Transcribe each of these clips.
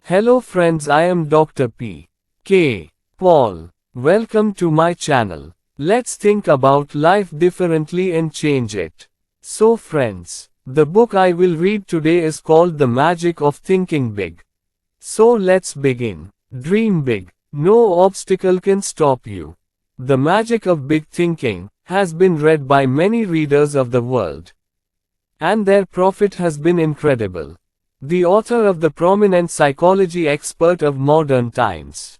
Hello friends, I am Dr. P. K. Paul. Welcome to my channel. Let's think about life differently and change it. So friends, the book I will read today is called The Magic of Thinking Big. So let's begin. Dream big. No obstacle can stop you. The Magic of Big Thinking has been read by many readers of the world, and their profit has been incredible. The author of the prominent psychology expert of modern times,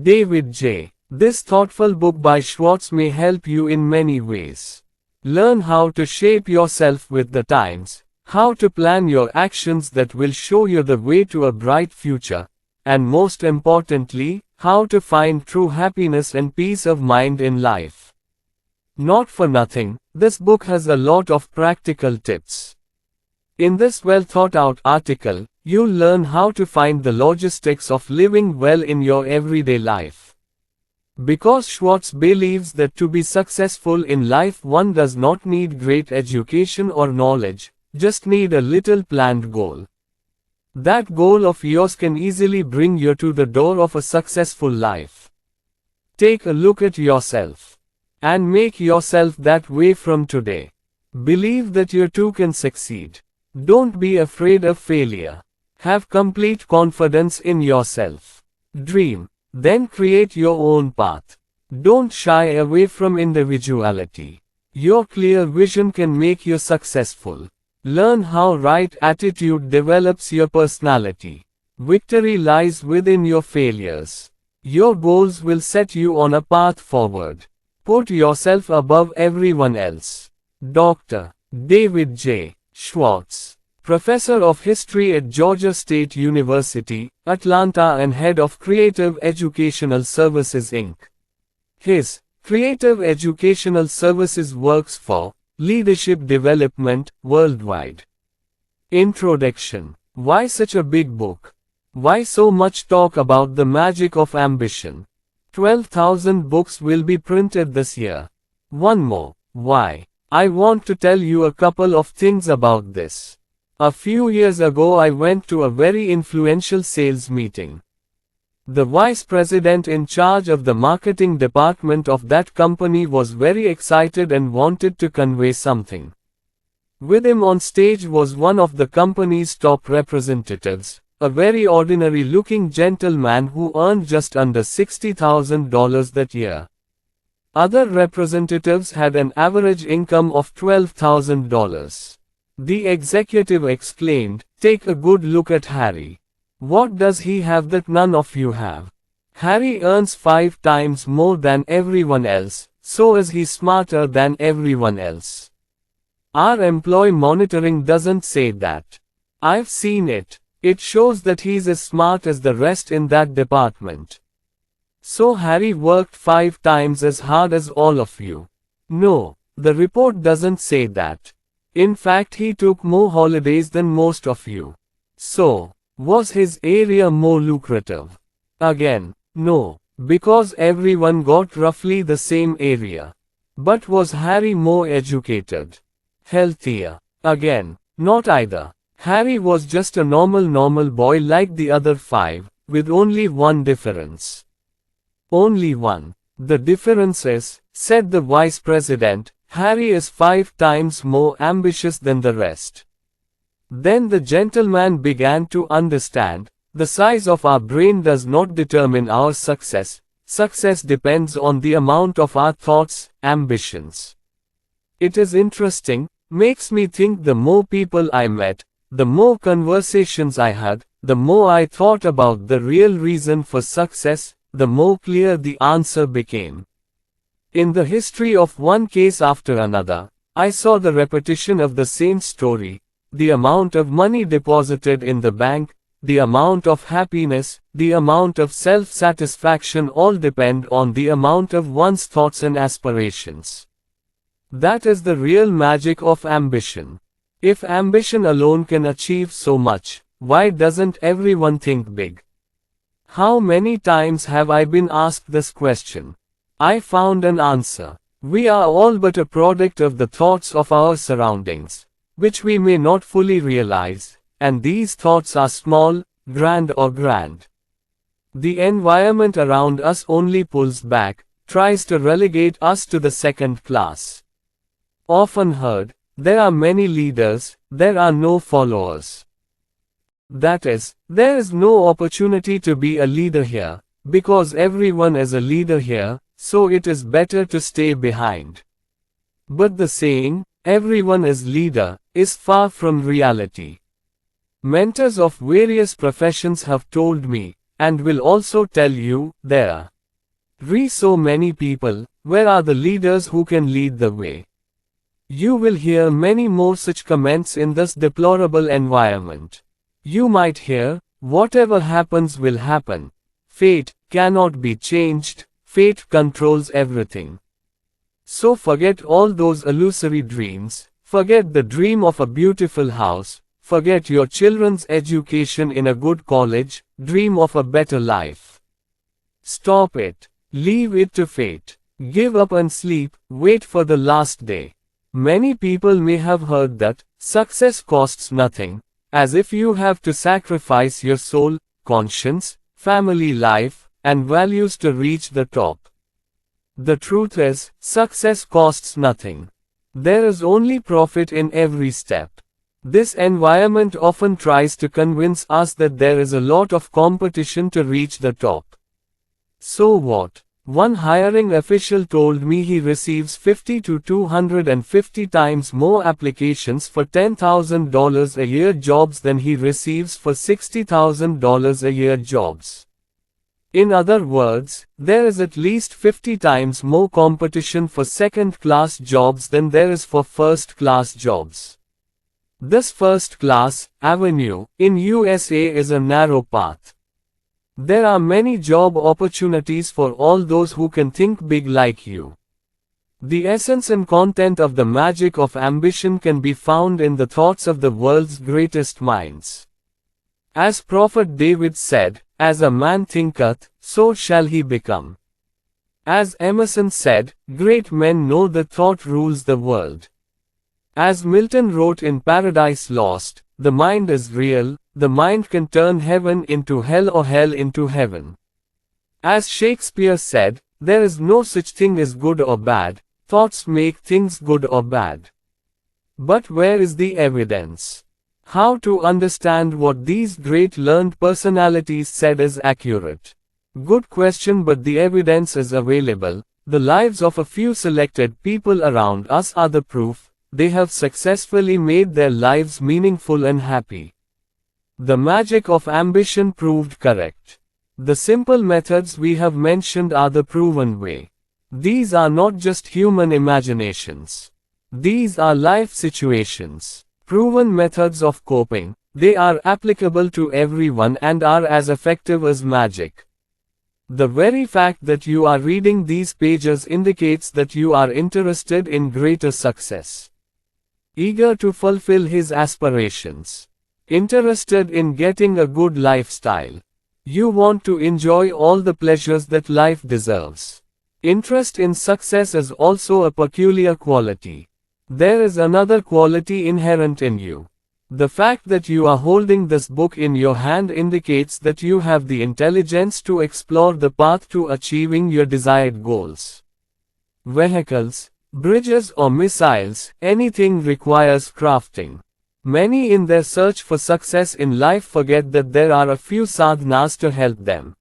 David J. This thoughtful book by Schwartz may help you in many ways. Learn how to shape yourself with the times, how to plan your actions that will show you the way to a bright future, and most importantly, how to find true happiness and peace of mind in life. Not for nothing, this book has a lot of practical tips. In this well-thought-out article, you'll learn how to find the logistics of living well in your everyday life. Because Schwartz believes that to be successful in life one does not need great education or knowledge, just need a little planned goal. That goal of yours can easily bring you to the door of a successful life. Take a look at yourself, and make yourself that way from today. Believe that you too can succeed. Don't be afraid of failure. Have complete confidence in yourself. Dream, then create your own path. Don't shy away from individuality. Your clear vision can make you successful. Learn how right attitude develops your personality. Victory lies within your failures. Your goals will set you on a path forward. Put yourself above everyone else. Dr. David J. Schwartz, Professor of History at Georgia State University, Atlanta and Head of Creative Educational Services Inc. His Creative Educational Services works for leadership development worldwide. Introduction. Why such a big book? Why so much talk about the magic of ambition? 12,000 books will be printed this year. One more. Why? I want to tell you a couple of things about this. A few years ago I went to a very influential sales meeting. The vice president in charge of the marketing department of that company was very excited and wanted to convey something. With him on stage was one of the company's top representatives, a very ordinary-looking gentleman who earned just under $60,000 that year. Other representatives had an average income of $12,000. The executive exclaimed, "Take a good look at Harry. What does he have that none of you have? Harry earns 5 times more than everyone else, so is he smarter than everyone else. Our employee monitoring doesn't say that. I've seen it. It shows that he's as smart as the rest in that department. So Harry worked 5 times as hard as all of you. No, the report doesn't say that. In fact, he took more holidays than most of you. So, was his area more lucrative? Again, no, because everyone got roughly the same area. But was Harry more educated? Healthier? Again, not either. Harry was just a normal boy like the other 5, with only one difference. Only one. The difference is, said the vice president, Harry is 5 times more ambitious than the rest. Then the gentleman began to understand, the size of our brain does not determine our success. Success depends on the amount of our thoughts, ambitions. It is interesting, makes me think the more people I met, the more conversations I had, the more I thought about the real reason for success, the more clear the answer became. In the history of one case after another, I saw the repetition of the same story. The amount of money deposited in the bank, the amount of happiness, the amount of self-satisfaction all depend on the amount of one's thoughts and aspirations. That is the real magic of ambition. If ambition alone can achieve so much, why doesn't everyone think big? How many times have I been asked this question? I found an answer. We are all but a product of the thoughts of our surroundings, which we may not fully realize, and these thoughts are small, grand or grand. The environment around us only pulls back, tries to relegate us to the second class. Often heard, there are many leaders, there are no followers. That is, there is no opportunity to be a leader here, because everyone is a leader here, so it is better to stay behind. But the saying, everyone is leader, is far from reality. Mentors of various professions have told me, and will also tell you, there are so many people, where are the leaders who can lead the way? You will hear many more such comments in this deplorable environment. You might hear, whatever happens will happen. Fate cannot be changed, fate controls everything. So forget all those illusory dreams, forget the dream of a beautiful house, forget your children's education in a good college, dream of a better life. Stop it. Leave it to fate. Give up and sleep, wait for the last day. Many people may have heard that, success costs nothing, as if you have to sacrifice your soul, conscience, family life, and values to reach the top. The truth is, success costs nothing. There is only profit in every step. This environment often tries to convince us that there is a lot of competition to reach the top. So what? One hiring official told me he receives 50 to 250 times more applications for $10,000 a year jobs than he receives for $60,000 a year jobs. In other words, there is at least 50 times more competition for second-class jobs than there is for first-class jobs. This first-class avenue in USA is a narrow path. There are many job opportunities for all those who can think big like you. The essence and content of the magic of ambition can be found in the thoughts of the world's greatest minds. As Prophet David said, "As a man thinketh, so shall he become." As Emerson said, "Great men know that thought rules the world." As Milton wrote in Paradise Lost, "The mind is real, the mind can turn heaven into hell or hell into heaven." As Shakespeare said, "There is no such thing as good or bad, thoughts make things good or bad." But where is the evidence? How to understand what these great learned personalities said is accurate? Good question, but the evidence is available. The lives of a few selected people around us are the proof. They have successfully made their lives meaningful and happy. The magic of ambition proved correct. The simple methods we have mentioned are the proven way. These are not just human imaginations. These are life situations. Proven methods of coping. They are applicable to everyone and are as effective as magic. The very fact that you are reading these pages indicates that you are interested in greater success. Eager to fulfill his aspirations. Interested in getting a good lifestyle. You want to enjoy all the pleasures that life deserves. Interest in success is also a peculiar quality. There is another quality inherent in you. The fact that you are holding this book in your hand indicates that you have the intelligence to explore the path to achieving your desired goals. Vehicles, bridges or missiles, anything requires crafting. Many in their search for success in life forget that there are a few sadhanas to help them.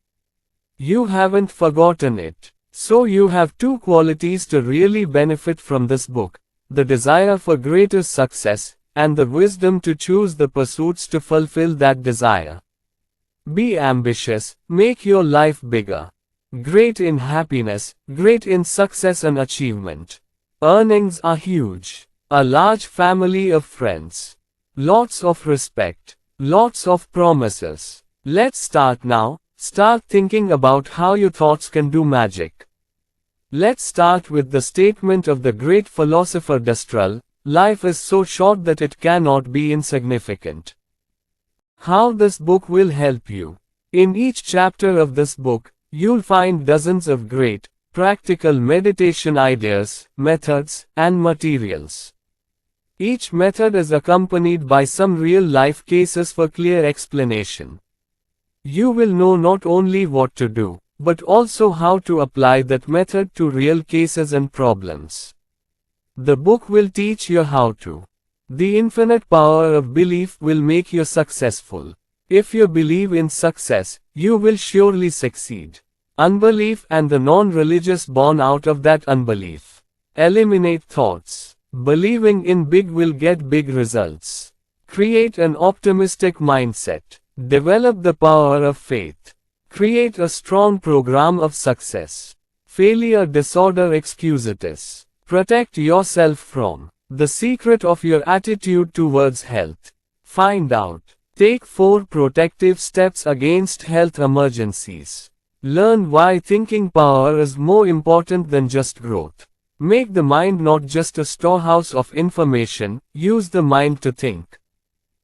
You haven't forgotten it. So you have two qualities to really benefit from this book: the desire for greater success, and the wisdom to choose the pursuits to fulfill that desire. Be ambitious, make your life bigger. Great in happiness, great in success and achievement. Earnings are huge. A large family of friends. Lots of respect. Lots of promises. Let's start now. Start thinking about how your thoughts can do magic. Let's start with the statement of the great philosopher Destrel: life is so short that it cannot be insignificant. How this book will help you. In each chapter of this book, you'll find dozens of great, practical meditation ideas, methods, and materials. Each method is accompanied by some real-life cases for clear explanation. You will know not only what to do, but also how to apply that method to real cases and problems. The book will teach you how to. The infinite power of belief will make you successful. If you believe in success, you will surely succeed. Unbelief and the non-religious born out of that unbelief. Eliminate thoughts. Believing in big will get big results. Create an optimistic mindset. Develop the power of faith. Create a strong program of success. Failure disorder excusitis. Protect yourself from. The secret of your attitude towards health. Find out. Take 4 protective steps against health emergencies. Learn why thinking power is more important than just growth. Make the mind not just a storehouse of information, use the mind to think.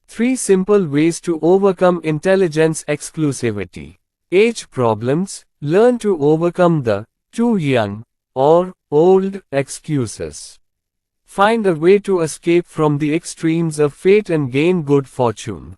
3 simple ways to overcome intelligence exclusivity. Age problems, learn to overcome the too young or old excuses. Find a way to escape from the extremes of fate and gain good fortune.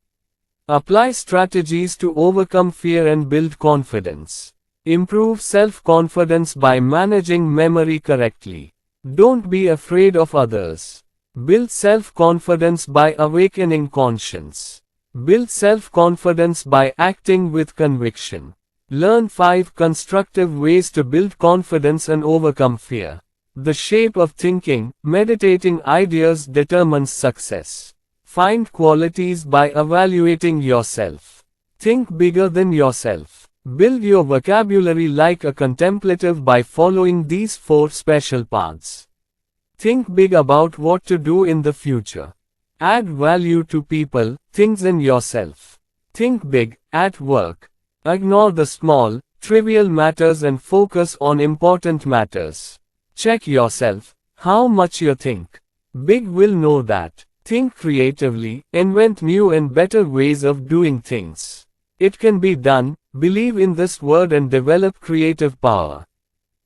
Apply strategies to overcome fear and build confidence. Improve self-confidence by managing memory correctly. Don't be afraid of others. Build self-confidence by awakening conscience. Build self-confidence by acting with conviction. Learn 5 constructive ways to build confidence and overcome fear. The shape of thinking, meditating ideas determines success. Find qualities by evaluating yourself. Think bigger than yourself. Build your vocabulary like a contemplative by following these 4 special paths. Think big about what to do in the future. Add value to people, things and yourself. Think big, at work. Ignore the small, trivial matters and focus on important matters. Check yourself, how much you think. Big will know that. Think creatively, invent new and better ways of doing things. It can be done, believe in this word and develop creative power.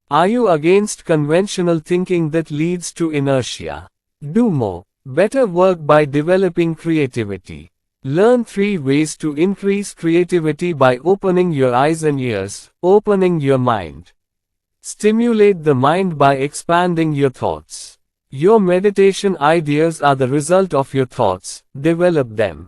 Are you against conventional thinking that leads to inertia? Do more, better work by developing creativity. Learn 3 ways to increase creativity by opening your eyes and ears, opening your mind. Stimulate the mind by expanding your thoughts. Your meditation ideas are the result of your thoughts, develop them.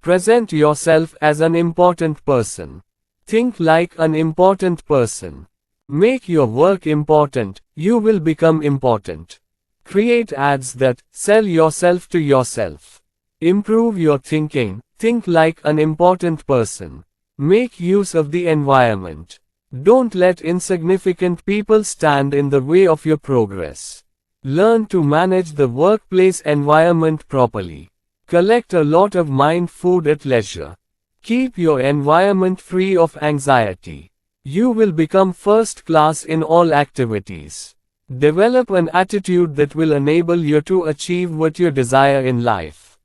Present yourself as an important person. Think like an important person. Make your work important, you will become important. Create ads that sell yourself to yourself. Improve your thinking, think like an important person. Make use of the environment. Don't let insignificant people stand in the way of your progress. Learn to manage the workplace environment properly. Collect a lot of mind food at leisure. Keep your environment free of anxiety. You will become first class in all activities. Develop an attitude that will enable you to achieve what you desire in life.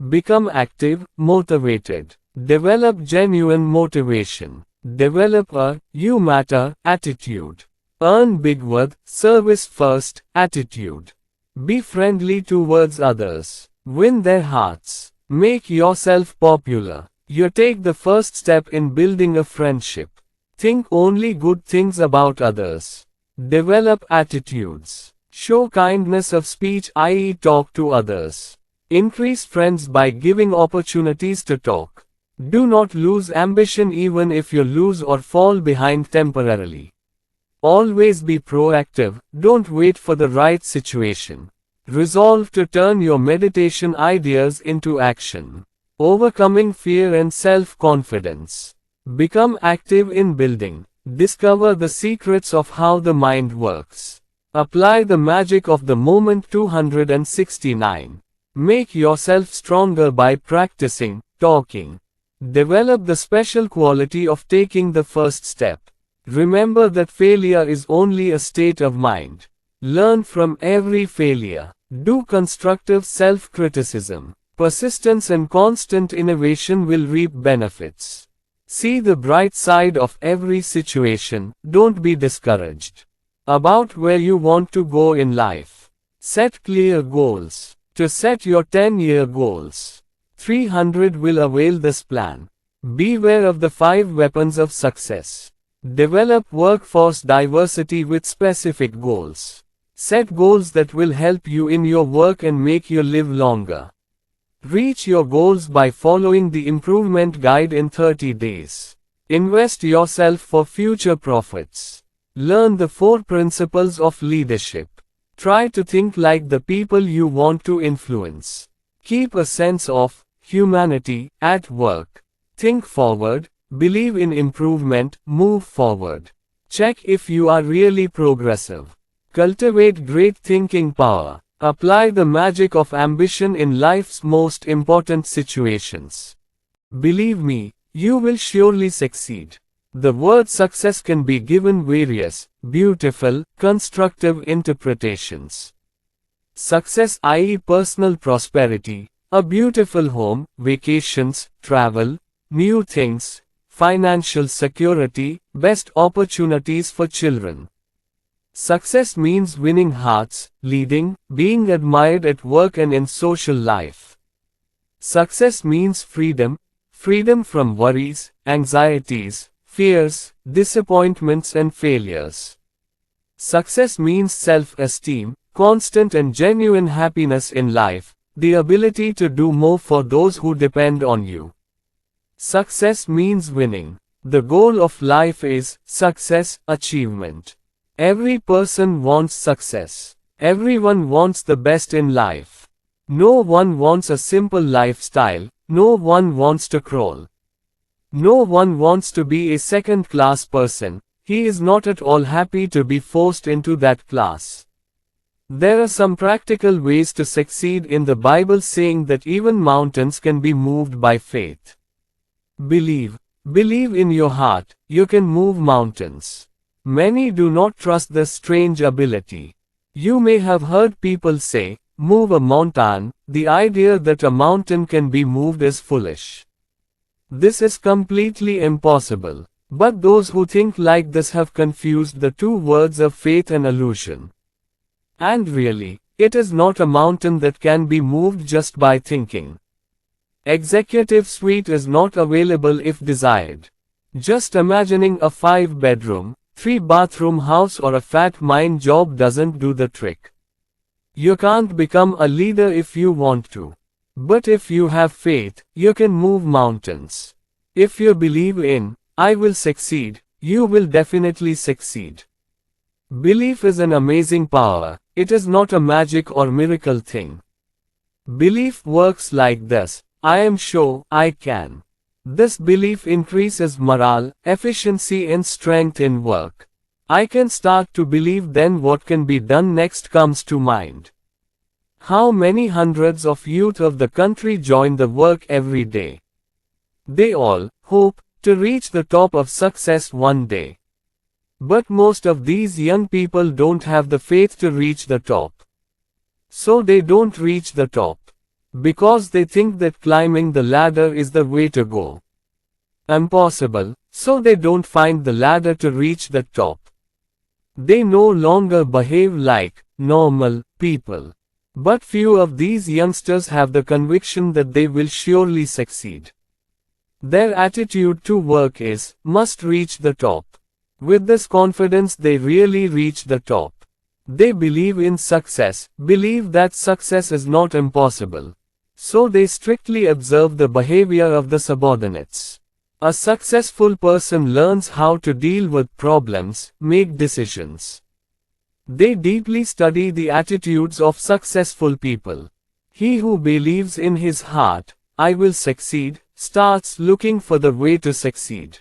Become active, motivated. Develop genuine motivation. Develop a you matter attitude. Earn big with service first attitude. Be friendly towards others. Win their hearts. Make yourself popular. You take the first step in building a friendship. Think only good things about others. Develop attitudes. Show kindness of speech, i.e., talk to others. Increase friends by giving opportunities to talk. Do not lose ambition even if you lose or fall behind temporarily. Always be proactive, don't wait for the right situation. Resolve to turn your meditation ideas into action. Overcoming fear and self-confidence. Become active in building. Discover the secrets of how the mind works. Apply the magic of the moment 269. Make yourself stronger by practicing, talking. Develop the special quality of taking the first step. Remember that failure is only a state of mind. Learn from every failure. Do constructive self-criticism. Persistence and constant innovation will reap benefits. See the bright side of every situation, don't be discouraged. About where you want to go in life. Set clear goals. To set your 10-year goals. 300 will avail this plan. Beware of the 5 weapons of success. Develop workforce diversity with specific goals. Set goals that will help you in your work and make you live longer. Reach your goals by following the improvement guide in 30 days. Invest yourself for future profits. Learn the 4 principles of leadership. Try to think like the people you want to influence. Keep a sense of humanity at work. Think forward, believe in improvement, move forward. Check if you are really progressive. Cultivate great thinking power. Apply the magic of ambition in life's most important situations. Believe me, you will surely succeed. The word success can be given various, beautiful, constructive interpretations. Success, i.e., personal prosperity, a beautiful home, vacations, travel, new things, financial security, best opportunities for children. Success means winning hearts, leading, being admired at work and in social life. Success means freedom, freedom from worries, anxieties, fears, disappointments and failures. Success means self-esteem, constant and genuine happiness in life, the ability to do more for those who depend on you. Success means winning. The goal of life is success, achievement. Every person wants success. Everyone wants the best in life. No one wants a simple lifestyle, no one wants to crawl. No one wants to be a second-class person, he is not at all happy to be forced into that class. There are some practical ways to succeed in the Bible, saying that even mountains can be moved by faith. Believe in your heart, you can move mountains. Many do not trust this strange ability. You may have heard people say, move a mountain. The idea that a mountain can be moved is foolish. This is completely impossible. But those who think like this have confused the 2 words of faith and illusion. And really, it is not a mountain that can be moved just by thinking. Executive suite is not available if desired. Just imagining a 5-bedroom, 3-bathroom house or a fat mind job doesn't do the trick. You can't become a leader if you want to. But if you have faith, you can move mountains. If you believe in, I will succeed, you will definitely succeed. Belief is an amazing power. It is not a magic or miracle thing. Belief works like this: I am sure I can. This belief increases morale, efficiency and strength in work. I can start to believe, then what can be done next comes to mind. How many hundreds of youth of the country join the work every day? They all hope to reach the top of success one day. But most of these young people don't have the faith to reach the top. So they don't reach the top. Because they think that climbing the ladder is the way to go. Impossible, so they don't find the ladder to reach the top. They no longer behave like normal people. But few of these youngsters have the conviction that they will surely succeed. Their attitude to work is, must reach the top. With this confidence they really reach the top. They believe in success, believe that success is not impossible. So they strictly observe the behavior of the subordinates. A successful person learns how to deal with problems, make decisions. They deeply study the attitudes of successful people. He who believes in his heart, I will succeed, starts looking for the way to succeed.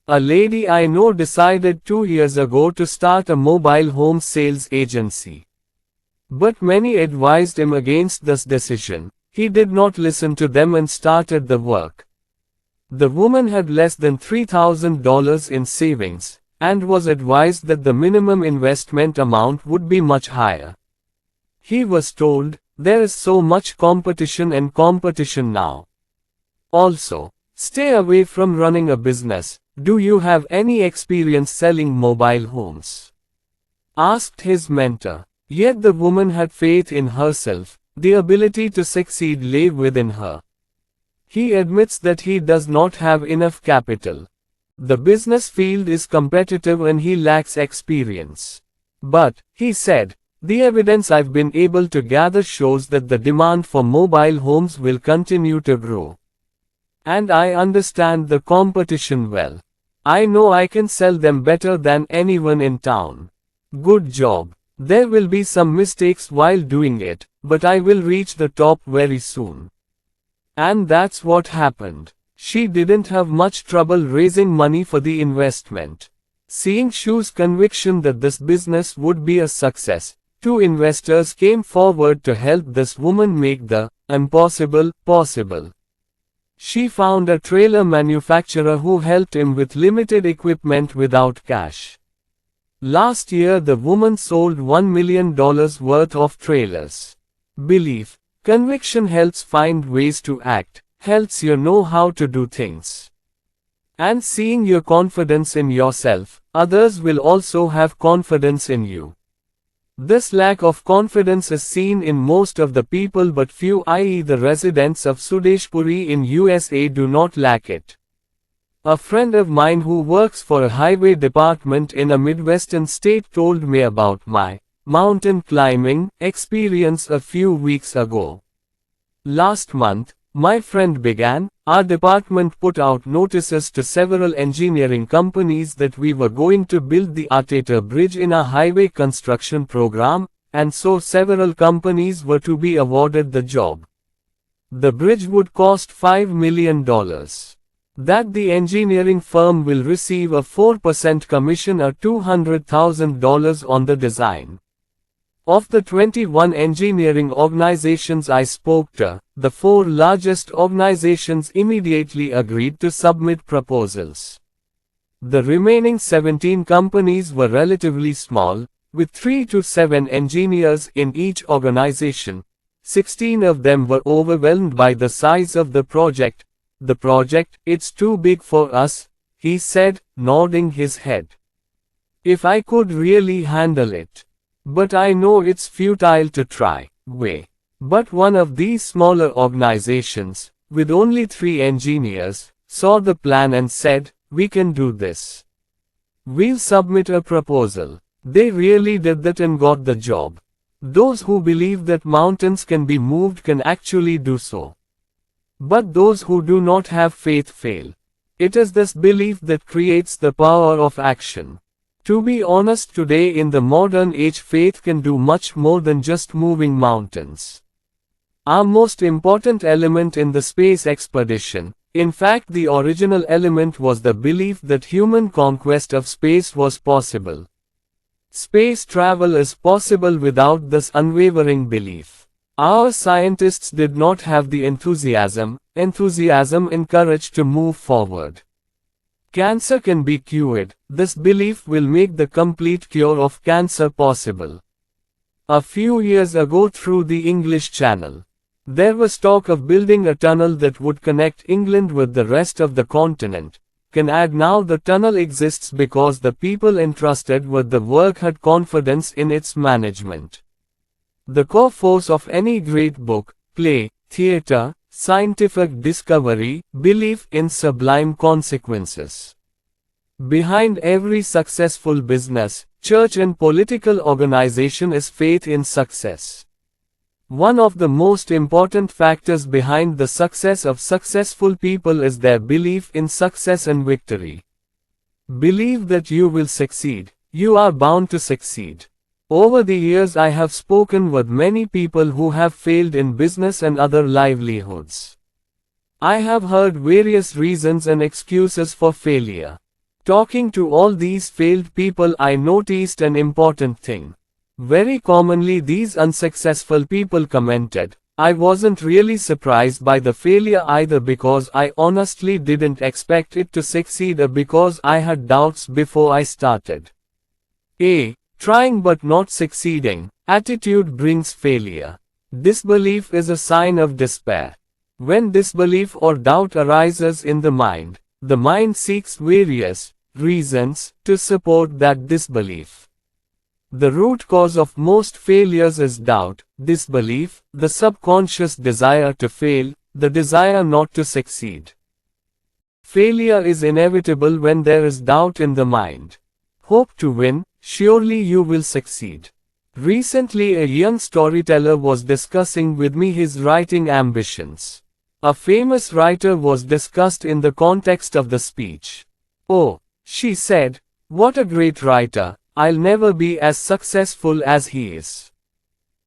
A lady I know decided 2 years ago to start a mobile home sales agency. But many advised him against this decision. He did not listen to them and started the work. The woman had less than $3,000 in savings, and was advised that the minimum investment amount would be much higher. He was told, there is so much competition now. Also, stay away from running a business. Do you have any experience selling mobile homes? Asked his mentor. Yet the woman had faith in herself. The ability to succeed lay within her. He admits that he does not have enough capital. The business field is competitive and he lacks experience. But, he said, the evidence I've been able to gather shows that the demand for mobile homes will continue to grow. And I understand the competition well. I know I can sell them better than anyone in town. Good job. There will be some mistakes while doing it, but I will reach the top very soon. And that's what happened. She didn't have much trouble raising money for the investment. Seeing Shu's conviction that this business would be a success, 2 investors came forward to help this woman make the impossible possible. She found a trailer manufacturer who helped him with limited equipment without cash. Last year the woman sold $1 million worth of trailers. Belief, conviction helps find ways to act, helps you know how to do things. And seeing your confidence in yourself, others will also have confidence in you. This lack of confidence is seen in most of the people, but few, i.e. the residents of Sudeshpuri in USA, do not lack it. A friend of mine who works for a highway department in a Midwestern state told me about my mountain climbing experience a few weeks ago. Last month, my friend began, our department put out notices to several engineering companies that we were going to build the Atatar Bridge in a highway construction program, and so several companies were to be awarded the job. The bridge would cost $5 million. That the engineering firm will receive a 4% commission or $200,000 on the design. Of the 21 engineering organizations I spoke to, the 4 largest organizations immediately agreed to submit proposals. The remaining 17 companies were relatively small, with 3 to 7 engineers in each organization. 16 of them were overwhelmed by the size of the project. The project, it's too big for us, he said, nodding his head. If I could really handle it. But I know it's futile to try. But one of these smaller organizations, with only 3 engineers, saw the plan and said, we can do this. We'll submit a proposal. They really did that and got the job. Those who believe that mountains can be moved can actually do so. But those who do not have faith fail. It is this belief that creates the power of action. To be honest, today in the modern age, faith can do much more than just moving mountains. Our most important element in the space expedition, in fact the original element, was the belief that human conquest of space was possible. Space travel is possible without this unwavering belief. Our scientists did not have the enthusiasm and courage to move forward. Cancer can be cured. This belief will make the complete cure of cancer possible. A few years ago, through the English Channel, there was talk of building a tunnel that would connect England with the rest of the continent. Can add now the tunnel exists because the people entrusted with the work had confidence in its management. The core force of any great book, play, theater, scientific discovery, belief in sublime consequences. Behind every successful business, church and political organization is faith in success. One of the most important factors behind the success of successful people is their belief in success and victory. Believe that you will succeed. You are bound to succeed. Over the years I have spoken with many people who have failed in business and other livelihoods. I have heard various reasons and excuses for failure. Talking to all these failed people, I noticed an important thing. Very commonly these unsuccessful people commented, I wasn't really surprised by the failure either, because I honestly didn't expect it to succeed, or because I had doubts before I started. Trying but not succeeding. Attitude brings failure. Disbelief is a sign of despair. When disbelief or doubt arises in the mind seeks various reasons to support that disbelief. The root cause of most failures is doubt, disbelief, the subconscious desire to fail, the desire not to succeed. Failure is inevitable when there is doubt in the mind. Hope to win, surely you will succeed. Recently, a young storyteller was discussing with me his writing ambitions. A famous writer was discussed in the context of the speech. "Oh," she said, "what a great writer, I'll never be as successful as he is."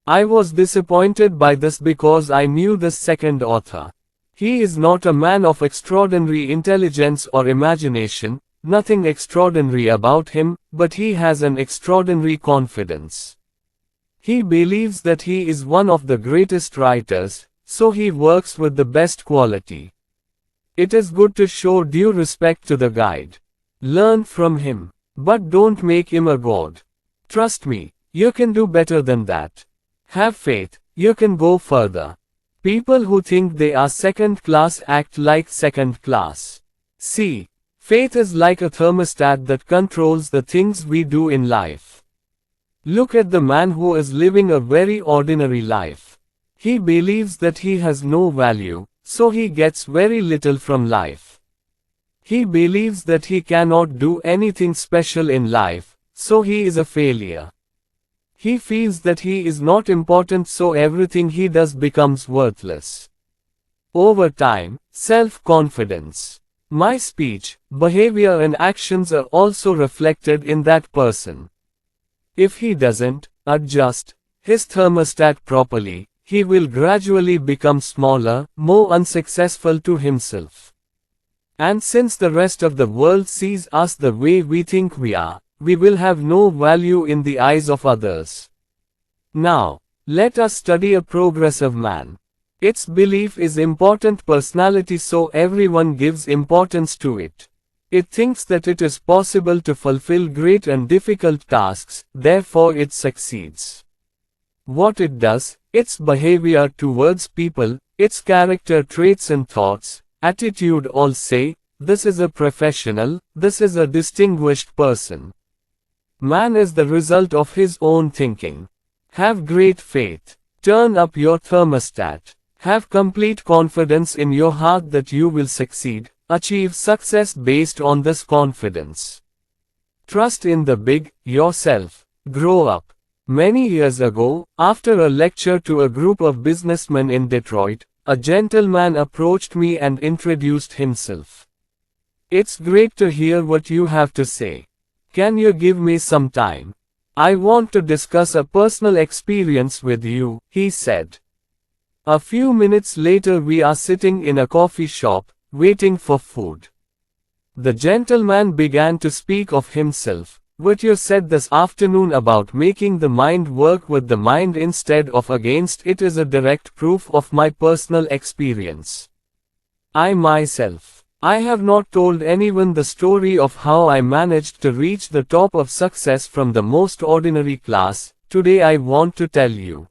I was disappointed by this because I knew this second author. He is not a man of extraordinary intelligence or imagination, nothing extraordinary about him, but he has an extraordinary confidence. He believes that he is one of the greatest writers, so he works with the best quality. It is good to show due respect to the guide. Learn from him, but don't make him a god. Trust me, you can do better than that. Have faith, you can go further. People who think they are second class act like second class. See, faith is like a thermostat that controls the things we do in life. Look at the man who is living a very ordinary life. He believes that he has no value, so he gets very little from life. He believes that he cannot do anything special in life, so he is a failure. He feels that he is not important, so everything he does becomes worthless. Over time, self-confidence, my speech, behavior and actions are also reflected in that person. If he doesn't adjust his thermostat properly, he will gradually become smaller, more unsuccessful to himself. And since the rest of the world sees us the way we think we are, we will have no value in the eyes of others. Now, let us study a progressive man. Its belief is important personality, so everyone gives importance to it. It thinks that it is possible to fulfill great and difficult tasks, therefore it succeeds. What it does, its behavior towards people, its character traits and thoughts, attitude all say, this is a professional, this is a distinguished person. Man is the result of his own thinking. Have great faith. Turn up your thermostat. Have complete confidence in your heart that you will succeed. Achieve success based on this confidence. Trust in the big, yourself. Grow up. Many years ago, after a lecture to a group of businessmen in Detroit, a gentleman approached me and introduced himself. "It's great to hear what you have to say. Can you give me some time? I want to discuss a personal experience with you," he said. A few minutes later we are sitting in a coffee shop, waiting for food. The gentleman began to speak of himself. "What you said this afternoon about making the mind work with the mind instead of against it is a direct proof of my personal experience. I have not told anyone the story of how I managed to reach the top of success from the most ordinary class. Today I want to tell you."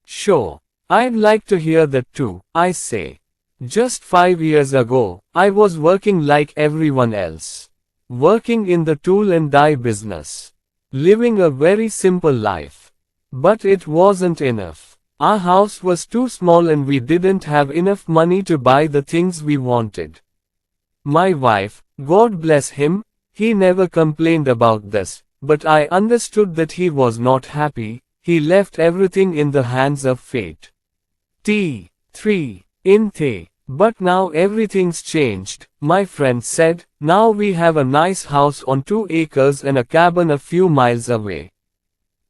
"Sure. I'd like to hear that too," I say. "Just 5 years ago, I was working like everyone else. Working in the tool and die business. Living a very simple life. But it wasn't enough. Our house was too small and we didn't have enough money to buy the things we wanted. My wife, God bless him, he never complained about this, but I understood that he was not happy. He left everything in the hands of fate. T3. Inte. But now everything's changed," my friend said. "Now we have a nice house on 2 acres and a cabin a few miles away.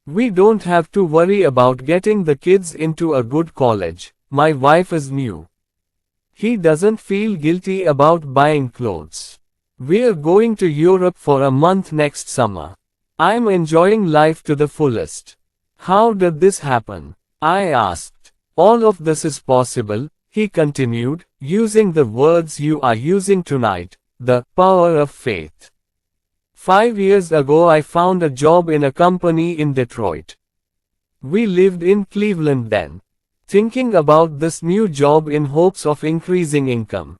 We don't have to worry about getting the kids into a good college. My wife is new. He doesn't feel guilty about buying clothes. We're going to Europe for a month next summer. I'm enjoying life to the fullest." "How did this happen?" I asked. "All of this is possible," he continued, using the words you are using tonight, the power of faith. 5 years ago I found a job in a company in Detroit. We lived in Cleveland then. Thinking about this new job in hopes of increasing income.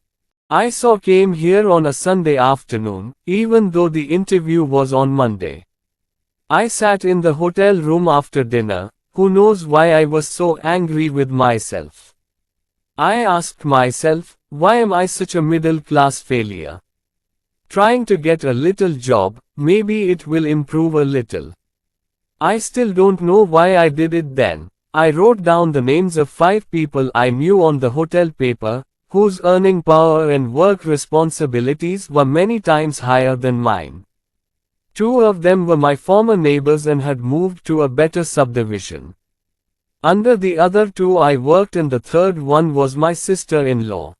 I came here on a Sunday afternoon, even though the interview was on Monday. I sat in the hotel room after dinner. Who knows why I was so angry with myself? I asked myself, why am I such a middle-class failure? Trying to get a little job, maybe it will improve a little. I still don't know why I did it then. I wrote down the names of 5 people I knew on the hotel paper, whose earning power and work responsibilities were many times higher than mine. 2 of them were my former neighbors and had moved to a better subdivision. Under the other 2 I worked and the third one was my sister-in-law.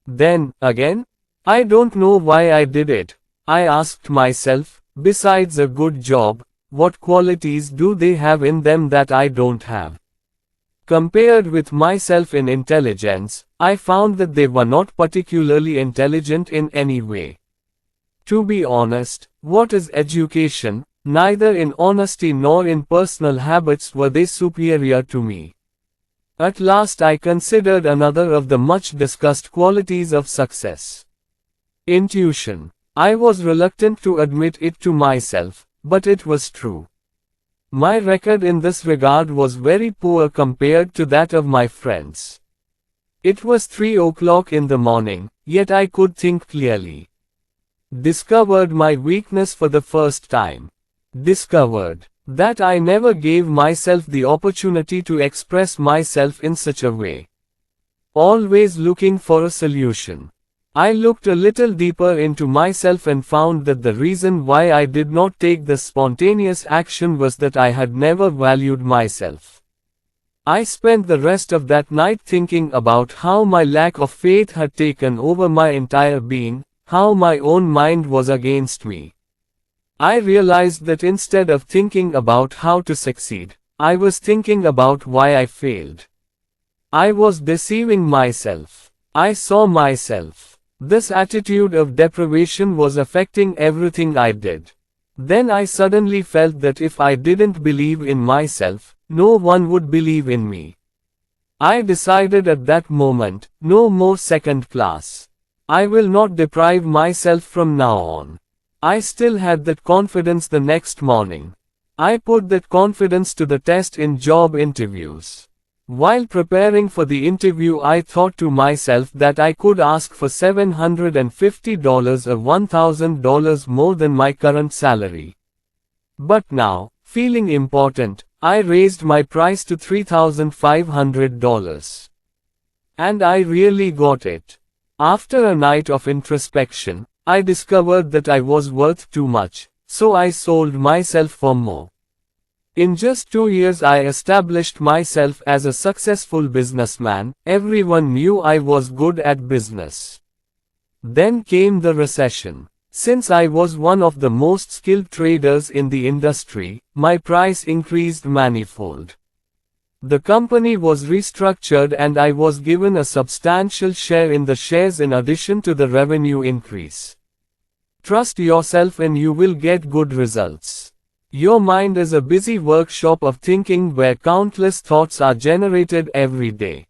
Then, again, I don't know why I did it. I asked myself, besides a good job, what qualities do they have in them that I don't have? Compared with myself in intelligence, I found that they were not particularly intelligent in any way. To be honest, what is education? Neither in honesty nor in personal habits were they superior to me. At last I considered another of the much discussed qualities of success. Intuition. I was reluctant to admit it to myself, but it was true. My record in this regard was very poor compared to that of my friends. It was 3 o'clock in the morning, yet I could think clearly. Discovered my weakness for the first time. Discovered that I never gave myself the opportunity to express myself in such a way. Always looking for a solution. I looked a little deeper into myself and found that the reason why I did not take the spontaneous action was that I had never valued myself. I spent the rest of that night thinking about how my lack of faith had taken over my entire being, how my own mind was against me. I realized that instead of thinking about how to succeed, I was thinking about why I failed. I was deceiving myself. I saw myself. This attitude of deprivation was affecting everything I did. Then I suddenly felt that if I didn't believe in myself, no one would believe in me. I decided at that moment, no more second class. I will not deprive myself from now on. I still had that confidence the next morning. I put that confidence to the test in job interviews. While preparing for the interview, I thought to myself that I could ask for $750 or $1,000 more than my current salary. But now, feeling important, I raised my price to $3,500. And I really got it. After a night of introspection, I discovered that I was worth too much, so I sold myself for more. In just 2 years I established myself as a successful businessman. Everyone knew I was good at business. Then came the recession. Since I was one of the most skilled traders in the industry, my price increased manifold. The company was restructured and I was given a substantial share in the shares in addition to the revenue increase. Trust yourself and you will get good results. Your mind is a busy workshop of thinking where countless thoughts are generated every day.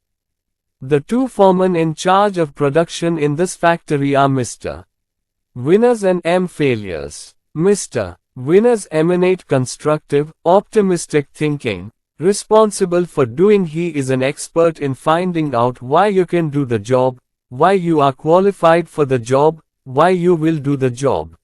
The 2 foremen in charge of production in this factory are Mr. Winners and M. Failures. Mr. Winners emanate constructive, optimistic thinking. Responsible for doing, he is an expert in finding out why you can do the job, why you are qualified for the job, why you will do the job.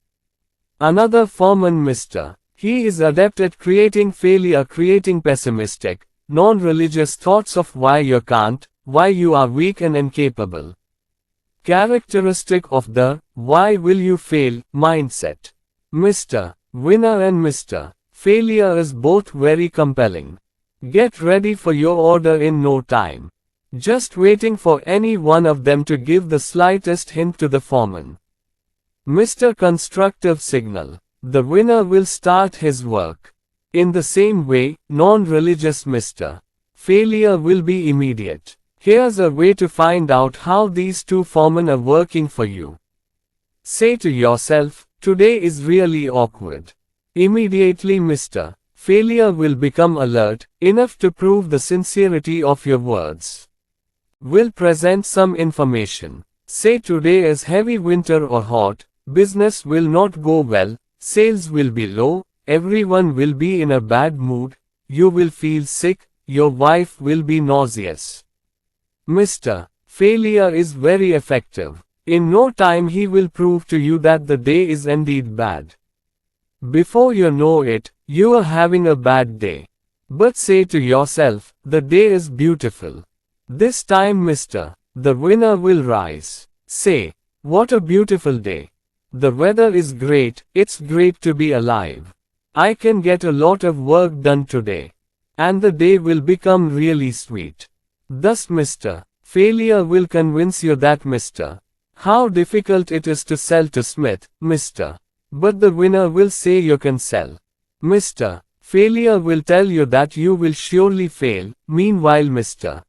Another foreman, Mr. He is adept at creating failure, creating pessimistic, non-religious thoughts of why you can't, why you are weak and incapable. Characteristic of the "why will you fail" mindset. Mr. Winner and Mr. Failure is both very compelling. Get ready for your order in no time. Just waiting for any one of them to give the slightest hint to the foreman. Mr. Constructive Signal. The winner will start his work. In the same way, non-religious Mr. Failure will be immediate. Here's a way to find out how these 2 foremen are working for you. Say to yourself, today is really awkward. Immediately Mr. Failure will become alert, enough to prove the sincerity of your words. Will present some information. Say today is heavy winter or hot, business will not go well, sales will be low, everyone will be in a bad mood, you will feel sick, your wife will be nauseous. Mr. Failure is very effective. In no time he will prove to you that the day is indeed bad. Before you know it, you are having a bad day. But say to yourself, the day is beautiful. This time, Mr. The winner will rise. Say, what a beautiful day. The weather is great, it's great to be alive. I can get a lot of work done today. And the day will become really sweet. Thus, Mr. Failure will convince you that Mr. How difficult it is to sell to Smith, Mr. But the winner will say you can sell. Mr. Failure will tell you that you will surely fail, meanwhile Mr.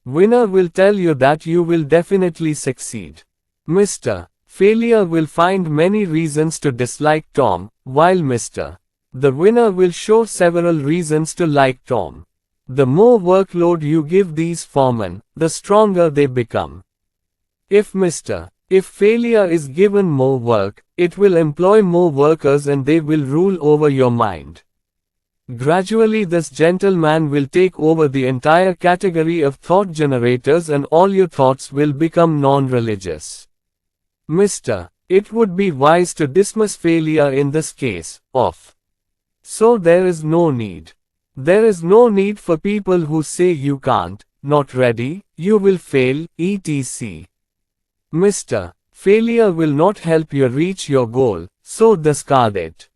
Winner will tell you that you will definitely succeed. Mr. Failure will find many reasons to dislike Tom, while Mr. The winner will show several reasons to like Tom. The more workload you give these foremen, the stronger they become. If Failure is given more work, it will employ more workers and they will rule over your mind. Gradually this gentleman will take over the entire category of thought generators and all your thoughts will become non-religious. Mr. It would be wise to dismiss failure in this case, of. So there is no need. There is no need for people who say you can't, not ready, you will fail, etc. Mr. Failure will not help you reach your goal, so discard it.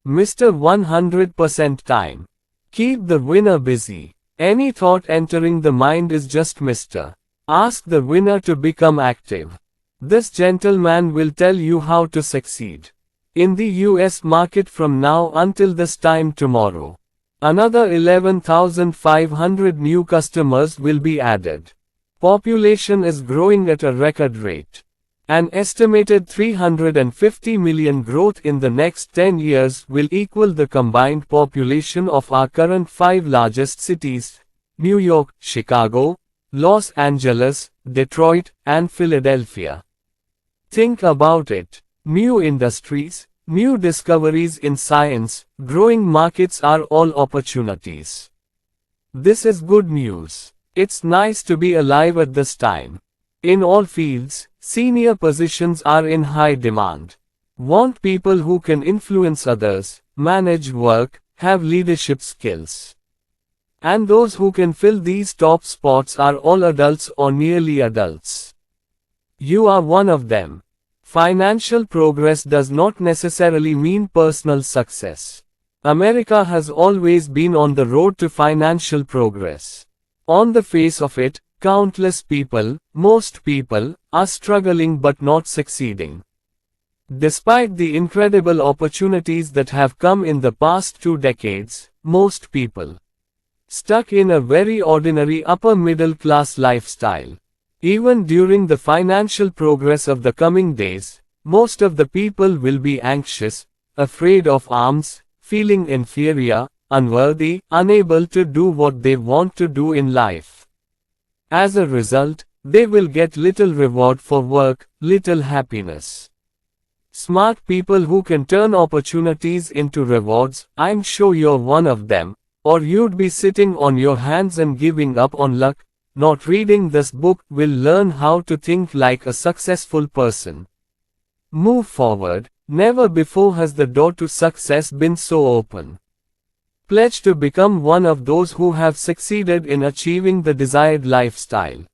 Mr. 100% time. Keep the winner busy. Any thought entering the mind is just Mr. Ask the winner to become active. This gentleman will tell you how to succeed. In the US market from now until this time tomorrow. Another 11,500 new customers will be added. Population is growing at a record rate. An estimated 350 million growth in the next 10 years will equal the combined population of our current 5 largest cities, New York, Chicago, Los Angeles, Detroit, and Philadelphia. Think about it. New industries, new discoveries in science, growing markets are all opportunities. This is good news. It's nice to be alive at this time. In all fields, senior positions are in high demand. Want people who can influence others, manage work, have leadership skills. And those who can fill these top spots are all adults or nearly adults. You are one of them. Financial progress does not necessarily mean personal success. America has always been on the road to financial progress. On the face of it, countless people, most people, are struggling but not succeeding. Despite the incredible opportunities that have come in the past 2 decades, most people stuck in a very ordinary upper middle class lifestyle. Even during the financial progress of the coming days, most of the people will be anxious, afraid of arms, feeling inferior, unworthy, unable to do what they want to do in life. As a result, they will get little reward for work, little happiness. Smart people who can turn opportunities into rewards, I'm sure you're one of them, or you'd be sitting on your hands and giving up on luck. Not reading this book will learn how to think like a successful person. Move forward. Never before has the door to success been so open. Pledge to become one of those who have succeeded in achieving the desired lifestyle.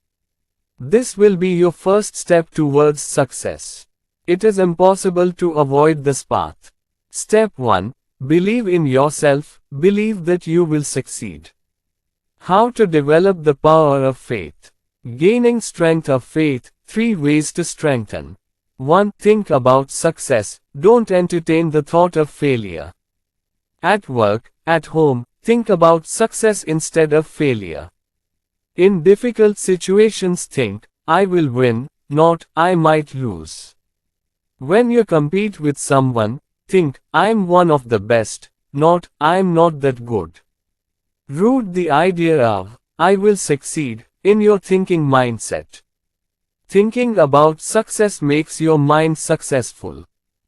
This will be your first step towards success. It is impossible to avoid this path. Step 1. Believe in yourself, believe that you will succeed. How to develop the power of faith. Gaining strength of faith, 3 ways to strengthen. 1. Think about success, don't entertain the thought of failure. At work, at home, think about success instead of failure. In difficult situations think, I will win, not, I might lose. When you compete with someone, think, I'm one of the best, not, I'm not that good. Root the idea of, I will succeed, in your thinking mindset. Thinking about success makes your mind successful.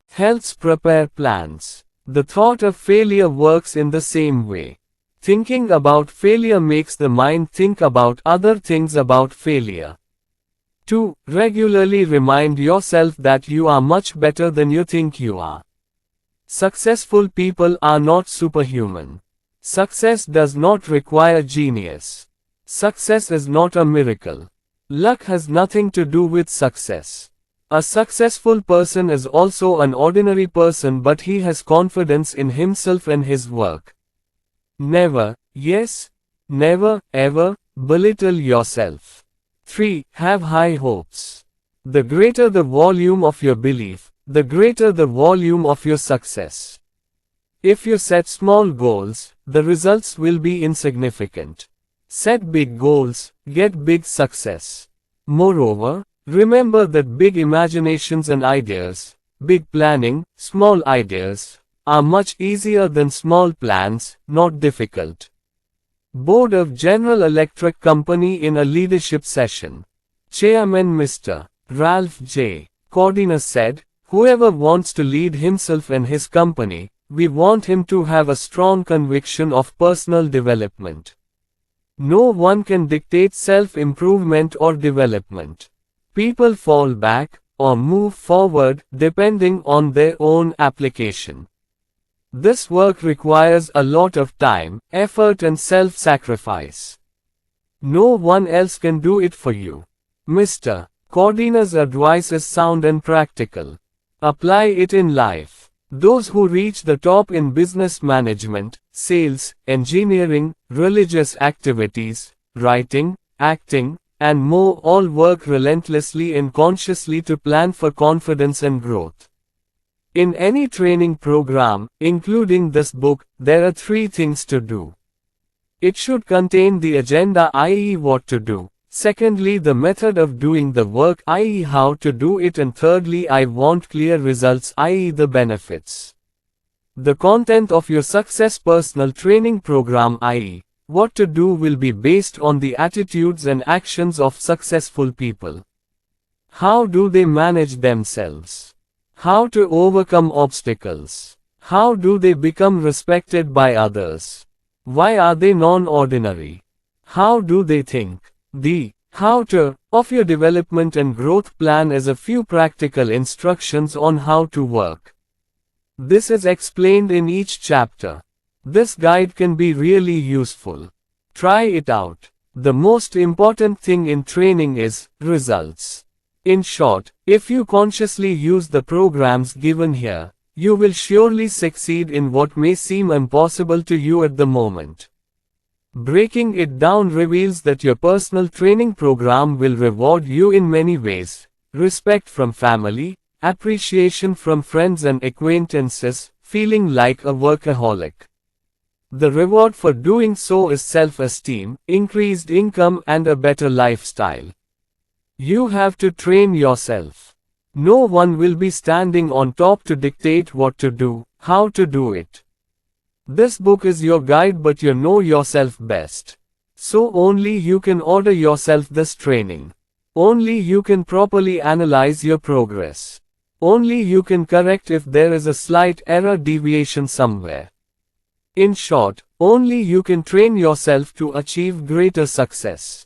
Helps prepare plans. The thought of failure works in the same way. Thinking about failure makes the mind think about other things about failure. 2. Regularly remind yourself that you are much better than you think you are. Successful people are not superhuman. Success does not require genius. Success is not a miracle. Luck has nothing to do with success. A successful person is also an ordinary person, but he has confidence in himself and his work. Never, yes, never, ever, belittle yourself. 3. Have high hopes. The greater the volume of your belief, the greater the volume of your success. If you set small goals, the results will be insignificant. Set big goals, get big success. Moreover, remember that big imaginations and ideas, big planning, small ideas, are much easier than small plans, not difficult. Board of General Electric Company in a leadership session. Chairman Mr. Ralph J. Cordiner said, "Whoever wants to lead himself and his company, we want him to have a strong conviction of personal development. No one can dictate self-improvement or development. People fall back, or move forward, depending on their own application. This work requires a lot of time, effort and self-sacrifice. No one else can do it for you." Mr. Cordiner's advice is sound and practical. Apply it in life. Those who reach the top in business management, sales, engineering, religious activities, writing, acting, and more all work relentlessly and consciously to plan for confidence and growth. In any training program, including this book, there are 3 things to do. It should contain the agenda, i.e. what to do. Secondly, the method of doing the work, i.e. how to do it, and thirdly, I want clear results, i.e. the benefits. The content of your success personal training program, i.e. what to do, will be based on the attitudes and actions of successful people. How do they manage themselves? How to overcome obstacles? How do they become respected by others? Why are they non-ordinary? How do they think? The how-to of your development and growth plan is a few practical instructions on how to work. This is explained in each chapter. This guide can be really useful. Try it out. The most important thing in training is results. In short, if you consciously use the programs given here, you will surely succeed in what may seem impossible to you at the moment. Breaking it down reveals that your personal training program will reward you in many ways: respect from family, appreciation from friends and acquaintances, feeling like a workaholic. The reward for doing so is self-esteem, increased income, and a better lifestyle. You have to train yourself. No one will be standing on top to dictate what to do, how to do it. This book is your guide, but you know yourself best. So only you can order yourself this training. Only you can properly analyze your progress. Only you can correct if there is a slight error deviation somewhere. In short, only you can train yourself to achieve greater success.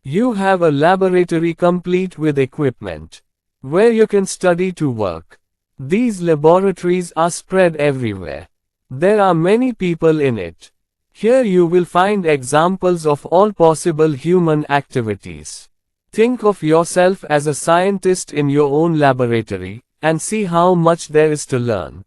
You have a laboratory complete with equipment, where you can study to work. These laboratories are spread everywhere. There are many people in it. Here you will find examples of all possible human activities. Think of yourself as a scientist in your own laboratory, and see how much there is to learn.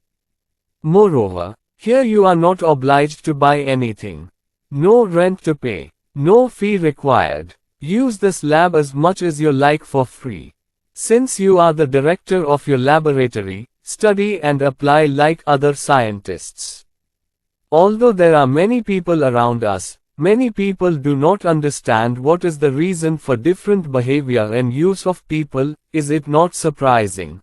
Moreover, here you are not obliged to buy anything. No rent to pay. No fee required. Use this lab as much as you like for free. Since you are the director of your laboratory, study and apply like other scientists. Although there are many people around us, many people do not understand what is the reason for different behavior and use of people. Is it not surprising?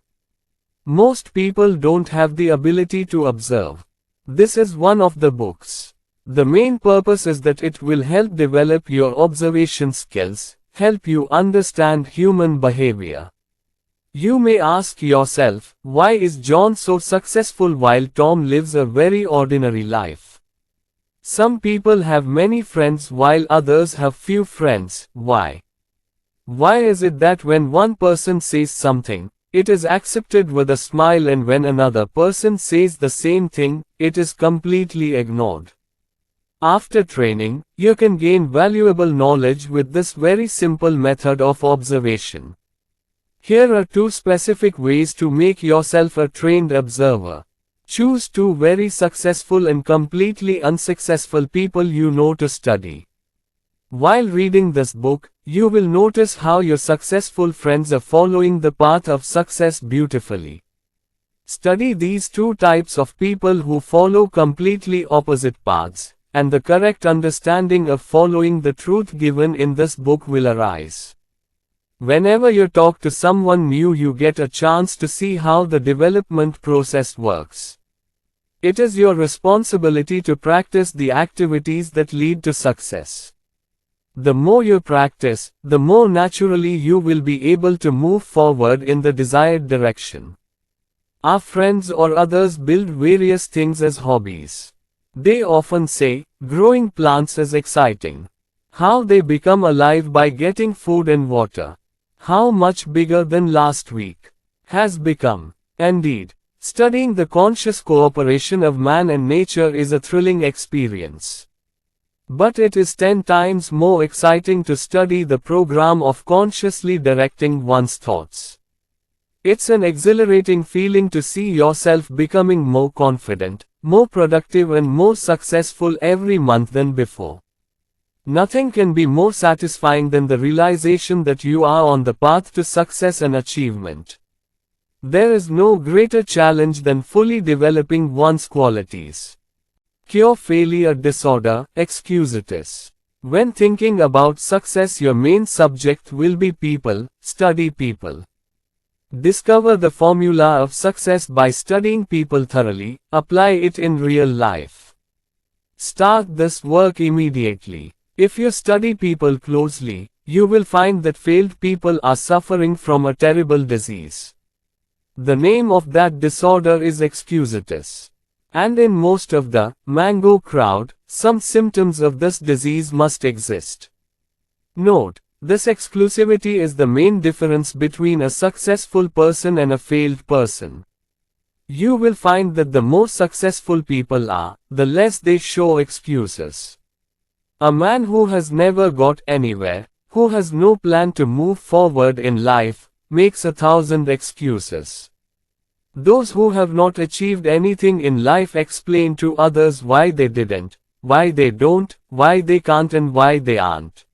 Most people don't have the ability to observe. This is one of the books. The main purpose is that it will help develop your observation skills, help you understand human behavior. You may ask yourself, why is John so successful while Tom lives a very ordinary life? Some people have many friends while others have few friends. Why? Why is it that when one person says something, it is accepted with a smile, and when another person says the same thing, it is completely ignored? After training, you can gain valuable knowledge with this very simple method of observation. Here are 2 specific ways to make yourself a trained observer. Choose 2 very successful and completely unsuccessful people you know to study. While reading this book, you will notice how your successful friends are following the path of success beautifully. Study these 2 types of people who follow completely opposite paths, and the correct understanding of following the truth given in this book will arise. Whenever you talk to someone new, you get a chance to see how the development process works. It is your responsibility to practice the activities that lead to success. The more you practice, the more naturally you will be able to move forward in the desired direction. Our friends or others build various things as hobbies. They often say, growing plants is exciting. How they become alive by getting food and water. How much bigger than last week has become. Indeed, studying the conscious cooperation of man and nature is a thrilling experience. But it is 10 times more exciting to study the program of consciously directing one's thoughts. It's an exhilarating feeling to see yourself becoming more confident, more productive and more successful every month than before. Nothing can be more satisfying than the realization that you are on the path to success and achievement. There is no greater challenge than fully developing one's qualities. Cure failure disorder, excusitis. When thinking about success, your main subject will be people. Study people. Discover the formula of success by studying people thoroughly. Apply it in real life. Start this work immediately. If you study people closely, you will find that failed people are suffering from a terrible disease. The name of that disorder is excusitis. And in most of the mango crowd, some symptoms of this disease must exist. Note, this exclusivity is the main difference between a successful person and a failed person. You will find that the more successful people are, the less they show excuses. A man who has never got anywhere, who has no plan to move forward in life, makes 1,000 excuses. Those who have not achieved anything in life explain to others why they didn't, why they don't, why they can't and why they aren't.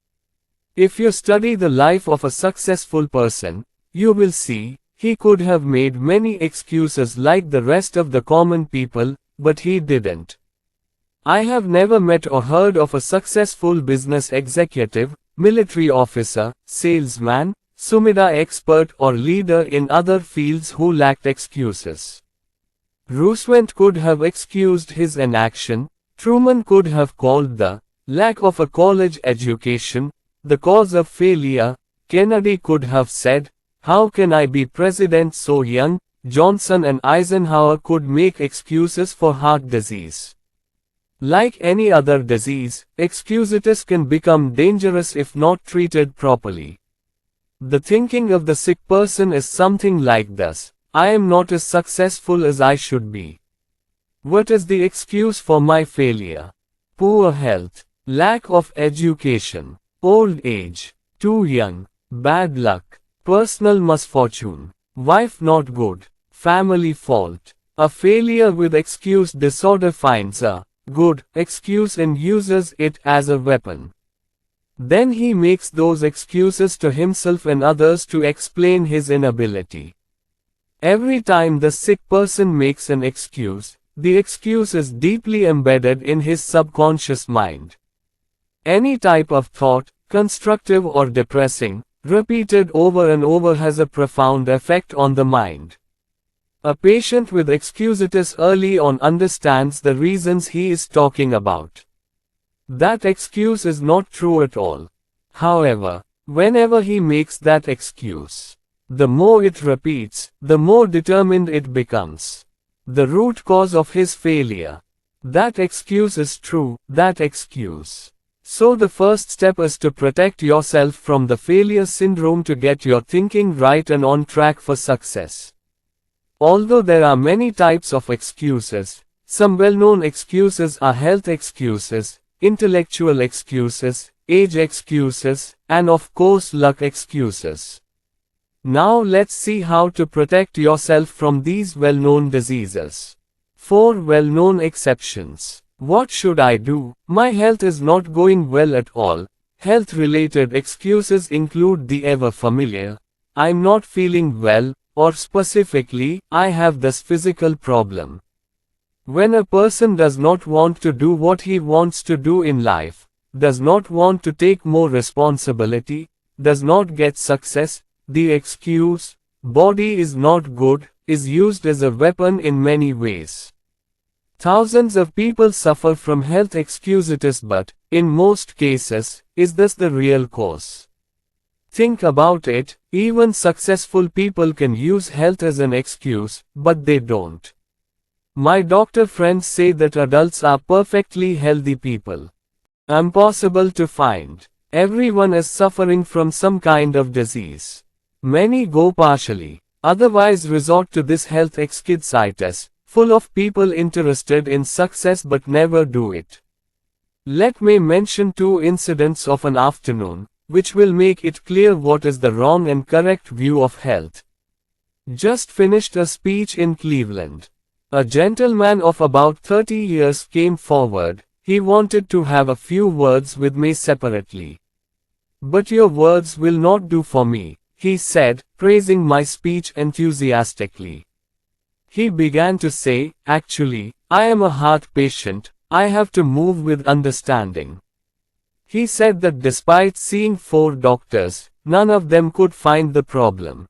If you study the life of a successful person, you will see, he could have made many excuses like the rest of the common people, but he didn't. I have never met or heard of a successful business executive, military officer, salesman, Sumida expert or leader in other fields who lacked excuses. Roosevelt could have excused his inaction, Truman could have called the lack of a college education the cause of failure, Kennedy could have said, "How can I be president so young?" Johnson and Eisenhower could make excuses for heart disease. Like any other disease, excusitis can become dangerous if not treated properly. The thinking of the sick person is something like this: I am not as successful as I should be. What is the excuse for my failure? Poor health, lack of education, old age, too young, bad luck, personal misfortune, wife not good, family fault. A failure with excuse disorder finds a good excuse and uses it as a weapon. Then he makes those excuses to himself and others to explain his inability. Every time the sick person makes an excuse, the excuse is deeply embedded in his subconscious mind. Any type of thought, constructive or depressing, repeated over and over has a profound effect on the mind. A patient with excusitis early on understands the reasons he is talking about. That excuse is not true at all. However, whenever he makes that excuse, the more it repeats, the more determined it becomes. The root cause of his failure. That excuse is true, that excuse. So the first step is to protect yourself from the failure syndrome to get your thinking right and on track for success. Although there are many types of excuses, some well-known excuses are health excuses, intellectual excuses, age excuses, and of course luck excuses. Now let's see how to protect yourself from these well-known diseases. 4 well-known exceptions. What should I do? My health is not going well at all. Health-related excuses include the ever-familiar, I'm not feeling well, or specifically, I have this physical problem. When a person does not want to do what he wants to do in life, does not want to take more responsibility, does not get success, the excuse, body is not good, is used as a weapon in many ways. Thousands of people suffer from health excuses, but, in most cases, is this the real cause? Think about it, even successful people can use health as an excuse, but they don't. My doctor friends say that adults are perfectly healthy people. Impossible to find. Everyone is suffering from some kind of disease. Many go partially, otherwise resort to this health excuse, full of people interested in success but never do it. Let me mention 2 incidents of an afternoon, which will make it clear what is the wrong and correct view of health. Just finished a speech in Cleveland. A gentleman of about 30 years came forward. He wanted to have a few words with me separately. But your words will not do for me, he said, praising my speech enthusiastically. He began to say, actually, I am a heart patient, I have to move with understanding. He said that despite seeing 4 doctors, none of them could find the problem.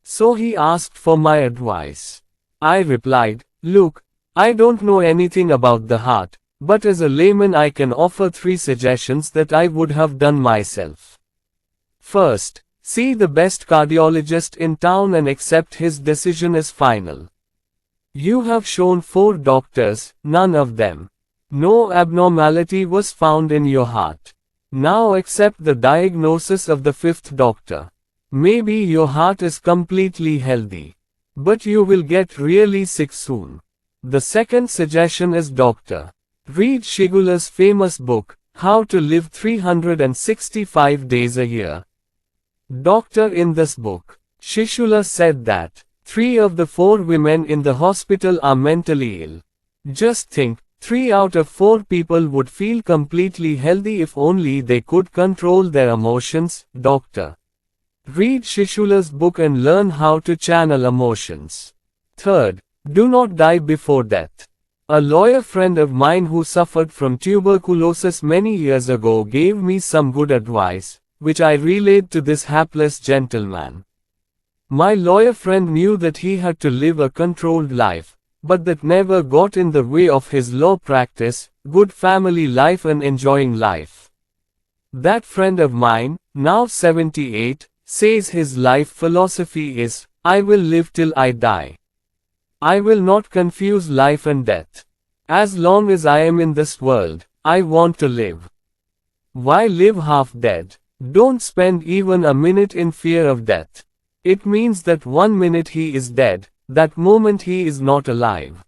So he asked for my advice. I replied, look, I don't know anything about the heart, but as a layman I can offer 3 suggestions that I would have done myself. First, see the best cardiologist in town and accept his decision as final. You have shown 4 doctors, none of them. No abnormality was found in your heart. Now accept the diagnosis of the 5th doctor. Maybe your heart is completely healthy. But you will get really sick soon. The second suggestion is doctor. Read Shigula's famous book, How to Live 365 Days a Year. Doctor, in this book, Shishula said that 3 of the 4 women in the hospital are mentally ill. Just think, 3 out of 4 people would feel completely healthy if only they could control their emotions, doctor. Read Shishula's book and learn how to channel emotions. Third, do not die before death. A lawyer friend of mine who suffered from tuberculosis many years ago gave me some good advice, which I relayed to this hapless gentleman. My lawyer friend knew that he had to live a controlled life, but that never got in the way of his law practice, good family life and enjoying life. That friend of mine, now 78, says his life philosophy is, I will live till I die. I will not confuse life and death. As long as I am in this world, I want to live. Why live half dead? Don't spend even a minute in fear of death. It means that 1 minute he is dead, that moment he is not alive.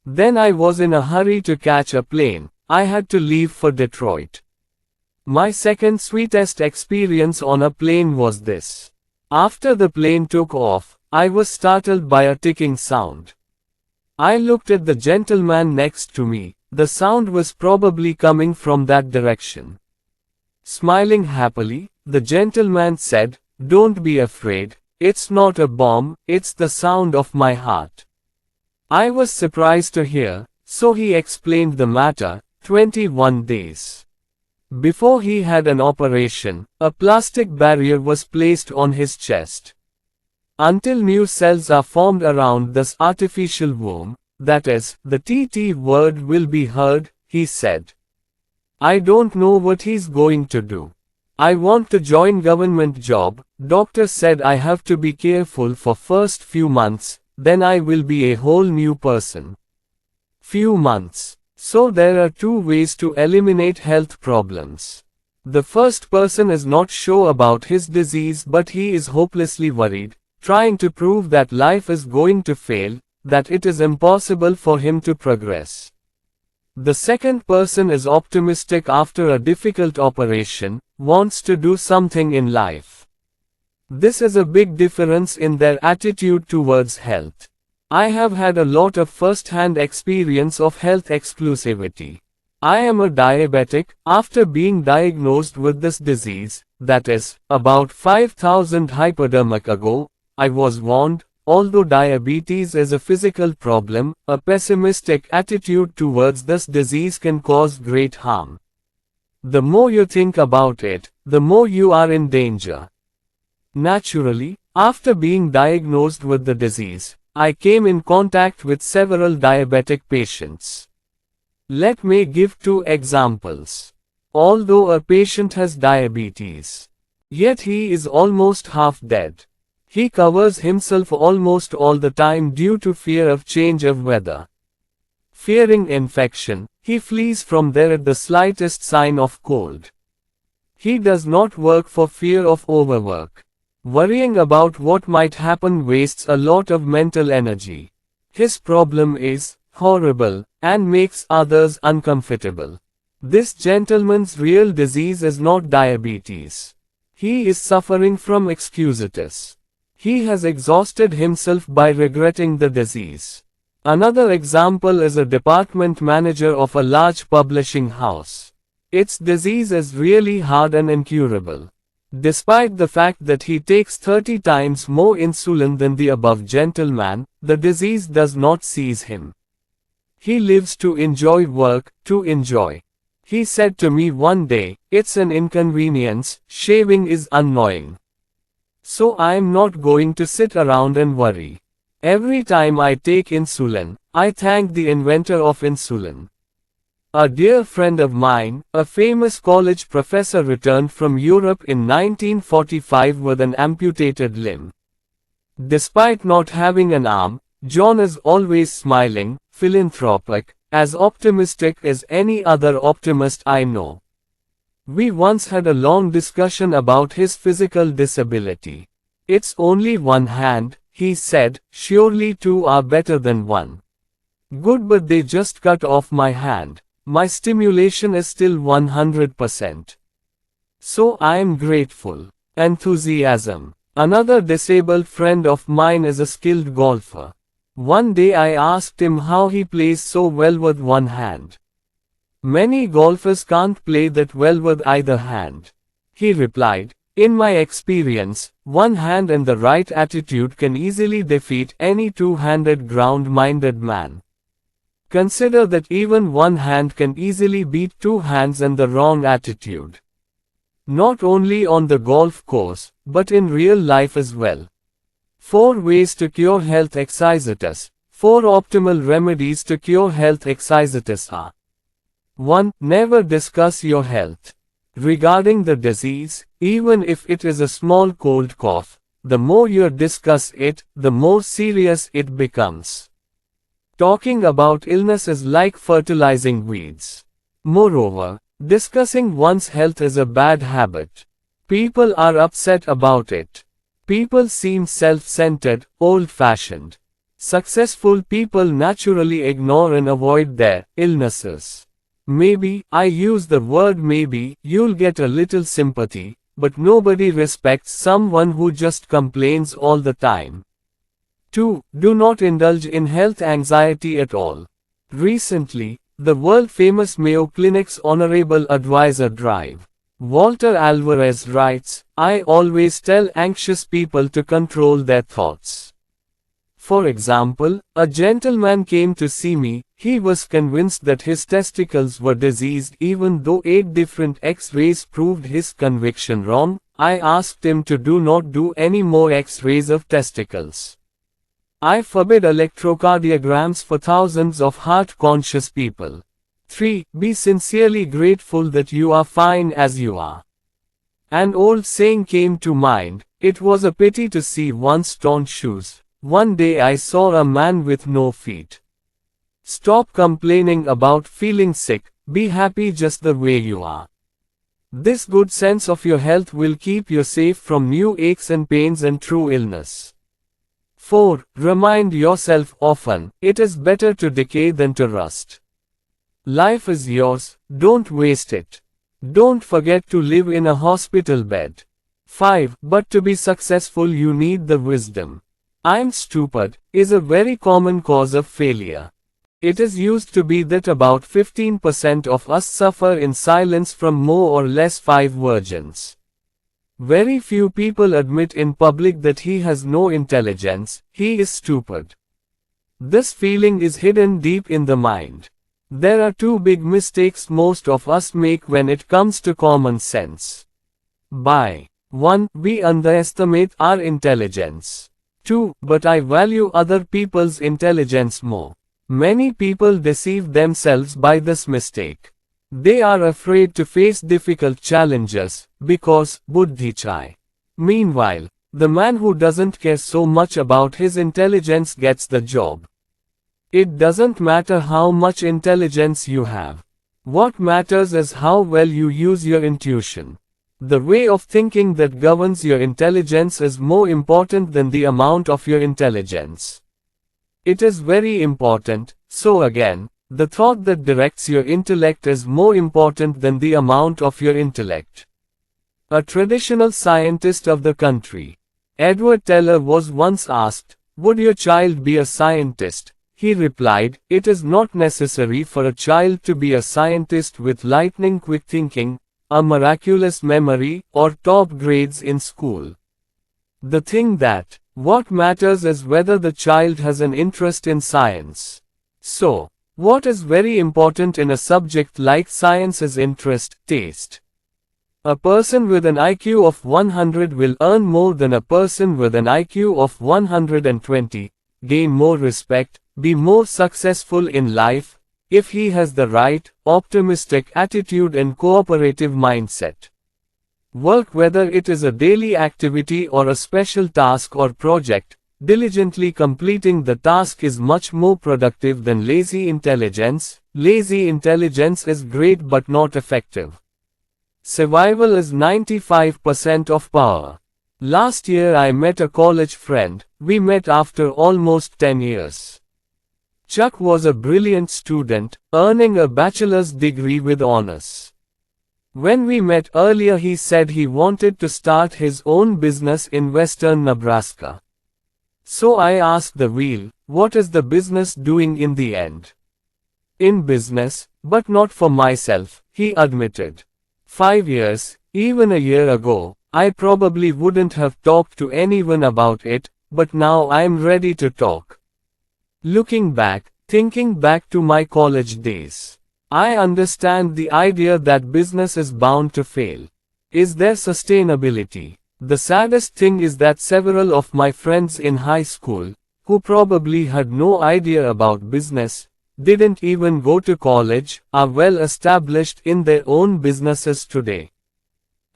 Then I was in a hurry to catch a plane. I had to leave for Detroit. My second sweetest experience on a plane was this. After the plane took off, I was startled by a ticking sound. I looked at the gentleman next to me. The sound was probably coming from that direction. Smiling happily, the gentleman said, don't be afraid, it's not a bomb, it's the sound of my heart. I was surprised to hear, so he explained the matter. 21 days before he had an operation, a plastic barrier was placed on his chest. Until new cells are formed around this artificial womb, that is, the TT word will be heard, he said. I don't know what he's going to do. I want to join government job, doctor said I have to be careful for first few months, then I will be a whole new person. few months. So there are two ways to eliminate health problems. The first person is not sure about his disease, but he is hopelessly worried, trying to prove that life is going to fail, that it is impossible for him to progress. The second person is optimistic after a difficult operation, wants to do something in life. This is a big difference in their attitude towards health. I have had a lot of first-hand experience of health exclusivity. I am a diabetic. After being diagnosed with this disease, that is, about 5,000 hypodermic ago, I was warned, although diabetes is a physical problem, a pessimistic attitude towards this disease can cause great harm. The more you think about it, the more you are in danger. Naturally, after being diagnosed with the disease, I came in contact with several diabetic patients. Let me give two examples. Although a patient has diabetes, yet he is almost half dead. He covers himself almost all the time due to fear of change of weather. Fearing infection, he flees from there at the slightest sign of cold. He does not work for fear of overwork. Worrying about what might happen wastes a lot of mental energy. His problem is horrible and makes others uncomfortable. This gentleman's real disease is not diabetes. He is suffering from excusitis. He has exhausted himself by regretting the disease. Another example is a department manager of a large publishing house. Its disease is really hard and incurable. Despite the fact that he takes 30 times more insulin than the above gentleman, the disease does not seize him. He lives to enjoy work, to enjoy. He said to me one day, "It's an inconvenience, shaving is annoying. So I'm not going to sit around and worry. Every time I take insulin, I thank the inventor of insulin." A dear friend of mine, a famous college professor, returned from Europe in 1945 with an amputated limb. Despite not having an arm, John is always smiling, philanthropic, as optimistic as any other optimist I know. We once had a long discussion about his physical disability. "It's only one hand," he said, "surely two are better than one." "Good, but they just cut off my hand. My stimulation is still 100%. So I am grateful." Enthusiasm. Another disabled friend of mine is a skilled golfer. One day I asked him how he plays so well with one hand. "Many golfers can't play that well with either hand." He replied, "In my experience, one hand and the right attitude can easily defeat any two-handed ground-minded man. Consider that even one hand can easily beat two hands and the wrong attitude. Not only on the golf course, but in real life as well." 4 ways to cure health excitatus. 4 optimal remedies to cure health excitatus are: 1. Never discuss your health. Regarding the disease, even if it is a small cold cough, the more you discuss it, the more serious it becomes. Talking about illness is like fertilizing weeds. Moreover, discussing one's health is a bad habit. People are upset about it. People seem self-centered, old-fashioned. Successful people naturally ignore and avoid their illnesses. Maybe, I use the word maybe, you'll get a little sympathy, but nobody respects someone who just complains all the time. 2. Do not indulge in health anxiety at all. Recently, the world-famous Mayo Clinic's Honorable Advisor Drive, Walter Alvarez writes, "I always tell anxious people to control their thoughts." For example, a gentleman came to see me. He was convinced that his testicles were diseased even though 8 different X-rays proved his conviction wrong. I asked him to not do any more X-rays of testicles. I forbid electrocardiograms for thousands of heart-conscious people. 3. Be sincerely grateful that you are fine as you are. An old saying came to mind, "It was a pity to see one's torn shoes." One day I saw a man with no feet. Stop complaining about feeling sick, be happy just the way you are. This good sense of your health will keep you safe from new aches and pains and true illness. 4. Remind yourself often, it is better to decay than to rust. Life is yours, don't waste it. Don't forget to live in a hospital bed. 5. But to be successful you need the wisdom. I'm stupid is a very common cause of failure. It is used to be that about 15% of us suffer in silence from more or less 5 virgins. Very few people admit in public that he has no intelligence, he is stupid. This feeling is hidden deep in the mind. There are 2 big mistakes most of us make when it comes to common sense. 1. We underestimate our intelligence. 2. But I value other people's intelligence more. Many people deceive themselves by this mistake. They are afraid to face difficult challenges, because, buddhi chai. Meanwhile, the man who doesn't care so much about his intelligence gets the job. It doesn't matter how much intelligence you have. What matters is how well you use your intuition. The way of thinking that governs your intelligence is more important than the amount of your intelligence. It is very important, so again, the thought that directs your intellect is more important than the amount of your intellect. A traditional scientist of the country, Edward Teller, was once asked, "Would your child be a scientist?" He replied, "It is not necessary for a child to be a scientist with lightning quick thinking, a miraculous memory, or top grades in school. What matters is whether the child has an interest in science." So, what is very important in a subject like science is interest, taste. A person with an IQ of 100 will earn more than a person with an IQ of 120, gain more respect, be more successful in life, if he has the right, optimistic attitude and cooperative mindset. Work, whether it is a daily activity or a special task or project, diligently completing the task is much more productive than lazy intelligence. Lazy intelligence is great but not effective. Survival is 95% of power. Last year I met a college friend, we met after almost 10 years. Chuck was a brilliant student, earning a bachelor's degree with honors. When we met earlier he said he wanted to start his own business in western Nebraska. So I asked the wheel, what is the business doing in the end? In business, but not for myself, he admitted. 5 years, even a year ago, I probably wouldn't have talked to anyone about it, but now I'm ready to talk. Looking back, thinking back to my college days, I understand the idea that business is bound to fail. Is there sustainability? The saddest thing is that several of my friends in high school, who probably had no idea about business, didn't even go to college, are well established in their own businesses today.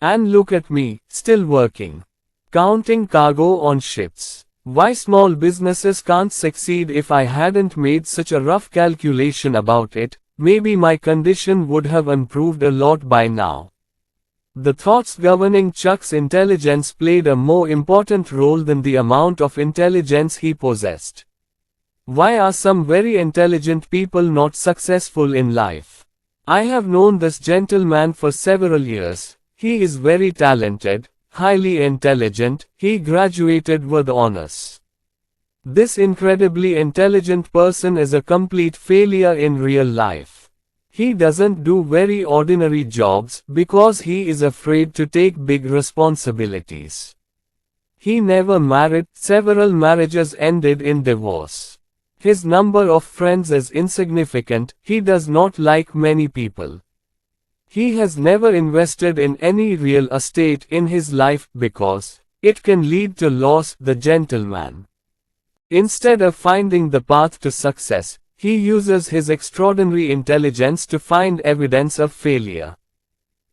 And look at me, still working. Counting cargo on ships. Why small businesses can't succeed? If I hadn't made such a rough calculation about it, maybe my condition would have improved a lot by now. The thoughts governing Chuck's intelligence played a more important role than the amount of intelligence he possessed. Why are some very intelligent people not successful in life? I have known this gentleman for several years. He is very talented, highly intelligent, he graduated with honors. This incredibly intelligent person is a complete failure in real life. He doesn't do very ordinary jobs because he is afraid to take big responsibilities. He never married, several marriages ended in divorce. His number of friends is insignificant, he does not like many people. He has never invested in any real estate in his life because it can lead to loss. The gentleman, instead of finding the path to success, he uses his extraordinary intelligence to find evidence of failure.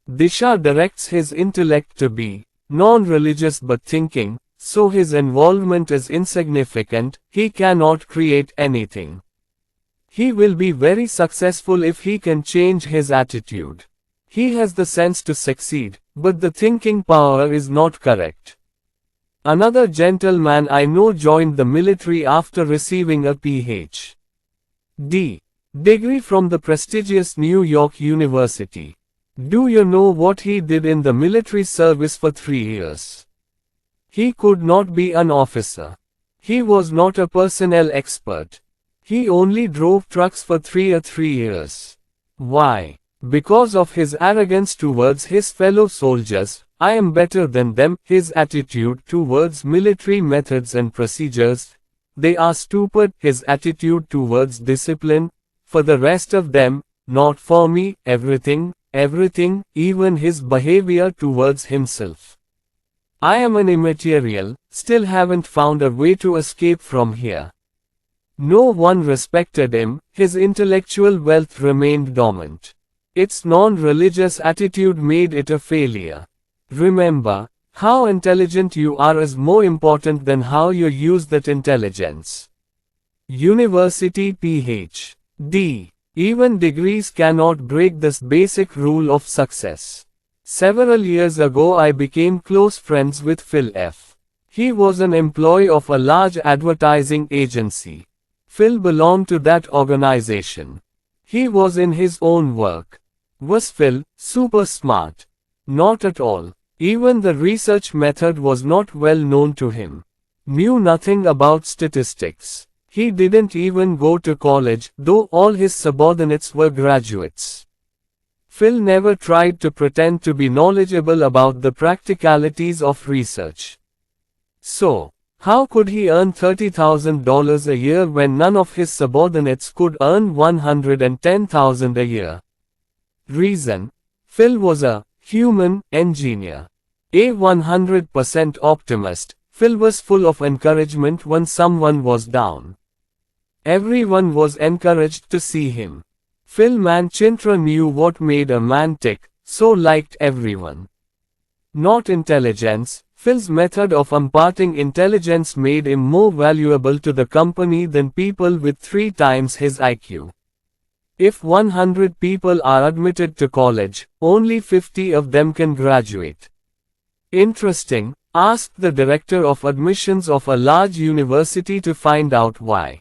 Disha directs his intellect to be non-religious but thinking, so his involvement is insignificant, he cannot create anything. He will be very successful if he can change his attitude. He has the sense to succeed, but the thinking power is not correct. Another gentleman I know joined the military after receiving a Ph.D. degree from the prestigious New York University. Do you know what he did in the military service for 3 years? He could not be an officer. He was not a personnel expert. He only drove trucks for 3 years. Why? Because of his arrogance towards his fellow soldiers. I am better than them. His attitude towards military methods and procedures, they are stupid. His attitude towards discipline, for the rest of them, not for me, everything, even his behavior towards himself. I am an immaterial, still haven't found a way to escape from here. No one respected him, his intellectual wealth remained dormant. Its non-religious attitude made it a failure. Remember, how intelligent you are is more important than how you use that intelligence. University Ph.D. Even degrees cannot break this basic rule of success. Several years ago I became close friends with Phil F. He was an employee of a large advertising agency. Phil belonged to that organization. He was in his own work. Was Phil super smart? Not at all. Even the research method was not well known to him. Knew nothing about statistics. He didn't even go to college, though all his subordinates were graduates. Phil never tried to pretend to be knowledgeable about the practicalities of research. So, how could he earn $30,000 a year when none of his subordinates could earn $110,000 a year? Reason: Phil was a human engineer. A 100% optimist, Phil was full of encouragement when someone was down. Everyone was encouraged to see him. Phil Manchintra knew what made a man tick, so liked everyone. Not intelligence, Phil's method of imparting intelligence made him more valuable to the company than people with 3 times his IQ. If 100 people are admitted to college, only 50 of them can graduate. Interesting, ask the director of admissions of a large university to find out why.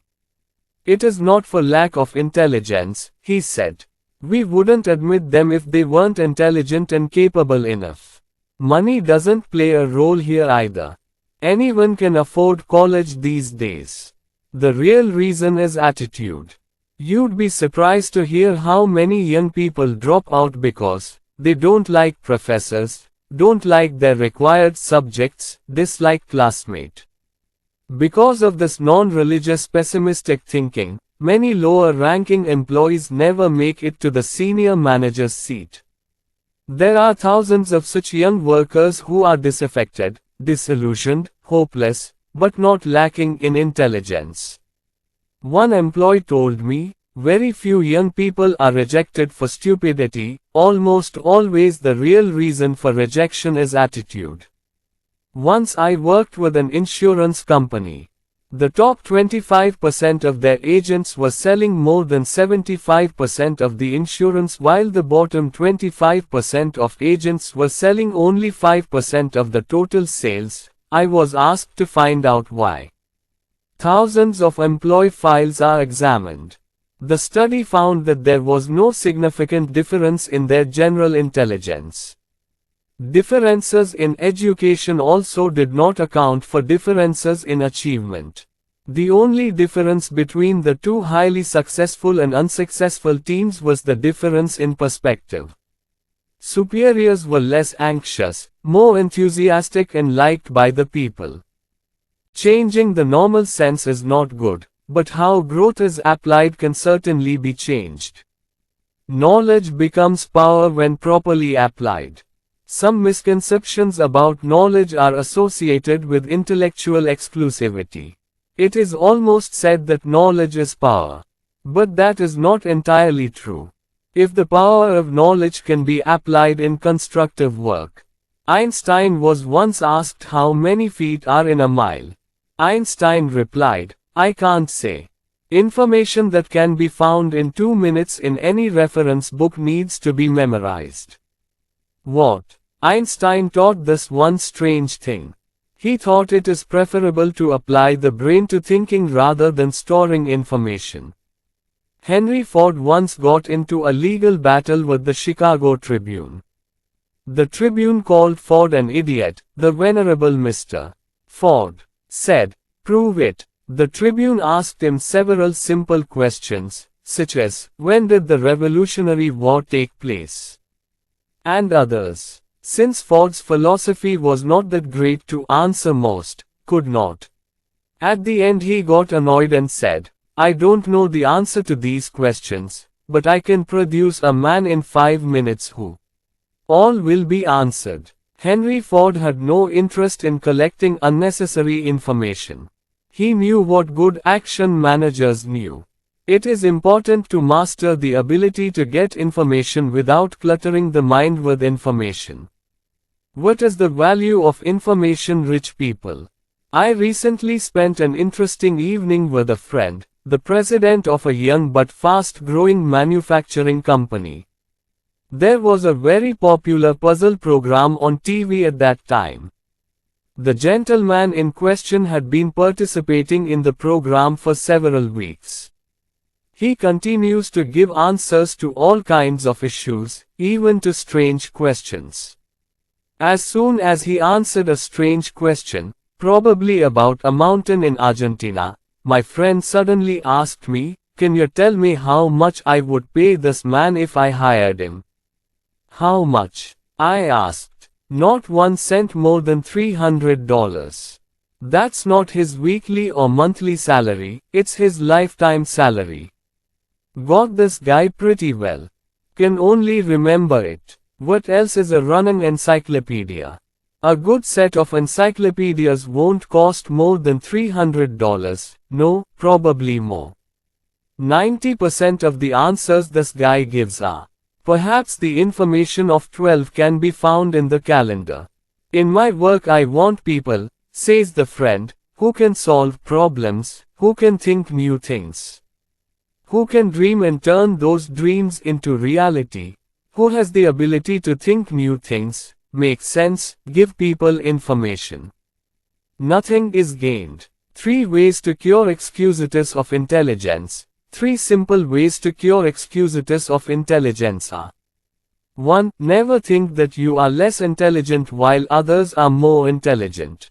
It is not for lack of intelligence, he said. We wouldn't admit them if they weren't intelligent and capable enough. Money doesn't play a role here either. Anyone can afford college these days. The real reason is attitude. You'd be surprised to hear how many young people drop out because they don't like professors, don't like their required subjects, dislike classmate. Because of this non-religious pessimistic thinking, many lower-ranking employees never make it to the senior manager's seat. There are thousands of such young workers who are disaffected, disillusioned, hopeless, but not lacking in intelligence. One employee told me, very few young people are rejected for stupidity, almost always the real reason for rejection is attitude. Once I worked with an insurance company. The top 25% of their agents were selling more than 75% of the insurance while the bottom 25% of agents were selling only 5% of the total sales. I was asked to find out why. Thousands of employee files are examined. The study found that there was no significant difference in their general intelligence. Differences in education also did not account for differences in achievement. The only difference between the two highly successful and unsuccessful teams was the difference in perspective. Superiors were less anxious, more enthusiastic and liked by the people. Changing the normal sense is not good, but how growth is applied can certainly be changed. Knowledge becomes power when properly applied. Some misconceptions about knowledge are associated with intellectual exclusivity. It is almost said that knowledge is power. But that is not entirely true. If the power of knowledge can be applied in constructive work. Einstein was once asked how many feet are in a mile. Einstein replied, I can't say. Information that can be found in 2 minutes in any reference book needs to be memorized. What? Einstein taught this one strange thing. He thought it is preferable to apply the brain to thinking rather than storing information. Henry Ford once got into a legal battle with the Chicago Tribune. The Tribune called Ford an idiot. The Venerable Mr. Ford said, "Prove it." The Tribune asked him several simple questions, such as, when did the Revolutionary War take place? And others. Since Ford's philosophy was not that great to answer, most could not. At the end he got annoyed and said, "I don't know the answer to these questions, but I can produce a man in 5 minutes who all will be answered." Henry Ford had no interest in collecting unnecessary information. He knew what good action managers knew. It is important to master the ability to get information without cluttering the mind with information. What is the value of information-rich people? I recently spent an interesting evening with a friend, the president of a young but fast-growing manufacturing company. There was a very popular puzzle program on TV at that time. The gentleman in question had been participating in the program for several weeks. He continues to give answers to all kinds of issues, even to strange questions. As soon as he answered a strange question, probably about a mountain in Argentina, my friend suddenly asked me, "Can you tell me how much I would pay this man if I hired him?" "How much?" I asked. "Not 1 cent more than $300. That's not his weekly or monthly salary, it's his lifetime salary." Got this guy pretty well. Can only remember it. What else is a running encyclopedia? A good set of encyclopedias won't cost more than $300, no, probably more. 90% of the answers this guy gives are. Perhaps the information of 12 can be found in the calendar. In my work I want people, says the friend, who can solve problems, who can think new things, who can dream and turn those dreams into reality, who has the ability to think new things, make sense, give people information. Nothing is gained. 3 ways to cure excusitis of intelligence. 3 simple ways to cure excusitis of intelligence are: 1. Never think that you are less intelligent while others are more intelligent.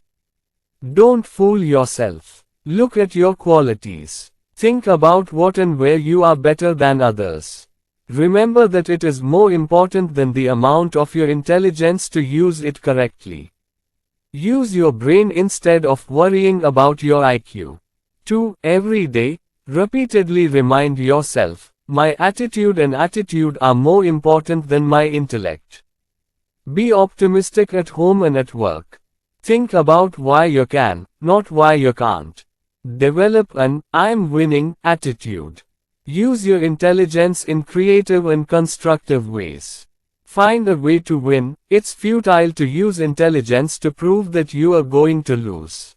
Don't fool yourself. Look at your qualities. Think about what and where you are better than others. Remember that it is more important than the amount of your intelligence to use it correctly. Use your brain instead of worrying about your IQ. 2. Every day, repeatedly remind yourself, my attitude and attitude are more important than my intellect. Be optimistic at home and at work. Think about why you can, not why you can't. Develop an "I'm winning" attitude. Use your intelligence in creative and constructive ways. Find a way to win. It's futile to use intelligence to prove that you are going to lose.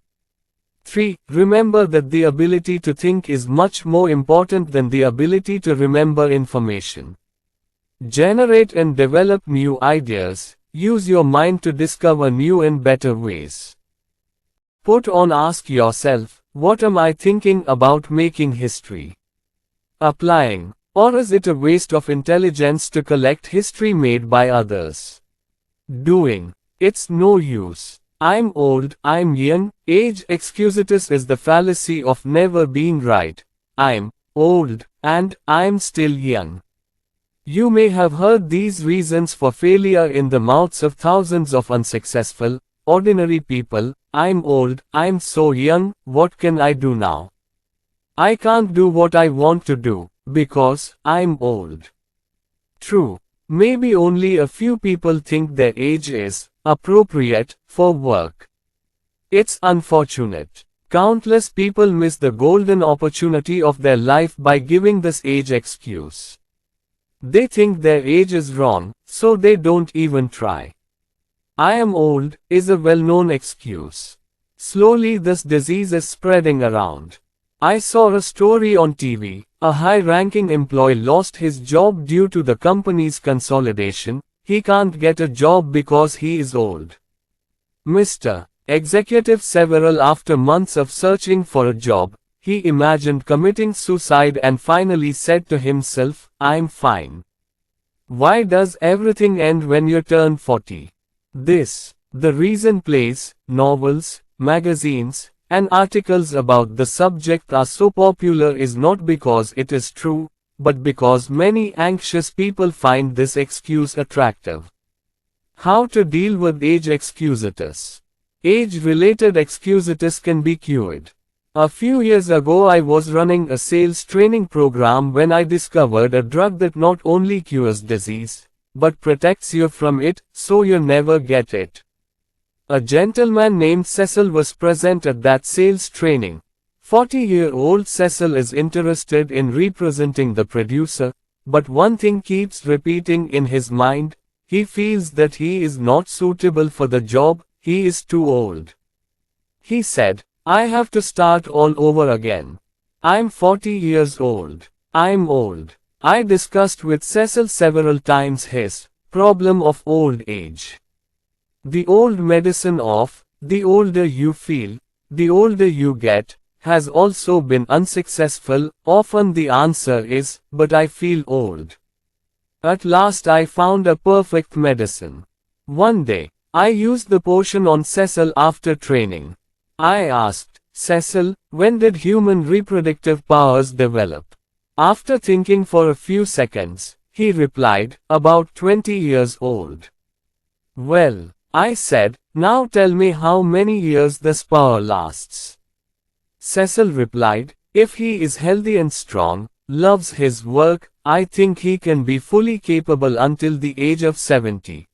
3. Remember that the ability to think is much more important than the ability to remember information. Generate and develop new ideas. Use your mind to discover new and better ways. Put on Ask yourself, what am I thinking about making history? Applying. Or is it a waste of intelligence to collect history made by others? Doing. It's no use. I'm old, I'm young. Age excusitis is the fallacy of never being right. I'm old, and I'm still young. You may have heard these reasons for failure in the mouths of thousands of unsuccessful, ordinary people. I'm old, I'm so young, what can I do now? I can't do what I want to do, because I'm old. True. Maybe only a few people think their age is appropriate for work. It's unfortunate. Countless people miss the golden opportunity of their life by giving this age excuse. They think their age is wrong, so they don't even try. I am old is a well-known excuse. Slowly this disease is spreading around. I saw a story on TV. A high-ranking employee lost his job due to the company's consolidation. He can't get a job because he is old. Mr. Executive several after months of searching for a job, he imagined committing suicide and finally said to himself, I'm fine. Why does everything end when you turn 40? The reason plays, novels, magazines, and articles about the subject are so popular is not because it is true, but because many anxious people find this excuse attractive. How to deal with age excusitis. Age-related excusitis can be cured. A few years ago I was running a sales training program when I discovered a drug that not only cures disease, but protects you from it, so you never get it. A gentleman named Cecil was present at that sales training. 40-year-old Cecil is interested in representing the producer, but one thing keeps repeating in his mind, he feels that he is not suitable for the job, he is too old. He said, I have to start all over again. I'm 40 years old. I'm old. I discussed with Cecil several times his problem of old age. The old medicine of, the older you feel, the older you get, has also been unsuccessful. Often the answer is, but I feel old. At last I found a perfect medicine. One day, I used the potion on Cecil after training. I asked, Cecil, when did human reproductive powers develop? After thinking for a few seconds, he replied, about 20 years old. Well, I said, now tell me how many years this power lasts. Cecil replied, if he is healthy and strong, loves his work, I think he can be fully capable until the age of 70.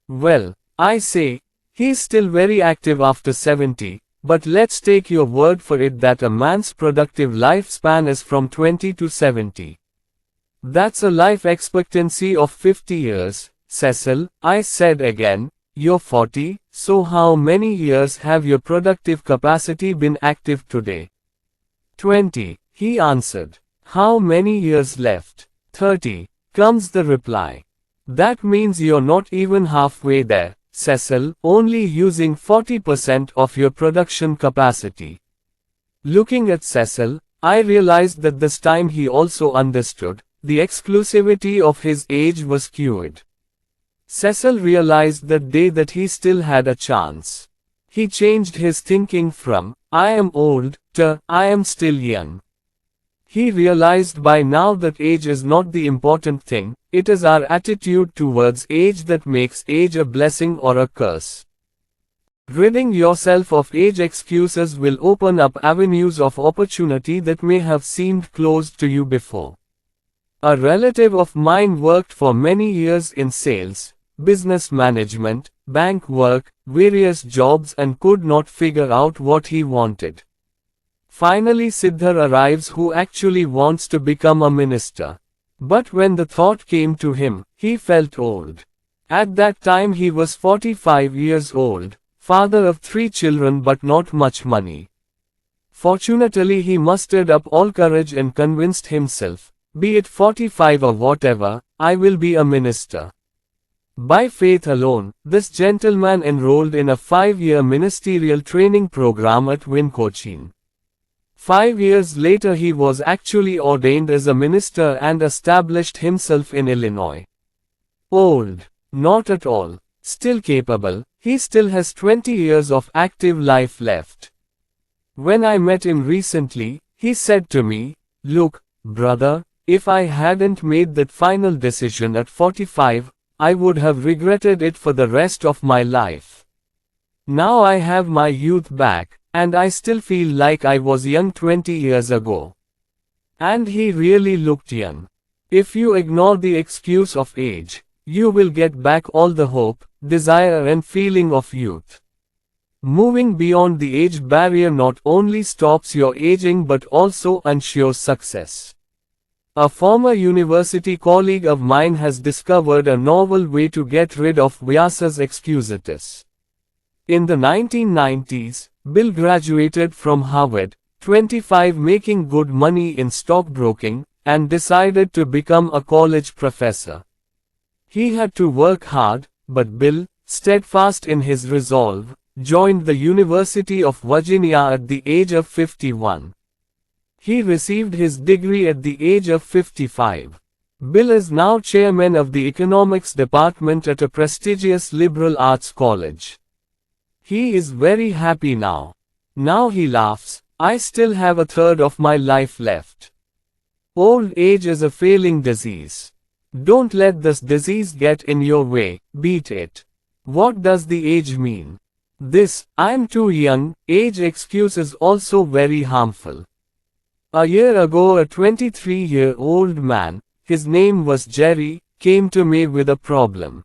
Well, I say, he's still very active after 70, but let's take your word for it that a man's productive lifespan is from 20 to 70. That's a life expectancy of 50 years, Cecil, I said again, you're 40, so how many years have your productive capacity been active today? 20, he answered. How many years left? 30, comes the reply. That means you're not even halfway there, Cecil, only using 40% of your production capacity. Looking at Cecil, I realized that this time he also understood, the exclusivity of his age was cured. Cecil realized that day that he still had a chance. He changed his thinking from, I am old, to, I am still young. He realized by now that age is not the important thing, it is our attitude towards age that makes age a blessing or a curse. Ridding yourself of age excuses will open up avenues of opportunity that may have seemed closed to you before. A relative of mine worked for many years in sales, business management, bank work, various jobs and could not figure out what he wanted. Finally Siddhar arrives who actually wants to become a minister. But when the thought came to him, he felt old. At that time he was 45 years old, father of 3 children but not much money. Fortunately he mustered up all courage and convinced himself, be it 45 or whatever, I will be a minister. By faith alone, this gentleman enrolled in a 5-year ministerial training program at Cochin. 5 years later he was actually ordained as a minister and established himself in Illinois. Old? Not at all. Still capable, he still has 20 years of active life left. When I met him recently, he said to me, look, brother, if I hadn't made that final decision at 45, I would have regretted it for the rest of my life. Now I have my youth back, and I still feel like I was young 20 years ago. And he really looked young. If you ignore the excuse of age, you will get back all the hope, desire and feeling of youth. Moving beyond the age barrier not only stops your aging but also ensures success. A former university colleague of mine has discovered a novel way to get rid of Vyasa's excusitis. In the 1990s, Bill graduated from Harvard, 25 making good money in stockbroking, and decided to become a college professor. He had to work hard, but Bill, steadfast in his resolve, joined the University of Virginia at the age of 51. He received his degree at the age of 55. Bill is now chairman of the economics department at a prestigious liberal arts college. He is very happy now. Now he laughs, I still have a third of my life left. Old age is a failing disease. Don't let this disease get in your way, beat it. What does the age mean? This, I'm too young, age excuse is also very harmful. A year ago a 23-year-old man, his name was Jerry, came to me with a problem.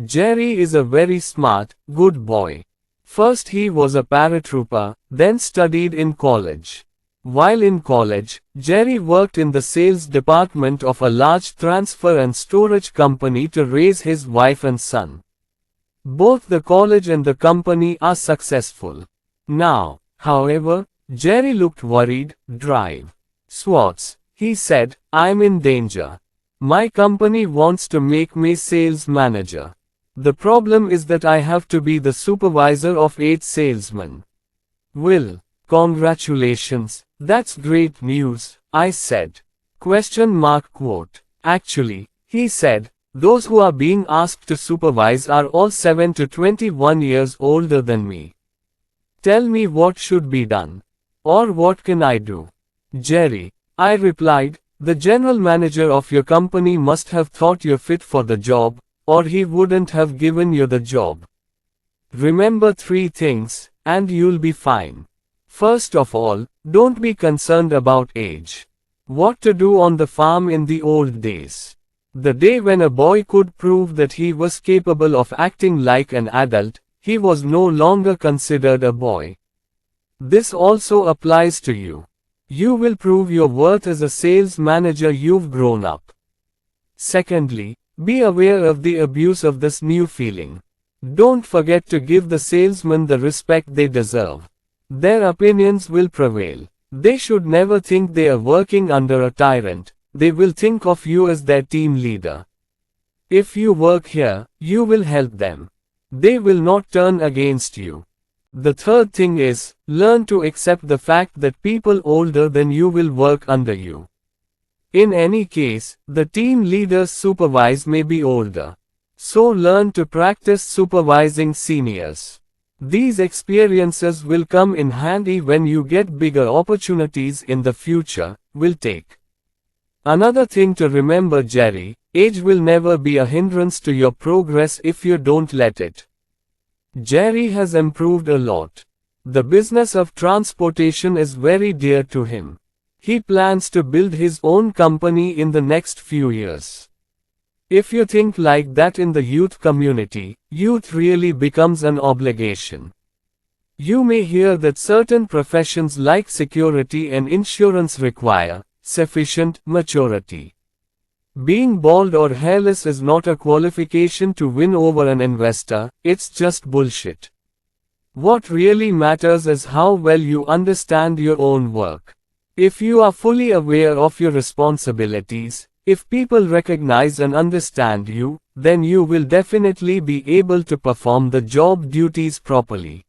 Jerry is a very smart, good boy. First he was a paratrooper, then studied in college. While in college, Jerry worked in the sales department of a large transfer and storage company to raise his wife and son. Both the college and the company are successful. Now, however, Jerry looked worried. Drive. Swartz, he said, I'm in danger. My company wants to make me sales manager. The problem is that I have to be the supervisor of 8 salesmen. Will, congratulations, that's great news, I said. Quote. Actually, he said, those who are being asked to supervise are all 7 to 21 years older than me. Tell me what should be done. Or what can I do? Jerry, I replied, the general manager of your company must have thought you're fit for the job, or he wouldn't have given you the job. Remember 3 things, and you'll be fine. First of all, don't be concerned about age. What to do on the farm in the old days. The day when a boy could prove that he was capable of acting like an adult, he was no longer considered a boy. This also applies to you. You will prove your worth as a sales manager. You've grown up. Secondly, be aware of the abuse of this new feeling. Don't forget to give the salesmen the respect they deserve. Their opinions will prevail. They should never think they are working under a tyrant. They will think of you as their team leader. If you work here, you will help them. They will not turn against you. The third thing is, learn to accept the fact that people older than you will work under you. In any case, the team leaders supervise may be older. So learn to practice supervising seniors. These experiences will come in handy when you get bigger opportunities in the future. Will take. Another thing to remember, Jerry, age will never be a hindrance to your progress if you don't let it. Jerry has improved a lot. The business of transportation is very dear to him. He plans to build his own company in the next few years. If you think like that in the youth community, youth really becomes an obligation. You may hear that certain professions like security and insurance require sufficient maturity. Being bald or hairless is not a qualification to win over an investor, it's just bullshit. What really matters is how well you understand your own work. If you are fully aware of your responsibilities, if people recognize and understand you, then you will definitely be able to perform the job duties properly.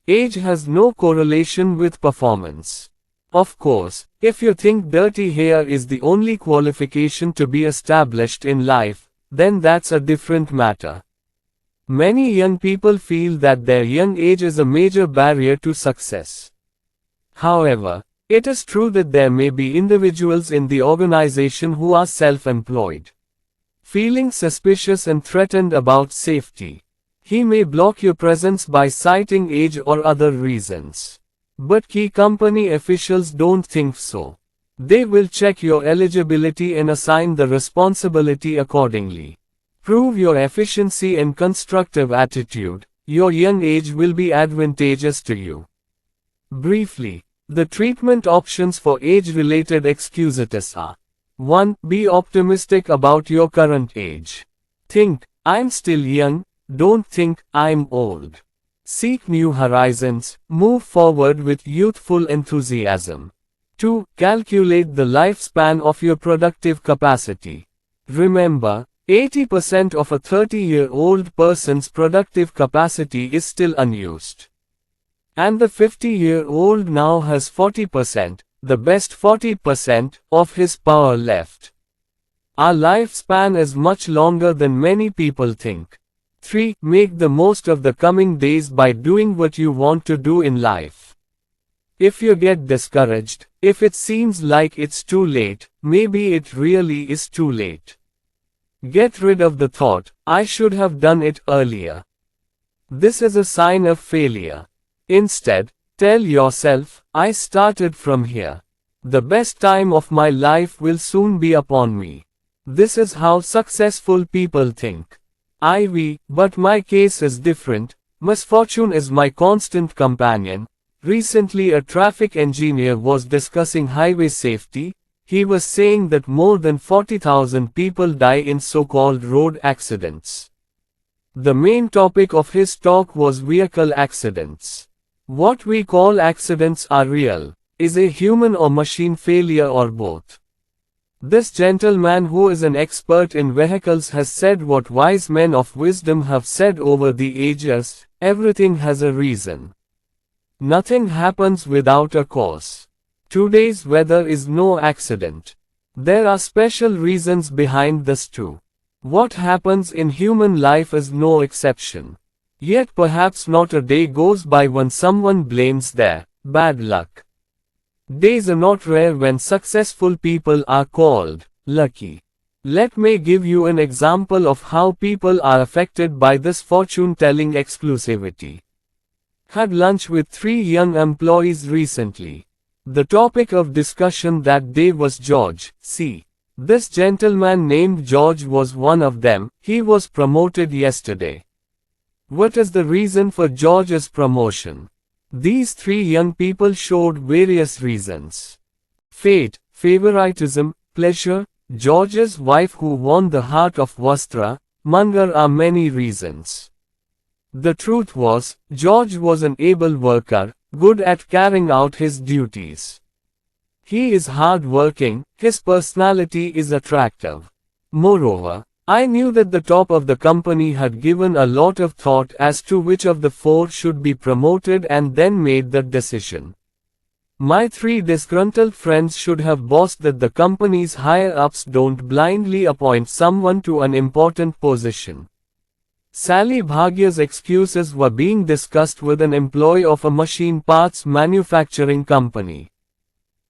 Age has no correlation with performance. Of course, if you think dirty hair is the only qualification to be established in life, then that's a different matter. Many young people feel that their young age is a major barrier to success. However, it is true that there may be individuals in the organization who are self-employed. Feeling suspicious and threatened about safety. He may block your presence by citing age or other reasons. But key company officials don't think so. They will check your eligibility and assign the responsibility accordingly. Prove your efficiency and constructive attitude. Your young age will be advantageous to you. Briefly, the treatment options for age-related excuses are: 1. Be optimistic about your current age. Think, I'm still young, don't think, I'm old. Seek new horizons, move forward with youthful enthusiasm. 2. Calculate the lifespan of your productive capacity. Remember, 80% of a 30-year-old person's productive capacity is still unused. And the 50-year-old now has 40%, the best 40%, of his power left. Our lifespan is much longer than many people think. 3. Make the most of the coming days by doing what you want to do in life. If you get discouraged, if it seems like it's too late, maybe it really is too late. Get rid of the thought, I should have done it earlier. This is a sign of failure. Instead, tell yourself, I started from here. The best time of my life will soon be upon me. This is how successful people think. But my case is different. Misfortune is my constant companion. Recently a traffic engineer was discussing highway safety. He was saying that more than 40,000 people die in so-called road accidents. The main topic of his talk was vehicle accidents. What we call accidents are real. Is a human or machine failure or both? This gentleman, who is an expert in vehicles, has said what wise men of wisdom have said over the ages: everything has a reason. Nothing happens without a cause. Today's weather is no accident. There are special reasons behind this too. What happens in human life is no exception. Yet perhaps not a day goes by when someone blames their bad luck. Days are not rare when successful people are called lucky. Let me give you an example of how people are affected by this fortune-telling exclusivity. Had lunch with 3 young employees recently. The topic of discussion that day was George. See, this gentleman named George was one of them. He was promoted yesterday. What is the reason for George's promotion? These 3 young people showed various reasons. Fate, favoritism, pleasure, George's wife who won the heart of Vastra, Mangar are many reasons. The truth was, George was an able worker, good at carrying out his duties. He is hard-working, his personality is attractive. Moreover, I knew that the top of the company had given a lot of thought as to which of the 4 should be promoted and then made that decision. My 3 disgruntled friends should have bossed that the company's higher-ups don't blindly appoint someone to an important position. Sally Bhagya's excuses were being discussed with an employee of a machine parts manufacturing company.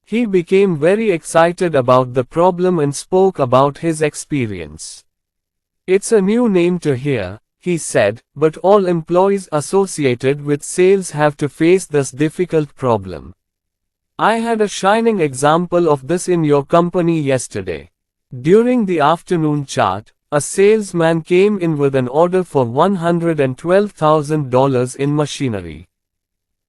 He became very excited about the problem and spoke about his experience. It's a new name to hear, he said, but all employees associated with sales have to face this difficult problem. I had a shining example of this in your company yesterday. During the afternoon chat, a salesman came in with an order for $112,000 in machinery.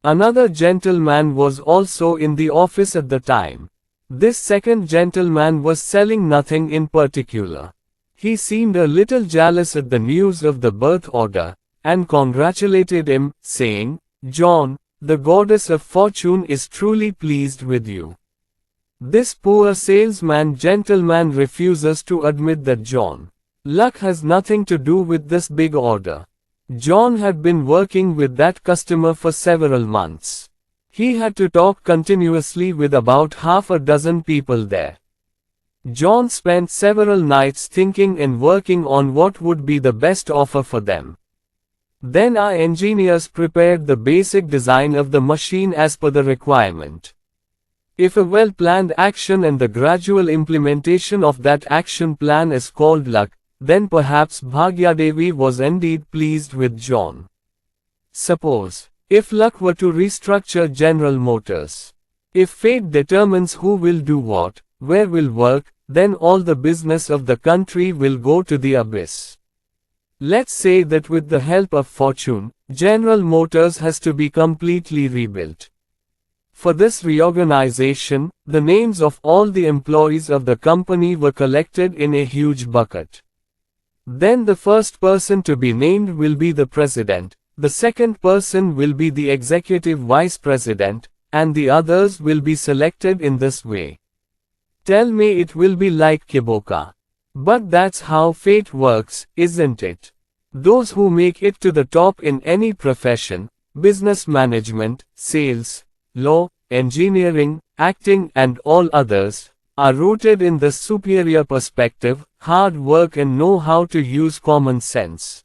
Another gentleman was also in the office at the time. This second gentleman was selling nothing in particular. He seemed a little jealous at the news of the birth order, and congratulated him, saying, "John, the goddess of fortune is truly pleased with you." This poor salesman gentleman refuses to admit that John luck has nothing to do with this big order. John had been working with that customer for several months. He had to talk continuously with about half a dozen people there. John spent several nights thinking and working on what would be the best offer for them. Then our engineers prepared the basic design of the machine as per the requirement. If a well-planned action and the gradual implementation of that action plan is called luck, then perhaps Bhagyadevi was indeed pleased with John. Suppose, if luck were to restructure General Motors. If fate determines who will do what, where will work, then all the business of the country will go to the abyss. Let's say that with the help of fortune, General Motors has to be completely rebuilt. For this reorganization, the names of all the employees of the company were collected in a huge bucket. Then the first person to be named will be the president. The second person will be the executive vice president, and the others will be selected in this way. Tell me it will be like Kiboka. But that's how fate works, isn't it? Those who make it to the top in any profession, business management, sales, law, engineering, acting and all others, are rooted in the superior perspective, hard work and know how to use common sense.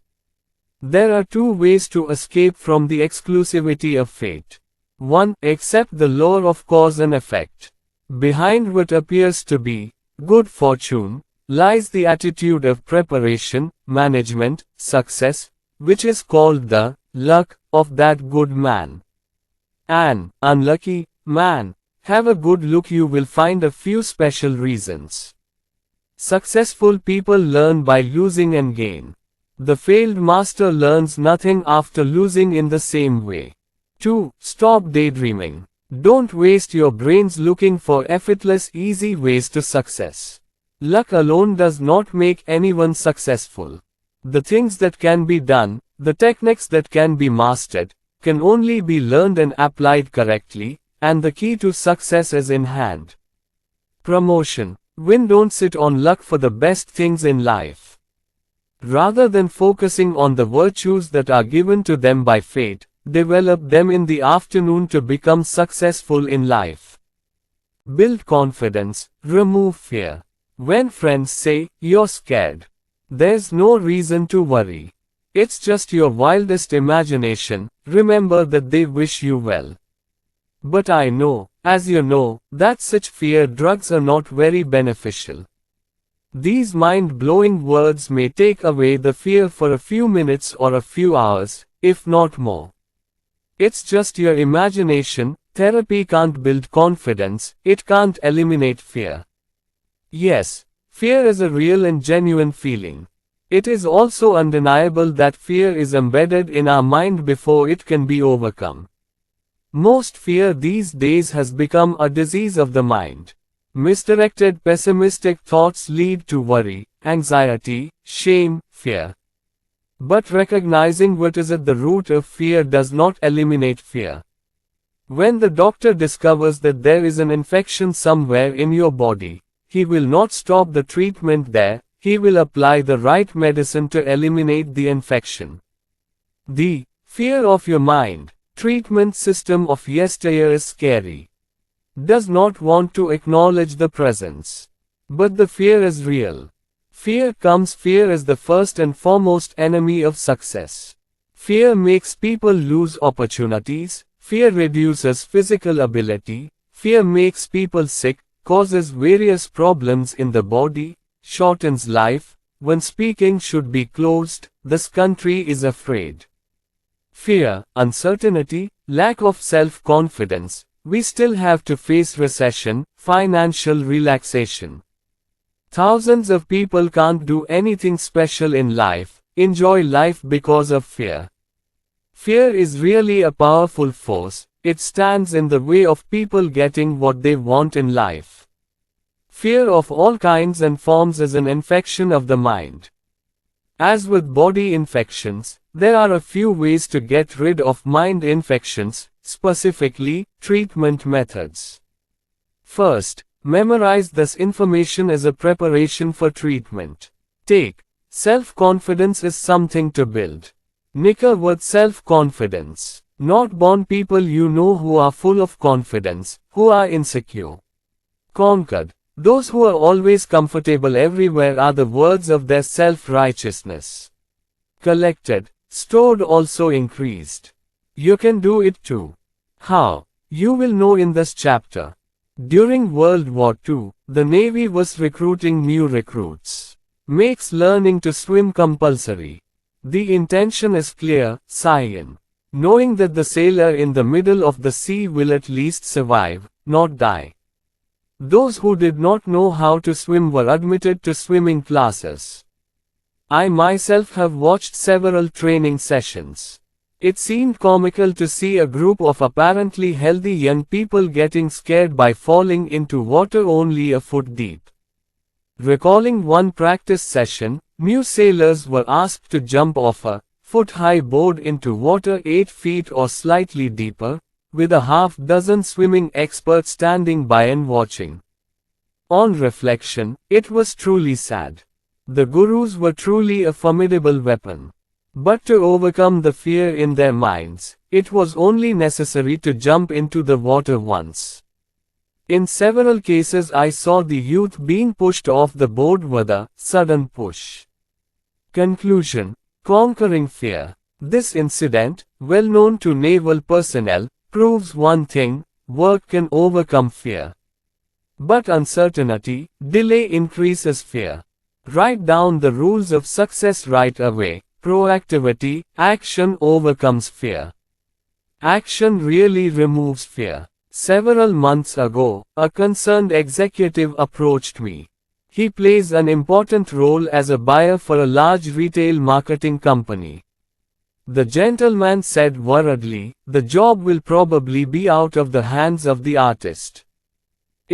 There are two ways to escape from the exclusivity of fate. 1. Accept the law of cause and effect. Behind what appears to be good fortune lies the attitude of preparation, management, success, which is called the luck of that good man. An unlucky man, have a good look, you will find a few special reasons. Successful people learn by losing and gain. The failed master learns nothing after losing in the same way. 2. Stop daydreaming. Don't waste your brains looking for effortless, easy ways to success. Luck alone does not make anyone successful. The things that can be done, the techniques that can be mastered, can only be learned and applied correctly, and the key to success is in hand. Promotion. Don't sit on luck for the best things in life. Rather than focusing on the virtues that are given to them by fate, develop them in the afternoon to become successful in life. Build confidence, remove fear. When friends say, "You're scared," there's no reason to worry. It's just your wildest imagination, remember that they wish you well. But I know, as you know, that such fear drugs are not very beneficial. These mind-blowing words may take away the fear for a few minutes or a few hours, if not more. It's just your imagination. Therapy can't build confidence, it can't eliminate fear. Yes, fear is a real and genuine feeling. It is also undeniable that fear is embedded in our mind before it can be overcome. Most fear these days has become a disease of the mind. Misdirected pessimistic thoughts lead to worry, anxiety, shame, fear. But recognizing what is at the root of fear does not eliminate fear. When the doctor discovers that there is an infection somewhere in your body, he will not stop the treatment there, he will apply the right medicine to eliminate the infection. The fear of your mind, treatment system of yesteryear is scary. Does not want to acknowledge the presence. But the fear is real. Fear is the first and foremost enemy of success. Fear makes people lose opportunities, fear reduces physical ability, fear makes people sick, causes various problems in the body, shortens life. When speaking should be closed, this country is afraid. Fear, uncertainty, lack of self-confidence. We still have to face recession, financial relaxation. Thousands of people can't do anything special in life, enjoy life because of fear. Fear is really a powerful force, it stands in the way of people getting what they want in life. Fear of all kinds and forms is an infection of the mind. As with body infections, there are a few ways to get rid of mind infections, specifically, treatment methods. First, memorize this information as a preparation for treatment. Take. Self-confidence is something to build. Nicker with self-confidence. Not born people you know who are full of confidence, who are insecure. Conquered. Those who are always comfortable everywhere are the words of their self-righteousness. Collected. Stored also increased. You can do it too. How? You will know in this chapter. During World War II, the Navy was recruiting new recruits. Makes learning to swim compulsory. The intention is clear, cyan. Knowing that the sailor in the middle of the sea will at least survive, not die. Those who did not know how to swim were admitted to swimming classes. I myself have watched several training sessions. It seemed comical to see a group of apparently healthy young people getting scared by falling into water only a foot deep. Recalling one practice session, new sailors were asked to jump off a foot-high board into water 8 feet or slightly deeper, with a half-dozen swimming experts standing by and watching. On reflection, it was truly sad. The gurus were truly a formidable weapon. But to overcome the fear in their minds, it was only necessary to jump into the water once. In several cases I saw the youth being pushed off the board with a sudden push. Conclusion: conquering fear. This incident, well known to naval personnel, proves one thing: work can overcome fear. But uncertainty, delay increases fear. Write down the rules of success right away. Proactivity, action overcomes fear. Action really removes fear. Several months ago, a concerned executive approached me. He plays an important role as a buyer for a large retail marketing company. The gentleman said worriedly, "The job will probably be out of the hands of the artist.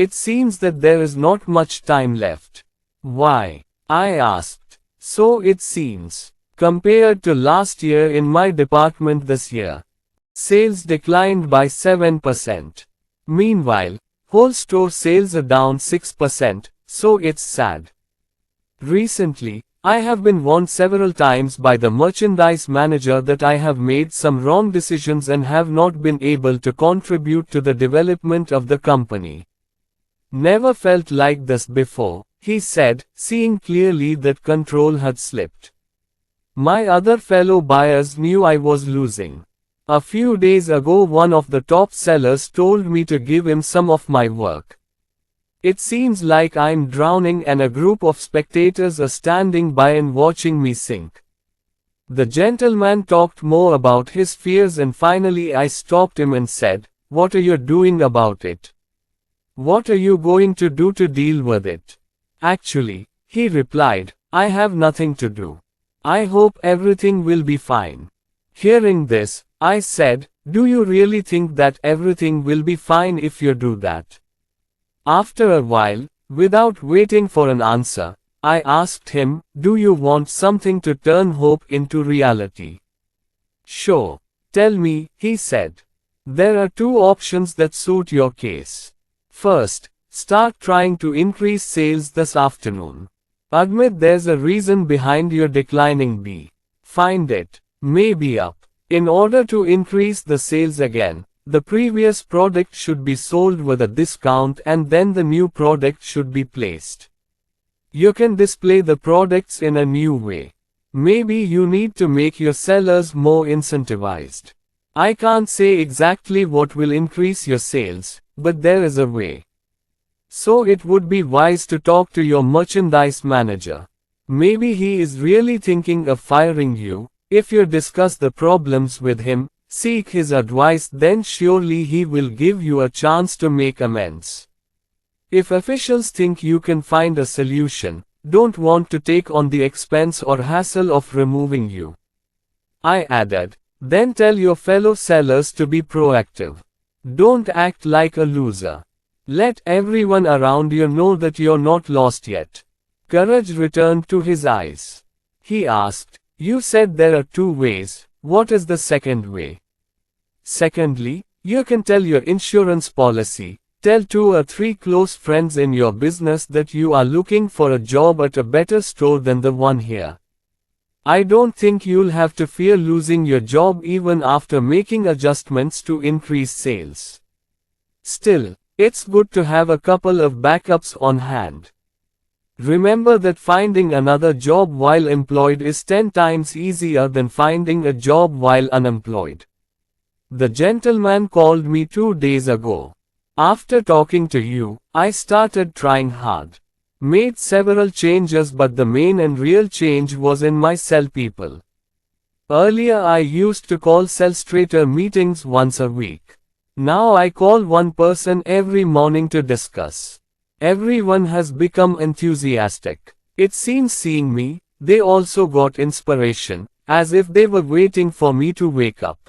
It seems that there is not much time left." "Why?" I asked. "So it seems. Compared to last year in my department this year, sales declined by 7%. Meanwhile, whole store sales are down 6%, so it's sad. Recently, I have been warned several times by the merchandise manager that I have made some wrong decisions and have not been able to contribute to the development of the company. Never felt like this before," he said, seeing clearly that control had slipped. My other fellow buyers knew I was losing. A few days ago one of the top sellers told me to give him some of my work. It seems like I'm drowning and a group of spectators are standing by and watching me sink. The gentleman talked more about his fears and finally I stopped him and said, "What are you doing about it? What are you going to do to deal with it?" "Actually," he replied, "I have nothing to do. I hope everything will be fine." Hearing this, I said, "Do you really think that everything will be fine if you do that?" After a while, without waiting for an answer, I asked him, "Do you want something to turn hope into reality?" "Sure. Tell me," he said. "There are two options that suit your case. First, start trying to increase sales this afternoon. Admit there's a reason behind your declining B. Find it. Maybe up. In order to increase the sales again, the previous product should be sold with a discount and then the new product should be placed. You can display the products in a new way. Maybe you need to make your sellers more incentivized. I can't say exactly what will increase your sales, but there is a way. So it would be wise to talk to your merchandise manager. Maybe he is really thinking of firing you. If you discuss the problems with him, seek his advice, then surely he will give you a chance to make amends. If officials think you can find a solution, don't want to take on the expense or hassle of removing you." I added, "Then tell your fellow sellers to be proactive. Don't act like a loser. Let everyone around you know that you're not lost yet." Courage returned to his eyes. He asked, "You said there are two ways. What is the second way?" "Secondly, you can tell your insurance policy. Tell 2 or 3 close friends in your business that you are looking for a job at a better store than the one here. I don't think you'll have to fear losing your job even after making adjustments to increase sales. Still, it's good to have a couple of backups on hand. Remember that finding another job while employed is 10 times easier than finding a job while unemployed." The gentleman called me 2 days ago. "After talking to you, I started trying hard. Made several changes, but the main and real change was in my sell people. Earlier I used to call sell-straighter meetings once a week. Now I call one person every morning to discuss. Everyone has become enthusiastic. It seems seeing me, they also got inspiration, as if they were waiting for me to wake up.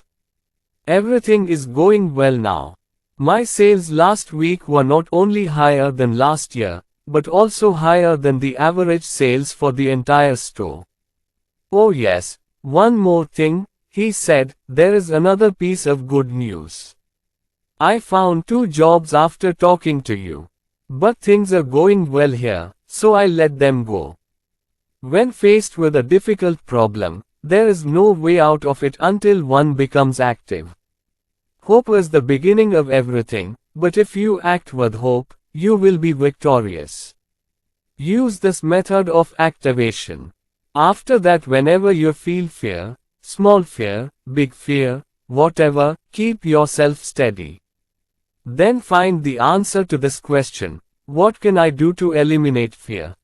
Everything is going well now. My sales last week were not only higher than last year, but also higher than the average sales for the entire store. Oh yes, One more thing, he said, there is another piece of good news. I found 2 jobs after talking to you. But things are going well here, so I let them go. When faced with a difficult problem, there is no way out of it until one becomes active. Hope is the beginning of everything, but if you act with hope, you will be victorious. Use this method of activation. After that, whenever you feel fear, small fear, big fear, whatever, keep yourself steady. Then find the answer to this question: what can I do to eliminate fear?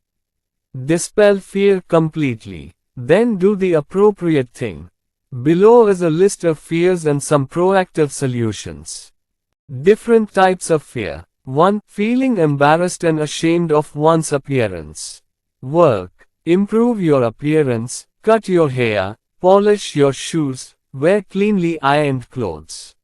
Dispel fear completely. Then do the appropriate thing. Below is a list of fears and some proactive solutions. Different types of fear. 1. Feeling embarrassed and ashamed of one's appearance. Work. Improve your appearance, cut your hair, polish your shoes, wear cleanly ironed clothes.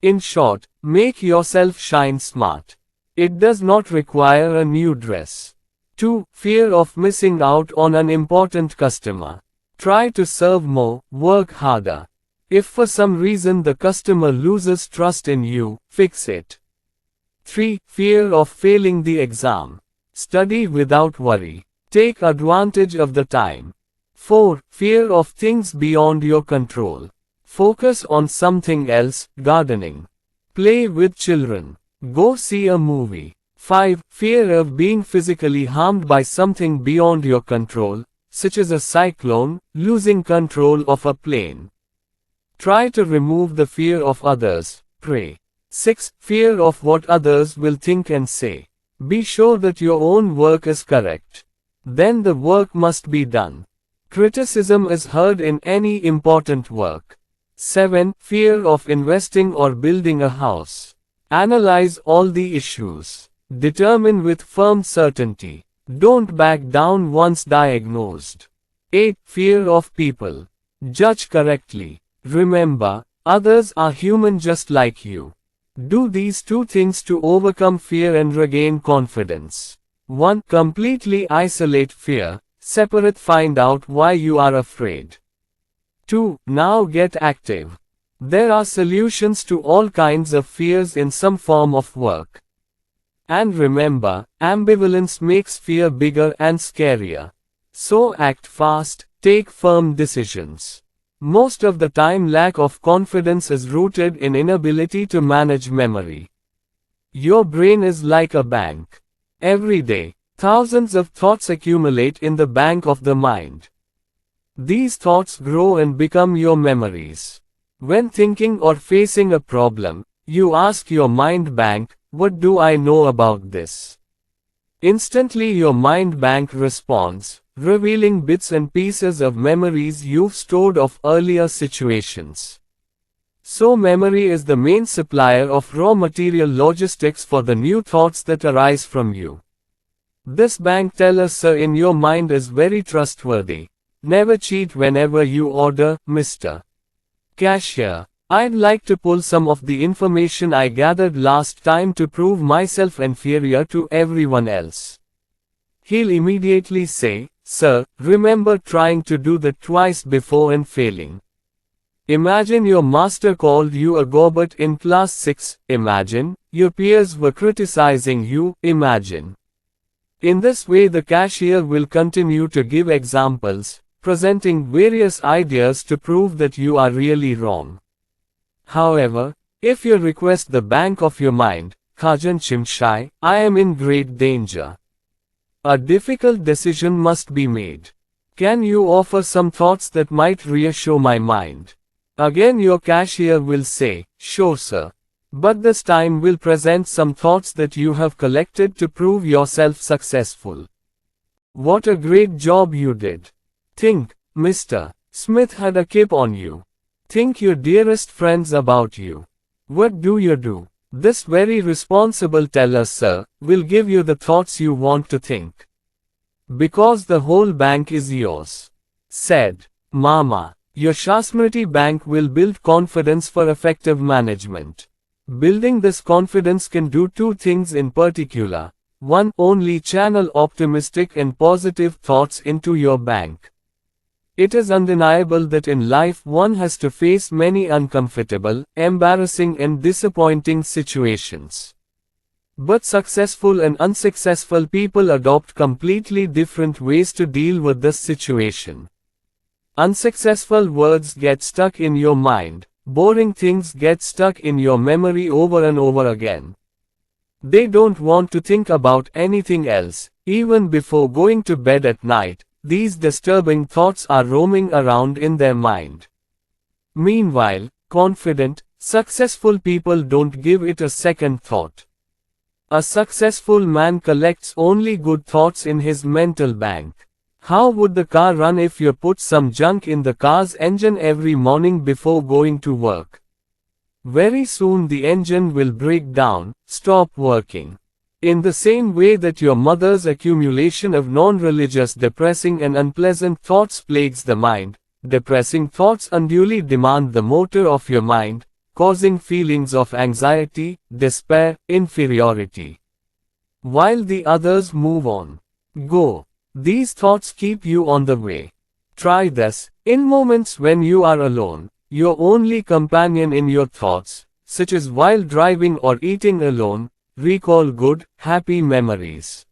In short, make yourself shine smart. It does not require a new dress. 2. Fear of missing out on an important customer. Try to serve more, work harder. If for some reason the customer loses trust in you, fix it. 3. Fear of failing the exam. Study without worry. Take advantage of the time. 4. Fear of things beyond your control. Focus on something else, gardening. Play with children. Go see a movie. 5. Fear of being physically harmed by something beyond your control, such as a cyclone, losing control of a plane. Try to remove the fear of others, pray. 6. Fear of what others will think and say. Be sure that your own work is correct. Then the work must be done. Criticism is heard in any important work. 7. Fear of investing or building a house. Analyze all the issues. Determine with firm certainty. Don't back down once diagnosed. 8. Fear of people. Judge correctly. Remember, others are human just like you. Do these 2 things to overcome fear and regain confidence. 1. Completely isolate fear. Separate. Find out why you are afraid. 2. Now get active. There are solutions to all kinds of fears in some form of work. And remember, ambivalence makes fear bigger and scarier. So act fast, take firm decisions. Most of the time, lack of confidence is rooted in inability to manage memory. Your brain is like a bank. Every day, thousands of thoughts accumulate in the bank of the mind. These thoughts grow and become your memories. When thinking or facing a problem, you ask your mind bank, what do I know about this? Instantly your mind bank responds, revealing bits and pieces of memories you've stored of earlier situations. So memory is the main supplier of raw material logistics for the new thoughts that arise from you. This bank teller in your mind is very trustworthy. Never cheat whenever you order, Mr. Cashier. I'd like to pull some of the information I gathered last time to prove myself inferior to everyone else. He'll immediately say, sir, remember trying to do that twice before and failing. Imagine your master called you a gobbet in class 6, imagine, your peers were criticizing you, imagine. In this way the cashier will continue to give examples, presenting various ideas to prove that you are really wrong. However, if you request the bank of your mind, Khajan Chimshai, I am in great danger. A difficult decision must be made. Can you offer some thoughts that might reassure my mind? Again your cashier will say, sure sir. But this time will present some thoughts that you have collected to prove yourself successful. What a great job you did. Think, Mr. Smith had a kip on you. Think your dearest friends about you. What do you do? This very responsible teller, sir, will give you the thoughts you want to think. Because the whole bank is yours. Said Mama. Your Shasmriti bank will build confidence for effective management. Building this confidence can do 2 things in particular. 1. Only channel optimistic and positive thoughts into your bank. It is undeniable that in life one has to face many uncomfortable, embarrassing and disappointing situations. But successful and unsuccessful people adopt completely different ways to deal with this situation. Unsuccessful words get stuck in your mind, boring things get stuck in your memory over and over again. They don't want to think about anything else, even before going to bed at night. These disturbing thoughts are roaming around in their mind. Meanwhile, confident, successful people don't give it a second thought. A successful man collects only good thoughts in his mental bank. How would the car run if you put some junk in the car's engine every morning before going to work? Very soon the engine will break down, stop working. In the same way that your mother's accumulation of non-religious depressing and unpleasant thoughts plagues the mind, depressing thoughts unduly demand the motor of your mind, causing feelings of anxiety, despair, inferiority. While the others move on. Go. These thoughts keep you on the way. Try this. In moments when you are alone, your only companion in your thoughts, such as while driving or eating alone, recall good, happy memories.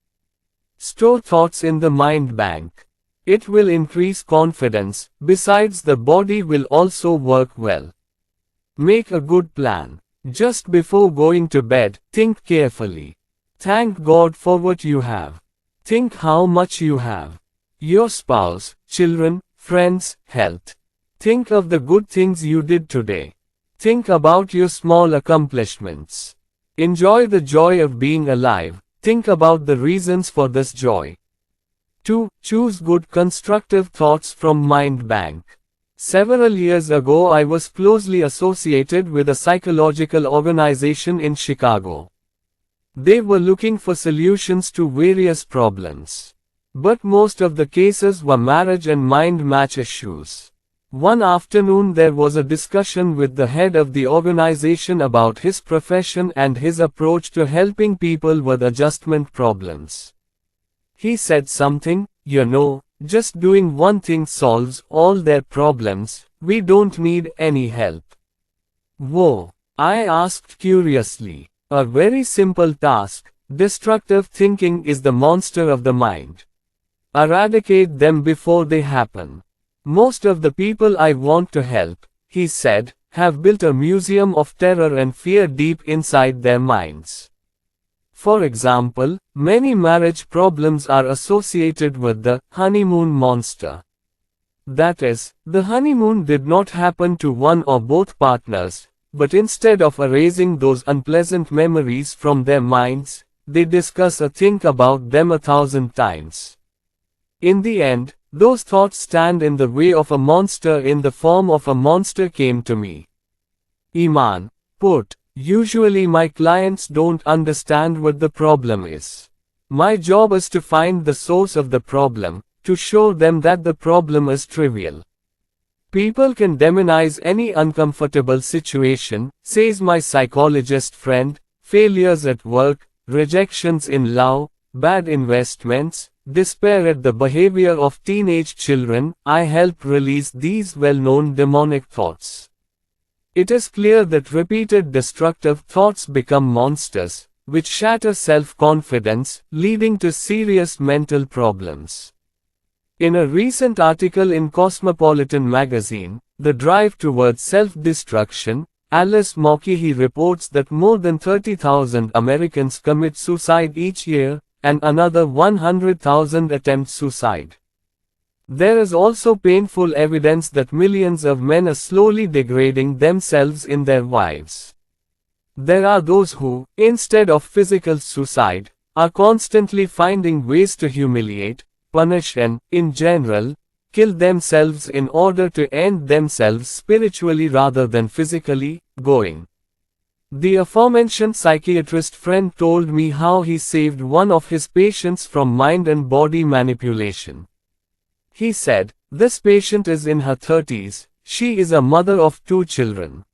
Store thoughts in the mind bank. It will increase confidence, besides the body will also work well. Make a good plan. Just before going to bed, think carefully. Thank God for what you have. Think how much you have. Your spouse, children, friends, health. Think of the good things you did today. Think about your small accomplishments. Enjoy the joy of being alive. Think about the reasons for this joy. 2. Choose good constructive thoughts from mind bank. Several years ago I was closely associated with a psychological organization in Chicago. They were looking for solutions to various problems. But most of the cases were marriage and mind match issues. One afternoon there was a discussion with the head of the organization about his profession and his approach to helping people with adjustment problems. He said something, just doing one thing solves all their problems, we don't need any help. Whoa, I asked curiously. A very simple task. Destructive thinking is the monster of the mind. Eradicate them before they happen. Most of the people I want to help, he said, have built a museum of terror and fear deep inside their minds. For example, many marriage problems are associated with the honeymoon monster. That is, the honeymoon did not happen to one or both partners, but instead of erasing those unpleasant memories from their minds, they discuss or think about them 1,000 times. In the end, those thoughts stand in the way of a monster in the form of a monster came to me. Iman, put, usually my clients don't understand what the problem is. My job is to find the source of the problem, to show them that the problem is trivial. People can demonize any uncomfortable situation, says my psychologist friend, failures at work, rejections in love, bad investments, despair at the behavior of teenage children. I help release these well-known demonic thoughts. It is clear that repeated destructive thoughts become monsters, which shatter self-confidence, leading to serious mental problems. In a recent article in Cosmopolitan magazine, The Drive Towards Self-Destruction, Alice Mulcahy reports that more than 30,000 Americans commit suicide each year, and another 100,000 attempt suicide. There is also painful evidence that millions of men are slowly degrading themselves in their wives. There are those who, instead of physical suicide, are constantly finding ways to humiliate, punish and, in general, kill themselves in order to end themselves spiritually rather than physically. Going. The aforementioned psychiatrist friend told me how he saved one of his patients from mind and body manipulation. He said, "This patient is in her 30s, she is a mother of 2 children.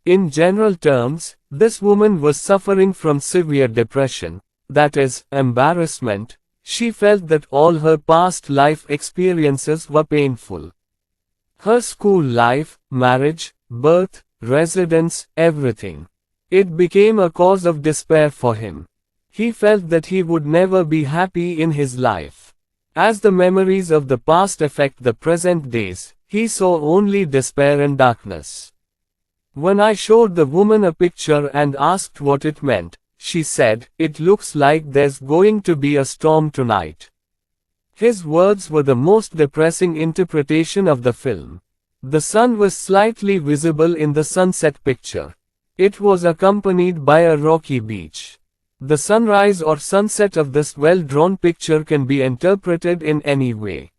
In general terms, this woman was suffering from severe depression, that is, embarrassment, She felt that all her past life experiences were painful. Her school life, marriage, birth, residence, everything. It became a cause of despair for him. He felt that he would never be happy in his life. As the memories of the past affect the present days, he saw only despair and darkness. When I showed the woman a picture and asked what it meant, she said, "It looks like there's going to be a storm tonight." His words were the most depressing interpretation of the film. The sun was slightly visible in the sunset picture. It was accompanied by a rocky beach. The sunrise or sunset of this well-drawn picture can be interpreted in any way.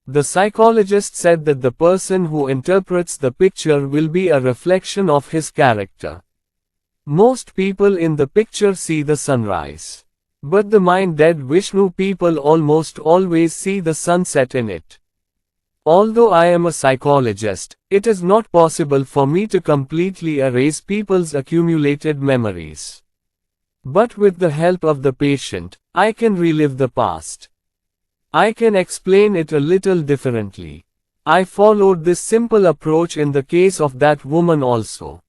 The psychologist said that the person who interprets the picture will be a reflection of his character. Most people in the picture see the sunrise. But the mind-dead Vishnu people almost always see the sunset in it. Although I am a psychologist, it is not possible for me to completely erase people's accumulated memories. But with the help of the patient, I can relive the past. I can explain it a little differently. I followed this simple approach in the case of that woman also.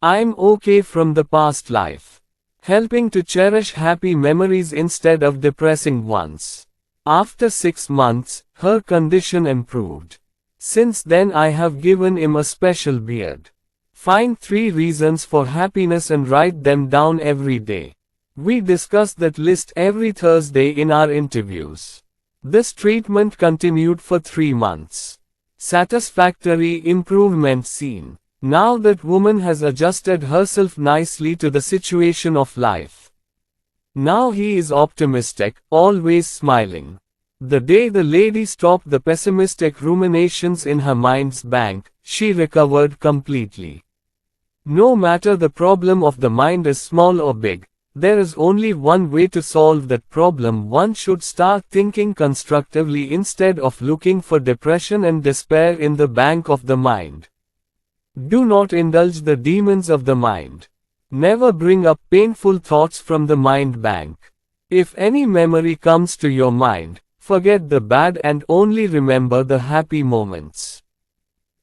I'm okay from the past life, helping to cherish happy memories instead of depressing ones. After 6 months, her condition improved. Since then I have given him a special beard. Find 3 reasons for happiness and write them down every day. We discuss that list every Thursday in our interviews. This treatment continued for 3 months. Satisfactory improvement seen. Now that woman has adjusted herself nicely to the situation of life. Now he is optimistic, always smiling. The day the lady stopped the pessimistic ruminations in her mind's bank, she recovered completely. No matter the problem of the mind is small or big, there is only one way to solve that problem. One should start thinking constructively instead of looking for depression and despair in the bank of the mind. Do not indulge the demons of the mind. Never bring up painful thoughts from the mind bank. If any memory comes to your mind, forget the bad and only remember the happy moments.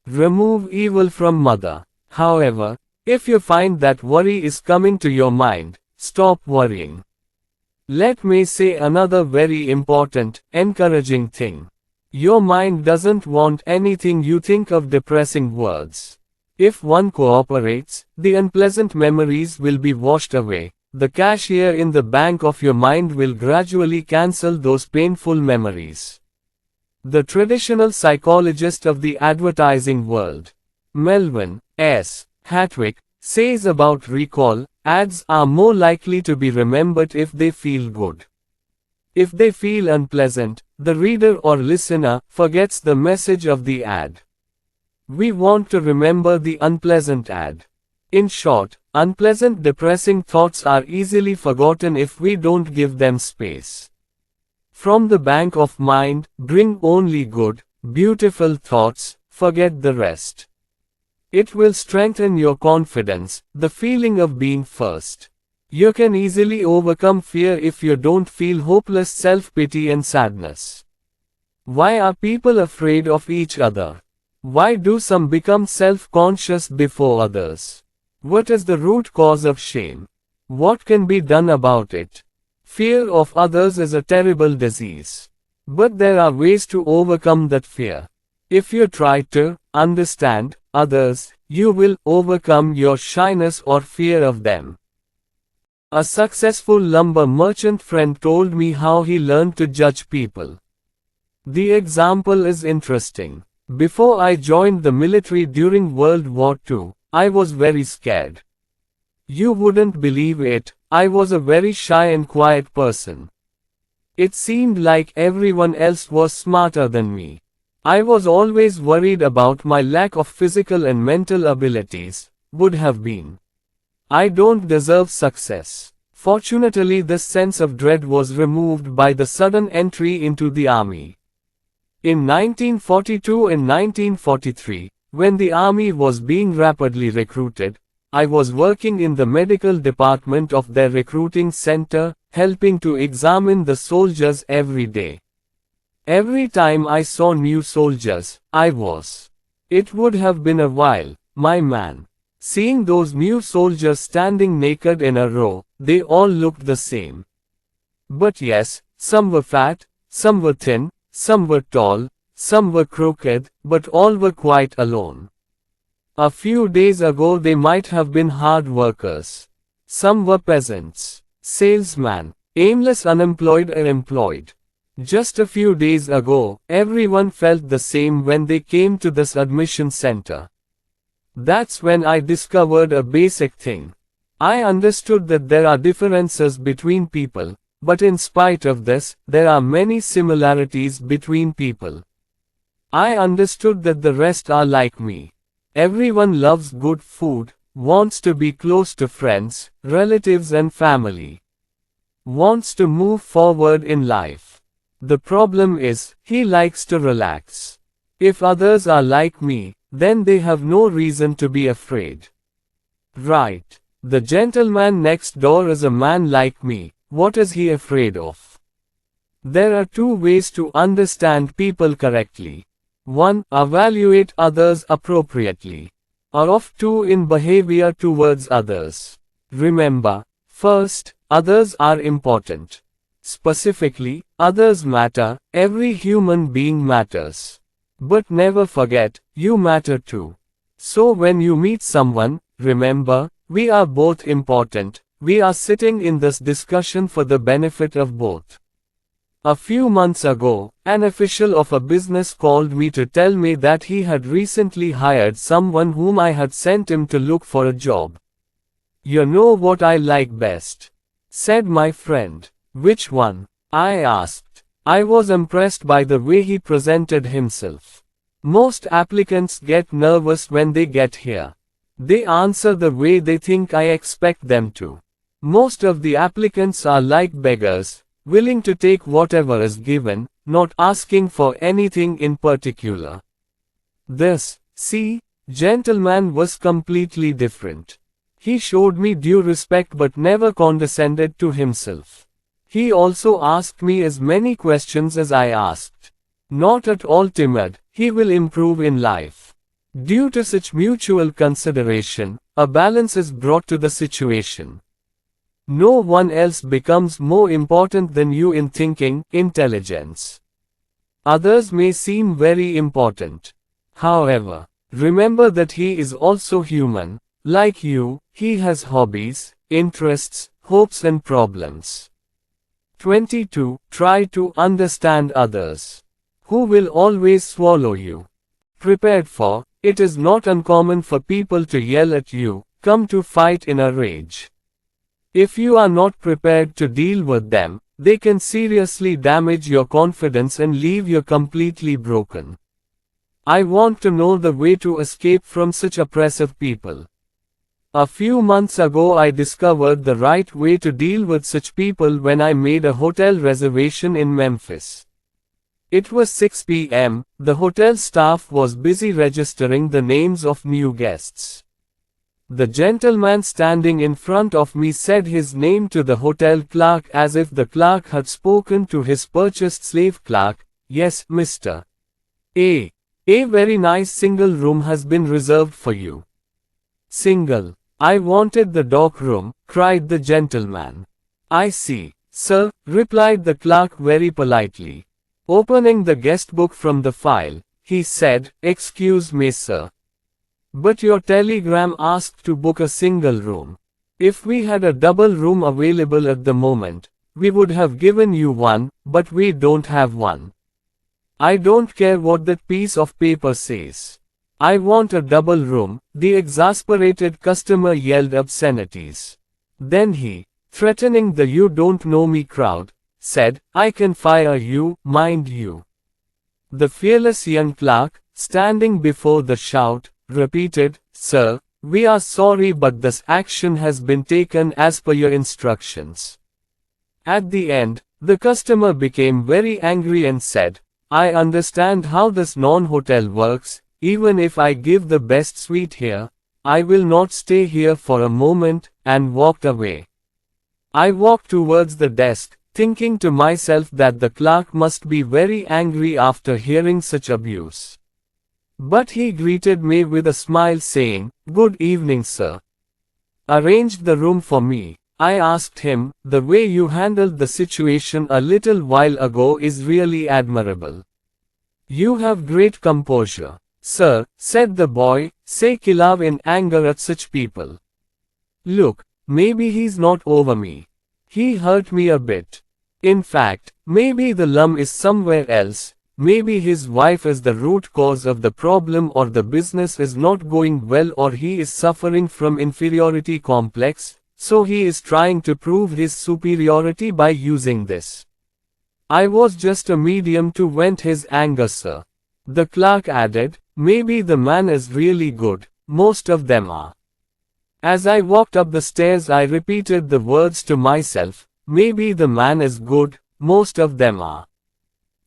Remove evil from mother. However, if you find that worry is coming to your mind, stop worrying. Let me say another very important, encouraging thing. Your mind doesn't want anything you think of depressing words. If one cooperates, the unpleasant memories will be washed away. The cashier in the bank of your mind will gradually cancel those painful memories. The traditional psychologist of the advertising world, Melvin S. Hatwick, says about recall, ads are more likely to be remembered if they feel good. If they feel unpleasant, the reader or listener forgets the message of the ad. We want to remember the unpleasant ad. In short, unpleasant depressing thoughts are easily forgotten if we don't give them space. From the bank of mind, bring only good, beautiful thoughts, forget the rest. It will strengthen your confidence, the feeling of being first. You can easily overcome fear if you don't feel hopeless self-pity and sadness. Why are people afraid of each other? Why do some become self-conscious before others? What is the root cause of shame? What can be done about it? Fear of others is a terrible disease. But there are ways to overcome that fear. If you try to understand others, you will overcome your shyness or fear of them. A successful lumber merchant friend told me how he learned to judge people. The example is interesting. Before I joined the military during World War II, I was very scared. You wouldn't believe it, I was a very shy and quiet person. It seemed like everyone else was smarter than me. I was always worried about my lack of physical and mental abilities, would have been. I don't deserve success. Fortunately, this sense of dread was removed by the sudden entry into the army. In 1942 and 1943, when the army was being rapidly recruited, I was working in the medical department of their recruiting center, helping to examine the soldiers every day. Every time I saw new soldiers, I was. It would have been a while, my man. Seeing those new soldiers standing naked in a row, they all looked the same. But yes, some were fat, some were thin, some were tall, some were crooked, but all were quite alone. A few days ago they might have been hard workers. Some were peasants, salesmen, aimless unemployed or employed. Just a few days ago, everyone felt the same when they came to this admission center. That's when I discovered a basic thing. I understood that there are differences between people, but in spite of this, there are many similarities between people. I understood that the rest are like me. Everyone loves good food, wants to be close to friends, relatives and family. Wants to move forward in life. The problem is, he likes to relax. If others are like me, then they have no reason to be afraid. Right. The gentleman next door is a man like me. What is he afraid of? There are two ways to understand people correctly. 1. Evaluate others appropriately. Or of 2. In behavior towards others. Remember, first, others are important. Specifically, others matter, every human being matters. But never forget, you matter too. So when you meet someone, remember, we are both important, we are sitting in this discussion for the benefit of both. A few months ago, an official of a business called me to tell me that he had recently hired someone whom I had sent him to look for a job. You know what I like best? Said my friend. Which one? I asked. I was impressed by the way he presented himself. Most applicants get nervous when they get here. They answer the way they think I expect them to. Most of the applicants are like beggars, willing to take whatever is given, not asking for anything in particular. This, gentleman was completely different. He showed me due respect but never condescended to himself. He also asked me as many questions as I asked. Not at all timid, he will improve in life. Due to such mutual consideration, a balance is brought to the situation. No one else becomes more important than you in thinking, intelligence. Others may seem very important. However, remember that he is also human. Like you, he has hobbies, interests, hopes and problems. 22. Try to understand others. Who will always swallow you? Prepared for, it is not uncommon for people to yell at you, come to fight in a rage. If you are not prepared to deal with them, they can seriously damage your confidence and leave you completely broken. I want to know the way to escape from such oppressive people. A few months ago I discovered the right way to deal with such people when I made a hotel reservation in Memphis. It was 6 p.m., the hotel staff was busy registering the names of new guests. The gentleman standing in front of me said his name to the hotel clerk as if the clerk had spoken to his purchased slave clerk. Yes, Mr. A very nice single room has been reserved for you. Single. I wanted the dock room, cried the gentleman. I see, sir, replied the clerk very politely. Opening the guest book from the file, he said, excuse me, sir. But your telegram asked to book a single room. If we had a double room available at the moment, we would have given you one, but we don't have one. I don't care what that piece of paper says. I want a double room, the exasperated customer yelled obscenities. Then he, threatening the you don't know me crowd, said, I can fire you, mind you. The fearless young clerk, standing before the shout, repeated, Sir, we are sorry but this action has been taken as per your instructions. At the end, the customer became very angry and said, I understand how this non-hotel works. Even if I give the best suite here, I will not stay here for a moment, and walked away. I walked towards the desk, thinking to myself that the clerk must be very angry after hearing such abuse. But he greeted me with a smile saying, "Good evening, sir." Arranged the room for me. I asked him, "The way you handled the situation a little while ago is really admirable. You have great composure." "Sir," said the boy, "say kilav in anger at such people. Look, maybe he's not over me. He hurt me a bit. In fact, maybe the lum is somewhere else. Maybe his wife is the root cause of the problem, or the business is not going well, or he is suffering from inferiority complex, so he is trying to prove his superiority by using this. I was just a medium to vent his anger, sir." The clerk added, "Maybe the man is really good, most of them are." As I walked up the stairs, I repeated the words to myself, "Maybe the man is good, most of them are."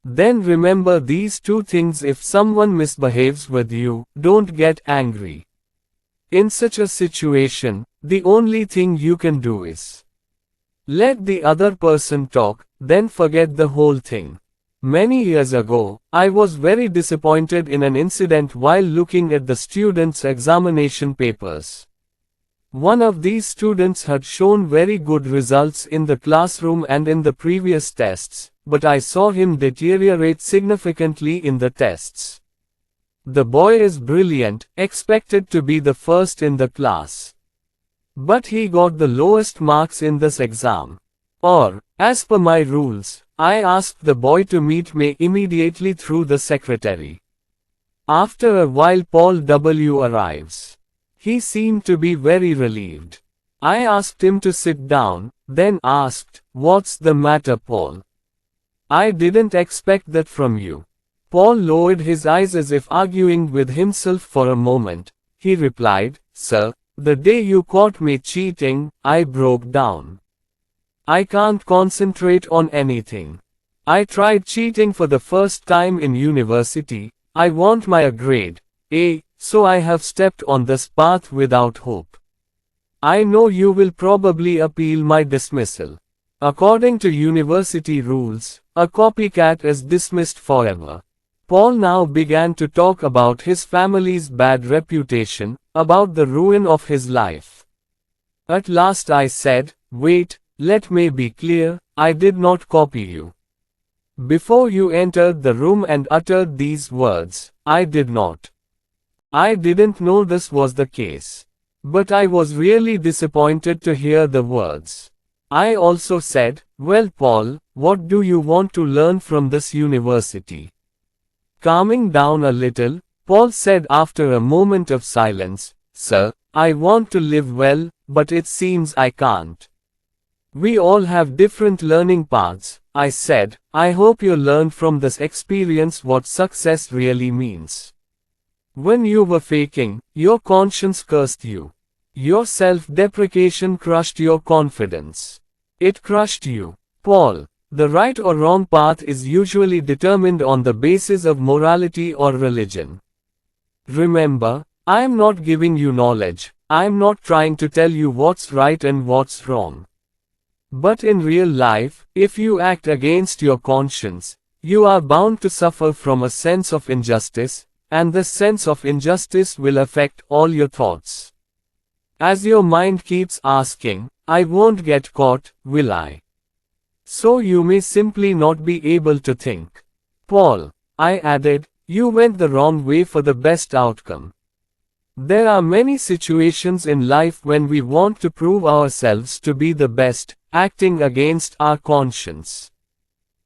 Then remember these two things: if someone misbehaves with you, don't get angry. In such a situation, the only thing you can do is let the other person talk, then forget the whole thing. Many years ago, I was very disappointed in an incident while looking at the students' examination papers. One of these students had shown very good results in the classroom and in the previous tests, but I saw him deteriorate significantly in the tests. The boy is brilliant, expected to be the first in the class. But he got the lowest marks in this exam. Or, as per my rules, I asked the boy to meet me immediately through the secretary. After a while Paul W. arrives. He seemed to be very relieved. I asked him to sit down, then asked, "What's the matter, Paul? I didn't expect that from you." Paul lowered his eyes as if arguing with himself for a moment. He replied, "Sir, the day you caught me cheating, I broke down. I can't concentrate on anything. I tried cheating for the first time in university. I want my grade A, so I have stepped on this path without hope. I know you will probably appeal my dismissal. According to university rules, a copycat is dismissed forever." Paul now began to talk about his family's bad reputation, about the ruin of his life. At last I said, "Wait, let me be clear, I did not copy you. Before you entered the room and uttered these words, I did not. I didn't know this was the case. But I was really disappointed to hear the words. I also said, well Paul, what do you want to learn from this university?" Calming down a little, Paul said after a moment of silence, "Sir, I want to live well, but it seems I can't." "We all have different learning paths," I said. "I hope you learned from this experience what success really means. When you were faking, your conscience cursed you. Your self-deprecation crushed your confidence. It crushed you." Paul, the right or wrong path is usually determined on the basis of morality or religion. Remember, I am not giving you knowledge. I am not trying to tell you what's right and what's wrong. But in real life, if you act against your conscience, you are bound to suffer from a sense of injustice, and this sense of injustice will affect all your thoughts. As your mind keeps asking, "I won't get caught, will I?" So you may simply not be able to think. "Paul," I added, "you went the wrong way for the best outcome. There are many situations in life when we want to prove ourselves to be the best, acting against our conscience.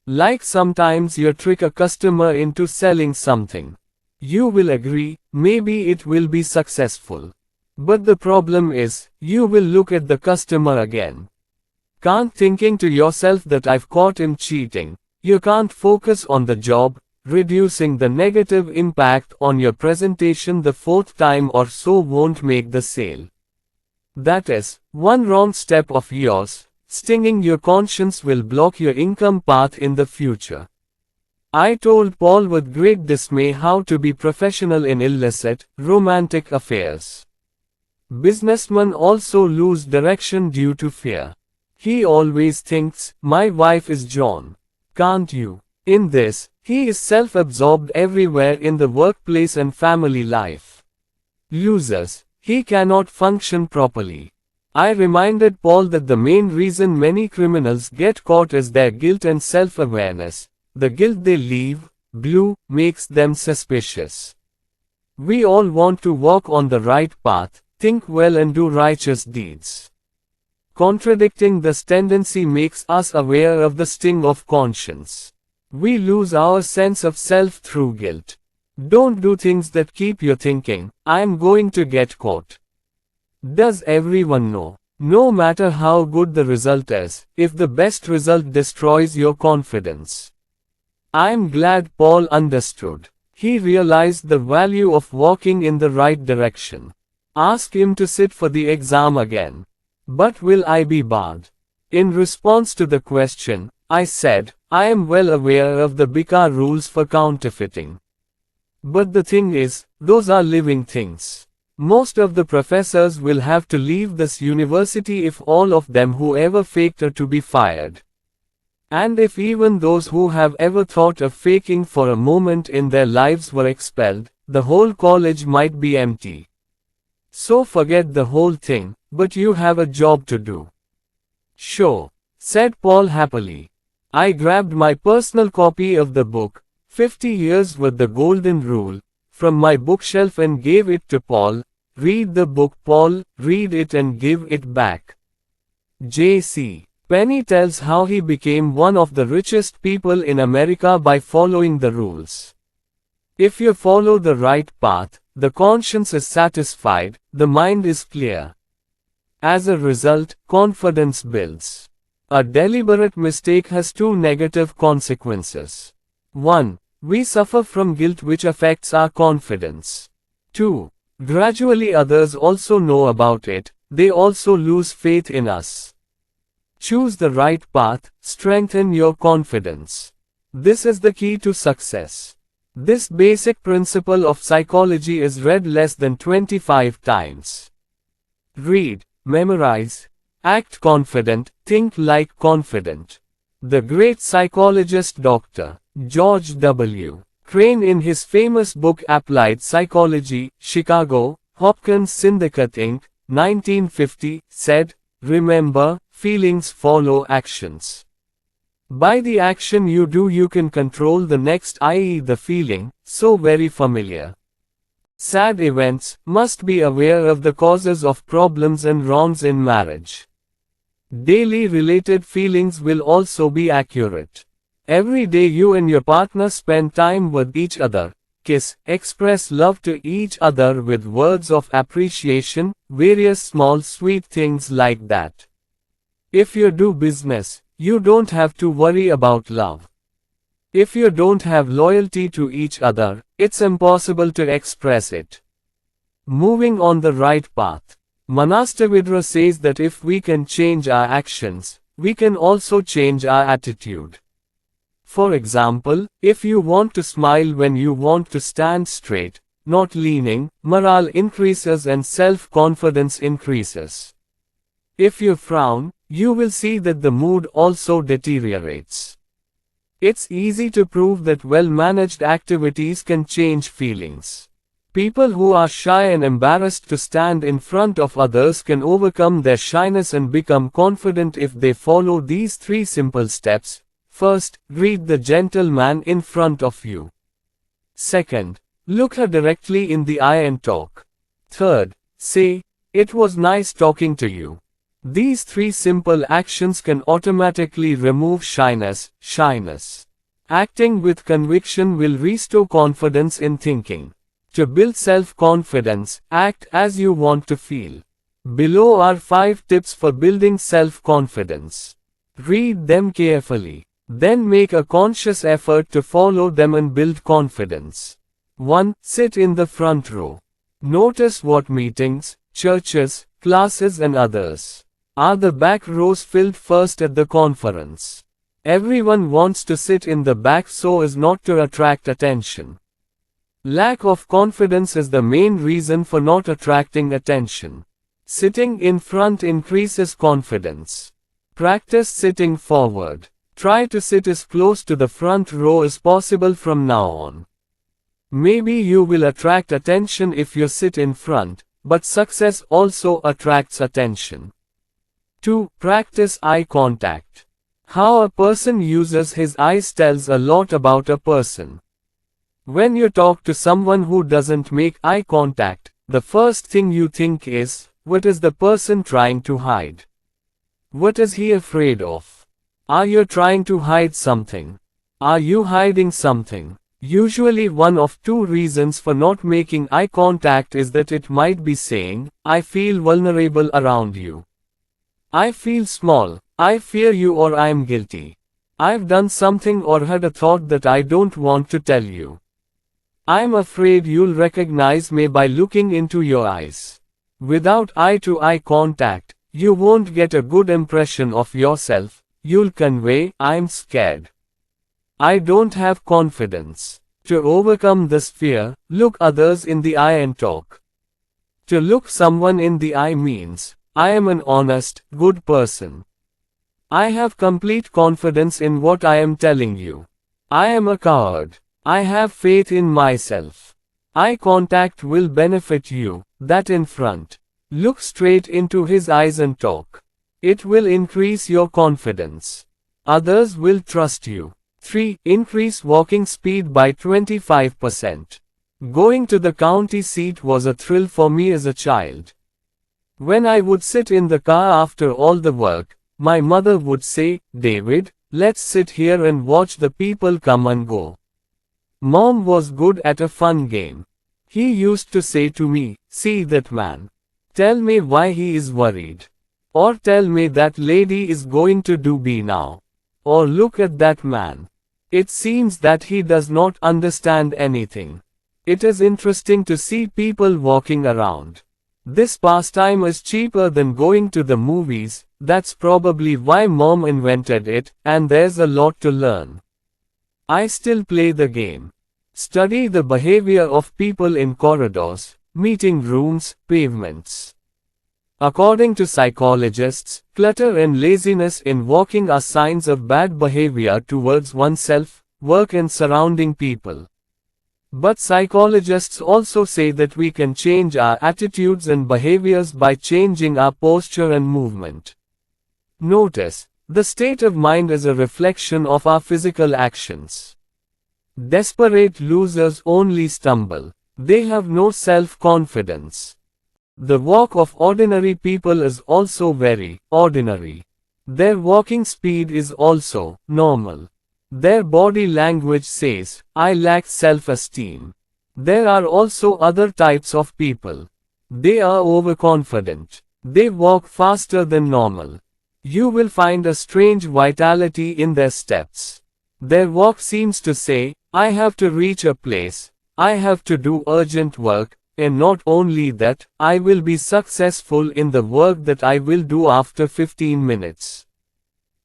Like sometimes you trick a customer into selling something. You will agree, maybe it will be successful. But the problem is, you will look at the customer again. Can't thinking to yourself that I've caught him cheating. You can't focus on the job, reducing the negative impact on your presentation the fourth time or so won't make the sale. That is, one wrong step of yours, stinging your conscience will block your income path in the future." I told Paul with great dismay how to be professional in illicit, romantic affairs. Businessmen also lose direction due to fear. He always thinks, my wife is John. Can't you? In this, he is self-absorbed everywhere in the workplace and family life. Losers. He cannot function properly. I reminded Paul that the main reason many criminals get caught is their guilt and self-awareness. The guilt they leave, blue, makes them suspicious. We all want to walk on the right path, think well and do righteous deeds. Contradicting this tendency makes us aware of the sting of conscience. We lose our sense of self through guilt. Don't do things that keep you thinking, I am going to get caught. Does everyone know? No matter how good the result is, if the best result destroys your confidence. I am glad Paul understood. He realized the value of walking in the right direction. Ask him to sit for the exam again. But will I be barred? In response to the question, I said, I am well aware of the BICA rules for counterfeiting. But the thing is, those are living things. Most of the professors will have to leave this university if all of them who ever faked are to be fired. And if even those who have ever thought of faking for a moment in their lives were expelled, the whole college might be empty. So forget the whole thing, but you have a job to do. Sure, said Paul happily. I grabbed my personal copy of the book, 50 Years with the Golden Rule, from my bookshelf and gave it to Paul. Read the book, Paul, read it and give it back. J.C. Penney tells how he became one of the richest people in America by following the rules. If you follow the right path, the conscience is satisfied, the mind is clear. As a result, confidence builds. A deliberate mistake has two negative consequences. 1. We suffer from guilt which affects our confidence. 2. Gradually others also know about it, they also lose faith in us. Choose the right path, strengthen your confidence. This is the key to success. This basic principle of psychology is read less than 25 times. Read, memorize, act confident, think like confident. The great psychologist Dr. George W. Crane in his famous book Applied Psychology, Chicago, Hopkins Syndicate Inc., 1950, said, remember, feelings follow actions. By the action you do you can control the next, i.e. the feeling, so very familiar. Sad events, must be aware of the causes of problems and wrongs in marriage. Daily related feelings will also be accurate. Every day you and your partner spend time with each other, kiss, express love to each other with words of appreciation, various small sweet things like that. If you do business, you don't have to worry about love. If you don't have loyalty to each other, it's impossible to express it. Moving on the right path. Manastavidra says that if we can change our actions, we can also change our attitude. For example, if you want to smile when you want to stand straight, not leaning, morale increases and self-confidence increases. If you frown, you will see that the mood also deteriorates. It's easy to prove that well-managed activities can change feelings. People who are shy and embarrassed to stand in front of others can overcome their shyness and become confident if they follow these 3 simple steps. First, greet the gentleman in front of you. Second, look her directly in the eye and talk. Third, say, it was nice talking to you. These 3 simple actions can automatically remove shyness. Acting with conviction will restore confidence in thinking. To build self-confidence, act as you want to feel. Below are 5 tips for building self-confidence. Read them carefully. Then make a conscious effort to follow them and build confidence. 1. Sit in the front row. Notice what meetings, churches, classes and others. Are the back rows filled first at the conference? Everyone wants to sit in the back so as not to attract attention. Lack of confidence is the main reason for not attracting attention. Sitting in front increases confidence. Practice sitting forward. Try to sit as close to the front row as possible from now on. Maybe you will attract attention if you sit in front, but success also attracts attention. 2. Practice eye contact. How a person uses his eyes tells a lot about a person. When you talk to someone who doesn't make eye contact, the first thing you think is, what is the person trying to hide? What is he afraid of? Are you trying to hide something? Are you hiding something? Usually one of two reasons for not making eye contact is that it might be saying, I feel vulnerable around you. I feel small, I fear you, or I am guilty. I've done something or had a thought that I don't want to tell you. I'm afraid you'll recognize me by looking into your eyes. Without eye-to-eye contact, you won't get a good impression of yourself. You'll convey, I'm scared. I don't have confidence. To overcome this fear, look others in the eye and talk. To look someone in the eye means, I am an honest, good person. I have complete confidence in what I am telling you. I am a coward. I have faith in myself. Eye contact will benefit you, that in front. Look straight into his eyes and talk. It will increase your confidence. Others will trust you. 3. Increase walking speed by 25%. Going to the county seat was a thrill for me as a child. When I would sit in the car after all the work, my mother would say, David, let's sit here and watch the people come and go. Mom was good at a fun game. He used to say to me, see that man. Tell me why he is worried. Or tell me that lady is going to do B now. Or look at that man. It seems that he does not understand anything. It is interesting to see people walking around. This pastime is cheaper than going to the movies, that's probably why Mom invented it, and there's a lot to learn. I still play the game. Study the behavior of people in corridors, meeting rooms, pavements. According to psychologists, clutter and laziness in walking are signs of bad behavior towards oneself, work and surrounding people. But psychologists also say that we can change our attitudes and behaviors by changing our posture and movement. Notice, the state of mind is a reflection of our physical actions. Desperate losers only stumble. They have no self-confidence. The walk of ordinary people is also very ordinary. Their walking speed is also normal. Their body language says, I lack self-esteem. There are also other types of people. They are overconfident. They walk faster than normal. You will find a strange vitality in their steps. Their walk seems to say, I have to reach a place, I have to do urgent work, and not only that, I will be successful in the work that I will do after 15 minutes.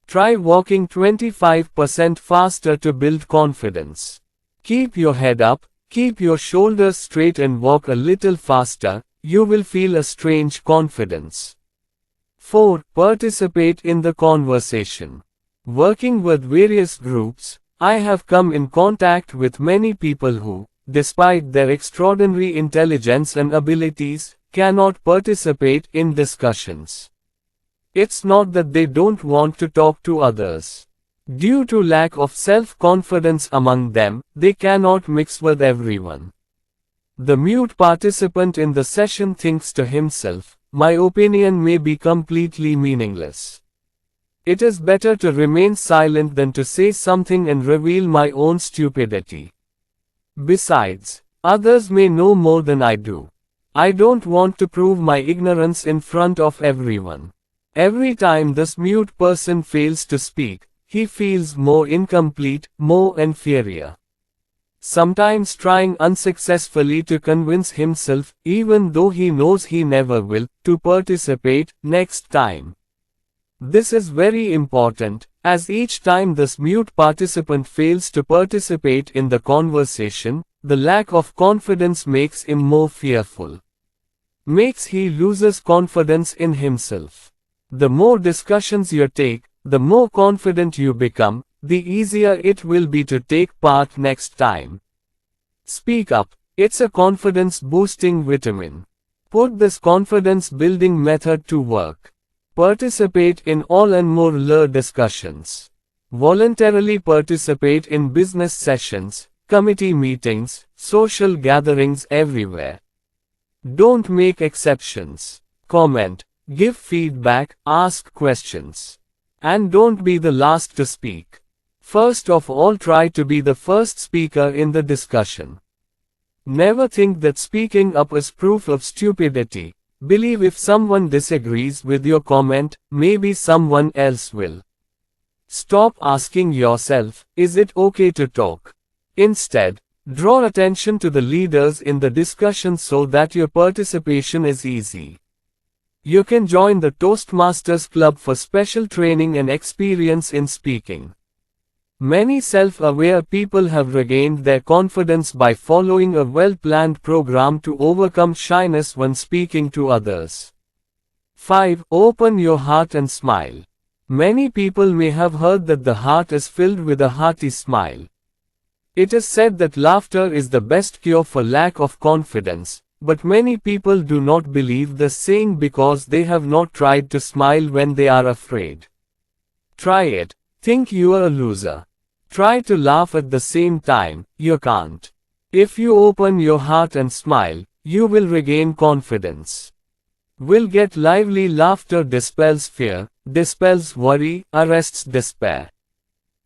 Try walking 25% faster to build confidence. Keep your head up, keep your shoulders straight and walk a little faster, you will feel a strange confidence. 4. Participate in the conversation. Working with various groups, I have come in contact with many people who, despite their extraordinary intelligence and abilities, cannot participate in discussions. It's not that they don't want to talk to others. Due to lack of self-confidence among them, they cannot mix with everyone. The mute participant in the session thinks to himself, my opinion may be completely meaningless. It is better to remain silent than to say something and reveal my own stupidity. Besides, others may know more than I do. I don't want to prove my ignorance in front of everyone. Every time this mute person fails to speak, he feels more incomplete, more inferior. Sometimes trying unsuccessfully to convince himself, even though he knows he never will, to participate next time. This is very important, as each time this mute participant fails to participate in the conversation, the lack of confidence makes him more fearful. Makes he loses confidence in himself. The more discussions you take, the more confident you become, the easier it will be to take part next time. Speak up. It's a confidence-boosting vitamin. Put this confidence-building method to work. Participate in all and more discussions. Voluntarily participate in business sessions, committee meetings, social gatherings everywhere. Don't make exceptions. Comment, give feedback, ask questions. And don't be the last to speak. First of all, try to be the first speaker in the discussion. Never think that speaking up is proof of stupidity. Believe if someone disagrees with your comment, maybe someone else will. Stop asking yourself, is it okay to talk? Instead, draw attention to the leaders in the discussion so that your participation is easy. You can join the Toastmasters Club for special training and experience in speaking. Many self-aware people have regained their confidence by following a well-planned program to overcome shyness when speaking to others. 5. Open your heart and smile. Many people may have heard that the heart is filled with a hearty smile. It is said that laughter is the best cure for lack of confidence, but many people do not believe the saying because they have not tried to smile when they are afraid. Try it. Think you are a loser. Try to laugh at the same time, you can't. If you open your heart and smile, you will regain confidence. Will get lively. Laughter dispels fear, dispels worry, arrests despair.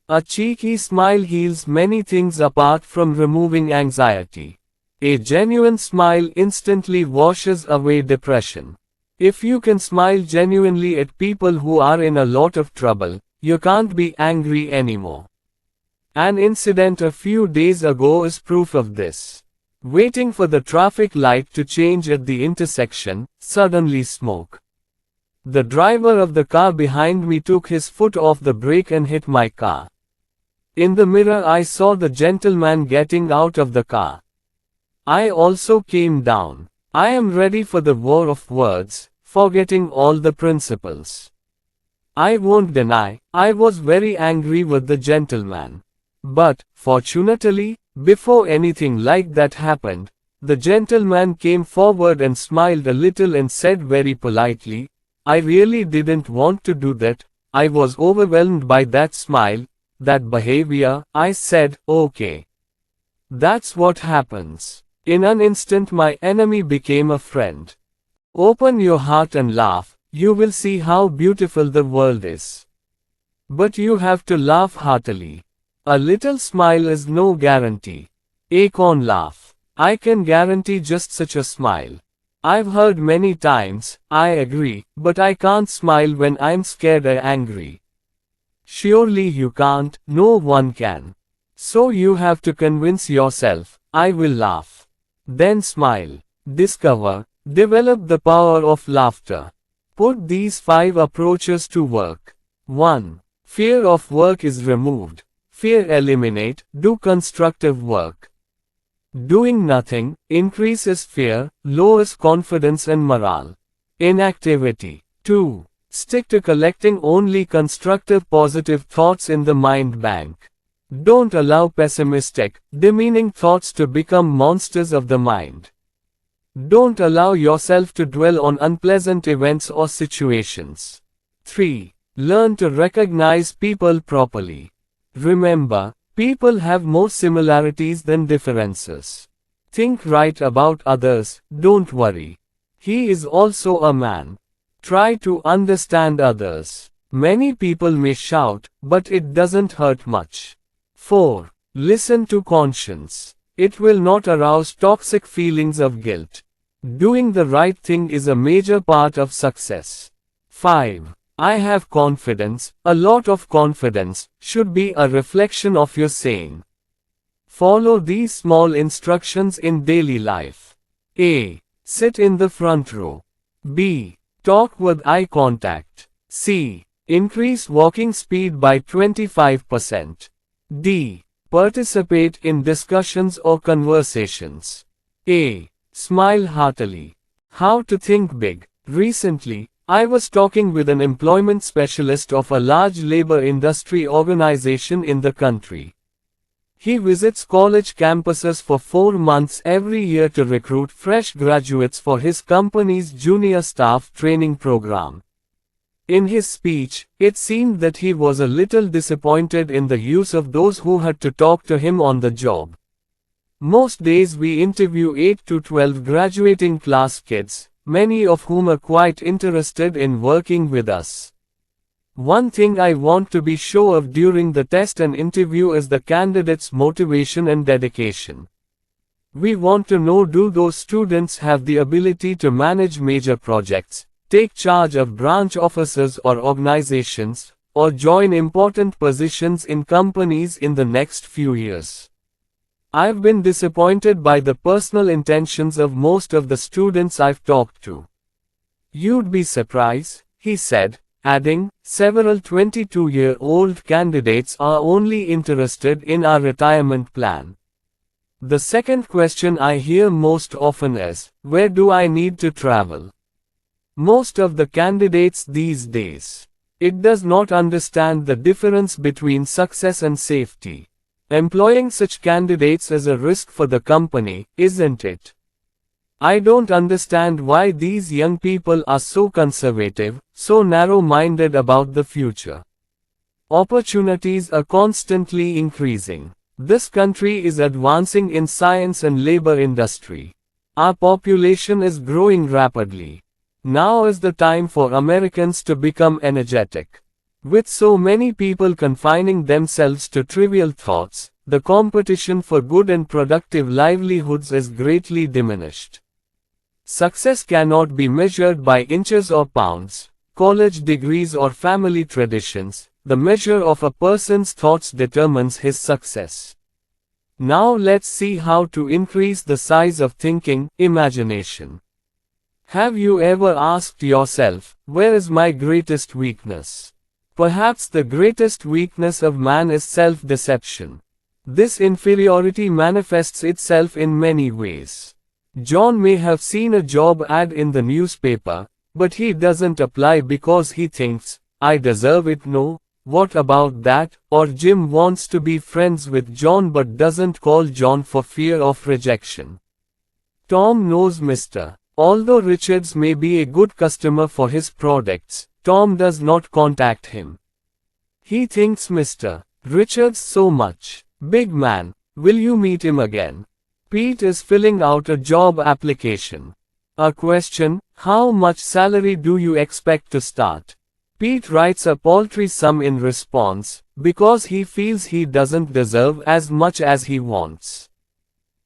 A cheeky smile heals many things apart from removing anxiety. A genuine smile instantly washes away depression. If you can smile genuinely at people who are in a lot of trouble, you can't be angry anymore. An incident a few days ago is proof of this. Waiting for the traffic light to change at the intersection, suddenly smoke. The driver of the car behind me took his foot off the brake and hit my car. In the mirror I saw the gentleman getting out of the car. I also came down. I am ready for the war of words, forgetting all the principles. I won't deny, I was very angry with the gentleman. But, fortunately, before anything like that happened, the gentleman came forward and smiled a little and said very politely, I really didn't want to do that, I was overwhelmed by that smile, that behavior. I said, okay. That's what happens. In an instant my enemy became a friend. Open your heart and laugh, you will see how beautiful the world is. But you have to laugh heartily. A little smile is no guarantee. I can't laugh. I can guarantee just such a smile. I've heard many times, I agree, but I can't smile when I'm scared or angry. Surely you can't, no one can. So you have to convince yourself, I will laugh. Then smile. Discover, develop the power of laughter. Put these 5 approaches to work. 1. Fear of work is removed. Fear eliminate, do constructive work. Doing nothing, increases fear, lowers confidence and morale. Inactivity. 2. Stick to collecting only constructive positive thoughts in the mind bank. Don't allow pessimistic, demeaning thoughts to become monsters of the mind. Don't allow yourself to dwell on unpleasant events or situations. 3. Learn to recognize people properly. Remember, people have more similarities than differences. Think right about others, don't worry. He is also a man. Try to understand others. Many people may shout, but it doesn't hurt much. 4. Listen to conscience. It will not arouse toxic feelings of guilt. Doing the right thing is a major part of success. 5. I have confidence, a lot of confidence, should be a reflection of your saying. Follow these small instructions in daily life. A. Sit in the front row. B. Talk with eye contact. C. Increase walking speed by 25%. D. Participate in discussions or conversations. A. Smile heartily. How to think big. Recently, I was talking with an employment specialist of a large labor industry organization in the country. He visits college campuses for 4 months every year to recruit fresh graduates for his company's junior staff training program. In his speech, it seemed that he was a little disappointed in the use of those who had to talk to him on the job. Most days we interview 8 to 12 graduating class kids, many of whom are quite interested in working with us. One thing I want to be sure of during the test and interview is the candidate's motivation and dedication. We want to know, do those students have the ability to manage major projects, take charge of branch offices or organizations, or join important positions in companies in the next few years. I've been disappointed by the personal intentions of most of the students I've talked to. You'd be surprised, he said, adding, several 22-year-old candidates are only interested in our retirement plan. The second question I hear most often is, where do I need to travel? Most of the candidates these days, it does not understand the difference between success and safety. Employing such candidates is a risk for the company, isn't it? I don't understand why these young people are so conservative, so narrow-minded about the future. Opportunities are constantly increasing. This country is advancing in science and labor industry. Our population is growing rapidly. Now is the time for Americans to become energetic. With so many people confining themselves to trivial thoughts, the competition for good and productive livelihoods is greatly diminished. Success cannot be measured by inches or pounds, college degrees or family traditions. The measure of a person's thoughts determines his success. Now let's see how to increase the size of thinking, imagination. Have you ever asked yourself, where is my greatest weakness? Perhaps the greatest weakness of man is self-deception. This inferiority manifests itself in many ways. John may have seen a job ad in the newspaper, but he doesn't apply because he thinks, I deserve it. No, what about that? Or Jim wants to be friends with John but doesn't call John for fear of rejection. Tom knows Mr. Although Richards may be a good customer for his products, Tom does not contact him. He thinks Mr. Richards so much. Big man, will you meet him again? Pete is filling out a job application. A question, how much salary do you expect to start? Pete writes a paltry sum in response, because he feels he doesn't deserve as much as he wants.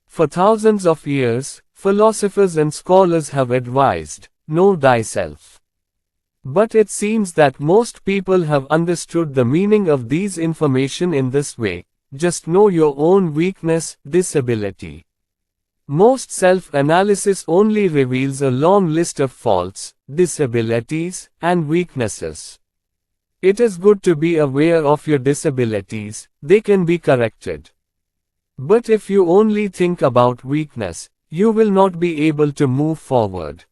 For thousands of years, philosophers and scholars have advised, know thyself. But it seems that most people have understood the meaning of these information in this way, just know your own weakness, disability. Most self-analysis only reveals a long list of faults, disabilities, and weaknesses. It is good to be aware of your disabilities, they can be corrected. But if you only think about weakness, you will not be able to move forward.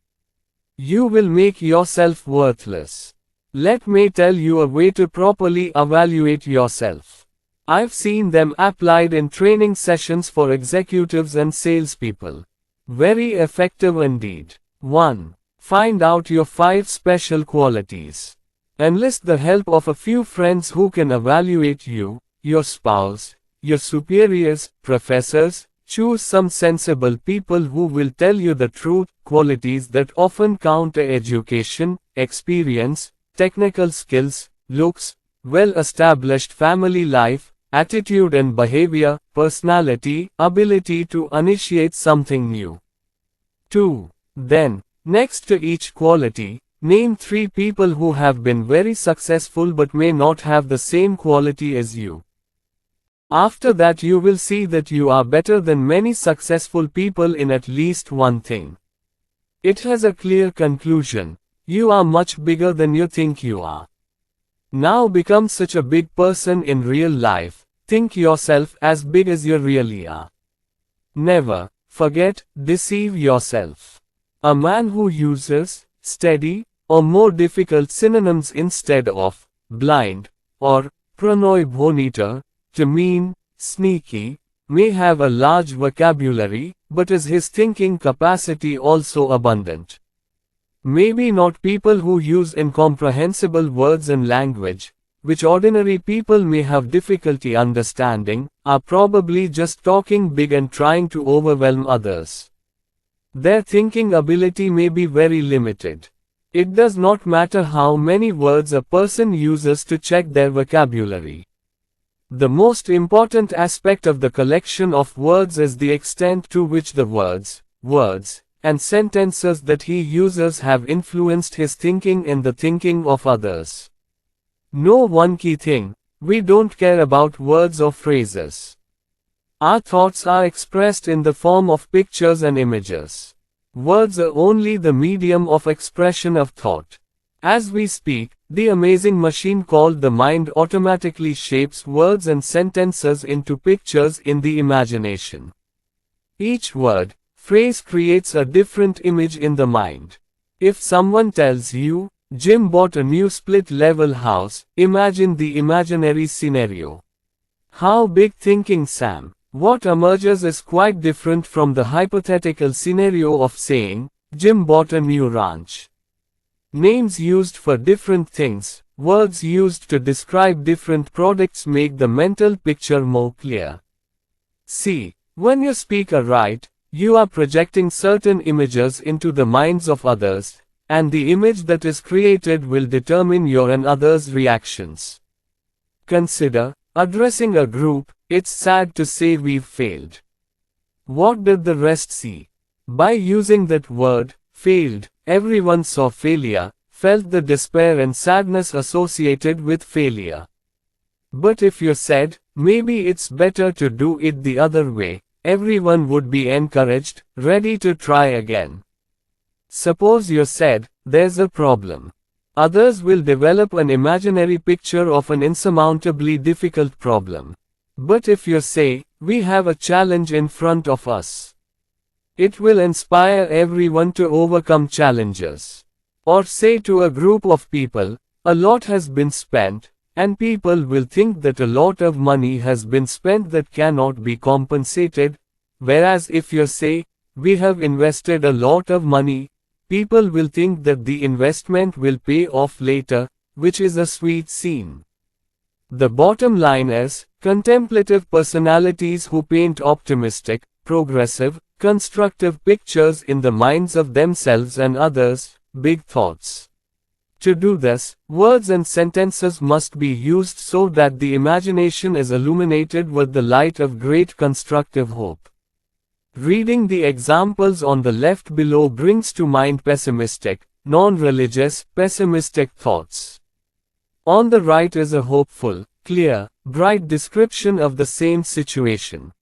You will make yourself worthless. Let me tell you a way to properly evaluate yourself. I've seen them applied in training sessions for executives and salespeople. Very effective indeed. 1. Find out your 5 special qualities. Enlist the help of a few friends who can evaluate you, your spouse, your superiors, professors. Choose some sensible people who will tell you the truth, qualities that often counter education, experience, technical skills, looks, well-established family life, attitude and behavior, personality, ability to initiate something new. 2. Then, next to each quality, name 3 people who have been very successful but may not have the same quality as you. After that you will see that you are better than many successful people in at least one thing. It has a clear conclusion. You are much bigger than you think you are. Now become such a big person in real life. Think yourself as big as you really are. Never, forget, deceive yourself. A man who uses steady, or more difficult synonyms instead of blind or prannoy bonita to mean sneaky, may have a large vocabulary, but is his thinking capacity also abundant? Maybe not. People who use incomprehensible words and language, which ordinary people may have difficulty understanding, are probably just talking big and trying to overwhelm others. Their thinking ability may be very limited. It does not matter how many words a person uses to check their vocabulary. The most important aspect of the collection of words is the extent to which the words, and sentences that he uses have influenced his thinking and the thinking of others. No one key thing, we don't care about words or phrases. Our thoughts are expressed in the form of pictures and images. Words are only the medium of expression of thought. As we speak, the amazing machine called the mind automatically shapes words and sentences into pictures in the imagination. Each word, phrase creates a different image in the mind. If someone tells you, Jim bought a new split-level house, imagine the imaginary scenario. How big thinking, Sam! What emerges is quite different from the hypothetical scenario of saying, Jim bought a new ranch. Names used for different things, words used to describe different products make the mental picture more clear. See, when you speak or write, you are projecting certain images into the minds of others, and the image that is created will determine your and others' reactions. Consider, addressing a group, it's sad to say we've failed. What did the rest see? By using that word, failed, everyone saw failure, felt the despair and sadness associated with failure. But if you said, maybe it's better to do it the other way, everyone would be encouraged, ready to try again. Suppose you said, there's a problem. Others will develop an imaginary picture of an insurmountably difficult problem. But if you say, we have a challenge in front of us, it will inspire everyone to overcome challenges. Or say to a group of people, a lot has been spent, and people will think that a lot of money has been spent that cannot be compensated, whereas if you say, we have invested a lot of money, people will think that the investment will pay off later, which is a sweet scene. The bottom line is, contemplative personalities who paint optimistic, progressive, constructive pictures in the minds of themselves and others, big thoughts. To do this, words and sentences must be used so that the imagination is illuminated with the light of great constructive hope. Reading the examples on the left below brings to mind pessimistic, non-religious, pessimistic thoughts. On the right is a hopeful, clear, bright description of the same situation.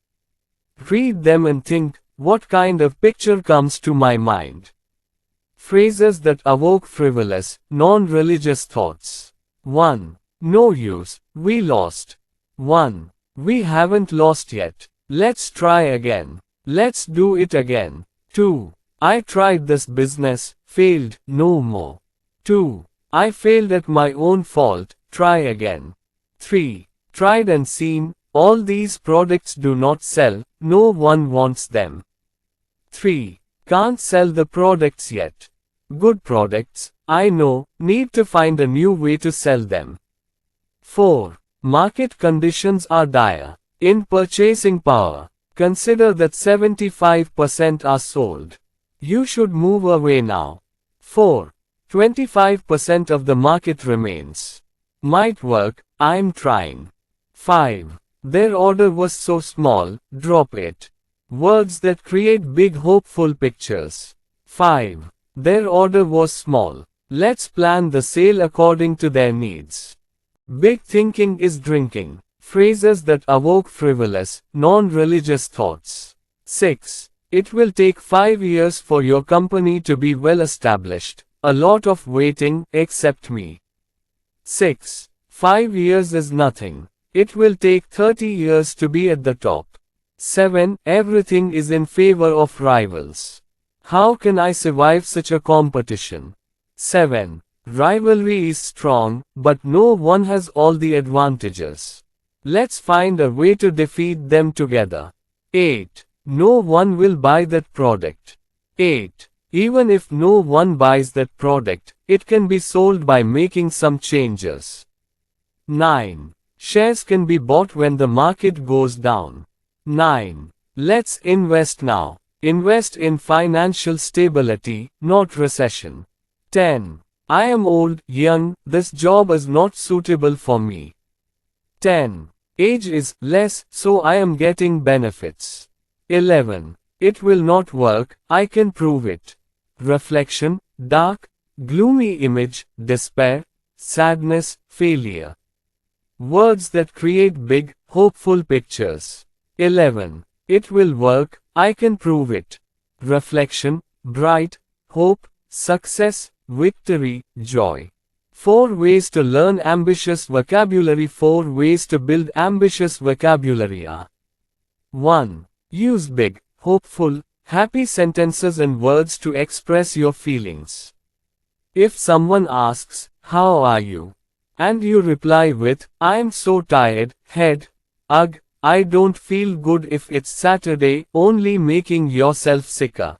Read them and think, what kind of picture comes to my mind? Phrases that evoke frivolous, non-religious thoughts. 1. No use, we lost. 1. We haven't lost yet. Let's try again. Let's do it again. 2. I tried this business, failed, no more. 2. I failed at my own fault, try again. 3. Tried and seen, all these products do not sell, no one wants them. 3. Can't sell the products yet. Good products, I know, need to find a new way to sell them. 4. Market conditions are dire. In purchasing power, consider that 75% are sold. You should move away now. 4. 25% of the market remains. Might work, I'm trying. 5. Their order was so small, drop it. Words that create big hopeful pictures. 5. Their order was small. Let's plan the sale according to their needs. Big thinking is drinking. Phrases that evoke frivolous, non-religious thoughts. 6. It will take 5 years for your company to be well established. A lot of waiting, except me. 6. 5 years is nothing. It will take 30 years to be at the top. 7. Everything is in favor of rivals. How can I survive such a competition? 7. Rivalry is strong, but no one has all the advantages. Let's find a way to defeat them together. 8. No one will buy that product. 8. Even if no one buys that product, it can be sold by making some changes. 9. Shares can be bought when the market goes down. 9. Let's invest now. Invest in financial stability, not recession. 10. I am old, young, this job is not suitable for me. 10. Age is less, so I am getting benefits. 11. It will not work, I can prove it. Reflection, dark, gloomy image, despair, sadness, failure. Words that create big, hopeful pictures. 11. It will work, I can prove it. Reflection, bright, hope, success, victory, joy. 4 ways to learn ambitious vocabulary. 4 ways to build ambitious vocabulary are: 1. Use big, hopeful, happy sentences and words to express your feelings. If someone asks, "How are you?" and you reply with, "I'm so tired, head, ugh, I don't feel good if it's Saturday," only making yourself sicker.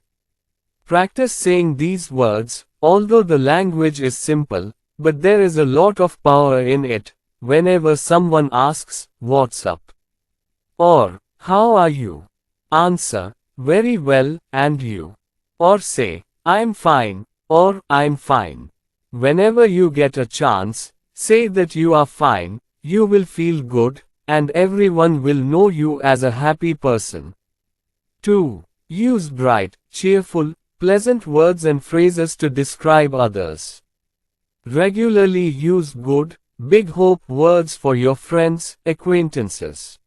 Practice saying these words, although the language is simple, but there is a lot of power in it. Whenever someone asks, "What's up?" or "How are you?" answer, "Very well, and you?" or say, "I'm fine," or "I'm fine." Whenever you get a chance, say that you are fine, you will feel good, and everyone will know you as a happy person. 2. Use bright, cheerful, pleasant words and phrases to describe others. Regularly use good, big hope words for your friends, acquaintances.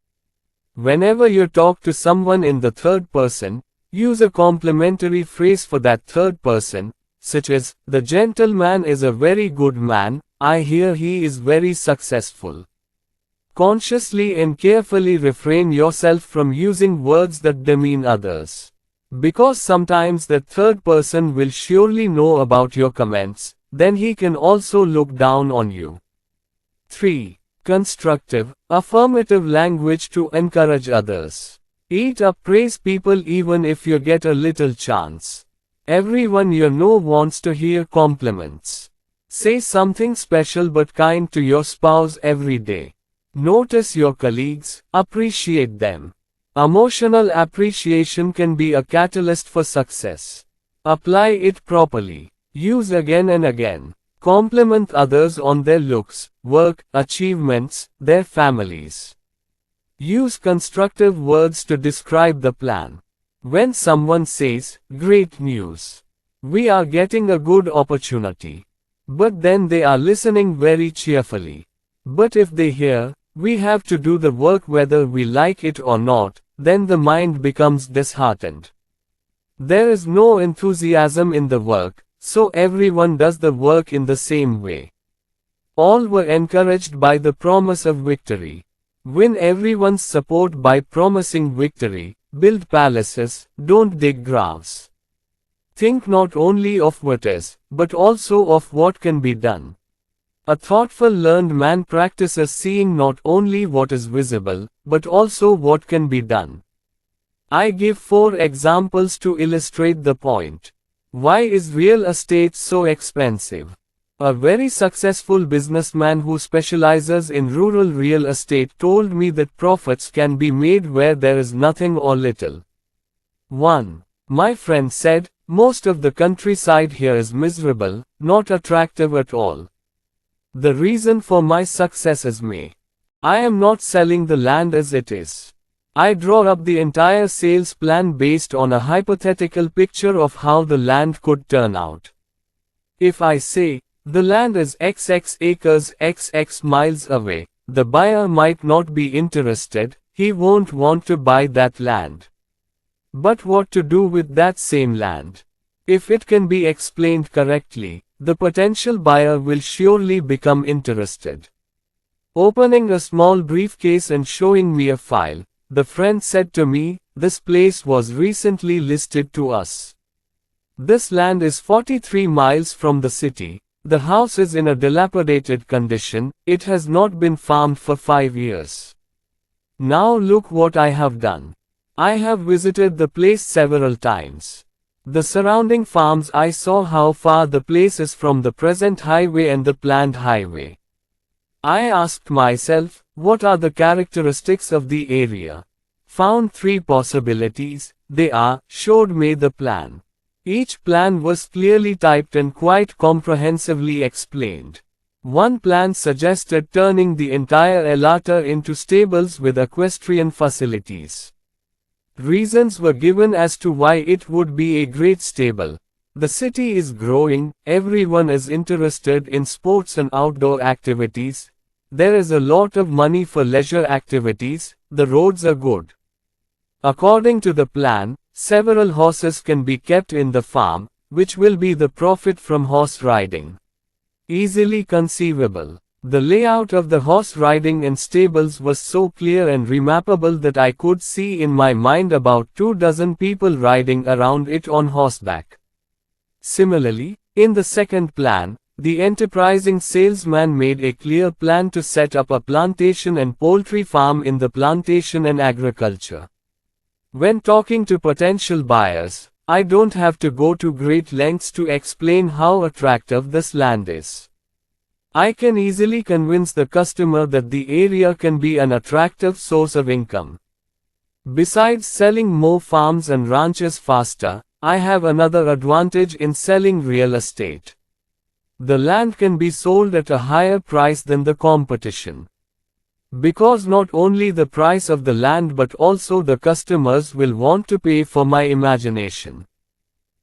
Whenever you talk to someone in the third person, use a complimentary phrase for that third person, such as, "The gentleman is a very good man, I hear he is very successful." Consciously and carefully refrain yourself from using words that demean others. Because sometimes that third person will surely know about your comments, then he can also look down on you. 3. Constructive, affirmative language to encourage others. Eat up, praise people even if you get a little chance. Everyone you know wants to hear compliments. Say something special but kind to your spouse every day. Notice your colleagues, appreciate them. Emotional appreciation can be a catalyst for success. Apply it properly. Use again and again. Compliment others on their looks, work, achievements, their families. Use constructive words to describe the plan. When someone says, "Great news. We are getting a good opportunity," but then they are listening very cheerfully. But if they hear, "We have to do the work whether we like it or not," then the mind becomes disheartened. There is no enthusiasm in the work, so everyone does the work in the same way. All were encouraged by the promise of victory. Win everyone's support by promising victory. Build palaces, don't dig graves. Think not only of what is, but also of what can be done. A thoughtful learned man practices seeing not only what is visible, but also what can be done. I give 4 examples to illustrate the point. Why is real estate so expensive? A very successful businessman who specializes in rural real estate told me that profits can be made where there is nothing or little. 1. My friend said, "Most of the countryside here is miserable, not attractive at all. The reason for my success is me. I am not selling the land as it is. I draw up the entire sales plan based on a hypothetical picture of how the land could turn out. If I say, the land is XX acres XX miles away, the buyer might not be interested, he won't want to buy that land. But what to do with that same land? If it can be explained correctly, the potential buyer will surely become interested." Opening a small briefcase and showing me a file, the friend said to me, "This place was recently listed to us. This land is 43 miles from the city. The house is in a dilapidated condition, it has not been farmed for 5 years. Now look what I have done. I have visited the place several times. The surrounding farms, I saw how far the place is from the present highway and the planned highway. I asked myself, what are the characteristics of the area? Found 3 possibilities. They are, showed me the plan. Each plan was clearly typed and quite comprehensively explained. One plan suggested turning the entire Elata into stables with equestrian facilities. Reasons were given as to why it would be a great stable. The city is growing, everyone is interested in sports and outdoor activities. There is a lot of money for leisure activities, the roads are good. According to the plan, several horses can be kept in the farm, which will be the profit from horse riding. Easily conceivable. The layout of the horse riding and stables was so clear and remappable that I could see in my mind about 24 people riding around it on horseback. Similarly, in the second plan, the enterprising salesman made a clear plan to set up a plantation and poultry farm in the plantation and agriculture. When talking to potential buyers, I don't have to go to great lengths to explain how attractive this land is. I can easily convince the customer that the area can be an attractive source of income. Besides selling more farms and ranches faster, I have another advantage in selling real estate. The land can be sold at a higher price than the competition. Because not only the price of the land but also the customers will want to pay for my imagination.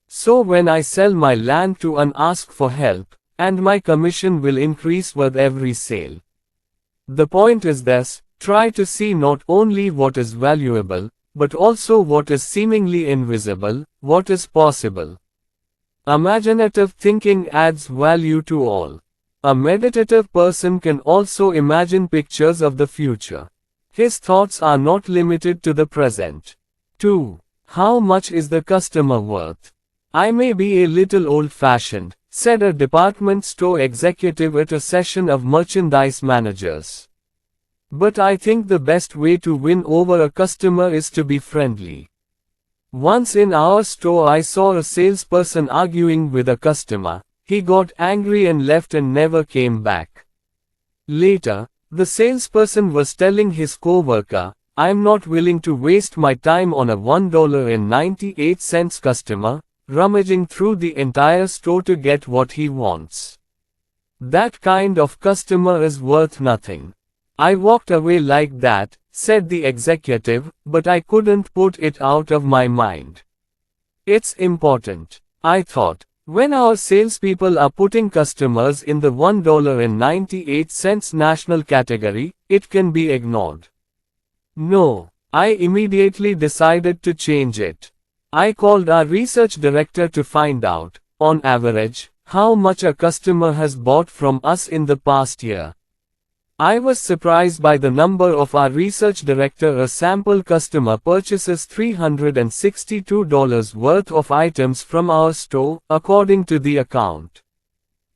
So when I sell my land to and ask for help, and my commission will increase with every sale. The point is this, try to see not only what is valuable, but also what is seemingly invisible, what is possible. Imaginative thinking adds value to all. A meditative person can also imagine pictures of the future. His thoughts are not limited to the present. 2. How much is the customer worth? I may be a little old-fashioned, said a department store executive at a session of merchandise managers. But I think the best way to win over a customer is to be friendly. Once in our store I saw a salesperson arguing with a customer. He got angry and left and never came back. Later, the salesperson was telling his coworker, "I'm not willing to waste my time on a $1.98 customer, rummaging through the entire store to get what he wants. That kind of customer is worth nothing." I walked away like that, said the executive, but I couldn't put it out of my mind. It's important, I thought. When our salespeople are putting customers in the $1.98 national category, it can be ignored. No, I immediately decided to change it. I called our research director to find out, on average, how much a customer has bought from us in the past year. I was surprised by the number of our research director. A sample customer purchases $362 worth of items from our store, according to the account.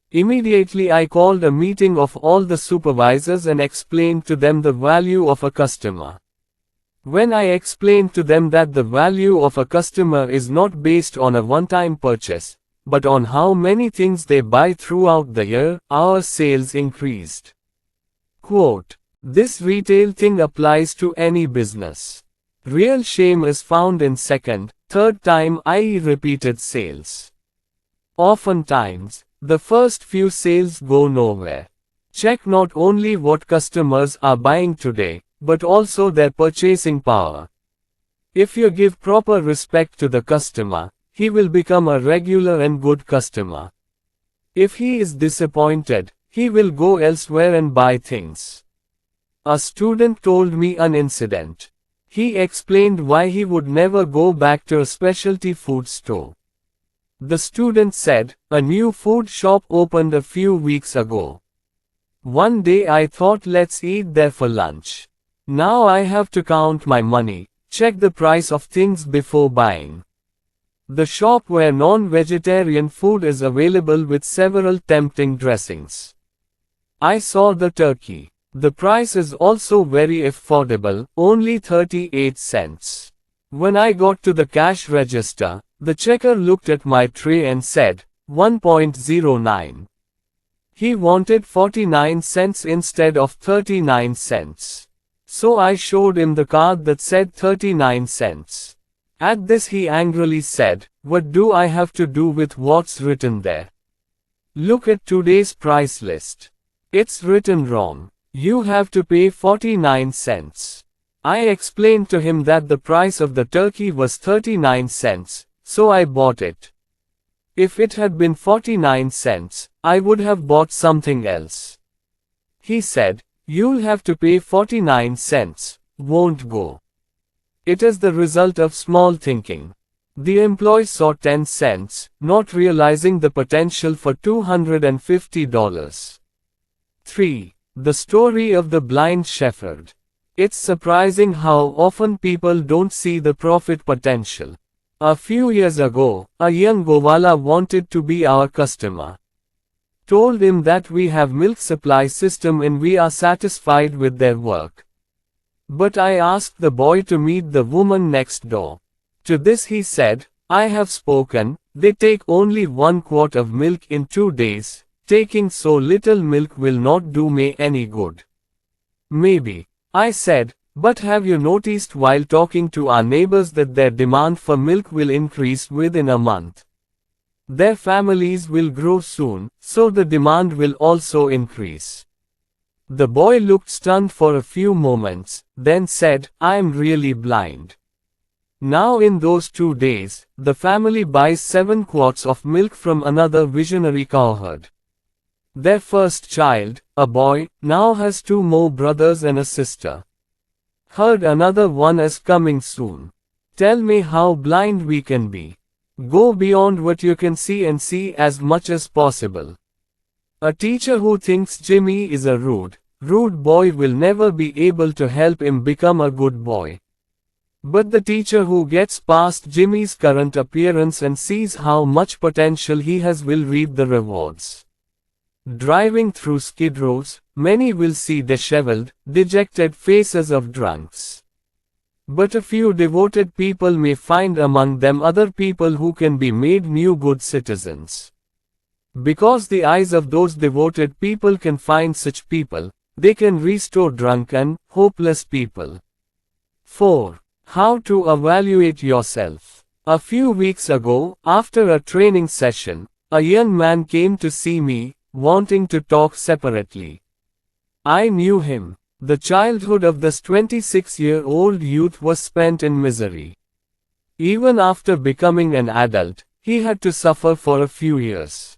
Immediately I called a meeting of all the supervisors and explained to them the value of a customer. When I explained to them that the value of a customer is not based on a one-time purchase, but on how many things they buy throughout the year, our sales increased. Quote, "This retail thing applies to any business. Real shame is found in second, third time, i.e. repeated sales. Oftentimes, the first few sales go nowhere. Check not only what customers are buying today, but also their purchasing power. If you give proper respect to the customer, he will become a regular and good customer. If he is disappointed, he will go elsewhere and buy things." A student told me an incident. He explained why he would never go back to a specialty food store. The student said, "A new food shop opened a few weeks ago. One day I thought, let's eat there for lunch. Now I have to count my money, check the price of things before buying. The shop where non-vegetarian food is available with several tempting dressings. I saw the turkey. The price is also very affordable, only 38 cents. When I got to the cash register, the checker looked at my tray and said, 1.09. He wanted 49 cents instead of 39 cents. So I showed him the card that said 39 cents. At this he angrily said, "What do I have to do with what's written there? Look at today's price list. It's written wrong. You have to pay 49 cents. I explained to him that the price of the turkey was 39 cents, so I bought it. If it had been 49 cents, I would have bought something else. He said, "You'll have to pay 49 cents, won't go." It is the result of small thinking. The employee saw 10 cents, not realizing the potential for $250. 3. The story of the blind shepherd. It's surprising how often people don't see the profit potential. A few years ago, a young Gowala wanted to be our customer. Told him that we have milk supply system and we are satisfied with their work. But I asked the boy to meet the woman next door. To this he said, "I have spoken, they take only 1 quart of milk in 2 days, taking so little milk will not do me any good." Maybe. I said, "But have you noticed while talking to our neighbors that their demand for milk will increase within a month? Their families will grow soon, so the demand will also increase." The boy looked stunned for a few moments, then said, "I am really blind." Now in those 2 days, the family buys 7 quarts of milk from another visionary cowherd. Their first child, a boy, now has 2 more brothers and a sister. Heard another one is coming soon. Tell me how blind we can be. Go beyond what you can see and see as much as possible. A teacher who thinks Jimmy is a rude boy will never be able to help him become a good boy. But the teacher who gets past Jimmy's current appearance and sees how much potential he has will reap the rewards. Driving through skid rows, many will see disheveled, dejected faces of drunks. But a few devoted people may find among them other people who can be made new good citizens. Because the eyes of those devoted people can find such people, they can restore drunken, hopeless people. 4. How to evaluate yourself. A few weeks ago, after a training session, a young man came to see me, wanting to talk separately. I knew him. The childhood of this 26-year-old youth was spent in misery. Even after becoming an adult, he had to suffer for a few years.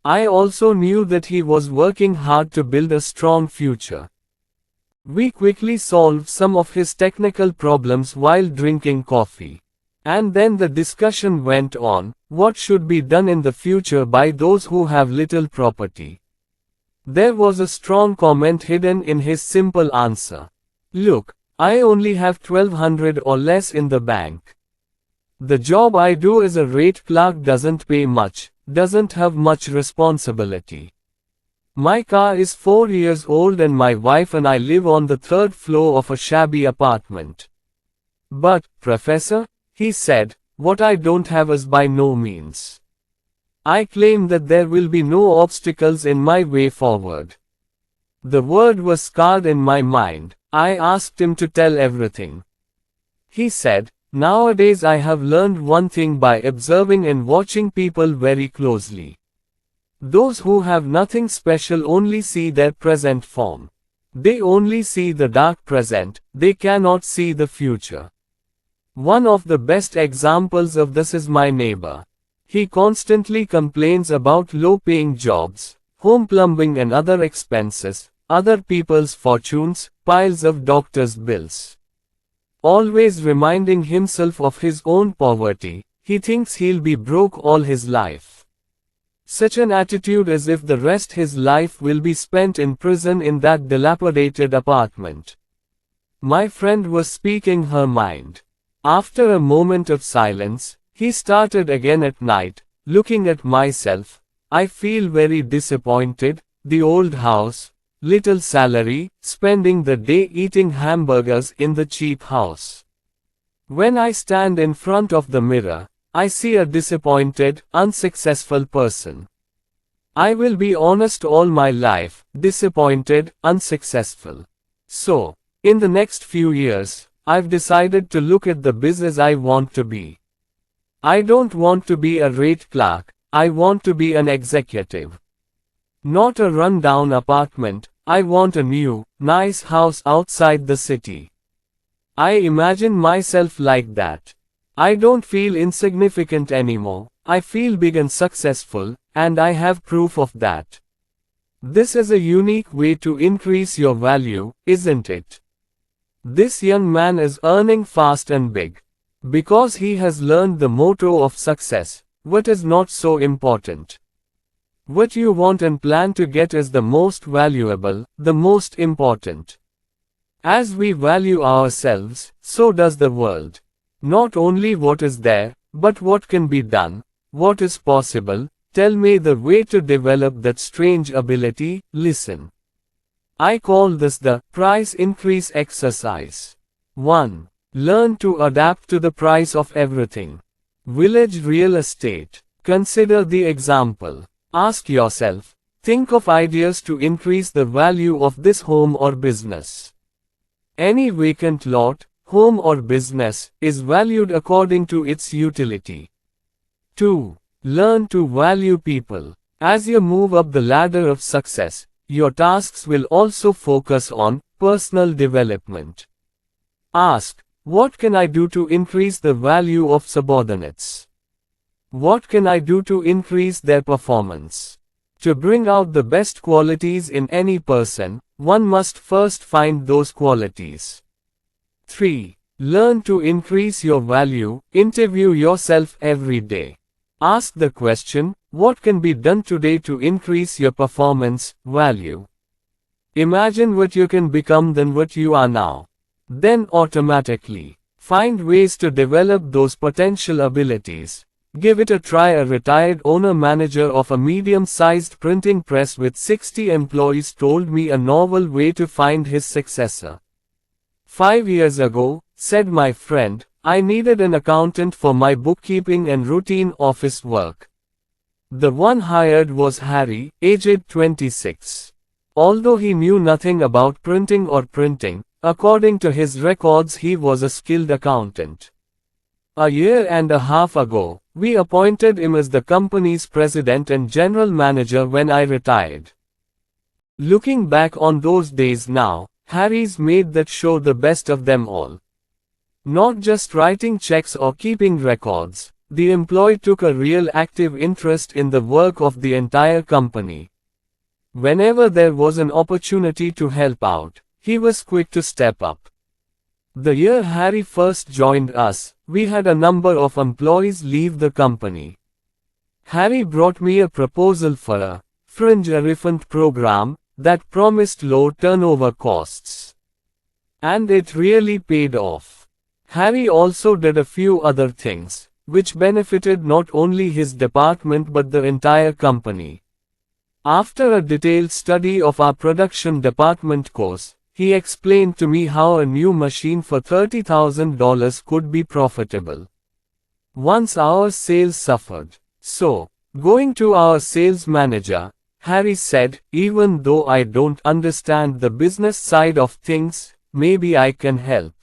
I also knew that he was working hard to build a strong future. We quickly solved some of his technical problems while drinking coffee. And then the discussion went on, what should be done in the future by those who have little property. There was a strong comment hidden in his simple answer. "Look, I only have 1200 or less in the bank. The job I do as a rate clerk doesn't pay much, doesn't have much responsibility. My car is 4 years old and my wife and I live on the 3rd floor of a shabby apartment. But, Professor," he said, "what I don't have is by no means. I claim that there will be no obstacles in my way forward." The word was scarred in my mind. I asked him to tell everything. He said, "Nowadays I have learned one thing by observing and watching people very closely. Those who have nothing special only see their present form. They only see the dark present, they cannot see the future. One of the best examples of this is my neighbor. He constantly complains about low-paying jobs, home plumbing and other expenses, other people's fortunes, piles of doctor's bills. Always reminding himself of his own poverty, he thinks he'll be broke all his life. Such an attitude as if the rest his life will be spent in prison in that dilapidated apartment." My friend was speaking her mind. After a moment of silence, He started again at night, looking at myself. I feel very disappointed, the old house, little salary, spending the day eating hamburgers in the cheap house. When I stand in front of the mirror, I see a disappointed, unsuccessful person. I will be honest all my life, disappointed, unsuccessful. So, in the next few years, I've decided to look at the business I want to be. I don't want to be a rate clerk, I want to be an executive. Not a run-down apartment, I want a new, nice house outside the city. I imagine myself like that. I don't feel insignificant anymore, I feel big and successful, and I have proof of that. This is a unique way to increase your value, isn't it? This young man is earning fast and big. Because he has learned the motto of success, what is not so important. What you want and plan to get is the most valuable, the most important. As we value ourselves, so does the world. Not only what is there, but what can be done, what is possible. Tell me the way to develop that strange ability. Listen. I call this the price increase exercise. 1. Learn to adapt to the price of everything. Village real estate. Consider the example. Ask yourself, think of ideas to increase the value of this home or business. Any vacant lot, home or business, is valued according to its utility. 2. Learn to value people. As you move up the ladder of success, your tasks will also focus on personal development. Ask, what can I do to increase the value of subordinates? What can I do to increase their performance? To bring out the best qualities in any person, one must first find those qualities. 3. Learn to increase your value. Interview yourself every day. Ask the question, what can be done today to increase your performance, value? Imagine what you can become than what you are now. Then automatically, find ways to develop those potential abilities. Give it a try. A retired owner-manager of a medium-sized printing press with 60 employees told me a novel way to find his successor. 5 years ago, said my friend, I needed an accountant for my bookkeeping and routine office work. The one hired was Harry, aged 26. Although he knew nothing about printing or printing, according to his records he was a skilled accountant. A year and a half ago, we appointed him as the company's president and general manager when I retired. Looking back on those days now, Harry's made that show the best of them all. Not just writing checks or keeping records, the employee took a real active interest in the work of the entire company. Whenever there was an opportunity to help out, he was quick to step up. The year Harry first joined us, we had a number of employees leave the company. Harry brought me a proposal for a fringe refund program that promised low turnover costs. And it really paid off. Harry also did a few other things, which benefited not only his department but the entire company. After a detailed study of our production department course, he explained to me how a new machine for $30,000 could be profitable. Once our sales suffered. So, going to our sales manager, Harry said, even though I don't understand the business side of things, maybe I can help.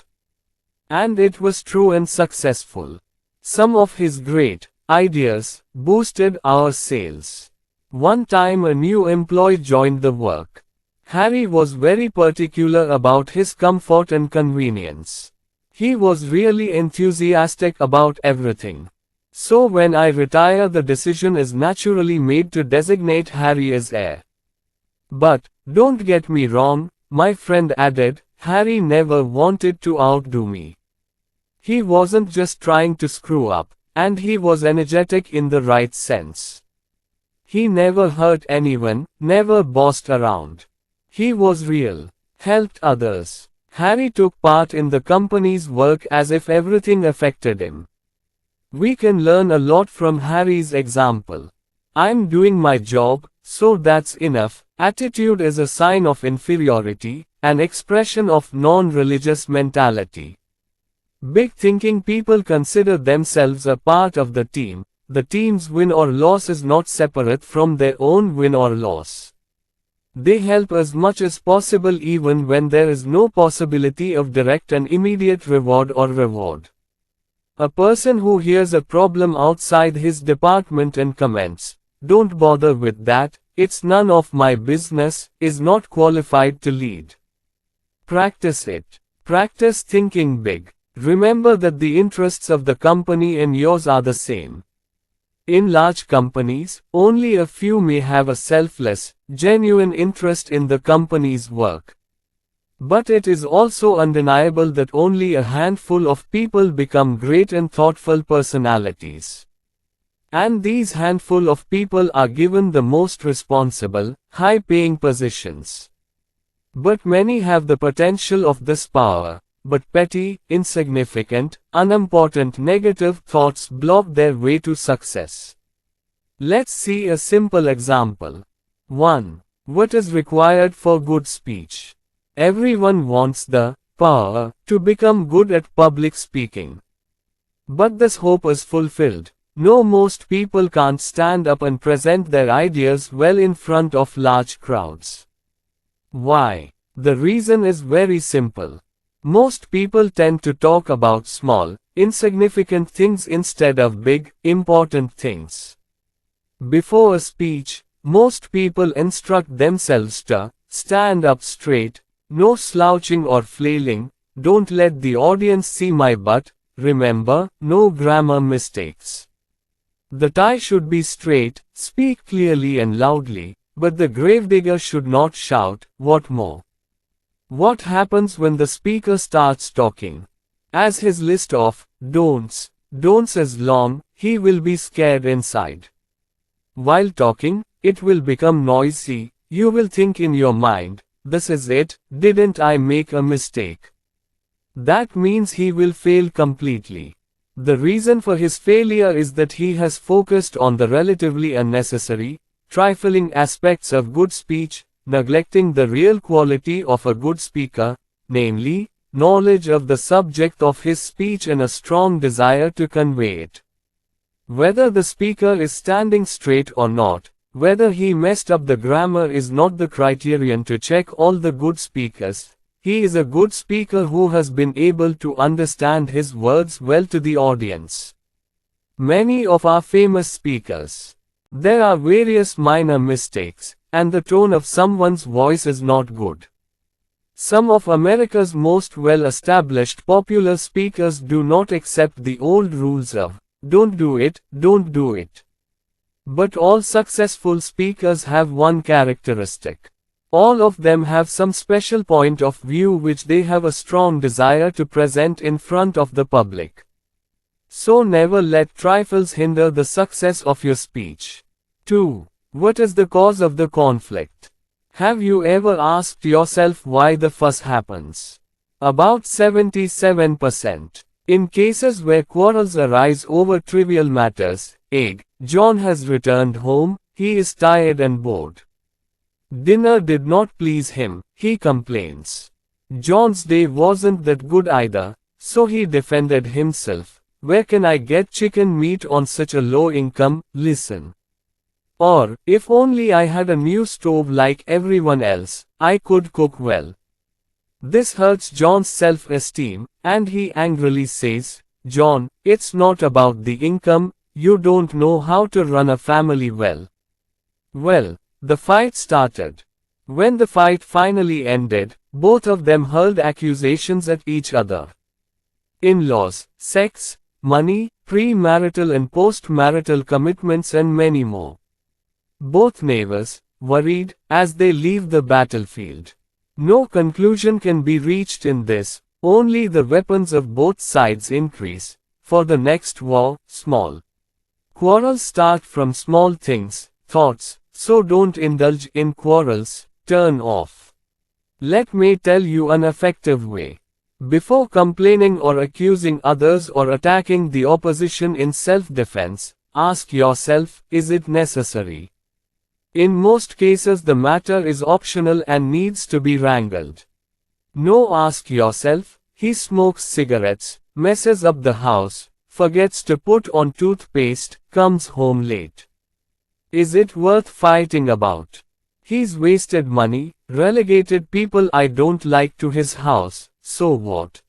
And it was true and successful. Some of his great ideas boosted our sales. One time a new employee joined the work. Harry was very particular about his comfort and convenience. He was really enthusiastic about everything. So when I retire, the decision is naturally made to designate Harry as heir. But, don't get me wrong, my friend added, Harry never wanted to outdo me. He wasn't just trying to screw up, and he was energetic in the right sense. He never hurt anyone, never bossed around. He was real, helped others. Harry took part in the company's work as if everything affected him. We can learn a lot from Harry's example. I'm doing my job, so that's enough. Attitude is a sign of inferiority, an expression of non-religious mentality. Big thinking people consider themselves a part of the team. The team's win or loss is not separate from their own win or loss. They help as much as possible even when there is no possibility of direct and immediate reward or reward. A person who hears a problem outside his department and comments, "Don't bother with that, it's none of my business," is not qualified to lead. Practice it. Practice thinking big. Remember that the interests of the company and yours are the same. In large companies, only a few may have a selfless, genuine interest in the company's work. But it is also undeniable that only a handful of people become great and thoughtful personalities. And these handful of people are given the most responsible, high-paying positions. But many have the potential of this power. But petty, insignificant, unimportant negative thoughts block their way to success. Let's see a simple example. 1. What is required for good speech? Everyone wants the power to become good at public speaking. But this hope is fulfilled. No, most people can't stand up and present their ideas well in front of large crowds. Why? The reason is very simple. Most people tend to talk about small, insignificant things instead of big, important things. Before a speech, most people instruct themselves to stand up straight, no slouching or flailing, don't let the audience see my butt, remember, no grammar mistakes. The tie should be straight, speak clearly and loudly, but the gravedigger should not shout, "What more?" What happens when the speaker starts talking? As his list of don'ts is long, he will be scared inside. While talking, it will become noisy. You will think in your mind, "This is it, didn't I make a mistake?" That means he will fail completely. The reason for his failure is that he has focused on the relatively unnecessary, trifling aspects of good speech, neglecting the real quality of a good speaker, namely, knowledge of the subject of his speech and a strong desire to convey it. Whether the speaker is standing straight or not, whether he messed up the grammar is not the criterion to check all the good speakers. He is a good speaker who has been able to understand his words well to the audience. Many of our famous speakers. There are various minor mistakes, and the tone of someone's voice is not good. Some of America's most well-established popular speakers do not accept the old rules of, "Don't do it, don't do it." But all successful speakers have one characteristic. All of them have some special point of view which they have a strong desire to present in front of the public. So never let trifles hinder the success of your speech. 2. What is the cause of the conflict? Have you ever asked yourself why the fuss happens? About 77%. In cases where quarrels arise over trivial matters, John has returned home, he is tired and bored. Dinner did not please him, he complains. John's day wasn't that good either, so he defended himself. Where can I get chicken meat on such a low income? Listen. Or, if only I had a new stove like everyone else, I could cook well. This hurts John's self-esteem, and he angrily says, "John, it's not about the income, you don't know how to run a family well." Well, the fight started. When the fight finally ended, both of them hurled accusations at each other. In-laws, sex, money, pre-marital and post-marital commitments and many more. Both neighbors, worried, as they leave the battlefield. No conclusion can be reached in this, only the weapons of both sides increase. For the next war, small quarrels start from small things, thoughts, so don't indulge in quarrels, turn off. Let me tell you an effective way. Before complaining or accusing others or attacking the opposition in self-defense, ask yourself, is it necessary? In most cases the matter is optional and needs to be wrangled. No, ask yourself, he smokes cigarettes, messes up the house, forgets to put on toothpaste, comes home late. Is it worth fighting about? He's wasted money, relegated people I don't like to his house, so what?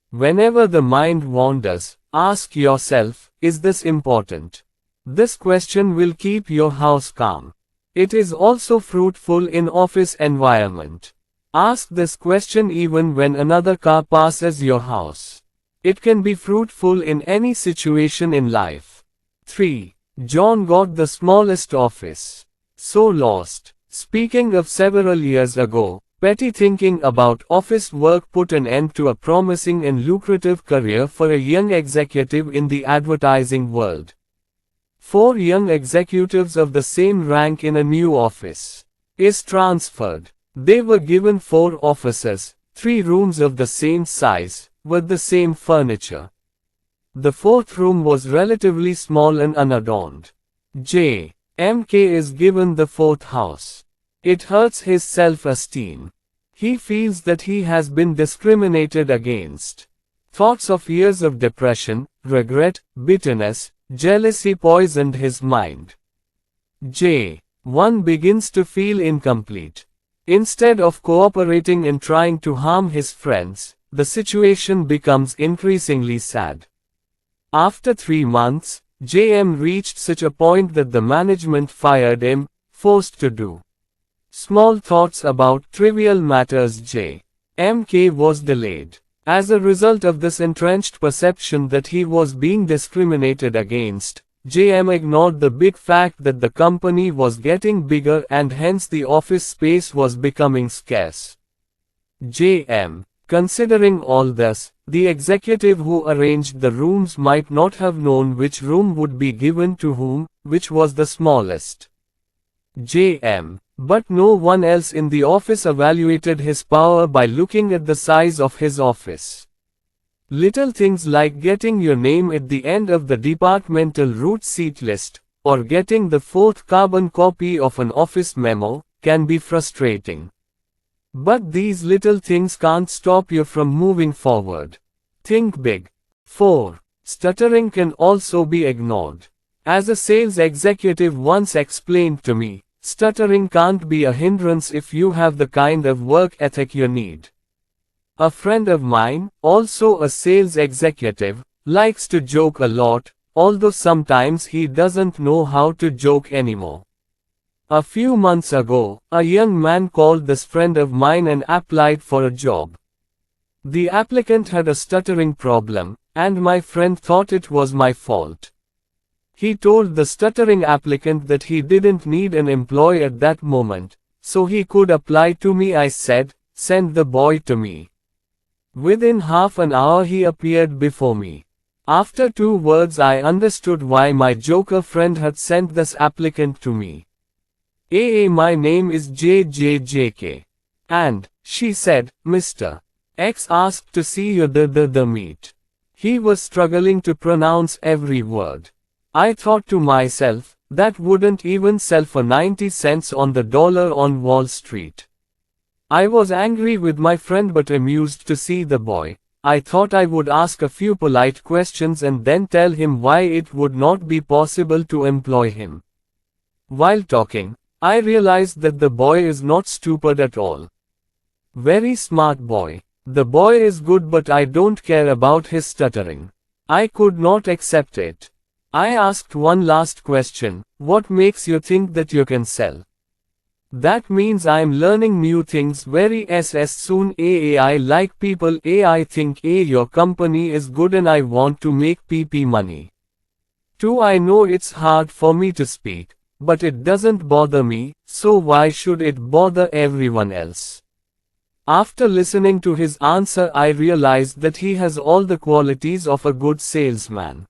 Whenever the mind wanders, ask yourself, is this important? This question will keep your house calm. It is also fruitful in office environment. Ask this question even when another car passes your house. It can be fruitful in any situation in life. 3. John got the smallest office. So lost. Speaking of several years ago, petty thinking about office work put an end to a promising and lucrative career for a young executive in the advertising world. 4 young executives of the same rank in a new office is transferred. They were given 4 offices, 3 rooms of the same size, with the same furniture. The 4th room was relatively small and unadorned. J.M.K. is given the 4th house. It hurts his self-esteem. He feels that he has been discriminated against. Thoughts of years of depression, regret, bitterness, jealousy poisoned his mind. J.1 begins to feel incomplete. Instead of cooperating and trying to harm his friends, the situation becomes increasingly sad. After 3 months, J.M. reached such a point that the management fired him, forced to do small thoughts about trivial matters. J.M.K. was delayed. As a result of this entrenched perception that he was being discriminated against, J.M. ignored the big fact that the company was getting bigger and hence the office space was becoming scarce. J.M. Considering all this, the executive who arranged the rooms might not have known which room would be given to whom, which was the smallest. J.M. But no one else in the office evaluated his power by looking at the size of his office. Little things like getting your name at the end of the departmental route seat list, or getting the 4th carbon copy of an office memo, can be frustrating. But these little things can't stop you from moving forward. Think big. 4. Stuttering can also be ignored. As a sales executive once explained to me, stuttering can't be a hindrance if you have the kind of work ethic you need. A friend of mine, also a sales executive, likes to joke a lot, although sometimes he doesn't know how to joke anymore. A few months ago, a young man called this friend of mine and applied for a job. The applicant had a stuttering problem, and my friend thought it was my fault. He told the stuttering applicant that he didn't need an employee at that moment, so he could apply to me. I said, send the boy to me. Within half an hour he appeared before me. After 2 words I understood why my joker friend had sent this applicant to me. My name is JJJK. And, she said, Mr. X asked to see you the meet. He was struggling to pronounce every word. I thought to myself, that wouldn't even sell for 90 cents on the dollar on Wall Street. I was angry with my friend but amused to see the boy. I thought I would ask a few polite questions and then tell him why it would not be possible to employ him. While talking, I realized that the boy is not stupid at all. Very smart boy. The boy is good but I don't care about his stuttering. I could not accept it. I asked one last question, what makes you think that you can sell? That means I'm learning new things very soon. I like people. I think your company is good and I want to make PP money. 2. I know it's hard for me to speak, but it doesn't bother me, so why should it bother everyone else? After listening to his answer I realized that he has all the qualities of a good salesman.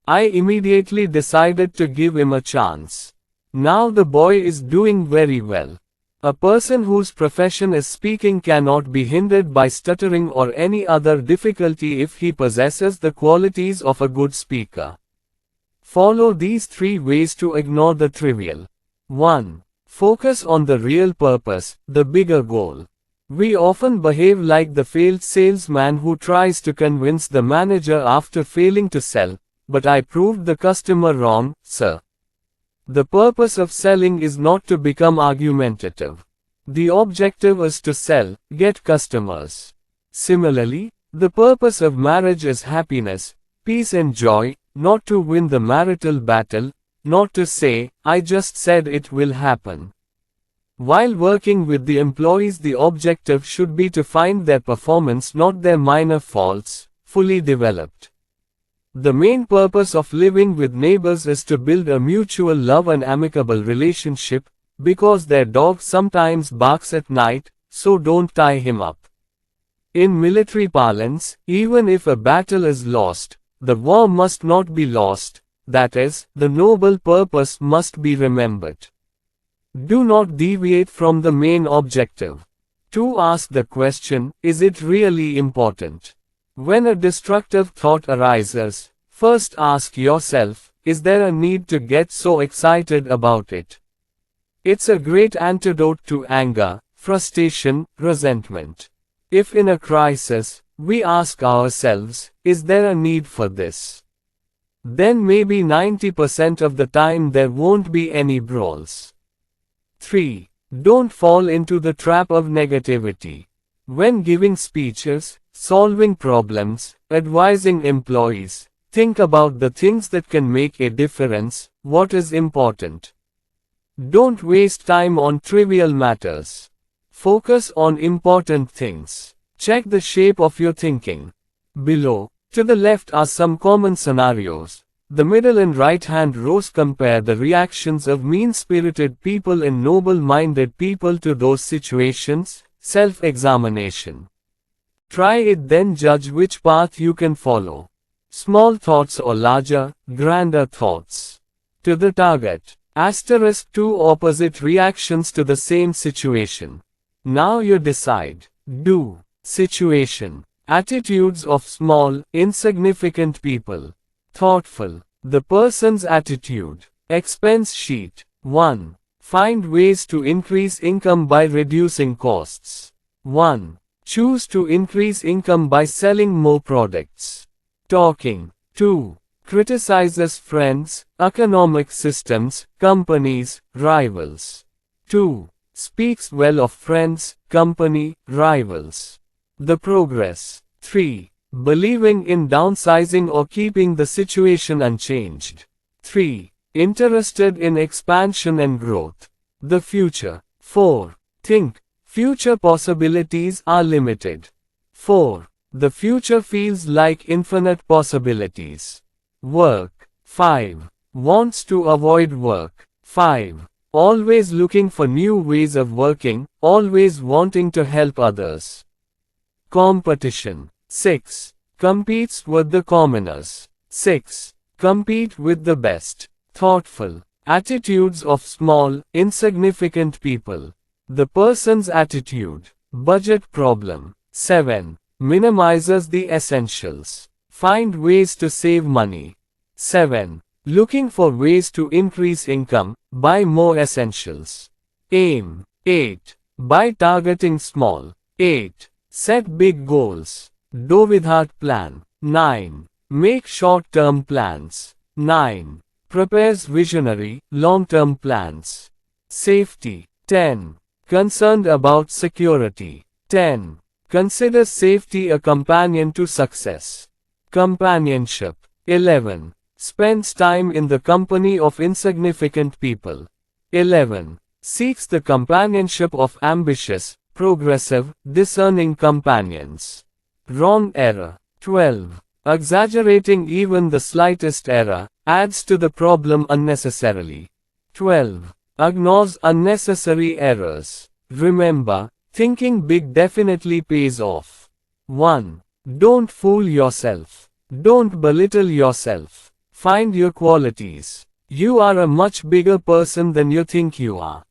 I immediately decided to give him a chance. Now the boy is doing very well. A person whose profession is speaking cannot be hindered by stuttering or any other difficulty if he possesses the qualities of a good speaker. Follow these 3 ways to ignore the trivial. 1. Focus on the real purpose, the bigger goal. We often behave like the failed salesman who tries to convince the manager after failing to sell, "But I proved the customer wrong, sir." The purpose of selling is not to become argumentative. The objective is to sell, get customers. Similarly, the purpose of marriage is happiness, peace and joy, not to win the marital battle, not to say, "I just said it will happen." While working with the employees, the objective should be to find their performance, not their minor faults, fully developed. The main purpose of living with neighbors is to build a mutual love and amicable relationship, because their dog sometimes barks at night, so don't tie him up. In military parlance, even if a battle is lost, the war must not be lost, that is, the noble purpose must be remembered. Do not deviate from the main objective. To ask the question, is it really important? When a destructive thought arises, first ask yourself, is there a need to get so excited about it? It's a great antidote to anger, frustration, resentment. If in a crisis, we ask ourselves, is there a need for this? Then maybe 90% of the time there won't be any brawls. 3. Don't fall into the trap of negativity. When giving speeches, solving problems, advising employees, think about the things that can make a difference, what is important. Don't waste time on trivial matters. Focus on important things. Check the shape of your thinking. Below, to the left are some common scenarios. The middle and right-hand rows compare the reactions of mean-spirited people and noble-minded people to those situations. Self-examination. Try it, then judge which path you can follow. Small thoughts or larger, grander thoughts. To the target. Asterisk 2 opposite reactions to the same situation. Now you decide. Do. Situation. Attitudes of small, insignificant people. Thoughtful. The person's attitude. Expense sheet. 1. Find ways to increase income by reducing costs. 1. Choose to increase income by selling more products. Talking. 2. Criticizes friends, economic systems, companies, rivals. 2. Speaks well of friends, company, rivals. The progress. 3. Believing in downsizing or keeping the situation unchanged. 3. Interested in expansion and growth. The future. 4. Think. Future possibilities are limited. 4. The future feels like infinite possibilities. Work. 5. Wants to avoid work. 5. Always looking for new ways of working, always wanting to help others. Competition. 6. Competes with the commoners. 6. Compete with the best. Thoughtful. Attitudes of small, insignificant people. The person's attitude. Budget problem. 7. Minimizes the essentials. Find ways to save money. 7. Looking for ways to increase income, buy more essentials. Aim. 8. By targeting small. 8. Set big goals. Do without plan. 9. Make short-term plans. 9. Prepares visionary, long-term plans. Safety. 10. Concerned about security. 10. Considers safety a companion to success. Companionship. 11. Spends time in the company of insignificant people. 11. Seeks the companionship of ambitious, progressive, discerning companions. Wrong error. 12. Exaggerating even the slightest error, adds to the problem unnecessarily. 12. Ignores unnecessary errors. Remember, thinking big definitely pays off. 1. Don't fool yourself. Don't belittle yourself. Find your qualities. You are a much bigger person than you think you are.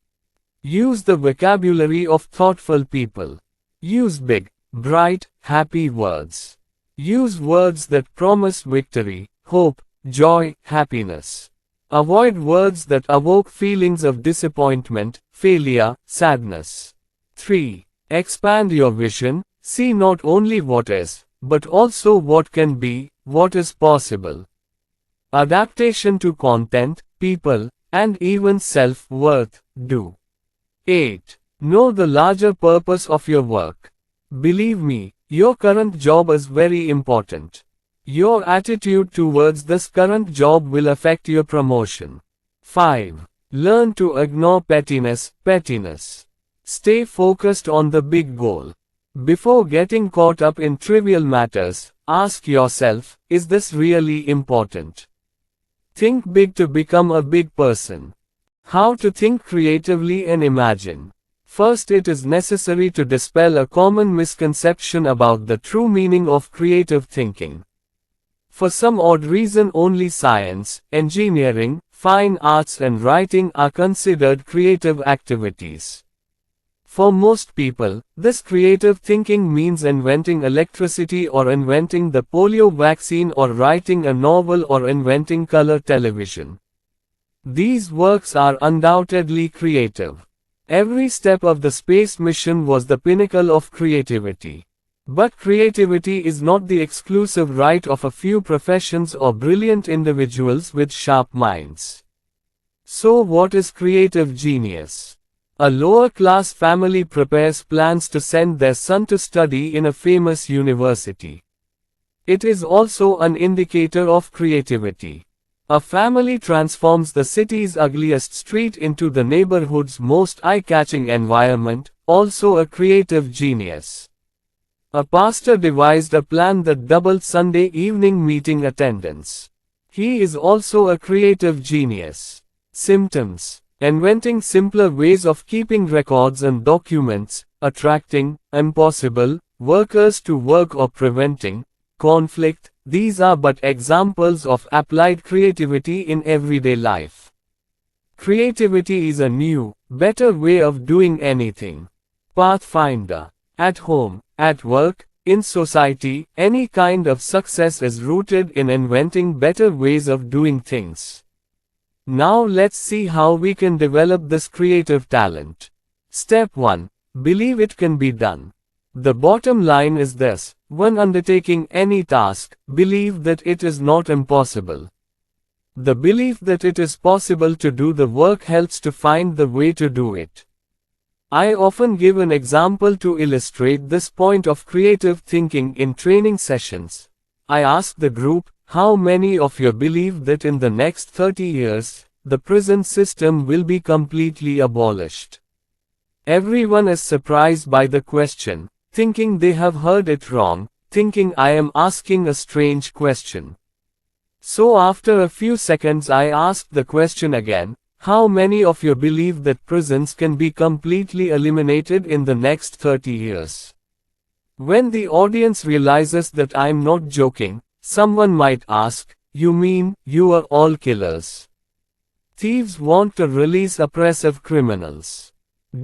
Use the vocabulary of thoughtful people. Use big, bright, happy words. Use words that promise victory, hope, joy, happiness. Avoid words that evoke feelings of disappointment, failure, sadness. 3. Expand your vision. See not only what is, but also what can be, what is possible. Adaptation to content, people, and even self-worth. Do. 8. Know the larger purpose of your work. Believe me, your current job is very important. Your attitude towards this current job will affect your promotion. 5. Learn to ignore pettiness. Stay focused on the big goal. Before getting caught up in trivial matters, ask yourself, is this really important? Think big to become a big person. How to think creatively and imagine. First, it is necessary to dispel a common misconception about the true meaning of creative thinking. For some odd reason, only science, engineering, fine arts and writing are considered creative activities. For most people, this creative thinking means inventing electricity or inventing the polio vaccine or writing a novel or inventing color television. These works are undoubtedly creative. Every step of the space mission was the pinnacle of creativity. But creativity is not the exclusive right of a few professions or brilliant individuals with sharp minds. So what is creative genius? A lower-class family prepares plans to send their son to study in a famous university. It is also an indicator of creativity. A family transforms the city's ugliest street into the neighborhood's most eye-catching environment, also a creative genius. A pastor devised a plan that doubled Sunday evening meeting attendance. He is also a creative genius. Symptoms: inventing simpler ways of keeping records and documents, attracting, impossible, workers to work or preventing conflict. These are but examples of applied creativity in everyday life. Creativity is a new, better way of doing anything. Pathfinder. At home, at work, in society, any kind of success is rooted in inventing better ways of doing things. Now let's see how we can develop this creative talent. Step 1. Believe it can be done. The bottom line is this: when undertaking any task, believe that it is not impossible. The belief that it is possible to do the work helps to find the way to do it. I often give an example to illustrate this point of creative thinking in training sessions. I ask the group, how many of you believe that in the next 30 years, the prison system will be completely abolished? Everyone is surprised by the question, thinking they have heard it wrong, thinking I am asking a strange question. So after a few seconds I asked the question again, how many of you believe that prisons can be completely eliminated in the next 30 years? When the audience realizes that I'm not joking, someone might ask, you mean, you are all killers? Thieves want to release oppressive criminals.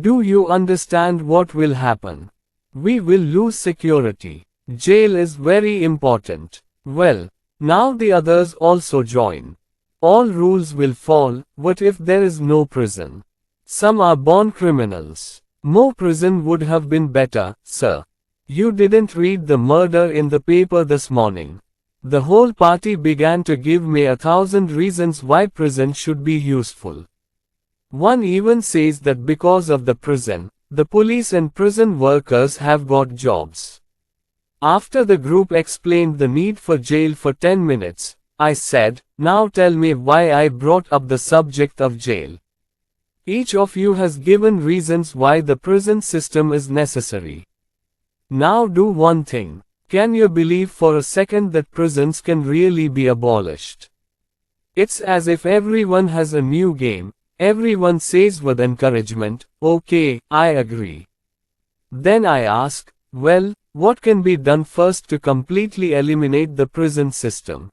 Do you understand what will happen? We will lose security. Jail is very important. Well, now the others also join. All rules will fall. What if there is no prison? Some are born criminals. More prison would have been better, sir. You didn't read the murder in the paper this morning. The whole party began to give me 1,000 reasons why prison should be useful. One even says that because of the prison, the police and prison workers have got jobs. After the group explained the need for jail for 10 minutes, I said, now tell me why I brought up the subject of jail. Each of you has given reasons why the prison system is necessary. Now do one thing. Can you believe for a second that prisons can really be abolished? It's as if everyone has a new game. Everyone says with encouragement, okay, I agree. Then I ask, well, what can be done first to completely eliminate the prison system?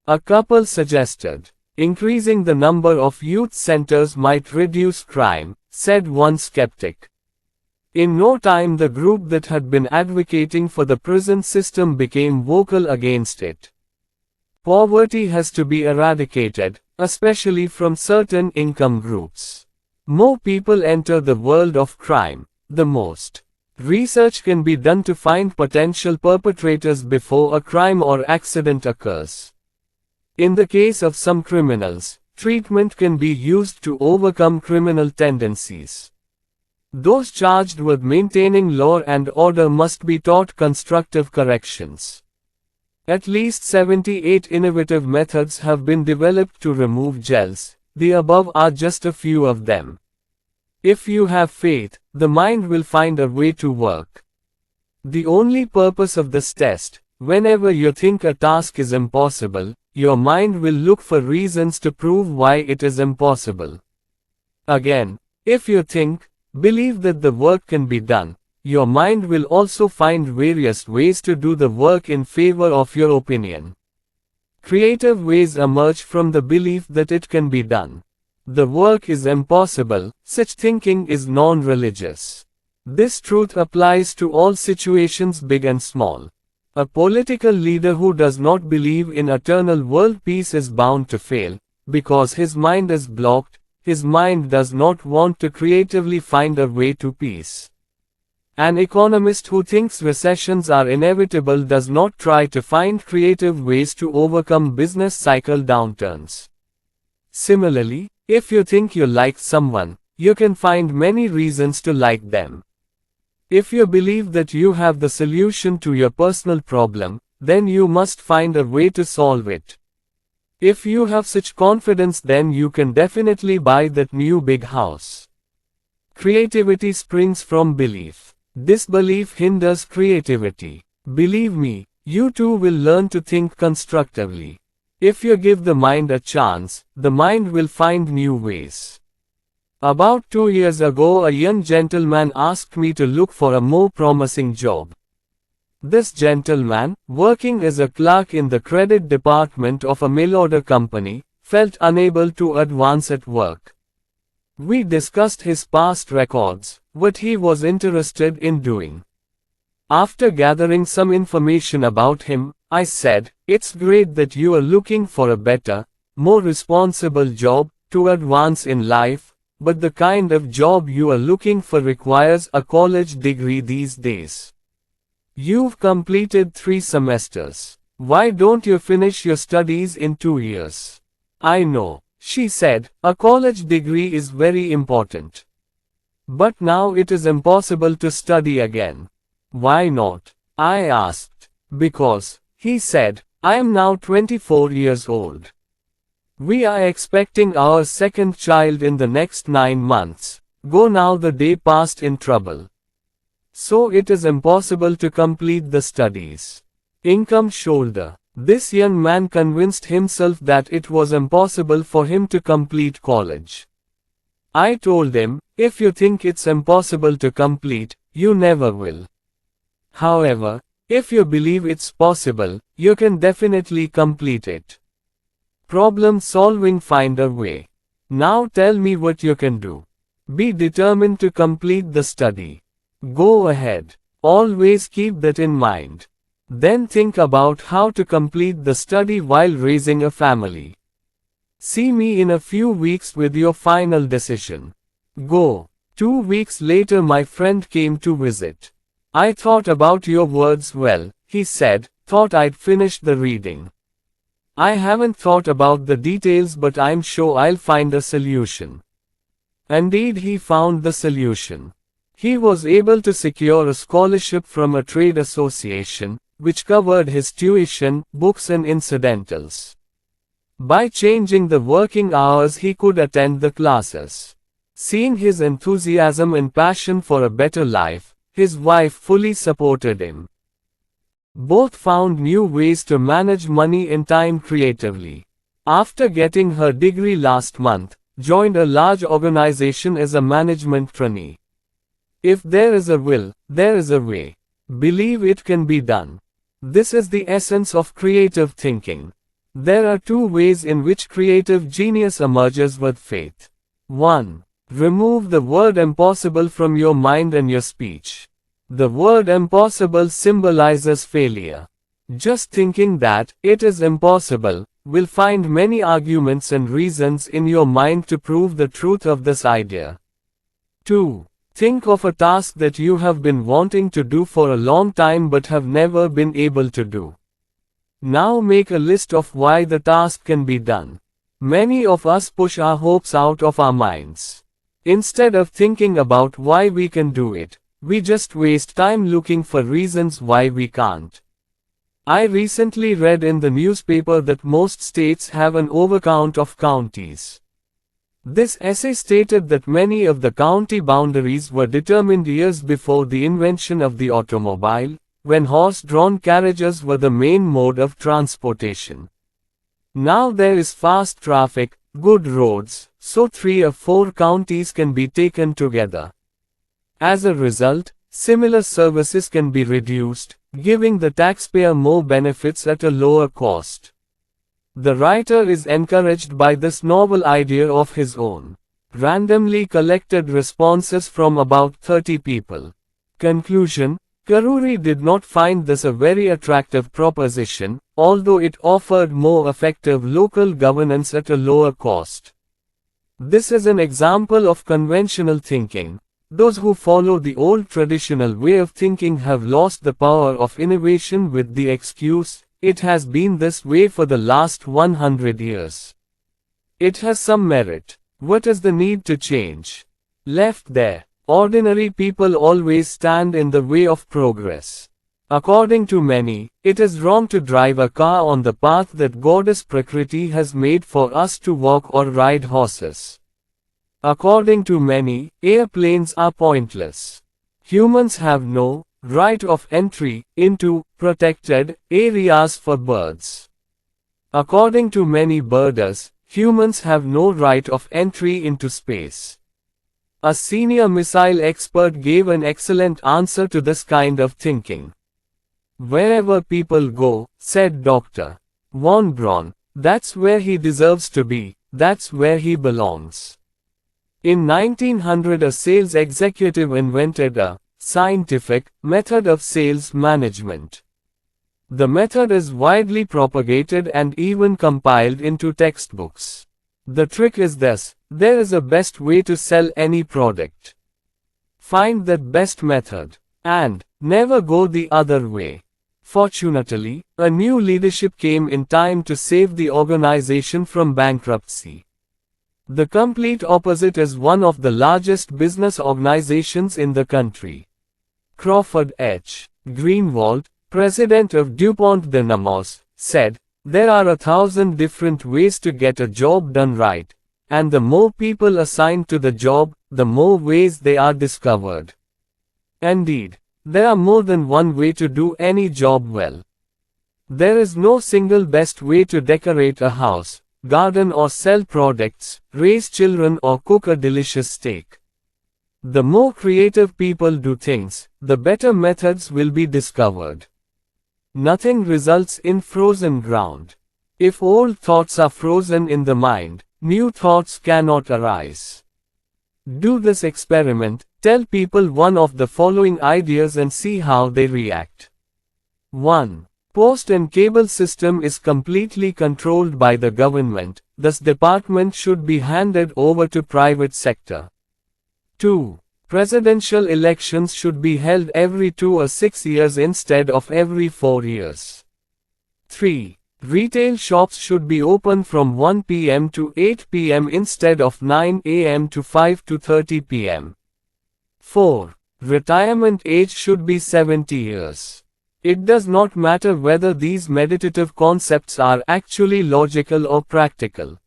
A couple suggested, Increasing the number of youth centers might reduce crime, said one skeptic. In no time the group that had been advocating for the prison system became vocal against it. Poverty has to be eradicated, especially from certain income groups. More people enter the world of crime, the most research can be done to find potential perpetrators before a crime or accident occurs. In the case of some criminals, treatment can be used to overcome criminal tendencies. Those charged with maintaining law and order must be taught constructive corrections. At least 78 innovative methods have been developed to remove gels. The above are just a few of them. If you have faith, the mind will find a way to work. The only purpose of this test, whenever you think a task is impossible, your mind will look for reasons to prove why it is impossible. Again, if you believe that the work can be done, your mind will also find various ways to do the work in favor of your opinion. Creative ways emerge from the belief that it can be done. The work is impossible, such thinking is non-religious. This truth applies to all situations big and small. A political leader who does not believe in eternal world peace is bound to fail, because his mind is blocked. His mind does not want to creatively find a way to peace. An economist who thinks recessions are inevitable does not try to find creative ways to overcome business cycle downturns. Similarly, if you think you like someone, you can find many reasons to like them. If you believe that you have the solution to your personal problem, then you must find a way to solve it. If you have such confidence, then you can definitely buy that new big house. Creativity springs from belief. Disbelief hinders creativity. Believe me, you too will learn to think constructively. If you give the mind a chance, the mind will find new ways. About 2 years ago, a young gentleman asked me to look for a more promising job. This gentleman, working as a clerk in the credit department of a mail-order company, felt unable to advance at work. We discussed his past records, what he was interested in doing. After gathering some information about him, I said, "It's great that you are looking for a better, more responsible job to advance in life, but the kind of job you are looking for requires a college degree these days. You've completed 3 semesters. Why don't you finish your studies in 2 years?" "I know," she said, "a college degree is very important. But now it is impossible to study again." "Why not?" I asked. "Because," he said, "I am now 24 years old. We are expecting our second child in the next 9 months. Go now, the day passed in trouble. So it is impossible to complete the studies." Income shoulder. This young man convinced himself that it was impossible for him to complete college. I told him, "If you think it's impossible to complete, you never will. However, if you believe it's possible, you can definitely complete it. Problem solving, find a way. Now tell me what you can do. Be determined to complete the study. Go ahead. Always keep that in mind. Then think about how to complete the study while raising a family. See me in a few weeks with your final decision. Go." 2 weeks later, my friend came to visit. "I thought about your words well," he said, "thought I'd finished the reading. I haven't thought about the details, but I'm sure I'll find a solution." Indeed, he found the solution. He was able to secure a scholarship from a trade association, which covered his tuition, books and incidentals. By changing the working hours, he could attend the classes. Seeing his enthusiasm and passion for a better life, his wife fully supported him. Both found new ways to manage money and time creatively. After getting her degree last month, joined a large organization as a management trainee. If there is a will, there is a way. Believe it can be done. This is the essence of creative thinking. There are two ways in which creative genius emerges with faith. 1. Remove the word impossible from your mind and your speech. The word impossible symbolizes failure. Just thinking that it is impossible will find many arguments and reasons in your mind to prove the truth of this idea. 2. Think of a task that you have been wanting to do for a long time but have never been able to do. Now make a list of why the task can be done. Many of us push our hopes out of our minds. Instead of thinking about why we can do it, we just waste time looking for reasons why we can't. I recently read in the newspaper that most states have an overcount of counties. This essay stated that many of the county boundaries were determined years before the invention of the automobile, when horse-drawn carriages were the main mode of transportation. Now there is fast traffic, good roads, so 3 or 4 counties can be taken together. As a result, similar services can be reduced, giving the taxpayer more benefits at a lower cost. The writer is encouraged by this novel idea of his own. Randomly collected responses from about 30 people. Conclusion: Karuri did not find this a very attractive proposition, although it offered more effective local governance at a lower cost. This is an example of conventional thinking. Those who follow the old traditional way of thinking have lost the power of innovation with the excuse, "It has been this way for the last 100 years. It has some merit. What is the need to change?" Left there, ordinary people always stand in the way of progress. According to many, it is wrong to drive a car on the path that Goddess Prakriti has made for us to walk or ride horses. According to many, airplanes are pointless. Humans have no right of entry into protected areas for birds. According to many birders, humans have no right of entry into space. A senior missile expert gave an excellent answer to this kind of thinking. "Wherever people go," said Dr. Von Braun, "that's where he deserves to be, that's where he belongs." In 1900 a sales executive invented a scientific method of sales management. The method is widely propagated and even compiled into textbooks. The trick is this: there is a best way to sell any product. Find that best method, and never go the other way. Fortunately, a new leadership came in time to save the organization from bankruptcy. The complete opposite is one of the largest business organizations in the country. Crawford H. Greenwald, president of DuPont Dynamos, said, "There are 1,000 different ways to get a job done right, and the more people assigned to the job, the more ways they are discovered." Indeed, there are more than one way to do any job well. There is no single best way to decorate a house, garden or sell products, raise children or cook a delicious steak. The more creative people do things, the better methods will be discovered. Nothing results in frozen ground. If old thoughts are frozen in the mind, new thoughts cannot arise. Do this experiment: tell people one of the following ideas and see how they react. 1. Post and cable system is completely controlled by the government, thus department should be handed over to private sector. 2. Presidential elections should be held every 2 or 6 years instead of every 4 years. 3. Retail shops should be open from 1 p.m. to 8 p.m. instead of 9 a.m. to 5:30 p.m. 4. Retirement age should be 70 years. It does not matter whether these meditative concepts are actually logical or practical.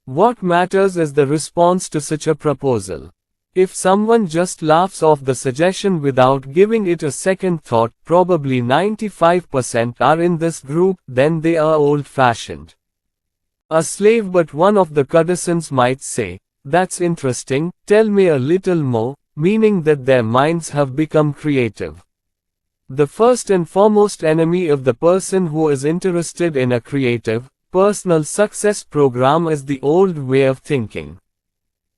What matters is the response to such a proposal. If someone just laughs off the suggestion without giving it a second thought, probably 95% are in this group, then they are old-fashioned. A slave but one of the courtesans might say, "That's interesting, tell me a little more," meaning that their minds have become creative. The first and foremost enemy of the person who is interested in a creative, personal success program is the old way of thinking.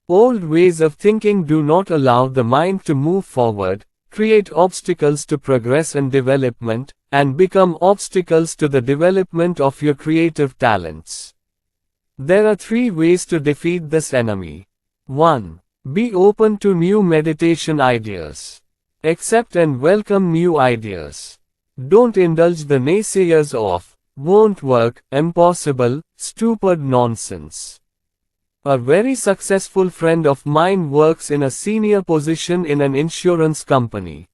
Old ways of thinking do not allow the mind to move forward, create obstacles to progress and development, and become obstacles to the development of your creative talents. There are 3 ways to defeat this enemy. 1. Be open to new meditation ideas. Accept and welcome new ideas. Don't indulge the naysayers of, won't work, impossible, stupid nonsense. A very successful friend of mine works in a senior position in an insurance company.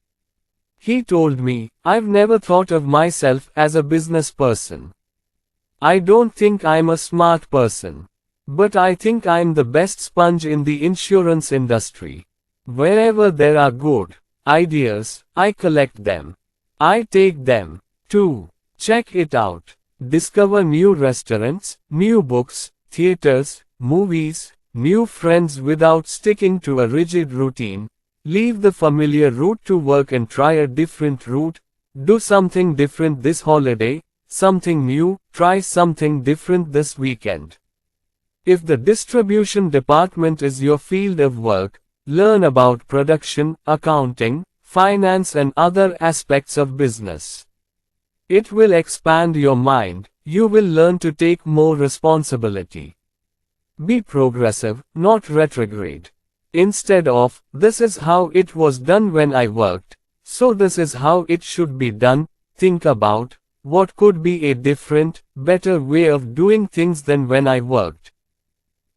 He told me, I've never thought of myself as a business person. I don't think I'm a smart person. But I think I'm the best sponge in the insurance industry. Wherever there are good ideas, I collect them. I take them. 2. Check it out. Discover new restaurants, new books, theaters, movies, new friends without sticking to a rigid routine. Leave the familiar route to work and try a different route. Do something different this holiday, something new, try something different this weekend. If the distribution department is your field of work, learn about production, accounting, finance and other aspects of business. It will expand your mind, you will learn to take more responsibility. Be progressive, not retrograde. Instead of, this is how it was done when I worked, so this is how it should be done, think about, what could be a different, better way of doing things than when I worked.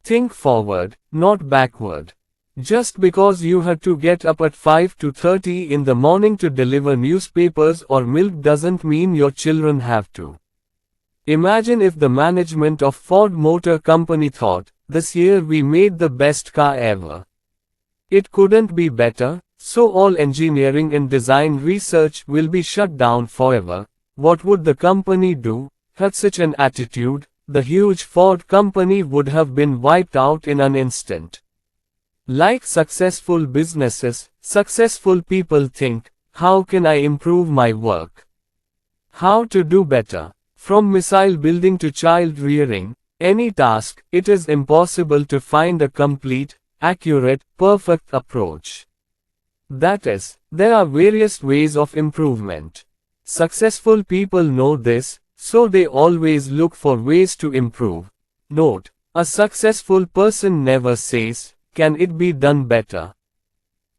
Think forward, not backward. Just because you had to get up at 5:30 in the morning to deliver newspapers or milk doesn't mean your children have to. Imagine if the management of Ford Motor Company thought, this year we made the best car ever. It couldn't be better, so all engineering and design research will be shut down forever. What would the company do? Had such an attitude, the huge Ford company would have been wiped out in an instant. Like successful businesses, successful people think, how can I improve my work? How to do better? From missile building to child rearing, any task, it is impossible to find a complete, accurate, perfect approach. That is, there are various ways of improvement. Successful people know this, so they always look for ways to improve. Note, a successful person never says, can it be done better?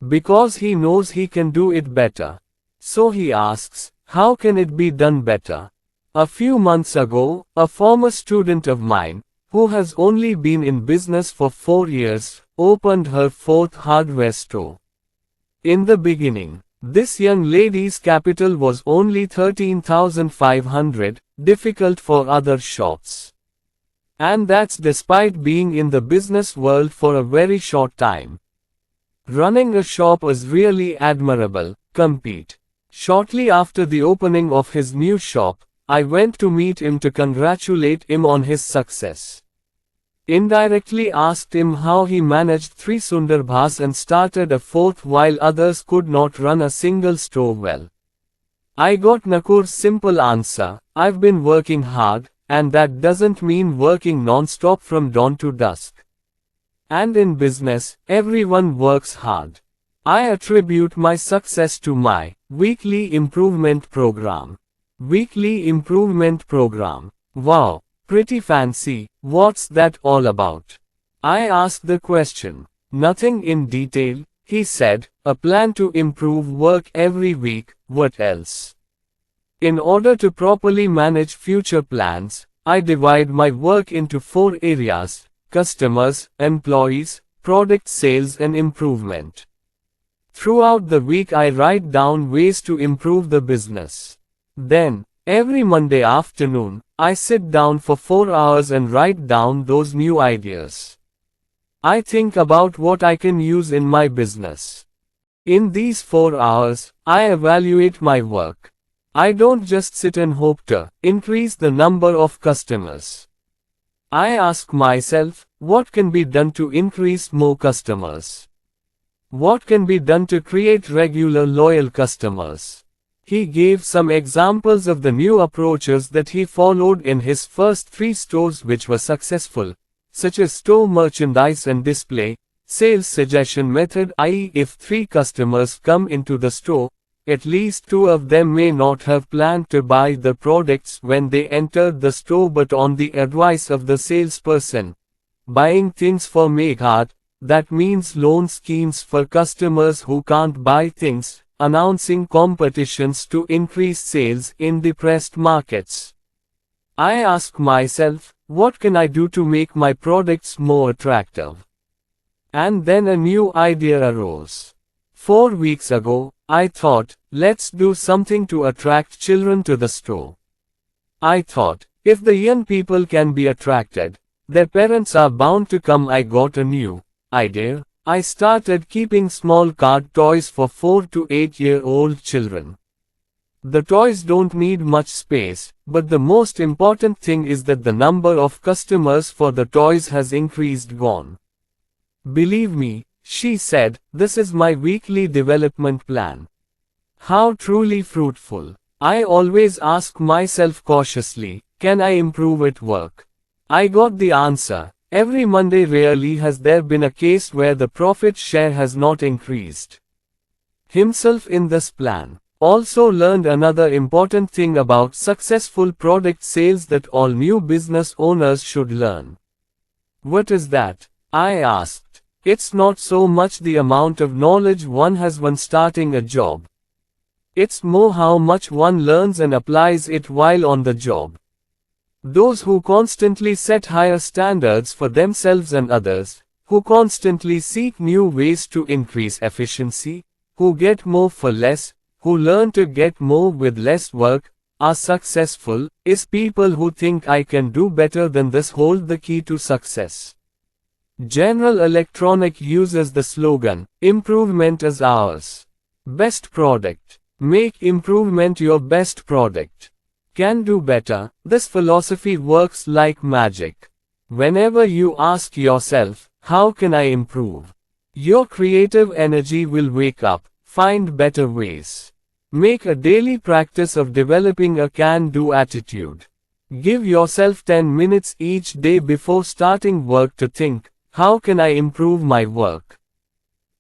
Because he knows he can do it better. So he asks, how can it be done better? A few months ago, a former student of mine, who has only been in business for 4 years, opened her 4th hardware store. In the beginning, this young lady's capital was only 13,500, difficult for other shops. And that's despite being in the business world for a very short time. Running a shop is really admirable. Compete. Shortly after the opening of his new shop, I went to meet him to congratulate him on his success. Indirectly asked him how he managed 3 Sundarbhas and started a 4th while others could not run a single store well. I got Nakur's simple answer, I've been working hard, and that doesn't mean working non-stop from dawn to dusk. And in business, everyone works hard. I attribute my success to my weekly improvement program. Weekly improvement program. Wow, pretty fancy. What's that all about? I asked the question. Nothing in detail, he said, a plan to improve work every week, what else? In order to properly manage future plans, I divide my work into 4 areas: customers, employees, product sales and improvement. Throughout the week I write down ways to improve the business. Then, every Monday afternoon, I sit down for 4 hours and write down those new ideas. I think about what I can use in my business. In these 4 hours, I evaluate my work. I don't just sit and hope to increase the number of customers. I ask myself, what can be done to increase more customers? What can be done to create regular loyal customers? He gave some examples of the new approaches that he followed in his first 3 stores which were successful, such as store merchandise and display, sales suggestion method, i.e., if 3 customers come into the store, at least 2 of them may not have planned to buy the products when they entered the store but on the advice of the salesperson. Buying things for make art, that means loan schemes for customers who can't buy things, announcing competitions to increase sales in depressed markets. I ask myself, what can I do to make my products more attractive? And then a new idea arose. 4 weeks ago, I thought, let's do something to attract children to the store. I thought, if the young people can be attracted, their parents are bound to come. I got a new idea. I started keeping small card toys for 4 to 8-year-old children. The toys don't need much space, but the most important thing is that the number of customers for the toys has increased gone. Believe me, she said, this is my weekly development plan. How truly fruitful. I always ask myself cautiously, can I improve at work? I got the answer. Every Monday. Rarely has there been a case where the profit share has not increased. Himself in this plan also learned another important thing about successful product sales that all new business owners should learn. What is that? I asked. It's not so much the amount of knowledge one has when starting a job. It's more how much one learns and applies it while on the job. Those who constantly set higher standards for themselves and others, who constantly seek new ways to increase efficiency, who get more for less, who learn to get more with less work, are successful. Is people who think I can do better than this hold the key to success. General Electronic uses the slogan, improvement is ours. Best product. Make improvement your best product. Can do better. This philosophy works like magic. Whenever you ask yourself, how can I improve? Your creative energy will wake up, find better ways. Make a daily practice of developing a can-do attitude. Give yourself 10 minutes each day before starting work to think, how can I improve my work?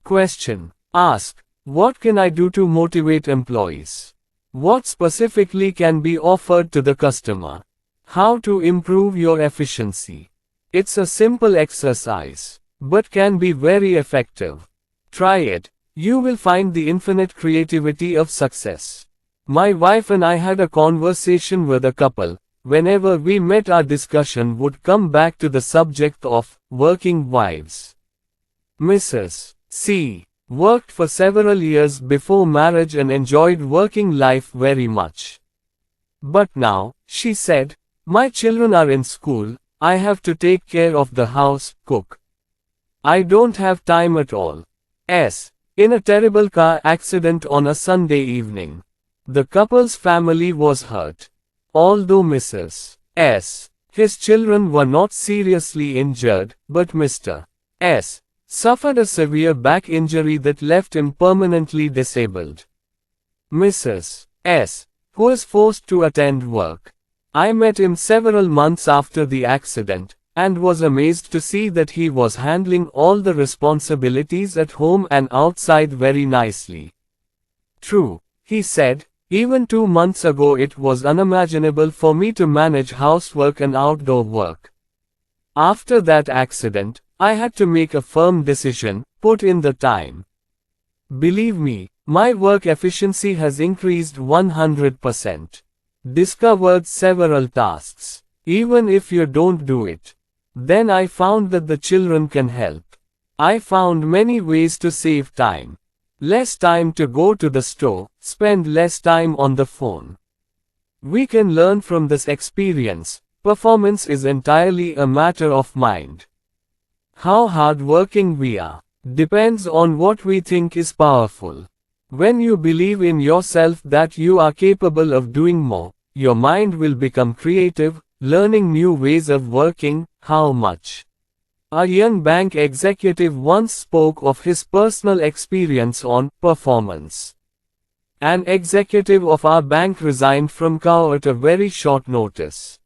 Question. Ask, what can I do to motivate employees? What specifically can be offered to the customer? How to improve your efficiency? It's a simple exercise, but can be very effective. Try it. You will find the infinite creativity of success. My wife and I had a conversation with a couple. Whenever we met, our discussion would come back to the subject of working wives. Mrs. C worked for several years before marriage and enjoyed working life very much. But now, she said, my children are in school, I have to take care of the house, cook. I don't have time at all. In a terrible car accident on a Sunday evening. The couple's family was hurt. Although Mrs. His children were not seriously injured, but Mr. Suffered a severe back injury that left him permanently disabled. Mrs. Who was forced to attend work. I met him several months after the accident, and was amazed to see that he was handling all the responsibilities at home and outside very nicely. True, he said, even 2 months ago it was unimaginable for me to manage housework and outdoor work. After that accident, I had to make a firm decision, put in the time. Believe me, my work efficiency has increased 100%. Discovered several tasks. Even if you don't do it. Then I found that the children can help. I found many ways to save time. Less time to go to the store, spend less time on the phone. We can learn from this experience. Performance is entirely a matter of mind. How hardworking we are depends on what we think is powerful. When you believe in yourself that you are capable of doing more, your mind will become creative, learning new ways of working. How much? A young bank executive once spoke of his personal experience on performance. An executive of our bank resigned from CAO at a very short notice.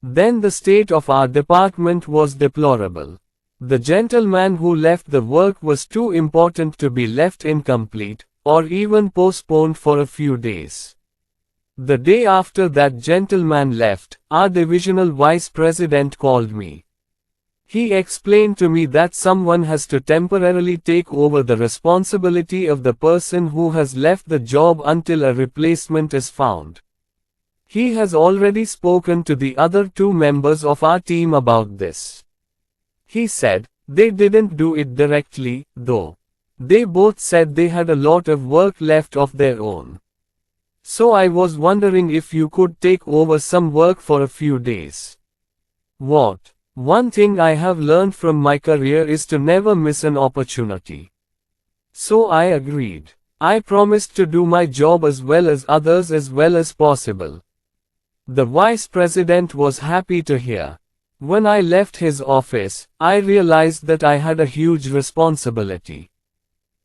Then the state of our department was deplorable. The gentleman who left the work was too important to be left incomplete, or even postponed for a few days. The day after that gentleman left, our divisional vice president called me. He explained to me that someone has to temporarily take over the responsibility of the person who has left the job until a replacement is found. He has already spoken to the other two members of our team about this. He said, they didn't do it directly, though. They both said they had a lot of work left of their own. So I was wondering if you could take over some work for a few days. What? One thing I have learned from my career is to never miss an opportunity. So I agreed. I promised to do my job as well as others as well as possible. The vice president was happy to hear. When I left his office, I realized that I had a huge responsibility.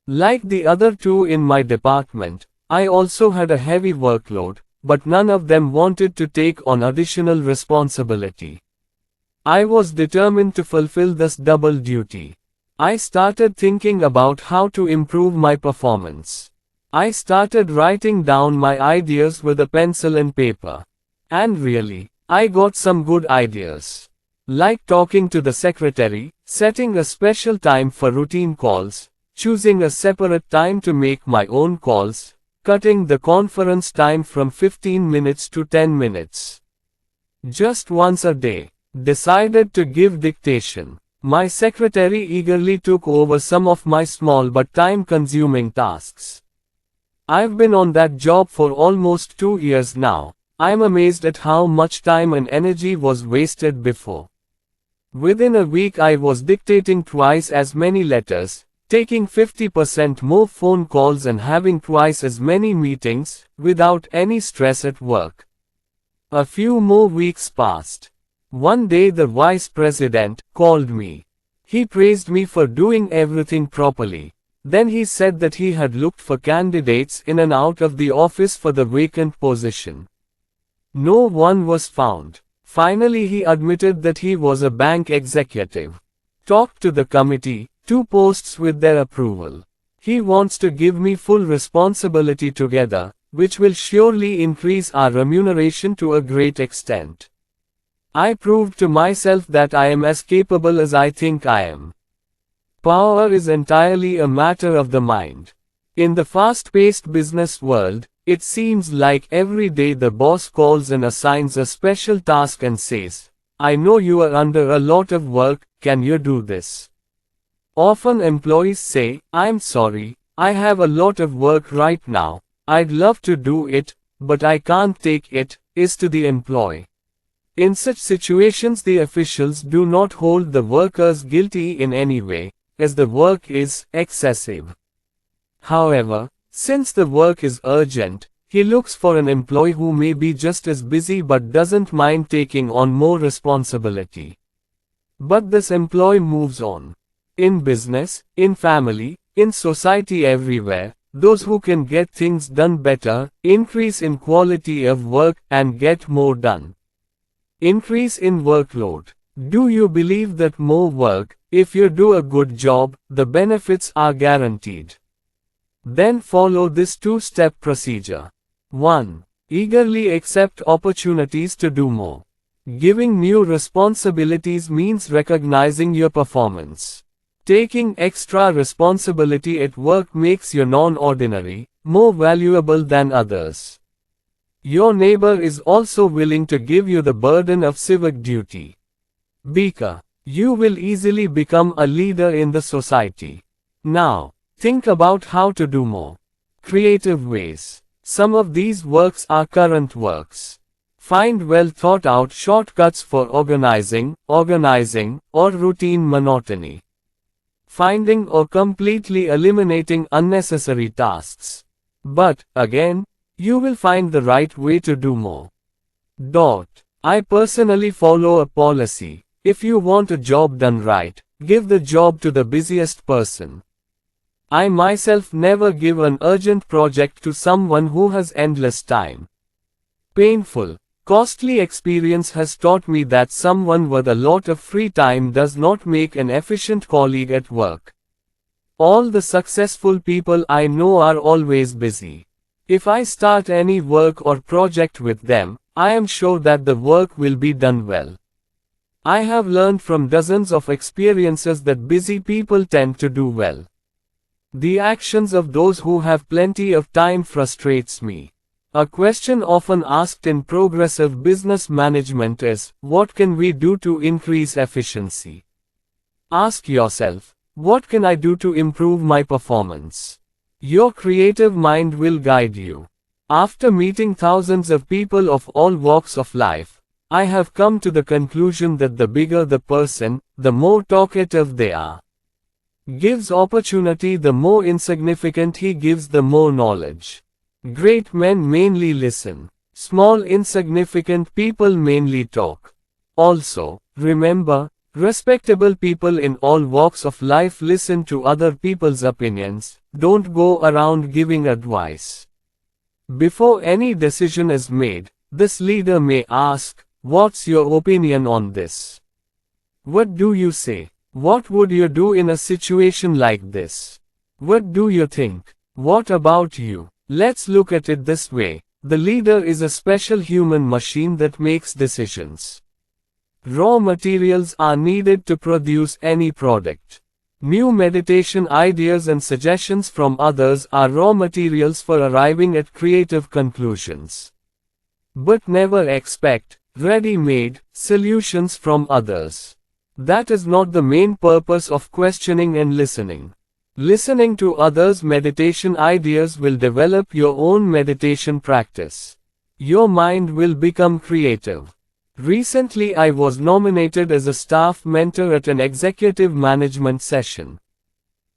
Like the other two in my department, I also had a heavy workload, but none of them wanted to take on additional responsibility. I was determined to fulfill this double duty. I started thinking about how to improve my performance. I started writing down my ideas with a pencil and paper. And really, I got some good ideas. Like talking to the secretary, setting a special time for routine calls, choosing a separate time to make my own calls, cutting the conference time from 15 minutes to 10 minutes. Just once a day. Decided to give dictation. My secretary eagerly took over some of my small but time-consuming tasks. I've been on that job for almost 2 years now. I'm amazed at how much time and energy was wasted before. Within a week I was dictating twice as many letters, taking 50% more phone calls and having twice as many meetings, without any stress at work. A few more weeks passed. One day the vice president called me. He praised me for doing everything properly. Then he said that he had looked for candidates in and out of the office for the vacant position. No one was found. Finally he admitted that he was a bank executive. Talked to the committee, 2 posts with their approval. He wants to give me full responsibility together, which will surely increase our remuneration to a great extent. I proved to myself that I am as capable as I think I am. Power is entirely a matter of the mind. In the fast-paced business world, it seems like every day the boss calls and assigns a special task and says, I know you are under a lot of work, can you do this? Often employees say, I'm sorry, I have a lot of work right now, I'd love to do it, but I can't take it, is to the employee. In such situations the officials do not hold the workers guilty in any way, as the work is excessive. However, since the work is urgent, he looks for an employee who may be just as busy but doesn't mind taking on more responsibility. But this employee moves on. In business, in family, in society everywhere, those who can get things done better, increase in quality of work, and get more done. Increase in workload. Do you believe that more work, if you do a good job, the benefits are guaranteed? Then follow this 2-step procedure. 1. Eagerly accept opportunities to do more. Giving new responsibilities means recognizing your performance. Taking extra responsibility at work makes you non-ordinary, more valuable than others. Your neighbor is also willing to give you the burden of civic duty. Beaker. You will easily become a leader in the society. Now, think about how to do more. Creative ways. Some of these works are current works. Find well thought out shortcuts for organizing, or routine monotony. Finding or completely eliminating unnecessary tasks. But, again, you will find the right way to do more. I personally follow a policy. If you want a job done right, give the job to the busiest person. I myself never give an urgent project to someone who has endless time. Painful, costly experience has taught me that someone with a lot of free time does not make an efficient colleague at work. All the successful people I know are always busy. If I start any work or project with them, I am sure that the work will be done well. I have learned from dozens of experiences that busy people tend to do well. The actions of those who have plenty of time frustrates me. A question often asked in progressive business management is, what can we do to increase efficiency? Ask yourself, what can I do to improve my performance? Your creative mind will guide you. After meeting thousands of people of all walks of life, I have come to the conclusion that the bigger the person, the more talkative they are. Gives opportunity, the more insignificant he gives, the more knowledge. Great men mainly listen. Small insignificant people mainly talk. Also, remember, respectable people in all walks of life listen to other people's opinions, don't go around giving advice. Before any decision is made, this leader may ask, what's your opinion on this? What do you say? What would you do in a situation like this? What do you think? What about you? Let's look at it this way. The leader is a special human machine that makes decisions. Raw materials are needed to produce any product. New meditation ideas and suggestions from others are raw materials for arriving at creative conclusions. But never expect ready-made solutions from others. That is not the main purpose of questioning and listening. Listening to others' meditation ideas will develop your own meditation practice. Your mind will become creative. Recently I was nominated as a staff mentor at an executive management session.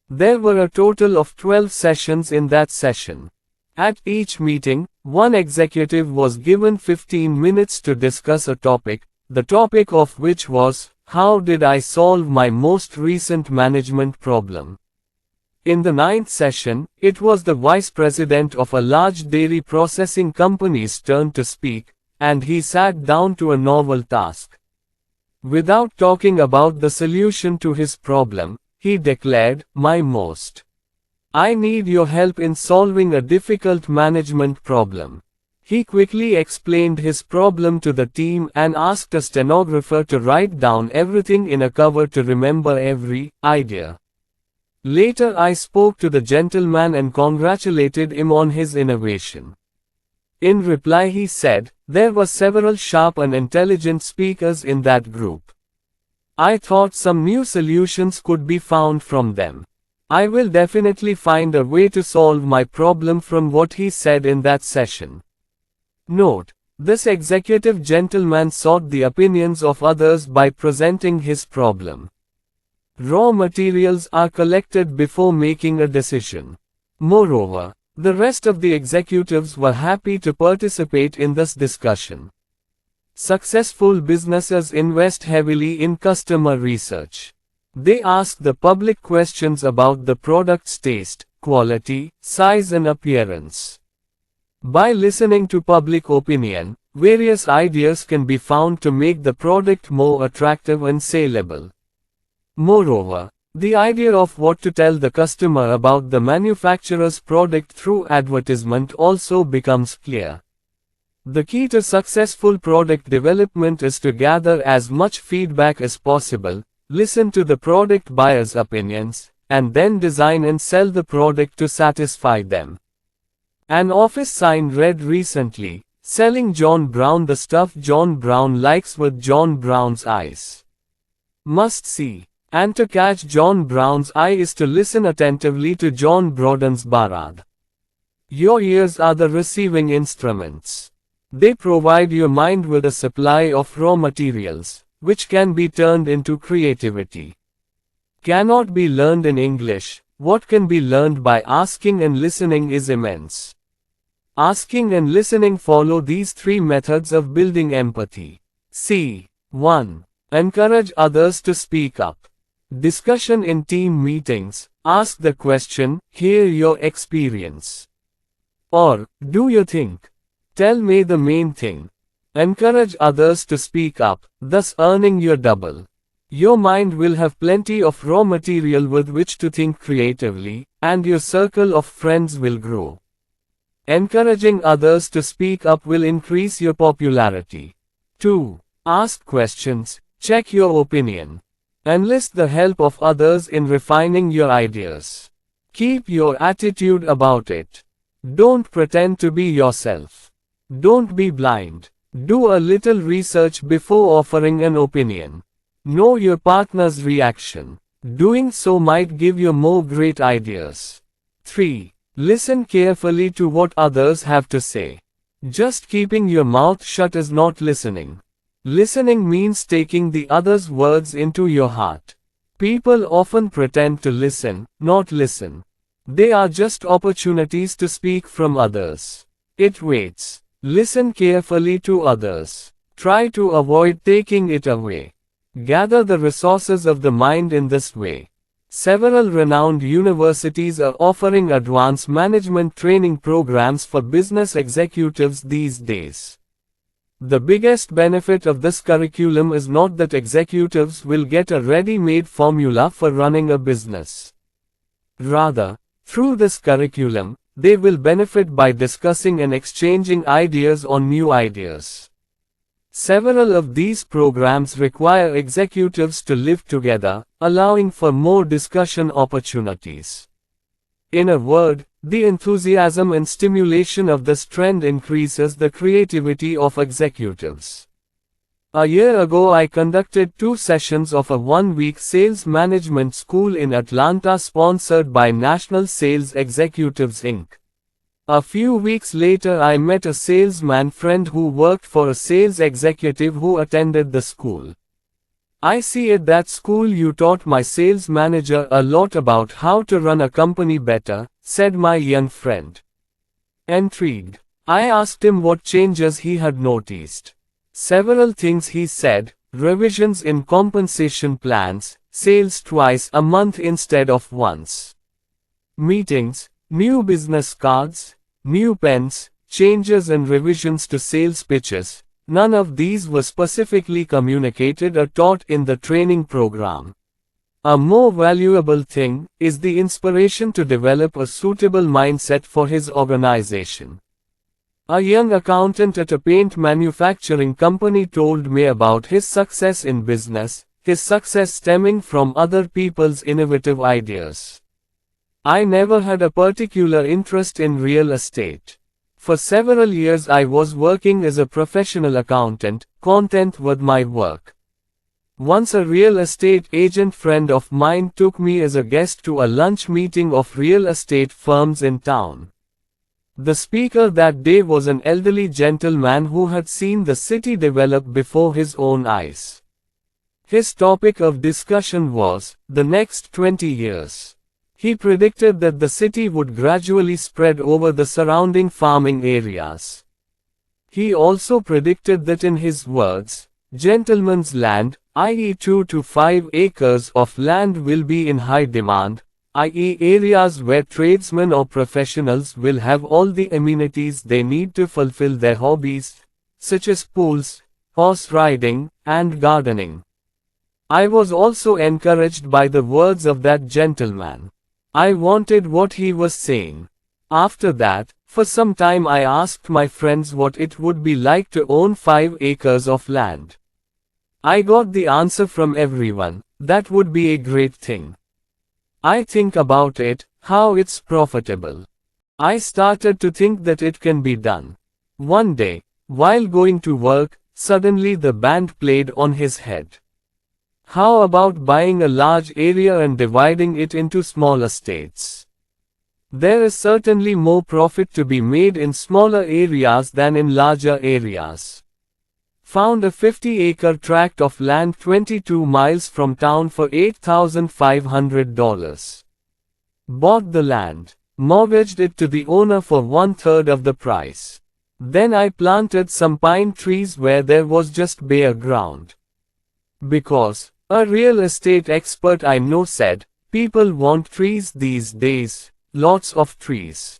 There were a total of 12 sessions in that session. At each meeting, one executive was given 15 minutes to discuss a topic, the topic of which was, how did I solve my most recent management problem? In the 9th session, it was the vice president of a large dairy processing company's turn to speak, and he sat down to a novel task. Without talking about the solution to his problem, he declared, I need your help in solving a difficult management problem. He quickly explained his problem to the team and asked a stenographer to write down everything in a cover to remember every idea. Later I spoke to the gentleman and congratulated him on his innovation. In reply he said, there were several sharp and intelligent speakers in that group. I thought some new solutions could be found from them. I will definitely find a way to solve my problem from what he said in that session. Note, this executive gentleman sought the opinions of others by presenting his problem. Raw materials are collected before making a decision. Moreover, the rest of the executives were happy to participate in this discussion. Successful businesses invest heavily in customer research. They ask the public questions about the product's taste, quality, size and appearance. By listening to public opinion, various ideas can be found to make the product more attractive and saleable. Moreover, the idea of what to tell the customer about the manufacturer's product through advertisement also becomes clear. The key to successful product development is to gather as much feedback as possible, listen to the product buyer's opinions, and then design and sell the product to satisfy them. An office sign read recently, selling John Brown the stuff John Brown likes with John Brown's eyes. Must see. And to catch John Brown's eye is to listen attentively to John Broden's Barad. Your ears are the receiving instruments. They provide your mind with a supply of raw materials, which can be turned into creativity. Cannot be learned in English, what can be learned by asking and listening is immense. Asking and listening follow these three methods of building empathy. C. 1. Encourage others to speak up. Discussion in team meetings, Ask the question, hear your experience. Or, do you think? Tell me the main thing. Encourage others to speak up, thus earning your double. Your mind will have plenty of raw material with which to think creatively, and your circle of friends will grow. Encouraging others to speak up will increase your popularity. 2. Ask questions, check your opinion. Enlist the help of others in refining your ideas. Keep your attitude about it. Don't pretend to be yourself. Don't be blind. Do a little research before offering an opinion. Know your partner's reaction. Doing so might give you more great ideas. 3. Listen carefully to what others have to say. Just keeping your mouth shut is not listening. Listening means taking the other's words into your heart. People often pretend to listen, not listen. They are just opportunities to speak from others. It waits. Listen carefully to others. Try to avoid taking it away. Gather the resources of the mind in this way. Several renowned universities are offering advanced management training programs for business executives these days. The biggest benefit of this curriculum is not that executives will get a ready-made formula for running a business. Rather, through this curriculum, they will benefit by discussing and exchanging ideas on new ideas. Several of these programs require executives to live together, allowing for more discussion opportunities. In a word, the enthusiasm and stimulation of this trend increases the creativity of executives. A year ago I conducted 2 sessions of a 1-week sales management school in Atlanta sponsored by National Sales Executives Inc. A few weeks later I met a salesman friend who worked for a sales executive who attended the school. I see at that school you taught my sales manager a lot about how to run a company better, said my young friend. Intrigued, I asked him what changes he had noticed. Several things he said: revisions in compensation plans, sales twice a month instead of once, meetings, new business cards, new pens, changes and revisions to sales pitches. None of these were specifically communicated or taught in the training program. A more valuable thing is the inspiration to develop a suitable mindset for his organization. A young accountant at a paint manufacturing company told me about his success in business, his success stemming from other people's innovative ideas. I never had a particular interest in real estate. For several years I was working as a professional accountant, content with my work. Once a real estate agent friend of mine took me as a guest to a lunch meeting of real estate firms in town. The speaker that day was an elderly gentleman who had seen the city develop before his own eyes. His topic of discussion was the next 20 years. He predicted that the city would gradually spread over the surrounding farming areas. He also predicted that, in his words, gentleman's land, i.e. 2 to 5 acres of land, will be in high demand, i.e. areas where tradesmen or professionals will have all the amenities they need to fulfill their hobbies, such as pools, horse riding, and gardening. I was also encouraged by the words of that gentleman. I wanted what he was saying. After that, for some time I asked my friends what it would be like to own 5 acres of land. I got the answer from everyone: that would be a great thing. I think about it, how it's profitable. I started to think that it can be done. One day, while going to work, suddenly the band played on his head. How about buying a large area and dividing it into smaller estates? There is certainly more profit to be made in smaller areas than in larger areas. Found a 50-acre tract of land 22 miles from town for $8,500. Bought the land, mortgaged it to the owner for 1/3 of the price. Then I planted some pine trees where there was just bare ground. Because a real estate expert I know said, People want trees these days, lots of trees.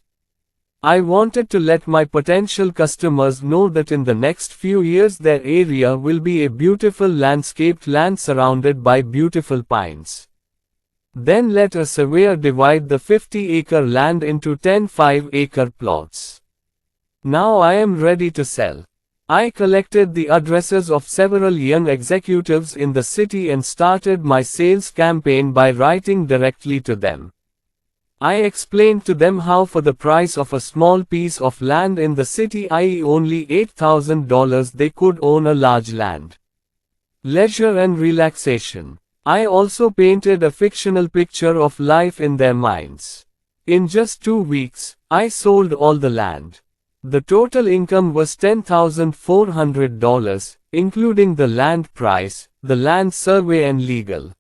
I wanted to let my potential customers know that in the next few years their area will be a beautiful landscaped land surrounded by beautiful pines. Then let a surveyor divide the 50-acre land into 10 5-acre plots. Now I am ready to sell. I collected the addresses of several young executives in the city and started my sales campaign by writing directly to them. I explained to them how for the price of a small piece of land in the city, i.e. only $8,000, they could own a large land. Leisure and relaxation. I also painted a fictional picture of life in their minds. In just 2 weeks, I sold all the land. The total income was $10,400, including the land price, the land survey and legal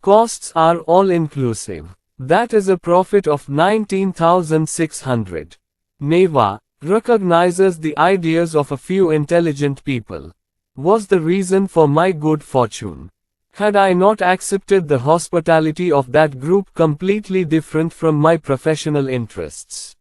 costs are all inclusive. That is a profit of $19,600. Neva recognizes the ideas of a few intelligent people. Was the reason for my good fortune. Had I not accepted the hospitality of that group completely different from my professional interests,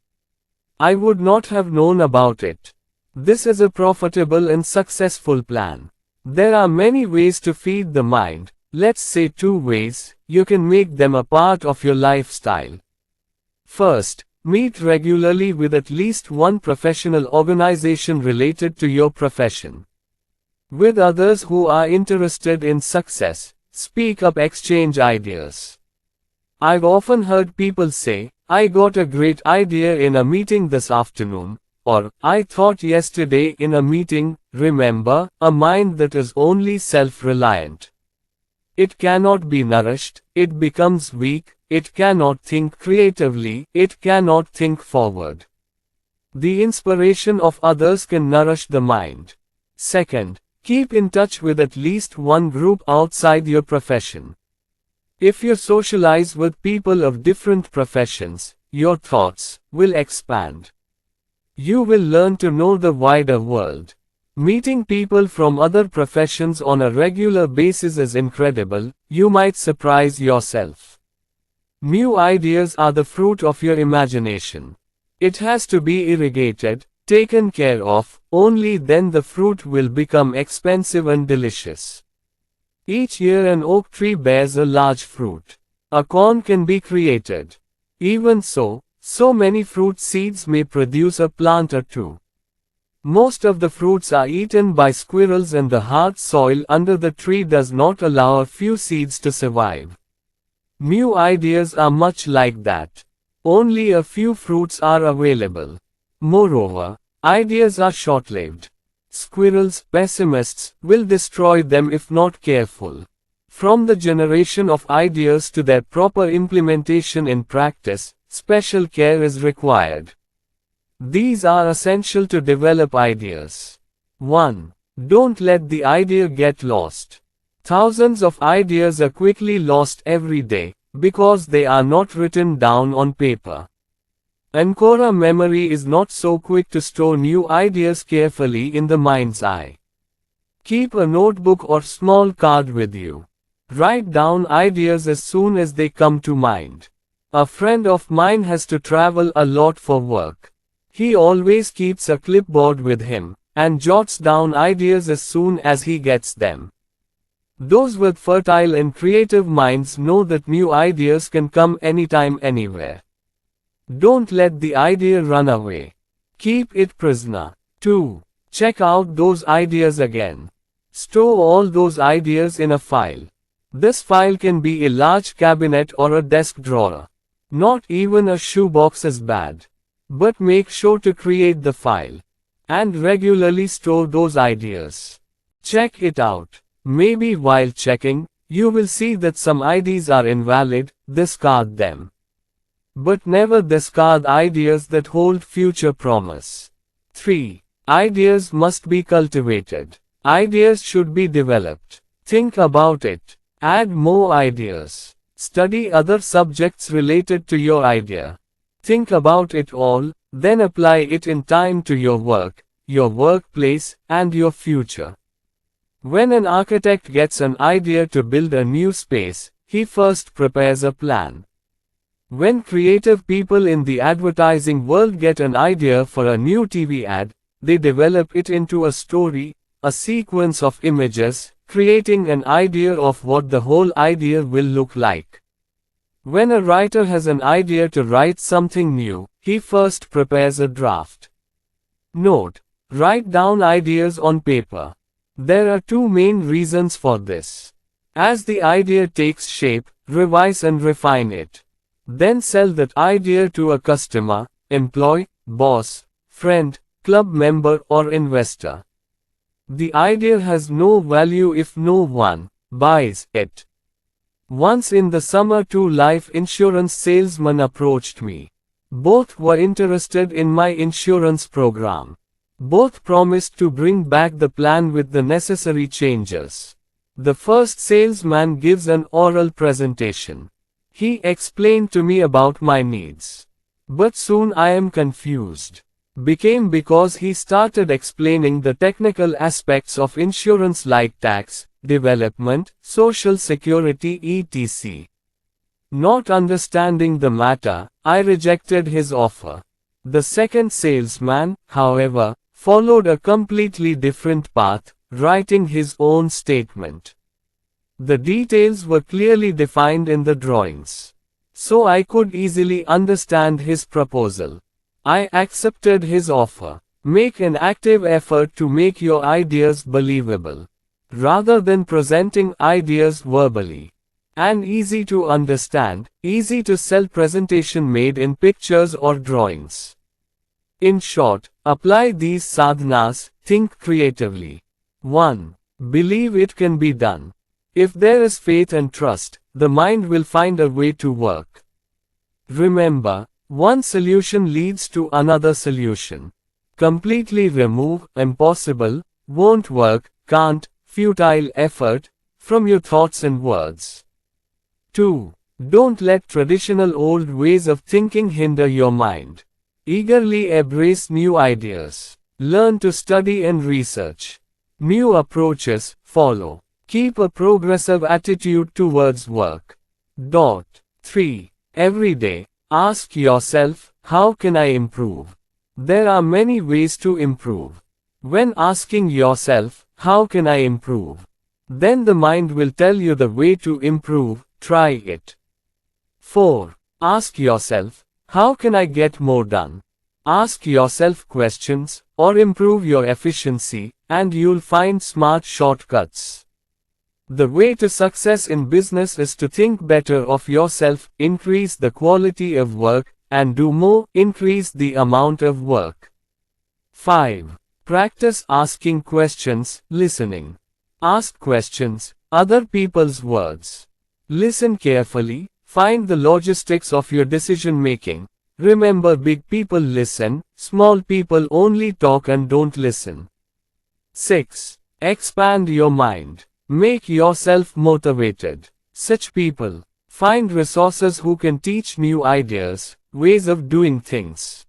I would not have known about it. This is a profitable and successful plan. There are many ways to feed the mind. Let's say 2 ways, you can make them a part of your lifestyle. First, meet regularly with at least one professional organization related to your profession. With others who are interested in success, speak up, exchange ideas. I've often heard people say, I got a great idea in a meeting this afternoon, or, I thought yesterday in a meeting. Remember, a mind that is only self-reliant. It cannot be nourished, it becomes weak, it cannot think creatively, it cannot think forward. The inspiration of others can nourish the mind. Second, keep in touch with at least one group outside your profession. If you socialize with people of different professions, your thoughts will expand. You will learn to know the wider world. Meeting people from other professions on a regular basis is incredible, you might surprise yourself. New ideas are the fruit of your imagination. It has to be irrigated, taken care of, only then the fruit will become expensive and delicious. Each year an oak tree bears a large fruit. A corn can be created. Even so, so many fruit seeds may produce a plant or two. Most of the fruits are eaten by squirrels and the hard soil under the tree does not allow a few seeds to survive. New ideas are much like that. Only a few fruits are available. Moreover, ideas are short-lived. Squirrels, pessimists, will destroy them if not careful. From the generation of ideas to their proper implementation in practice, special care is required. These are essential to develop ideas. 1. Don't let the idea get lost. Thousands of ideas are quickly lost every day, because they are not written down on paper. Ancora memory is not so quick to store new ideas carefully in the mind's eye. Keep a notebook or small card with you. Write down ideas as soon as they come to mind. A friend of mine has to travel a lot for work. He always keeps a clipboard with him, and jots down ideas as soon as he gets them. Those with fertile and creative minds know that new ideas can come anytime, anywhere. Don't let the idea run away. Keep it prisoner. 2. Check out those ideas again. Store all those ideas in a file. This file can be a large cabinet or a desk drawer. Not even a shoebox is bad. But make sure to create the file. And regularly store those ideas. Check it out. Maybe while checking, you will see that some ideas are invalid, discard them. But never discard ideas that hold future promise. 3. Ideas must be cultivated. Ideas should be developed. Think about it. Add more ideas. Study other subjects related to your idea. Think about it all, then apply it in time to your work, your workplace, and your future. When an architect gets an idea to build a new space, he first prepares a plan. When creative people in the advertising world get an idea for a new TV ad, they develop it into a story, a sequence of images, creating an idea of what the whole idea will look like. When a writer has an idea to write something new, he first prepares a draft. Note: write down ideas on paper. There are two main reasons for this. As the idea takes shape, revise and refine it. Then sell that idea to a customer, employee, boss, friend, club member or investor. The idea has no value if no one buys it. Once in the summer, two life insurance salesmen approached me. Both were interested in my insurance program. Both promised to bring back the plan with the necessary changes. The first salesman gives an oral presentation. He explained to me about my needs. But soon I am confused. Because he started explaining the technical aspects of insurance like tax, development, social security etc. Not understanding the matter, I rejected his offer. The second salesman, however, followed a completely different path, writing his own statement. The details were clearly defined in the drawings. So I could easily understand his proposal. I accepted his offer. Make an active effort to make your ideas believable. Rather than presenting ideas verbally. An easy to understand, easy to sell presentation made in pictures or drawings. In short, apply these sadhanas, think creatively. 1. Believe it can be done. If there is faith and trust, the mind will find a way to work. Remember, one solution leads to another solution. Completely remove impossible, won't work, can't, futile effort from your thoughts and words. 2. Don't let traditional old ways of thinking hinder your mind. Eagerly embrace new ideas. Learn to study and research. New approaches follow. Keep a progressive attitude towards work. 3. Every day, ask yourself, how can I improve? There are many ways to improve. When asking yourself, how can I improve? Then the mind will tell you the way to improve, try it. 4. Ask yourself, how can I get more done? Ask yourself questions, or improve your efficiency, and you'll find smart shortcuts. The way to success in business is to think better of yourself, increase the quality of work, and do more, increase the amount of work. 5. Practice asking questions, listening. Ask questions, other people's words. Listen carefully, find the logistics of your decision making. Remember, big people listen, small people only talk and don't listen. 6. Expand your mind. Make yourself motivated. Such people find resources who can teach new ideas, ways of doing things.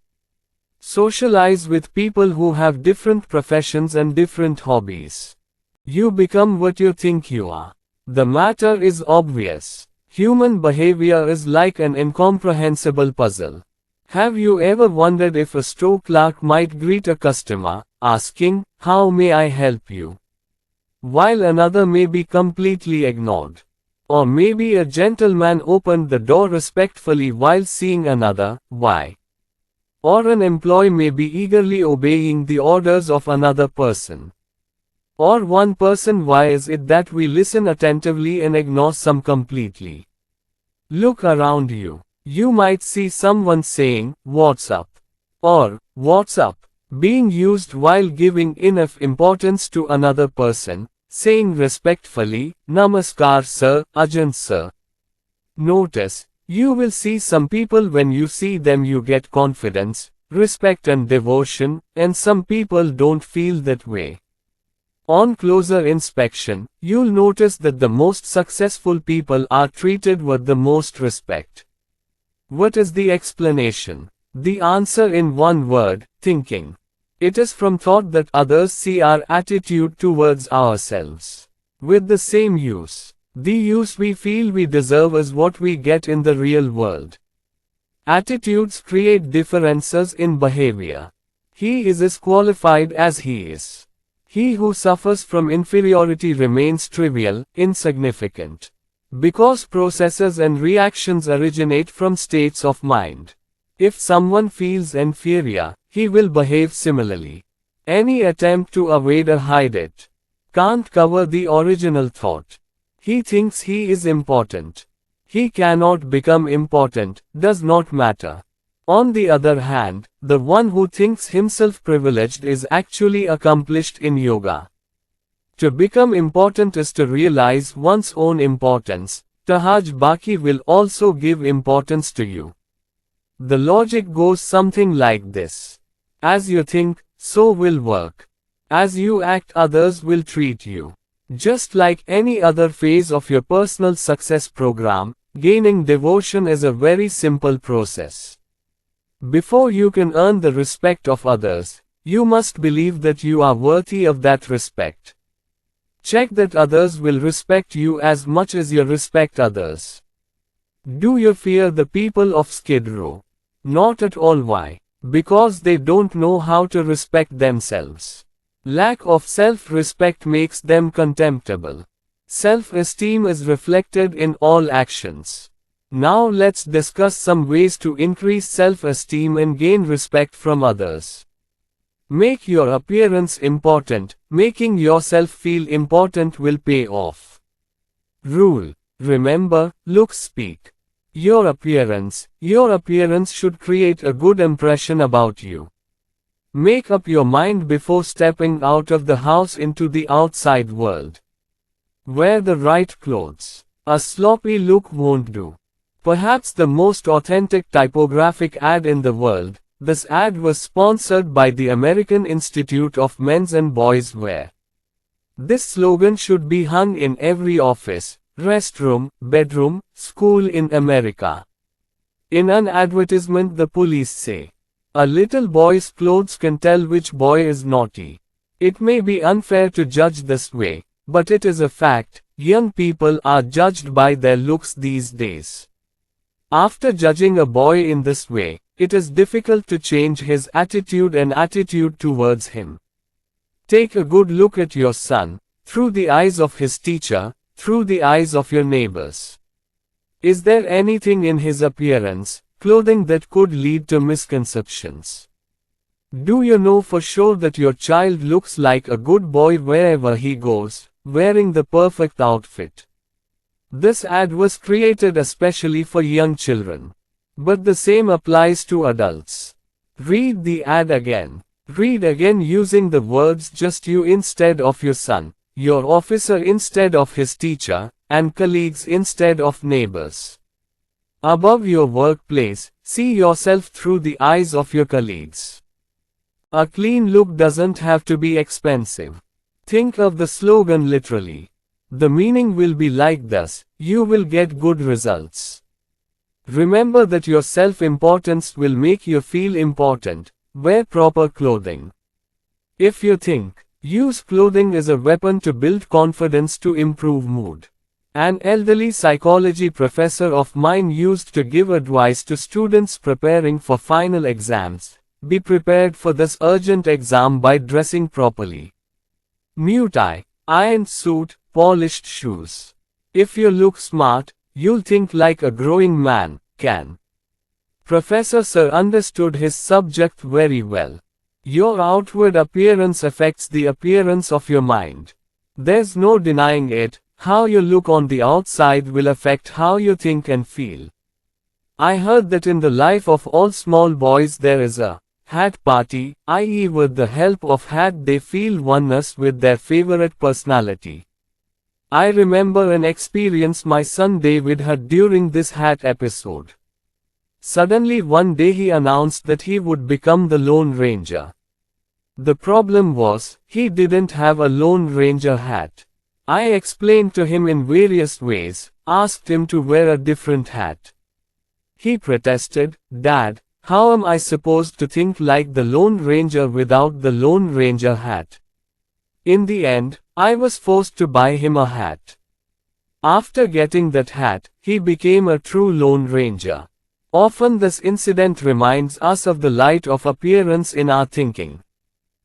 Socialize with people who have different professions and different hobbies. You become what you think you are. The matter is obvious. Human behavior is like an incomprehensible puzzle. Have you ever wondered if a store clerk might greet a customer, asking, "How may I help you?" while another may be completely ignored? Or maybe a gentleman opened the door respectfully while seeing another, "Why?" Or an employee may be eagerly obeying the orders of another person. Or one person. Why is it that we listen attentively and ignore some completely? Look around you. You might see someone saying, "What's up?" or "What's up?" being used while giving enough importance to another person, saying respectfully, "Namaskar sir, Ajahn sir." Notice, you will see some people when you see them you get confidence, respect and devotion, and some people don't feel that way. On closer inspection, you'll notice that the most successful people are treated with the most respect. What is the explanation? The answer in one word: thinking. It is from thought that others see our attitude towards ourselves. With the same use, The use we feel we deserve is what we get in the real world. Attitudes create differences in behavior. He is as qualified as he is. He who suffers from inferiority remains trivial, insignificant. Because processes and reactions originate from states of mind. If someone feels inferior, he will behave similarly. Any attempt to evade or hide it can't cover the original thought. He thinks he is important. He cannot become important, does not matter. On the other hand, the one who thinks himself privileged is actually accomplished in yoga. To become important is to realize one's own importance. Tahaj Baki will also give importance to you. The logic goes something like this. As you think, so will work. As you act, others will treat you. Just like any other phase of your personal success program, gaining devotion is a very simple process. Before you can earn the respect of others, you must believe that you are worthy of that respect. Check that others will respect you as much as you respect others. Do you fear the people of Skid Row? Not at all. Why? Because they don't know how to respect themselves. Lack of self-respect makes them contemptible. Self-esteem is reflected in all actions. Now let's discuss some ways to increase self-esteem and gain respect from others. Make your appearance important. Making yourself feel important will pay off. Rule. Remember, looks speak. Your appearance should create a good impression about you. Make up your mind before stepping out of the house into the outside world. Wear the right clothes. A sloppy look won't do. Perhaps the most authentic typographic ad in the world, this ad was sponsored by the American Institute of Men's and Boys' Wear. This slogan should be hung in every office, restroom, bedroom, school in America. In an advertisement, the police say, "A little boy's clothes can tell which boy is naughty." It may be unfair to judge this way, but it is a fact. Young people are judged by their looks these days. After judging a boy in this way, it is difficult to change his attitude and attitude towards him. Take a good look at your son, through the eyes of his teacher, through the eyes of your neighbors. Is there anything in his appearance, clothing that could lead to misconceptions? Do you know for sure that your child looks like a good boy wherever he goes, wearing the perfect outfit? This ad was created especially for young children. But the same applies to adults. Read the ad again. Read again using the words "just you" instead of "your son", "your officer" instead of his teacher, and "colleagues" instead of neighbors. Above your workplace, see yourself through the eyes of your colleagues. A clean look doesn't have to be expensive. Think of the slogan literally. The meaning will be like this: you will get good results. Remember that your self-importance will make you feel important. Wear proper clothing. If you think, use clothing as a weapon to build confidence to improve mood. An elderly psychology professor of mine used to give advice to students preparing for final exams. Be prepared for this urgent exam by dressing properly. New tie, ironed suit, polished shoes. If you look smart, you'll think like a growing man can. Professor Sir understood his subject very well. Your outward appearance affects the appearance of your mind. There's no denying it. How you look on the outside will affect how you think and feel. I heard that in the life of all small boys there is a hat party, i.e. with the help of hat they feel oneness with their favorite personality. I remember an experience my son David had during this hat episode. Suddenly one day he announced that he would become the Lone Ranger. The problem was, he didn't have a Lone Ranger hat. I explained to him in various ways, asked him to wear a different hat. He protested, "Dad, how am I supposed to think like the Lone Ranger without the Lone Ranger hat?" In the end, I was forced to buy him a hat. After getting that hat, he became a true Lone Ranger. Often this incident reminds us of the light of appearance in our thinking.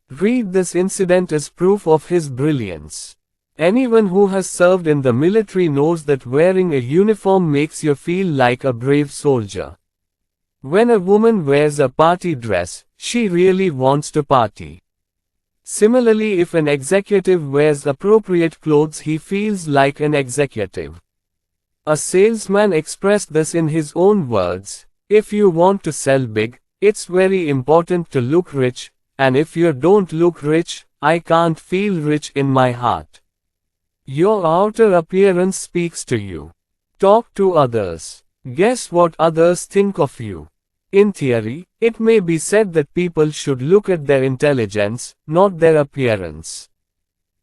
Read this incident as proof of his brilliance. Anyone who has served in the military knows that wearing a uniform makes you feel like a brave soldier. When a woman wears a party dress, she really wants to party. Similarly, if an executive wears appropriate clothes, he feels like an executive. A salesman expressed this in his own words: "If you want to sell big, it's very important to look rich, and if you don't look rich, I can't feel rich in my heart." Your outer appearance speaks to you. Talk to others. Guess what others think of you. In theory, it may be said that people should look at their intelligence, not their appearance.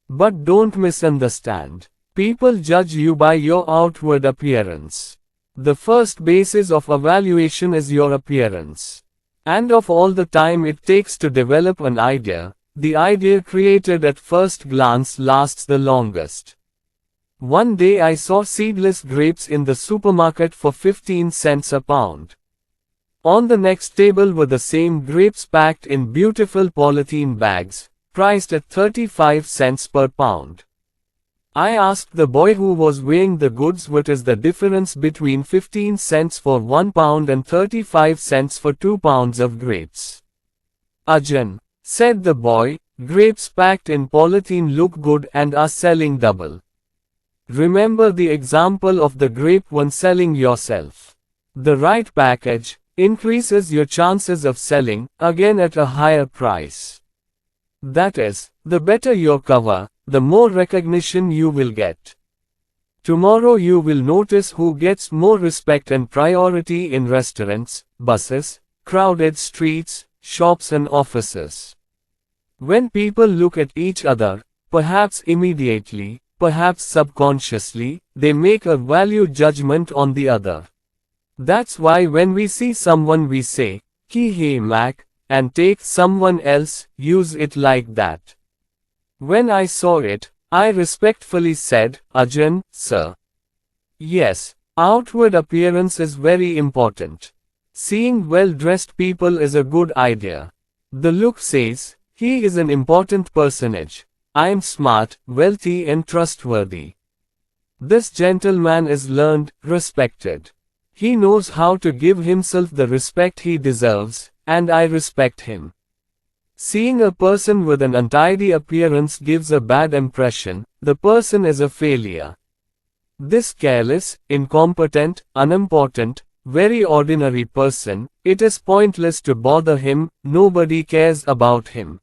But don't misunderstand. People judge you by your outward appearance. The first basis of evaluation is your appearance. And of all the time it takes to develop an idea, the idea created at first glance lasts the longest. One day I saw seedless grapes in the supermarket for 15 cents a pound. On the next table were the same grapes packed in beautiful polythene bags, priced at 35 cents per pound. I asked the boy who was weighing the goods what is the difference between 15 cents for 1 pound and 35 cents for 2 pounds of grapes. "Arjun," said the boy, "grapes packed in polythene look good and are selling double." Remember the example of the grape when selling yourself. The right package increases your chances of selling, again at a higher price. That is, the better your cover, the more recognition you will get. Tomorrow you will notice who gets more respect and priority in restaurants, buses, crowded streets, shops and offices. When people look at each other, perhaps immediately, perhaps subconsciously, they make a value judgment on the other. That's why when we see someone we say, "Ki hey Mac," and take someone else, use it like that. When I saw it, I respectfully said, "Arjun, sir." Yes, outward appearance is very important. Seeing well-dressed people is a good idea. The look says, "He is an important personage. I am smart, wealthy and trustworthy. This gentleman is learned, respected. He knows how to give himself the respect he deserves, and I respect him." Seeing a person with an untidy appearance gives a bad impression. The person is a failure. This careless, incompetent, unimportant, very ordinary person, it is pointless to bother him, nobody cares about him.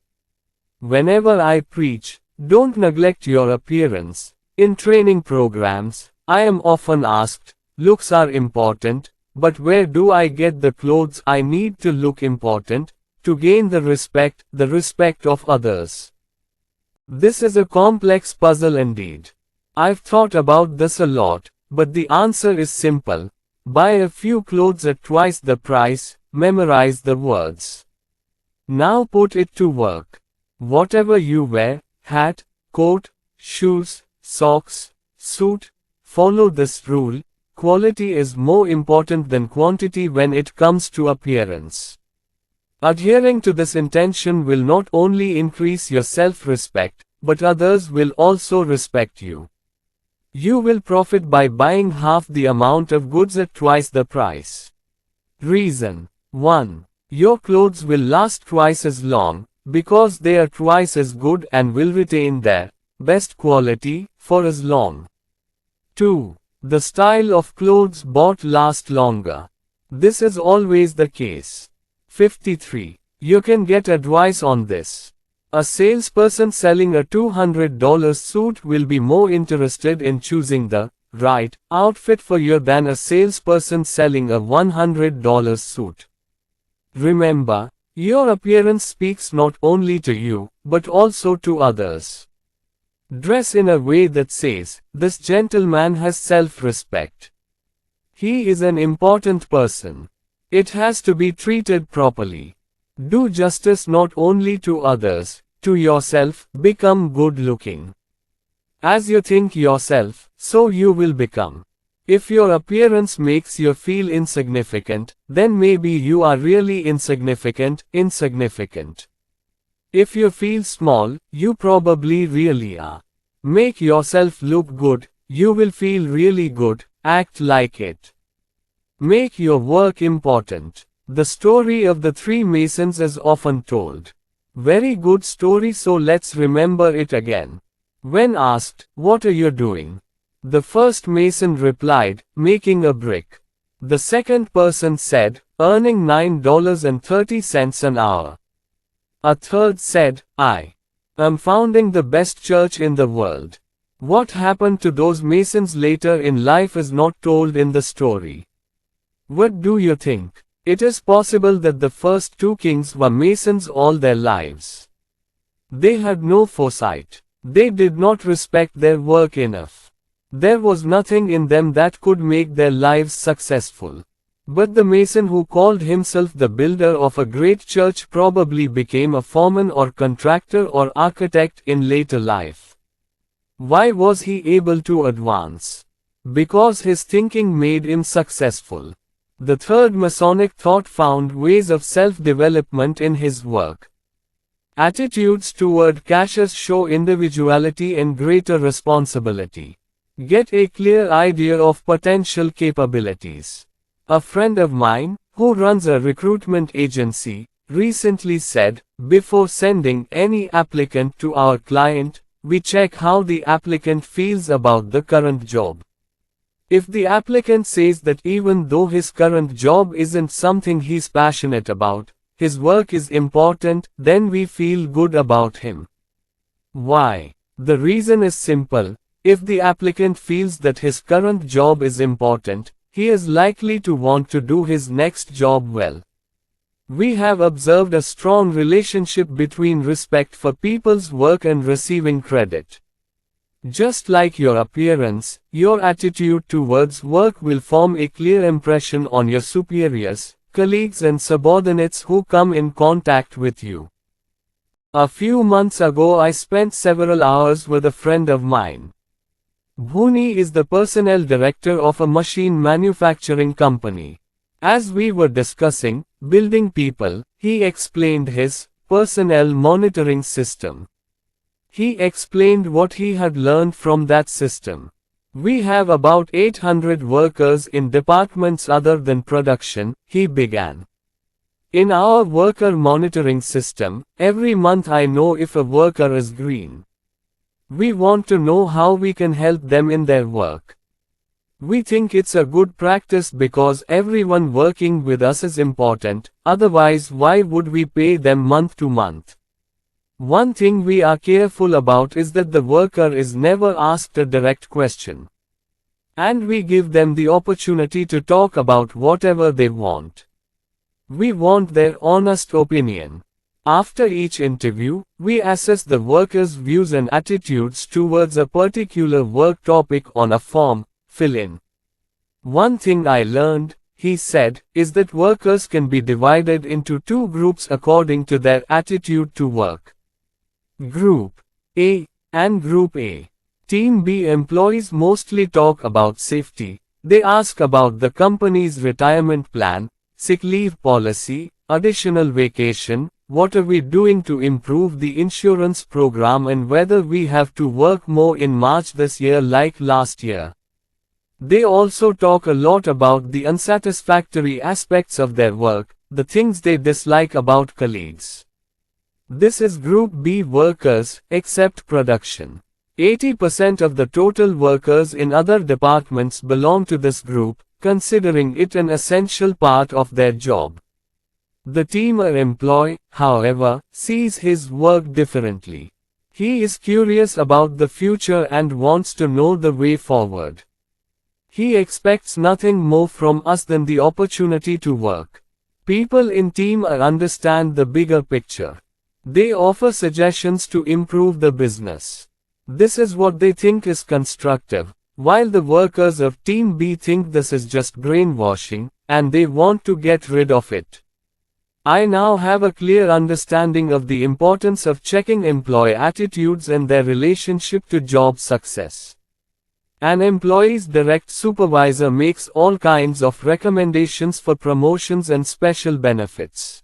Whenever I preach, don't neglect your appearance. In training programs, I am often asked, looks are important, but where do I get the clothes I need to look important, to gain the respect of others? This is a complex puzzle indeed. I've thought about this a lot, but the answer is simple. Buy a few clothes at twice the price, memorize the words. Now put it to work. Whatever you wear, hat, coat, shoes, socks, suit, follow this rule. Quality is more important than quantity when it comes to appearance. Adhering to this intention will not only increase your self-respect, but others will also respect you. You will profit by buying half the amount of goods at twice the price. Reason 1. Your clothes will last twice as long, because they are twice as good and will retain their best quality for as long. 2. The style of clothes bought lasts longer. This is always the case. 53. You can get advice on this. A salesperson selling a $200 suit will be more interested in choosing the right outfit for you than a salesperson selling a $100 suit. Remember, your appearance speaks not only to you, but also to others. Dress in a way that says, "This gentleman has self-respect. He is an important person." It has to be treated properly. Do justice not only to others, to yourself. Become good looking. As you think yourself, so you will become. If your appearance makes you feel insignificant, then maybe you are really insignificant. If you feel small, you probably really are. Make yourself look good, you will feel really good, act like it. Make your work important. The story of the three masons is often told. Very good story, so let's remember it again. When asked, "What are you doing?" the first mason replied, "Making a brick." The second person said, "Earning $9.30 an hour." A third said, "I am founding the best church in the world." What happened to those masons later in life is not told in the story. What do you think? It is possible that the first two kings were masons all their lives. They had no foresight. They did not respect their work enough. There was nothing in them that could make their lives successful. But the mason who called himself the builder of a great church probably became a foreman or contractor or architect in later life. Why was he able to advance? Because his thinking made him successful. The third Masonic thought found ways of self-development in his work. Attitudes toward caches show individuality and greater responsibility. Get a clear idea of potential capabilities. A friend of mine, who runs a recruitment agency, recently said, "Before sending any applicant to our client, we check how the applicant feels about the current job. If the applicant says that even though his current job isn't something he's passionate about, his work is important, then we feel good about him." Why? The reason is simple. If the applicant feels that his current job is important, he is likely to want to do his next job well. We have observed a strong relationship between respect for people's work and receiving credit. Just like your appearance, your attitude towards work will form a clear impression on your superiors, colleagues and subordinates who come in contact with you. A few months ago I spent several hours with a friend of mine. Bhuni is the personnel director of a machine manufacturing company. As we were discussing building people, he explained his personnel monitoring system. He explained what he had learned from that system. "We have about 800 workers in departments other than production," he began. "In our worker monitoring system, every month I know if a worker is green. We want to know how we can help them in their work. We think it's a good practice because everyone working with us is important, otherwise why would we pay them month to month? One thing we are careful about is that the worker is never asked a direct question. And we give them the opportunity to talk about whatever they want. We want their honest opinion. After each interview, we assess the workers' views and attitudes towards a particular work topic on a form, fill in. One thing I learned," he said, "is that workers can be divided into two groups according to their attitude to work. Group A and Group A. Team B employees mostly talk about safety. They ask about the company's retirement plan, sick leave policy, additional vacation, what are we doing to improve the insurance program and whether we have to work more in March this year like last year. They also talk a lot about the unsatisfactory aspects of their work, the things they dislike about colleagues. This is Group B workers, except production. 80% of the total workers in other departments belong to this group, considering it an essential part of their job. The teamer employee, however, sees his work differently. He is curious about the future and wants to know the way forward. He expects nothing more from us than the opportunity to work. People in team A understand the bigger picture. They offer suggestions to improve the business. This is what they think is constructive, while the workers of Team B think this is just brainwashing, and they want to get rid of it. I now have a clear understanding of the importance of checking employee attitudes and their relationship to job success. An employee's direct supervisor makes all kinds of recommendations for promotions and special benefits.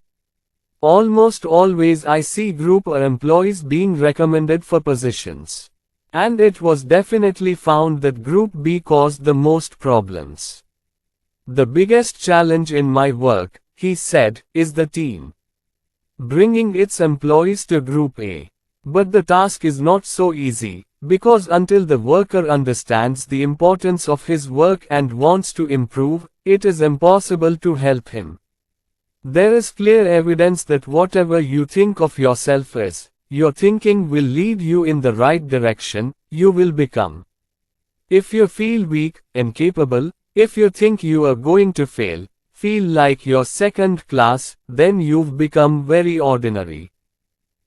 Almost always I see group or employees being recommended for positions. And it was definitely found that Group B caused the most problems. The biggest challenge in my work, he said, is the team bringing its employees to Group A. But the task is not so easy, because until the worker understands the importance of his work and wants to improve, it is impossible to help him. There is clear evidence that whatever you think of yourself as, your thinking will lead you in the right direction, you will become. If you feel weak, incapable, if you think you are going to fail, feel like you're second class, then you've become very ordinary.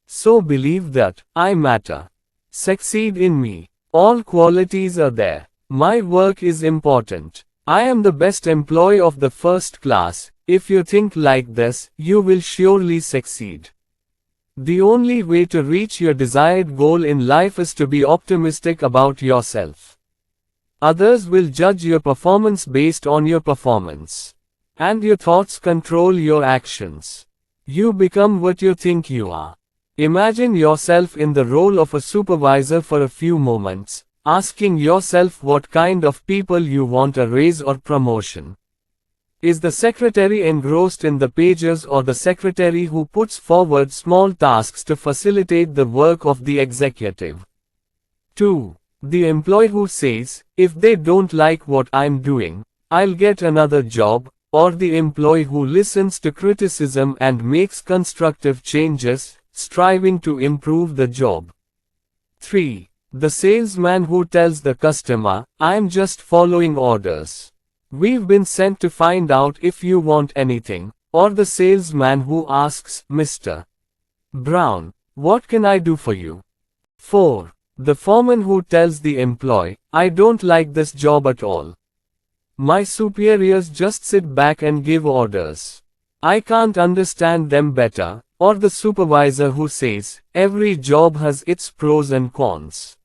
So believe that, I matter. Succeed in me. All qualities are there. My work is important. I am the best employee of the first class. If you think like this, you will surely succeed. The only way to reach your desired goal in life is to be optimistic about yourself. Others will judge your performance based on your performance. And your thoughts control your actions. You become what you think you are. Imagine yourself in the role of a supervisor for a few moments, asking yourself what kind of people you want a raise or promotion. Is the secretary engrossed in the pages or the secretary who puts forward small tasks to facilitate the work of the executive? 2. The employee who says, if they don't like what I'm doing, I'll get another job, or the employee who listens to criticism and makes constructive changes, striving to improve the job. 3. The salesman who tells the customer, I'm just following orders. We've been sent to find out if you want anything, or the salesman who asks, Mr. Brown, what can I do for you? 4. The foreman who tells the employee, I don't like this job at all. My superiors just sit back and give orders. I can't understand them better. Or the supervisor who says, every job has its pros and cons.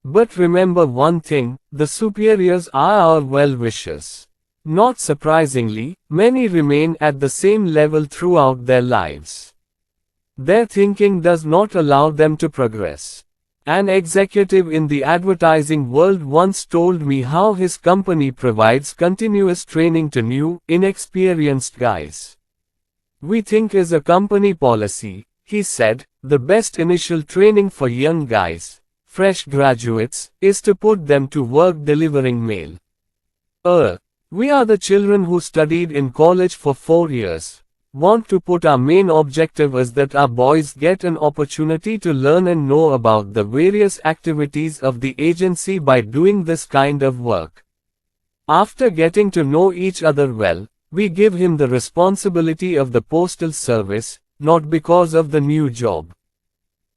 But remember one thing, the superiors are our well-wishers. Not surprisingly, many remain at the same level throughout their lives. Their thinking does not allow them to progress. An executive in the advertising world once told me how his company provides continuous training to new, inexperienced guys. We think as a company policy, he said, the best initial training for young guys, fresh graduates, is to put them to work delivering mail. We are the children who studied in college for 4 years. Want to put our main objective as that our boys get an opportunity to learn and know about the various activities of the agency by doing this kind of work. After getting to know each other well, we give him the responsibility of the postal service, not because of the new job.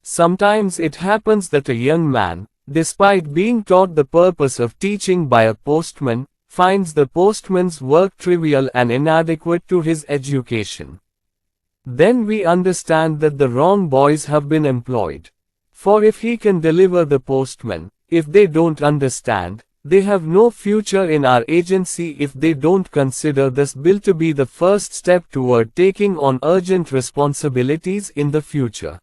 Sometimes it happens that a young man, despite being taught the purpose of teaching by a postman, finds the postman's work trivial and inadequate to his education. Then we understand that the wrong boys have been employed. For if he can deliver the postman, if they don't understand, they have no future in our agency if they don't consider this bill to be the first step toward taking on urgent responsibilities in the future.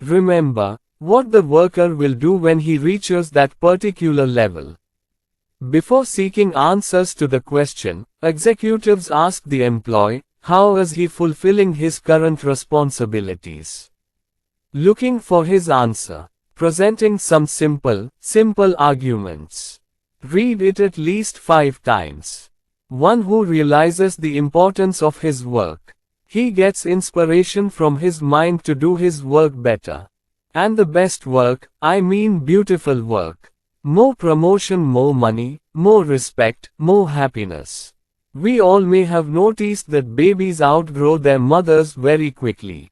Remember, what the worker will do when he reaches that particular level. Before seeking answers to the question, executives ask the employee, how is he fulfilling his current responsibilities? Looking for his answer. Presenting some simple arguments. Read it at least 5 times. One who realizes the importance of his work. He gets inspiration from his mind to do his work better. And the best work, I mean beautiful work. More promotion, more money, more respect, more happiness. We all may have noticed that babies outgrow their mothers very quickly.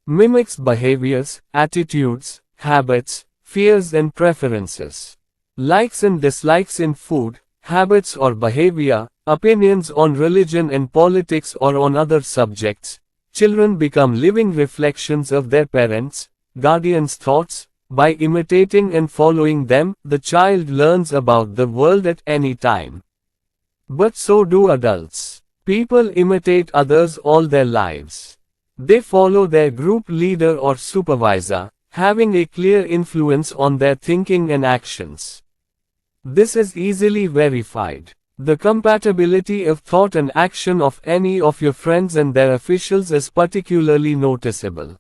Mimics behaviors, attitudes, habits, fears and preferences. Likes and dislikes in food, habits or behavior, opinions on religion and politics or on other subjects, Children become living reflections of their parents, guardians' thoughts. By imitating and following them, the child learns about the world at any time. But so do adults. People imitate others all their lives. They follow their group leader or supervisor, having a clear influence on their thinking and actions. This is easily verified. The compatibility of thought and action of any of your friends and their officials is particularly noticeable.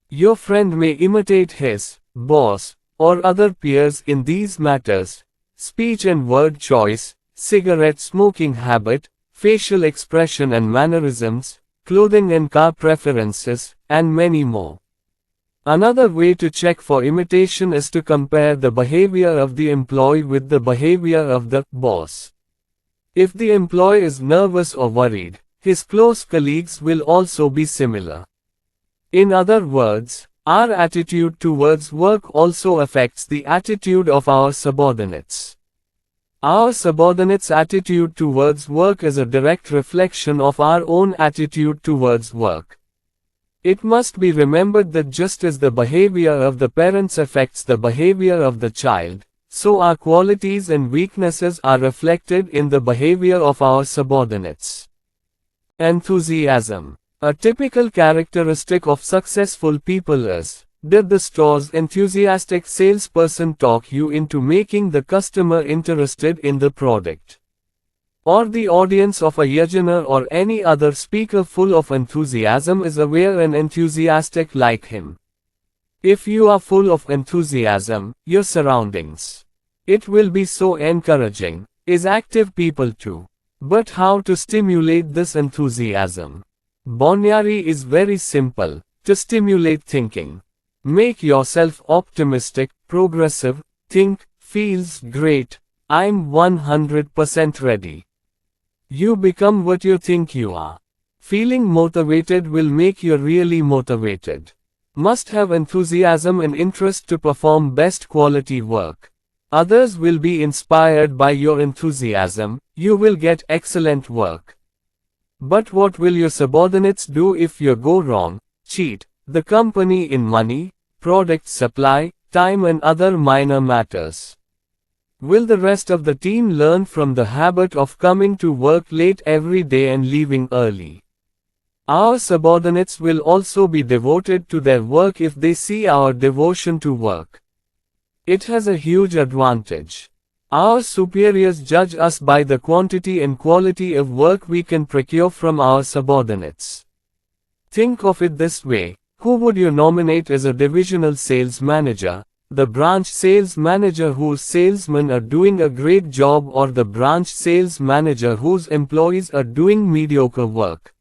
Your friend may imitate his boss or other peers in these matters: speech and word choice, cigarette smoking habit, facial expression and mannerisms, clothing and car preferences, and many more. Another way to check for imitation is to compare the behavior of the employee with the behavior of the boss. If the employee is nervous or worried, his close colleagues will also be similar. In other words, our attitude towards work also affects the attitude of our subordinates. Our subordinates' attitude towards work is a direct reflection of our own attitude towards work. It must be remembered that just as the behavior of the parents affects the behavior of the child, so our qualities and weaknesses are reflected in the behavior of our subordinates. Enthusiasm. A typical characteristic of successful people is, did the store's enthusiastic salesperson talk you into making the customer interested in the product? Or the audience of a yajna or any other speaker full of enthusiasm is aware and enthusiastic like him? If you are full of enthusiasm, your surroundings, it will be so encouraging, is active people too. But how to stimulate this enthusiasm? Bonyari is very simple: to stimulate thinking. Make yourself optimistic, progressive, think, feels great, I'm 100% ready. You become what you think you are. Feeling motivated will make you really motivated. Must have enthusiasm and interest to perform best quality work. Others will be inspired by your enthusiasm, you will get excellent work. But what will your subordinates do if you go wrong, cheat the company in money, product supply, time and other minor matters? Will the rest of the team learn from the habit of coming to work late every day and leaving early? Our subordinates will also be devoted to their work if they see our devotion to work. It has a huge advantage. Our superiors judge us by the quantity and quality of work we can procure from our subordinates. Think of it this way: who would you nominate as a divisional sales manager? The branch sales manager whose salesmen are doing a great job, or the branch sales manager whose employees are doing mediocre work?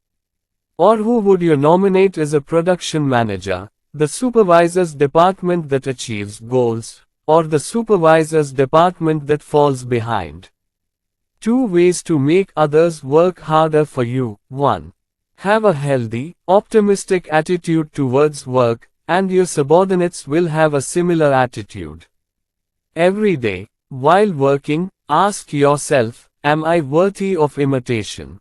Or who would you nominate as a production manager? The supervisor's department that achieves goals, or the supervisor's department that falls behind? 2 ways to make others work harder for you. 1. Have a healthy, optimistic attitude towards work, and your subordinates will have a similar attitude. Every day, while working, ask yourself, am I worthy of imitation?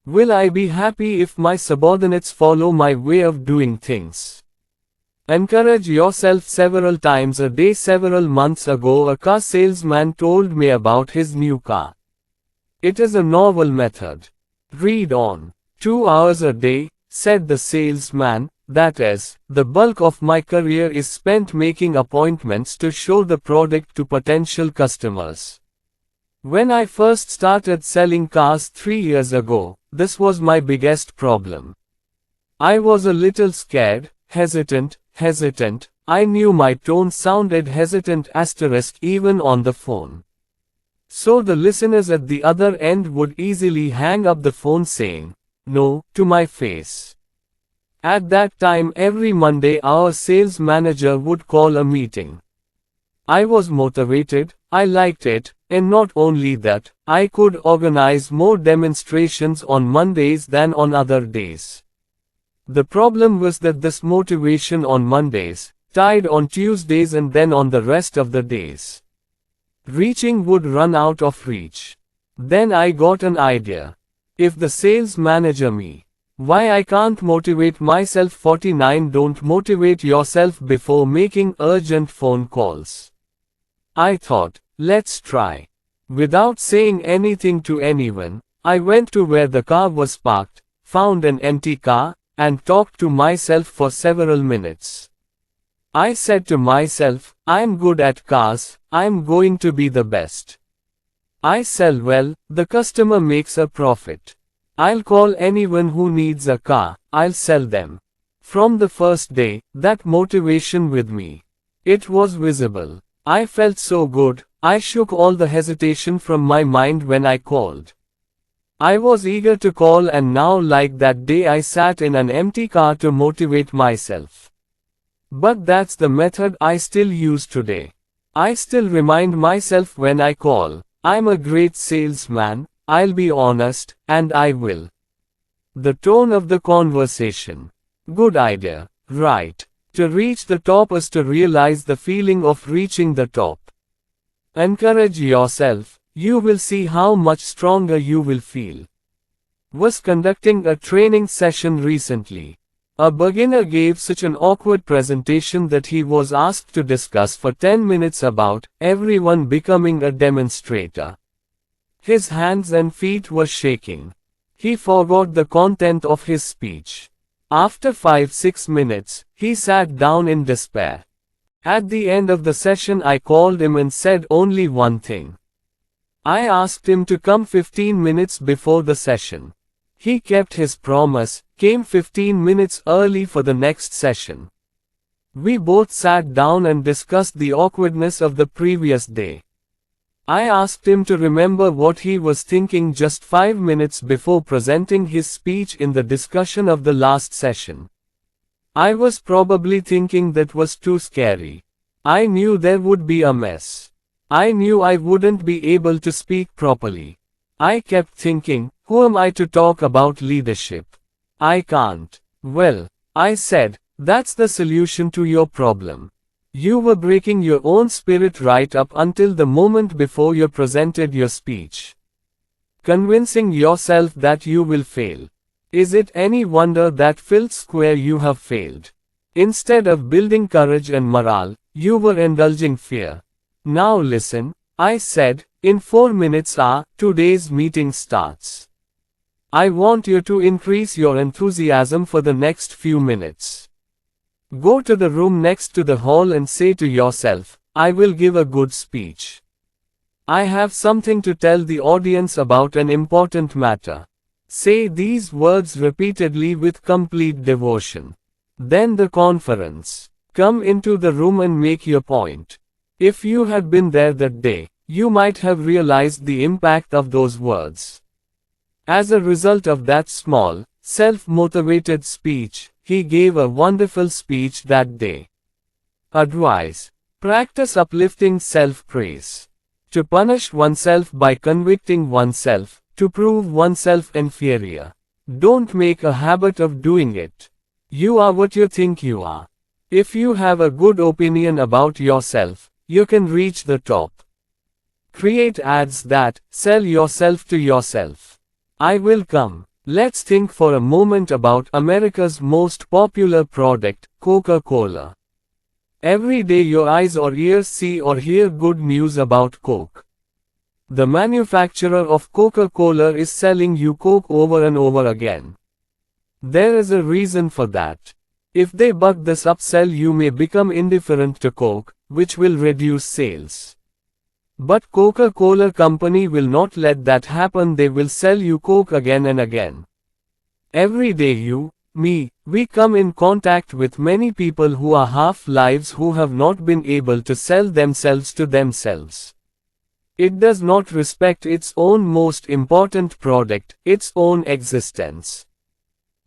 Will I be happy if my subordinates follow my way of doing things? Encourage yourself several times a day. Several months ago, a car salesman told me about his new car. It is a novel method. Read on. 2 hours a day, said the salesman, that is, the bulk of my career is spent making appointments to show the product to potential customers. When I first started selling cars 3 years ago, this was my biggest problem. I was a little scared, hesitant. I knew my tone sounded hesitant * even on the phone. So the listeners at the other end would easily hang up the phone saying, "No," to my face. At that time, every Monday our sales manager would call a meeting. I was motivated, I liked it, and not only that, I could organize more demonstrations on Mondays than on other days. The problem was that this motivation on Mondays died on Tuesdays and then on the rest of the days. Reaching would run out of reach. Then I got an idea. If the sales manager me Why I can't motivate myself. 49 Don't motivate yourself before making urgent phone calls. I thought, let's try. Without saying anything to anyone, I went to where the car was parked, found an empty car, and talked to myself for several minutes. I said to myself, I'm good at cars, I'm going to be the best. I sell well, the customer makes a profit. I'll call anyone who needs a car, I'll sell them. From the first day, that motivation with me. It was visible. I felt so good, I shook all the hesitation from my mind when I called. I was eager to call, and now, like that day, I sat in an empty car to motivate myself. But that's the method I still use today. I still remind myself when I call, I'm a great salesman, I'll be honest, and I will. The tone of the conversation. Good idea, right? To reach the top is to realize the feeling of reaching the top. Encourage yourself, you will see how much stronger you will feel. Was conducting a training session recently. A beginner gave such an awkward presentation that he was asked to discuss for 10 minutes about everyone becoming a demonstrator. His hands and feet were shaking. He forgot the content of his speech. After 5-6 minutes, he sat down in despair. At the end of the session, I called him and said only one thing. I asked him to come 15 minutes before the session. He kept his promise, came 15 minutes early for the next session. We both sat down and discussed the awkwardness of the previous day. I asked him to remember what he was thinking just 5 minutes before presenting his speech in the discussion of the last session. I was probably thinking that was too scary. I knew there would be a mess. I knew I wouldn't be able to speak properly. I kept thinking, who am I to talk about leadership? I can't. Well, I said, that's the solution to your problem. You were breaking your own spirit right up until the moment before you presented your speech. Convincing yourself that you will fail. Is it any wonder that filled square you have failed? Instead of building courage and morale, you were indulging fear. Now listen, I said, in 4 minutes today's meeting starts. I want you to increase your enthusiasm for the next few minutes. Go to the room next to the hall and say to yourself, I will give a good speech. I have something to tell the audience about an important matter. Say these words repeatedly with complete devotion. Then the conference. Come into the room and make your point. If you had been there that day, you might have realized the impact of those words. As a result of that small, self-motivated speech, he gave a wonderful speech that day. Advice. Practice uplifting self-praise. To punish oneself by convicting oneself, to prove oneself inferior. Don't make a habit of doing it. You are what you think you are. If you have a good opinion about yourself, you can reach the top. Create ads that sell yourself to yourself. I will come. Let's think for a moment about America's most popular product, Coca-Cola. Every day your eyes or ears see or hear good news about Coke. The manufacturer of Coca-Cola is selling you Coke over and over again. There is a reason for that. If they buck this upsell, you may become indifferent to Coke, which will reduce sales. But Coca-Cola Company will not let that happen. They will sell you Coke again and again. Every day we come in contact with many people who are half-lives who have not been able to sell themselves to themselves. It does not respect its own most important product, its own existence.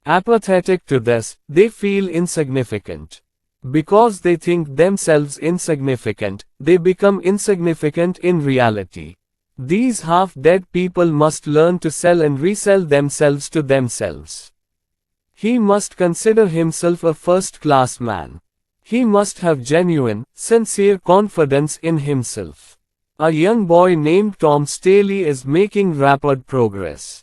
Apathetic to this, they feel insignificant. Because they think themselves insignificant, they become insignificant in reality. These half-dead people must learn to sell and resell themselves to themselves. He must consider himself a first-class man. He must have genuine, sincere confidence in himself. A young boy named Tom Staley is making rapid progress.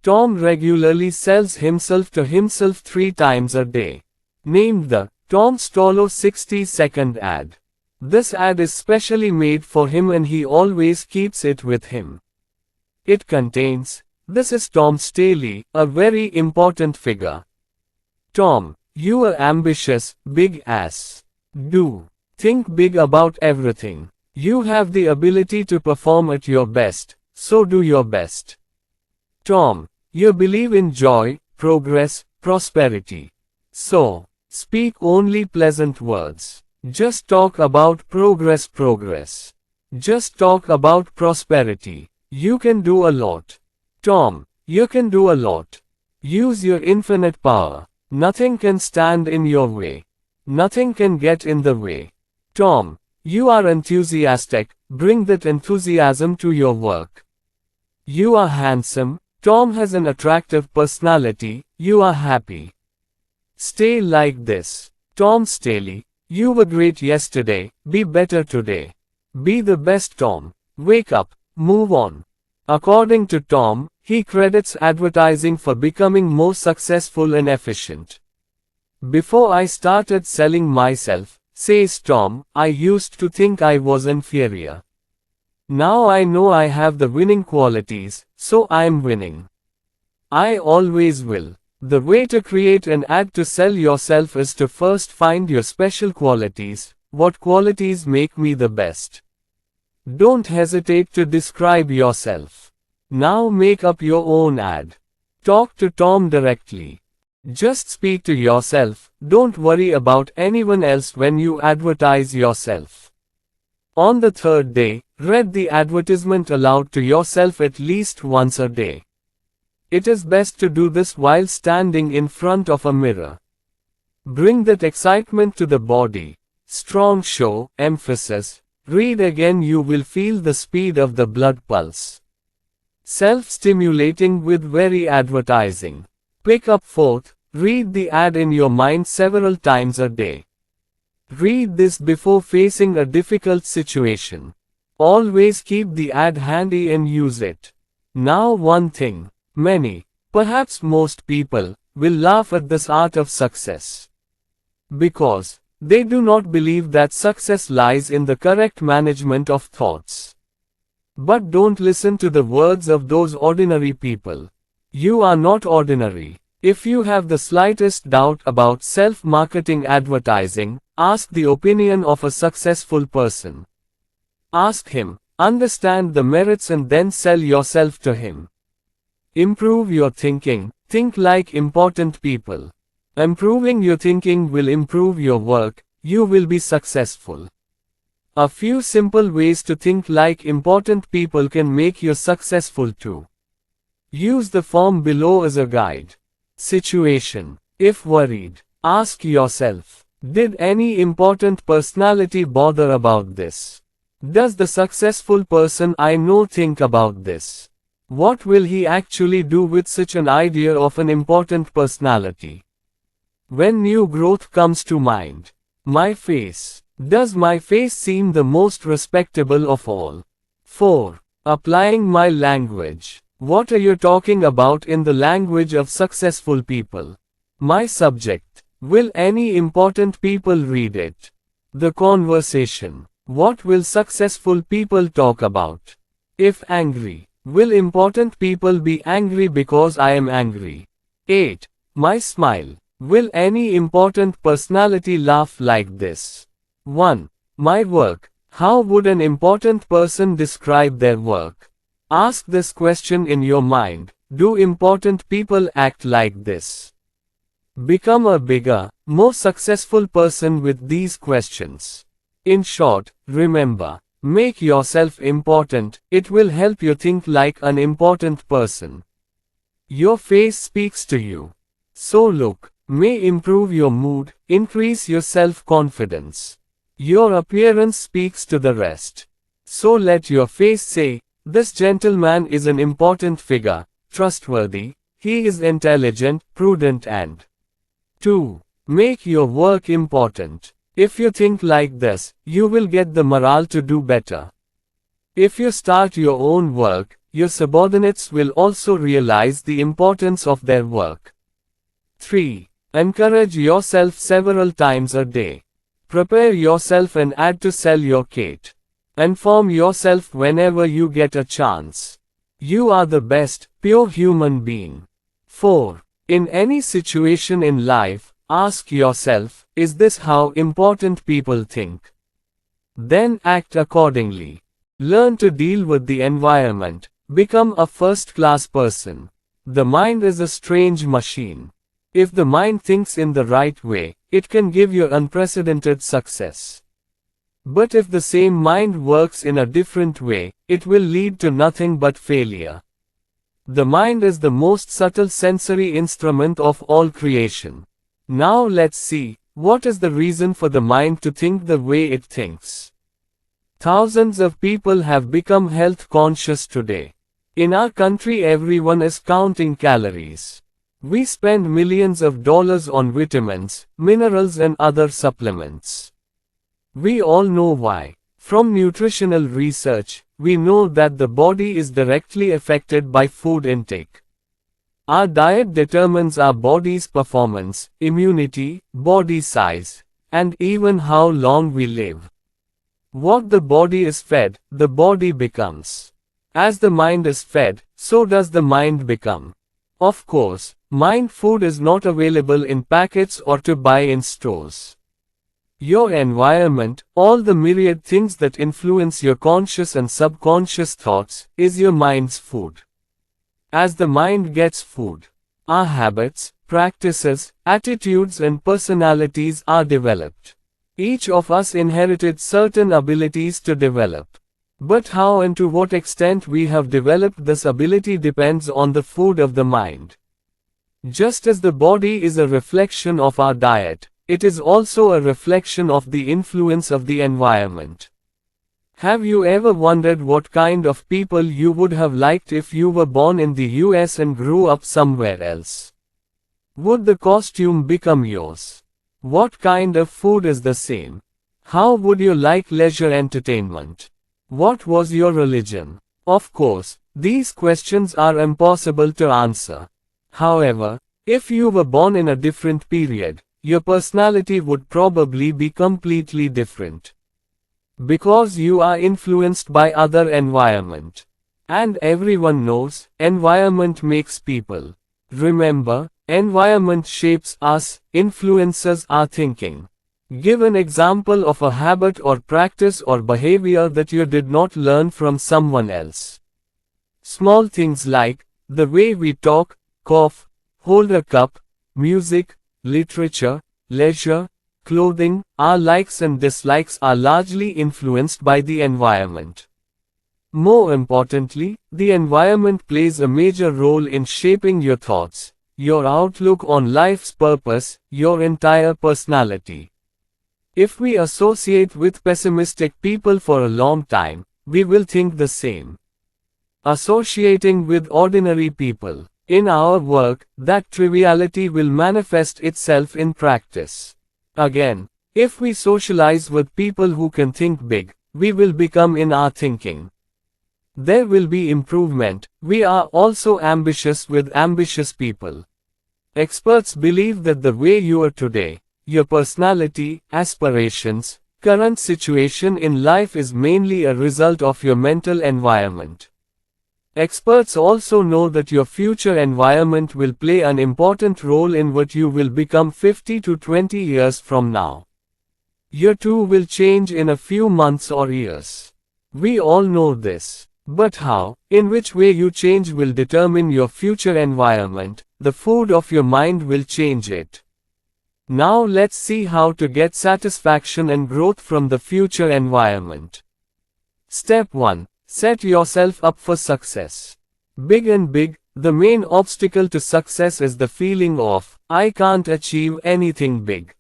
Tom regularly sells himself to himself 3 times a day. Named the Tom Stollo 60-second ad. This ad is specially made for him and he always keeps it with him. It contains, "This is Tom Staley, a very important figure. Tom, you are ambitious, big ass. Do think big about everything. You have the ability to perform at your best, so do your best. Tom, you believe in joy, progress, prosperity. So, speak only pleasant words. Just talk about progress. Just talk about prosperity. You can do a lot. Tom, you can do a lot. Use your infinite power. Nothing can stand in your way. Nothing can get in the way. Tom, you are enthusiastic, bring that enthusiasm to your work. You are handsome, Tom has an attractive personality, you are happy. Stay like this. Tom Staley, you were great yesterday, be better today. Be the best Tom. Wake up, move on." According to Tom, he credits advertising for becoming more successful and efficient. "Before I started selling myself," says Tom, "I used to think I was inferior. Now I know I have the winning qualities, so I'm winning. I always will." The way to create an ad to sell yourself is to first find your special qualities. What qualities make me the best? Don't hesitate to describe yourself. Now make up your own ad. Talk to Tom directly. Just speak to yourself, don't worry about anyone else when you advertise yourself. On the third day, read the advertisement aloud to yourself at least once a day. It is best to do this while standing in front of a mirror. Bring that excitement to the body. Strong show, emphasis. Read again, you will feel the speed of the blood pulse. Self-stimulating with very advertising. Pick up fourth, read the ad in your mind several times a day. Read this before facing a difficult situation. Always keep the ad handy and use it. Now one thing. Many, perhaps most people, will laugh at this art of success. Because they do not believe that success lies in the correct management of thoughts. But don't listen to the words of those ordinary people. You are not ordinary. If you have the slightest doubt about self-marketing advertising, ask the opinion of a successful person. Ask him, understand the merits and then sell yourself to him. Improve your thinking, think like important people. Improving your thinking will improve your work, you will be successful. A few simple ways to think like important people can make you successful too. Use the form below as a guide. Situation. If worried, ask yourself, did any important personality bother about this? Does the successful person I know think about this? What will he actually do with such an idea of an important personality? When new growth comes to mind. My face. Does my face seem the most respectable of all? 4. Applying my language. What are you talking about in the language of successful people? My subject. Will any important people read it? The conversation. What will successful people talk about? If angry. Will important people be angry because I am angry? 8. My smile. Will any important personality laugh like this? 1. My work. How would an important person describe their work? Ask this question in your mind. Do important people act like this? Become a bigger, more successful person with these questions. In short, remember. Make yourself important, it will help you think like an important person. Your face speaks to you. So look, may improve your mood, increase your self-confidence. Your appearance speaks to the rest. So let your face say, this gentleman is an important figure, trustworthy, he is intelligent, prudent and 2. Make your work important. If you think like this, you will get the morale to do better. If you start your own work, your subordinates will also realize the importance of their work. 3. Encourage yourself several times a day. Prepare yourself and add to sell your kit. Inform yourself whenever you get a chance. You are the best, pure human being. 4. In any situation in life, ask yourself, is this how important people think? Then act accordingly. Learn to deal with the environment. Become a first-class person. The mind is a strange machine. If the mind thinks in the right way, it can give you unprecedented success. But if the same mind works in a different way, it will lead to nothing but failure. The mind is the most subtle sensory instrument of all creation. Now let's see, what is the reason for the mind to think the way it thinks? Thousands of people have become health conscious today. In our country, everyone is counting calories. We spend millions of dollars on vitamins, minerals and other supplements. We all know why. From nutritional research, we know that the body is directly affected by food intake. Our diet determines our body's performance, immunity, body size, and even how long we live. What the body is fed, the body becomes. As the mind is fed, so does the mind become. Of course, mind food is not available in packets or to buy in stores. Your environment, all the myriad things that influence your conscious and subconscious thoughts, is your mind's food. As the mind gets food, our habits, practices, attitudes and personalities are developed. Each of us inherited certain abilities to develop. But how and to what extent we have developed this ability depends on the food of the mind. Just as the body is a reflection of our diet, it is also a reflection of the influence of the environment. Have you ever wondered what kind of people you would have liked if you were born in the US and grew up somewhere else? Would the costume become yours? What kind of food is the same? How would you like leisure entertainment? What was your religion? Of course, these questions are impossible to answer. However, if you were born in a different period, your personality would probably be completely different. Because you are influenced by other environment. And everyone knows, environment makes people. Remember, environment shapes us, influences our thinking. Give an example of a habit or practice or behavior that you did not learn from someone else. Small things like, the way we talk, cough, hold a cup, music, literature, leisure, clothing, our likes and dislikes are largely influenced by the environment. More importantly, the environment plays a major role in shaping your thoughts, your outlook on life's purpose, your entire personality. If we associate with pessimistic people for a long time, we will think the same. Associating with ordinary people, in our work, that triviality will manifest itself in practice. Again, if we socialize with people who can think big, we will become in our thinking. There will be improvement. We are also ambitious with ambitious people. Experts believe that the way you are today, your personality, aspirations, current situation in life is mainly a result of your mental environment. Experts also know that your future environment will play an important role in what you will become 50 to 20 years from now. You too will change in a few months or years. We all know this. But how, in which way you change will determine your future environment. The food of your mind will change it. Now let's see how to get satisfaction and growth from the future environment. Step 1. Set yourself up for success. Big and big, the main obstacle to success is the feeling of, I can't achieve anything big.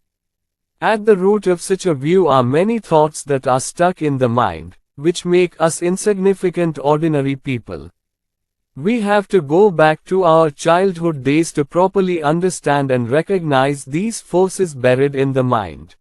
At the root of such a view are many thoughts that are stuck in the mind, which make us insignificant ordinary people. We have to go back to our childhood days to properly understand and recognize these forces buried in the mind.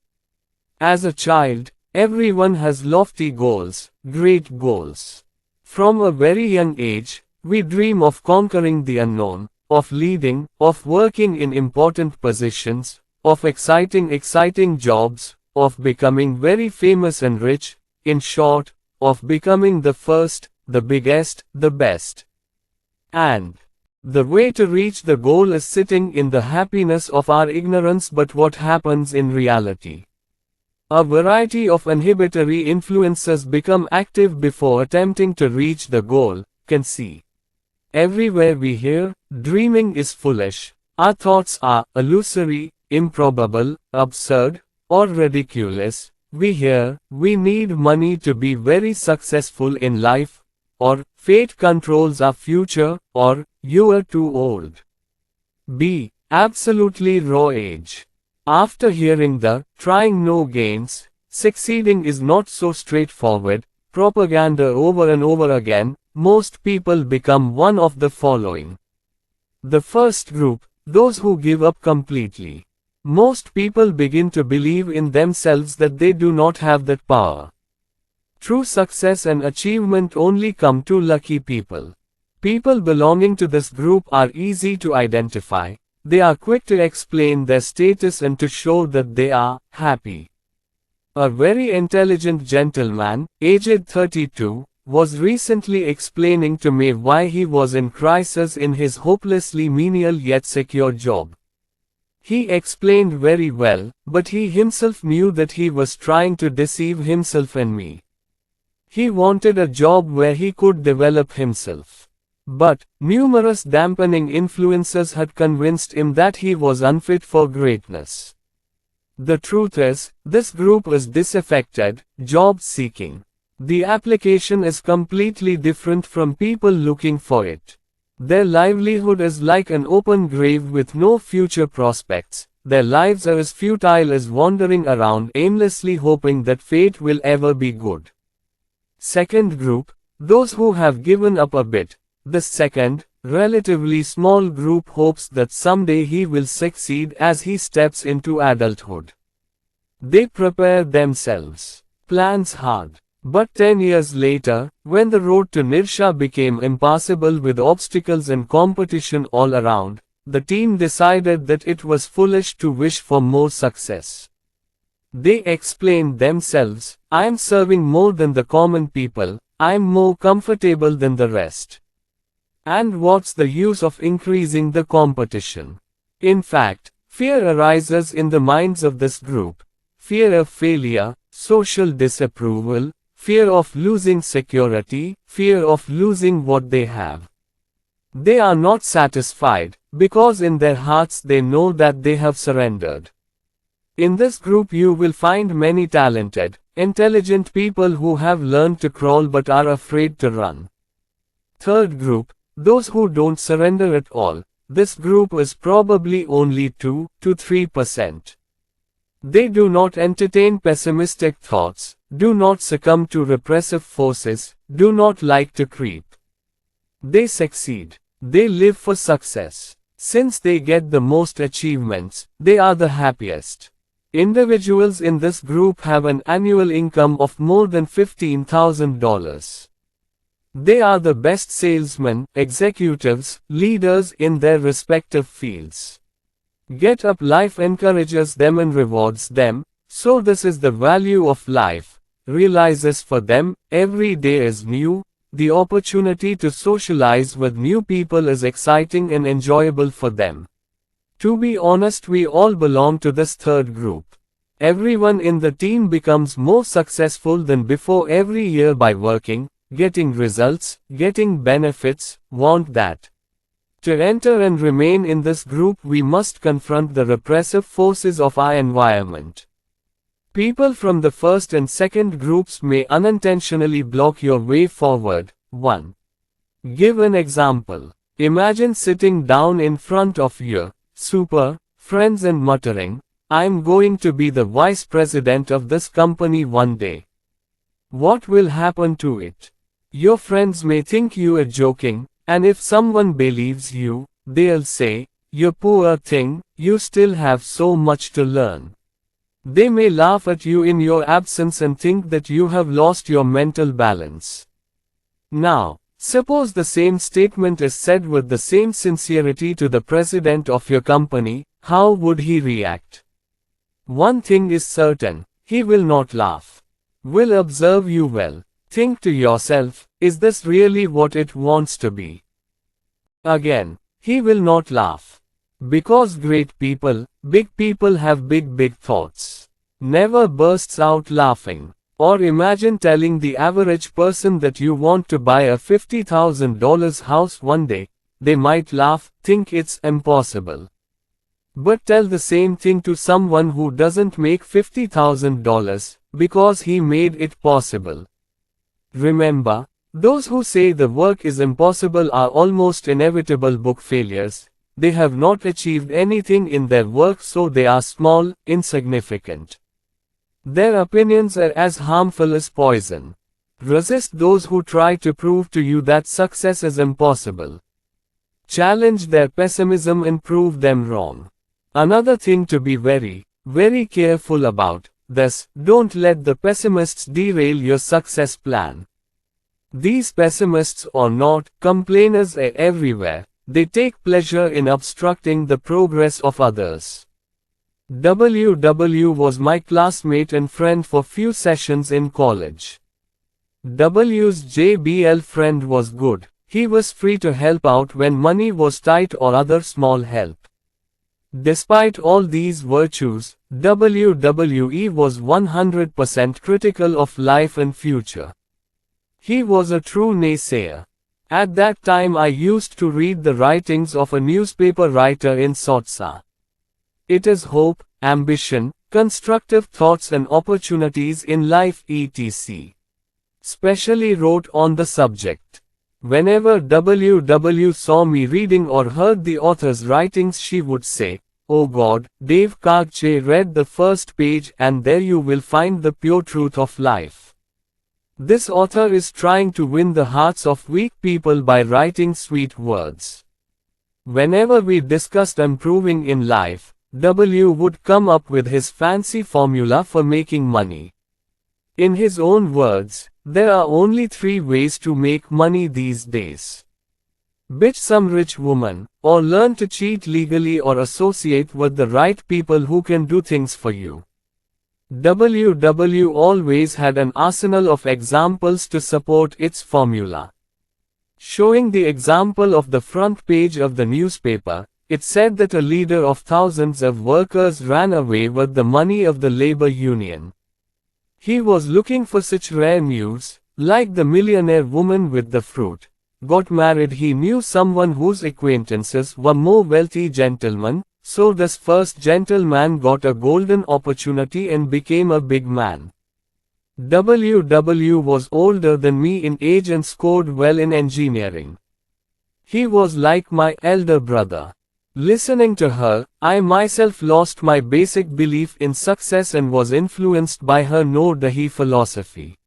As a child, everyone has lofty goals, great goals. From a very young age, we dream of conquering the unknown, of leading, of working in important positions, of exciting jobs, of becoming very famous and rich, in short, of becoming the first, the biggest, the best. And the way to reach the goal is sitting in the happiness of our ignorance. But what happens in reality? A variety of inhibitory influences become active before attempting to reach the goal. Can see. Everywhere we hear, dreaming is foolish. Our thoughts are illusory, improbable, absurd, or ridiculous. We hear, we need money to be very successful in life, or fate controls our future, or you are too old. B. Absolutely raw age. After hearing the trying no gains, succeeding is not so straightforward propaganda over and over again, most people become one of the following. The first group, those who give up completely. Most people begin to believe in themselves that they do not have that power. True success and achievement only come to lucky people. People belonging to this group are easy to identify. They are quick to explain their status and to show that they are happy. A very intelligent gentleman, aged 32, was recently explaining to me why he was in crisis in his hopelessly menial yet secure job. He explained very well, but he himself knew that he was trying to deceive himself and me. He wanted a job where he could develop himself. But numerous dampening influences had convinced him that he was unfit for greatness. The truth is, this group is disaffected, job-seeking. The application is completely different from people looking for it. Their livelihood is like an open grave with no future prospects. Their lives are as futile as wandering around aimlessly hoping that fate will ever be good. Second group, those who have given up a bit. The second, relatively small group hopes that someday he will succeed as he steps into adulthood. They prepare themselves, plans hard. But 10 years later, when the road to Nirsha became impassable with obstacles and competition all around, the team decided that it was foolish to wish for more success. They explained themselves, I am serving more than the common people, I am more comfortable than the rest. And what's the use of increasing the competition? In fact, fear arises in the minds of this group. Fear of failure, social disapproval, fear of losing security, fear of losing what they have. They are not satisfied, because in their hearts they know that they have surrendered. In this group you will find many talented, intelligent people who have learned to crawl but are afraid to run. Third group, those who don't surrender at all. This group is probably only 2 to 3%. They do not entertain pessimistic thoughts, do not succumb to repressive forces, do not like to creep. They succeed. They live for success. Since they get the most achievements, they are the happiest. Individuals in this group have an annual income of more than $15,000. They are the best salesmen, executives, leaders in their respective fields. Get Up Life encourages them and rewards them, so this is the value of life, realizes for them, every day is new, the opportunity to socialize with new people is exciting and enjoyable for them. To be honest, we all belong to this third group. Everyone in the team becomes more successful than before every year by working, getting results, getting benefits, want that. To enter and remain in this group we must confront the repressive forces of our environment. People from the first and second groups may unintentionally block your way forward. 1. Give an example. Imagine sitting down in front of your friends and muttering, I'm going to be the vice president of this company one day. What will happen to it? Your friends may think you are joking, and if someone believes you, they'll say, you poor thing, you still have so much to learn. They may laugh at you in your absence and think that you have lost your mental balance. Now, suppose the same statement is said with the same sincerity to the president of your company, how would he react? One thing is certain, he will not laugh. Will observe you well. Think to yourself, is this really what it wants to be? Again, he will not laugh. Because great people, big people have big thoughts. Never bursts out laughing. Or imagine telling the average person that you want to buy a $50,000 house one day. They might laugh, think it's impossible. But tell the same thing to someone who doesn't make $50,000, because he made it possible. Remember, those who say the work is impossible are almost inevitable book failures. They have not achieved anything in their work, so they are small, insignificant. Their opinions are as harmful as poison. Resist those who try to prove to you that success is impossible. Challenge their pessimism and prove them wrong. Another thing to be very careful about, thus, don't let the pessimists derail your success plan. These pessimists or not, complainers are everywhere. They take pleasure in obstructing the progress of others. WW was my classmate and friend for few sessions in college. W's JBL friend was good. He was free to help out when money was tight or other small help. Despite all these virtues, WWE was 100% critical of life and future. He was a true naysayer. At that time I used to read the writings of a newspaper writer in Sotsa. It is hope, ambition, constructive thoughts and opportunities in life etc. Specially wrote on the subject. Whenever WW saw me reading or heard the author's writings, she would say, "Oh God, Dave Kagche read the first page and there you will find the pure truth of life. This author is trying to win the hearts of weak people by writing sweet words." Whenever we discussed improving in life, W would come up with his fancy formula for making money. In his own words, there are only 3 ways to make money these days. Bitch some rich woman, or learn to cheat legally or associate with the right people who can do things for you. WW always had an arsenal of examples to support its formula. Showing the example of the front page of the newspaper, it said that a leader of thousands of workers ran away with the money of the labor union. He was looking for such rare news, like the millionaire woman with the fruit. Got married. He knew someone whose acquaintances were more wealthy gentlemen, so this first gentleman got a golden opportunity and became a big man. WW was older than me in age and scored well in engineering. He was like my elder brother. Listening to her, I myself lost my basic belief in success and was influenced by her no dahi philosophy.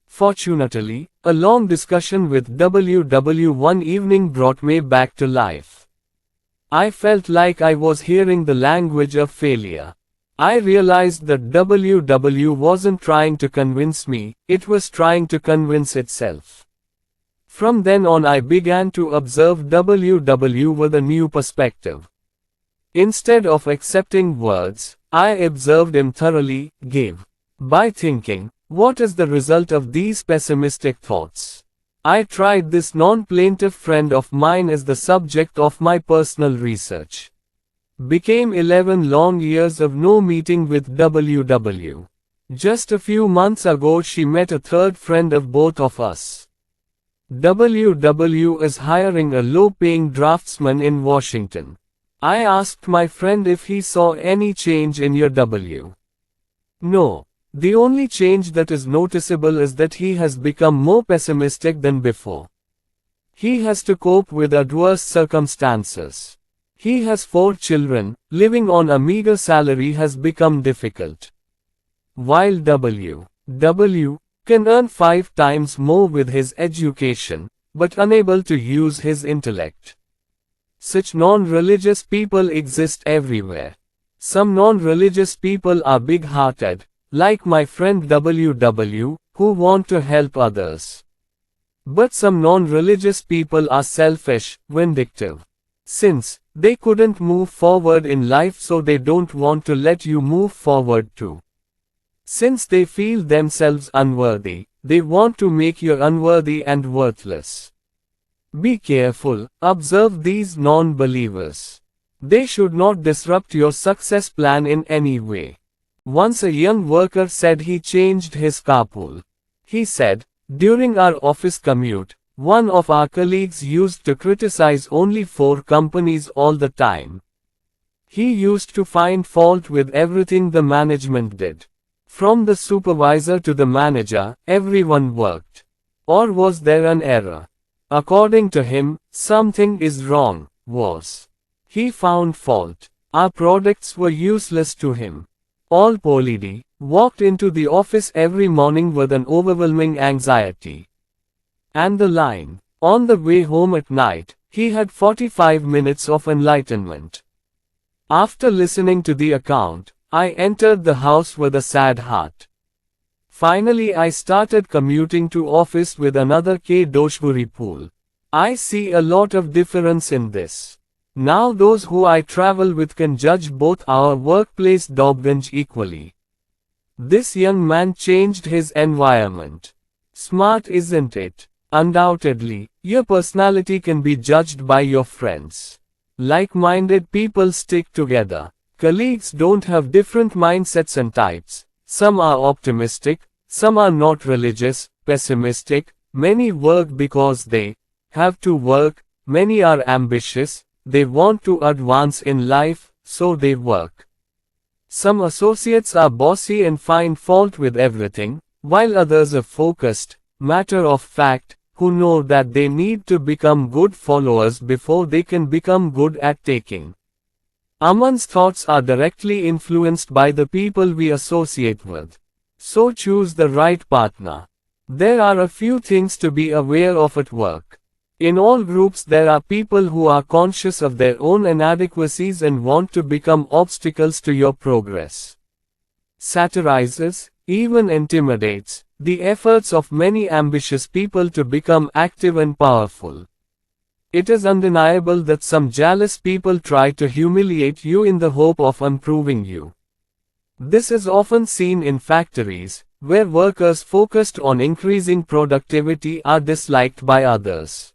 Fortunately, a long discussion with WW one evening brought me back to life. I felt like I was hearing the language of failure. I realized that WW wasn't trying to convince me, it was trying to convince itself. From then on I began to observe WW with a new perspective. Instead of accepting words, I observed him thoroughly, by thinking, what is the result of these pessimistic thoughts? I tried this non-plaintive friend of mine as the subject of my personal research. Became 11 long years of no meeting with WW. Just a few months ago she met a third friend of both of us. WW is hiring a low-paying draftsman in Washington. I asked my friend if he saw any change in your W. No. The only change that is noticeable is that he has become more pessimistic than before. He has to cope with adverse circumstances. He has 4 children, living on a meager salary has become difficult. While W can earn 5 times more with his education, but unable to use his intellect. Such non-religious people exist everywhere. Some non-religious people are big-hearted, like my friend WW, who want to help others. But some non-religious people are selfish, vindictive. Since they couldn't move forward in life, so they don't want to let you move forward too. Since they feel themselves unworthy, they want to make you unworthy and worthless. Be careful, observe these non-believers. They should not disrupt your success plan in any way. Once a young worker said he changed his carpool. He said, during our office commute, one of our colleagues used to criticize only 4 companies all the time. He used to find fault with everything the management did. From the supervisor to the manager, everyone worked. Or was there an error? According to him, something is wrong, he found fault. Our products were useless to him. All Polidi walked into the office every morning with an overwhelming anxiety. And the line, on the way home at night, he had 45 minutes of enlightenment. After listening to the account, I entered the house with a sad heart. Finally I started commuting to office with another Doshburi pool. I see a lot of difference in this. Now those who I travel with can judge both our workplace Dobganj equally. This young man changed his environment. Smart, isn't it? Undoubtedly, your personality can be judged by your friends. Like-minded people stick together. Colleagues don't have different mindsets and types. Some are optimistic, some are not religious, pessimistic, many work because they have to work, many are ambitious, they want to advance in life, so they work. Some associates are bossy and find fault with everything, while others are focused, matter of fact, who know that they need to become good followers before they can become good at taking. Aman's thoughts are directly influenced by the people we associate with. So choose the right partner. There are a few things to be aware of at work. In all groups there are people who are conscious of their own inadequacies and want to become obstacles to your progress. Satirizes, even intimidates, the efforts of many ambitious people to become active and powerful. It is undeniable that some jealous people try to humiliate you in the hope of improving you. This is often seen in factories, where workers focused on increasing productivity are disliked by others.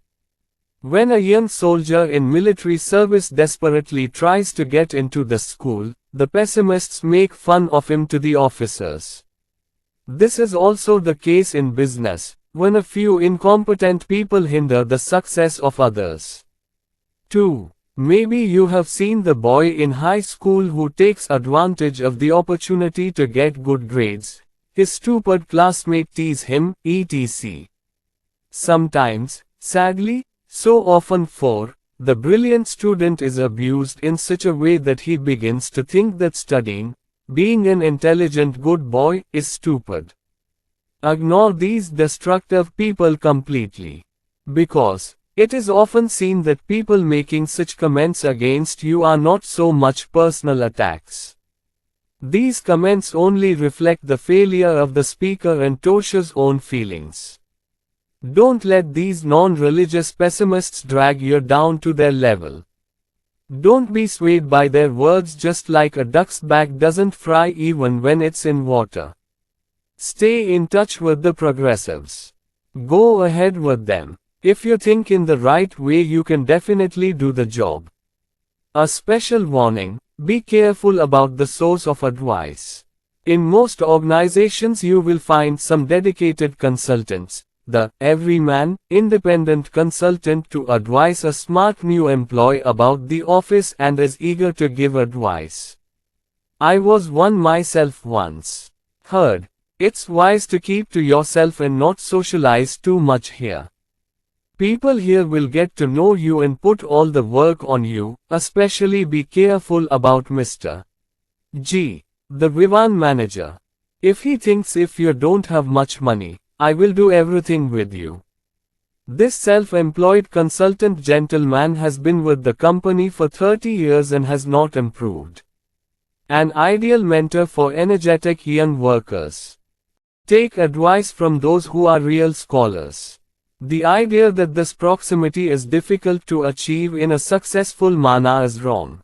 When a young soldier in military service desperately tries to get into the school, the pessimists make fun of him to the officers. This is also the case in business, when a few incompetent people hinder the success of others. 2. Maybe you have seen the boy in high school who takes advantage of the opportunity to get good grades. His stupid classmate tease him, etc. Sometimes, sadly, so often the brilliant student is abused in such a way that he begins to think that studying, being an intelligent good boy, is stupid. Ignore these destructive people completely. Because it is often seen that people making such comments against you are not so much personal attacks. These comments only reflect the failure of the speaker and Tosha's own feelings. Don't let these non-religious pessimists drag you down to their level. Don't be swayed by their words, just like a duck's back doesn't fry even when it's in water. Stay in touch with the progressives. Go ahead with them. If you think in the right way, you can definitely do the job. A special warning: be careful about the source of advice. In most organizations you will find some dedicated consultants, the everyman, independent consultant to advise a smart new employee about the office and is eager to give advice. I was one myself once. Heard, it's wise to keep to yourself and not socialize too much here. People here will get to know you and put all the work on you, especially be careful about Mr. G, the Vivan manager. If he thinks if you don't have much money, I will do everything with you. This self-employed consultant gentleman has been with the company for 30 years and has not improved. An ideal mentor for energetic young workers. Take advice from those who are real scholars. The idea that this proximity is difficult to achieve in a successful manner is wrong.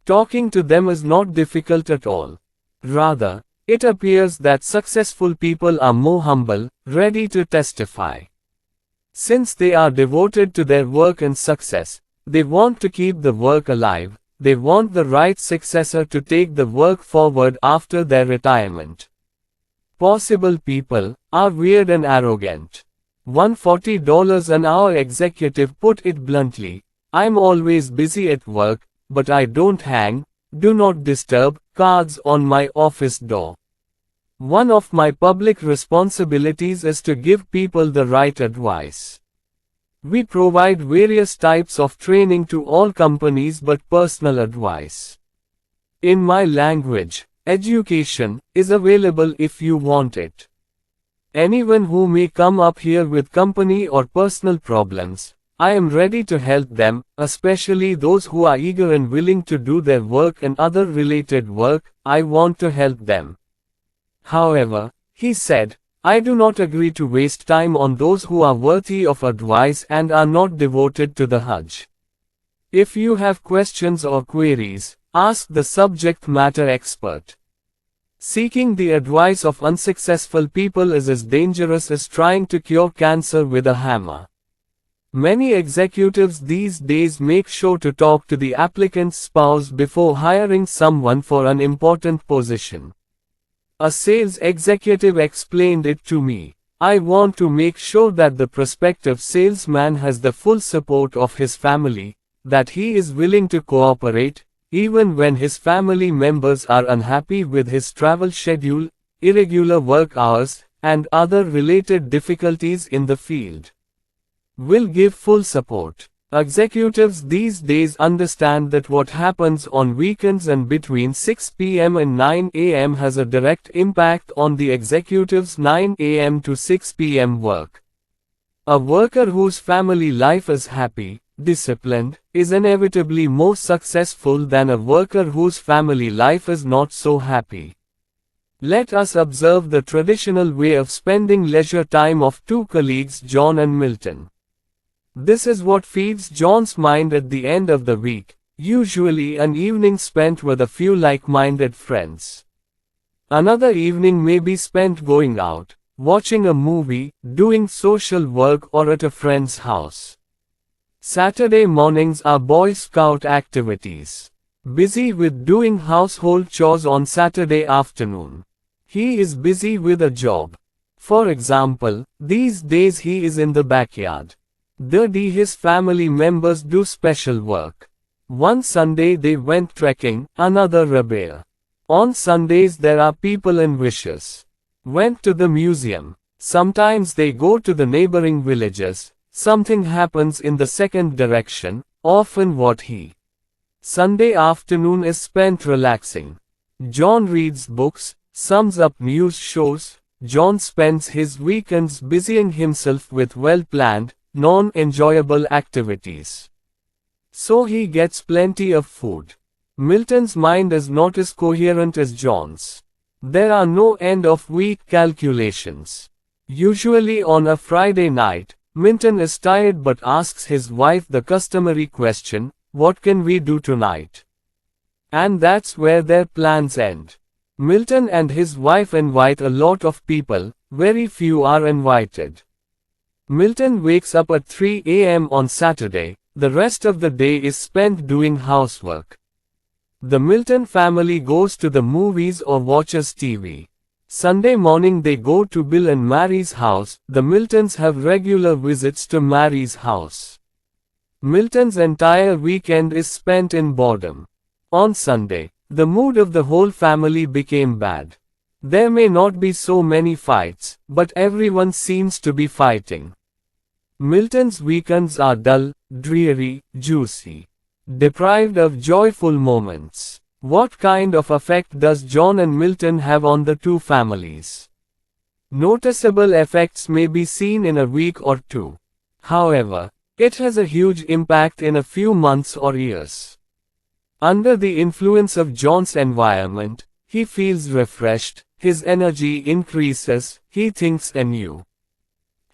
Talking to them is not difficult at all. Rather, it appears that successful people are more humble, ready to testify. Since they are devoted to their work and success, they want to keep the work alive, they want the right successor to take the work forward after their retirement. Possible people are weird and arrogant. $140 an hour executive put it bluntly, "I'm always busy at work, but I don't hang, do not disturb, cards on my office door. One of my public responsibilities is to give people the right advice. We provide various types of training to all companies but personal advice. In my language, education is available if you want it. Anyone who may come up here with company or personal problems, I am ready to help them, especially those who are eager and willing to do their work and other related work, I want to help them. However," he said, "I do not agree to waste time on those who are worthy of advice and are not devoted to the Hajj. If you have questions or queries, ask the subject matter expert. Seeking the advice of unsuccessful people is as dangerous as trying to cure cancer with a hammer." Many executives these days make sure to talk to the applicant's spouse before hiring someone for an important position. A sales executive explained it to me. "I want to make sure that the prospective salesman has the full support of his family, that he is willing to cooperate, even when his family members are unhappy with his travel schedule, irregular work hours, and other related difficulties in the field. Will give full support." Executives these days understand that what happens on weekends and between 6 p.m. and 9 a.m. has a direct impact on the executive's 9 a.m. to 6 p.m. work. A worker whose family life is happy, disciplined, is inevitably more successful than a worker whose family life is not so happy. Let us observe the traditional way of spending leisure time of two colleagues, John and Milton. This is what feeds John's mind at the end of the week, usually an evening spent with a few like-minded friends. Another evening may be spent going out, watching a movie, doing social work or at a friend's house. Saturday mornings are Boy Scout activities. Busy with doing household chores on Saturday afternoon. He is busy with a job. For example, these days he is in the backyard. His family members do special work. One Sunday they went trekking, another rabia. On Sundays there are people and wishes. Went to the museum. Sometimes they go to the neighboring villages. Something happens in the second direction, often what he. Sunday afternoon is spent relaxing. John reads books, sums up news shows. John spends his weekends busying himself with well-planned, non-enjoyable activities. So he gets plenty of food. Milton's mind is not as coherent as John's. There are no end-of-week calculations. Usually on a Friday night, Milton is tired but asks his wife the customary question, "What can we do tonight?" And that's where their plans end. Milton and his wife invite a lot of people, very few are invited. Milton wakes up at 3 a.m. on Saturday, the rest of the day is spent doing housework. The Milton family goes to the movies or watches TV. Sunday morning they go to Bill and Mary's house. The Miltons have regular visits to Mary's house. Milton's entire weekend is spent in boredom. On Sunday, the mood of the whole family became bad. There may not be so many fights, but everyone seems to be fighting. Milton's weekends are dull, dreary, juicy. Deprived of joyful moments. What kind of effect does John and Milton have on the two families? Noticeable effects may be seen in a week or two. However, it has a huge impact in a few months or years. Under the influence of John's environment, he feels refreshed, his energy increases, he thinks anew.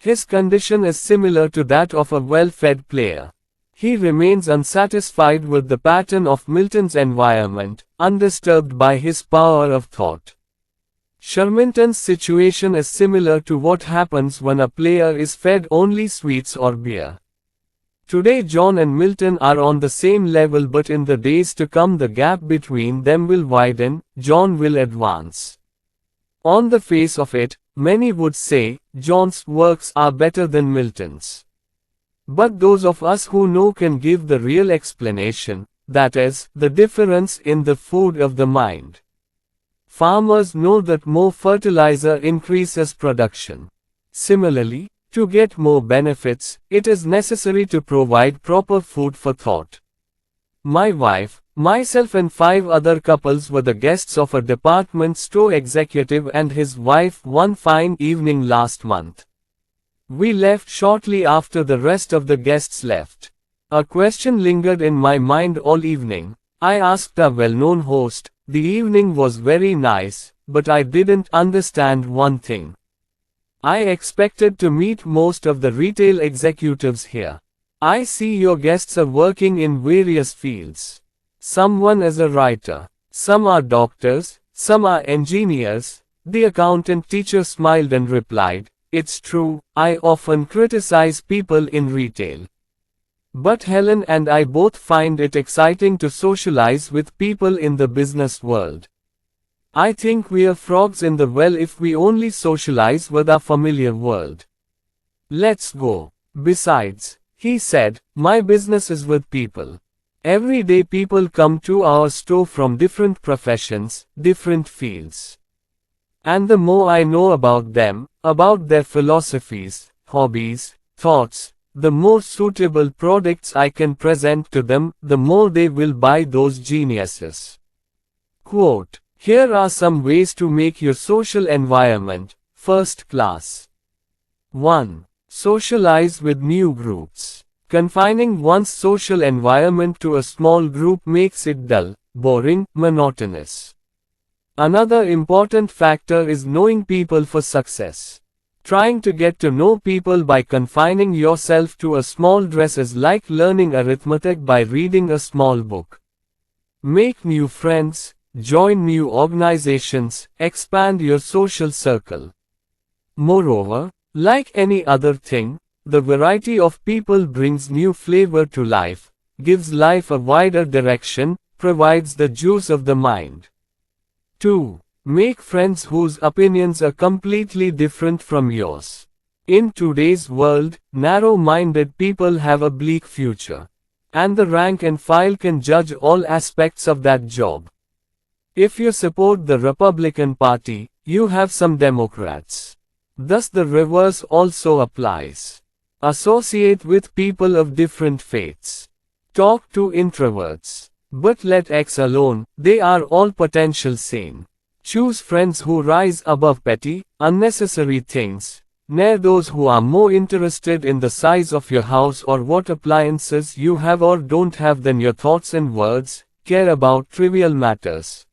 His condition is similar to that of a well-fed player. He remains unsatisfied with the pattern of Milton's environment, undisturbed by his power of thought. Sherminton's situation is similar to what happens when a player is fed only sweets or beer. Today John and Milton are on the same level, but in the days to come the gap between them will widen, John will advance. On the face of it, many would say, John's works are better than Milton's. But those of us who know can give the real explanation, that is, the difference in the food of the mind. Farmers know that more fertilizer increases production. Similarly, to get more benefits, it is necessary to provide proper food for thought. My wife, myself and 5 other couples were the guests of a department store executive and his wife one fine evening last month. We left shortly after the rest of the guests left. A question lingered in my mind all evening. I asked a well-known host. The evening was very nice, but I didn't understand one thing. I expected to meet most of the retail executives here. I see your guests are working in various fields. Someone is a writer. Some are doctors, some are engineers. The accountant teacher smiled and replied, "It's true, I often criticize people in retail. But Helen and I both find it exciting to socialize with people in the business world. I think we are frogs in the well if we only socialize with our familiar world. Let's go. Besides," he said, "my business is with people. Every day people come to our store from different professions, different fields. And the more I know about them, about their philosophies, hobbies, thoughts, the more suitable products I can present to them, the more they will buy those geniuses." Quote, "Here are some ways to make your social environment first class. 1. Socialize with new groups. Confining one's social environment to a small group makes it dull, boring, monotonous. Another important factor is knowing people for success. Trying to get to know people by confining yourself to a small dress is like learning arithmetic by reading a small book. Make new friends, join new organizations, expand your social circle. Moreover, like any other thing, the variety of people brings new flavor to life, gives life a wider direction, provides the juice of the mind. 2. Make friends whose opinions are completely different from yours. In today's world, narrow-minded people have a bleak future. And the rank and file can judge all aspects of that job. If you support the Republican Party, you have some Democrats. Thus the reverse also applies. Associate with people of different faiths. Talk to introverts. But let X alone, they are all potential sane. Choose friends who rise above petty, unnecessary things. Near those who are more interested in the size of your house or what appliances you have or don't have than your thoughts and words, care about trivial matters.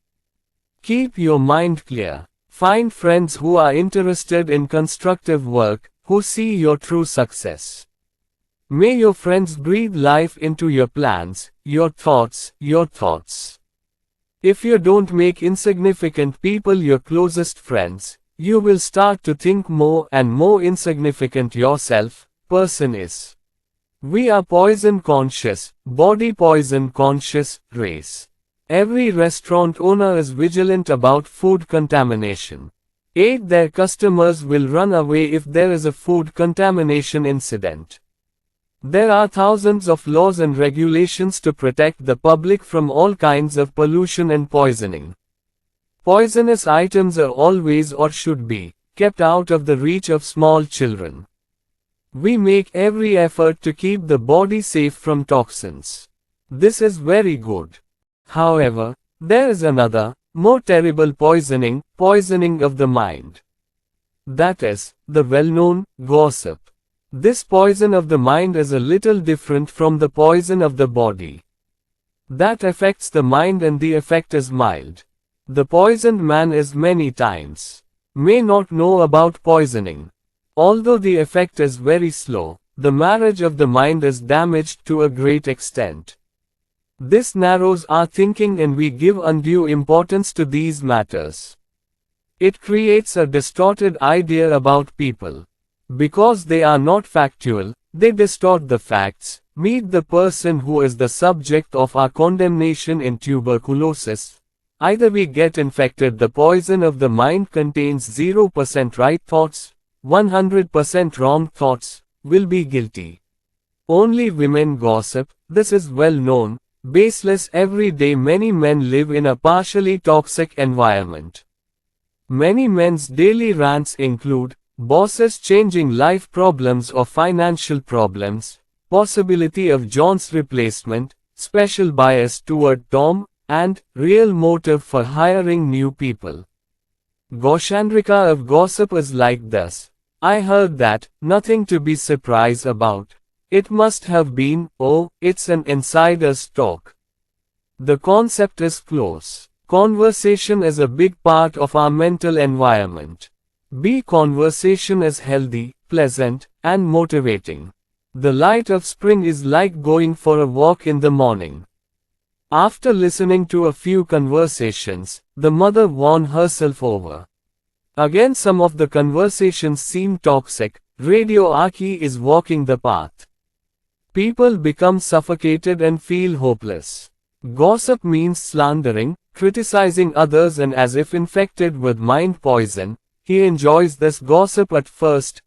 Keep your mind clear. Find friends who are interested in constructive work, who see your true success. May your friends breathe life into your plans, your thoughts, your thoughts. If you don't make insignificant people your closest friends, you will start to think more and more insignificant yourself, person is. We are poison conscious, body poison conscious, race. Every restaurant owner is vigilant about food contamination. 8. Their customers will run away if there is a food contamination incident. There are thousands of laws and regulations to protect the public from all kinds of pollution and poisoning. Poisonous items are always or should be kept out of the reach of small children. We make every effort to keep the body safe from toxins. This is very good. However, there is another, more terrible poisoning, poisoning of the mind. That is, the well-known gossip. This poison of the mind is a little different from the poison of the body. That affects the mind and the effect is mild. The poisoned man is many times may not know about poisoning. Although the effect is very slow, the marriage of the mind is damaged to a great extent. This narrows our thinking and we give undue importance to these matters. It creates a distorted idea about people. Because they are not factual, they distort the facts. Meet the person who is the subject of our condemnation in tuberculosis. Either we get infected, the poison of the mind contains 0% right thoughts, 100% wrong thoughts, will be guilty. Only women gossip, this is well known, baseless every day. Many men live in a partially toxic environment. Many men's daily rants include bosses changing life problems or financial problems, possibility of John's replacement, special bias toward Tom, and real motive for hiring new people. Goshandrika of gossip is like this. I heard that, nothing to be surprised about. It must have been, oh, it's an insider's talk. The concept is close. Conversation is a big part of our mental environment. Conversation is healthy, pleasant, and motivating. The light of spring is like going for a walk in the morning. After listening to a few conversations, the mother won herself over. Again, some of the conversations seem toxic. Radio Aki is walking the path. People become suffocated and feel hopeless. Gossip means slandering, criticizing others, and as if infected with mind poison, he enjoys this gossip at first,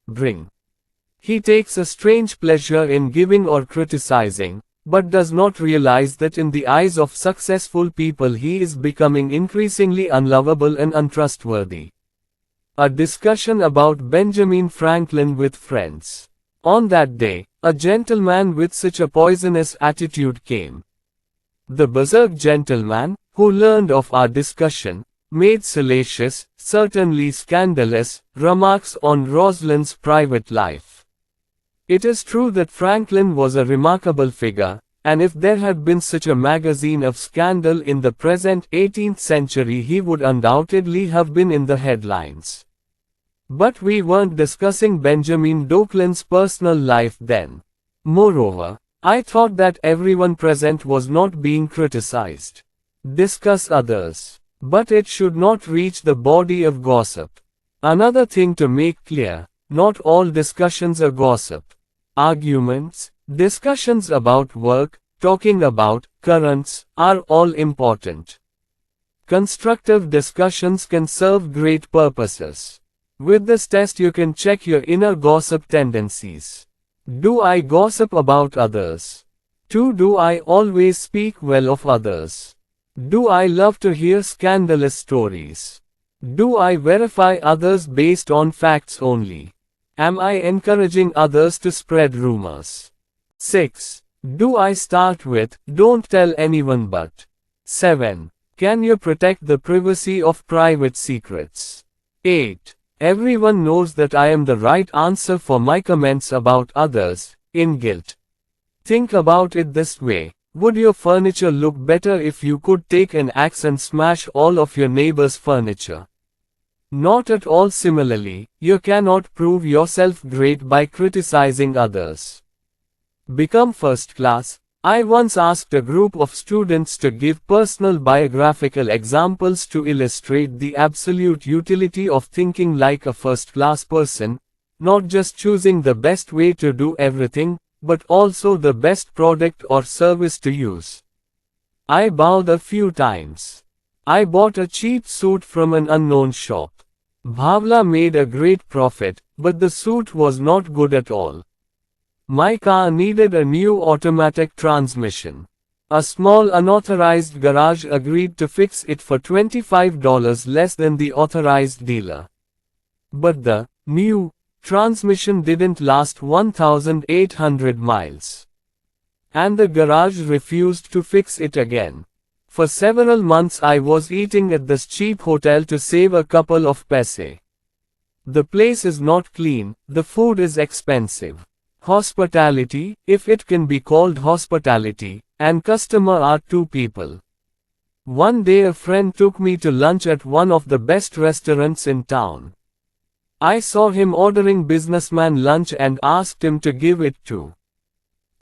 He takes a strange pleasure in giving or criticizing, but does not realize that in the eyes of successful people he is becoming increasingly unlovable and untrustworthy. A discussion about Benjamin Franklin with friends. On that day, a gentleman with such a poisonous attitude came. The berserk gentleman, who learned of our discussion, made salacious, certainly scandalous, remarks on Rosalind's private life. It is true that Franklin was a remarkable figure, and if there had been such a magazine of scandal in the present 18th century he would undoubtedly have been in the headlines. But we weren't discussing Benjamin Docklin's personal life then. Moreover, I thought that everyone present was not being criticized. Discuss others. But it should not reach the body of gossip. Another thing to make clear, not all discussions are gossip. Arguments, discussions about work, talking about currents, are all important. Constructive discussions can serve great purposes. With this test you can check your inner gossip tendencies. Do I gossip about others? 2. Do I always speak well of others? Do I love to hear scandalous stories? Do I verify others based on facts only? Am I encouraging others to spread rumors? 6. Do I start with, don't tell anyone but? 7. Can you protect the privacy of private secrets? 8. Everyone knows that I am the right answer for my comments about others, in guilt. Think about it this way. Would your furniture look better if you could take an axe and smash all of your neighbor's furniture? Not at all. Similarly, you cannot prove yourself great by criticizing others. Become first class. I once asked a group of students to give personal biographical examples to illustrate the absolute utility of thinking like a first-class person, not just choosing the best way to do everything, but also the best product or service to use. I bowed a few times. I bought a cheap suit from an unknown shop. Bhavla made a great profit, but the suit was not good at all. My car needed a new automatic transmission. A small unauthorized garage agreed to fix it for $25 less than the authorized dealer. But the new transmission didn't last 1,800 miles. And the garage refused to fix it again. For several months I was eating at this cheap hotel to save a couple of paise. The place is not clean, the food is expensive. Hospitality, if it can be called hospitality, and customer are two people. One day a friend took me to lunch at one of the best restaurants in town. I saw him ordering businessman lunch and asked him to give it to.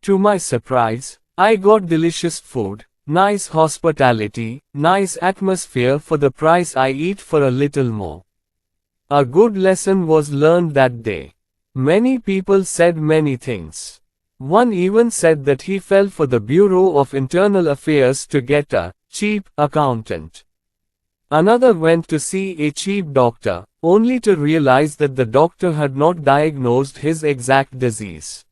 To my surprise, I got delicious food, nice hospitality, nice atmosphere for the price I eat for a little more. A good lesson was learned that day. Many people said many things. One even said that he fell for the Bureau of Internal Affairs to get a cheap accountant. Another went to see a cheap doctor, only to realize that the doctor had not diagnosed his exact disease.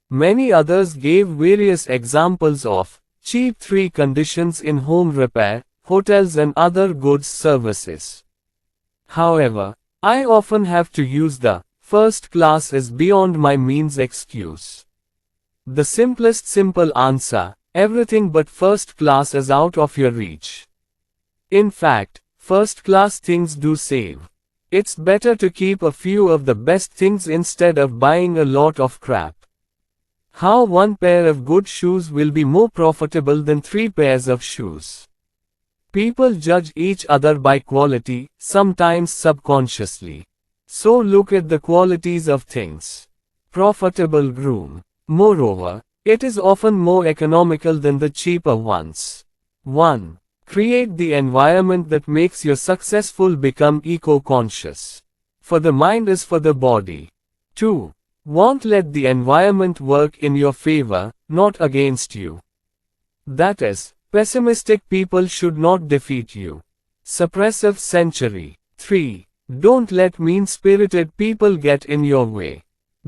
Many others gave various examples of cheap 3 conditions in home repair, hotels and other goods services. However, I often have to use the first class is beyond my means excuse. The simplest simple answer, everything but first class is out of your reach. In fact, first class things do save. It's better to keep a few of the best things instead of buying a lot of crap. How 1 pair of good shoes will be more profitable than 3 pairs of shoes. People judge each other by quality, sometimes subconsciously. So look at the qualities of things. Profitable groom. Moreover, it is often more economical than the cheaper ones. 1. Create the environment that makes you successful. Become eco-conscious. For the mind is for the body. 2. Won't let the environment work in your favor, not against you. That is, pessimistic people should not defeat you. Suppressive century. 3. Don't let mean-spirited people get in your way.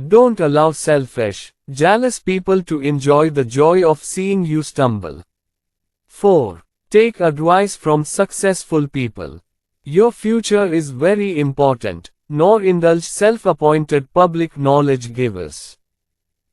Don't allow selfish, jealous people to enjoy the joy of seeing you stumble. 4. Take advice from successful people. Your future is very important, nor indulge self-appointed public knowledge givers.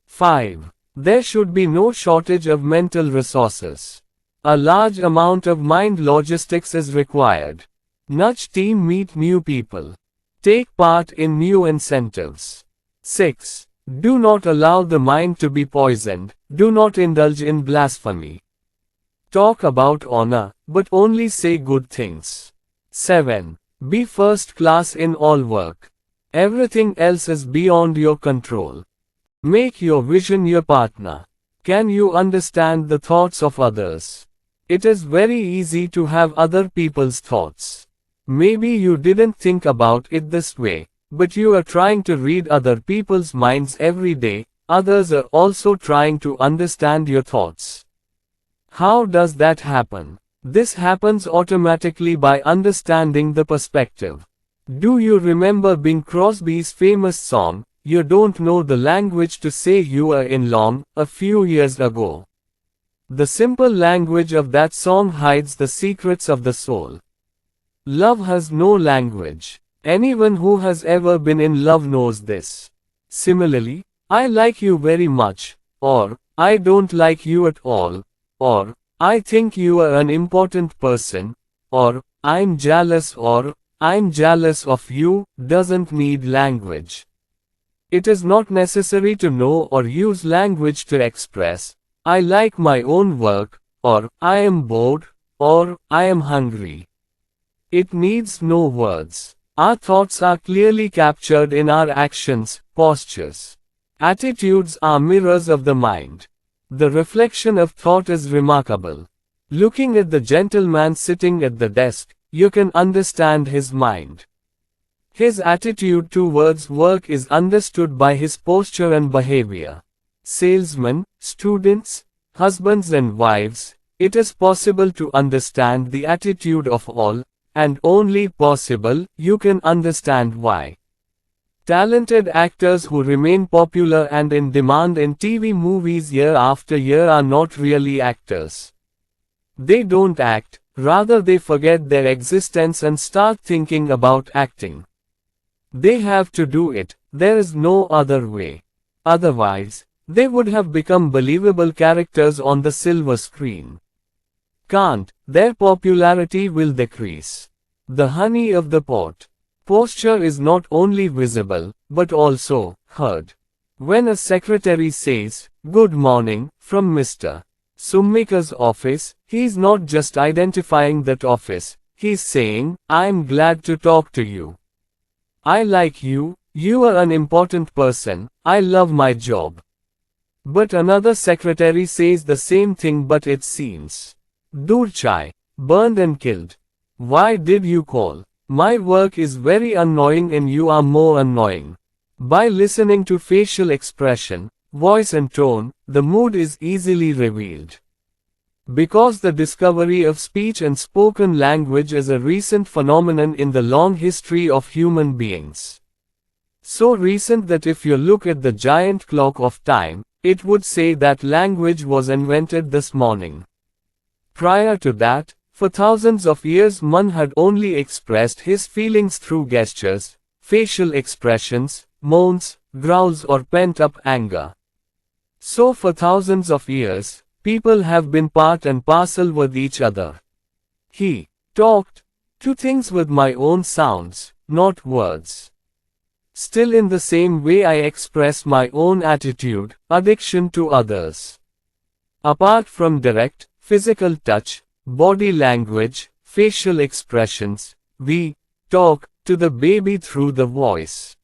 5. There should be no shortage of mental resources. A large amount of mind logistics is required. Nudge team meet new people. Take part in new incentives. 6. Do not allow the mind to be poisoned. Do not indulge in blasphemy. Talk about honor, but only say good things. 7. Be first class in all work. Everything else is beyond your control. Make your vision your partner. Can you understand the thoughts of others? It is very easy to have other people's thoughts. Maybe you didn't think about it this way, but you are trying to read other people's minds every day. Others are also trying to understand your thoughts. How does that happen? This happens automatically by understanding the perspective. Do you remember Bing Crosby's famous song, "You Don't Know the Language to Say You Are in Long," a few years ago? The simple language of that song hides the secrets of the soul. Love has no language. Anyone who has ever been in love knows this. Similarly, I like you very much, or I don't like you at all, or I think you are an important person, or I'm jealous of you, doesn't need language. It is not necessary to know or use language to express, I like my own work, or I am bored, or I am hungry. It needs no words. Our thoughts are clearly captured in our actions, postures. Attitudes are mirrors of the mind. The reflection of thought is remarkable. Looking at the gentleman sitting at the desk, you can understand his mind. His attitude towards work is understood by his posture and behavior. Salesmen, students, husbands and wives, it is possible to understand the attitude of all, and only possible, you can understand why. Talented actors who remain popular and in demand in TV movies year after year are not really actors. They don't act, rather they forget their existence and start thinking about acting. They have to do it, there is no other way. Otherwise, they would have become believable characters on the silver screen. Can't, their popularity will decrease. The honey of the pot. Posture is not only visible, but also heard. When a secretary says, "Good morning," from Mr. Summika's office, he's not just identifying that office, he's saying, "I'm glad to talk to you." I like you, you are an important person, I love my job. But another secretary says the same thing, but it seems. Dur chai. Burned and killed. Why did you call? My work is very annoying and you are more annoying. By listening to facial expression, voice and tone, the mood is easily revealed. Because the discovery of speech and spoken language is a recent phenomenon in the long history of human beings. So recent that if you look at the giant clock of time, it would say that language was invented this morning. Prior to that, for thousands of years man had only expressed his feelings through gestures, facial expressions, moans, growls or pent-up anger. So for thousands of years, people have been part and parcel with each other. He talked to things with my own sounds, not words. Still in the same way I express my own attitude, addiction to others. Apart from direct, physical touch, body language, facial expressions, we talk to the baby through the voice.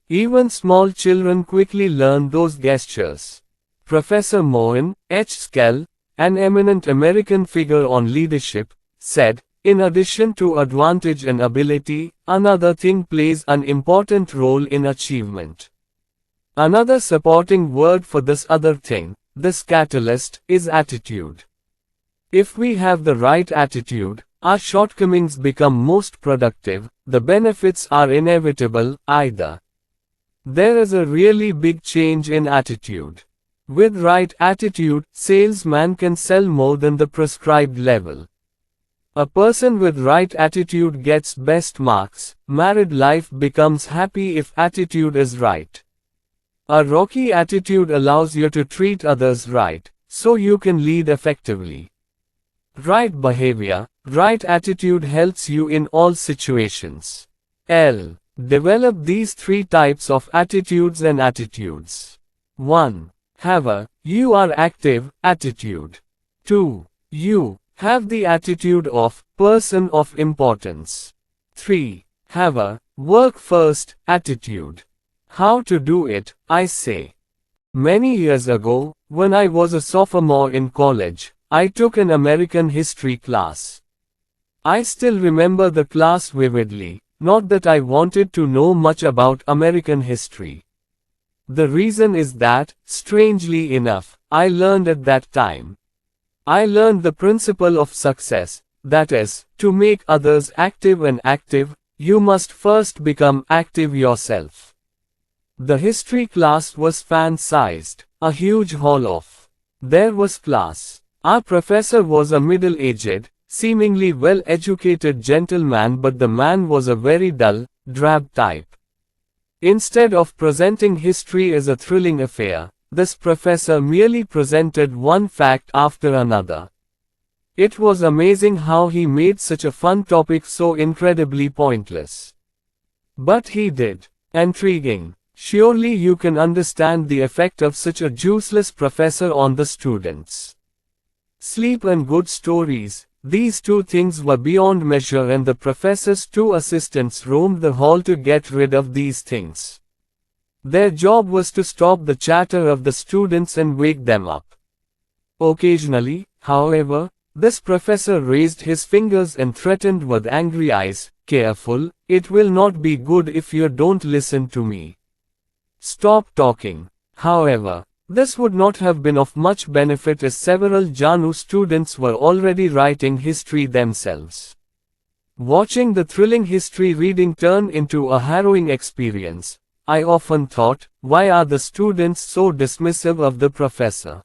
Even small children quickly learn those gestures. Professor Mohan H. Skell, an eminent American figure on leadership, said, in addition to advantage and ability, another thing plays an important role in achievement. Another supporting word for this other thing, this catalyst, is attitude. If we have the right attitude, our shortcomings become most productive, the benefits are inevitable, either. There is a really big change in attitude. With right attitude, salesman can sell more than the prescribed level. A person with right attitude gets best marks, married life becomes happy if attitude is right. A rocky attitude allows you to treat others right, so you can lead effectively. Right behavior, right attitude helps you in all situations. Develop these three types of attitudes and attitudes. 1. Have a, you are active, attitude. 2. You have the attitude of, person of importance. 3. Have a, work first, attitude. How to do it, I say. Many years ago, when I was a sophomore in college, I took an American history class. I still remember the class vividly, not that I wanted to know much about American history. The reason is that, strangely enough, I learned at that time. I learned the principle of success, that is, to make others active and active, you must first become active yourself. The history class was fan-sized, a huge hall of. There was class. Our professor was a middle-aged, seemingly well-educated gentleman, but the man was a very dull, drab type. Instead of presenting history as a thrilling affair, this professor merely presented one fact after another. It was amazing how he made such a fun topic so incredibly pointless. But he did. Intriguing. Surely you can understand the effect of such a useless professor on the students. Sleep and good stories, these two things were beyond measure, and the professor's two assistants roamed the hall to get rid of these things. Their job was to stop the chatter of the students and wake them up. Occasionally, however, this professor raised his fingers and threatened with angry eyes, "Careful, it will not be good if you don't listen to me. Stop talking." However, this would not have been of much benefit as several Janu students were already writing history themselves. Watching the thrilling history reading turn into a harrowing experience, I often thought, why are the students so dismissive of the professor?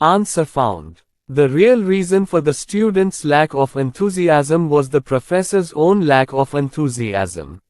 Answer found. The real reason for the students' lack of enthusiasm was the professor's own lack of enthusiasm.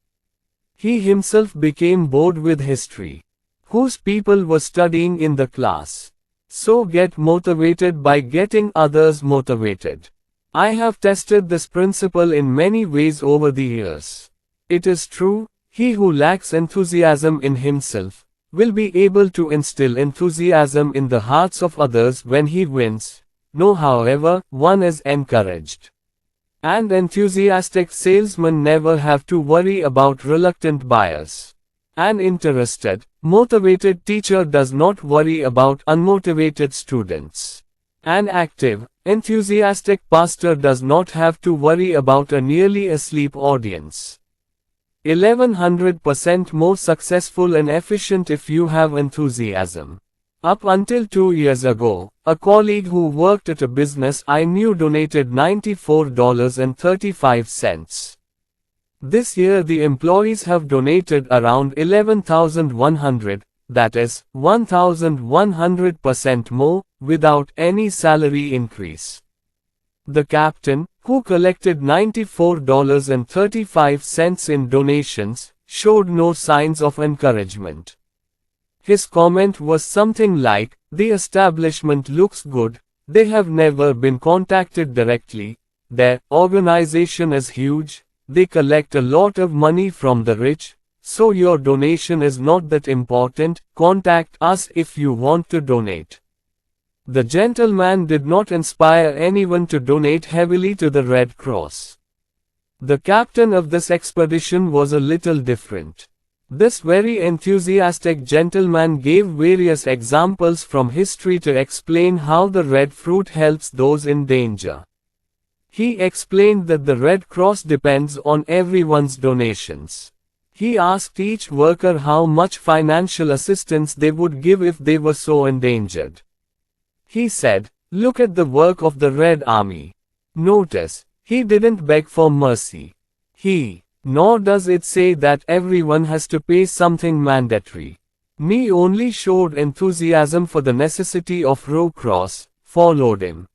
He himself became bored with history. Whose people were studying in the class? So get motivated by getting others motivated. I have tested this principle in many ways over the years. It is true, he who lacks enthusiasm in himself, will be able to instill enthusiasm in the hearts of others when he wins. No, however, one is encouraged. And enthusiastic salesmen never have to worry about reluctant buyers. An interested, motivated teacher does not worry about unmotivated students. An active, enthusiastic pastor does not have to worry about a nearly asleep audience. 1100% more successful and efficient if you have enthusiasm. Up until 2 years ago, a colleague who worked at a business I knew donated $94.35. This year the employees have donated around 11,100, that is, 1,100% more, without any salary increase. The captain, who collected $94.35 in donations, showed no signs of encouragement. His comment was something like, "The establishment looks good, they have never been contacted directly, their organization is huge, they collect a lot of money from the rich, so your donation is not that important, contact us if you want to donate." The gentleman did not inspire anyone to donate heavily to the Red Cross. The captain of this expedition was a little different. This very enthusiastic gentleman gave various examples from history to explain how the red fruit helps those in danger. He explained that the Red Cross depends on everyone's donations. He asked each worker how much financial assistance they would give if they were so endangered. He said, "Look at the work of the Red Army." Notice, he didn't beg for mercy. Nor does it say that everyone has to pay something mandatory. Me only showed enthusiasm for the necessity of Red Cross, followed him.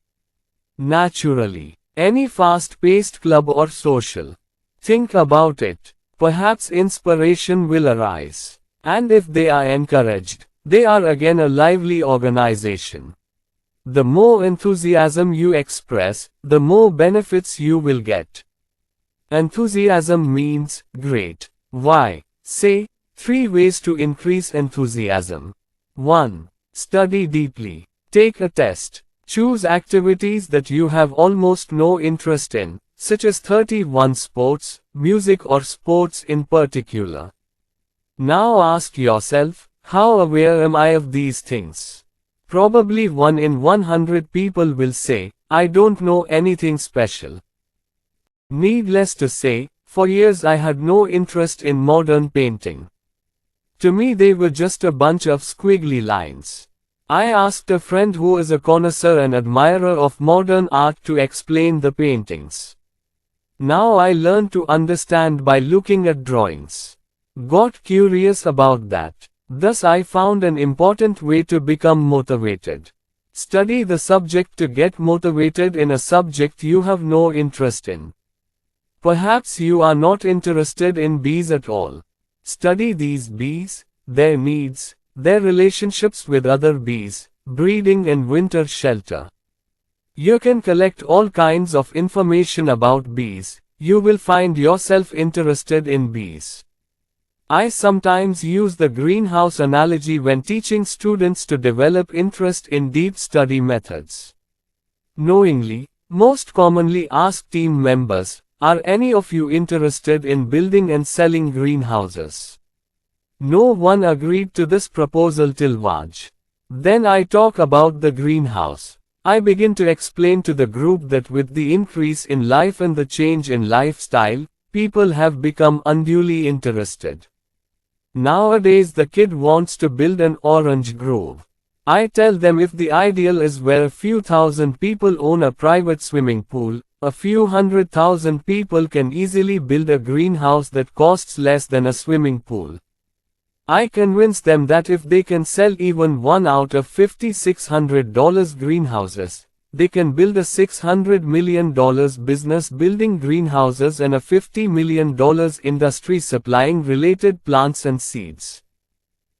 Naturally, any fast-paced club or social. Think about it. Perhaps inspiration will arise. And if they are encouraged, they are again a lively organization. The more enthusiasm you express, the more benefits you will get. Enthusiasm means, great. Why? Say, 3 ways to increase enthusiasm. 1. Study deeply. Take a test. Choose activities that you have almost no interest in, such as 31 sports, music or sports in particular. Now ask yourself, how aware am I of these things? Probably 1 in 100 people will say, I don't know anything special. Needless to say, for years I had no interest in modern painting. To me they were just a bunch of squiggly lines. I asked a friend who is a connoisseur and admirer of modern art to explain the paintings. Now I learned to understand by looking at drawings. Got curious about that. Thus I found an important way to become motivated. Study the subject to get motivated in a subject you have no interest in. Perhaps you are not interested in bees at all. Study these bees, their needs, their relationships with other bees, breeding and winter shelter. You can collect all kinds of information about bees. You will find yourself interested in bees. I sometimes use the greenhouse analogy when teaching students to develop interest in deep study methods. Knowingly, most commonly ask team members, are any of you interested in building and selling greenhouses? No one agreed to this proposal till Vaj. Then I talk about the greenhouse. I begin to explain to the group that with the increase in life and the change in lifestyle, people have become unduly interested. Nowadays the kid wants to build an orange grove. I tell them if the ideal is where a few thousand people own a private swimming pool, a few 100,000 people can easily build a greenhouse that costs less than a swimming pool. I convince them that if they can sell even one out of $5,600 greenhouses, they can build a $600 million business building greenhouses and a $50 million industry supplying related plants and seeds.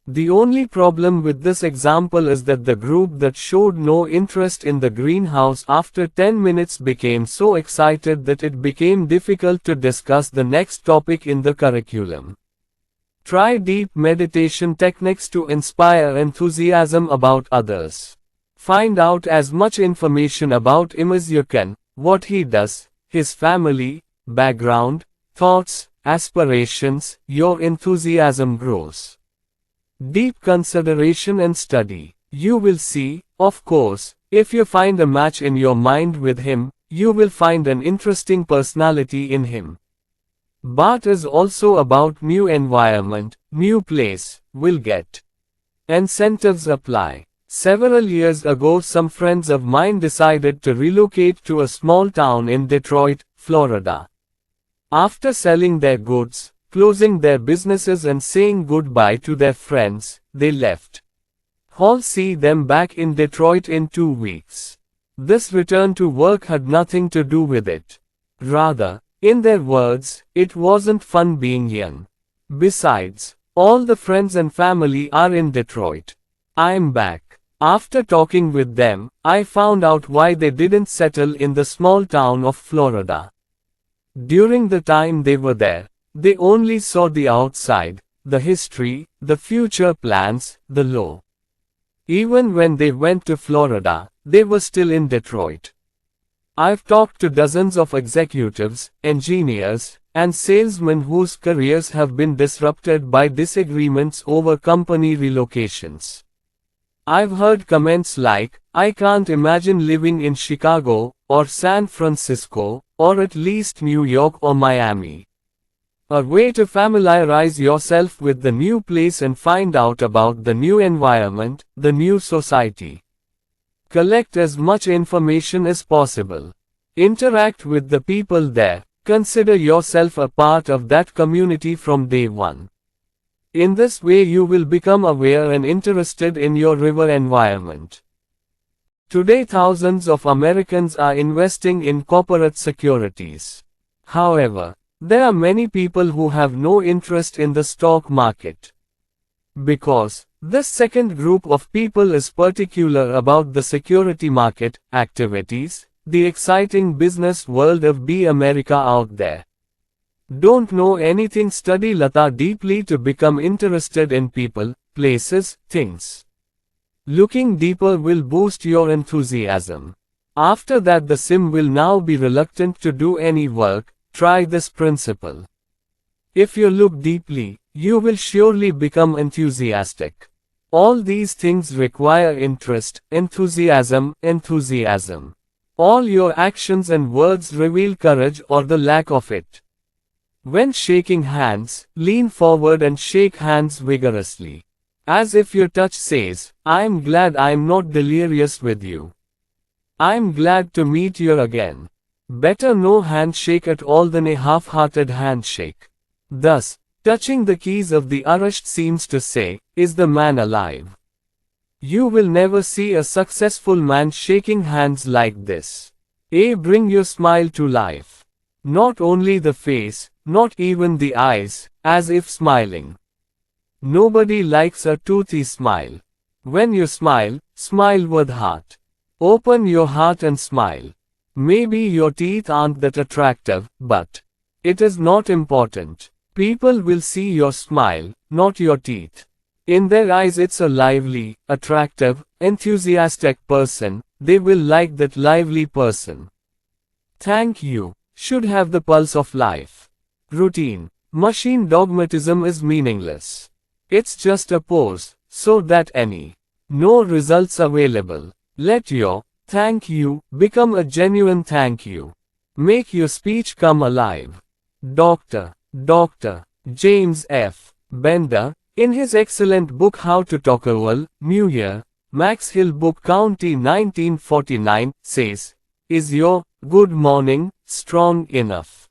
The only problem with this example is that the group that showed no interest in the greenhouse after 10 minutes became so excited that it became difficult to discuss the next topic in the curriculum. Try deep meditation techniques to inspire enthusiasm about others. Find out as much information about him as you can, what he does, his family, background, thoughts, aspirations, your enthusiasm grows. Deep consideration and study. You will see, of course, if you find a match in your mind with him, you will find an interesting personality in him. But is also about new environment, new place, will get. Incentives apply. Several years ago some friends of mine decided to relocate to a small town in Detroit, Florida. After selling their goods, closing their businesses and saying goodbye to their friends, they left. I'll see them back in Detroit in 2 weeks. This return to work had nothing to do with it. Rather, in their words, it wasn't fun being young. Besides, all the friends and family are in Detroit. I'm back. After talking with them, I found out why they didn't settle in the small town of Florida. During the time they were there, they only saw the outside, the history, the future plans, the law. Even when they went to Florida, they were still in Detroit. I've talked to dozens of executives, engineers, and salesmen whose careers have been disrupted by disagreements over company relocations. I've heard comments like, "I can't imagine living in Chicago, or San Francisco, or at least New York or Miami." A way to familiarize yourself with the new place and find out about the new environment, the new society. Collect as much information as possible. Interact with the people there. Consider yourself a part of that community from day one. In this way you will become aware and interested in your river environment. Today thousands of Americans are investing in corporate securities. However, there are many people who have no interest in the stock market. Because, this second group of people is particular about the security market activities, the exciting business world of America out there. Don't know anything, study Lata deeply to become interested in people, places, things. Looking deeper will boost your enthusiasm. After that the sim will now be reluctant to do any work. Try this principle. If you look deeply, you will surely become enthusiastic. All these things require interest, enthusiasm. All your actions and words reveal courage or the lack of it. When shaking hands, lean forward and shake hands vigorously. As if your touch says, "I'm glad I'm not delirious with you. I'm glad to meet you again." Better no handshake at all than a half-hearted handshake. Thus, touching the keys of the arrest seems to say, "Is the man alive?" You will never see a successful man shaking hands like this. Bring your smile to life. Not only the face, not even the eyes, as if smiling. Nobody likes a toothy smile. When you smile, smile with heart. Open your heart and smile. Maybe your teeth aren't that attractive, but it is not important. People will see your smile, not your teeth. In their eyes it's a lively, attractive, enthusiastic person. They will like that lively person. Thank you. Should have the pulse of life. Routine. Machine dogmatism is meaningless. It's just a pose, so that no results available. Let your thank you become a genuine thank you. Make your speech come alive. Dr. James F. Bender, in his excellent book How to Talk Well, New Year, Max Hill Book County 1949, says, "Is your good morning strong enough?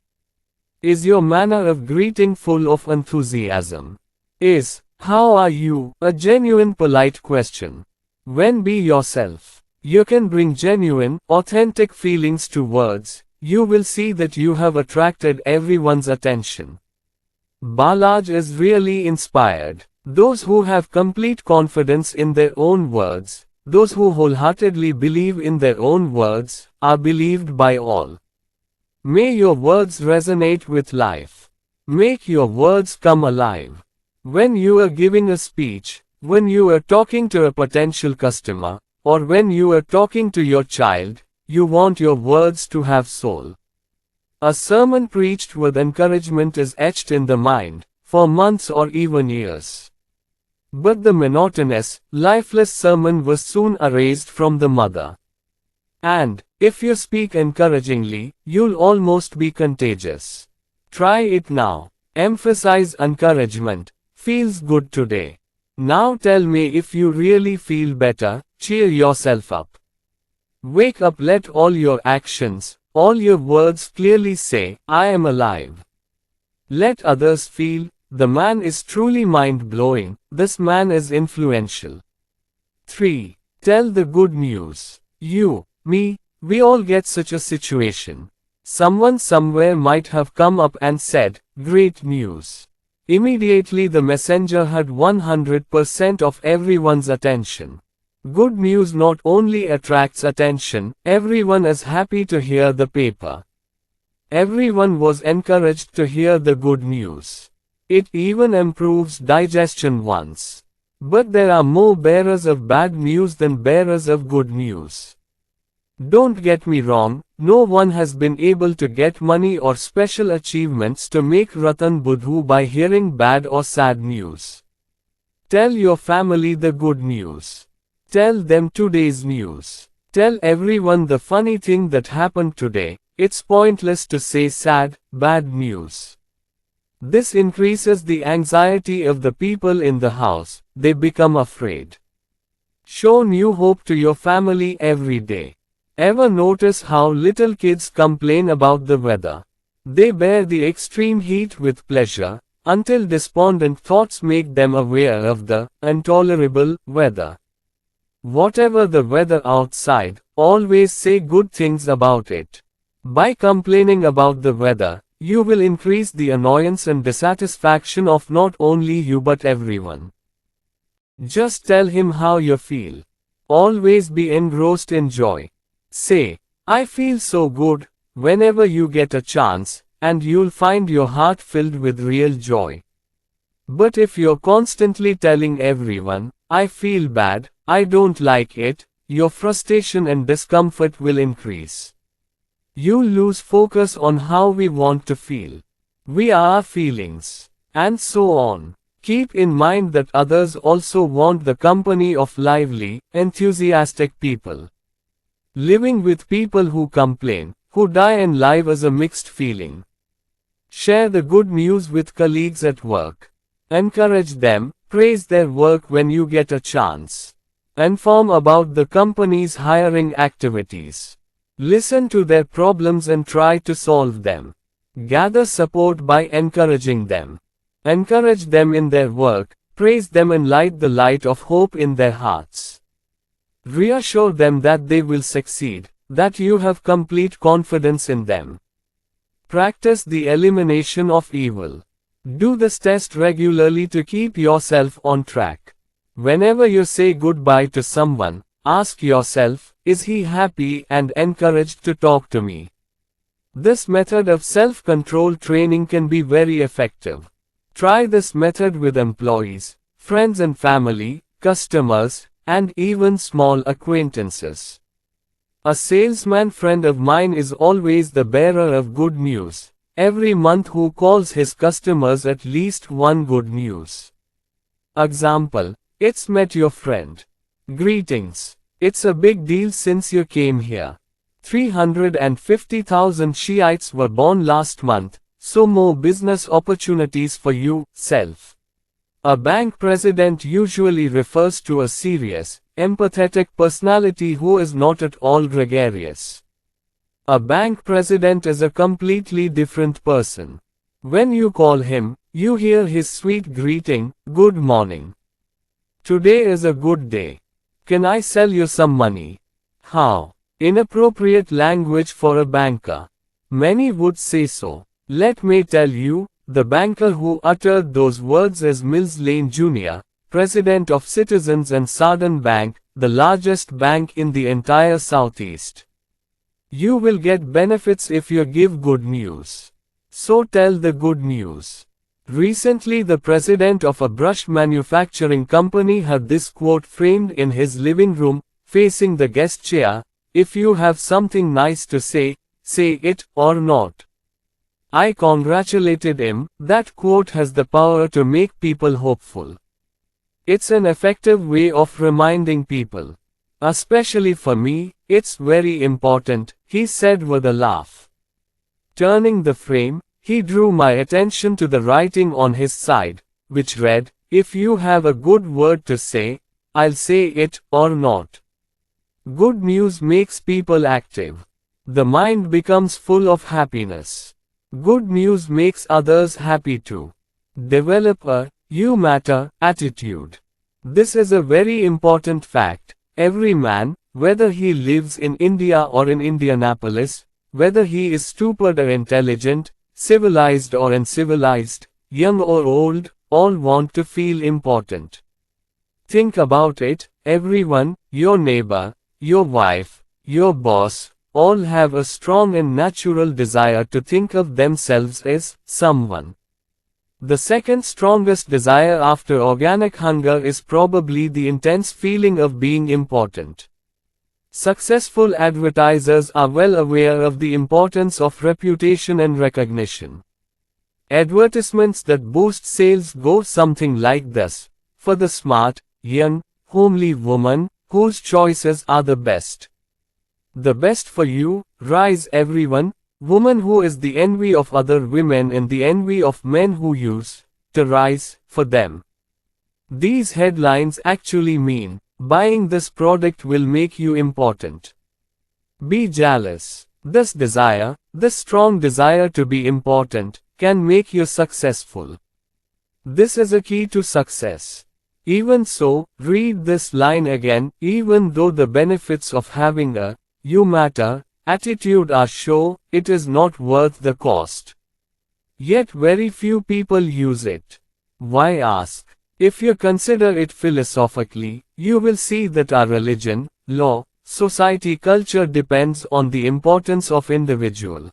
Is your manner of greeting full of enthusiasm? Is how are you a genuine polite question? When be yourself. You can bring genuine, authentic feelings to words. You will see that you have attracted everyone's attention." Balaj is really inspired. Those who have complete confidence in their own words, those who wholeheartedly believe in their own words, are believed by all. May your words resonate with life. Make your words come alive. When you are giving a speech, when you are talking to a potential customer, or when you are talking to your child, you want your words to have soul. A sermon preached with encouragement is etched in the mind, for months or even years. But the monotonous, lifeless sermon was soon erased from the mother. And, if you speak encouragingly, you'll almost be contagious. Try it now. Emphasize encouragement. Feels good today. Now tell me if you really feel better, cheer yourself up. Wake up, let all your actions, all your words clearly say, I am alive. Let others feel, the man is truly mind-blowing, this man is influential. 3. Tell the good news. You, me, we all get such a situation. Someone somewhere might have come up and said, great news. Immediately the messenger had 100% of everyone's attention. Good news not only attracts attention, everyone is happy to hear the paper. Everyone was encouraged to hear the good news. It even improves digestion once. But there are more bearers of bad news than bearers of good news. Don't get me wrong, no one has been able to get money or special achievements to make Ratan Budhu by hearing bad or sad news. Tell your family the good news. Tell them today's news. Tell everyone the funny thing that happened today. It's pointless to say sad, bad news. This increases the anxiety of the people in the house, they become afraid. Show new hope to your family every day. Ever notice how little kids complain about the weather? They bear the extreme heat with pleasure, until despondent thoughts make them aware of the intolerable weather. Whatever the weather outside, always say good things about it. By complaining about the weather, you will increase the annoyance and dissatisfaction of not only you but everyone. Just tell him how you feel. Always be engrossed in joy. Say, I feel so good, whenever you get a chance, and you'll find your heart filled with real joy. But if you're constantly telling everyone, I feel bad, I don't like it, your frustration and discomfort will increase. You'll lose focus on how we want to feel. We are our feelings. And so on. Keep in mind that others also want the company of lively, enthusiastic people. Living with people who complain, who die in life is a mixed feeling. Share the good news with colleagues at work. Encourage them, praise their work when you get a chance. Inform about the company's hiring activities. Listen to their problems and try to solve them. Gather support by encouraging them. Encourage them in their work, praise them and light the light of hope in their hearts. Reassure them that they will succeed, that you have complete confidence in them. Practice the elimination of evil. Do this test regularly to keep yourself on track. Whenever you say goodbye to someone, ask yourself, is he happy and encouraged to talk to me? This method of self-control training can be very effective. Try this method with employees, friends and family, customers, and even small acquaintances. A salesman friend of mine is always the bearer of good news, every month who calls his customers at least one good news. Example, it's met your friend. Greetings. It's a big deal since you came here. 350,000 Shiites were born last month, so more business opportunities for you, self. A bank president usually refers to a serious, empathetic personality who is not at all gregarious. A bank president is a completely different person. When you call him, you hear his sweet greeting, good morning. Today is a good day. Can I sell you some money? How? Inappropriate language for a banker. Many would say so. Let me tell you, the banker who uttered those words is Mills Lane Jr., president of Citizens and Southern Bank, the largest bank in the entire Southeast. You will get benefits if you give good news. So tell the good news. Recently the president of a brush manufacturing company had this quote framed in his living room, facing the guest chair, if you have something nice to say it or not. I congratulated him. That quote has the power to make people hopeful. It's an effective way of reminding people. Especially for me, it's very important, he said with a laugh. Turning the frame, he drew my attention to the writing on his side, which read, "If you have a good word to say, I'll say it, or not." Good news makes people active. The mind becomes full of happiness. Good news makes others happy too. Develop a "you matter" attitude. This is a very important fact. Every man, whether he lives in India or in Indianapolis, whether he is stupid or intelligent, civilized or uncivilized, young or old, all want to feel important. Think about it, everyone, your neighbor, your wife, your boss, all have a strong and natural desire to think of themselves as someone. The second strongest desire after organic hunger is probably the intense feeling of being important. Successful advertisers are well aware of the importance of reputation and recognition. Advertisements that boost sales go something like this: for the smart, young, homely woman, whose choices are the best. The best for you, rise everyone, woman who is the envy of other women and the envy of men who use to rise for them. These headlines actually mean, buying this product will make you important. Be jealous. This desire, this strong desire to be important, can make you successful. This is a key to success. Even so, read this line again, even though the benefits of having a "you matter" attitude are show, it is not worth the cost. Yet very few people use it. Why ask? If you consider it philosophically, you will see that our religion, law, society, culture depends on the importance of individual.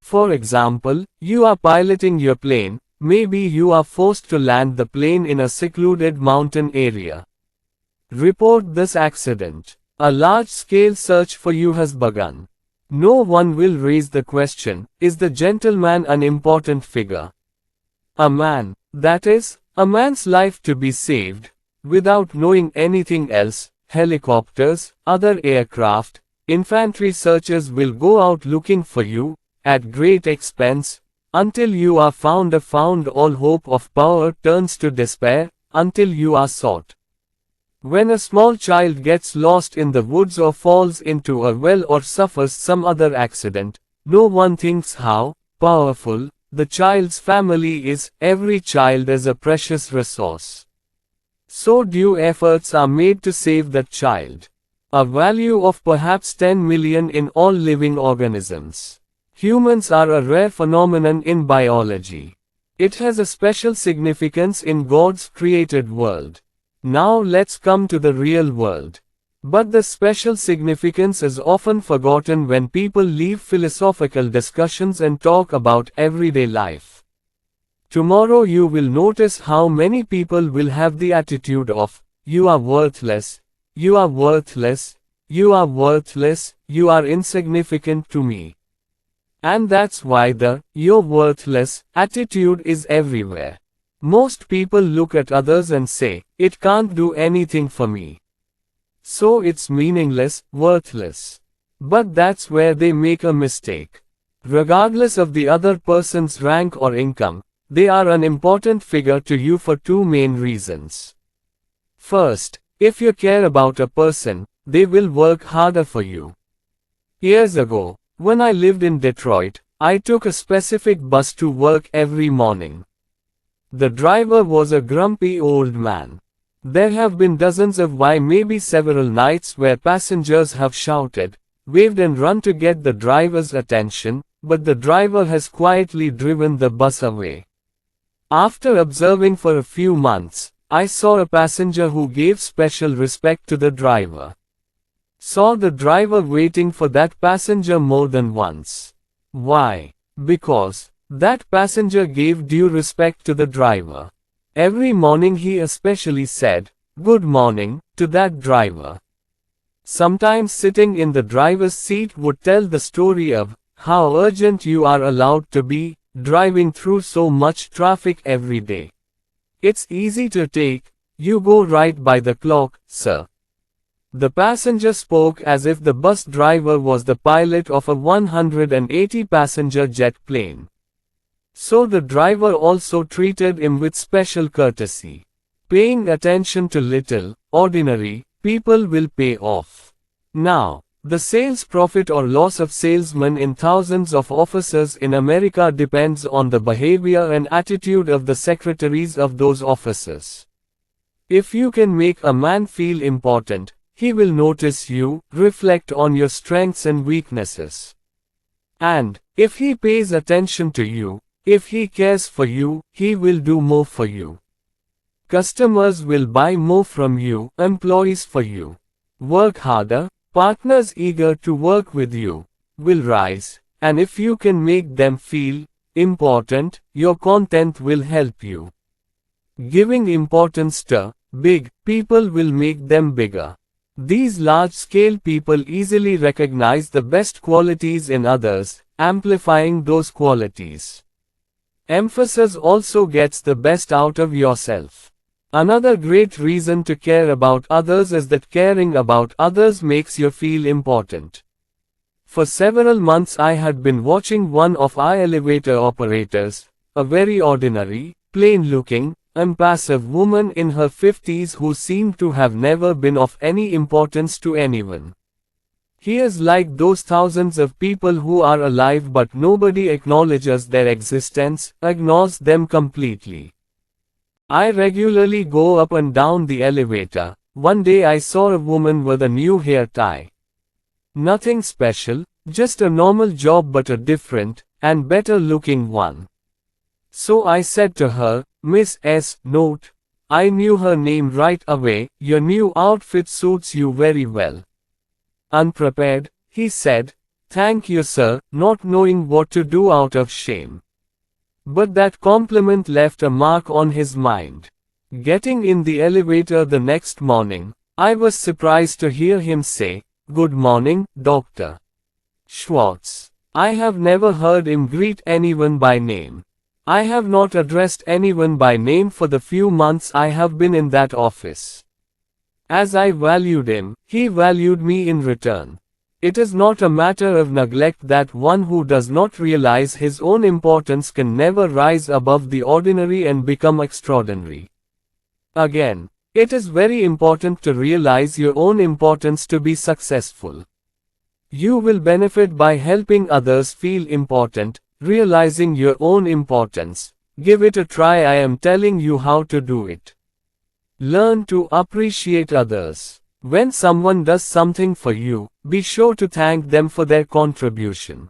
For example, you are piloting your plane, maybe you are forced to land the plane in a secluded mountain area. Report this accident. A large-scale search for you has begun. No one will raise the question, is the gentleman an important figure? A man, that is, a man's life to be saved, without knowing anything else. Helicopters, other aircraft, infantry searchers will go out looking for you, at great expense, until you are found. All hope of power turns to despair, until you are sought. When a small child gets lost in the woods or falls into a well or suffers some other accident, no one thinks how powerful the child's family is. Every child is a precious resource. So due efforts are made to save that child. A value of perhaps 10 million in all living organisms. Humans are a rare phenomenon in biology. It has a special significance in God's created world. Now let's come to the real world. But the special significance is often forgotten when people leave philosophical discussions and talk about everyday life. Tomorrow you will notice how many people will have the attitude of, "You are worthless, you are worthless, you are worthless, you are insignificant to me." And that's why the "you're worthless" attitude is everywhere. Most people look at others and say, "It can't do anything for me. So it's meaningless, worthless." But that's where they make a mistake. Regardless of the other person's rank or income, they are an important figure to you for two main reasons. First, if you care about a person, they will work harder for you. Years ago, when I lived in Detroit, I took a specific bus to work every morning. The driver was a grumpy old man. There have been dozens of maybe several nights where passengers have shouted, waved and run to get the driver's attention, but the driver has quietly driven the bus away. After observing for a few months, I saw a passenger who gave special respect to the driver. Saw the driver waiting for that passenger more than once. Why? Because that passenger gave due respect to the driver. Every morning he especially said, "Good morning," to that driver. Sometimes sitting in the driver's seat would tell the story of How urgent you are allowed to be, driving through so much traffic every day. It's easy to take, you go right by the clock, sir. The passenger spoke as if the bus driver was the pilot of a 180-passenger jet plane. So the driver also treated him with special courtesy. Paying attention to little, ordinary, people will pay off. Now, the sales profit or loss of salesmen in thousands of offices in America depends on the behavior and attitude of the secretaries of those offices. If you can make a man feel important, he will notice you, reflect on your strengths and weaknesses. And, if he pays attention to you, if he cares for you, he will do more for you. Customers will buy more from you, employees for you. Work harder, partners eager to work with you, will rise, and if you can make them feel important, your content will help you. Giving importance to big people will make them bigger. These large-scale people easily recognize the best qualities in others, amplifying those qualities. Emphasis also gets the best out of yourself. Another great reason to care about others is that caring about others makes you feel important. For several months I had been watching one of our elevator operators, a very ordinary, plain-looking, impassive woman in her 50s who seemed to have never been of any importance to anyone. He is like those thousands of people who are alive but nobody acknowledges their existence, ignores them completely. I regularly go up and down the elevator. One day I saw a woman with a new hair tie. Nothing special, just a normal job but a different, and better looking one. So I said to her, Miss S. Note. I knew her name right away, your new outfit suits you very well. Unprepared, he said, thank you sir, not knowing what to do out of shame. But that compliment left a mark on his mind. Getting in the elevator the next morning, I was surprised to hear him say, Good morning, Dr. Schwartz. I have never heard him greet anyone by name. I have not addressed anyone by name for the few months I have been in that office. As I valued him, he valued me in return. It is not a matter of neglect that one who does not realize his own importance can never rise above the ordinary and become extraordinary. Again, it is very important to realize your own importance to be successful. You will benefit by helping others feel important, realizing your own importance. Give it a try. I am telling you how to do it. Learn to appreciate others. When someone does something for you, be sure to thank them for their contribution.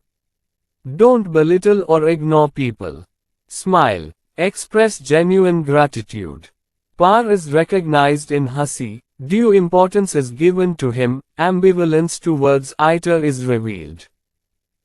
Don't belittle or ignore people. Smile. Express genuine gratitude. Power is recognized in hasi. Due importance is given to him. Ambivalence towards either is revealed.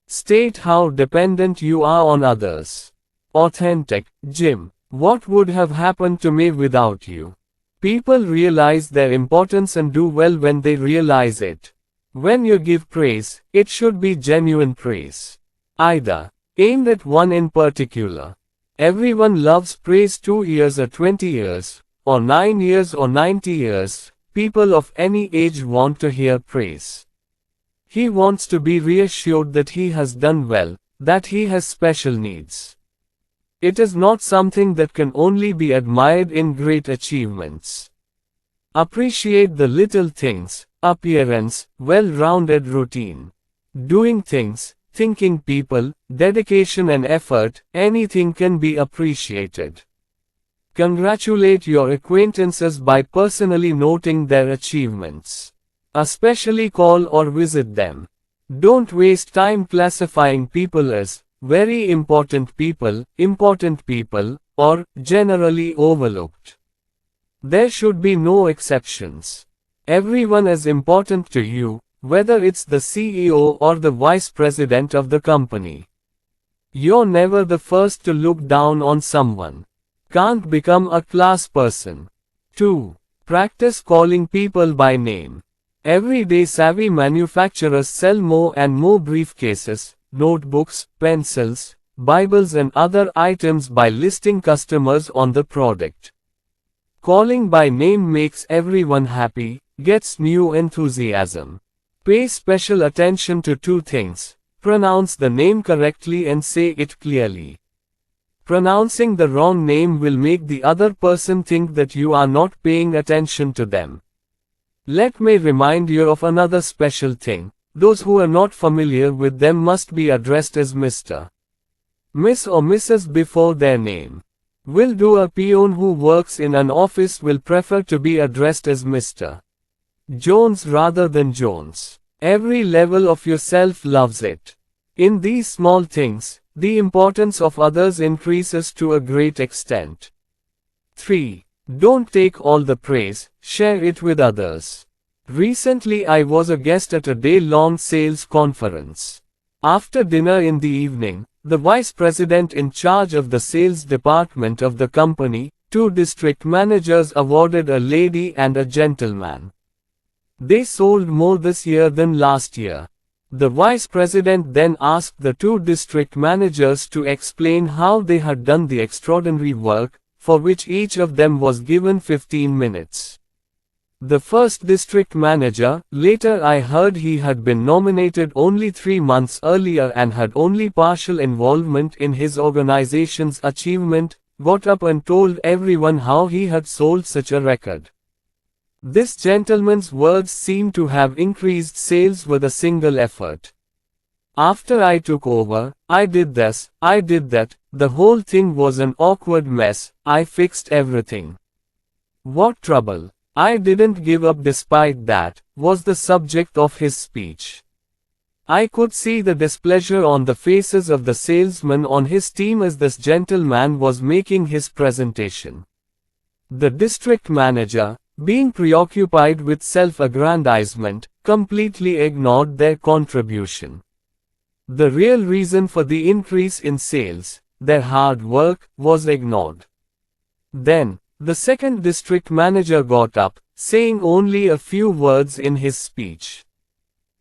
State how dependent you are on others. Authentic. Jim, what would have happened to me without you? People realize their importance and do well when they realize it. When you give praise, it should be genuine praise. Either aimed at one in particular. Everyone loves praise. 2 years or 20 years, or 9 years or 90 years, people of any age want to hear praise. He wants to be reassured that he has done well, that he has special needs. It is not something that can only be admired in great achievements. Appreciate the little things, appearance, well-rounded routine. Doing things, thinking people, dedication and effort, anything can be appreciated. Congratulate your acquaintances by personally noting their achievements. Especially call or visit them. Don't waste time classifying people as very important people, or generally overlooked. There should be no exceptions. Everyone is important to you, whether it's the CEO or the vice president of the company. You're never the first to look down on someone. Can't become a class person. 2. Practice calling people by name. Everyday savvy manufacturers sell more and more briefcases, notebooks, pencils, Bibles and other items by listing customers on the product. Calling by name makes everyone happy, gets new enthusiasm. Pay special attention to two things: pronounce the name correctly and say it clearly. Pronouncing the wrong name will make the other person think that you are not paying attention to them. Let me remind you of another special thing: those who are not familiar with them must be addressed as Mr. Miss or Mrs. before their name. Will do. A peon who works in an office will prefer to be addressed as Mr. Jones rather than Jones. Every level of yourself loves it. In these small things, the importance of others increases to a great extent. 3. Don't take all the praise, share it with others. Recently I was a guest at a day-long sales conference. After dinner in the evening, the vice president in charge of the sales department of the company, 2 district managers awarded a lady and a gentleman. They sold more this year than last year. The vice president then asked the 2 district managers to explain how they had done the extraordinary work, for which each of them was given 15 minutes. The first district manager, later I heard he had been nominated only 3 months earlier and had only partial involvement in his organization's achievement, got up and told everyone how he had sold such a record. This gentleman's words seemed to have increased sales with a single effort. After I took over, I did this, I did that, the whole thing was an awkward mess, I fixed everything. What trouble? I didn't give up despite that, was the subject of his speech. I could see the displeasure on the faces of the salesmen on his team as this gentleman was making his presentation. The district manager, being preoccupied with self-aggrandizement, completely ignored their contribution. The real reason for the increase in sales, their hard work, was ignored. Then, the second district manager got up, saying only a few words in his speech.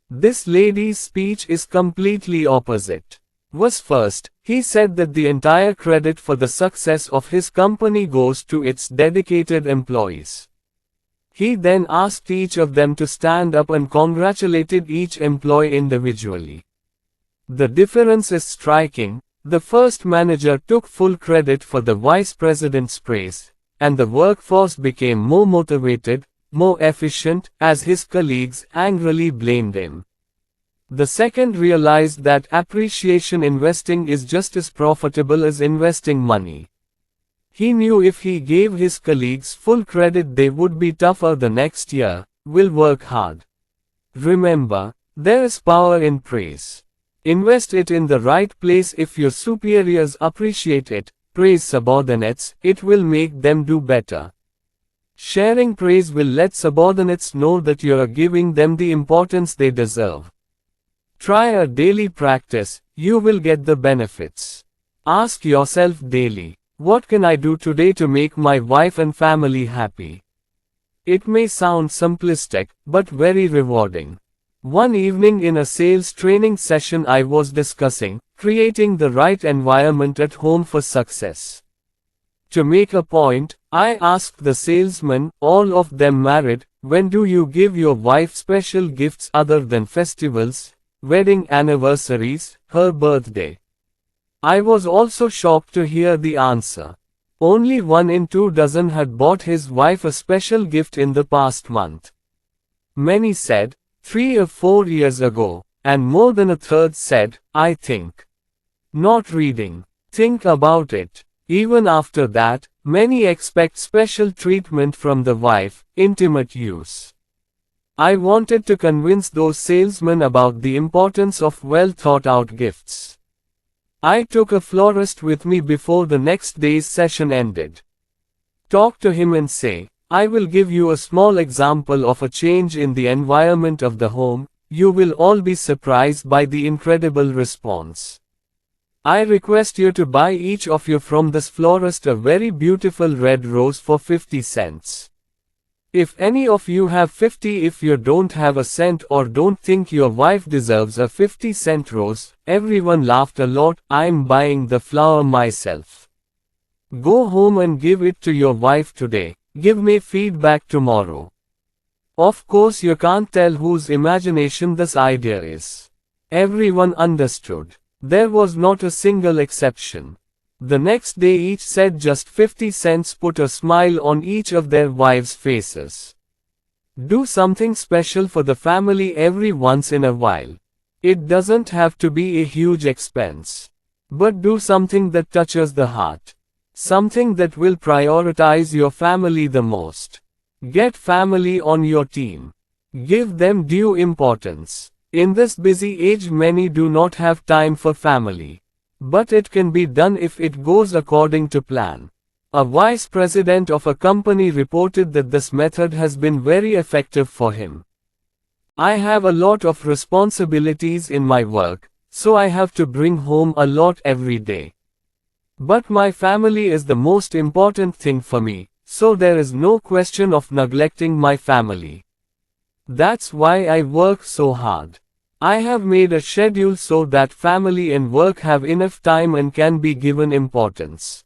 This lady's speech is completely opposite. Was first, he said that the entire credit for the success of his company goes to its dedicated employees. He then asked each of them to stand up and congratulated each employee individually. The difference is striking. The first manager took full credit for the vice president's praise, and the workforce became more motivated, more efficient, as his colleagues angrily blamed him. The second realized that appreciation investing is just as profitable as investing money. He knew if he gave his colleagues full credit they would be tougher the next year, will work hard. Remember, there is power in praise. Invest it in the right place. If your superiors appreciate it, praise subordinates, it will make them do better. Sharing praise will let subordinates know that you are giving them the importance they deserve. Try a daily practice, you will get the benefits. Ask yourself daily, what can I do today to make my wife and family happy? It may sound simplistic, but very rewarding. One evening in a sales training session I was discussing creating the right environment at home for success. To make a point, I asked the salesmen, all of them married, when do you give your wife special gifts other than festivals, wedding anniversaries, her birthday? I was also shocked to hear the answer. Only 1 in 2 dozen had bought his wife a special gift in the past month. Many said, 3 or 4 years ago, and more than a third said, I think. Not reading. Think about it. Even after that, many expect special treatment from the wife, intimate use. I wanted to convince those salesmen about the importance of well thought out gifts. I took a florist with me before the next day's session ended. Talk to him and say, I will give you a small example of a change in the environment of the home. You will all be surprised by the incredible response. I request you to buy each of you from this florist a very beautiful red rose for 50 cents. If any of you have 50, if you don't have a cent or don't think your wife deserves a 50-cent rose, everyone laughed a lot. I'm buying the flower myself. Go home and give it to your wife today. Give me feedback tomorrow. Of course, you can't tell whose imagination this idea is. Everyone understood. There was not a single exception. The next day each said just 50 cents put a smile on each of their wives' faces. Do something special for the family every once in a while. It doesn't have to be a huge expense. But do something that touches the heart. Something that will prioritize your family the most. Get family on your team. Give them due importance. In this busy age, many do not have time for family. But it can be done if it goes according to plan. A vice president of a company reported that this method has been very effective for him. I have a lot of responsibilities in my work, so I have to bring home a lot every day. But my family is the most important thing for me, so there is no question of neglecting my family. That's why I work so hard. I have made a schedule so that family and work have enough time and can be given importance.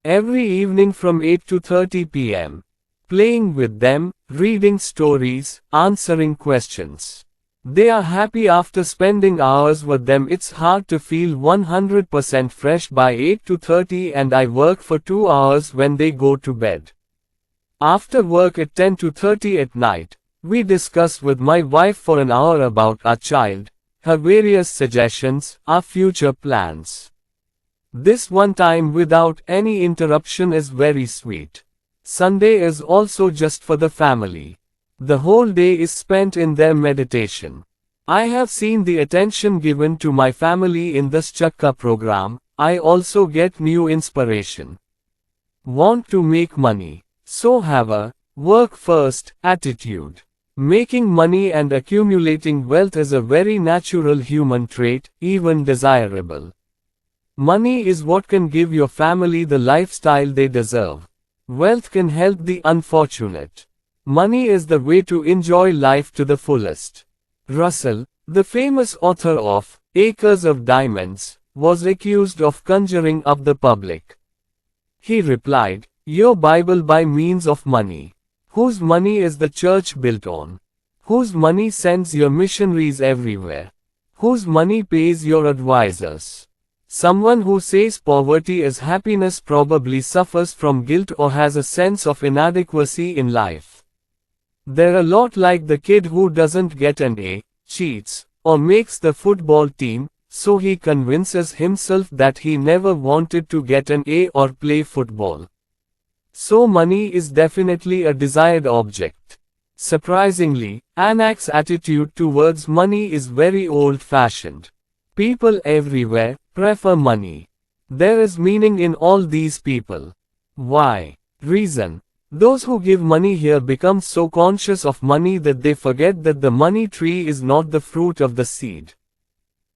Every evening from 8 to 30 p.m. Playing with them, reading stories, answering questions. They are happy after spending hours with them. It's hard to feel 100% fresh by 8 to 30, and I work for 2 hours when they go to bed. After work at 10 to 30 at night, we discuss with my wife for an hour about our child, her various suggestions, our future plans. This one time without any interruption is very sweet. Sunday is also just for the family. The whole day is spent in their meditation. I have seen the attention given to my family in this Chakka program. I also get new inspiration. Want to make money. So have a work first attitude. Making money and accumulating wealth is a very natural human trait, even desirable. Money is what can give your family the lifestyle they deserve. Wealth can help the unfortunate. Money is the way to enjoy life to the fullest. Russell, the famous author of Acres of Diamonds, was accused of conjuring up the public. He replied, "Your Bible by means of money. Whose money is the church built on? Whose money sends your missionaries everywhere? Whose money pays your advisors?" Someone who says poverty is happiness probably suffers from guilt or has a sense of inadequacy in life. They're a lot like the kid who doesn't get an A, cheats, or makes the football team, so he convinces himself that he never wanted to get an A or play football. So money is definitely a desired object. Surprisingly, Anak's attitude towards money is very old-fashioned. People everywhere prefer money. There is meaning in all these people. Why? Reason. Those who give money here become so conscious of money that they forget that the money tree is not the fruit of the seed.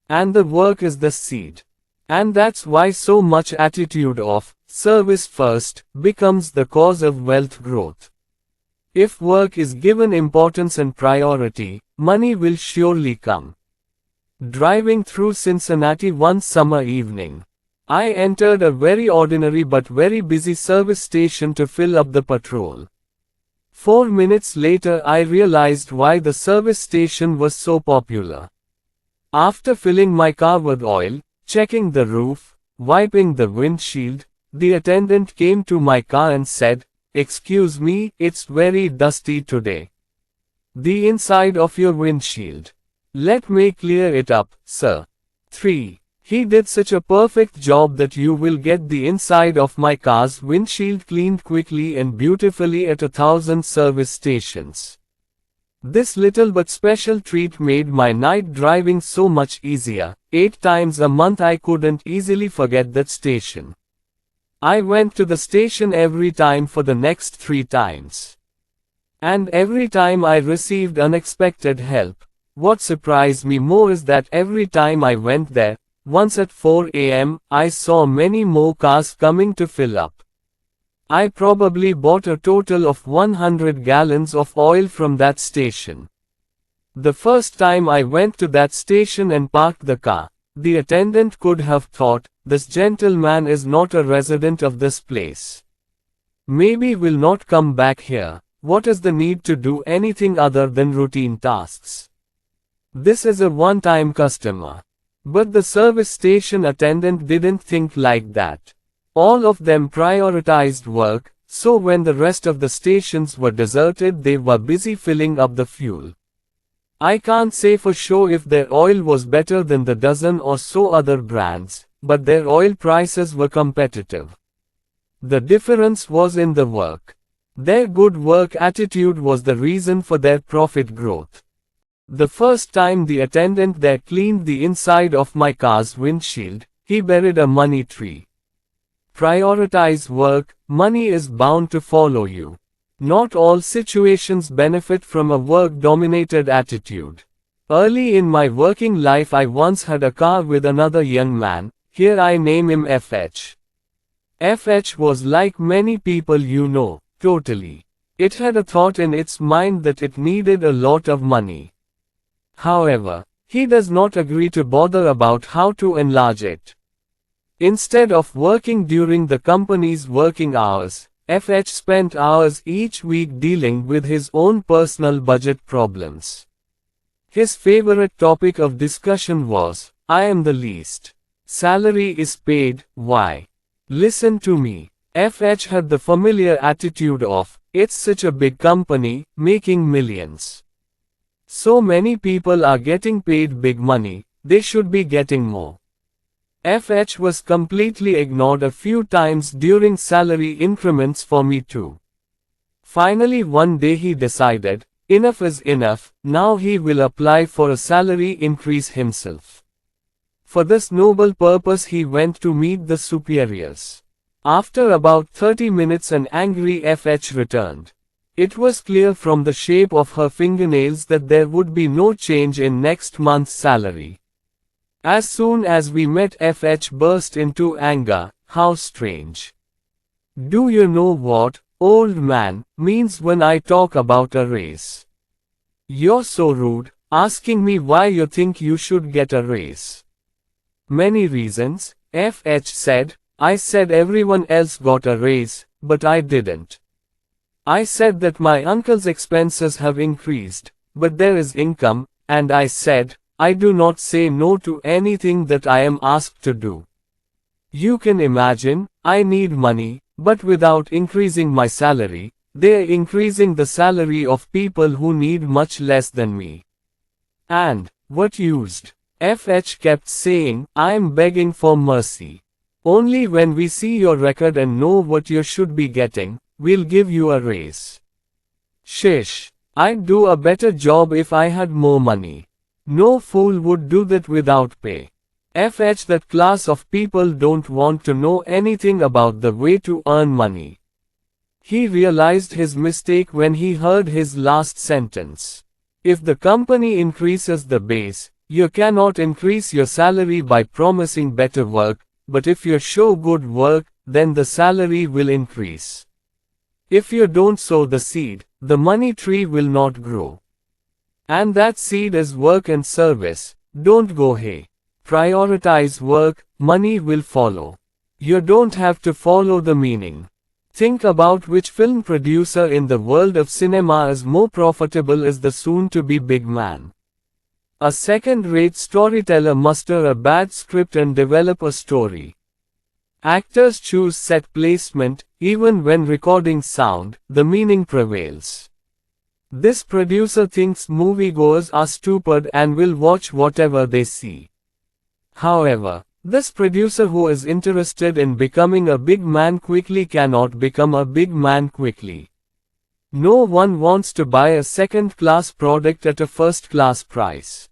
And the work is the seed. And that's why so much attitude of service first becomes the cause of wealth growth. If work is given importance and priority, money will surely come. Driving through Cincinnati one summer evening, I entered a very ordinary but very busy service station to fill up the petrol. 4 minutes later I realized why the service station was so popular. After filling my car with oil, checking the roof, wiping the windshield, the attendant came to my car and said, "Excuse me, it's very dusty today. The inside of your windshield. Let me clear it up, sir." 3. He did such a perfect job that you will get the inside of my car's windshield cleaned quickly and beautifully at 1,000 service stations. This little but special treat made my night driving so much easier. 8 times a month I couldn't easily forget that station. I went to the station every time for the next 3 times. And every time I received unexpected help. What surprised me more is that every time I went there, once at 4 a.m., I saw many more cars coming to fill up. I probably bought a total of 100 gallons of oil from that station. The first time I went to that station and parked the car, the attendant could have thought, this gentleman is not a resident of this place. Maybe will not come back here. What is the need to do anything other than routine tasks? This is a one-time customer. But the service station attendant didn't think like that. All of them prioritized work, so when the rest of the stations were deserted, they were busy filling up the fuel. I can't say for sure if their oil was better than the dozen or so other brands, but their oil prices were competitive. The difference was in the work. Their good work attitude was the reason for their profit growth. The first time the attendant there cleaned the inside of my car's windshield, he buried a money tree. Prioritize work, money is bound to follow you. Not all situations benefit from a work-dominated attitude. Early in my working life I once had a car with another young man, here I name him FH. FH was like many people you know, totally. It had a thought in its mind that it needed a lot of money. However, he does not agree to bother about how to enlarge it. Instead of working during the company's working hours, FH spent hours each week dealing with his own personal budget problems. His favorite topic of discussion was, I am the least. Salary is paid, why? Listen to me. FH had the familiar attitude of, it's such a big company, making millions. So many people are getting paid big money, they should be getting more. FH was completely ignored a few times during salary increments for me too. Finally one day he decided, enough is enough, now he will apply for a salary increase himself. For this noble purpose he went to meet the superiors. After about 30 minutes an angry FH returned. It was clear from the shape of her fingernails that there would be no change in next month's salary. As soon as we met FH burst into anger, how strange. Do you know what, old man, means when I talk about a raise? You're so rude, asking me why you think you should get a raise. Many reasons, FH said. I said everyone else got a raise, but I didn't. I said that my uncle's expenses have increased, but there is income, and I said, I do not say no to anything that I am asked to do. You can imagine, I need money, but without increasing my salary, they are increasing the salary of people who need much less than me. And, what used? FH kept saying, I am begging for mercy. Only when we see your record and know what you should be getting, we'll give you a raise. Shish, I'd do a better job if I had more money. No fool would do that without pay. FH that class of people don't want to know anything about the way to earn money. He realized his mistake when he heard his last sentence. If the company increases the base, you cannot increase your salary by promising better work, but if you show good work, then the salary will increase. If you don't sow the seed, the money tree will not grow. And that seed is work and service. Don't go hey. Prioritize work, money will follow. You don't have to follow the meaning. Think about which film producer in the world of cinema is more profitable as the soon-to-be big man. A second-rate storyteller muster a bad script and develop a story. Actors choose set placement, even when recording sound, the meaning prevails. This producer thinks moviegoers are stupid and will watch whatever they see. However, this producer who is interested in becoming a big man quickly cannot become a big man quickly. No one wants to buy a second-class product at a first-class price.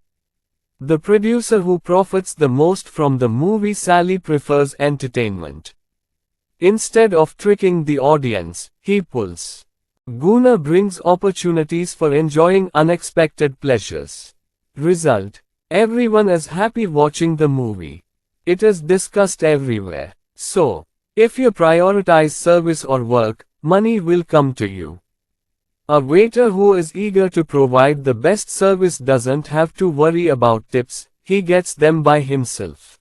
The producer who profits the most from the movie Sally prefers entertainment. Instead of tricking the audience, he pulls. Guna brings opportunities for enjoying unexpected pleasures. Result: everyone is happy watching the movie. It is discussed everywhere. So, If you prioritize service or work, money will come to you. A waiter who is eager to provide the best service doesn't have to worry about tips, he gets them by himself.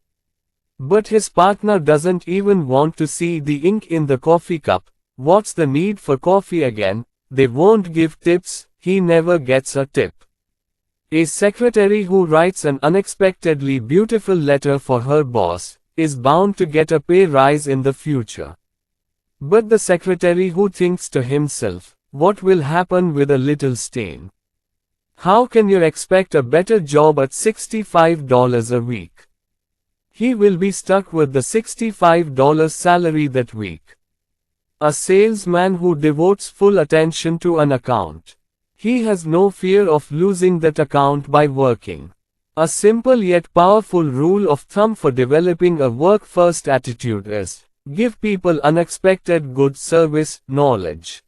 But his partner doesn't even want to see the ink in the coffee cup. What's the need for coffee again? They won't give tips, he never gets a tip. A secretary who writes an unexpectedly beautiful letter for her boss is bound to get a pay rise in the future. But the secretary who thinks to himself, what will happen with a little stain? How can you expect a better job at $65 a week? He will be stuck with the $65 salary that week. A salesman who devotes full attention to an account. He has no fear of losing that account by working. A simple yet powerful rule of thumb for developing a work-first attitude is, give people unexpected good service, knowledge.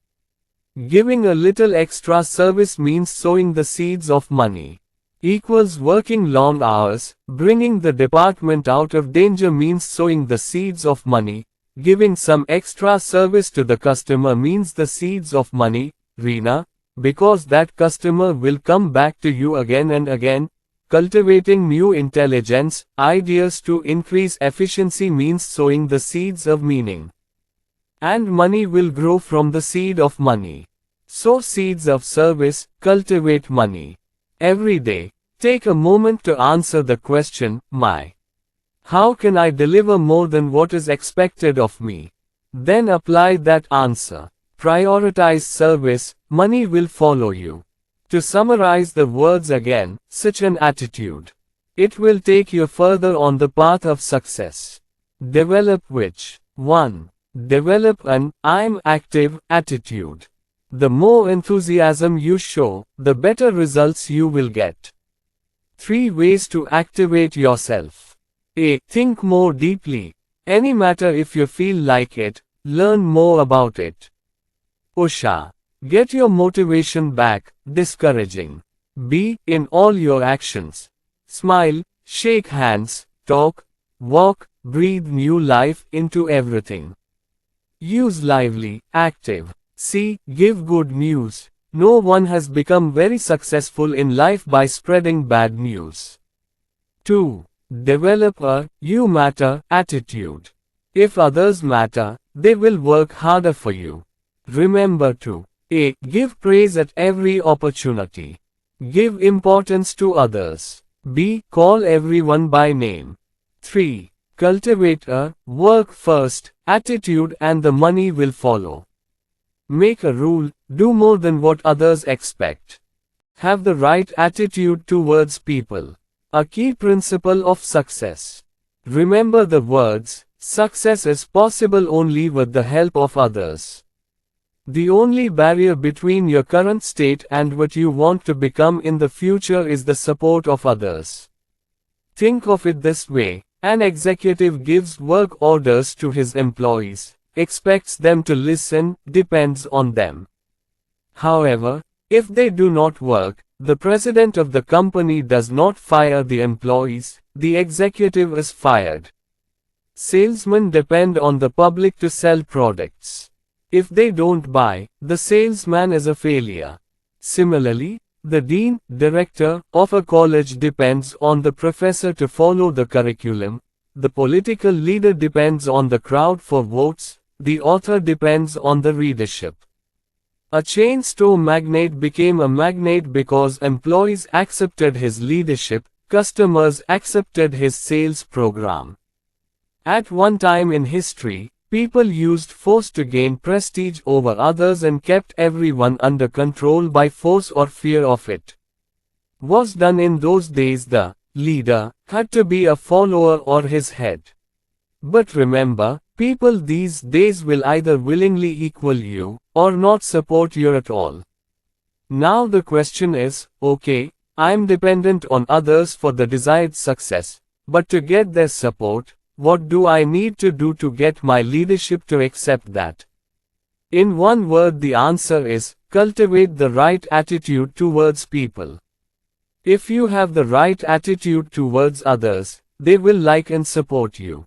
Giving a little extra service means sowing the seeds of money. Equals working long hours, bringing the department out of danger means sowing the seeds of money. Giving some extra service to the customer means the seeds of money, Reena, because that customer will come back to you again and again. Cultivating new intelligence, ideas to increase efficiency means sowing the seeds of meaning. And money will grow from the seed of money. Sow seeds of service, cultivate money. Every day, take a moment to answer the question, how can I deliver more than what is expected of me? Then apply that answer. Prioritize service, money will follow you. To summarize the words again, such an attitude. It will take you further on the path of success. Develop which? 1. Develop an I'm active attitude. The more enthusiasm you show, the better results you will get. 3 ways to activate yourself. A. Think more deeply. Any matter if you feel like it, learn more about it. Usha. Get your motivation back, discouraging. B. In all your actions. Smile, shake hands, talk, walk, breathe new life into everything. Use lively, active. C. Give good news. No one has become very successful in life by spreading bad news. 2. Develop a you matter attitude. If others matter, they will work harder for you. Remember to A. Give praise at every opportunity. Give importance to others. B. Call everyone by name. 3. Cultivate a work first attitude and the money will follow. Make a rule, do more than what others expect. Have the right attitude towards people. A key principle of success. Remember the words, success is possible only with the help of others. The only barrier between your current state and what you want to become in the future is the support of others. Think of it this way, an executive gives work orders to his employees. Expects them to listen, depends on them. However, if they do not work, the president of the company does not fire the employees, the executive is fired. Salesmen depend on the public to sell products. If they don't buy, the salesman is a failure. Similarly, the dean, director of a college depends on the professor to follow the curriculum, the political leader depends on the crowd for votes, the author depends on the readership. A chain store magnate became a magnate because employees accepted his leadership, customers accepted his sales program. At one time in history, people used force to gain prestige over others and kept everyone under control by force or fear of it. Was done in those days the leader had to be a follower or his head. But remember, people these days will either willingly equal you, or not support you at all. Now the question is, okay, I'm dependent on others for the desired success, but to get their support, what do I need to do to get my leadership to accept that? In one word the answer is, cultivate the right attitude towards people. If you have the right attitude towards others, they will like and support you.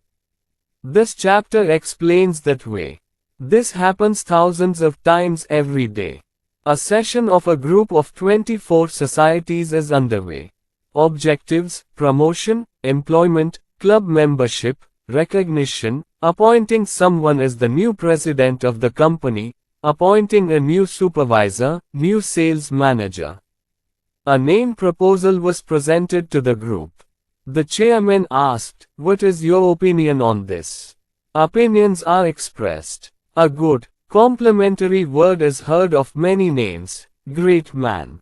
This chapter explains that way. This happens thousands of times every day. A session of a group of 24 societies is underway. Objectives: promotion, employment, club membership, recognition, appointing someone as the new president of the company, appointing a new supervisor, new sales manager. A name proposal was presented to the group. The chairman asked, "What is your opinion on this?" Opinions are expressed. A good, complimentary word is heard of many names. Great man.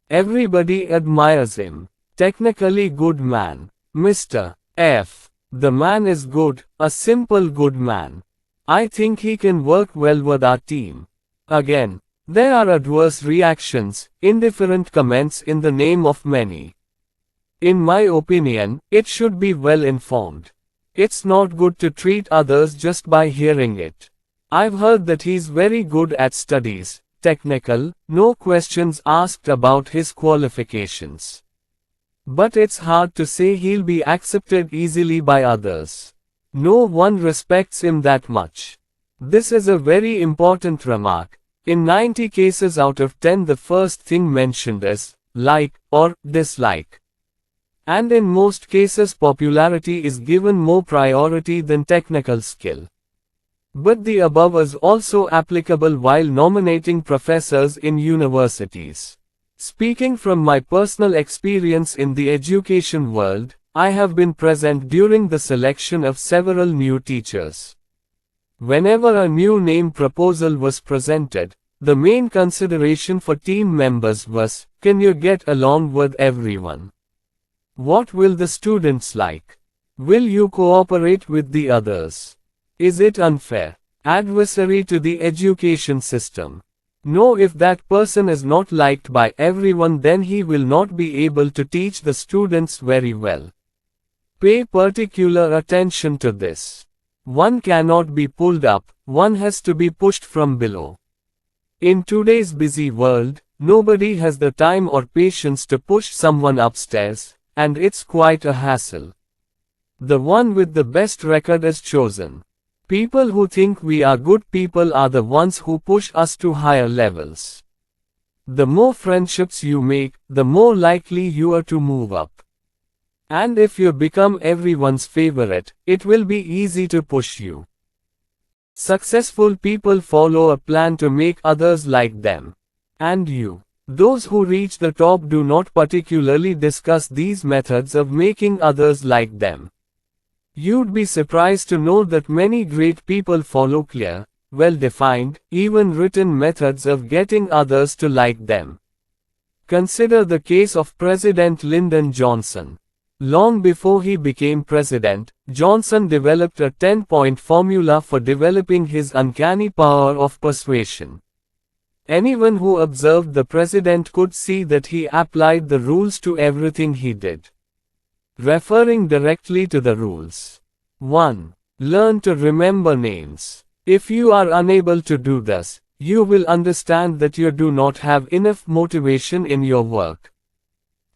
Everybody admires him. Technically good man. Mr. F. The man is good, a simple good man. I think he can work well with our team. Again, there are adverse reactions, indifferent comments in the name of many. In my opinion, it should be well informed. It's not good to treat others just by hearing it. I've heard that he's very good at studies, technical, no questions asked about his qualifications. But it's hard to say he'll be accepted easily by others. No one respects him that much. This is a very important remark. In 90 cases out of 10, the first thing mentioned is like or dislike. And in most cases, popularity is given more priority than technical skill. But the above is also applicable while nominating professors in universities. Speaking from my personal experience in the education world, I have been present during the selection of several new teachers. Whenever a new name proposal was presented, the main consideration for team members was, can you get along with everyone? What will the students like? Will you cooperate with the others? Is it unfair? Adversary to the education system? No, if that person is not liked by everyone, then he will not be able to teach the students very well. Pay particular attention to this. One cannot be pulled up, one has to be pushed from below. In today's busy world, nobody has the time or patience to push someone upstairs, and it's quite a hassle. The one with the best record is chosen. People who think we are good people are the ones who push us to higher levels. The more friendships you make, the more likely you are to move up. And if you become everyone's favorite, it will be easy to push you. Successful people follow a plan to make others like them. And you, those who reach the top, do not particularly discuss these methods of making others like them. You'd be surprised to know that many great people follow clear, well-defined, even written methods of getting others to like them. Consider the case of President Lyndon Johnson. Long before he became president, Johnson developed a 10-point formula for developing his uncanny power of persuasion. Anyone who observed the president could see that he applied the rules to everything he did. Referring directly to the rules. 1. Learn to remember names. If you are unable to do this, you will understand that you do not have enough motivation in your work.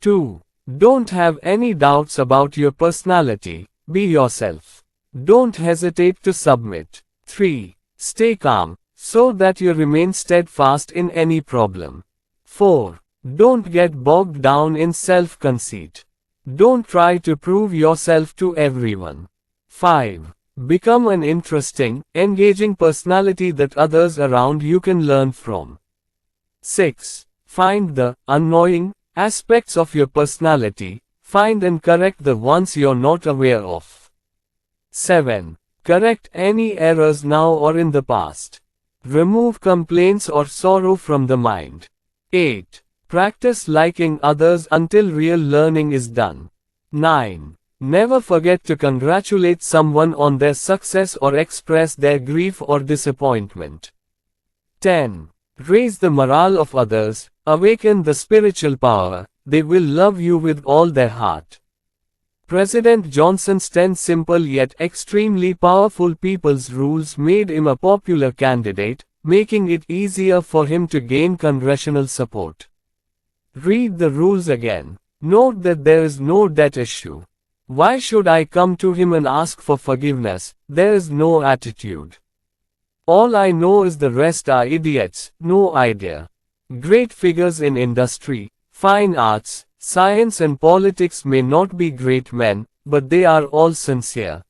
2. Don't have any doubts about your personality, be yourself. Don't hesitate to submit. 3. Stay calm, so that you remain steadfast in any problem. 4. Don't get bogged down in self-conceit. Don't try to prove yourself to everyone. 5. Become an interesting, engaging personality that others around you can learn from. 6. Find the annoying aspects of your personality, find and correct the ones you're not aware of. 7. Correct any errors now or in the past. Remove complaints or sorrow from the mind. 8. Practice liking others until real learning is done. 9. Never forget to congratulate someone on their success or express their grief or disappointment. 10. Raise the morale of others, awaken the spiritual power, they will love you with all their heart. President Johnson's 10 simple yet extremely powerful people's rules made him a popular candidate, making it easier for him to gain congressional support. Read the rules again. Note that there is no debt issue. Why should I come to him and ask for forgiveness? There is no attitude. All I know is the rest are idiots, no idea. Great figures in industry, fine arts, science and politics may not be great men, but they are all sincere.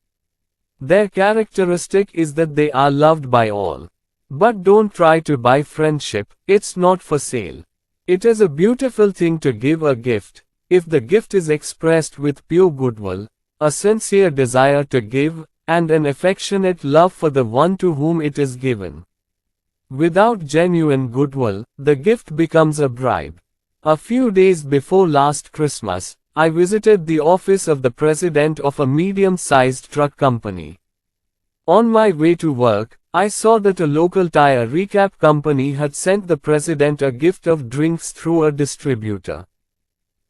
Their characteristic is that they are loved by all. But don't try to buy friendship, it's not for sale. It is a beautiful thing to give a gift, if the gift is expressed with pure goodwill, a sincere desire to give, and an affectionate love for the one to whom it is given. Without genuine goodwill, the gift becomes a bribe. A few days before last Christmas, I visited the office of the president of a medium-sized truck company. On my way to work, I saw that a local tire recap company had sent the president a gift of drinks through a distributor.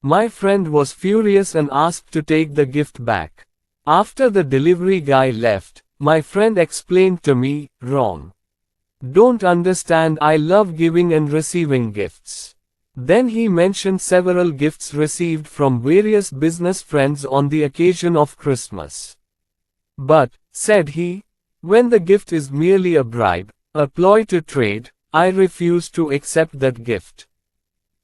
My friend was furious and asked to take the gift back. After the delivery guy left, my friend explained to me, "Wrong. Don't understand, I love giving and receiving gifts." Then he mentioned several gifts received from various business friends on the occasion of Christmas. "But," said he, "when the gift is merely a bribe, a ploy to trade, I refuse to accept that gift.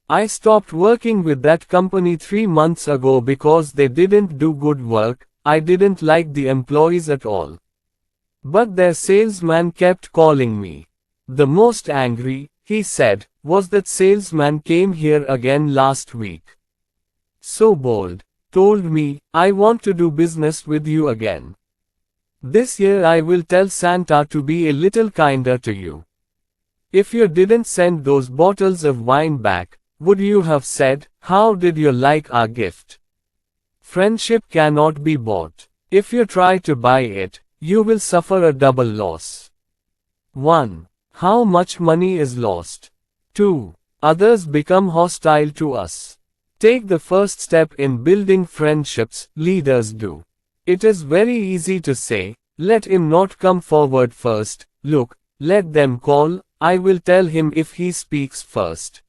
I stopped working with that company 3 months ago because they didn't do good work. I didn't like the employees at all. But their salesman kept calling me. The most angry, he said, was that salesman came here again last week. So bold, told me, I want to do business with you again. This year I will tell Santa to be a little kinder to you. If you didn't send those bottles of wine back, would you have said, 'How did you like our gift?' Friendship cannot be bought. If you try to buy it, you will suffer a double loss. 1. How much money is lost? 2. Others become hostile to us. Take the first step in building friendships, leaders do. It is very easy to say, let him not come forward first, look, let them call, I will tell him if he speaks first.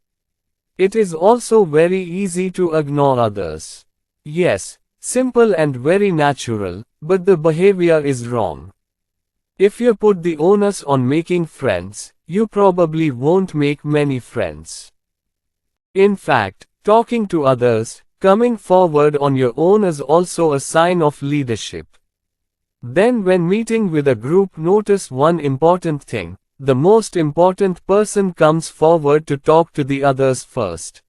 It is also very easy to ignore others. Yes, simple and very natural, but the behavior is wrong. If you put the onus on making friends, you probably won't make many friends. In fact, talking to others, coming forward on your own is also a sign of leadership. Then when meeting with a group, notice one important thing. The most important person comes forward to talk to the others first.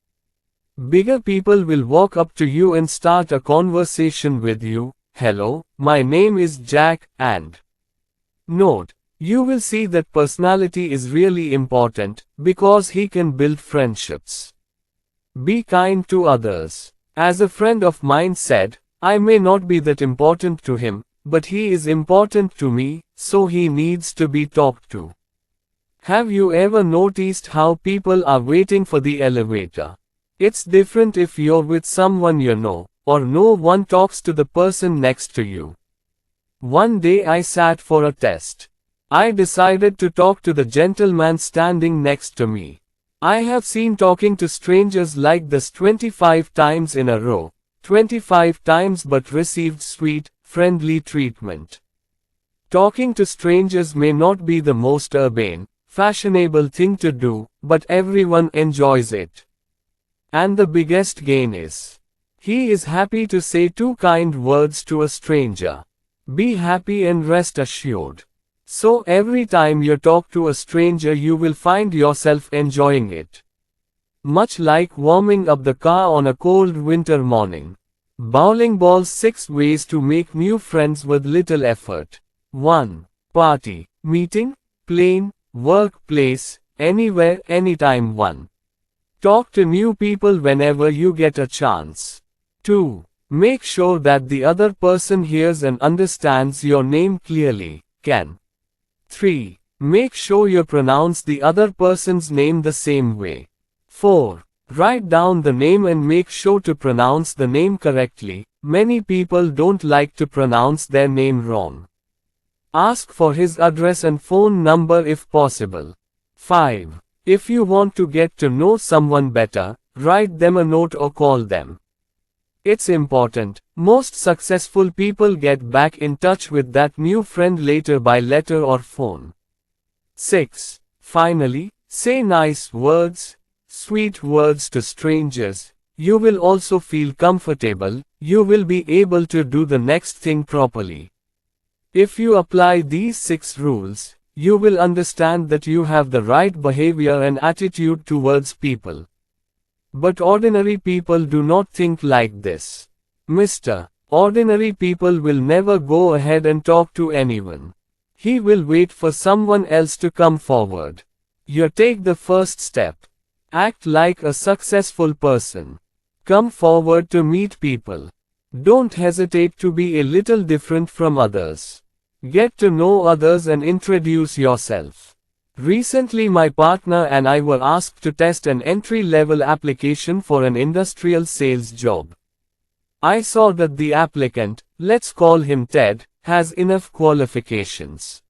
Bigger people will walk up to you and start a conversation with you. Hello, my name is Jack, and note, you will see that personality is really important, because he can build friendships. Be kind to others. As a friend of mine said, I may not be that important to him, but he is important to me, so he needs to be talked to. Have you ever noticed how people are waiting for the elevator? It's different if you're with someone you know, or no one talks to the person next to you. One day I sat for a test. I decided to talk to the gentleman standing next to me. I have seen talking to strangers like this 25 times in a row, 25 times, but received sweet, friendly treatment. Talking to strangers may not be the most urbane, fashionable thing to do, but everyone enjoys it. And the biggest gain is, he is happy to say 2 kind words to a stranger. Be happy and rest assured. So every time you talk to a stranger, you will find yourself enjoying it. Much like warming up the car on a cold winter morning. Bowling balls. 6 ways to make new friends with little effort. 1. Party, meeting, plane, workplace, anywhere, anytime. 1. Talk to new people whenever you get a chance. 2. Make sure that the other person hears and understands your name clearly. Can. 3. Make sure you pronounce the other person's name the same way. 4. Write down the name and make sure to pronounce the name correctly. Many people don't like to pronounce their name wrong. Ask for his address and phone number if possible. 5. If you want to get to know someone better, write them a note or call them. It's important. Most successful people get back in touch with that new friend later by letter or phone. 6. Finally, say nice words, sweet words to strangers. You will also feel comfortable, you will be able to do the next thing properly. If you apply these 6 rules, you will understand that you have the right behavior and attitude towards people. But ordinary people do not think like this. Mr. Ordinary people will never go ahead and talk to anyone. He will wait for someone else to come forward. You take the first step. Act like a successful person. Come forward to meet people. Don't hesitate to be a little different from others. Get to know others and introduce yourself. Recently my partner and I were asked to test an entry-level application for an industrial sales job. I saw that the applicant, let's call him Ted, has enough qualifications.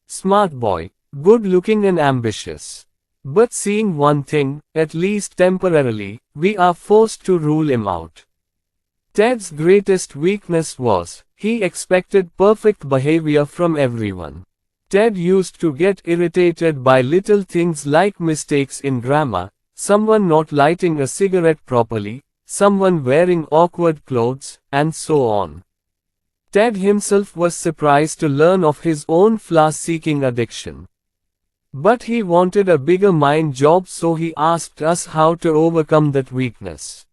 Smart boy, good-looking and ambitious. But seeing one thing, at least temporarily, we are forced to rule him out. Ted's greatest weakness was, he expected perfect behavior from everyone. Ted used to get irritated by little things like mistakes in grammar, someone not lighting a cigarette properly, someone wearing awkward clothes, and so on. Ted himself was surprised to learn of his own flaw-seeking addiction. But he wanted a bigger mind job, so he asked us how to overcome that weakness.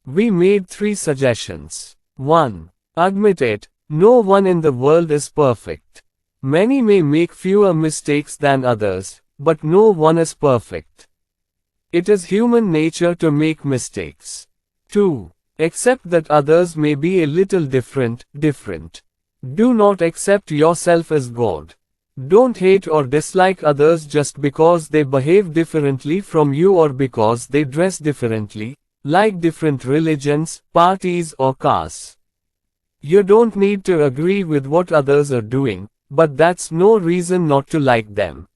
We made 3 suggestions. 1. Admit it, no one in the world is perfect. Many may make fewer mistakes than others, but no one is perfect. It is human nature to make mistakes. 2. Accept that others may be a little different. Do not accept yourself as God. Don't hate or dislike others just because they behave differently from you or because they dress differently, like different religions, parties or cars. You don't need to agree with what others are doing, but that's no reason not to like them.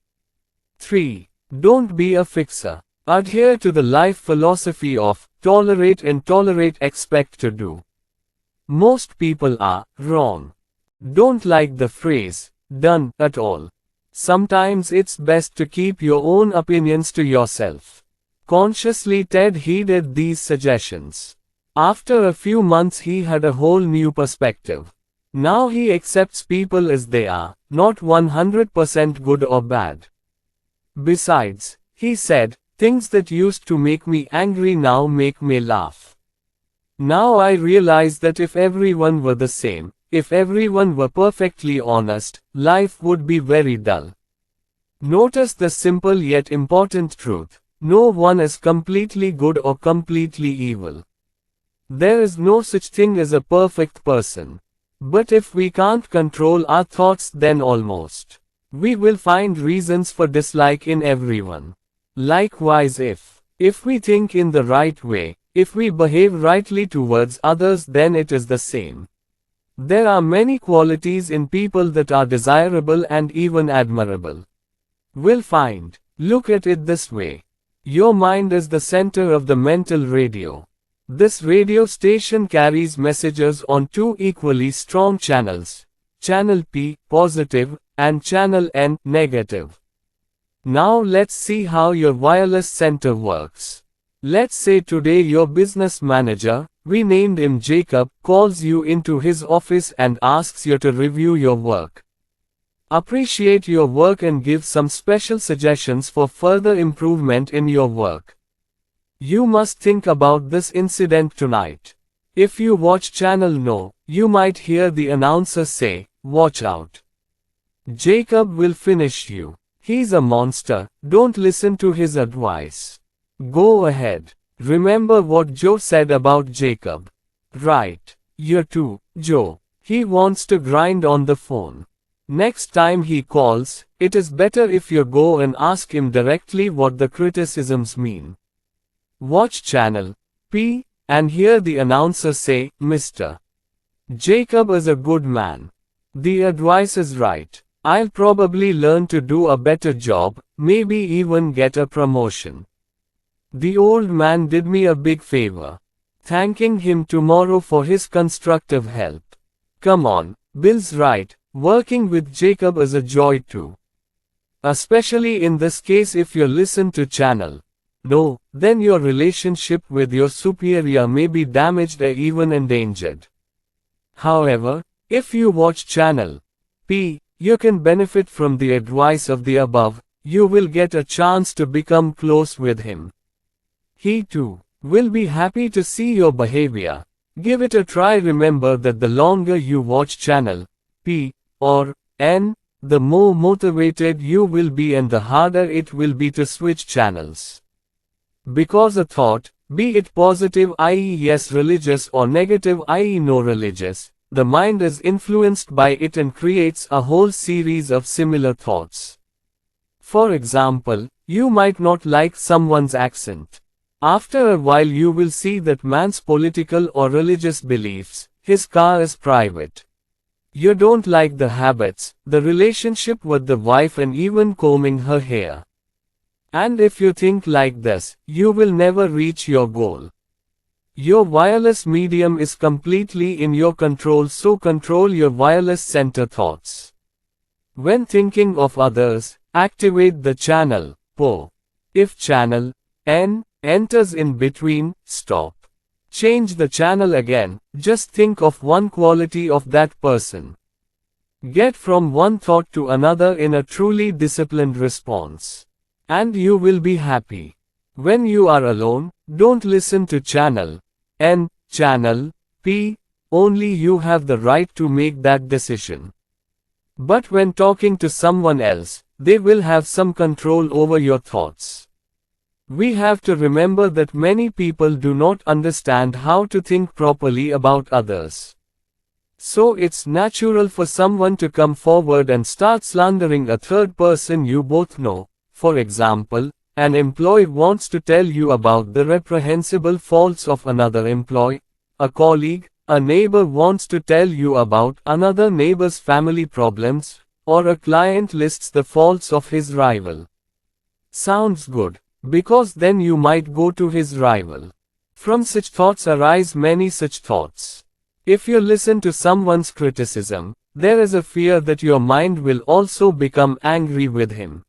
3. Don't be a fixer. Adhere to the life philosophy of tolerate and tolerate, expect to do. Most people are wrong. Don't like the phrase done at all. Sometimes it's best to keep your own opinions to yourself. Consciously Ted heeded these suggestions. After a few months he had a whole new perspective. Now he accepts people as they are, not 100% good or bad. Besides, he said, things that used to make me angry now make me laugh. Now I realize that if everyone were the same, if everyone were perfectly honest, life would be very dull. Notice the simple yet important truth. No one is completely good or completely evil. There is no such thing as a perfect person. But if we can't control our thoughts, then almost we will find reasons for dislike in everyone. Likewise, if we think in the right way, if we behave rightly towards others, then it is the same. There are many qualities in people that are desirable and even admirable. We'll find. Look at it this way. Your mind is the center of the mental radio. This radio station carries messages on 2 equally strong channels. Channel P, positive, and Channel N, negative. Now let's see how your wireless center works. Let's say today your business manager, we named him Jacob, calls you into his office and asks you to review your work. Appreciate your work and give some special suggestions for further improvement in your work. You must think about this incident tonight. If you watch Channel No, you might hear the announcer say, "Watch out. Jacob will finish you. He's a monster, don't listen to his advice." Go ahead. Remember what Joe said about Jacob. Right. You're too, Joe. He wants to grind on the phone. Next time he calls, it is better if you go and ask him directly what the criticisms mean. Watch Channel P and hear the announcer say, "Mr. Jacob is a good man. The advice is right. I'll probably learn to do a better job, maybe even get a promotion. The old man did me a big favor. thanking him tomorrow for his constructive help. Come on, Bill's right, working with Jacob is a joy too. Especially in this case if you listen to channel No, then your relationship with your superior may be damaged or even endangered. However, if you watch channel P, you can benefit from the advice of the above. You will get a chance to become close with him. He too will be happy to see your behavior. Give it a try. Remember that the longer you watch channel P or N, the more motivated you will be and the harder it will be to switch channels. Because a thought, be it positive i.e. yes religious or negative i.e. no religious, the mind is influenced by it and creates a whole series of similar thoughts. For example, you might not like someone's accent. After a while you will see that man's political or religious beliefs, his car is private. You don't like the habits, the relationship with the wife and even combing her hair. And if you think like this, you will never reach your goal. Your wireless medium is completely in your control, so control your wireless center thoughts. When thinking of others, activate the channel PO. If channel N enters in between, stop. Change the channel again, just think of one quality of that person. Get from one thought to another in a truly disciplined response. And you will be happy. When you are alone, don't listen to channel N, channel P, only you have the right to make that decision. But when talking to someone else, they will have some control over your thoughts. We have to remember that many people do not understand how to think properly about others. So it's natural for someone to come forward and start slandering a third person you both know. For example, an employee wants to tell you about the reprehensible faults of another employee. A colleague, a neighbor wants to tell you about another neighbor's family problems, or a client lists the faults of his rival. Sounds good, because then you might go to his rival. From such thoughts arise many such thoughts. If you listen to someone's criticism, there is a fear that your mind will also become angry with him.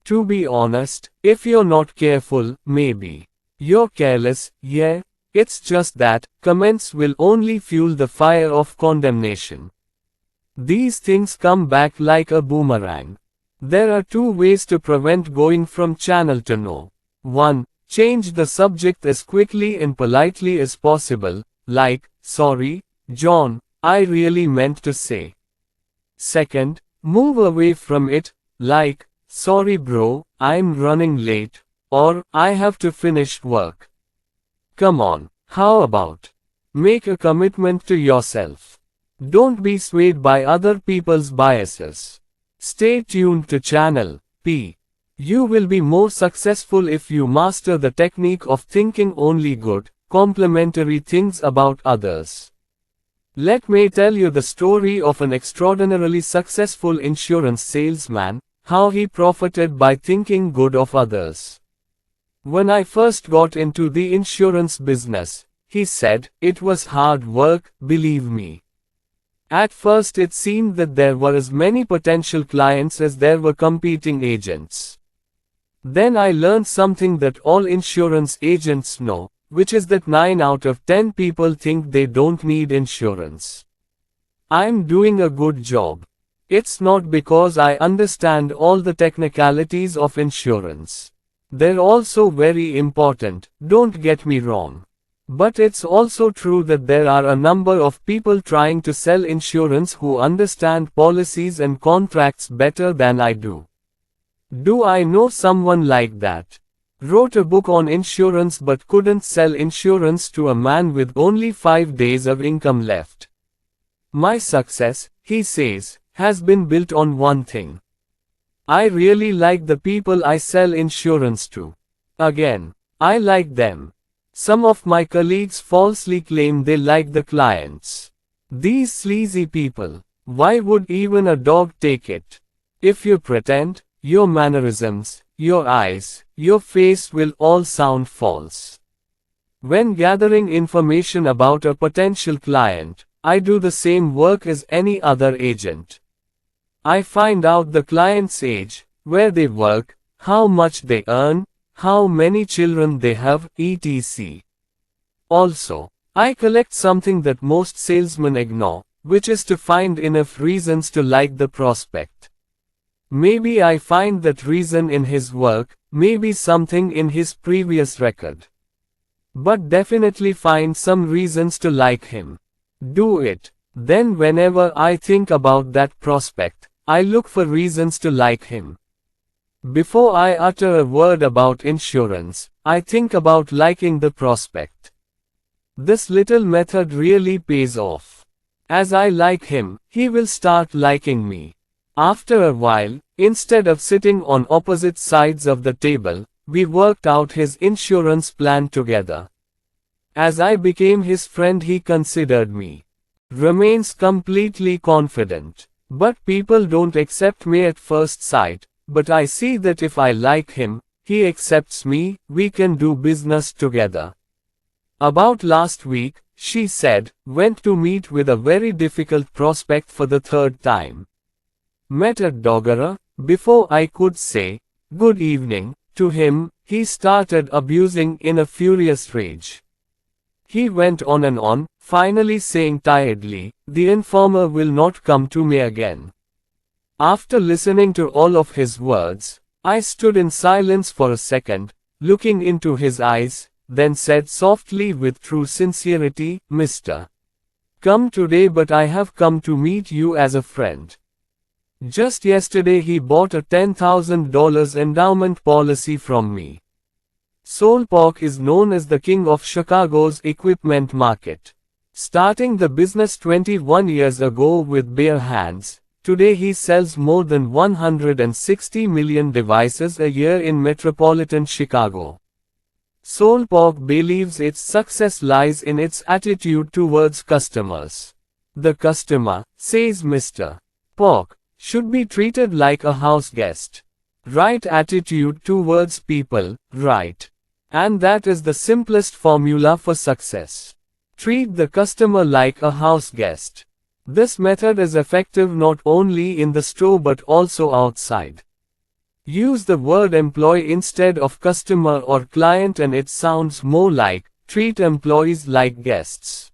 To be honest, if you're not careful, maybe you're careless, yeah, it's just that comments will only fuel the fire of condemnation. These things come back like a boomerang. There are two ways to prevent going from channel to no. 1. Change the subject as quickly and politely as possible, like, sorry, John, I really meant to say. 2. Move away from it, like, sorry bro, I'm running late, or I have to finish work. Come on, how about? Make a commitment to yourself. Don't be swayed by other people's biases. Stay tuned to channel P. You will be more successful if you master the technique of thinking only good, complimentary things about others. Let me tell you the story of an extraordinarily successful insurance salesman, how he profited by thinking good of others. When I first got into the insurance business, he said, it was hard work, believe me. At first it seemed that there were as many potential clients as there were competing agents. Then I learned something that all insurance agents know, which is that 9 out of 10 people think they don't need insurance. I'm doing a good job. It's not because I understand all the technicalities of insurance. They're also very important, don't get me wrong. But it's also true that there are a number of people trying to sell insurance who understand policies and contracts better than I do. Do I know someone like that? Wrote a book on insurance but couldn't sell insurance to a man with only 5 days of income left. My success, he says, has been built on one thing. I really like the people I sell insurance to. Again, I like them. Some of my colleagues falsely claim they like the clients. These sleazy people, why would even a dog take it? If you pretend, your mannerisms, your eyes, your face will all sound false. When gathering information about a potential client, I do the same work as any other agent. I find out the client's age, where they work, how much they earn, how many children they have, etc. Also, I collect something that most salesmen ignore, which is to find enough reasons to like the prospect. Maybe I find that reason in his work, maybe something in his previous record. But definitely find some reasons to like him. Do it. Then whenever I think about that prospect, I look for reasons to like him. Before I utter a word about insurance, I think about liking the prospect. This little method really pays off. As I like him, he will start liking me. After a while, instead of sitting on opposite sides of the table, we worked out his insurance plan together. As I became his friend, he considered me. Remains completely confident. But people don't accept me at first sight, but I see that if I like him, he accepts me, we can do business together. About last week, she said, went to meet with a very difficult prospect for the third time. Met at Dogara. Before I could say, good evening, to him, he started abusing in a furious rage. He went on and on, finally saying tiredly, the informer will not come to me again. After listening to all of his words, I stood in silence for a second, looking into his eyes, then said softly with true sincerity, Mr. Come today, but I have come to meet you as a friend. Just yesterday he bought a $10,000 endowment policy from me. Solpork is known as the king of Chicago's equipment market. Starting the business 21 years ago with bare hands, today he sells more than 160 million devices a year in metropolitan Chicago. Solpork believes its success lies in its attitude towards customers. The customer, says Mr. Pork, should be treated like a house guest. Right attitude towards people, right? And that is the simplest formula for success. Treat the customer like a house guest. This method is effective not only in the store but also outside. Use the word employee instead of customer or client and it sounds more like, treat employees like guests.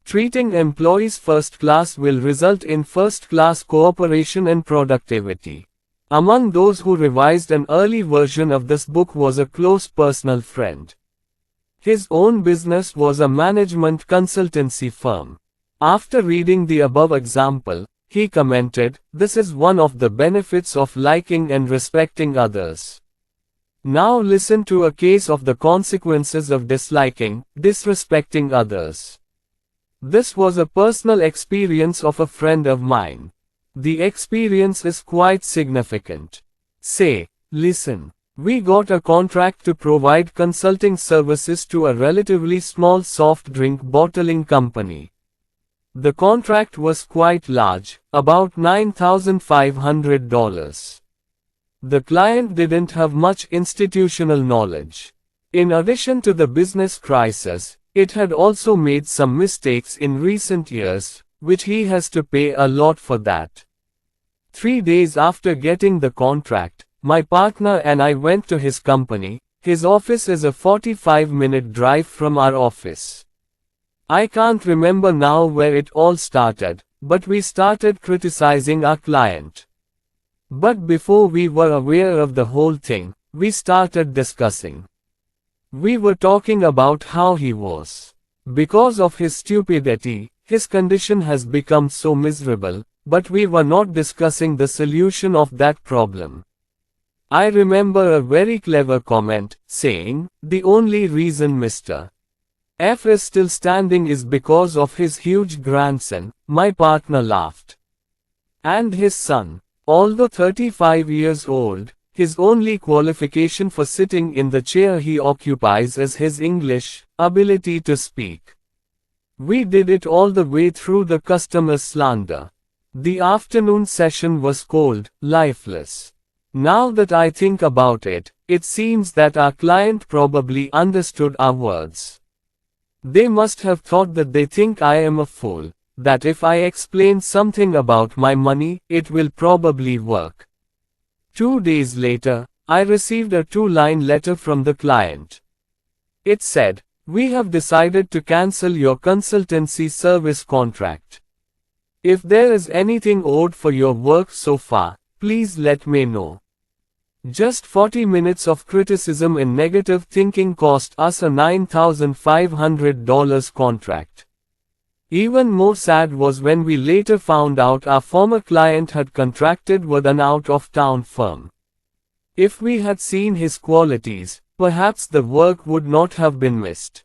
Treating employees first class will result in first class cooperation and productivity. Among those who revised an early version of this book was a close personal friend. His own business was a management consultancy firm. After reading the above example, he commented, "This is one of the benefits of liking and respecting others." Now listen to a case of the consequences of disliking, disrespecting others. This was a personal experience of a friend of mine. The experience is quite significant. Say, listen. We got a contract to provide consulting services to a relatively small soft drink bottling company. The contract was quite large, about $9,500. The client didn't have much institutional knowledge. In addition to the business crisis, it had also made some mistakes in recent years, which he has to pay a lot for that. 3 days after getting the contract, my partner and I went to his company. His office is a 45-minute drive from our office. I can't remember now where it all started, but we started criticizing our client. But before we were aware of the whole thing, we started discussing. We were talking about how he was. Because of his stupidity, his condition has become so miserable, but we were not discussing the solution of that problem. I remember a very clever comment, saying, "The only reason Mr. F is still standing is because of his huge grandson." My partner laughed. And his son, although 35 years old, his only qualification for sitting in the chair he occupies is his English ability to speak. We did it all the way through the customer's slander. The afternoon session was cold, lifeless. Now that I think about it, it seems that our client probably understood our words. They must have thought that they think I am a fool, that if I explain something about my money, it will probably work. 2 days later, I received a 2-line letter from the client. It said, "We have decided to cancel your consultancy service contract. If there is anything owed for your work so far, please let me know." Just 40 minutes of criticism and negative thinking cost us a $9,500 contract. Even more sad was when we later found out our former client had contracted with an out-of-town firm. If we had seen his qualities, perhaps the work would not have been missed.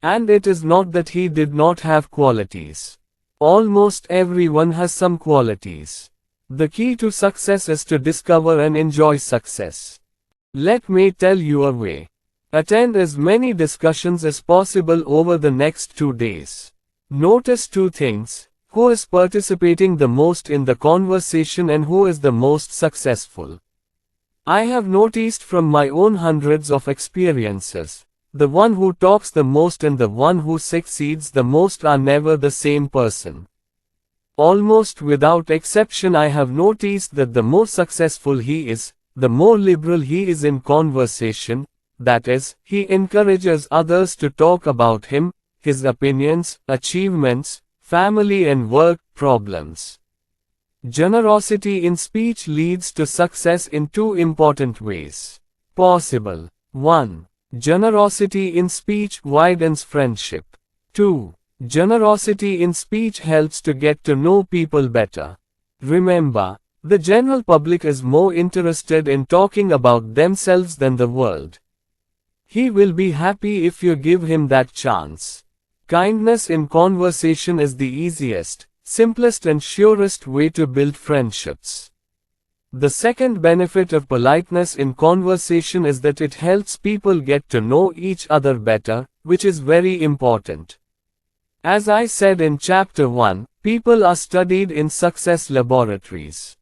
And it is not that he did not have qualities. Almost everyone has some qualities. The key to success is to discover and enjoy success. Let me tell you a way. Attend as many discussions as possible over the next 2 days. Notice 2 things: who is participating the most in the conversation and who is the most successful. I have noticed from my own hundreds of experiences, the one who talks the most and the one who succeeds the most are never the same person. Almost without exception, I have noticed that the more successful he is, the more liberal he is in conversation, that is, he encourages others to talk about him, his opinions, achievements, family and work problems. Generosity in speech leads to success in 2 important ways. Possible. 1. Generosity in speech widens friendship. 2. Generosity in speech helps to get to know people better. Remember, the general public is more interested in talking about themselves than the world. He will be happy if you give him that chance. Kindness in conversation is the easiest, simplest and surest way to build friendships. The second benefit of politeness in conversation is that it helps people get to know each other better, which is very important. As I said in Chapter 1, people are studied in success laboratories.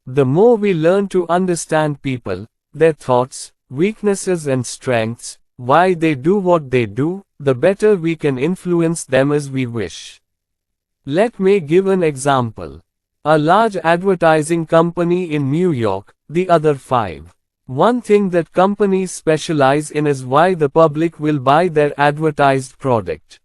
The more we learn to understand people, their thoughts, weaknesses and strengths, why they do what they do, the better we can influence them as we wish. Let me give an example. A large advertising company in New York, the other 5. One thing that companies specialize in is why the public will buy their advertised product.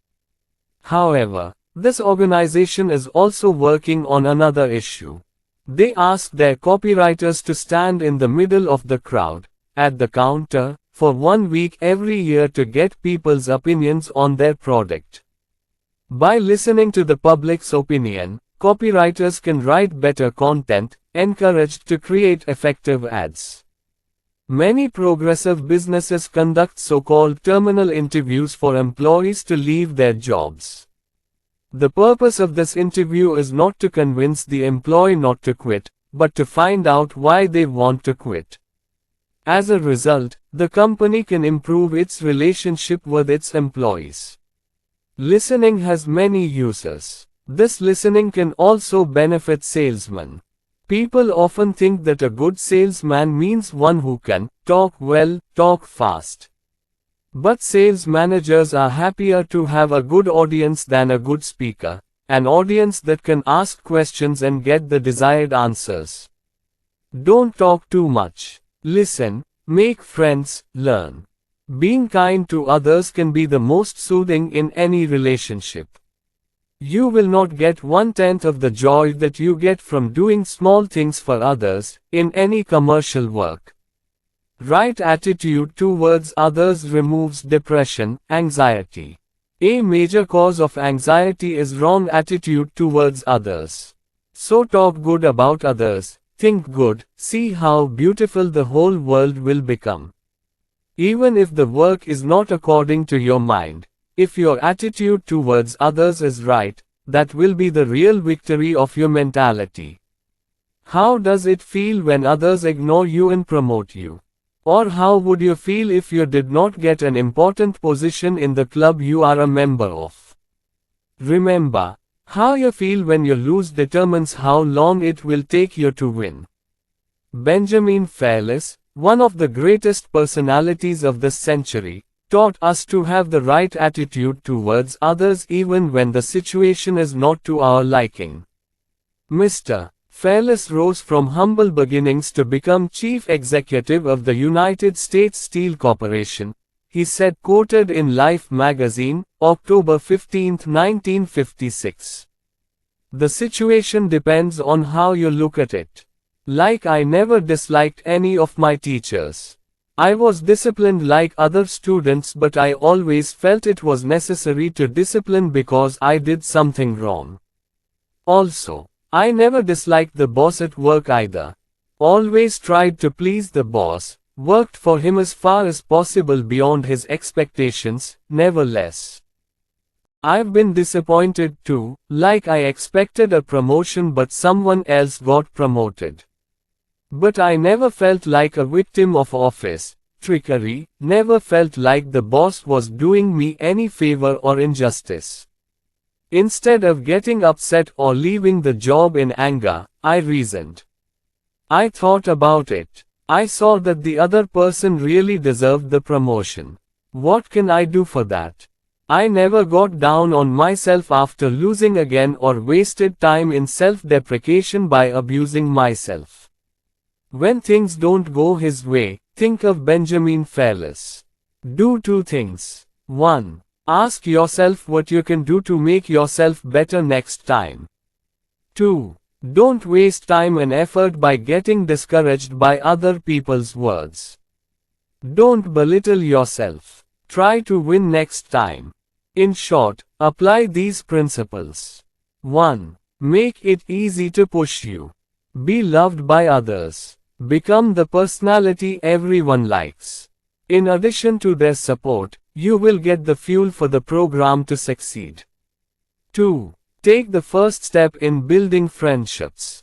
However, this organization is also working on another issue. They ask their copywriters to stand in the middle of the crowd, at the counter, for 1 week every year to get people's opinions on their product. By listening to the public's opinion, copywriters can write better content, encouraged to create effective ads. Many progressive businesses conduct so-called terminal interviews for employees to leave their jobs. The purpose of this interview is not to convince the employee not to quit, but to find out why they want to quit. As a result, the company can improve its relationship with its employees. Listening has many uses. This listening can also benefit salesmen. People often think that a good salesman means one who can talk well, talk fast. But sales managers are happier to have a good audience than a good speaker, an audience that can ask questions and get the desired answers. Don't talk too much. Listen, make friends, learn. Being kind to others can be the most soothing in any relationship. You will not get 1/10 of the joy that you get from doing small things for others, in any commercial work. Right attitude towards others removes depression, anxiety. A major cause of anxiety is wrong attitude towards others. So talk good about others, think good, see how beautiful the whole world will become. Even if the work is not according to your mind, if your attitude towards others is right, that will be the real victory of your mentality. How does it feel when others ignore you and promote you? Or how would you feel if you did not get an important position in the club you are a member of? Remember, how you feel when you lose determines how long it will take you to win. Benjamin Fearless, one of the greatest personalities of this century, taught us to have the right attitude towards others even when the situation is not to our liking. Mr. Fearless rose from humble beginnings to become chief executive of the United States Steel Corporation, he said, quoted in Life magazine, October 15, 1956. The situation depends on how you look at it. Like I never disliked any of my teachers. I was disciplined like other students, but I always felt it was necessary to discipline because I did something wrong. Also, I never disliked the boss at work either. Always tried to please the boss, worked for him as far as possible beyond his expectations, never less. I've been disappointed too, like I expected a promotion but someone else got promoted. But I never felt like a victim of office trickery, never felt like the boss was doing me any favor or injustice. Instead of getting upset or leaving the job in anger, I reasoned. I thought about it. I saw that the other person really deserved the promotion. What can I do for that? I never got down on myself after losing again or wasted time in self-deprecation by abusing myself. When things don't go his way, think of Benjamin Fearless. Do two things. 1. Ask yourself what you can do to make yourself better next time. 2. Don't waste time and effort by getting discouraged by other people's words. Don't belittle yourself. Try to win next time. In short, apply these principles. 1. Make it easy to push you. Be loved by others. Become the personality everyone likes. In addition to their support, you will get the fuel for the program to succeed. 2. Take the first step in building friendships.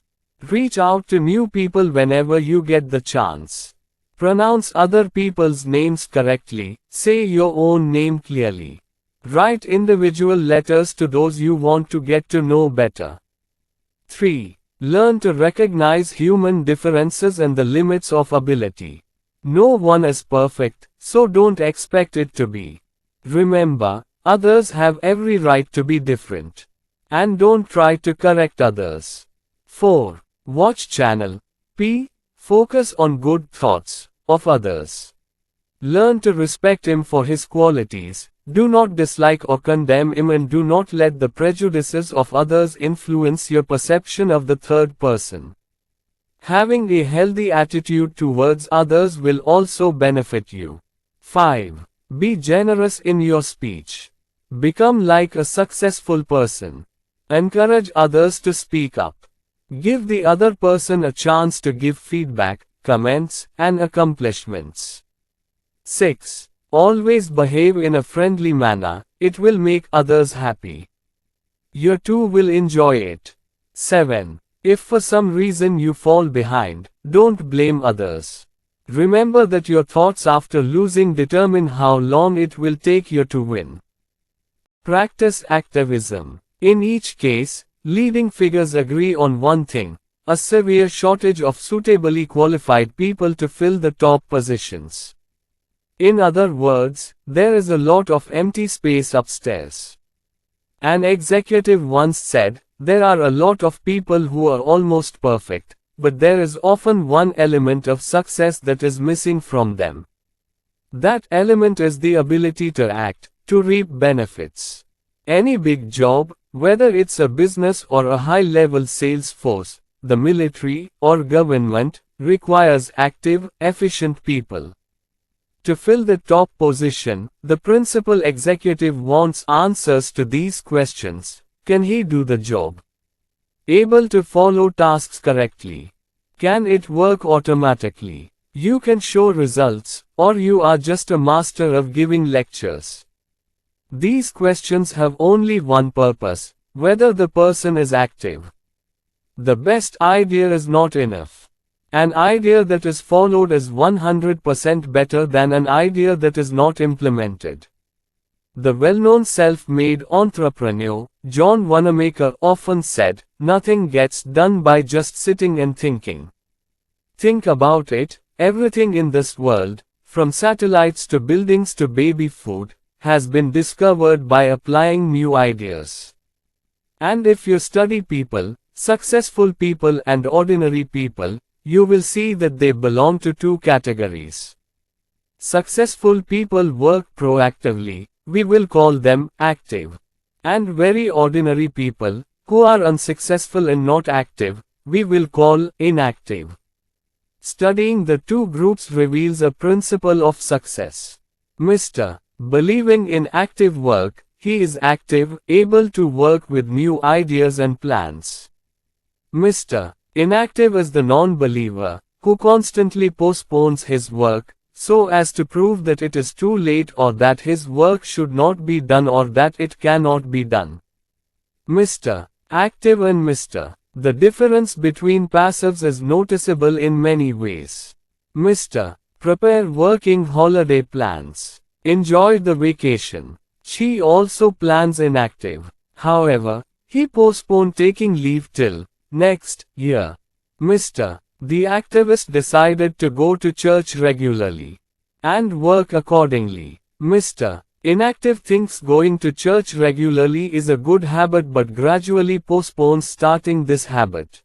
Reach out to new people whenever you get the chance. Pronounce other people's names correctly, say your own name clearly. Write individual letters to those you want to get to know better. 3. Learn to recognize human differences and the limits of ability. No one is perfect, so don't expect it to be. Remember, others have every right to be different. And don't try to correct others. 4. Watch channel P. Focus on good thoughts of others. Learn to respect him for his qualities. Do not dislike or condemn him, and do not let the prejudices of others influence your perception of the third person. Having a healthy attitude towards others will also benefit you. 5. Be generous in your speech. Become like a successful person. Encourage others to speak up. Give the other person a chance to give feedback, comments, and accomplishments. 6. Always behave in a friendly manner, it will make others happy. You too will enjoy it. 7. If for some reason you fall behind, don't blame others. Remember that your thoughts after losing determine how long it will take you to win. Practice activism. In each case, leading figures agree on one thing: a severe shortage of suitably qualified people to fill the top positions. In other words, there is a lot of empty space upstairs. An executive once said, there are a lot of people who are almost perfect, but there is often one element of success that is missing from them. That element is the ability to act, to reap benefits. Any big job, whether it's a business or a high-level sales force, the military, or government, requires active, efficient people. To fill the top position, the principal executive wants answers to these questions. Can he do the job? Able to follow tasks correctly? Can it work automatically? You can show results, or you are just a master of giving lectures. These questions have only one purpose: whether the person is active. The best idea is not enough. An idea that is followed is 100% better than an idea that is not implemented. The well-known self-made entrepreneur, John Wanamaker, often said, "Nothing gets done by just sitting and thinking." Think about it, everything in this world, from satellites to buildings to baby food, has been discovered by applying new ideas. And if you study people, successful people and ordinary people, you will see that they belong to two categories. Successful people work proactively, we will call them active. And very ordinary people, who are unsuccessful and not active, we will call inactive. Studying the two groups reveals a principle of success. Mr. Believing in active work, he is active, able to work with new ideas and plans. Mr. Inactive is the non-believer, who constantly postpones his work, so as to prove that it is too late or that his work should not be done or that it cannot be done. Mr. Active and Mr. The difference between passives is noticeable in many ways. Mr. Prepare working holiday plans. Enjoy the vacation. She also plans inactive. However, he postponed taking leave till next year. Mr. The activist decided to go to church regularly and work accordingly. Mr. Inactive thinks going to church regularly is a good habit but gradually postpones starting this habit.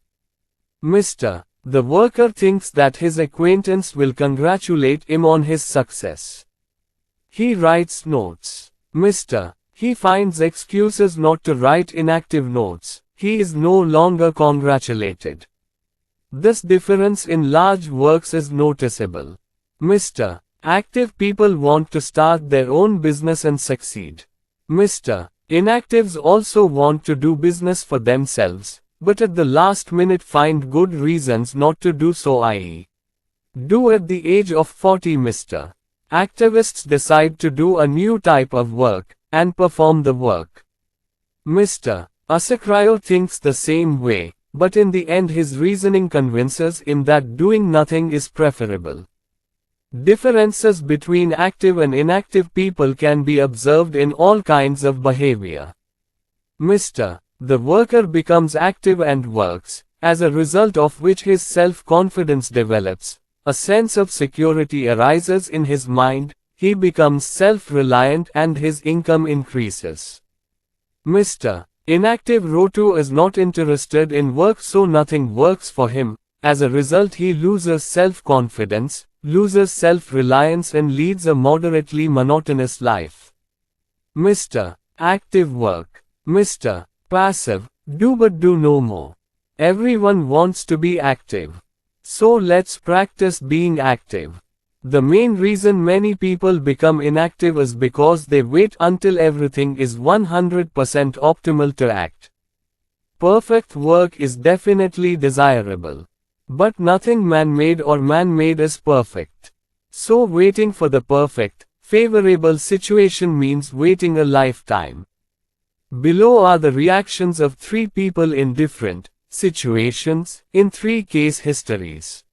Mr. The worker thinks that his acquaintance will congratulate him on his success. He writes notes. Mr. He finds excuses not to write inactive notes. He is no longer congratulated. This difference in large works is noticeable. Mr. Active people want to start their own business and succeed. Mr. Inactives also want to do business for themselves, but at the last minute find good reasons not to do so, i.e. do at the age of 40. Mr. Activists decide to do a new type of work, and perform the work. Mr. Asakrio thinks the same way, but in the end his reasoning convinces him that doing nothing is preferable. Differences between active and inactive people can be observed in all kinds of behavior. Mr. The worker becomes active and works, as a result of which his self-confidence develops, a sense of security arises in his mind, he becomes self-reliant and his income increases. Mr. Inactive Rotu is not interested in work, so nothing works for him. As a result he loses self-confidence, loses self-reliance and leads a moderately monotonous life. Mr. Active work. Mr. Passive, do but do no more. Everyone wants to be active. So let's practice being active. The main reason many people become inactive is because they wait until everything is 100% optimal to act. Perfect work is definitely desirable. But nothing man-made or man-made is perfect. So waiting for the perfect, favorable situation means waiting a lifetime. Below are the reactions of 3 people in different situations, in 3 case histories.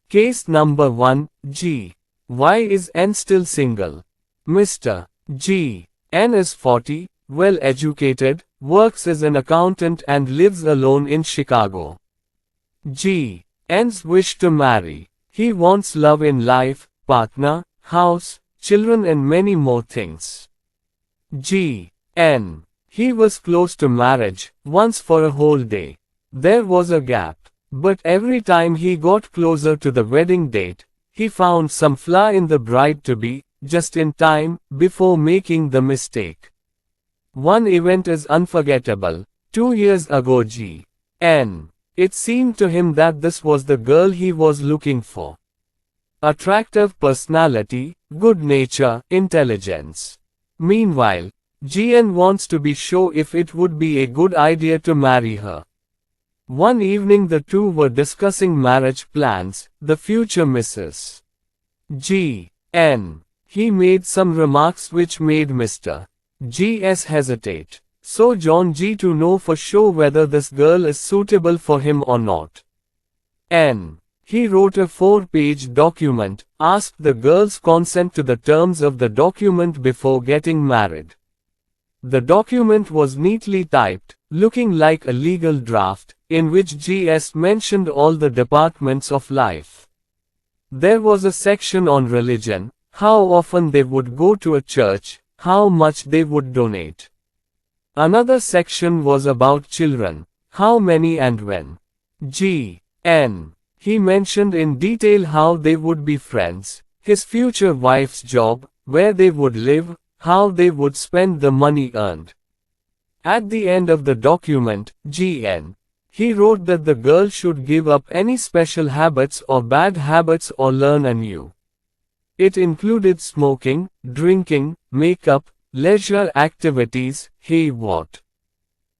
Case number 1, G. Why is N still single? Mr. G. N is 40, well educated, works as an accountant and lives alone in Chicago. G. N's wish to marry. He wants love in life, partner, house, children and many more things. G. N. He was close to marriage, once for a whole day. There was a gap. But every time he got closer to the wedding date, he found some flaw in the bride-to-be, just in time, before making the mistake. One event is unforgettable. 2 years ago G. N. It seemed to him that this was the girl he was looking for. Attractive personality, good nature, intelligence. Meanwhile, GN wants to be sure if it would be a good idea to marry her. One evening the two were discussing marriage plans, the future Mrs. G. N. He made some remarks which made Mr. G.S. hesitate. So John G. to know for sure whether this girl is suitable for him or not. N. He wrote a 4-page document, asked the girl's consent to the terms of the document before getting married. The document was neatly typed, looking like a legal draft, in which G.S. mentioned all the departments of life. There was a section on religion, how often they would go to a church, how much they would donate. Another section was about children, how many and when. G.N. He mentioned in detail how they would be friends, his future wife's job, where they would live, how they would spend the money earned. At the end of the document, G.N. he wrote that the girl should give up any special habits or bad habits or learn anew. It included smoking, drinking, makeup, leisure activities, hey what.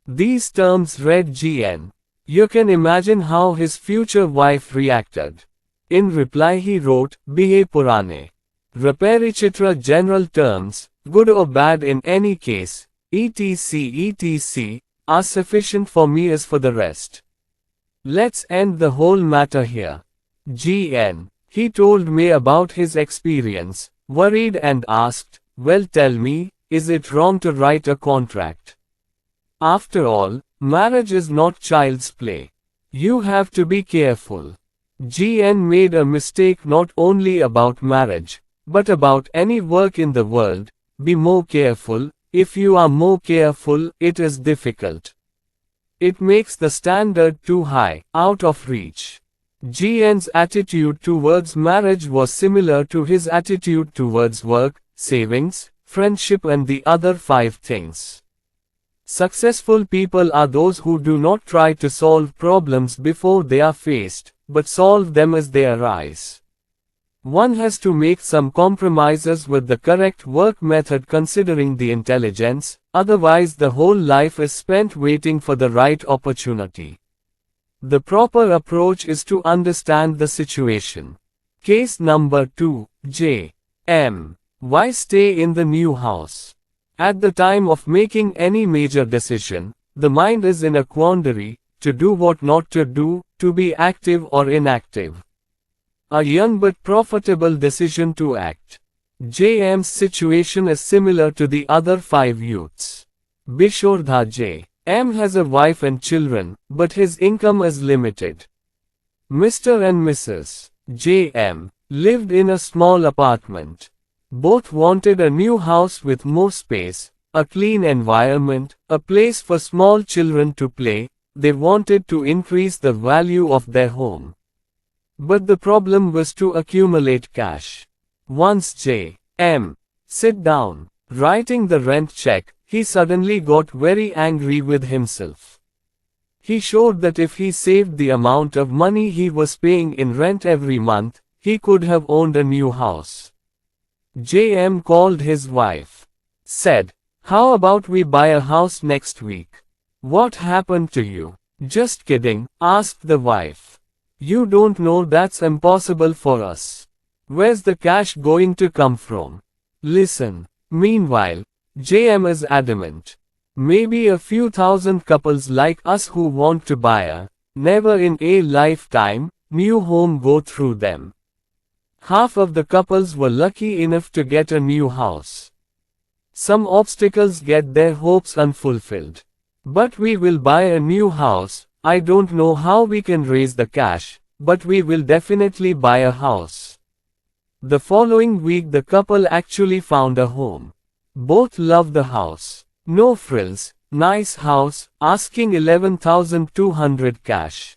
These terms read G.N. You can imagine how his future wife reacted. In reply he wrote, Bihe purane. Reparichitra general terms, good or bad in any case, etc., are sufficient for me as for the rest. Let's end the whole matter here. G.N. he told me about his experience, worried and asked, well tell me, is it wrong to write a contract? After all, marriage is not child's play. You have to be careful. G.N. made a mistake not only about marriage, but about any work in the world. Be more careful. If you are more careful, it is difficult. It makes the standard too high, out of reach. G.N.'s attitude towards marriage was similar to his attitude towards work, savings, friendship and the other 5 things. Successful people are those who do not try to solve problems before they are faced, but solve them as they arise. One has to make some compromises with the correct work method considering the intelligence, otherwise the whole life is spent waiting for the right opportunity. The proper approach is to understand the situation. Case number 2, J.M. Why stay in the new house? At the time of making any major decision, the mind is in a quandary, to do what not to do, to be active or inactive. A young but profitable decision to act. J.M.'s situation is similar to the other 5 youths. Bishordha J.M. has a wife and children, but his income is limited. Mr. and Mrs. J.M. lived in a small apartment. Both wanted a new house with more space, a clean environment, a place for small children to play. They wanted to increase the value of their home. But the problem was to accumulate cash. Once J.M. sit down, writing the rent check, he suddenly got very angry with himself. He showed that if he saved the amount of money he was paying in rent every month, he could have owned a new house. J.M. called his wife. Said, how about we buy a house next week? What happened to you? Just kidding, asked the wife. You don't know that's impossible for us. Where's the cash going to come from? Listen. Meanwhile, J.M. is adamant. Maybe a few thousand couples like us who want to buy a, never in a lifetime, new home go through them. Half of the couples were lucky enough to get a new house. Some obstacles get their hopes unfulfilled. But we will buy a new house. I don't know how we can raise the cash, but we will definitely buy a house. The following week the couple actually found a home. Both love the house. No frills, nice house, asking 11,200 cash.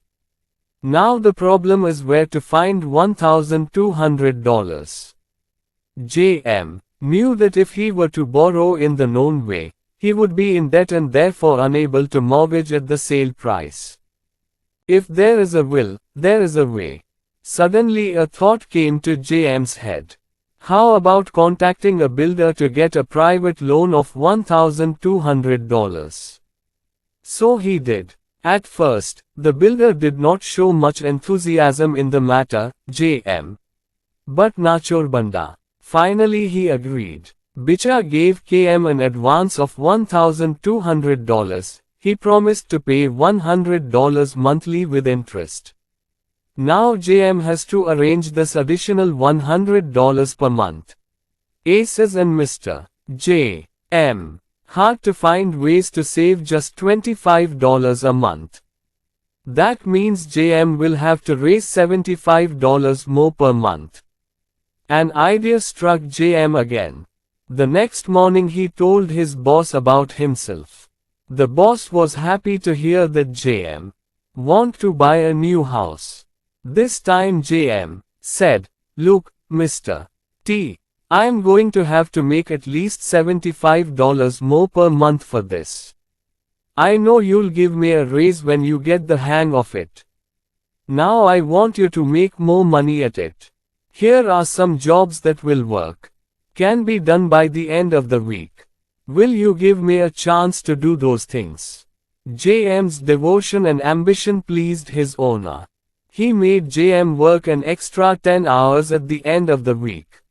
Now the problem is where to find $1,200. J.M. knew that if he were to borrow in the known way, he would be in debt and therefore unable to mortgage at the sale price. If there is a will, there is a way. Suddenly a thought came to J.M.'s head. How about contacting a builder to get a private loan of $1,200? So he did. At first, the builder did not show much enthusiasm in the matter, J.M. But Nachor Banda. Finally he agreed. Bicha gave K.M. an advance of $1,200. He promised to pay $100 monthly with interest. Now J.M. has to arrange this additional $100 per month. Aces and Mr. J.M. hard to find ways to save just $25 a month. That means JM will have to raise $75 more per month. An idea struck JM again. The next morning he told his boss about himself. The boss was happy to hear that JM want to buy a new house. This time JM said, "Look, Mr. T, I'm going to have to make at least $75 more per month for this. I know you'll give me a raise when you get the hang of it. Now I want you to make more money at it. Here are some jobs that will work. Can be done by the end of the week. Will you give me a chance to do those things?" JM's devotion and ambition pleased his owner. He made JM work an extra 10 hours at the end of the week.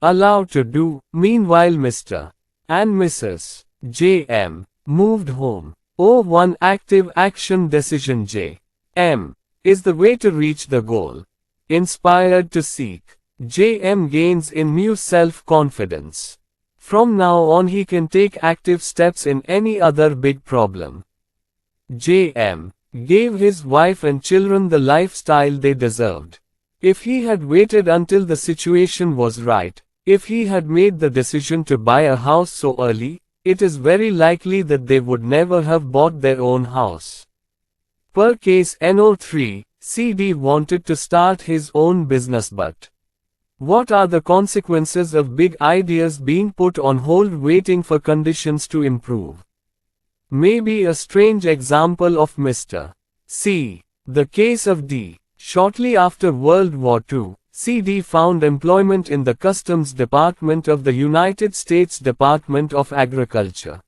Allowed to do, meanwhile Mr. and Mrs. JM moved home. One active action decision JM is the way to reach the goal. Inspired to seek, JM gains in new self-confidence. From now on he can take active steps in any other big problem. JM gave his wife and children the lifestyle they deserved. If he had waited until the situation was right, if he had made the decision to buy a house so early, it is very likely that they would never have bought their own house. Per case NO3, CD wanted to start his own business, but what are the consequences of big ideas being put on hold waiting for conditions to improve? Maybe a strange example of Mr. C. The case of D. Shortly after World War II, CD found employment in the Customs Department of the United States Department of Agriculture.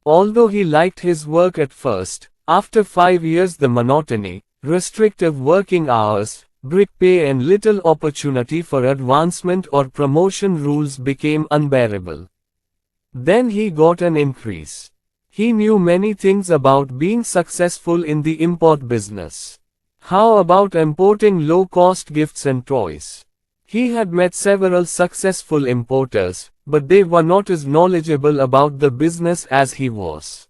Although he liked his work at first, after 5 years the monotony, restrictive working hours, brick pay and little opportunity for advancement or promotion rules became unbearable. Then he got an increase. He knew many things about being successful in the import business. How about importing low-cost gifts and toys? He had met several successful importers, but they were not as knowledgeable about the business as he was.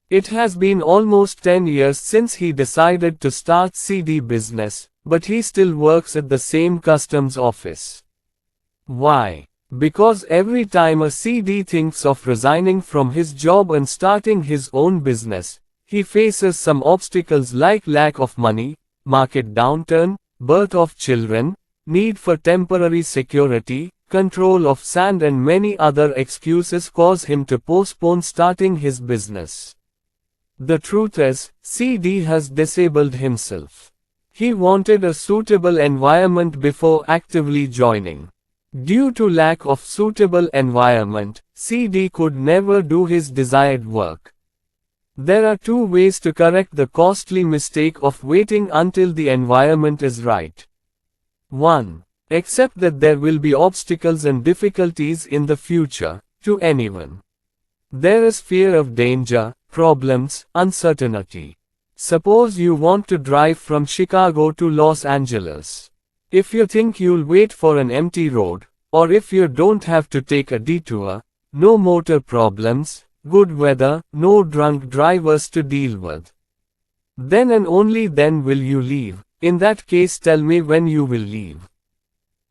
It has been almost 10 years since he decided to start CD business, but he still works at the same customs office. Why? Because every time a CD thinks of resigning from his job and starting his own business, he faces some obstacles like lack of money, market downturn, birth of children, need for temporary security, control of sand and many other excuses cause him to postpone starting his business. The truth is, CD has disabled himself. He wanted a suitable environment before actively joining. Due to lack of suitable environment, CD could never do his desired work. There are two ways to correct the costly mistake of waiting until the environment is right. 1. Accept that there will be obstacles and difficulties in the future, to anyone. There is fear of danger, problems, uncertainty. Suppose you want to drive from Chicago to Los Angeles. If you think you'll wait for an empty road, or if you don't have to take a detour, no motor problems, good weather, no drunk drivers to deal with. Then and only then will you leave. In that case, tell me when you will leave.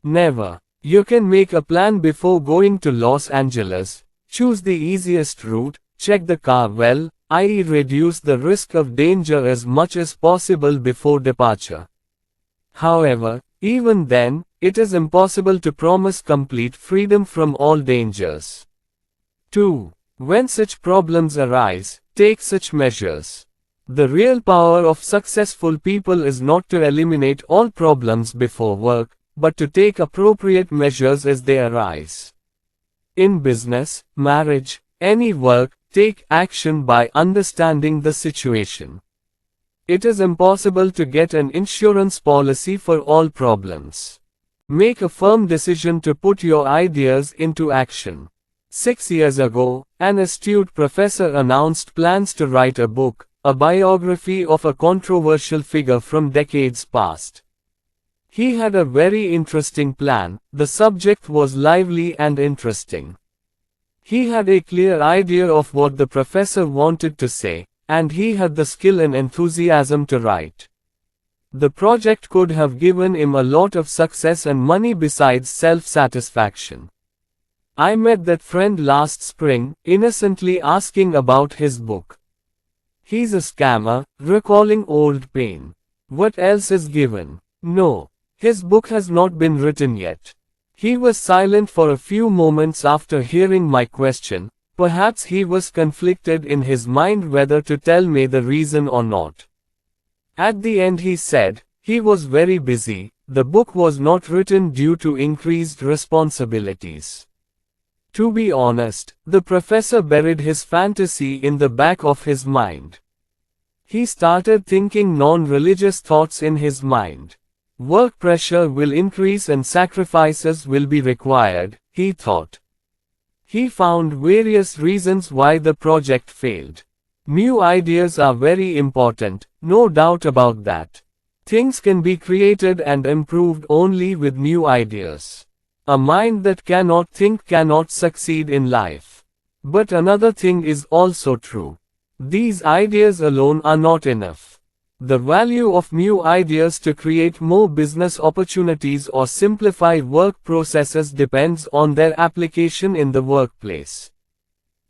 Never. You can make a plan before going to Los Angeles, choose the easiest route, check the car well, i.e. reduce the risk of danger as much as possible before departure. However, even then, it is impossible to promise complete freedom from all dangers. 2. When such problems arise, take such measures. The real power of successful people is not to eliminate all problems before work, but to take appropriate measures as they arise. In business, marriage, any work, take action by understanding the situation. It is impossible to get an insurance policy for all problems. Make a firm decision to put your ideas into action. 6 years ago, an astute professor announced plans to write a book, a biography of a controversial figure from decades past. He had a very interesting plan. The subject was lively and interesting. He had a clear idea of what the professor wanted to say, and he had the skill and enthusiasm to write. The project could have given him a lot of success and money besides self-satisfaction. I met that friend last spring, innocently asking about his book. He's a scammer, recalling old pain. What else is given? No. His book has not been written yet. He was silent for a few moments after hearing my question. Perhaps he was conflicted in his mind whether to tell me the reason or not. At the end he said, he was very busy, the book was not written due to increased responsibilities. To be honest, the professor buried his fantasy in the back of his mind. He started thinking non-religious thoughts in his mind. Work pressure will increase and sacrifices will be required, he thought. He found various reasons why the project failed. New ideas are very important, no doubt about that. Things can be created and improved only with new ideas. A mind that cannot think cannot succeed in life. But another thing is also true. These ideas alone are not enough. The value of new ideas to create more business opportunities or simplify work processes depends on their application in the workplace.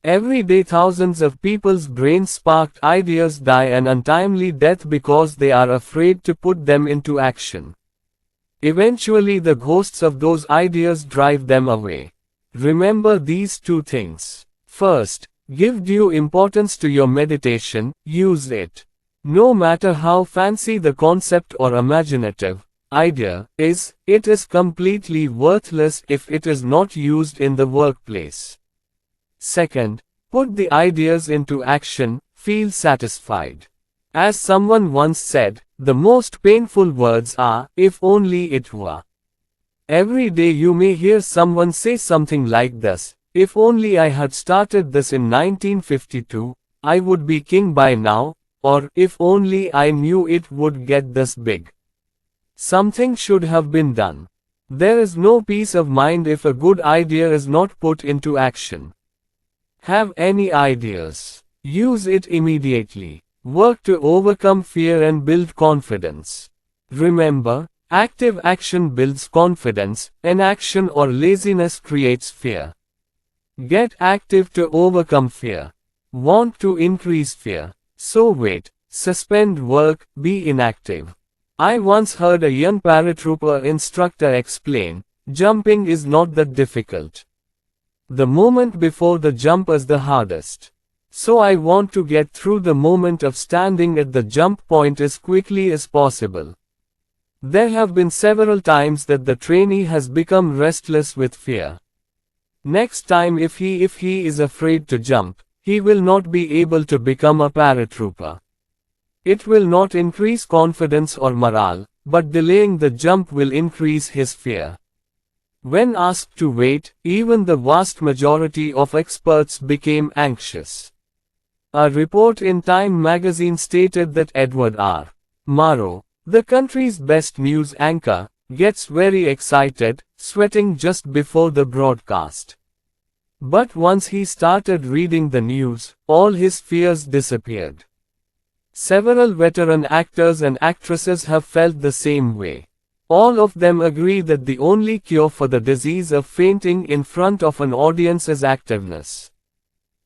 Every day thousands of people's brain-sparked ideas die an untimely death because they are afraid to put them into action. Eventually the ghosts of those ideas drive them away. Remember these two things. First, give due importance to your meditation, use it. No matter how fancy the concept or imaginative idea is, it is completely worthless if it is not used in the workplace. Second, put the ideas into action, feel satisfied. As someone once said, the most painful words are, if only it were. Every day you may hear someone say something like this, if only I had started this in 1952, I would be king by now. Or, if only I knew it would get this big. Something should have been done. There is no peace of mind if a good idea is not put into action. Have any ideas? Use it immediately. Work to overcome fear and build confidence. Remember, active action builds confidence, inaction or laziness creates fear. Get active to overcome fear. Want to increase fear? So wait, suspend work, be inactive. I once heard a young paratrooper instructor explain, jumping is not that difficult. The moment before the jump is the hardest. So I want to get through the moment of standing at the jump point as quickly as possible. There have been several times that the trainee has become restless with fear. Next time if he is afraid to jump, he will not be able to become a paratrooper. It will not increase confidence or morale, but delaying the jump will increase his fear. When asked to wait, even the vast majority of experts became anxious. A report in Time magazine stated that Edward R. Murrow, the country's best news anchor, gets very excited, sweating just before the broadcast. But once he started reading the news, all his fears disappeared. Several veteran actors and actresses have felt the same way. All of them agree that the only cure for the disease of fainting in front of an audience is activeness.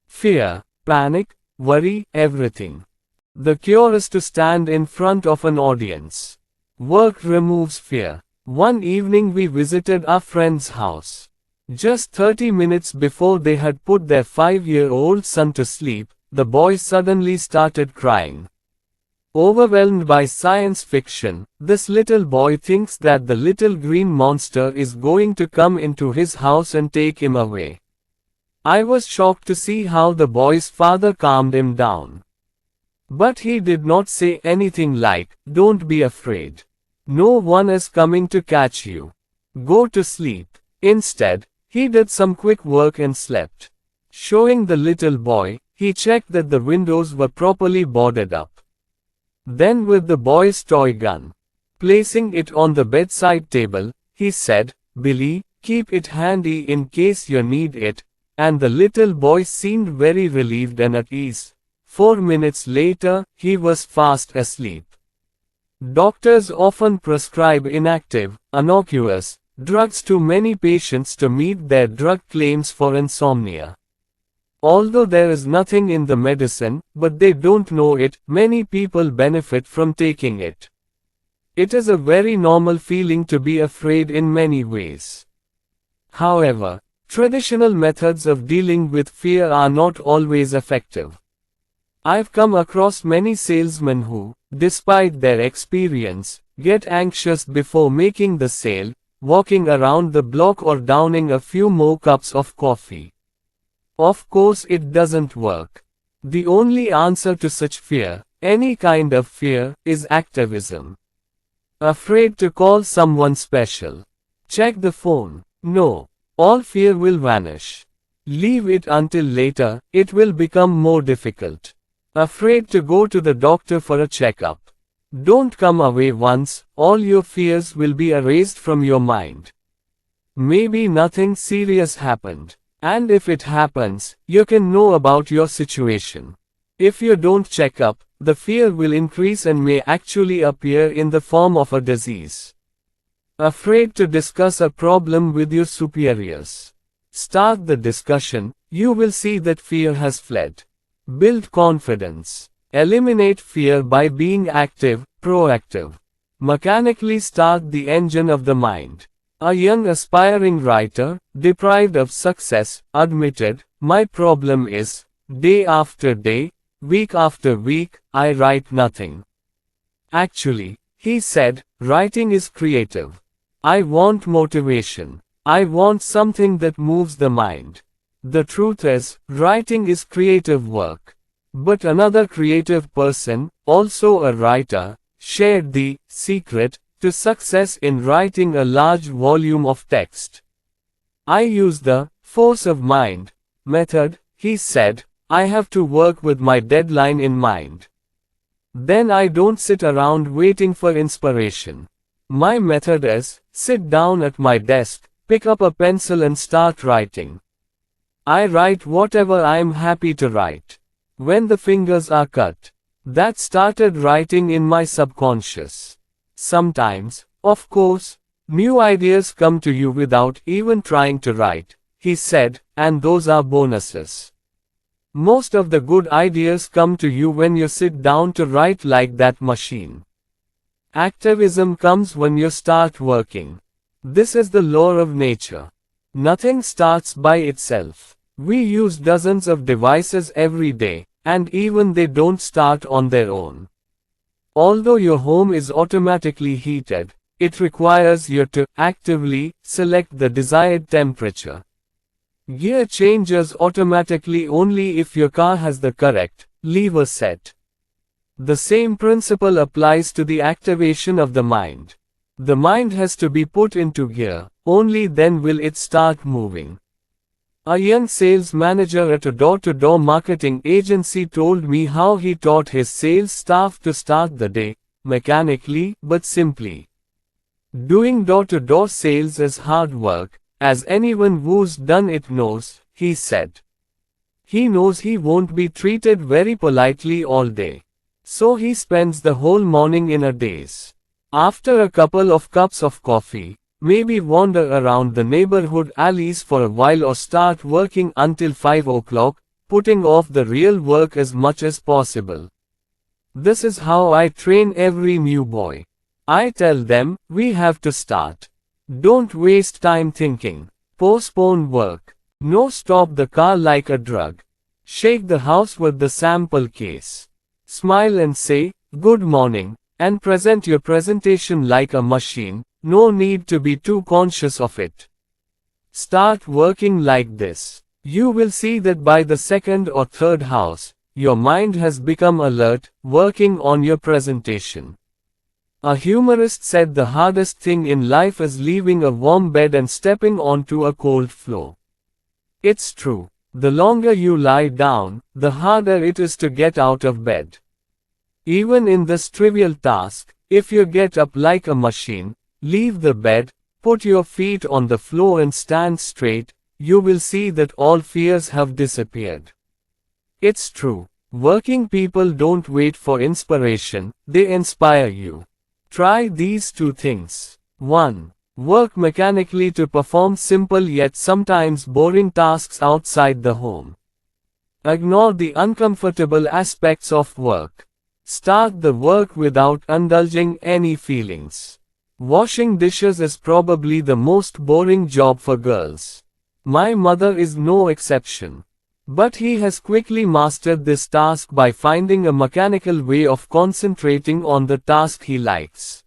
Fear, panic, worry, everything. The cure is to stand in front of an audience. Work removes fear. One evening we visited a friend's house. Just 30 minutes before they had put their 5-year-old son to sleep, the boy suddenly started crying. Overwhelmed by science fiction, this little boy thinks that the little green monster is going to come into his house and take him away. I was shocked to see how the boy's father calmed him down. But he did not say anything like, "Don't be afraid. No one is coming to catch you. Go to sleep." Instead, he did some quick work and slept. Showing the little boy, he checked that the windows were properly boarded up. Then with the boy's toy gun, placing it on the bedside table, he said, "Billy, keep it handy in case you need it," and the little boy seemed very relieved and at ease. 4 minutes later, he was fast asleep. Doctors often prescribe inactive, innocuous drugs to many patients to meet their drug claims for insomnia. Although there is nothing in the medicine, but they don't know it, many people benefit from taking it. It is a very normal feeling to be afraid in many ways. However, traditional methods of dealing with fear are not always effective. I've come across many salesmen who, despite their experience, get anxious before making the sale, walking around the block or downing a few more cups of coffee. Of course, it doesn't work. The only answer to such fear, any kind of fear, is activism. Afraid to call someone special? Check the phone. No. All fear will vanish. Leave it until later, it will become more difficult. Afraid to go to the doctor for a checkup? Don't come away once, all your fears will be erased from your mind. Maybe nothing serious happened. And if it happens, you can know about your situation. If you don't check up, the fear will increase and may actually appear in the form of a disease. Afraid to discuss a problem with your superiors? Start the discussion, you will see that fear has fled. Build confidence. Eliminate fear by being active, proactive. Mechanically start the engine of the mind. A young aspiring writer, deprived of success, admitted, "My problem is, day after day, week after week, I write nothing." Actually, he said, writing is creative. I want motivation. I want something that moves the mind. The truth is, writing is creative work. But another creative person, also a writer, shared the secret to success in writing a large volume of text. I use the force of mind method, he said. I have to work with my deadline in mind. Then I don't sit around waiting for inspiration. My method is, sit down at my desk, pick up a pencil and start writing. I write whatever I am happy to write. When the fingers are cut, that started writing in my subconscious. Sometimes, of course, new ideas come to you without even trying to write, he said, and those are bonuses. Most of the good ideas come to you when you sit down to write like that machine. Activism comes when you start working. This is the law of nature. Nothing starts by itself. We use dozens of devices every day, and even they don't start on their own. Although your home is automatically heated, it requires you to actively select the desired temperature. Gear changes automatically only if your car has the correct lever set. The same principle applies to the activation of the mind. The mind has to be put into gear, only then will it start moving. A young sales manager at a door-to-door marketing agency told me how he taught his sales staff to start the day, mechanically, but simply. Doing door-to-door sales is hard work, as anyone who's done it knows, he said. He knows he won't be treated very politely all day. So he spends the whole morning in a daze. After a couple of cups of coffee, maybe wander around the neighborhood alleys for a while or start working until 5 o'clock, putting off the real work as much as possible. This is how I train every new boy. I tell them, we have to start. Don't waste time thinking. Postpone work. No, stop the car like a drug. Shake the house with the sample case. Smile and say, good morning, and present your presentation like a machine. No need to be too conscious of it. Start working like this. You will see that by the second or third house, your mind has become alert, working on your presentation. A humorist said the hardest thing in life is leaving a warm bed and stepping onto a cold floor. It's true. The longer you lie down, the harder it is to get out of bed. Even in this trivial task, if you get up like a machine, leave the bed, put your feet on the floor and stand straight, you will see that all fears have disappeared. It's true. Working people don't wait for inspiration, they inspire you. Try these two things. 1. Work mechanically to perform simple yet sometimes boring tasks outside the home. Ignore the uncomfortable aspects of work. Start the work without indulging any feelings. Washing dishes is probably the most boring job for girls. My mother is no exception. But he has quickly mastered this task by finding a mechanical way of concentrating on the task he likes.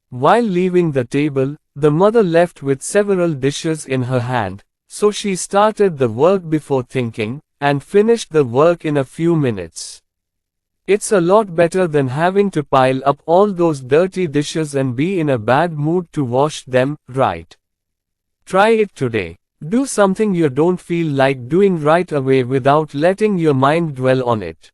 While leaving the table, the mother left with several dishes in her hand, so she started the work before thinking, and finished the work in a few minutes. It's a lot better than having to pile up all those dirty dishes and be in a bad mood to wash them, right? Try it today. Do something you don't feel like doing right away without letting your mind dwell on it.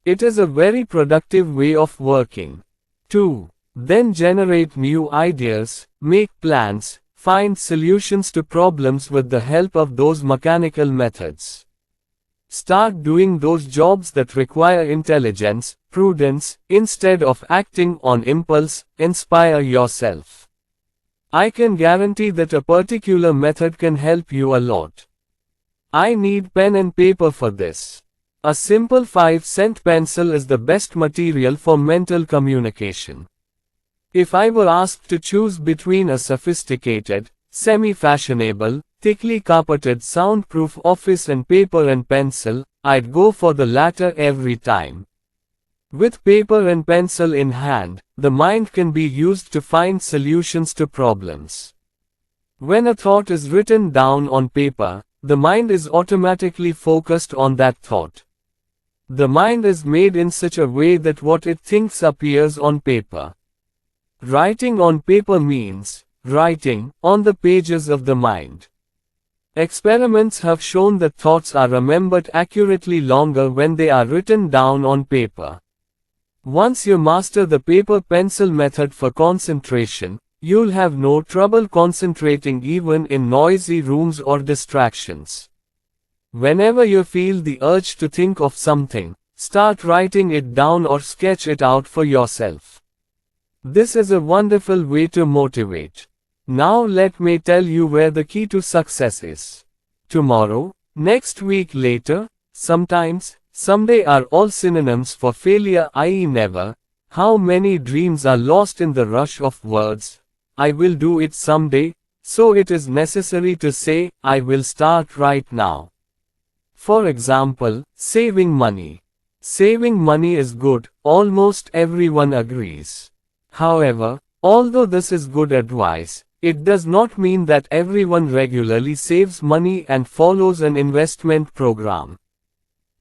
It is a very productive way of working. 2. Then generate new ideas, make plans, find solutions to problems with the help of those mechanical methods. Start doing those jobs that require intelligence, prudence, instead of acting on impulse. Inspire yourself. I can guarantee that a particular method can help you a lot. I need pen and paper for this. A simple 5-cent pencil is the best material for mental communication. If I were asked to choose between a sophisticated, semi-fashionable, thickly carpeted soundproof office and paper and pencil, I'd go for the latter every time. With paper and pencil in hand, the mind can be used to find solutions to problems. When a thought is written down on paper, the mind is automatically focused on that thought. The mind is made in such a way that what it thinks appears on paper. Writing on paper means writing on the pages of the mind. Experiments have shown that thoughts are remembered accurately longer when they are written down on paper. Once you master the paper-pencil method for concentration, you'll have no trouble concentrating even in noisy rooms or distractions. Whenever you feel the urge to think of something, start writing it down or sketch it out for yourself. This is a wonderful way to motivate. Now let me tell you where the key to success is. Tomorrow, next week, later, sometimes, someday are all synonyms for failure, i.e. never. How many dreams are lost in the rush of words, I will do it someday, so it is necessary to say, I will start right now. For example, saving money. Saving money is good, almost everyone agrees. However, although this is good advice, it does not mean that everyone regularly saves money and follows an investment program.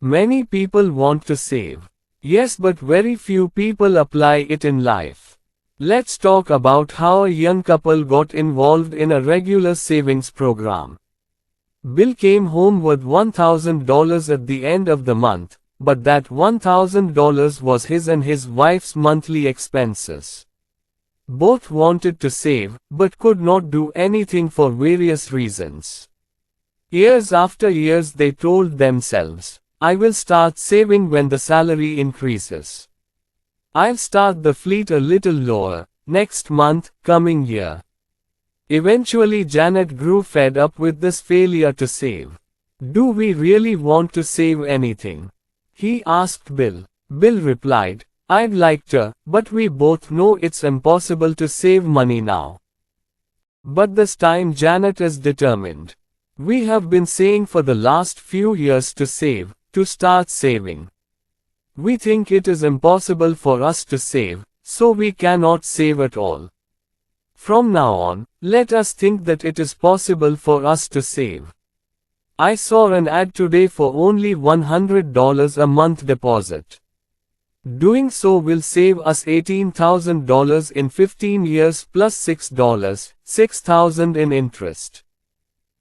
Many people want to save. Yes, but very few people apply it in life. Let's talk about how a young couple got involved in a regular savings program. Bill came home with $1,000 at the end of the month, but that $1,000 was his and his wife's monthly expenses. Both wanted to save, but could not do anything for various reasons. Years after years they told themselves, I will start saving when the salary increases. I'll start the fleet a little lower, next month, coming year. Eventually Janet grew fed up with this failure to save. Do we really want to save anything? He asked Bill. Bill replied, I'd like to, but we both know it's impossible to save money now. But this time Janet is determined. We have been saying for the last few years to save, to start saving. We think it is impossible for us to save, so we cannot save at all. From now on, let us think that it is possible for us to save. I saw an ad today for only $100 a month deposit. Doing so will save us $18,000 in 15 years plus $6,000 in interest.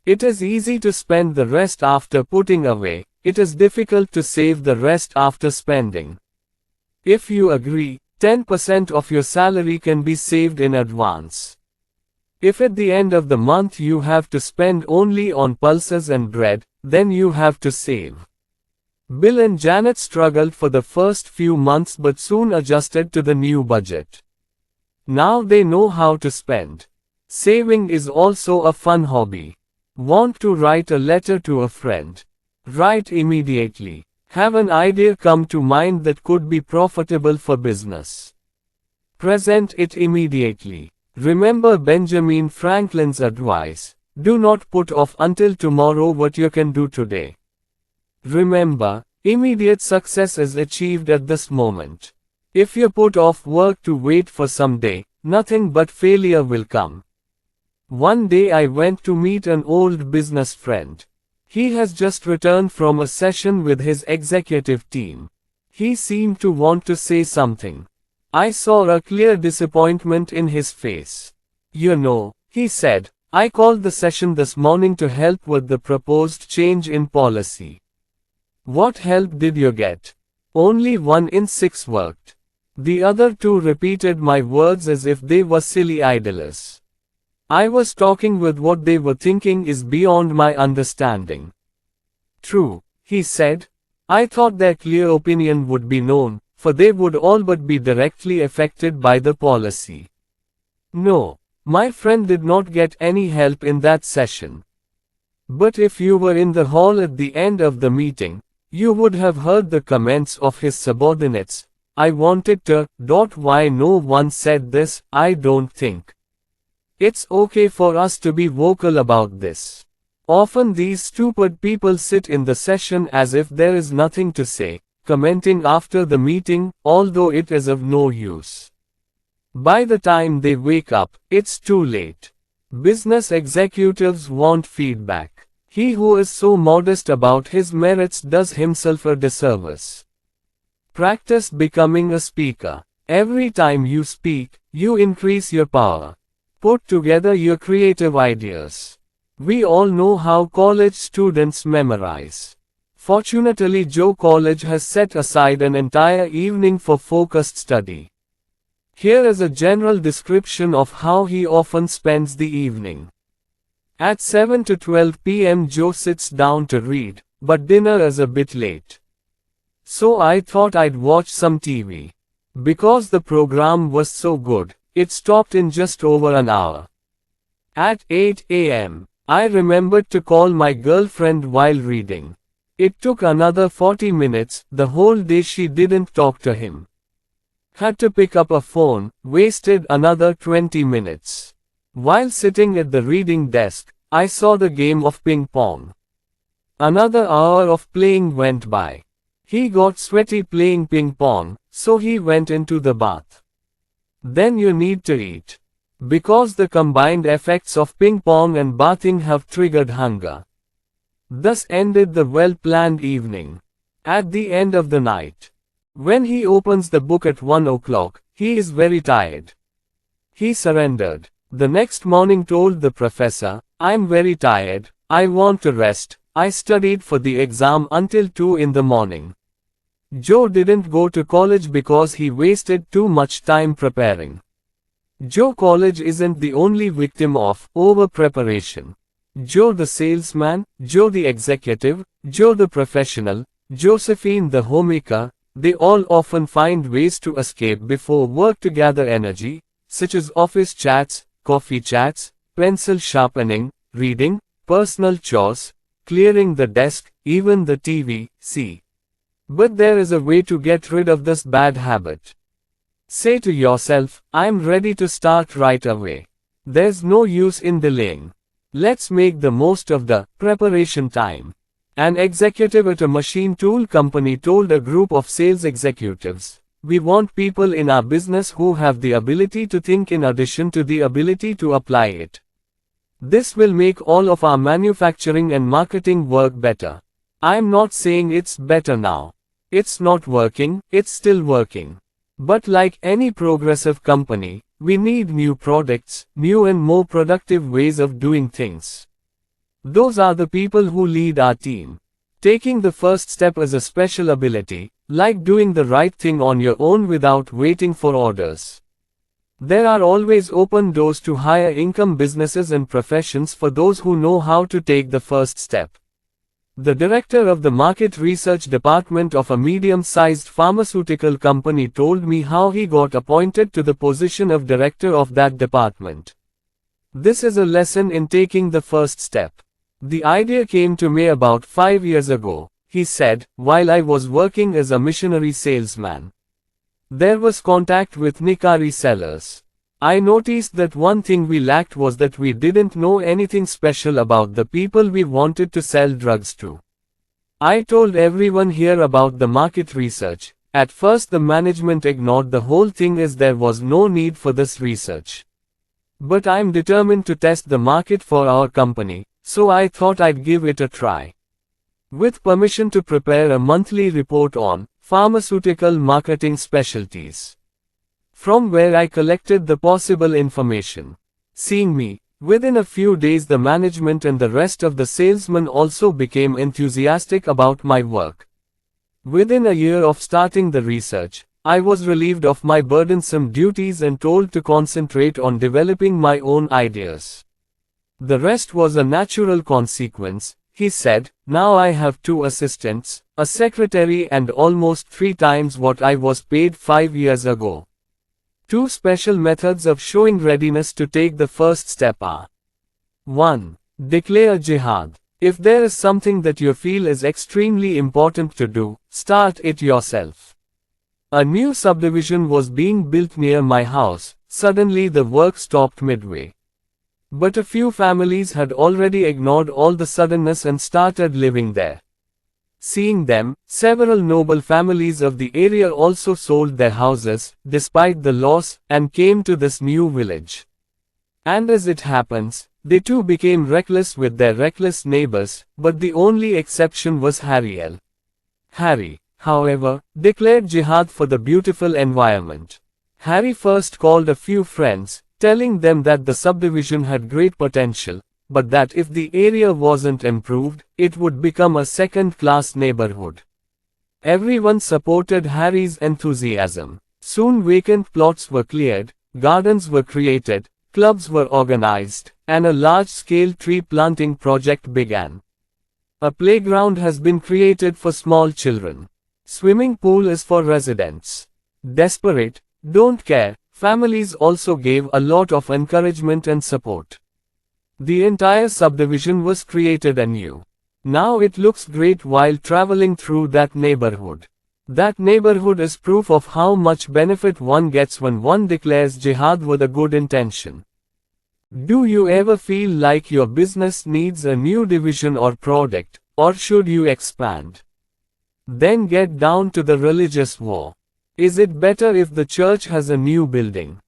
It is easy to spend the rest after putting away. It is difficult to save the rest after spending. If you agree, 10% of your salary can be saved in advance. If at the end of the month you have to spend only on pulses and bread, then you have to save. Bill and Janet struggled for the first few months but soon adjusted to the new budget. Now they know how to spend. Saving is also a fun hobby. Want to write a letter to a friend? Write immediately. Have an idea come to mind that could be profitable for business? Present it immediately. Remember Benjamin Franklin's advice: do not put off until tomorrow what you can do today. Remember, immediate success is achieved at this moment. If you put off work to wait for someday, nothing but failure will come. One day I went to meet an old business friend. He has just returned from a session with his executive team. He seemed to want to say something. I saw a clear disappointment in his face. You know, he said, I called the session this morning to help with the proposed change in policy. What help did you get? Only 1 in 6 worked. The other 2 repeated my words as if they were silly idlers. I was talking with what they were thinking is beyond my understanding. True, he said. I thought their clear opinion would be known, for they would all but be directly affected by the policy. No, my friend did not get any help in that session. But if you were in the hall at the end of the meeting, you would have heard the comments of his subordinates. I wanted to. Why no one said this? I don't think. It's okay for us to be vocal about this. Often these stupid people sit in the session as if there is nothing to say, commenting after the meeting, although it is of no use. By the time they wake up, it's too late. Business executives want feedback. He who is so modest about his merits does himself a disservice. Practice becoming a speaker. Every time you speak, you increase your power. Put together your creative ideas. We all know how college students memorize. Fortunately, Joe College has set aside an entire evening for focused study. Here is a general description of how he often spends the evening. At 7 to 12 p.m. Joe sits down to read, but dinner is a bit late. So I thought I'd watch some TV. Because the program was so good, it stopped in just over an hour. At 8 a.m., I remembered to call my girlfriend while reading. It took another 40 minutes, the whole day she didn't talk to him. Had to pick up a phone, wasted another 20 minutes. While sitting at the reading desk, I saw the game of ping pong. Another hour of playing went by. He got sweaty playing ping pong, so he went into the bath. Then you need to eat. Because the combined effects of ping pong and bathing have triggered hunger. Thus ended the well-planned evening. At the end of the night, when he opens the book at 1 o'clock, he is very tired. He surrendered. The next morning told the professor, I'm very tired, I want to rest. I studied for the exam until 2 in the morning. Joe didn't go to college because he wasted too much time preparing. Joe College isn't the only victim of over-preparation. Joe the salesman, Joe the executive, Joe the professional, Josephine the homemaker, they all often find ways to escape before work to gather energy, such as office chats, coffee chats, pencil sharpening, reading, personal chores, clearing the desk, even the TV, see. But there is a way to get rid of this bad habit. Say to yourself, I'm ready to start right away. There's no use in delaying. Let's make the most of the preparation time. An executive at a machine tool company told a group of sales executives, we want people in our business who have the ability to think in addition to the ability to apply it. This will make all of our manufacturing and marketing work better. I'm not saying it's better now. It's not working, it's still working. But like any progressive company, we need new products, new and more productive ways of doing things. Those are the people who lead our team. Taking the first step is a special ability, like doing the right thing on your own without waiting for orders. There are always open doors to higher income businesses and professions for those who know how to take the first step. The director of the market research department of a medium-sized pharmaceutical company told me how he got appointed to the position of director of that department. This is a lesson in taking the first step. The idea came to me about 5 years ago, he said, while I was working as a missionary salesman. There was contact with Nikari sellers. I noticed that one thing we lacked was that we didn't know anything special about the people we wanted to sell drugs to. I told everyone here about the market research. At first the management ignored the whole thing as there was no need for this research. But I'm determined to test the market for our company, so I thought I'd give it a try. With permission to prepare a monthly report on pharmaceutical marketing specialties, from where I collected the possible information. Seeing me, within a few days the management and the rest of the salesmen also became enthusiastic about my work. Within a year of starting the research, I was relieved of my burdensome duties and told to concentrate on developing my own ideas. The rest was a natural consequence, he said. Now I have 2 assistants, a secretary, and almost 3 times what I was paid 5 years ago. 2 special methods of showing readiness to take the first step are: 1. Declare jihad. If there is something that you feel is extremely important to do, start it yourself. A new subdivision was being built near my house. Suddenly the work stopped midway. But a few families had already ignored all the suddenness and started living there. Seeing them, several noble families of the area also sold their houses, despite the loss, and came to this new village. And as it happens, they too became reckless with their reckless neighbors, but the only exception was Harry. Harry, however, declared jihad for the beautiful environment. Harry first called a few friends, telling them that the subdivision had great potential, but that if the area wasn't improved, it would become a second-class neighborhood. Everyone supported Harry's enthusiasm. Soon vacant plots were cleared, gardens were created, clubs were organized, and a large-scale tree planting project began. A playground has been created for small children. Swimming pool is for residents. Desperate, don't care, families also gave a lot of encouragement and support. The entire subdivision was created anew. Now it looks great while traveling through that neighborhood. That neighborhood is proof of how much benefit one gets when one declares jihad with a good intention. Do you ever feel like your business needs a new division or product, or should you expand? Then get down to the religious war. Is it better if the church has a new building?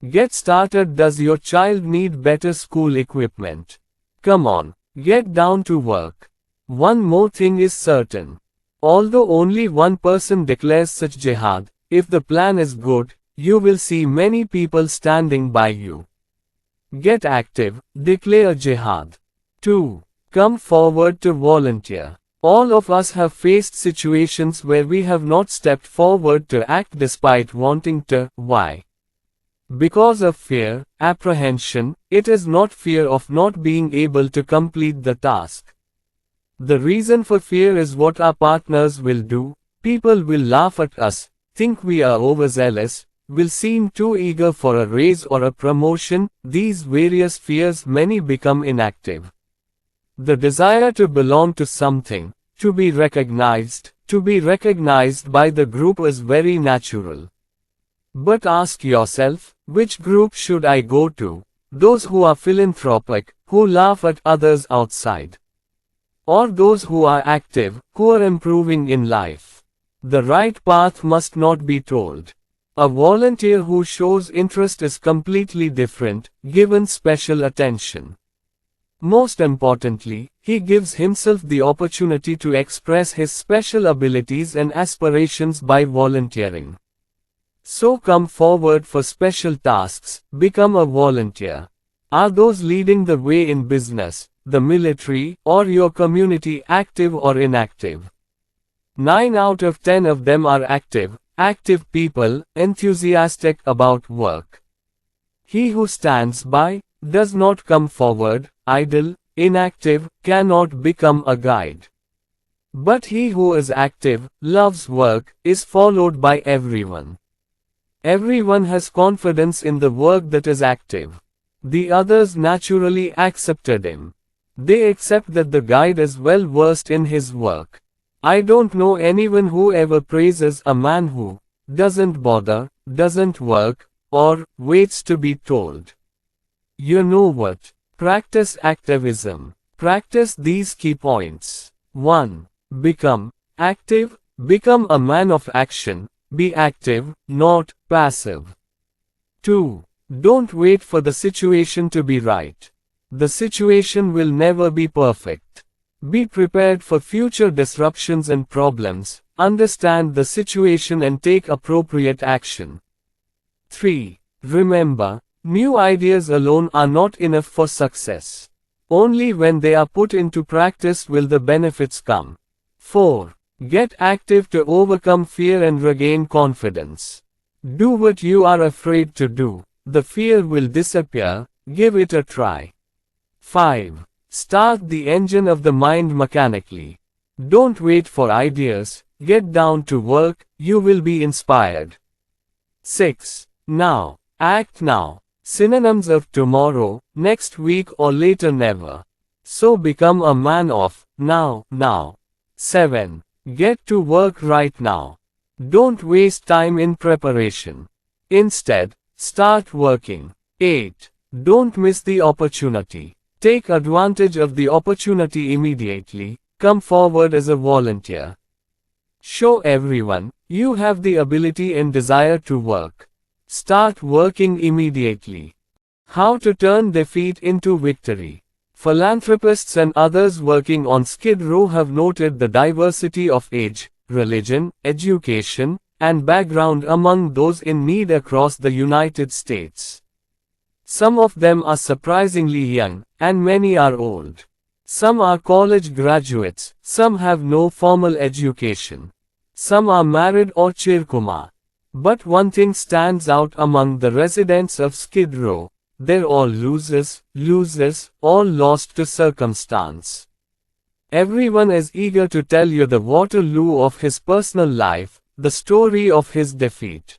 Get started. Does your child need better school equipment? Come on, get down to work. One more thing is certain. Although only one person declares such jihad, if the plan is good, you will see many people standing by you. Get active, declare jihad. 2. Come forward to volunteer. All of us have faced situations where we have not stepped forward to act despite wanting to. Why? Because of fear, apprehension. It is not fear of not being able to complete the task. The reason for fear is what our partners will do. People will laugh at us, think we are overzealous, will seem too eager for a raise or a promotion. These various fears many become inactive. The desire to belong to something, to be recognized by the group is very natural. But ask yourself, which group should I go to? Those who are philanthropic, who laugh at others outside? Or those who are active, who are improving in life? The right path must not be told. A volunteer who shows interest is completely different, given special attention. Most importantly, he gives himself the opportunity to express his special abilities and aspirations by volunteering. So come forward for special tasks, become a volunteer. Are those leading the way in business, the military, or your community active or inactive? 9 out of 10 of them are active people, enthusiastic about work. He who stands by, does not come forward, idle, inactive, cannot become a guide. But he who is active, loves work, is followed by everyone. Everyone has confidence in the work that is active. The others naturally accepted him. They accept that the guide is well versed in his work. I don't know anyone who ever praises a man who doesn't bother, doesn't work, or waits to be told. You know what? Practice activism. Practice these key points. 1. Become active. Become a man of action. Be active, not passive. 2. Don't wait for the situation to be right. The situation will never be perfect. Be prepared for future disruptions and problems. Understand the situation and take appropriate action. 3. Remember, new ideas alone are not enough for success. Only when they are put into practice will the benefits come. 4. Get active to overcome fear and regain confidence. Do what you are afraid to do. The fear will disappear. Give it a try. 5. Start the engine of the mind mechanically. Don't wait for ideas. Get down to work. You will be inspired. 6. Now. Act now. Synonyms of tomorrow, next week or later never. So become a man of now. 7. Get to work right now. Don't waste time in preparation. Instead, start working. 8. Don't miss the opportunity. Take advantage of the opportunity immediately. Come forward as a volunteer. Show everyone you have the ability and desire to work. Start working immediately. How to turn defeat into victory. Philanthropists and others working on Skid Row have noted the diversity of age, religion, education, and background among those in need across the United States. Some of them are surprisingly young, and many are old. Some are college graduates, some have no formal education. Some are married or chirkuma. But one thing stands out among the residents of Skid Row. They're all losers, all lost to circumstance. Everyone is eager to tell you the Waterloo of his personal life, the story of his defeat.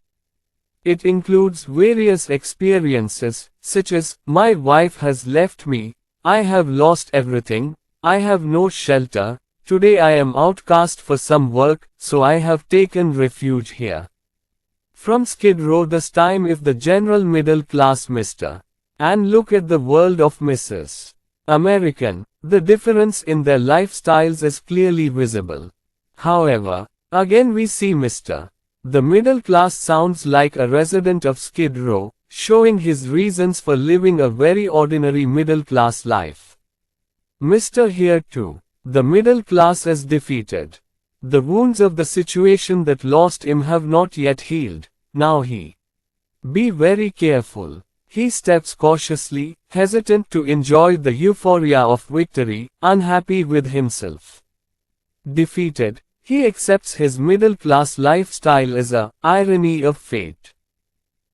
It includes various experiences, such as, my wife has left me, I have lost everything, I have no shelter, today I am outcast for some work, so I have taken refuge here. From Skid Row this time if the general middle class Mr. And look at the world of Mrs. American, the difference in their lifestyles is clearly visible. However, again we see Mr. The middle class sounds like a resident of Skid Row, showing his reasons for living a very ordinary middle class life. Mr. Here too, the middle class is defeated. The wounds of the situation that lost him have not yet healed. Now he. Be very careful. He steps cautiously, hesitant to enjoy the euphoria of victory, unhappy with himself. Defeated, he accepts his middle-class lifestyle as a irony of fate.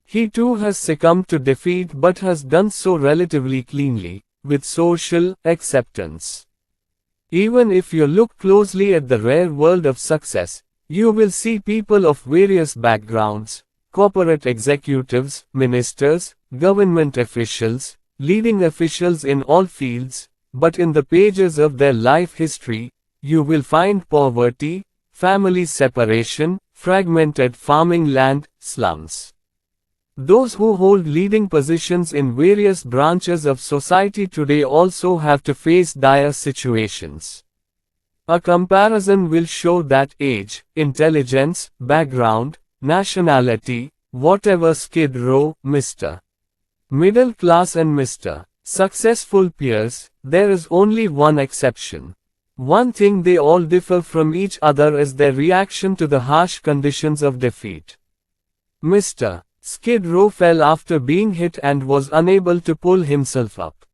He too has succumbed to defeat but has done so relatively cleanly, with social acceptance. Even if you look closely at the rare world of success, you will see people of various backgrounds, corporate executives, ministers, government officials, leading officials in all fields, but in the pages of their life history, you will find poverty, family separation, fragmented farming land, slums. Those who hold leading positions in various branches of society today also have to face dire situations. A comparison will show that age, intelligence, background, nationality, whatever Skid Row, Mr. Middle class and Mr. Successful peers, there is only one exception. One thing they all differ from each other is their reaction to the harsh conditions of defeat. Mr. Skid Row fell after being hit and was unable to pull himself up.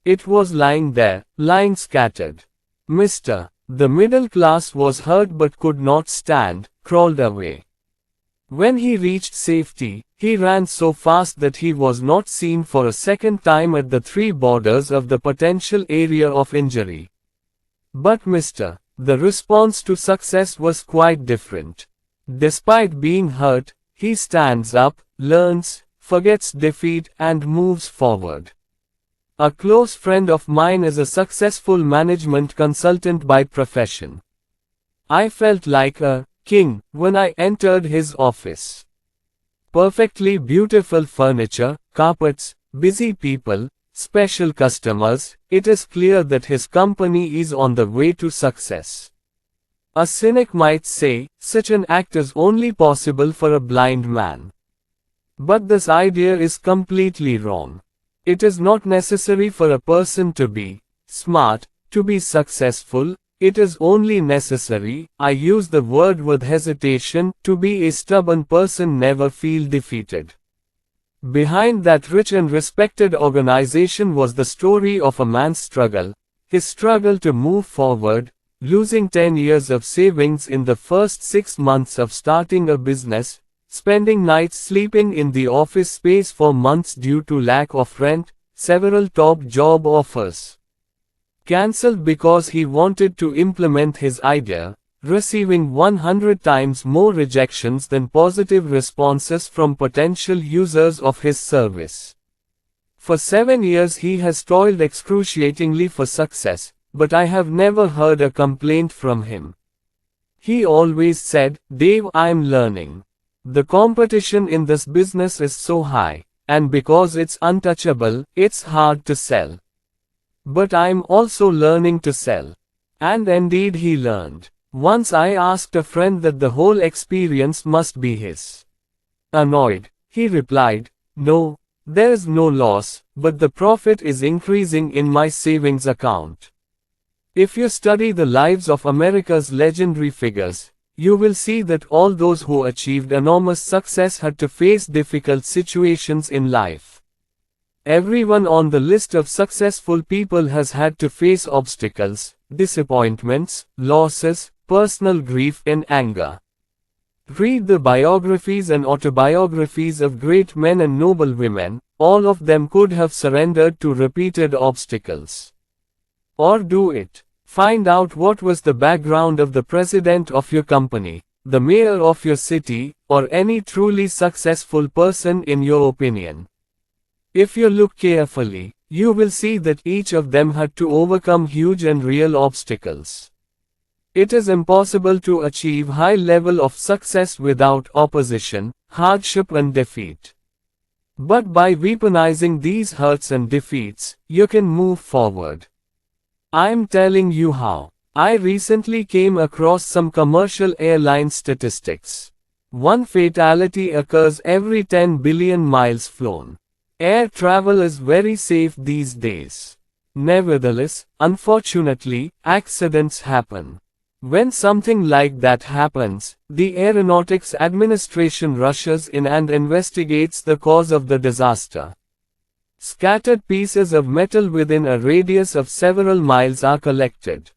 It was lying there, lying scattered. Mr. The middle class was hurt but could not stand, crawled away. When he reached safety, he ran so fast that he was not seen for a second time at the three borders of the potential area of injury. But Mr. The response to success was quite different. Despite being hurt, he stands up, learns, forgets defeat, and moves forward. A close friend of mine is a successful management consultant by profession. I felt like a king when I entered his office. Perfectly beautiful furniture, carpets, busy people, special customers. It is clear that his company is on the way to success. A cynic might say, such an act is only possible for a blind man. But this idea is completely wrong. It is not necessary for a person to be smart to be successful. It is only necessary, I use the word with hesitation, to be a stubborn person, never feel defeated. Behind that rich and respected organization was the story of a man's struggle, his struggle to move forward, losing 10 years of savings in the first 6 months of starting a business, spending nights sleeping in the office space for months due to lack of rent, several top job offers cancelled because he wanted to implement his idea, receiving 100 times more rejections than positive responses from potential users of his service. For 7 years he has toiled excruciatingly for success, but I have never heard a complaint from him. He always said, "Dave, I'm learning. The competition in this business is so high, and because it's untouchable, it's hard to sell. But I'm also learning to sell." And indeed he learned. Once I asked a friend that the whole experience must be his. Annoyed, he replied, "No, there's no loss, but the profit is increasing in my savings account." If you study the lives of America's legendary figures, you will see that all those who achieved enormous success had to face difficult situations in life. Everyone on the list of successful people has had to face obstacles, disappointments, losses, personal grief and anger. Read the biographies and autobiographies of great men and noble women. All of them could have surrendered to repeated obstacles. Or do it. Find out what was the background of the president of your company, the mayor of your city, or any truly successful person in your opinion. If you look carefully, you will see that each of them had to overcome huge and real obstacles. It is impossible to achieve high level of success without opposition, hardship and defeat. But by weaponizing these hurts and defeats, you can move forward. I'm telling you how. I recently came across some commercial airline statistics. One fatality occurs every 10 billion miles flown. Air travel is very safe these days. Nevertheless, unfortunately, accidents happen. When something like that happens, the Aeronautics Administration rushes in and investigates the cause of the disaster. Scattered pieces of metal within a radius of several miles are collected.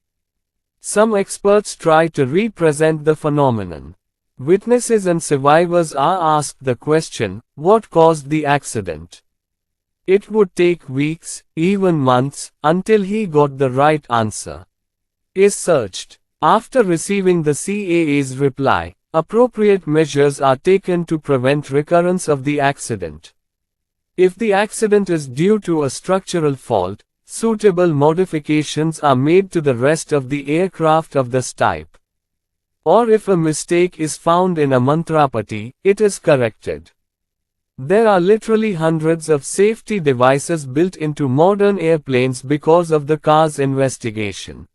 Some experts try to represent the phenomenon. Witnesses and survivors are asked the question, what caused the accident? It would take weeks, even months, until he got the right answer. Is searched. After receiving the CAA's reply, appropriate measures are taken to prevent recurrence of the accident. If the accident is due to a structural fault, suitable modifications are made to the rest of the aircraft of this type. Or if a mistake is found in a mantrapati, it is corrected. There are literally hundreds of safety devices built into modern airplanes because of the car's investigation.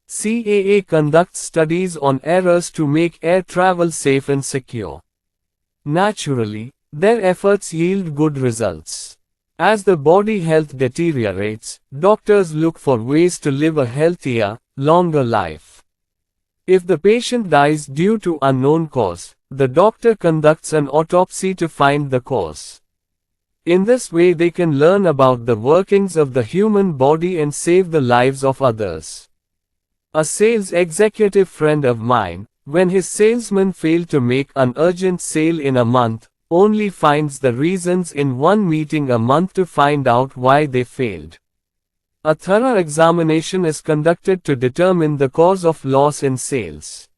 CAA conducts studies on errors to make air travel safe and secure. Naturally, their efforts yield good results. As the body health deteriorates, doctors look for ways to live a healthier, longer life. If the patient dies due to unknown cause, the doctor conducts an autopsy to find the cause. In this way they can learn about the workings of the human body and save the lives of others. A sales executive friend of mine, when his salesman failed to make an urgent sale in a month, only finds the reasons in one meeting a month to find out why they failed. A thorough examination is conducted to determine the cause of loss in sales.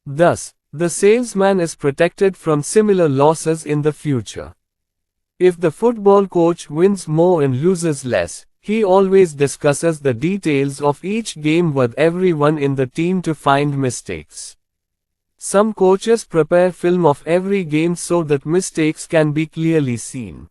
Thus, the salesman is protected from similar losses in the future. If the football coach wins more and loses less, he always discusses the details of each game with everyone in the team to find mistakes. Some coaches prepare film of every game so that mistakes can be clearly seen.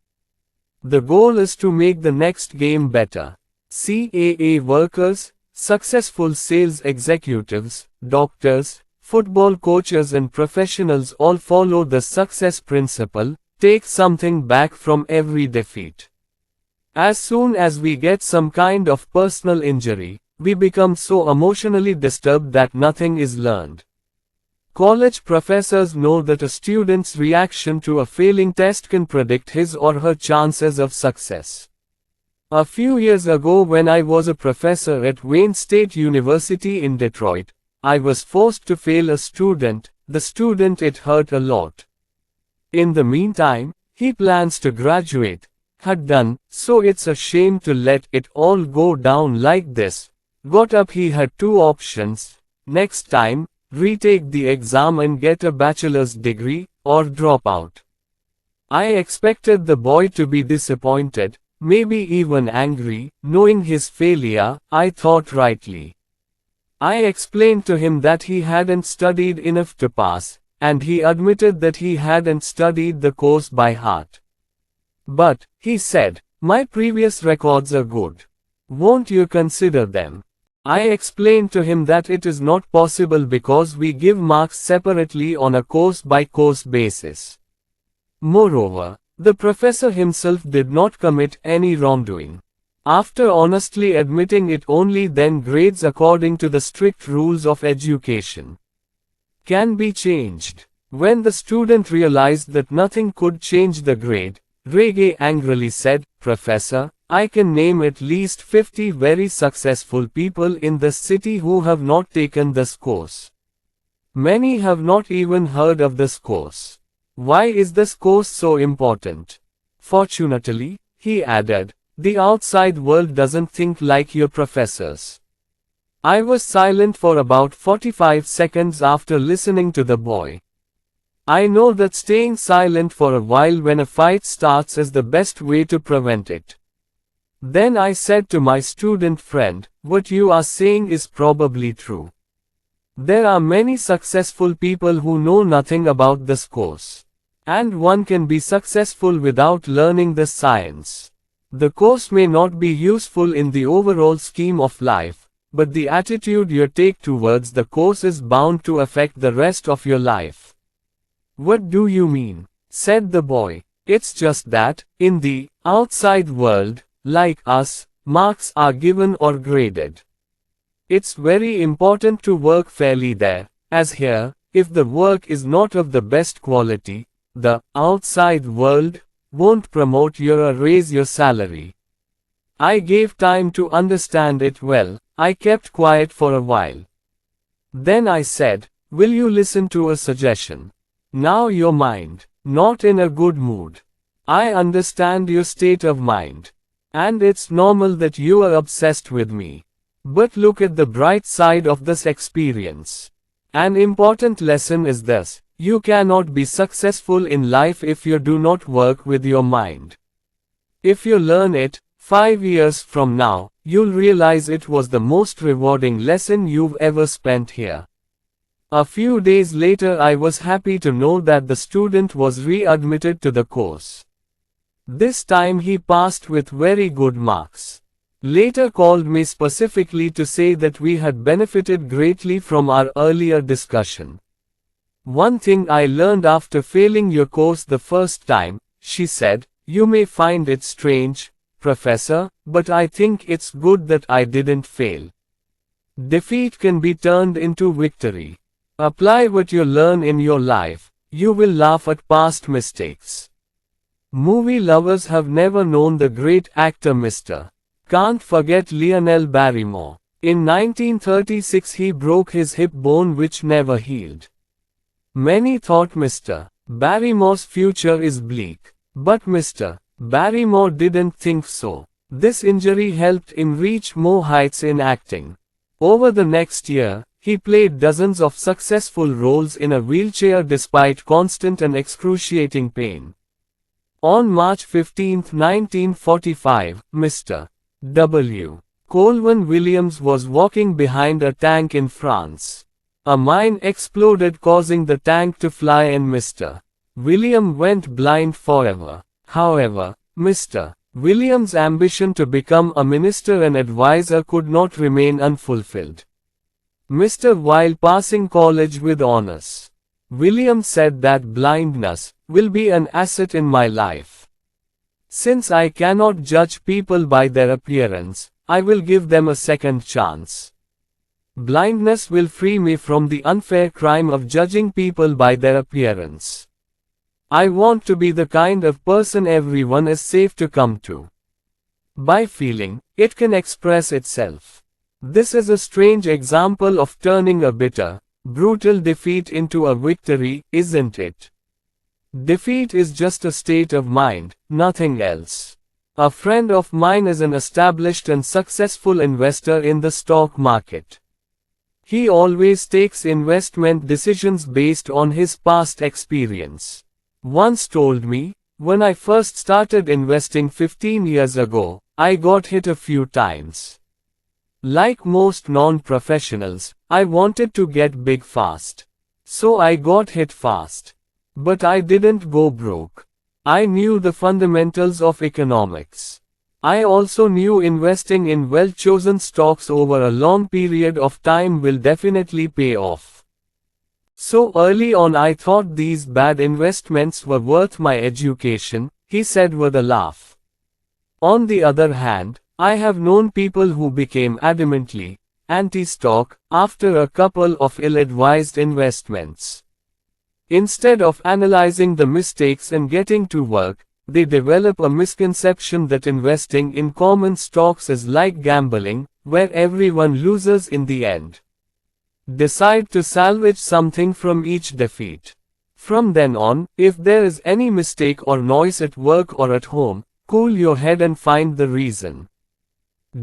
The goal is to make the next game better. CAA workers, successful sales executives, doctors, football coaches and professionals all follow the success principle: take something back from every defeat. As soon as we get some kind of personal injury, we become so emotionally disturbed that nothing is learned. College professors know that a student's reaction to a failing test can predict his or her chances of success. A few years ago, when I was a professor at Wayne State University in Detroit, I was forced to fail a student. The student it hurt a lot. In the meantime, he plans to graduate. Had done, so it's a shame to let it all go down like this. Got up, he had two options. Next time, retake the exam and get a bachelor's degree, or drop out. I expected the boy to be disappointed, maybe even angry, knowing his failure. I thought rightly. I explained to him that he hadn't studied enough to pass, and he admitted that he hadn't studied the course by heart. But, he said, my previous records are good. Won't you consider them? I explained to him that it is not possible because we give marks separately on a course-by-course basis. Moreover, the professor himself did not commit any wrongdoing. After honestly admitting it, only then grades according to the strict rules of education can be changed. When the student realized that nothing could change the grade, Reggae angrily said, "Professor, I can name at least 50 very successful people in this city who have not taken this course. Many have not even heard of this course. Why is this course so important? Fortunately," he added, "the outside world doesn't think like your professors." I was silent for about 45 seconds after listening to the boy. I know that staying silent for a while when a fight starts is the best way to prevent it. Then I said to my student friend, "What you are saying is probably true. There are many successful people who know nothing about this course. And one can be successful without learning this science. The course may not be useful in the overall scheme of life, but the attitude you take towards the course is bound to affect the rest of your life." "What do you mean?" said the boy. "It's just that, in the outside world, like us, marks are given or graded. It's very important to work fairly there, as here, if the work is not of the best quality, the outside world won't promote you or raise your salary." I gave time to understand it well. I kept quiet for a while. Then I said, "Will you listen to a suggestion? Now your mind, not in a good mood. I understand your state of mind. And it's normal that you are obsessed with me. But look at the bright side of this experience. An important lesson is this: you cannot be successful in life if you do not work with your mind. If you learn it, 5 years from now, you'll realize it was the most rewarding lesson you've ever spent here." A few days later, I was happy to know that the student was readmitted to the course. This time he passed with very good marks. Later called me specifically to say that we had benefited greatly from our earlier discussion. "One thing I learned after failing your course the first time," she said, "you may find it strange, Professor, but I think it's good that I didn't fail. Defeat can be turned into victory. Apply what you learn in your life, you will laugh at past mistakes." Movie lovers have never known the great actor Mr. Can't forget Lionel Barrymore. In 1936 he broke his hip bone which never healed. Many thought Mr. Barrymore's future is bleak. But Mr. Barrymore didn't think so. This injury helped him reach more heights in acting. Over the next year, he played dozens of successful roles in a wheelchair despite constant and excruciating pain. On March 15, 1945, Mr. W. Colvin Williams was walking behind a tank in France. A mine exploded, causing the tank to fly, and Mr. Williams went blind forever. However, Mr. Williams' ambition to become a minister and advisor could not remain unfulfilled. While passing college with honors, Williams said that blindness will be an asset in my life. Since I cannot judge people by their appearance, I will give them a second chance. Blindness will free me from the unfair crime of judging people by their appearance. I want to be the kind of person everyone is safe to come to. By feeling, it can express itself. This is a strange example of turning a bitter, brutal defeat into a victory, isn't it? Defeat is just a state of mind, nothing else. A friend of mine is an established and successful investor in the stock market. He always takes investment decisions based on his past experience. Once told me, when I first started investing 15 years ago, I got hit a few times. Like most non-professionals, I wanted to get big fast. So I got hit fast. But I didn't go broke. I knew the fundamentals of economics. I also knew investing in well-chosen stocks over a long period of time will definitely pay off. So early on I thought these bad investments were worth my education, he said with a laugh. On the other hand, I have known people who became adamantly anti-stock after a couple of ill-advised investments. Instead of analyzing the mistakes and getting to work, they develop a misconception that investing in common stocks is like gambling, where everyone loses in the end. Decide to salvage something from each defeat. From then on, if there is any mistake or noise at work or at home, cool your head and find the reason.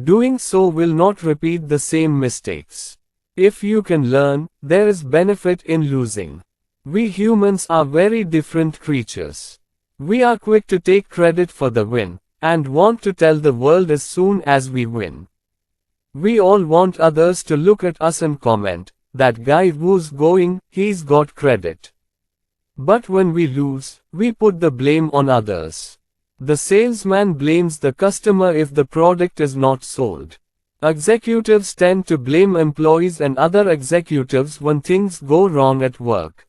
Doing so will not repeat the same mistakes. If you can learn, there is benefit in losing. We humans are very different creatures. We are quick to take credit for the win, and want to tell the world as soon as we win. We all want others to look at us and comment, "That guy who's going, he's got credit." But when we lose, we put the blame on others. The salesman blames the customer if the product is not sold. Executives tend to blame employees and other executives when things go wrong at work.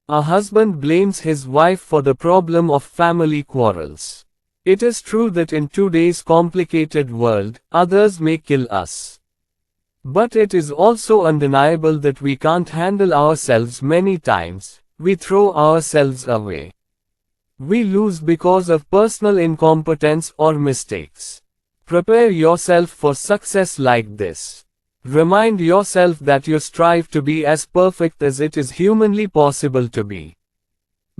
A husband blames his wife for the problem of family quarrels. It is true that in today's complicated world, others may kill us. But it is also undeniable that we can't handle ourselves many times, we throw ourselves away. We lose because of personal incompetence or mistakes. Prepare yourself for success like this. Remind yourself that you strive to be as perfect as it is humanly possible to be.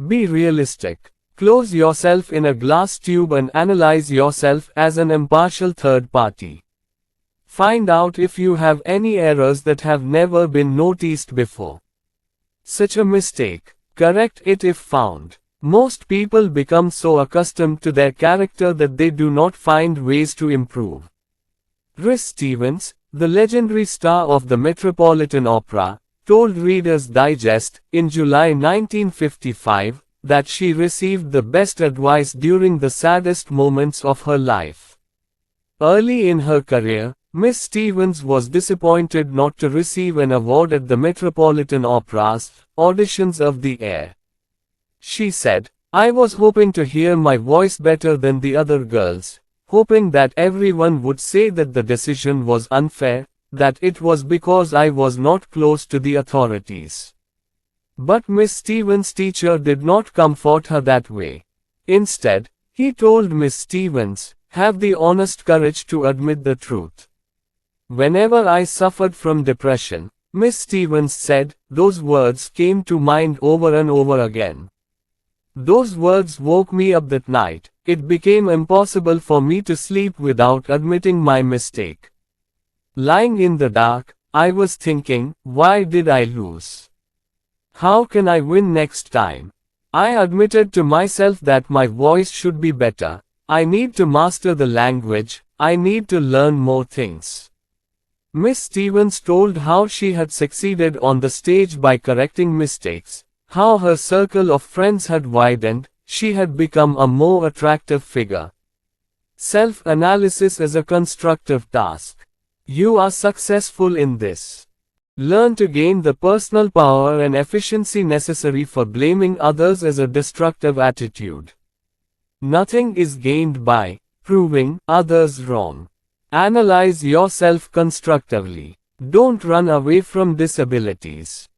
Be realistic. Close yourself in a glass tube and analyze yourself as an impartial third party. Find out if you have any errors that have never been noticed before. Such a mistake. Correct it if found. Most people become so accustomed to their character that they do not find ways to improve. Rhys Stevens, the legendary star of the Metropolitan Opera, told Reader's Digest, in July 1955, that she received the best advice during the saddest moments of her life. Early in her career, Miss Stevens was disappointed not to receive an award at the Metropolitan Opera's auditions of the year. She said, "I was hoping to hear my voice better than the other girls, hoping that everyone would say that the decision was unfair, that it was because I was not close to the authorities." But Miss Stevens' teacher did not comfort her that way. Instead, he told Miss Stevens, "Have the honest courage to admit the truth." Whenever I suffered from depression, Miss Stevens said, those words came to mind over and over again. Those words woke me up that night. It became impossible for me to sleep without admitting my mistake. Lying in the dark, I was thinking, why did I lose? How can I win next time? I admitted to myself that my voice should be better. I need to master the language. I need to learn more things. Miss Stevens told how she had succeeded on the stage by correcting mistakes, how her circle of friends had widened, she had become a more attractive figure. Self-analysis is a constructive task. You are successful in this. Learn to gain the personal power and efficiency necessary for blaming others as a destructive attitude. Nothing is gained by proving others wrong. Analyze yourself constructively. Don't run away from disabilities.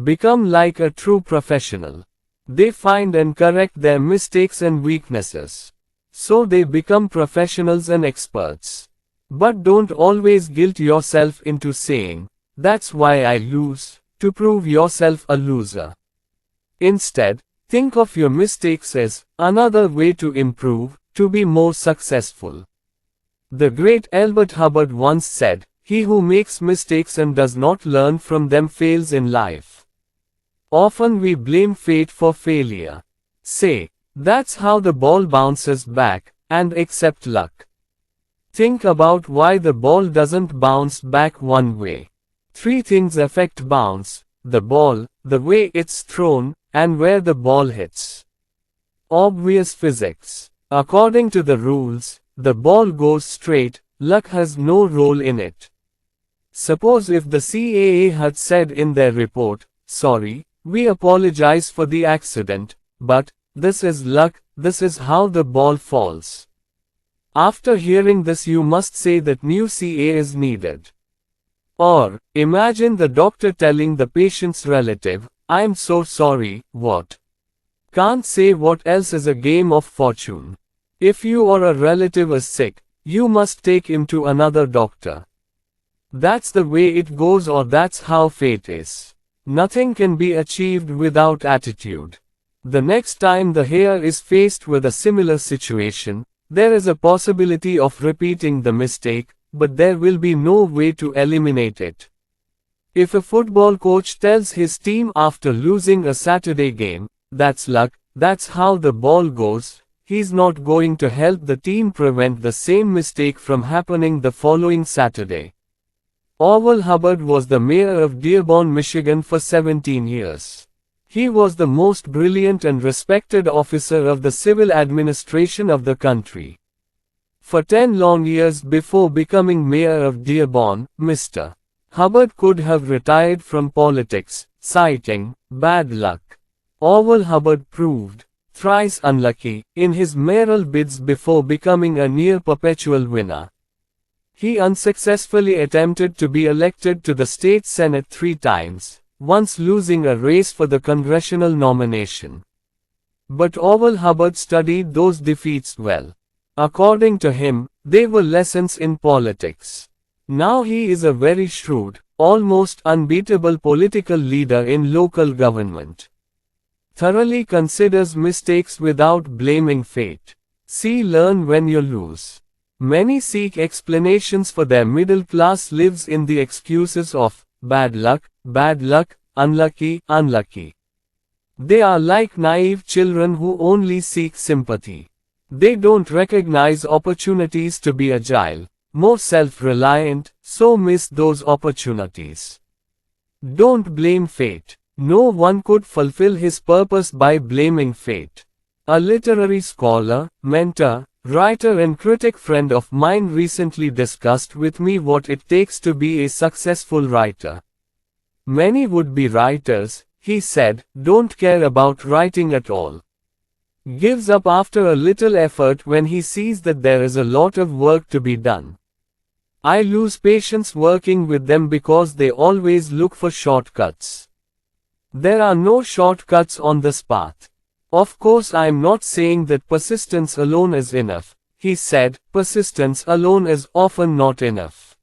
Become like a true professional. They find and correct their mistakes and weaknesses. So they become professionals and experts. But don't always guilt yourself into saying, "That's why I lose," to prove yourself a loser. Instead, think of your mistakes as another way to improve, to be more successful. The great Albert Hubbard once said, "He who makes mistakes and does not learn from them fails in life." Often we blame fate for failure. Say, "That's how the ball bounces back," and accept luck. Think about why the ball doesn't bounce back one way. 3 things affect bounce: the ball, the way it's thrown, and where the ball hits. Obvious physics. According to the rules, the ball goes straight, luck has no role in it. Suppose if the CAA had said in their report, "Sorry, we apologize for the accident, but this is luck, this is how the ball falls." After hearing this, you must say that new CA is needed. Or, imagine the doctor telling the patient's relative, "I'm so sorry, what? Can't say what else is a game of fortune. If you or a relative is sick, you must take him to another doctor. That's the way it goes, or that's how fate is." Nothing can be achieved without attitude. The next time the hare is faced with a similar situation, there is a possibility of repeating the mistake, but there will be no way to eliminate it. If a football coach tells his team after losing a Saturday game, "That's luck, that's how the ball goes," he's not going to help the team prevent the same mistake from happening the following Saturday. Orville Hubbard was the mayor of Dearborn, Michigan for 17 years. He was the most brilliant and respected officer of the civil administration of the country. For 10 long years before becoming mayor of Dearborn, Mr. Hubbard could have retired from politics, citing bad luck. Orville Hubbard proved thrice unlucky in his mayoral bids before becoming a near-perpetual winner. He unsuccessfully attempted to be elected to the state senate 3 times, once losing a race for the congressional nomination. But Orville Hubbard studied those defeats well. According to him, they were lessons in politics. Now he is a very shrewd, almost unbeatable political leader in local government. Thoroughly considers mistakes without blaming fate. See, learn when you lose. Many seek explanations for their middle class lives in the excuses of bad luck, unlucky, unlucky. They are like naive children who only seek sympathy. They don't recognize opportunities to be agile, more self-reliant, so miss those opportunities. Don't blame fate. No one could fulfill his purpose by blaming fate. A literary scholar, mentor, writer and critic friend of mine recently discussed with me what it takes to be a successful writer. Many would-be writers, he said, don't care about writing at all. Gives up after a little effort when he sees that there is a lot of work to be done. I lose patience working with them because they always look for shortcuts. There are no shortcuts on this path. Of course, I am not saying that persistence alone is enough. He said, persistence alone is often not enough.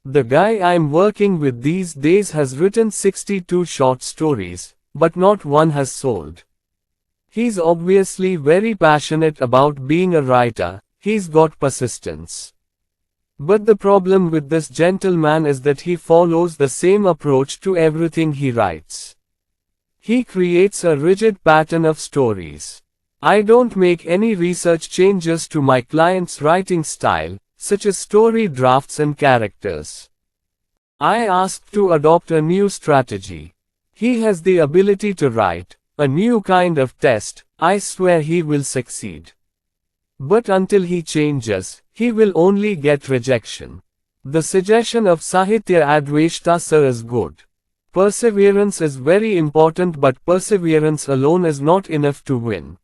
The guy I'm working with these days has written 62 short stories, but not one has sold. He's obviously very passionate about being a writer, he's got persistence. But the problem with this gentleman is that he follows the same approach to everything he writes. He creates a rigid pattern of stories. I don't make any research changes to my client's writing style, such as story drafts and characters. I ask to adopt a new strategy. He has the ability to write a new kind of test. I swear he will succeed. But until he changes, he will only get rejection. The suggestion of Sahitya Adveshta sir is good. Perseverance is very important, but perseverance alone is not enough to win.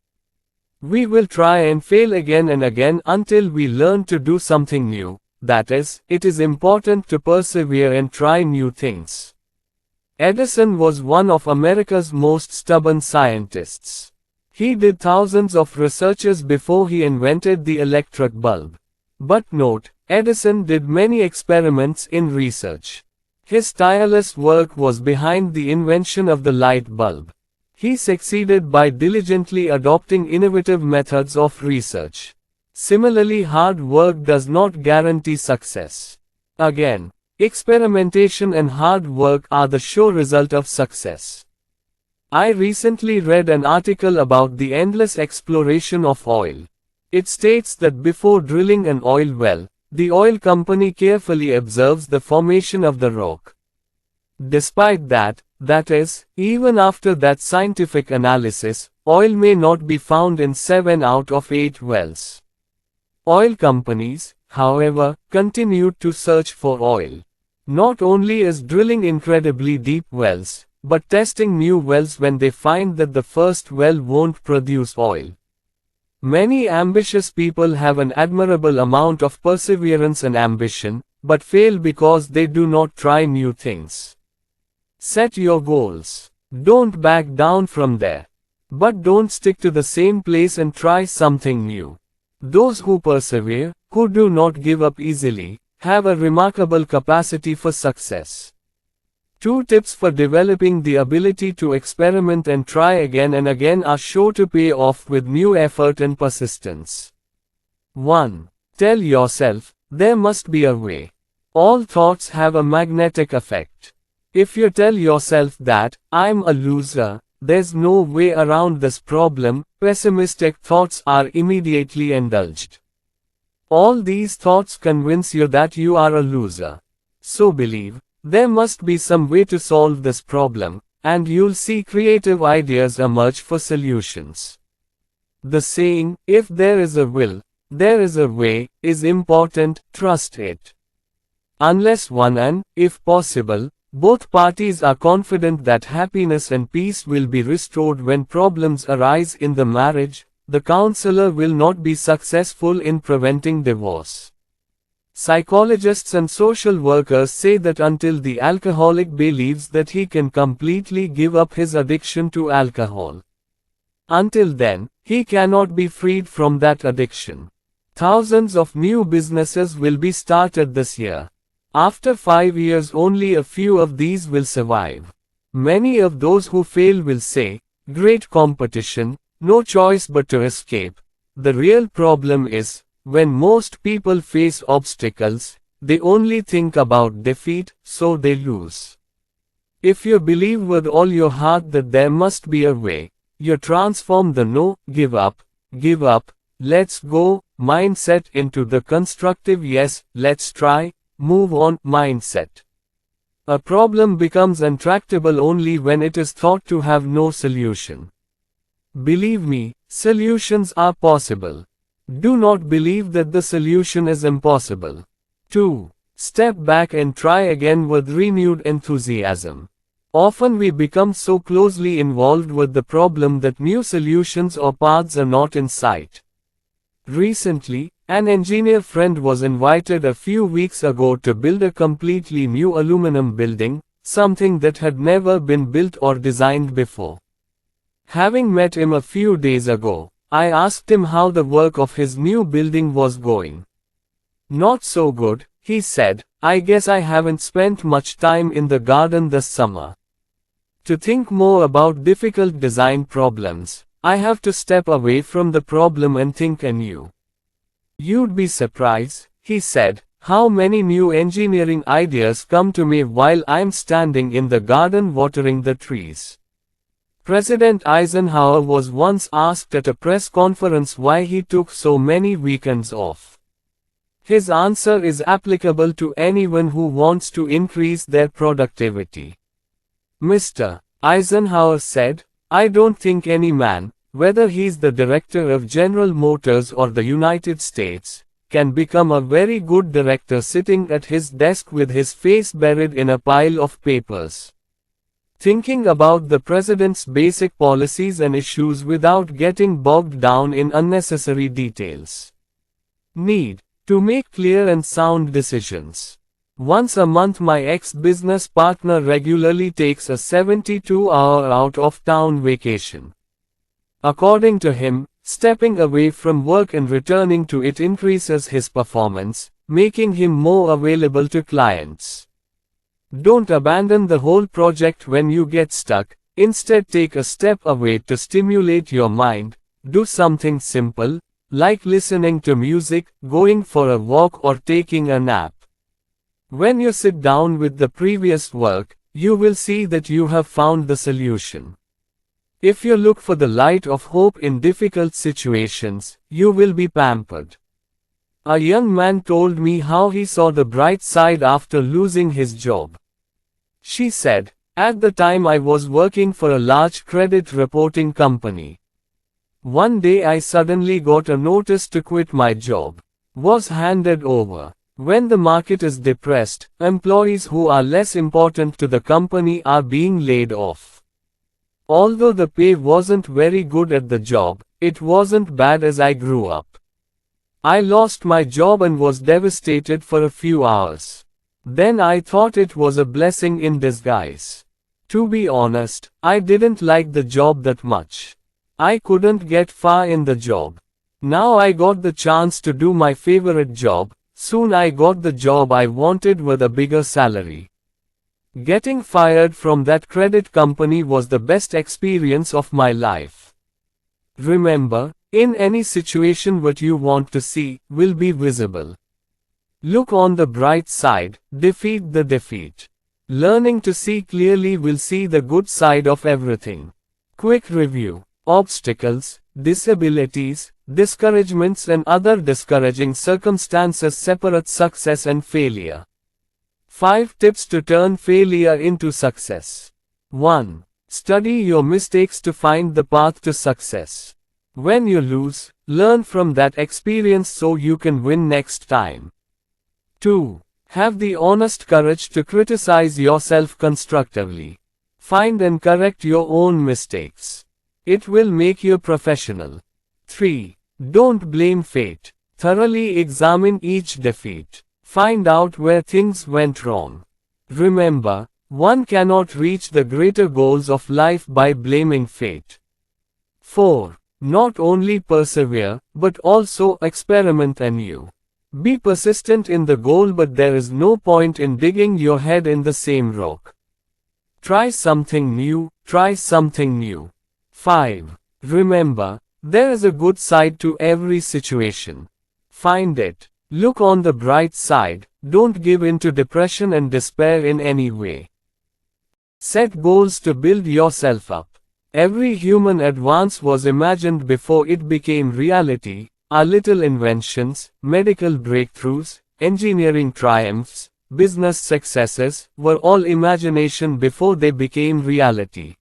We will try and fail again and again until we learn to do something new. That is, it is important to persevere and try new things. Edison was one of America's most stubborn scientists. He did thousands of researches before he invented the electric bulb. But note, Edison did many experiments in research. His tireless work was behind the invention of the light bulb. He succeeded by diligently adopting innovative methods of research. Similarly, hard work does not guarantee success. Again, experimentation and hard work are the sure result of success. I recently read an article about the endless exploration of oil. It states that before drilling an oil well, the oil company carefully observes the formation of the rock. Despite that is, even after that scientific analysis, oil may not be found in 7 out of 8 wells. Oil companies, however, continued to search for oil. Not only is drilling incredibly deep wells, but testing new wells when they find that the first well won't produce oil. Many ambitious people have an admirable amount of perseverance and ambition, but fail because they do not try new things. Set your goals. Don't back down from there. But don't stick to the same place and try something new. Those who persevere, who do not give up easily, have a remarkable capacity for success. 2 tips for developing the ability to experiment and try again and again are sure to pay off with new effort and persistence. 1. Tell yourself, there must be a way. All thoughts have a magnetic effect. If you tell yourself that, I'm a loser, there's no way around this problem, pessimistic thoughts are immediately indulged. All these thoughts convince you that you are a loser. So believe, there must be some way to solve this problem, and you'll see creative ideas emerge for solutions. The saying, if there is a will, there is a way, is important, trust it. Unless one and, if possible, both parties are confident that happiness and peace will be restored when problems arise in the marriage, the counselor will not be successful in preventing divorce. Psychologists and social workers say that until the alcoholic believes that he can completely give up his addiction to alcohol, until then, he cannot be freed from that addiction. Thousands of new businesses will be started this year. After 5 years, only a few of these will survive. Many of those who fail will say, great competition, no choice but to escape. The real problem is, when most people face obstacles, they only think about defeat, so they lose. If you believe with all your heart that there must be a way, you transform the no, give up, let's go, mindset into the constructive yes, let's try, move on, mindset. A problem becomes intractable only when it is thought to have no solution. Believe me, solutions are possible. Do not believe that the solution is impossible. 2. Step back and try again with renewed enthusiasm. Often we become so closely involved with the problem that new solutions or paths are not in sight. Recently, an engineer friend was invited a few weeks ago to build a completely new aluminum building, something that had never been built or designed before. Having met him a few days ago, I asked him how the work of his new building was going. Not so good, he said, I guess I haven't spent much time in the garden this summer. To think more about difficult design problems, I have to step away from the problem and think anew. You'd be surprised, he said, how many new engineering ideas come to me while I'm standing in the garden watering the trees. President Eisenhower was once asked at a press conference why he took so many weekends off. His answer is applicable to anyone who wants to increase their productivity. Mr. Eisenhower said, "I don't think any man, whether he's the director of General Motors or the United States, can become a very good director sitting at his desk with his face buried in a pile of papers. Thinking about the president's basic policies and issues without getting bogged down in unnecessary details. Need to make clear and sound decisions. Once a month my ex-business partner regularly takes a 72-hour out-of-town vacation. According to him, stepping away from work and returning to it increases his performance, making him more available to clients. Don't abandon the whole project when you get stuck, instead take a step away to stimulate your mind, do something simple, like listening to music, going for a walk or taking a nap. When you sit down with the previous work, you will see that you have found the solution. If you look for the light of hope in difficult situations, you will be pampered." A young man told me how he saw the bright side after losing his job. She said, "At the time I was working for a large credit reporting company. One day I suddenly got a notice to quit my job. Was handed over. When the market is depressed, employees who are less important to the company are being laid off. Although the pay wasn't very good at the job, it wasn't bad as I grew up. I lost my job and was devastated for a few hours. Then I thought it was a blessing in disguise. To be honest, I didn't like the job that much. I couldn't get far in the job. Now I got the chance to do my favorite job. Soon I got the job I wanted with a bigger salary. Getting fired from that credit company was the best experience of my life." Remember, in any situation what you want to see will be visible. Look on the bright side, defeat the defeat. Learning to see clearly will see the good side of everything. Quick review. Obstacles, disabilities, discouragements and other discouraging circumstances separate success and failure. 5 tips to turn failure into success. 1. Study your mistakes to find the path to success. When you lose, learn from that experience so you can win next time. 2. Have the honest courage to criticize yourself constructively. Find and correct your own mistakes. It will make you professional. 3. Don't blame fate. Thoroughly examine each defeat. Find out where things went wrong. Remember, one cannot reach the greater goals of life by blaming fate. 4. Not only persevere, but also experiment anew. Be persistent in the goal, but there is no point in digging your head in the same rock. Try something new, try something new. 5. Remember, there is a good side to every situation. Find it. Look on the bright side, don't give in to depression and despair in any way. Set goals to build yourself up. Every human advance was imagined before it became reality. Our little inventions, medical breakthroughs, engineering triumphs, business successes, were all imagination before they became reality.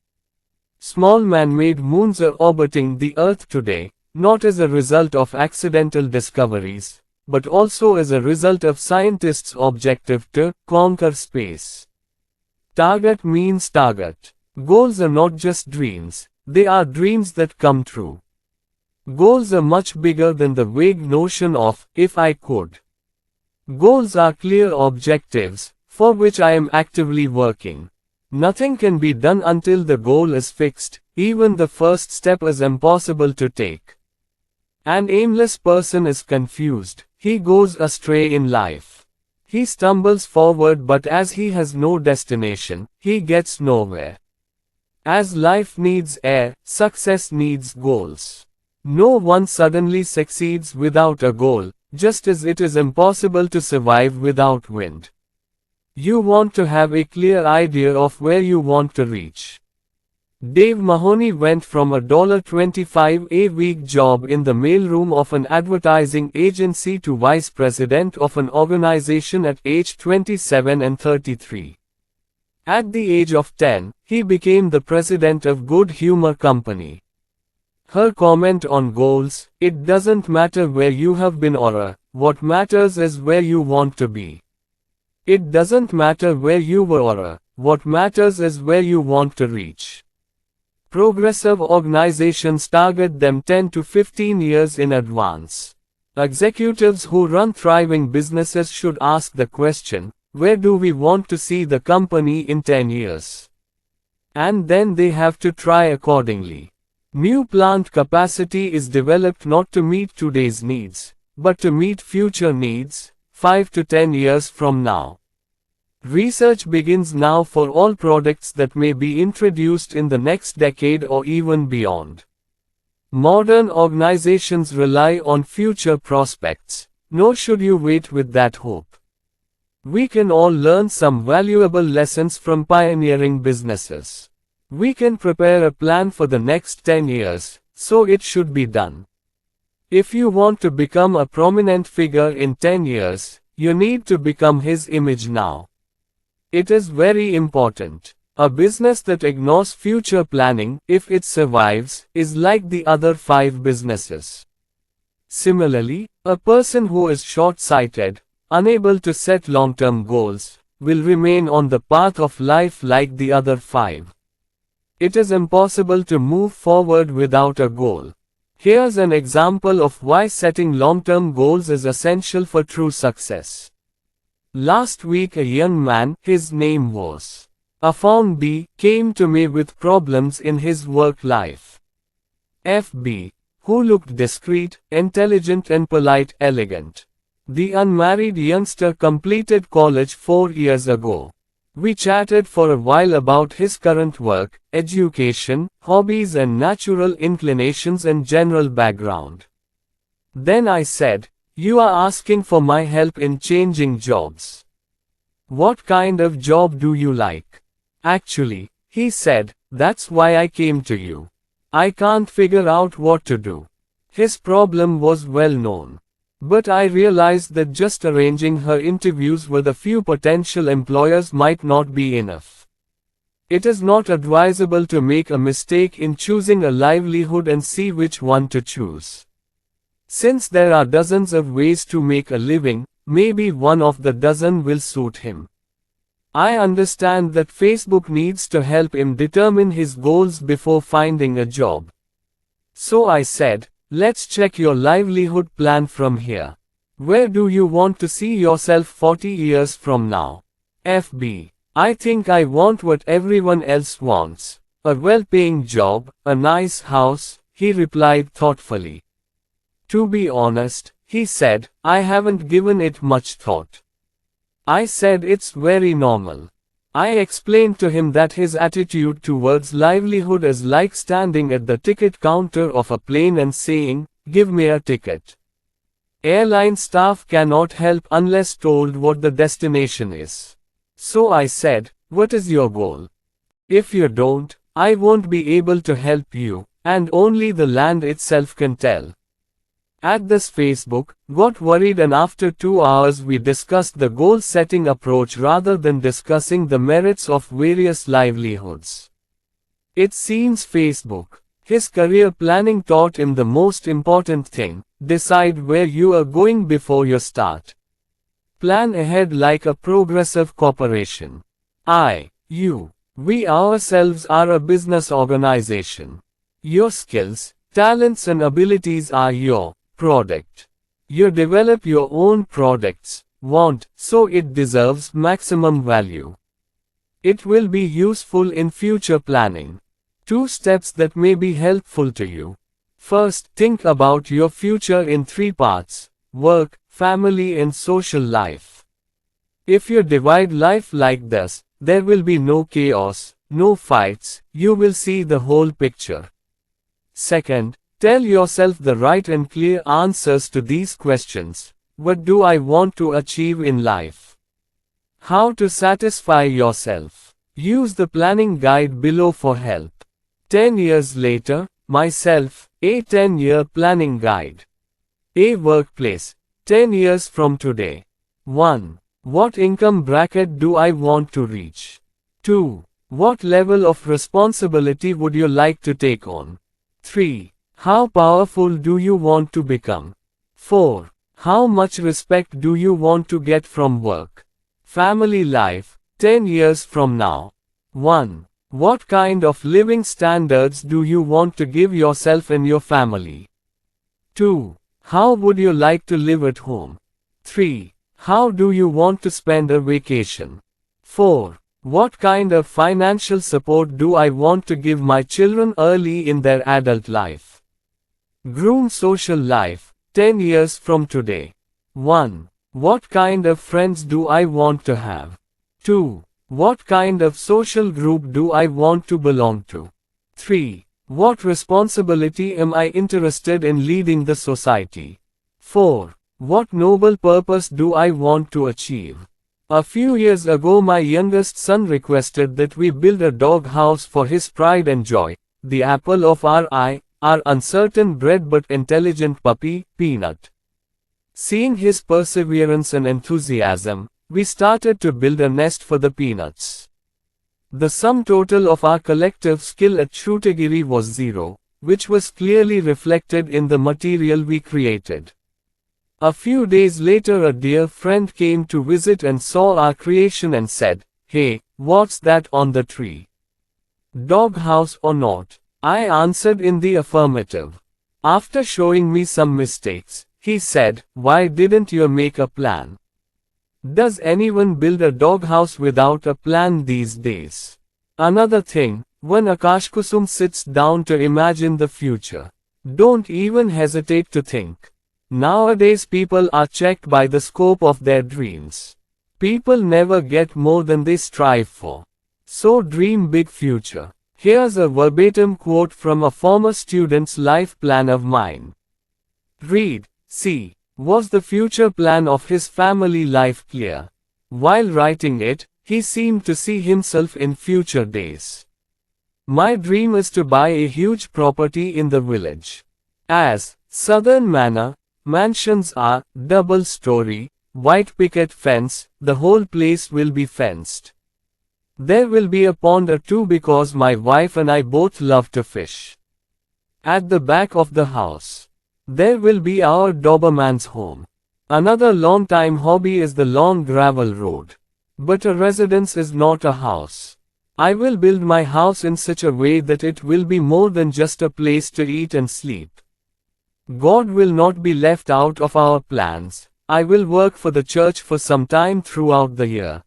Small man-made moons are orbiting the Earth today, not as a result of accidental discoveries, but also as a result of scientists' objective to conquer space. Target means target. Goals are not just dreams, they are dreams that come true. Goals are much bigger than the vague notion of, if I could. Goals are clear objectives, for which I am actively working. Nothing can be done until the goal is fixed, even the first step is impossible to take. An aimless person is confused, he goes astray in life. He stumbles forward, but as he has no destination, he gets nowhere. As life needs air, success needs goals. No one suddenly succeeds without a goal, just as it is impossible to survive without wind. You want to have a clear idea of where you want to reach. Dave Mahoney went from a $25 a week job in the mailroom of an advertising agency to vice president of an organization at age 27 and 33. At the age of 10, he became the president of Good Humor Company. Her comment on goals: "It doesn't matter where you have been or what matters is where you want to be. It doesn't matter where you were or what matters is where you want to reach." Progressive organizations target them 10 to 15 years in advance. Executives who run thriving businesses should ask the question, where do we want to see the company in 10 years? And then they have to try accordingly. New plant capacity is developed not to meet today's needs, but to meet future needs, 5 to 10 years from now. Research begins now for all products that may be introduced in the next decade or even beyond. Modern organizations rely on future prospects, nor should you wait with that hope. We can all learn some valuable lessons from pioneering businesses. We can prepare a plan for the next 10 years, so it should be done. If you want to become a prominent figure in 10 years, you need to become his image now. It is very important. A business that ignores future planning, if it survives, is like the other 5 businesses. Similarly, a person who is short-sighted, unable to set long-term goals, will remain on the path of life like the other 5. It is impossible to move forward without a goal. Here's an example of why setting long-term goals is essential for true success. Last week a young man, his name was Afan B, came to me with problems in his work life. FB, who looked discreet, intelligent and polite, elegant. The unmarried youngster completed college 4 years ago. We chatted for a while about his current work, education, hobbies and natural inclinations and general background. Then I said, "You are asking for my help in changing jobs. What kind of job do you like?" "Actually," he said, "that's why I came to you. I can't figure out what to do." His problem was well known. But I realized that just arranging her interviews with a few potential employers might not be enough. It is not advisable to make a mistake in choosing a livelihood and see which one to choose. Since there are dozens of ways to make a living, maybe one of the dozen will suit him. I understand that Facebook needs to help him determine his goals before finding a job. So I said, let's check your livelihood plan from here. Where do you want to see yourself 40 years from now? FB. I think I want what everyone else wants. A well-paying job, a nice house, he replied thoughtfully. To be honest, he said, I haven't given it much thought. I said it's very normal. I explained to him that his attitude towards livelihood is like standing at the ticket counter of a plane and saying, "Give me a ticket." Airline staff cannot help unless told what the destination is. So I said, "What is your goal? If you don't, I won't be able to help you, and only the land itself can tell." At this Facebook, got worried and after 2 hours we discussed the goal-setting approach rather than discussing the merits of various livelihoods. It seems Facebook, his career planning taught him the most important thing: decide where you are going before you start. Plan ahead like a progressive corporation. We ourselves are a business organization. Your skills, talents and abilities are your product. You develop your own products, so it deserves maximum value. It will be useful in future planning. 2 steps that may be helpful to you. First, think about your future in 3 parts: work, family and social life. If you divide life like this, there will be no chaos, no fights, you will see the whole picture. Second, tell yourself the right and clear answers to these questions. What do I want to achieve in life? How to satisfy yourself? Use the planning guide below for help. 10 years later, myself, a 10-year planning guide. A workplace, 10 years from today. 1. What income bracket do I want to reach? 2. What level of responsibility would you like to take on? 3. How powerful do you want to become? 4. How much respect do you want to get from work? Family life, 10 years from now. 1. What kind of living standards do you want to give yourself and your family? 2. How would you like to live at home? 3. How do you want to spend a vacation? 4. What kind of financial support do I want to give my children early in their adult life? Groom social life, 10 years from today. 1. What kind of friends do I want to have? 2. What kind of social group do I want to belong to? 3. What responsibility am I interested in leading the society? 4. What noble purpose do I want to achieve? A few years ago my youngest son requested that we build a dog house for his pride and joy, the apple of our eye, our uncertain bred but intelligent puppy, Peanut. Seeing his perseverance and enthusiasm, we started to build a nest for the peanuts. The sum total of our collective skill at Shrutagiri was 0, which was clearly reflected in the material we created. A few days later a dear friend came to visit and saw our creation and said, "Hey, what's that on the tree? Dog house or not?" I answered in the affirmative. After showing me some mistakes, he said, "Why didn't you make a plan? Does anyone build a doghouse without a plan these days?" Another thing, when Akashkusum sits down to imagine the future, don't even hesitate to think. Nowadays people are checked by the scope of their dreams. People never get more than they strive for. So dream big future. Here's a verbatim quote from a former student's life plan of mine. Read, see. Was the future plan of his family life clear? While writing it, he seemed to see himself in future days. My dream is to buy a huge property in the village. As Southern mansions are double-story, white picket fence, the whole place will be fenced. There will be a pond or two because my wife and I both love to fish. At the back of the house, there will be our Doberman's home. Another long-time hobby is the long gravel road. But a residence is not a house. I will build my house in such a way that it will be more than just a place to eat and sleep. God will not be left out of our plans. I will work for the church for some time throughout the year.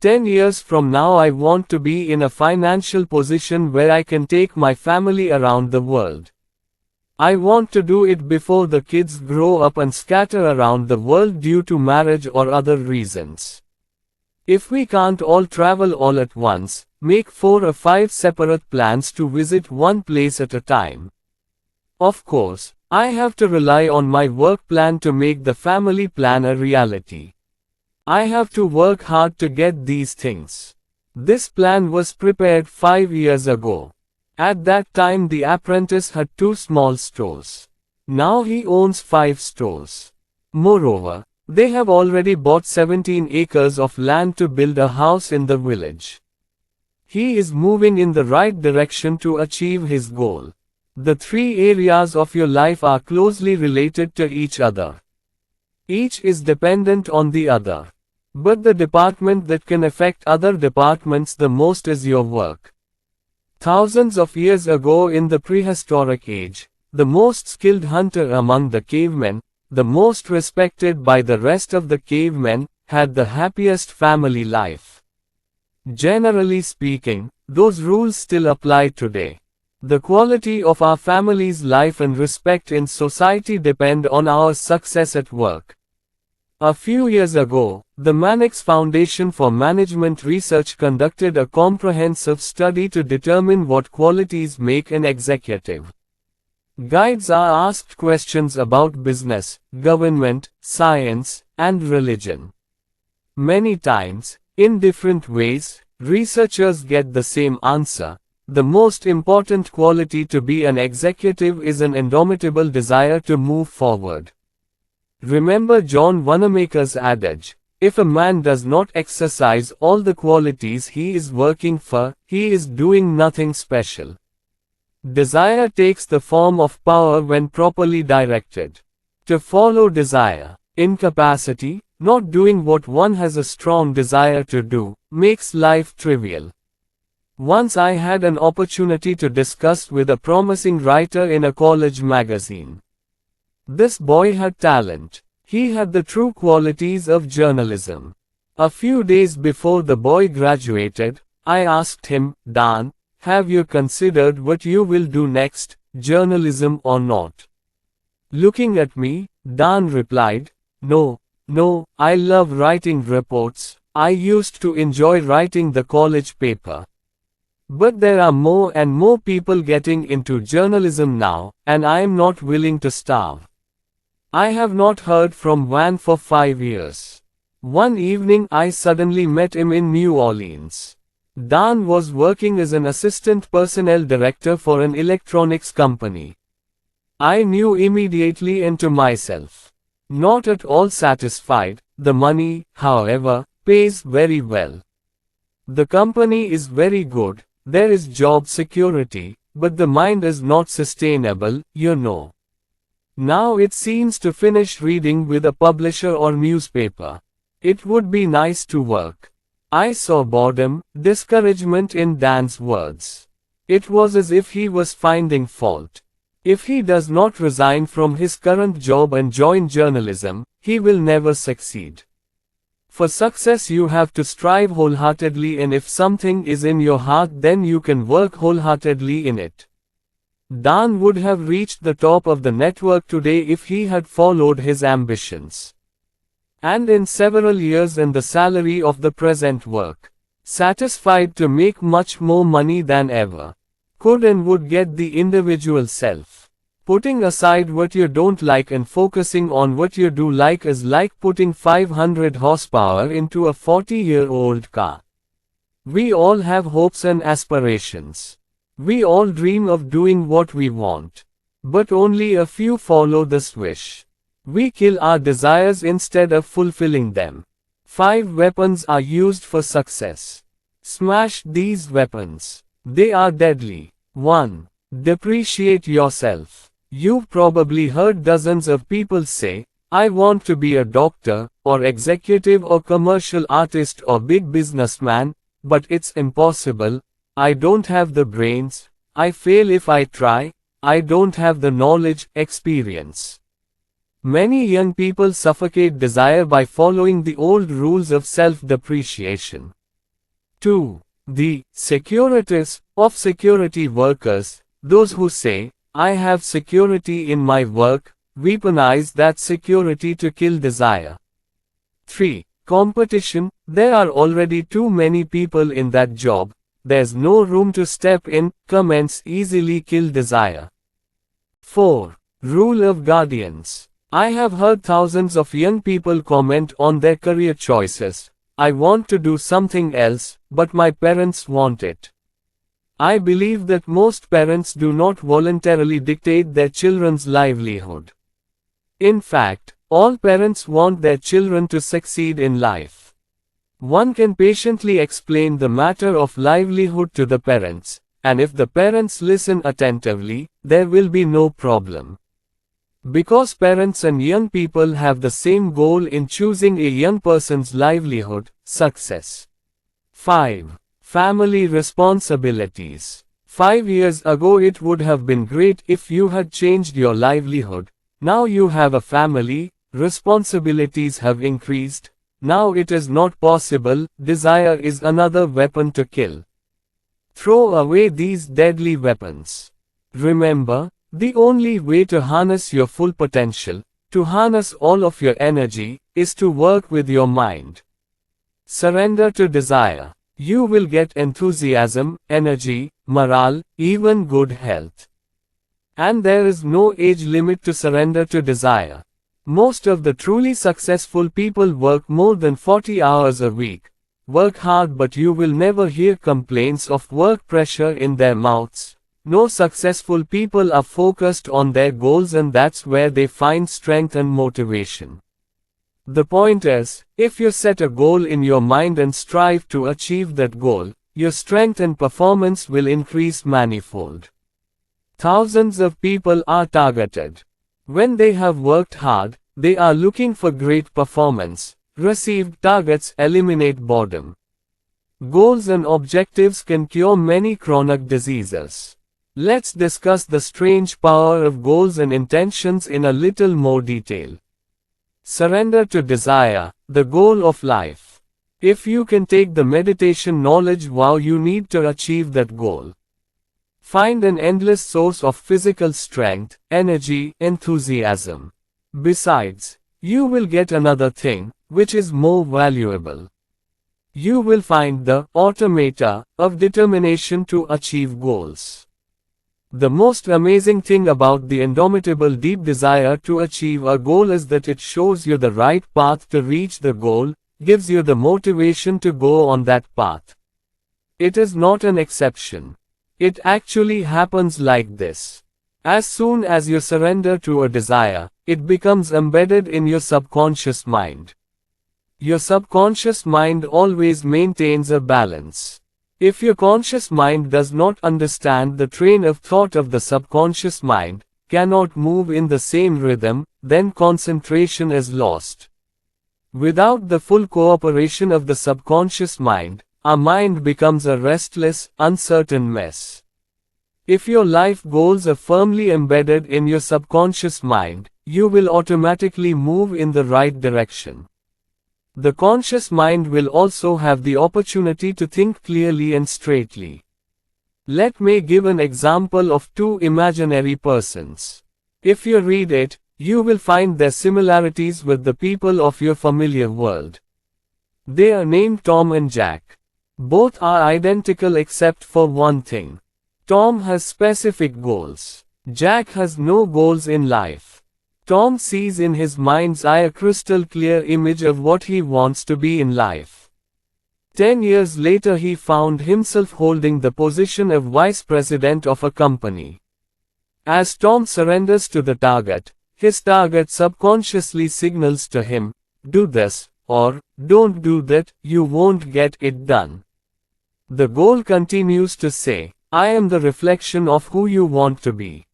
10 years from now I want to be in a financial position where I can take my family around the world. I want to do it before the kids grow up and scatter around the world due to marriage or other reasons. If we can't all travel all at once, make 4 or 5 separate plans to visit one place at a time. Of course, I have to rely on my work plan to make the family plan a reality. I have to work hard to get these things. This plan was prepared 5 years ago. At that time the apprentice had 2 small stores. Now he owns 5 stores. Moreover, they have already bought 17 acres of land to build a house in the village. He is moving in the right direction to achieve his goal. The 3 areas of your life are closely related to each other. Each is dependent on the other. But the department that can affect other departments the most is your work. Thousands of years ago in the prehistoric age, the most skilled hunter among the cavemen, the most respected by the rest of the cavemen, had the happiest family life. Generally speaking, those rules still apply today. The quality of our family's life and respect in society depend on our success at work. A few years ago, the Mannix Foundation for Management Research conducted a comprehensive study to determine what qualities make an executive. Guides are asked questions about business, government, science, and religion. Many times, in different ways, researchers get the same answer. The most important quality to be an executive is an indomitable desire to move forward. Remember John Wanamaker's adage, if a man does not exercise all the qualities he is working for, he is doing nothing special. Desire takes the form of power when properly directed. To follow desire, incapacity, not doing what one has a strong desire to do, makes life trivial. Once I had an opportunity to discuss with a promising writer in a college magazine. This boy had talent. He had the true qualities of journalism. A few days before the boy graduated, I asked him, Dan, have you considered what you will do next, journalism or not? Looking at me, Dan replied, No, I love writing reports. I used to enjoy writing the college paper. But there are more and more people getting into journalism now, and I am not willing to starve. I have not heard from Van for 5 years. One evening I suddenly met him in New Orleans. Dan was working as an assistant personnel director for an electronics company. I knew immediately into myself. Not at all satisfied, the money, however, pays very well. The company is very good, there is job security, but the mind is not sustainable, you know. Now it seems to finish reading with a publisher or newspaper. It would be nice to work. I saw boredom, discouragement in Dan's words. It was as if he was finding fault. If he does not resign from his current job and join journalism, he will never succeed. For success you have to strive wholeheartedly, and if something is in your heart then you can work wholeheartedly in it. Dan would have reached the top of the network today if he had followed his ambitions. And in several years in the salary of the present work. Satisfied to make much more money than ever. Could and would get the individual self. Putting aside what you don't like and focusing on what you do like is like putting 500 horsepower into a 40-year-old car. We all have hopes and aspirations. We all dream of doing what we want. But only a few follow this wish. We kill our desires instead of fulfilling them. 5 weapons are used for success. Smash these weapons. They are deadly. 1. Depreciate yourself. You've probably heard dozens of people say, I want to be a doctor, or executive or commercial artist or big businessman, but it's impossible. I don't have the brains. I fail if I try. I don't have the knowledge, experience. Many young people suffocate desire by following the old rules of self-depreciation. 2. The securitists of security workers, those who say, I have security in my work, weaponize that security to kill desire. 3. Competition, there are already too many people in that job, there's no room to step in, comments easily kill desire. 4. Rule of guardians. I have heard thousands of young people comment on their career choices. I want to do something else, but my parents want it. I believe that most parents do not voluntarily dictate their children's livelihood. In fact, all parents want their children to succeed in life. One can patiently explain the matter of livelihood to the parents, and if the parents listen attentively, there will be no problem. Because parents and young people have the same goal in choosing a young person's livelihood, success. 5. Family responsibilities. 5 years ago it would have been great if you had changed your livelihood. Now you have a family, responsibilities have increased. Now it is not possible, desire is another weapon to kill. Throw away these deadly weapons. Remember, the only way to harness your full potential, to harness all of your energy, is to work with your mind. Surrender to desire. You will get enthusiasm, energy, morale, even good health. And there is no age limit to surrender to desire. Most of the truly successful people work more than 40 hours a week. Work hard, but you will never hear complaints of work pressure in their mouths. No successful people are focused on their goals, and that's where they find strength and motivation. The point is, if you set a goal in your mind and strive to achieve that goal, your strength and performance will increase manifold. Thousands of people are targeted. When they have worked hard, they are looking for great performance. Received targets eliminate boredom. Goals and objectives can cure many chronic diseases. Let's discuss the strange power of goals and intentions in a little more detail. Surrender to desire, the goal of life. If you can take the meditation knowledge, wow, you need to achieve that goal. Find an endless source of physical strength, energy, enthusiasm. Besides, you will get another thing, which is more valuable. You will find the automata of determination to achieve goals. The most amazing thing about the indomitable deep desire to achieve a goal is that it shows you the right path to reach the goal, gives you the motivation to go on that path. It is not an exception. It actually happens like this. As soon as you surrender to a desire, it becomes embedded in your subconscious mind. Your subconscious mind always maintains a balance. If your conscious mind does not understand the train of thought of the subconscious mind, cannot move in the same rhythm, then concentration is lost. Without the full cooperation of the subconscious mind, our mind becomes a restless, uncertain mess. If your life goals are firmly embedded in your subconscious mind, you will automatically move in the right direction. The conscious mind will also have the opportunity to think clearly and straightly. Let me give an example of two imaginary persons. If you read it, you will find their similarities with the people of your familiar world. They are named Tom and Jack. Both are identical except for one thing. Tom has specific goals. Jack has no goals in life. Tom sees in his mind's eye a crystal clear image of what he wants to be in life. 10 years later he found himself holding the position of vice president of a company. As Tom surrenders to the target, his target subconsciously signals to him, do this, or, don't do that, you won't get it done. The goal continues to say, I am the reflection of who you want to be.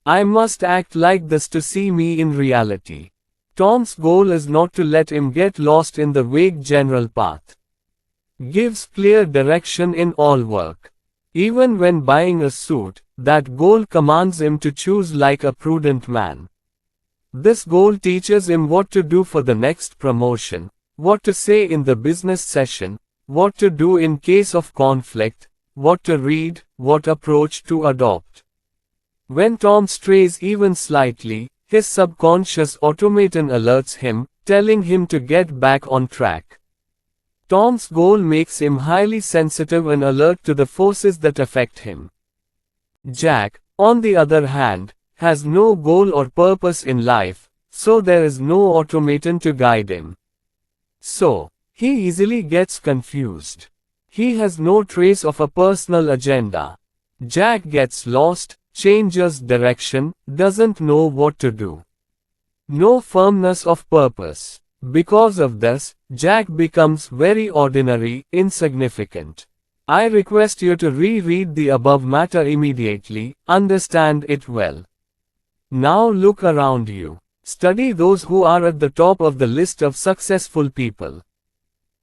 I must act like this to see me in reality. Tom's goal is not to let him get lost in the vague general path. Gives clear direction in all work. Even when buying a suit, that goal commands him to choose like a prudent man. This goal teaches him what to do for the next promotion, what to say in the business session, what to do in case of conflict, what to read, what approach to adopt. When Tom strays even slightly, his subconscious automaton alerts him, telling him to get back on track. Tom's goal makes him highly sensitive and alert to the forces that affect him. Jack, on the other hand, has no goal or purpose in life, so there is no automaton to guide him. So, he easily gets confused. He has no trace of a personal agenda. Jack gets lost, changes direction, doesn't know what to do. No firmness of purpose. Because of this, Jack becomes very ordinary, insignificant. I request you to reread the above matter immediately, understand it well. Now look around you. Study those who are at the top of the list of successful people.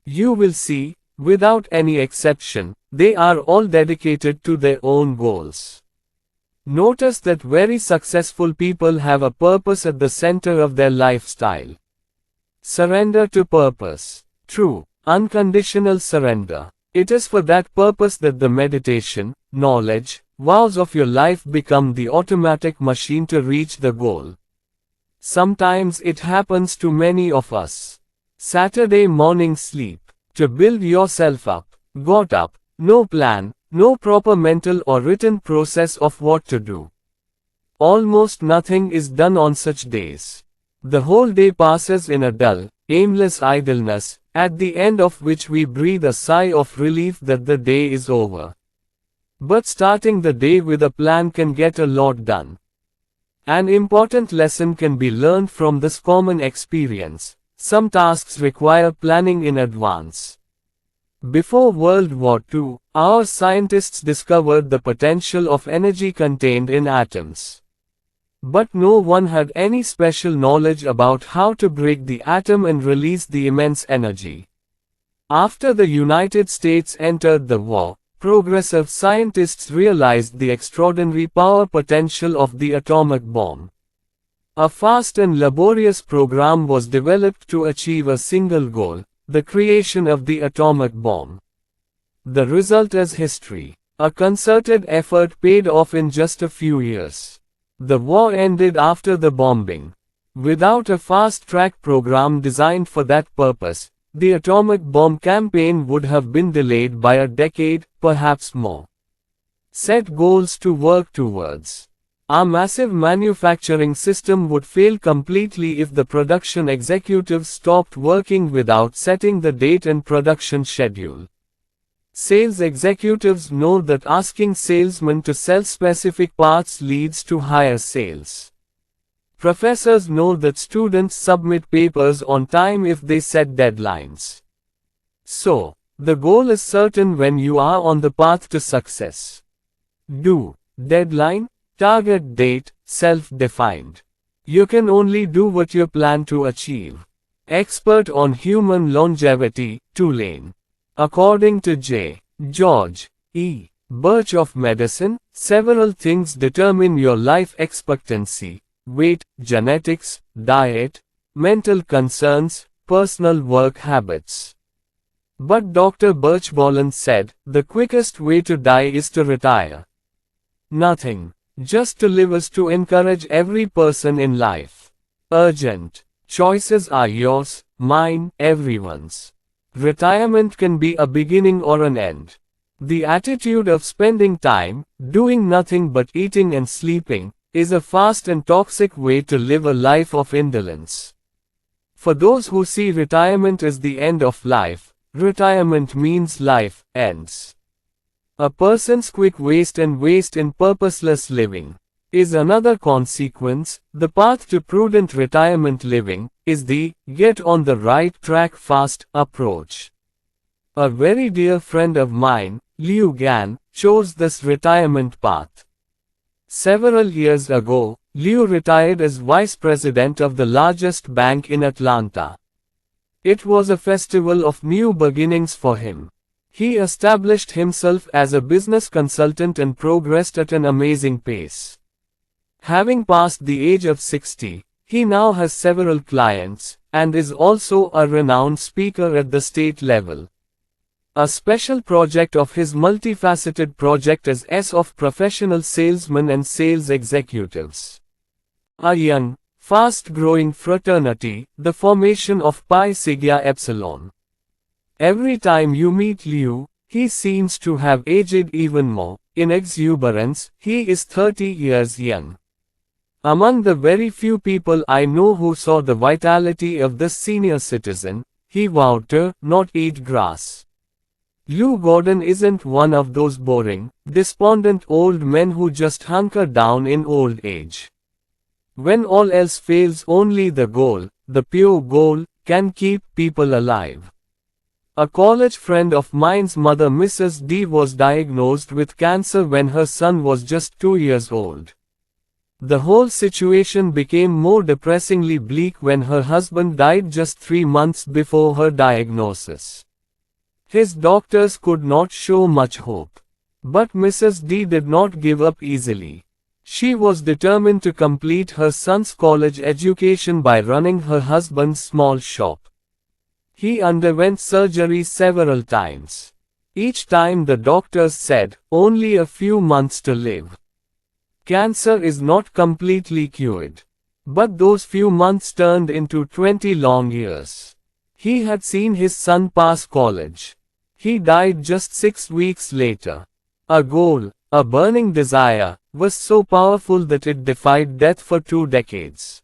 You will see, without any exception, they are all dedicated to their own goals. Notice that very successful people have a purpose at the center of their lifestyle. Surrender to purpose. True, unconditional surrender. It is for that purpose that the meditation, knowledge, vows of your life become the automatic machine to reach the goal. Sometimes it happens to many of us. Saturday morning sleep. To build yourself up. Got up. No plan, no proper mental or written process of what to do. Almost nothing is done on such days. The whole day passes in a dull, aimless idleness, at the end of which we breathe a sigh of relief that the day is over. But starting the day with a plan can get a lot done. An important lesson can be learned from this common experience. Some tasks require planning in advance. Before World War II, our scientists discovered the potential of energy contained in atoms. But no one had any special knowledge about how to break the atom and release the immense energy. After the United States entered the war, progressive scientists realized the extraordinary power potential of the atomic bomb. A fast and laborious program was developed to achieve a single goal, the creation of the atomic bomb. The result is history. A concerted effort paid off in just a few years. The war ended after the bombing. Without a fast-track program designed for that purpose, the atomic bomb campaign would have been delayed by a decade, perhaps more. Set goals to work towards. Our massive manufacturing system would fail completely if the production executives stopped working without setting the date and production schedule. Sales executives know that asking salesmen to sell specific parts leads to higher sales. Professors know that students submit papers on time if they set deadlines. So, the goal is certain when you are on the path to success. Do. Deadline, target date, self-defined. You can only do what you plan to achieve. Expert on human longevity, Tulane. According to J. George E. Birch of Medicine, several things determine your life expectancy: weight, genetics, diet, mental concerns, personal work habits. But Dr. Birchbolen said, the quickest way to die is to retire. Nothing. Just to live is to encourage every person in life. Urgent. Choices are yours, mine, everyone's. Retirement can be a beginning or an end. The attitude of spending time, doing nothing but eating and sleeping, is a fast and toxic way to live a life of indolence. For those who see retirement as the end of life, retirement means life ends. A person's quick waste and waste in purposeless living is another consequence. The path to prudent retirement living is the get on the right track fast approach. A very dear friend of mine, Liu Gan, chose this retirement path. Several years ago, Liu retired as vice president of the largest bank in Atlanta. It was a festival of new beginnings for him. He established himself as a business consultant and progressed at an amazing pace. Having passed the age of 60, he now has several clients, and is also a renowned speaker at the state level. A special project of his multifaceted project is S of professional salesmen and sales executives. A young, fast-growing fraternity, the formation of Pi Sigma Epsilon. Every time you meet Liu, he seems to have aged even more. In exuberance, he is 30 years young. Among the very few people I know who saw the vitality of this senior citizen, he vowed to not eat grass. Liu Gordon isn't one of those boring, despondent old men who just hunker down in old age. When all else fails, only the goal, the pure goal, can keep people alive. A college friend of mine's mother, Mrs. D, was diagnosed with cancer when her son was just 2 years old. The whole situation became more depressingly bleak when her husband died just 3 months before her diagnosis. His doctors could not show much hope. But Mrs. D did not give up easily. She was determined to complete her son's college education by running her husband's small shop. He underwent surgery several times. Each time the doctors said, only a few months to live. Cancer is not completely cured. But those few months turned into 20 long years. He had seen his son pass college. He died just 6 weeks later. A goal, a burning desire, was so powerful that it defied death for 2 decades.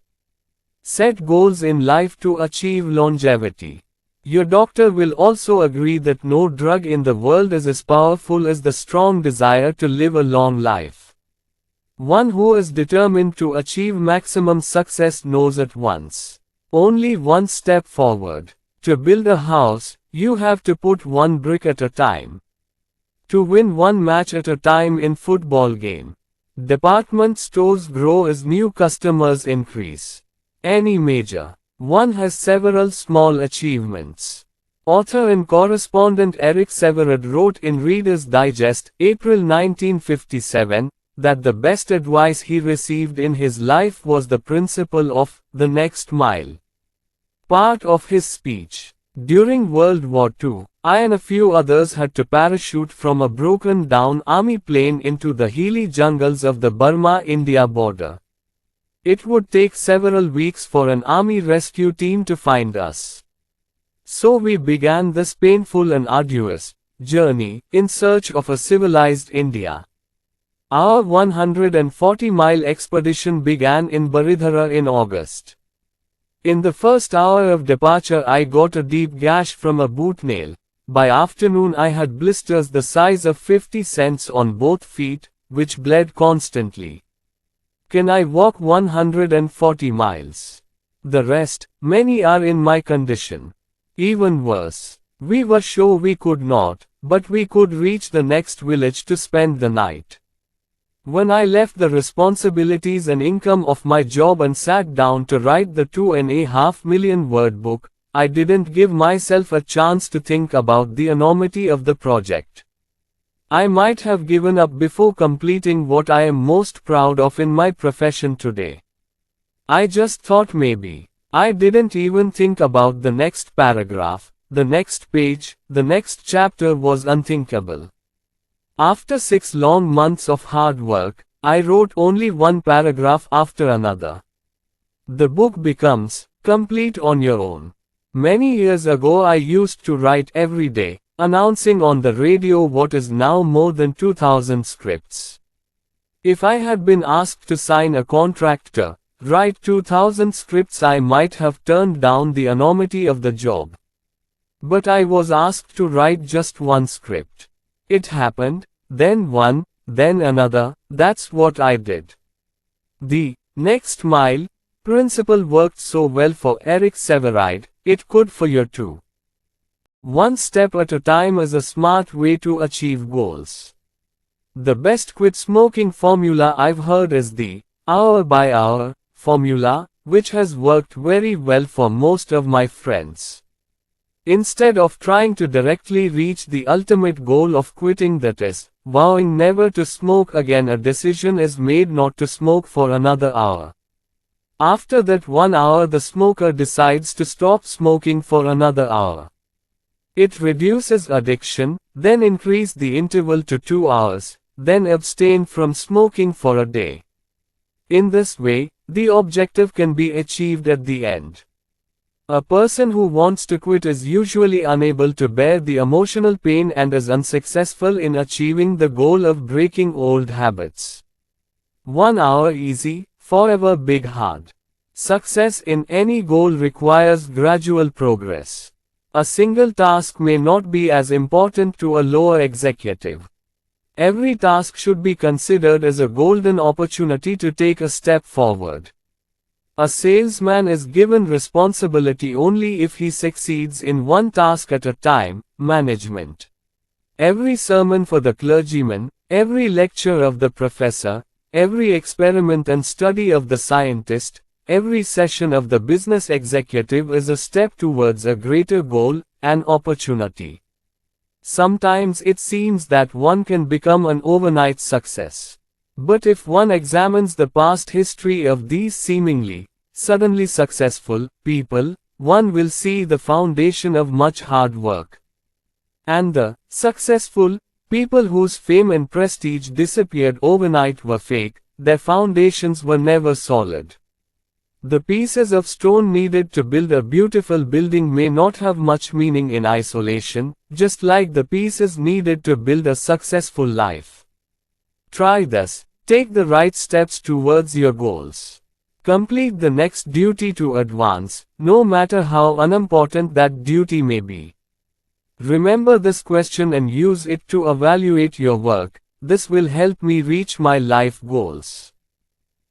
Set goals in life to achieve longevity. Your doctor will also agree that no drug in the world is as powerful as the strong desire to live a long life. One who is determined to achieve maximum success knows at once. Only one step forward. To build a house, you have to put one brick at a time. To win one match at a time in football game. Department stores grow as new customers increase. Any major one has several small achievements. Author and correspondent Eric Severard wrote in Reader's Digest, April 1957, that the best advice he received in his life was the principle of the next mile. Part of his speech. During World War II, I and a few others had to parachute from a broken-down army plane into the hilly jungles of the Burma-India border. It would take several weeks for an army rescue team to find us. So we began this painful and arduous journey in search of a civilized India. Our 140-mile expedition began in Baridhara in August. In the first hour of departure I got a deep gash from a boot nail. By afternoon I had blisters the size of 50 cents on both feet, which bled constantly. Can I walk 140 miles? The rest, many are in my condition. Even worse. We were sure we could not, but we could reach the next village to spend the night. When I left the responsibilities and income of my job and sat down to write the 2.5 million word book, I didn't give myself a chance to think about the enormity of the project. I might have given up before completing what I am most proud of in my profession today. I just thought maybe. I didn't even think about the next paragraph, the next page, the next chapter was unthinkable. After 6 long months of hard work, I wrote only one paragraph after another. The book becomes complete on your own. Many years ago I used to write every day, announcing on the radio what is now more than 2,000 scripts. If I had been asked to sign a contract to write 2,000 scripts I might have turned down the enormity of the job. But I was asked to write just one script. It happened, then one, then another, that's what I did. The next mile principle worked so well for Eric Severard, it could for you too. One step at a time is a smart way to achieve goals. The best quit smoking formula I've heard is the hour by hour formula, which has worked very well for most of my friends. Instead of trying to directly reach the ultimate goal of quitting, that is, vowing never to smoke again, a decision is made not to smoke for another hour. After that 1 hour the smoker decides to stop smoking for another hour. It reduces addiction, then increase the interval to 2 hours, then abstain from smoking for a day. In this way, the objective can be achieved at the end. A person who wants to quit is usually unable to bear the emotional pain and is unsuccessful in achieving the goal of breaking old habits. 1 hour easy, forever big hard. Success in any goal requires gradual progress. A single task may not be as important to a lower executive. Every task should be considered as a golden opportunity to take a step forward. A salesman is given responsibility only if he succeeds in one task at a time, management. Every sermon for the clergyman, every lecture of the professor, every experiment and study of the scientist, every session of the business executive is a step towards a greater goal, an opportunity. Sometimes it seems that one can become an overnight success. But if one examines the past history of these seemingly, suddenly successful people, one will see the foundation of much hard work. And the successful people whose fame and prestige disappeared overnight were fake, their foundations were never solid. The pieces of stone needed to build a beautiful building may not have much meaning in isolation, just like the pieces needed to build a successful life. Try this. Take the right steps towards your goals. Complete the next duty to advance, no matter how unimportant that duty may be. Remember this question and use it to evaluate your work. This will help me reach my life goals.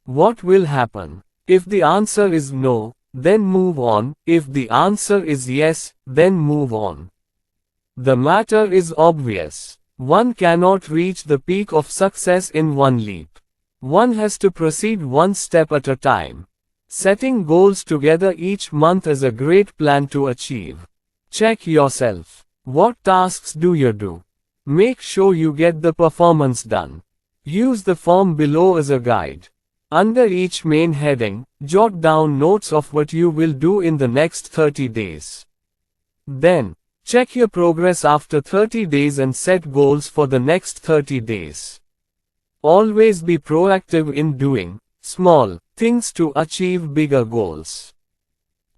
What will happen? If the answer is no, then move on. If the answer is yes, then move on. The matter is obvious. One cannot reach the peak of success in one leap. One has to proceed one step at a time. Setting goals together each month is a great plan to achieve. Check yourself. What tasks do you do? Make sure you get the performance done. Use the form below as a guide. Under each main heading, jot down notes of what you will do in the next 30 days. Then, check your progress after 30 days and set goals for the next 30 days. Always be proactive in doing small things to achieve bigger goals.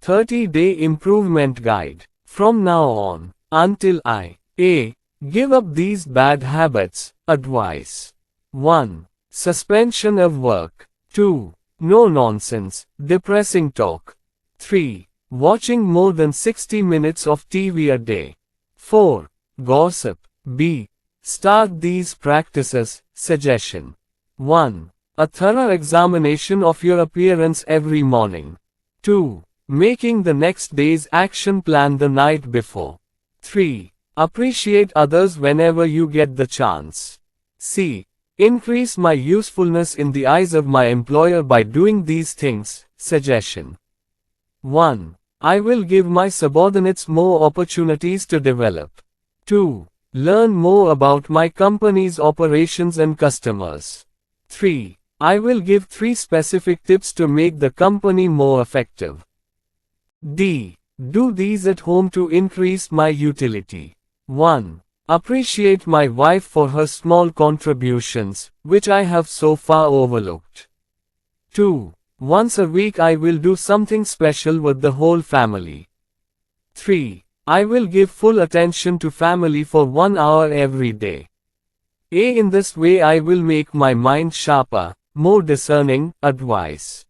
30-day improvement guide. From now on, until I give up these bad habits. Advice. 1. Suspension of work. 2. No nonsense, depressing talk. 3. Watching more than 60 minutes of TV a day. 4. Gossip. B. Start these practices. Suggestion. 1. A thorough examination of your appearance every morning. 2. Making the next day's action plan the night before. 3. Appreciate others whenever you get the chance. C. Increase my usefulness in the eyes of my employer by doing these things. Suggestion. 1. I will give my subordinates more opportunities to develop. 2. Learn more about my company's operations and customers. 3. I will give 3 specific tips to make the company more effective. D. Do these at home to increase my utility. 1. Appreciate my wife for her small contributions, which I have so far overlooked. 2. Once a week I will do something special with the whole family. 3. I will give full attention to family for 1 hour every day. In this way I will make my mind sharper, more discerning. Advice.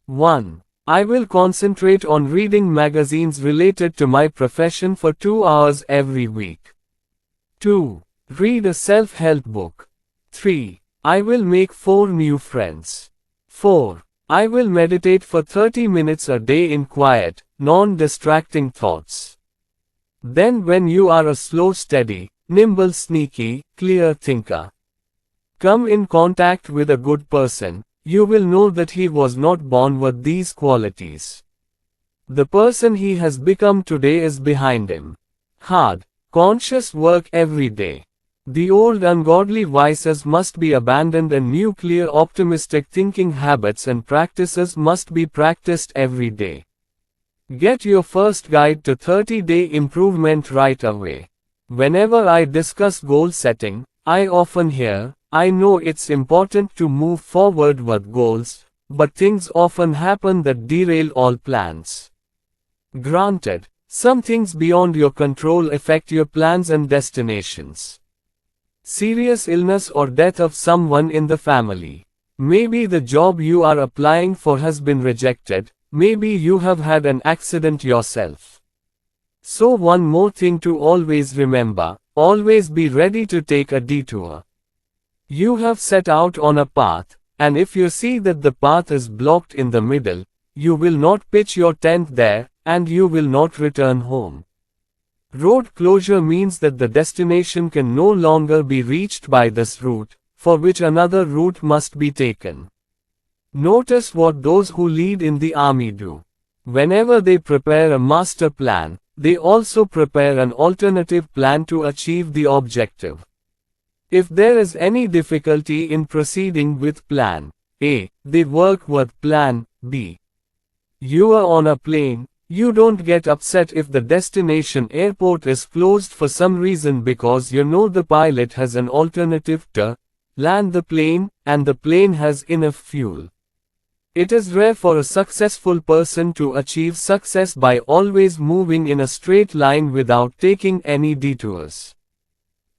1. I will concentrate on reading magazines related to my profession for 2 hours every week. 2. Read a self-help book. 3. I will make 4 new friends. 4. I will meditate for 30 minutes a day in quiet, non-distracting thoughts. Then when you are a slow, steady, nimble, sneaky, clear thinker, come in contact with a good person, you will know that he was not born with these qualities. The person he has become today is behind him. Hard, conscious work every day. The old ungodly vices must be abandoned and new clear optimistic thinking habits and practices must be practiced every day. Get your first guide to 30-day improvement right away. Whenever I discuss goal setting, I often hear, I know it's important to move forward with goals, but things often happen that derail all plans. Granted, some things beyond your control affect your plans and destinations. Serious illness or death of someone in the family. Maybe the job you are applying for has been rejected, maybe you have had an accident yourself. So one more thing to always remember, always be ready to take a detour. You have set out on a path, and if you see that the path is blocked in the middle, you will not pitch your tent there, and you will not return home. Road closure means that the destination can no longer be reached by this route, for which another route must be taken. Notice what those who lead in the army do. Whenever they prepare a master plan, they also prepare an alternative plan to achieve the objective. If there is any difficulty in proceeding with plan A, they work with plan B. You are on a plane. You don't get upset if the destination airport is closed for some reason because you know the pilot has an alternative to land the plane, and the plane has enough fuel. It is rare for a successful person to achieve success by always moving in a straight line without taking any detours.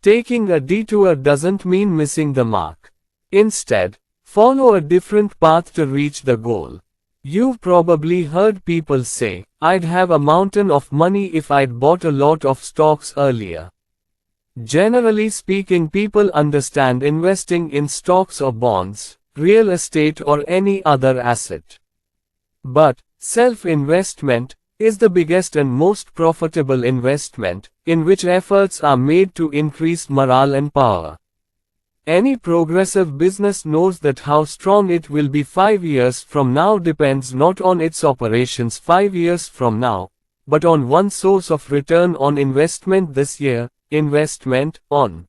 Taking a detour doesn't mean missing the mark. Instead, follow a different path to reach the goal. You've probably heard people say, "I'd have a mountain of money if I'd bought a lot of stocks earlier." Generally speaking, people understand investing in stocks or bonds, real estate or any other asset. But, self-investment is the biggest and most profitable investment, in which efforts are made to increase morale and power. Any progressive business knows that how strong it will be 5 years from now depends not on its operations 5 years from now, but on one source of return on investment this year, investment on.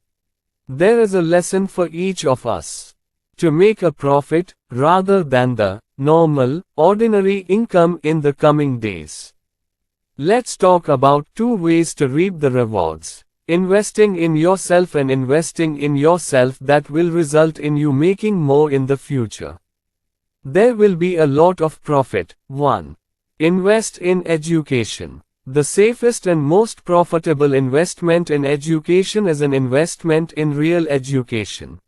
There is a lesson for each of us. To make a profit, rather than the normal, ordinary income in the coming days. Let's talk about 2 ways to reap the rewards. Investing in yourself and investing in yourself that will result in you making more in the future. There will be a lot of profit. 1. Invest in education. The safest and most profitable investment in education is an investment in real education.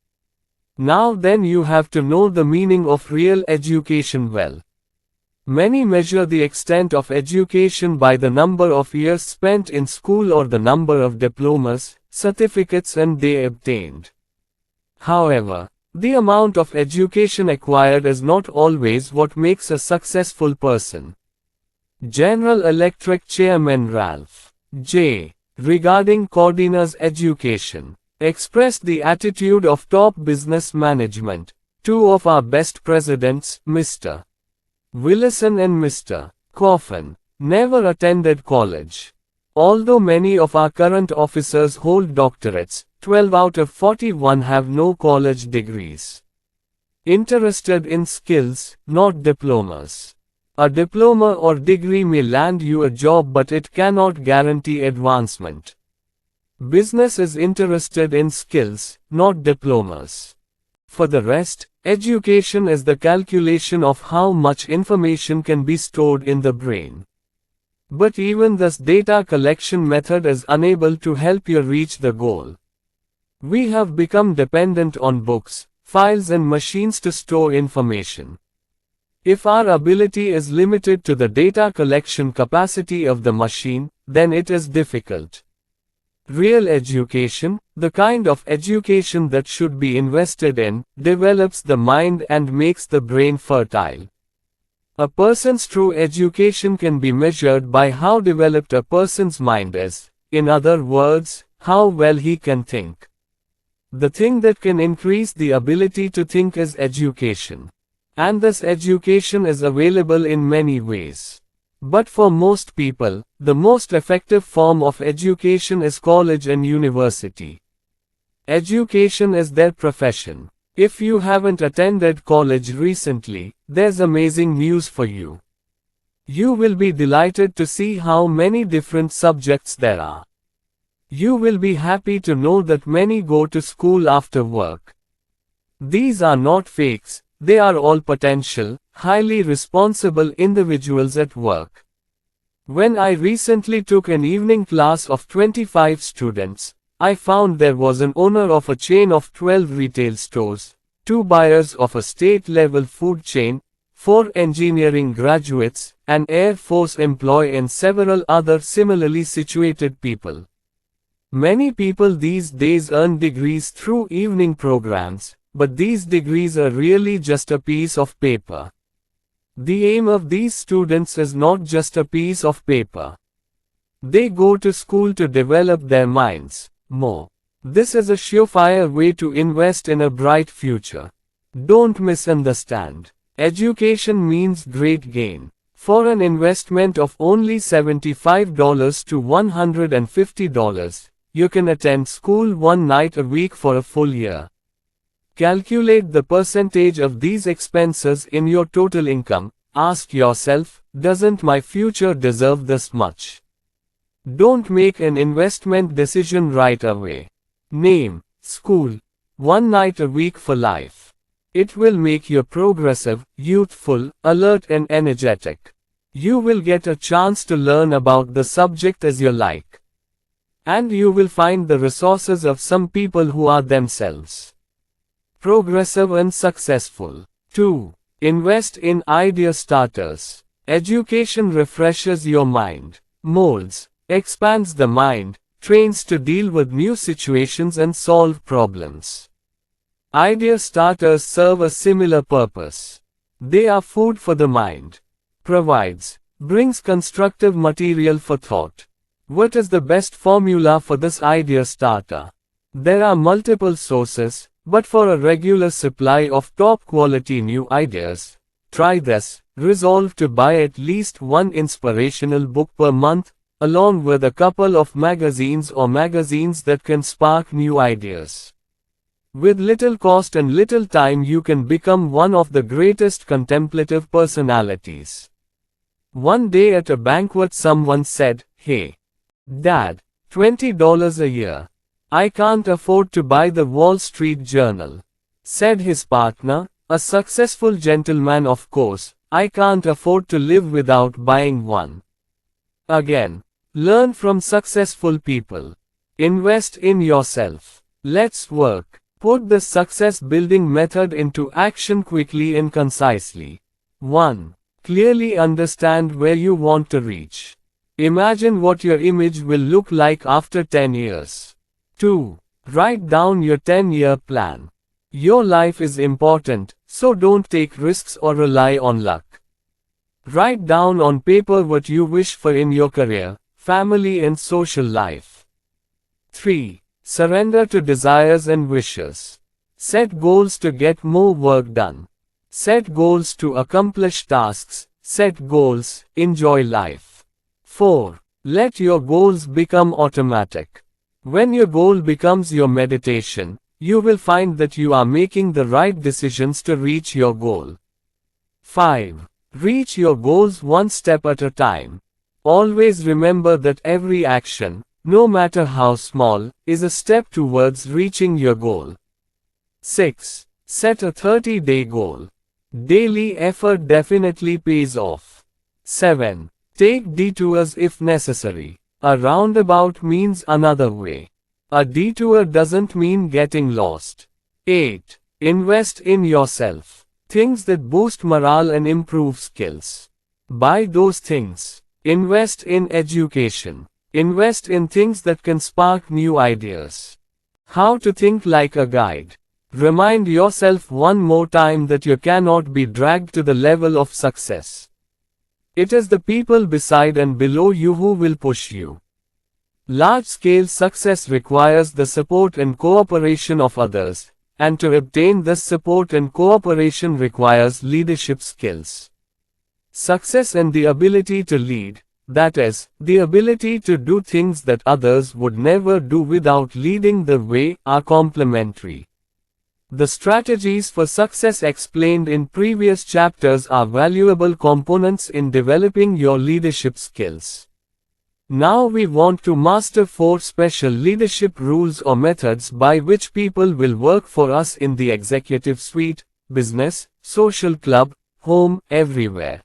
Now then, you have to know the meaning of real education well. Many measure the extent of education by the number of years spent in school or the number of diplomas, certificates and they obtained. However, the amount of education acquired is not always what makes a successful person. General Electric Chairman Ralph J. regarding Cordina's education, expressed the attitude of top business management. 2 of our best presidents, Mr. Willison and Mr. Coffin, never attended college. Although many of our current officers hold doctorates, 12 out of 41 have no college degrees. Interested in skills, not diplomas. A diploma or degree may land you a job, but it cannot guarantee advancement. Business is interested in skills, not diplomas. For the rest, education is the calculation of how much information can be stored in the brain. But even this data collection method is unable to help you reach the goal. We have become dependent on books, files and machines to store information. If our ability is limited to the data collection capacity of the machine, then it is difficult. Real education, the kind of education that should be invested in, develops the mind and makes the brain fertile. A person's true education can be measured by how developed a person's mind is, in other words, how well he can think. The thing that can increase the ability to think is education. And this education is available in many ways. But for most people, the most effective form of education is college and university. Education is their profession. If you haven't attended college recently, there's amazing news for you. You will be delighted to see how many different subjects there are. You will be happy to know that many go to school after work. These are not fakes. They are all potential, highly responsible individuals at work. When I recently took an evening class of 25 students, I found there was an owner of a chain of 12 retail stores, 2 buyers of a state-level food chain, 4 engineering graduates, an Air Force employee and several other similarly situated people. Many people these days earn degrees through evening programs. But these degrees are really just a piece of paper. The aim of these students is not just a piece of paper. They go to school to develop their minds more. This is a surefire way to invest in a bright future. Don't misunderstand. Education means great gain. For an investment of only $75 to $150, you can attend school 1 night a week for a full year. Calculate the percentage of these expenses in your total income. Ask yourself, doesn't my future deserve this much? Don't make an investment decision right away. Name, school. 1 night a week for life. It will make you progressive, youthful, alert and energetic. You will get a chance to learn about the subject as you like. And you will find the resources of some people who are themselves progressive and successful. 2. Invest in idea starters. Education refreshes your mind, molds, expands the mind, trains to deal with new situations and solve problems. Idea starters serve a similar purpose. They are food for the mind. Brings constructive material for thought. What is the best formula for this idea starter? There are multiple sources, but for a regular supply of top quality new ideas, try this. Resolve to buy at least one inspirational book per month, along with a couple of magazines that can spark new ideas. With little cost and little time you can become one of the greatest contemplative personalities. One day at a banquet someone said, "Hey, Dad, $20 a year. I can't afford to buy the Wall Street Journal," said his partner, a successful gentleman. "Of course, I can't afford to live without buying one." Again, learn from successful people. Invest in yourself. Let's work. Put the success building method into action quickly and concisely. 1. Clearly understand where you want to reach. Imagine what your image will look like after 10 years. 2. Write down your 10-year plan. Your life is important, so don't take risks or rely on luck. Write down on paper what you wish for in your career, family and social life. 3. Surrender to desires and wishes. Set goals to get more work done. Set goals to accomplish tasks. Set goals, enjoy life. 4. Let your goals become automatic. When your goal becomes your meditation, you will find that you are making the right decisions to reach your goal. 5. Reach your goals one step at a time. Always remember that every action, no matter how small, is a step towards reaching your goal. 6. Set a 30-day goal. Daily effort definitely pays off. 7. Take detours if necessary. A roundabout means another way. A detour doesn't mean getting lost. 8. Invest in yourself. Things that boost morale and improve skills. Buy those things. Invest in education. Invest in things that can spark new ideas. How to think like a guide. Remind yourself one more time that you cannot be dragged to the level of success. It is the people beside and below you who will push you. Large-scale success requires the support and cooperation of others, and to obtain this support and cooperation requires leadership skills. Success and the ability to lead, that is, the ability to do things that others would never do without leading the way, are complementary. The strategies for success explained in previous chapters are valuable components in developing your leadership skills. Now we want to master 4 special leadership rules or methods by which people will work for us in the executive suite, business, social club, home, everywhere.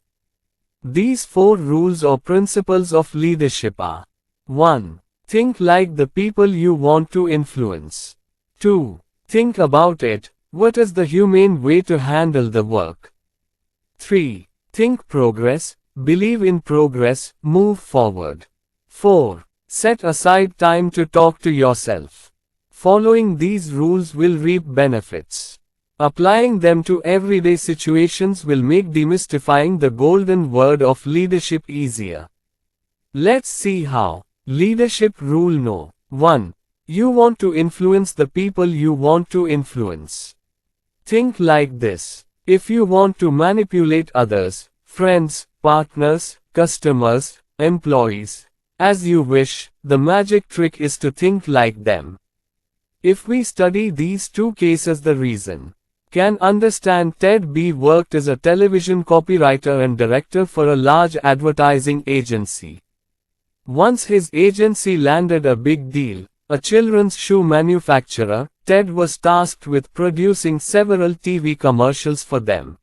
These 4 rules or principles of leadership are: 1. Think like the people you want to influence. 2. Think about it, what is the humane way to handle the work? 3. Think progress, believe in progress, move forward. 4. Set aside time to talk to yourself. Following these rules will reap benefits. Applying them to everyday situations will make demystifying the golden word of leadership easier. Let's see how. Leadership rule no. 1. You want to influence the people you want to influence. Think like this. If you want to manipulate others, friends, partners, customers, employees, as you wish, the magic trick is to think like them. If we study these 2 cases, the reason can understand. Ted B. worked as a television copywriter and director for a large advertising agency. Once his agency landed a big deal. A children's shoe manufacturer, Ted was tasked with producing several TV commercials for them.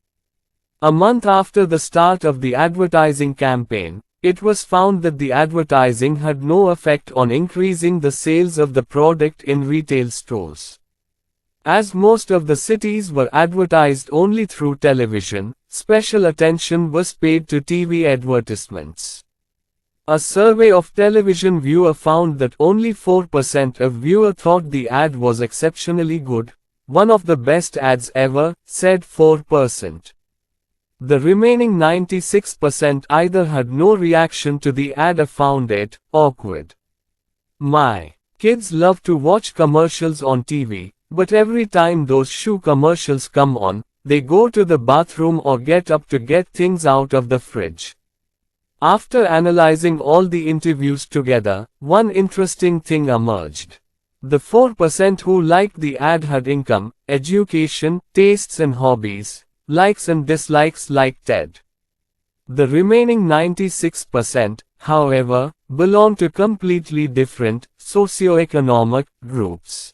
A month after the start of the advertising campaign, it was found that the advertising had no effect on increasing the sales of the product in retail stores. As most of the cities were advertised only through television, special attention was paid to TV advertisements. A survey of television viewers found that only 4% of viewers thought the ad was exceptionally good, one of the best ads ever, said 4%. The remaining 96% either had no reaction to the ad or found it awkward. My kids love to watch commercials on TV, but every time those shoe commercials come on, they go to the bathroom or get up to get things out of the fridge. After analyzing all the interviews together, one interesting thing emerged. The 4% who liked the ad had income, education, tastes and hobbies, likes and dislikes like Ted. The remaining 96%, however, belonged to completely different, socioeconomic groups.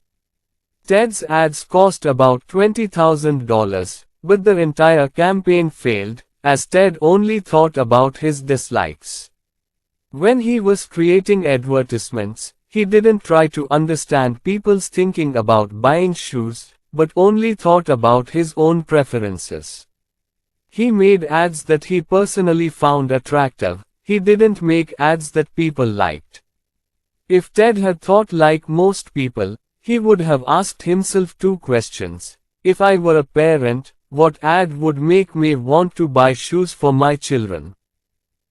Ted's ads cost about $20,000, but the entire campaign failed, as Ted only thought about his dislikes. When he was creating advertisements, he didn't try to understand people's thinking about buying shoes, but only thought about his own preferences. He made ads that he personally found attractive, he didn't make ads that people liked. If Ted had thought like most people, he would have asked himself two questions. If I were a parent, what ad would make me want to buy shoes for my children?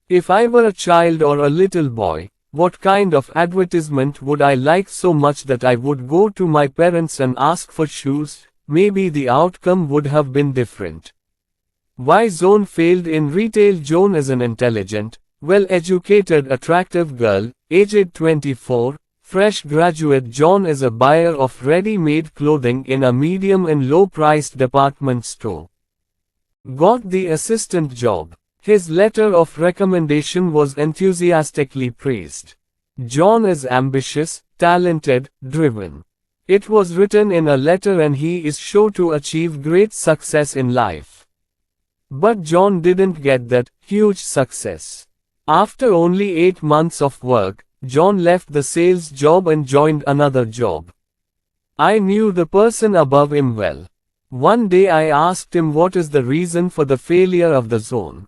If I were a child or a little boy, what kind of advertisement would I like so much that I would go to my parents and ask for shoes? Maybe the outcome would have been different. Why Joan failed in retail? Joan is an intelligent, well-educated, attractive girl, aged 24, fresh graduate. John is a buyer of ready-made clothing in a medium and low-priced department store. Got the assistant job. His letter of recommendation was enthusiastically praised. John is ambitious, talented, driven. It was written in a letter and he is sure to achieve great success in life. But John didn't get that huge success. After only 8 months of work, John left the sales job and joined another job. I knew the person above him well. One day I asked him what is the reason for the failure of the zone.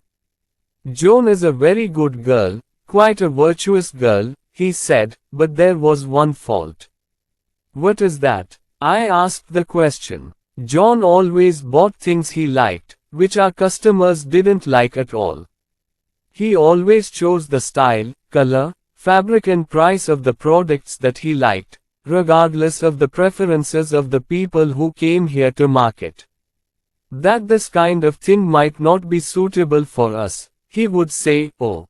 Joan is a very good girl, quite a virtuous girl, he said, but there was one fault. What is that? I asked the question. John always bought things he liked, which our customers didn't like at all. He always chose the style, color, fabric and price of the products that he liked, regardless of the preferences of the people who came here to market. That this kind of thing might not be suitable for us, he would say, oh.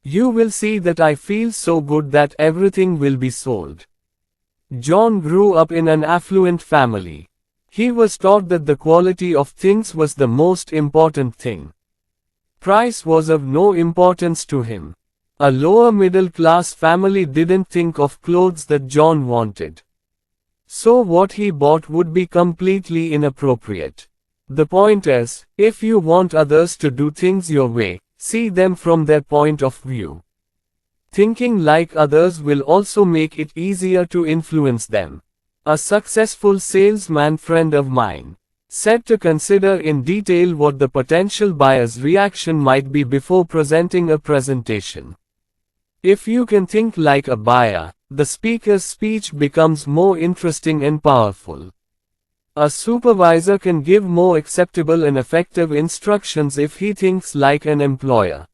You will see that I feel so good that everything will be sold. John grew up in an affluent family. He was taught that the quality of things was the most important thing. Price was of no importance to him. A lower middle class family didn't think of clothes that John wanted. So what he bought would be completely inappropriate. The point is, if you want others to do things your way, see them from their point of view. Thinking like others will also make it easier to influence them. A successful salesman friend of mine said to consider in detail what the potential buyer's reaction might be before presenting a presentation. If you can think like a buyer, the speaker's speech becomes more interesting and powerful. A supervisor can give more acceptable and effective instructions if he thinks like an employer.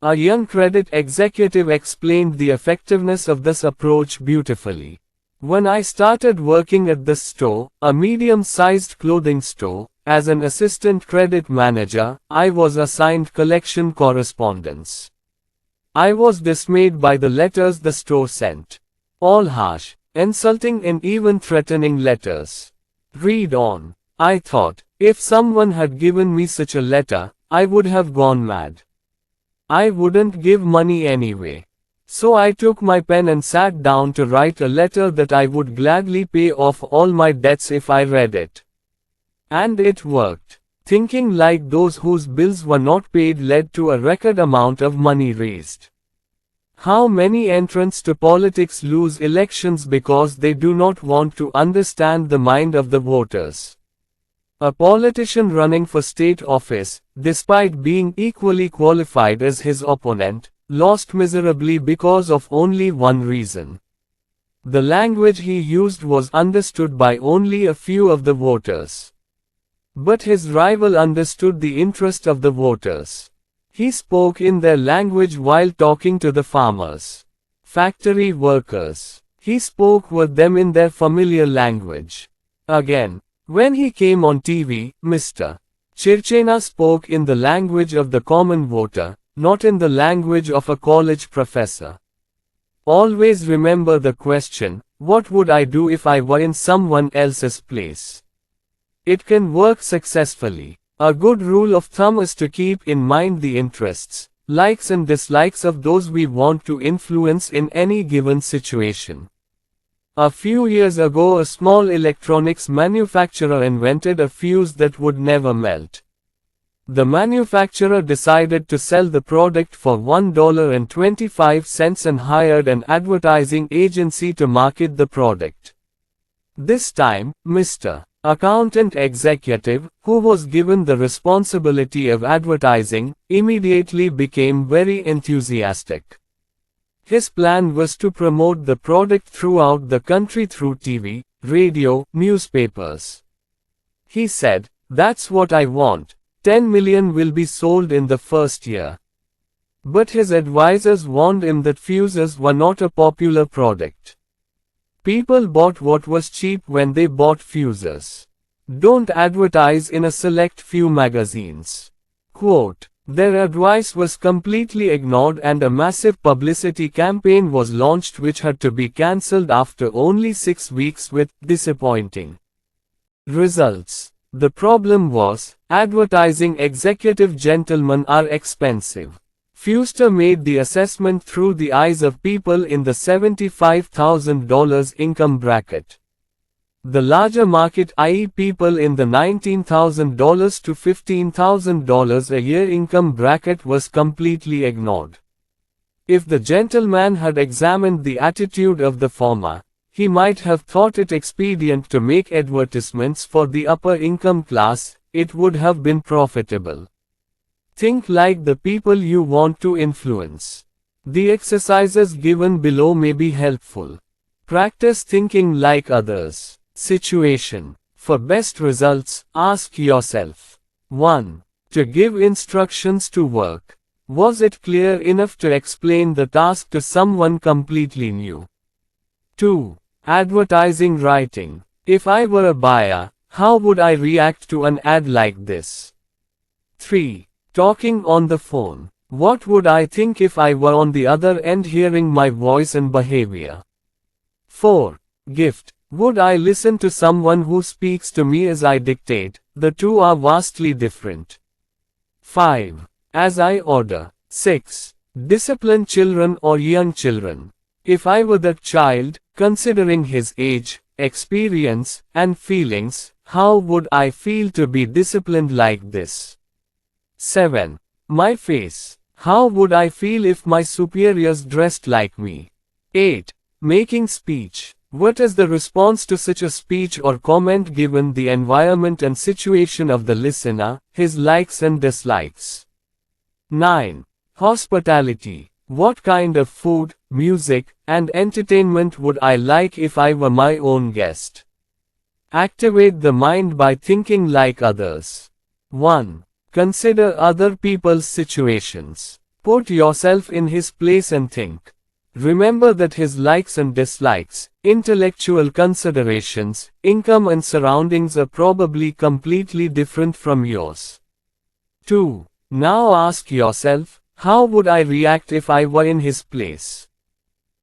A young credit executive explained the effectiveness of this approach beautifully. When I started working at this store, a medium-sized clothing store, as an assistant credit manager, I was assigned collection correspondence. I was dismayed by the letters the store sent. All harsh, insulting and even threatening letters. Read on. I thought, if someone had given me such a letter, I would have gone mad. I wouldn't give money anyway. So I took my pen and sat down to write a letter that I would gladly pay off all my debts if I read it. And it worked. Thinking like those whose bills were not paid led to a record amount of money raised. How many entrants to politics lose elections because they do not want to understand the mind of the voters? A politician running for state office, despite being equally qualified as his opponent, lost miserably because of only one reason. The language he used was understood by only a few of the voters. But his rival understood the interest of the voters. He spoke in their language while talking to the farmers, factory workers. He spoke with them in their familiar language. Again, when he came on TV, Mr. Chirchena spoke in the language of the common voter, not in the language of a college professor. Always remember the question, what would I do if I were in someone else's place? It can work successfully. A good rule of thumb is to keep in mind the interests, likes and dislikes of those we want to influence in any given situation. A few years ago, a small electronics manufacturer invented a fuse that would never melt. The manufacturer decided to sell the product for $1.25 and hired an advertising agency to market the product. This time, Mr. Accountant Executive, who was given the responsibility of advertising, immediately became very enthusiastic. His plan was to promote the product throughout the country through TV, radio, newspapers. He said, "That's what I want. 10 million will be sold in the first year." But his advisors warned him that fuses were not a popular product. People bought what was cheap when they bought fuses. Don't advertise in a select few magazines. Quote, their advice was completely ignored and a massive publicity campaign was launched which had to be cancelled after only 6 weeks with disappointing results. The problem was, advertising executive gentlemen are expensive. Fuster made the assessment through the eyes of people in the $75,000 income bracket. The larger market, i.e. people in the $19,000 to $15,000 a year income bracket, was completely ignored. If the gentleman had examined the attitude of the former, he might have thought it expedient to make advertisements for the upper income class. It would have been profitable. Think like the people you want to influence. The exercises given below may be helpful. Practice thinking like others. Situation. For best results, ask yourself. 1. To give instructions to work. Was it clear enough to explain the task to someone completely new? 2. Advertising writing. If I were a buyer, how would I react to an ad like this? 3. Talking on the phone. What would I think if I were on the other end hearing my voice and behavior? 4. Gift. Would I listen to someone who speaks to me as I dictate? The two are vastly different. 5. As I order. 6. Discipline children or young children. If I were that child, considering his age, experience, and feelings, how would I feel to be disciplined like this? 7. My face. How would I feel if my superiors dressed like me? 8. Making speech. What is the response to such a speech or comment given the environment and situation of the listener, his likes and dislikes? 9. Hospitality. What kind of food, music, and entertainment would I like if I were my own guest? Activate the mind by thinking like others. 1. Consider other people's situations. Put yourself in his place and think. Remember that his likes and dislikes, intellectual considerations, income and surroundings are probably completely different from yours. 2. Now ask yourself, how would I react if I were in his place?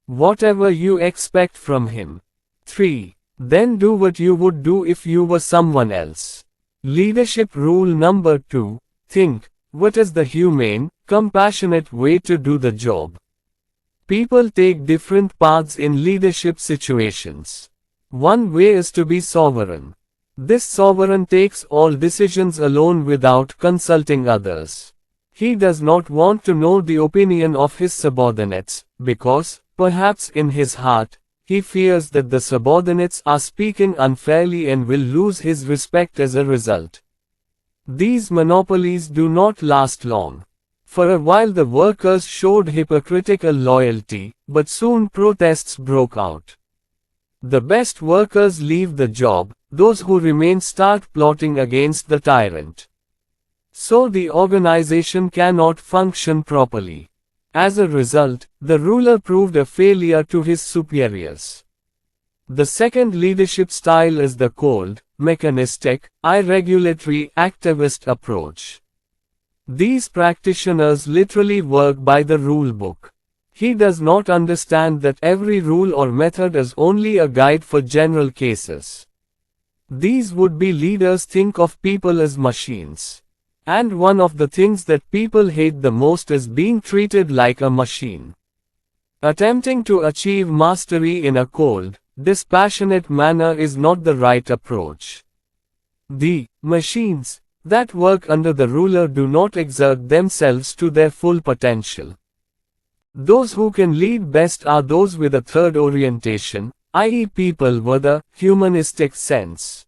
Whatever you expect from him. 3. Then do what you would do if you were someone else. Leadership rule number 2. Think, what is the humane, compassionate way to do the job? People take different paths in leadership situations. One way is to be sovereign. This sovereign takes all decisions alone without consulting others. He does not want to know the opinion of his subordinates, because, perhaps in his heart, he fears that the subordinates are speaking unfairly and will lose his respect as a result. These monopolies do not last long. For a while the workers showed hypocritical loyalty, but soon protests broke out. The best workers leave the job, those who remain start plotting against the tyrant. So the organization cannot function properly. As a result, the ruler proved a failure to his superiors. The second leadership style is the cold, mechanistic, irregulatory, activist approach. These practitioners literally work by the rule book. He does not understand that every rule or method is only a guide for general cases. These would-be leaders think of people as machines. And one of the things that people hate the most is being treated like a machine. Attempting to achieve mastery in a cold, dispassionate manner is not the right approach. The machines that work under the ruler do not exert themselves to their full potential. Those who can lead best are those with a third orientation, i.e. people with a humanistic sense.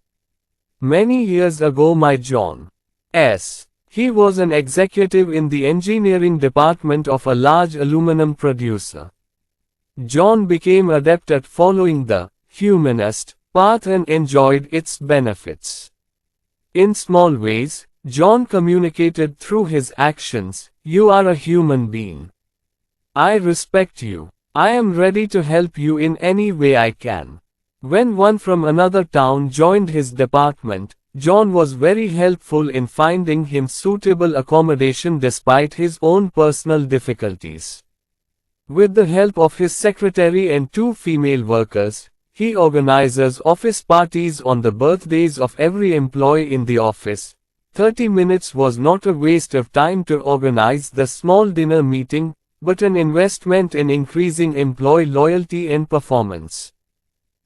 Many years ago my John S. He was an executive in the engineering department of a large aluminum producer. John became adept at following the humanist path and enjoyed its benefits. In small ways, John communicated through his actions, "You are a human being. I respect you. I am ready to help you in any way I can." When one from another town joined his department, John was very helpful in finding him suitable accommodation despite his own personal difficulties. With the help of his secretary and 2 female workers, he organizes office parties on the birthdays of every employee in the office. 30 minutes was not a waste of time to organize the small dinner meeting, but an investment in increasing employee loyalty and performance.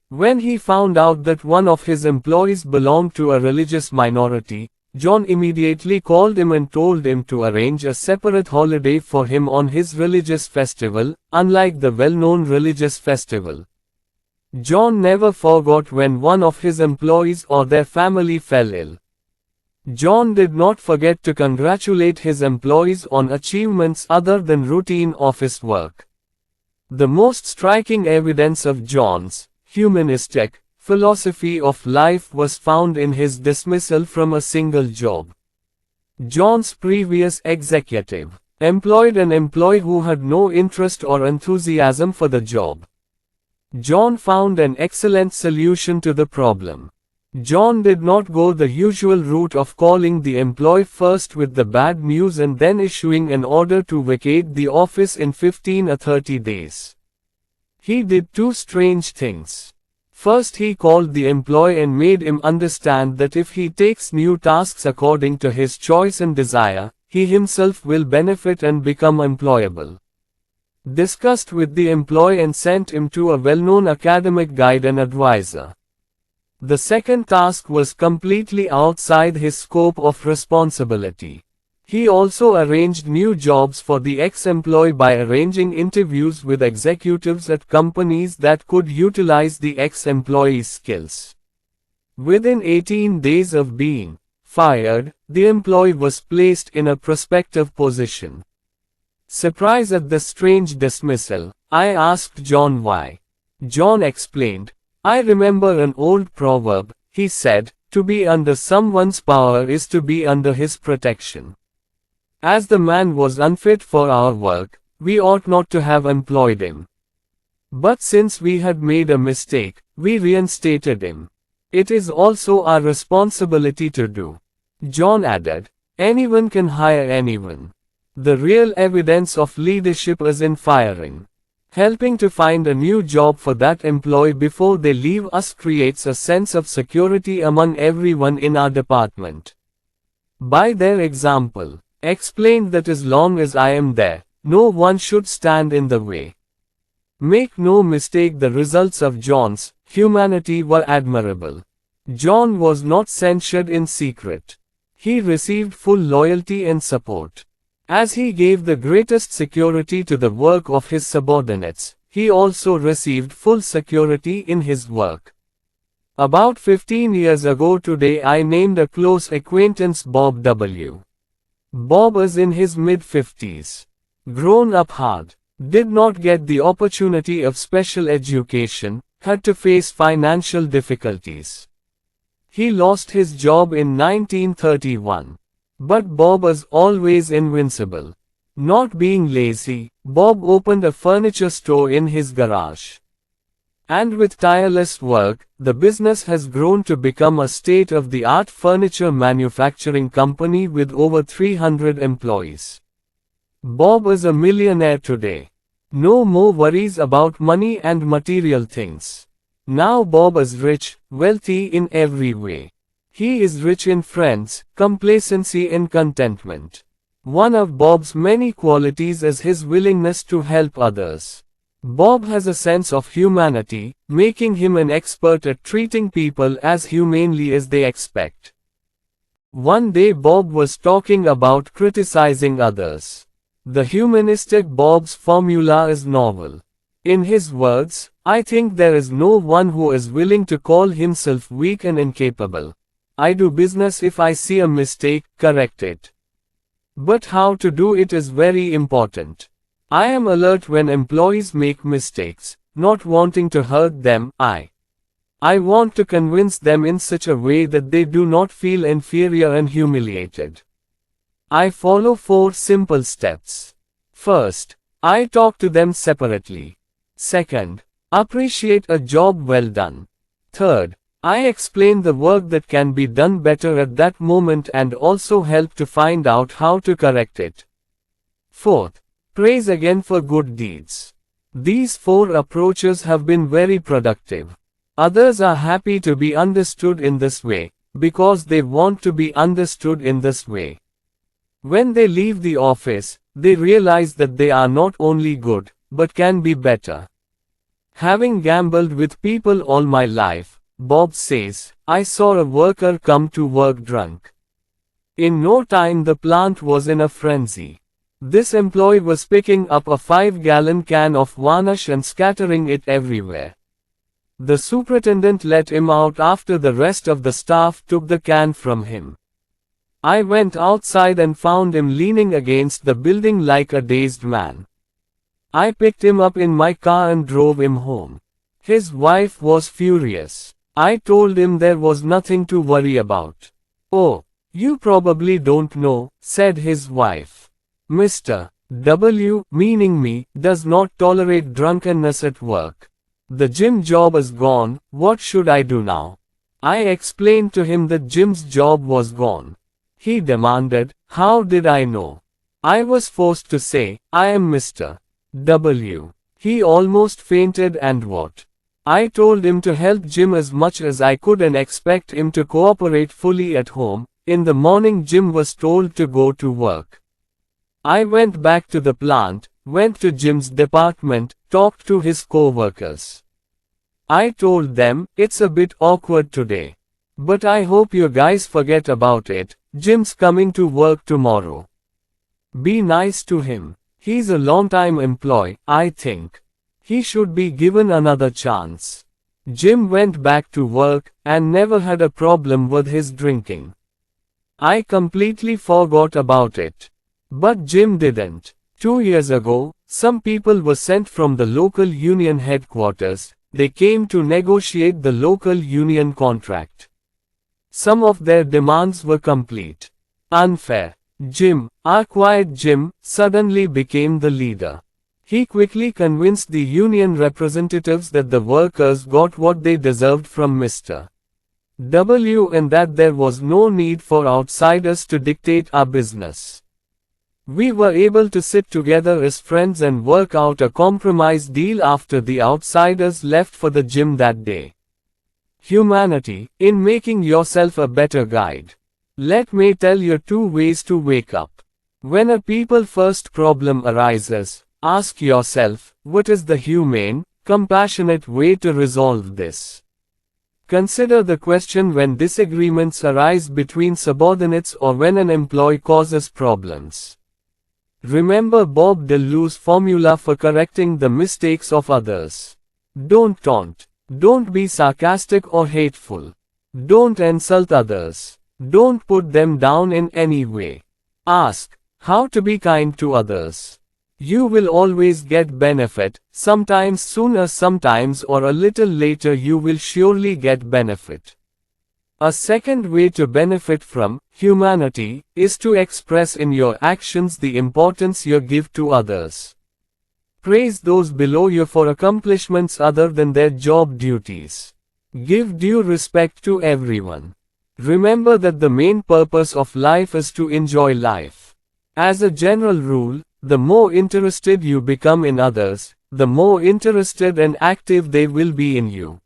When he found out that one of his employees belonged to a religious minority, John immediately called him and told him to arrange a separate holiday for him on his religious festival, unlike the well-known religious festival. John never forgot when one of his employees or their family fell ill. John did not forget to congratulate his employees on achievements other than routine office work. The most striking evidence of John's humanistic philosophy of life was found in his dismissal from a single job. John's previous executive employed an employee who had no interest or enthusiasm for the job. John found an excellent solution to the problem. John did not go the usual route of calling the employee first with the bad news and then issuing an order to vacate the office in 15 or 30 days. He did 2 strange things. First, he called the employee and made him understand that if he takes new tasks according to his choice and desire, he himself will benefit and become employable. Discussed with the employee and sent him to a well-known academic guide and advisor. The second task was completely outside his scope of responsibility. He also arranged new jobs for the ex-employee by arranging interviews with executives at companies that could utilize the ex-employee's skills. Within 18 days of being fired, the employee was placed in a prospective position. Surprised at the strange dismissal, I asked John why. John explained, "I remember an old proverb," he said, "to be under someone's power is to be under his protection. As the man was unfit for our work, we ought not to have employed him. But since we had made a mistake, we reinstated him. It is also our responsibility to do." John added, "Anyone can hire anyone. The real evidence of leadership is in firing. Helping to find a new job for that employee before they leave us creates a sense of security among everyone in our department." By their example, explained that as long as I am there, no one should stand in the way. Make no mistake, the results of John's humanity were admirable. John was not censured in secret. He received full loyalty and support. As he gave the greatest security to the work of his subordinates, he also received full security in his work. About 15 years ago today, I named a close acquaintance Bob W. Bob is in his mid-50s. Grown up hard. Did not get the opportunity of special education, had to face financial difficulties. He lost his job in 1931. But Bob is always invincible. Not being lazy, Bob opened a furniture store in his garage. And with tireless work, the business has grown to become a state-of-the-art furniture manufacturing company with over 300 employees. Bob is a millionaire today. No more worries about money and material things. Now Bob is rich, wealthy in every way. He is rich in friends, complacency and contentment. One of Bob's many qualities is his willingness to help others. Bob has a sense of humanity, making him an expert at treating people as humanely as they expect. One day Bob was talking about criticizing others. The humanistic Bob's formula is novel. In his words, I think there is no one who is willing to call himself weak and incapable. I do business. If I see a mistake, correct it. But how to do it is very important. I am alert when employees make mistakes, not wanting to hurt them. I want to convince them in such a way that they do not feel inferior and humiliated. I follow 4 simple steps. First, I talk to them separately. Second, appreciate a job well done. Third, I explain the work that can be done better at that moment and also help to find out how to correct it. Fourth, praise again for good deeds. These 4 approaches have been very productive. Others are happy to be understood in this way, because they want to be understood in this way. When they leave the office, they realize that they are not only good, but can be better. Having gambled with people all my life, Bob says, I saw a worker come to work drunk. In no time the plant was in a frenzy. This employee was picking up a 5-gallon can of varnish and scattering it everywhere. The superintendent let him out after the rest of the staff took the can from him. I went outside and found him leaning against the building like a dazed man. I picked him up in my car and drove him home. His wife was furious. I told him there was nothing to worry about. Oh, you probably don't know, said his wife. Mr. W, meaning me, does not tolerate drunkenness at work. The gym job is gone, what should I do now? I explained to him that Jim's job was gone. He demanded, how did I know? I was forced to say, I am Mr. W. He almost fainted and what? I told him to help Jim as much as I could and expect him to cooperate fully at home. In the morning Jim was told to go to work. I went back to the plant, went to Jim's department, talked to his co-workers. I told them, it's a bit awkward today. But I hope you guys forget about it, Jim's coming to work tomorrow. Be nice to him. He's a long-time employee, I think. He should be given another chance. Jim went back to work, and never had a problem with his drinking. I completely forgot about it. But Jim didn't. 2 years ago, some people were sent from the local union headquarters. They came to negotiate the local union contract. Some of their demands were complete. Unfair. Jim, our quiet Jim, suddenly became the leader. He quickly convinced the union representatives that the workers got what they deserved from Mr. W and that there was no need for outsiders to dictate our business. We were able to sit together as friends and work out a compromise deal after the outsiders left for the gym that day. Humanity, in making yourself a better guide. Let me tell you 2 ways to wake up. When a people first problem arises, Ask yourself, what is the humane, compassionate way to resolve this? Consider the question when disagreements arise between subordinates or when an employee causes problems. Remember Bob Delue's formula for correcting the mistakes of others. Don't taunt. Don't be sarcastic or hateful. Don't insult others. Don't put them down in any way. Ask how to be kind to others. You will always get benefit, sometimes sooner, sometimes or a little later you will surely get benefit. A second way to benefit from humanity is to express in your actions the importance you give to others. Praise those below you for accomplishments other than their job duties. Give due respect to everyone. Remember that the main purpose of life is to enjoy life. As a general rule, the more interested you become in others, the more interested and active they will be in you.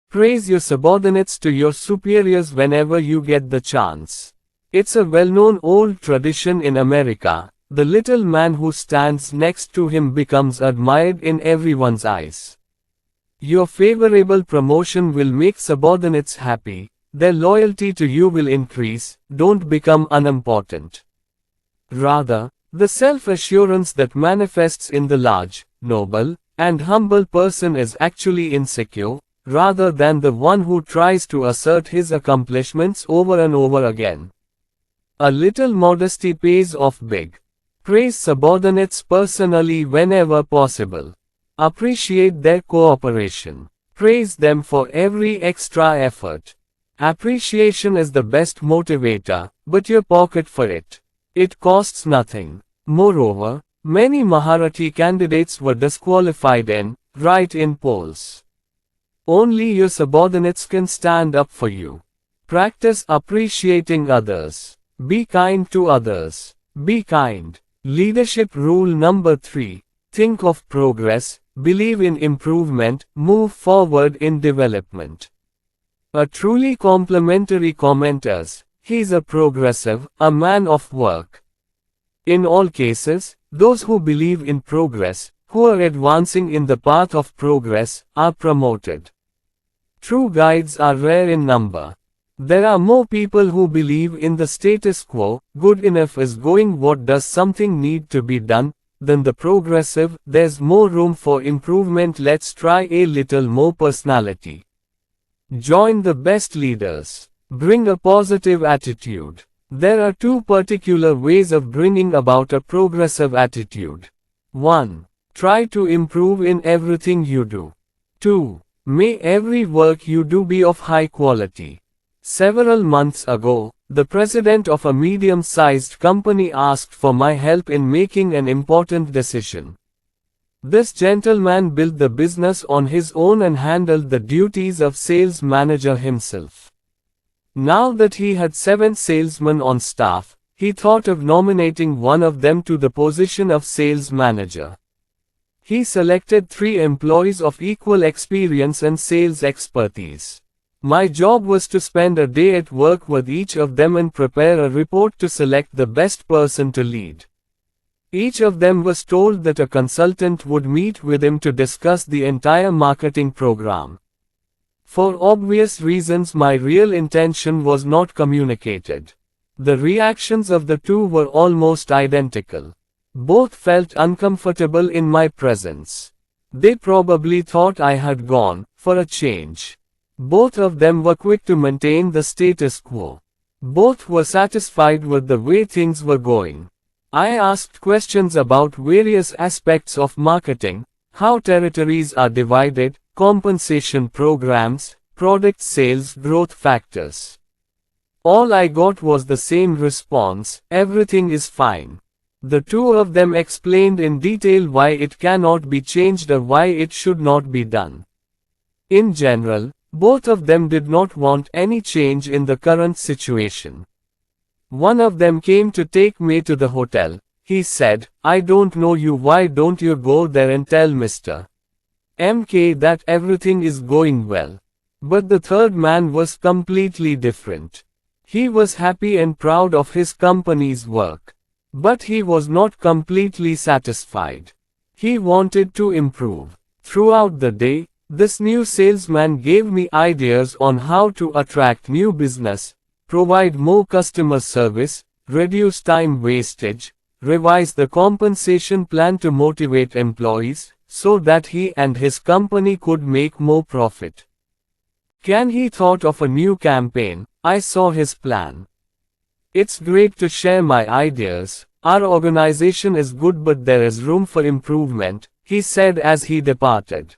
Praise your subordinates to your superiors whenever you get the chance. It's a well-known old tradition in America. The little man who stands next to him becomes admired in everyone's eyes. Your favorable promotion will make subordinates happy. Their loyalty to you will increase. Don't become unimportant. Rather, the self-assurance that manifests in the large, noble, and humble person is actually insecure, rather than the one who tries to assert his accomplishments over and over again. A little modesty pays off big. Praise subordinates personally whenever possible. Appreciate their cooperation. Praise them for every extra effort. Appreciation is the best motivator, but you pocket for it. It costs nothing. Moreover, many Marathi candidates were disqualified in polls. Only your subordinates can stand up for you. Practice appreciating others. Be kind to others. Be kind. Leadership rule number 3. Think of progress, believe in improvement, move forward in development. A truly complimentary commenters, he's a progressive, a man of work. In all cases, those who believe in progress, who are advancing in the path of progress, are promoted. True guides are rare in number. There are more people who believe in the status quo, good enough is going, what does something need to be done, than the progressive, there's more room for improvement, let's try a little more personality. Join the best leaders. Bring a positive attitude. There are 2 particular ways of bringing about a progressive attitude. 1. Try to improve in everything you do. 2. May every work you do be of high quality. Several months ago, the president of a medium-sized company asked for my help in making an important decision. This gentleman built the business on his own and handled the duties of sales manager himself. Now that he had 7 salesmen on staff, he thought of nominating one of them to the position of sales manager. He selected 3 employees of equal experience and sales expertise. My job was to spend a day at work with each of them and prepare a report to select the best person to lead. Each of them was told that a consultant would meet with him to discuss the entire marketing program. For obvious reasons, my real intention was not communicated. The reactions of the 2 were almost identical. Both felt uncomfortable in my presence. They probably thought I had gone for a change. Both of them were quick to maintain the status quo. Both were satisfied with the way things were going. I asked questions about various aspects of marketing, how territories are divided, compensation programs, product sales, growth factors. All I got was the same response: everything is fine. The 2 of them explained in detail why it cannot be changed or why it should not be done. In general, both of them did not want any change in the current situation. One of them came to take me to the hotel. He said, "I don't know you, why don't you go there and tell Mr. MK that everything is going well?" But the third man was completely different. He was happy and proud of his company's work. But he was not completely satisfied. He wanted to improve. Throughout the day, this new salesman gave me ideas on how to attract new business, provide more customer service, reduce time wastage, revise the compensation plan to motivate employees, so that he and his company could make more profit. Can he thought of a new campaign? I saw his plan. It's great to share my ideas. Our organization is good but there is room for improvement, he said as he departed.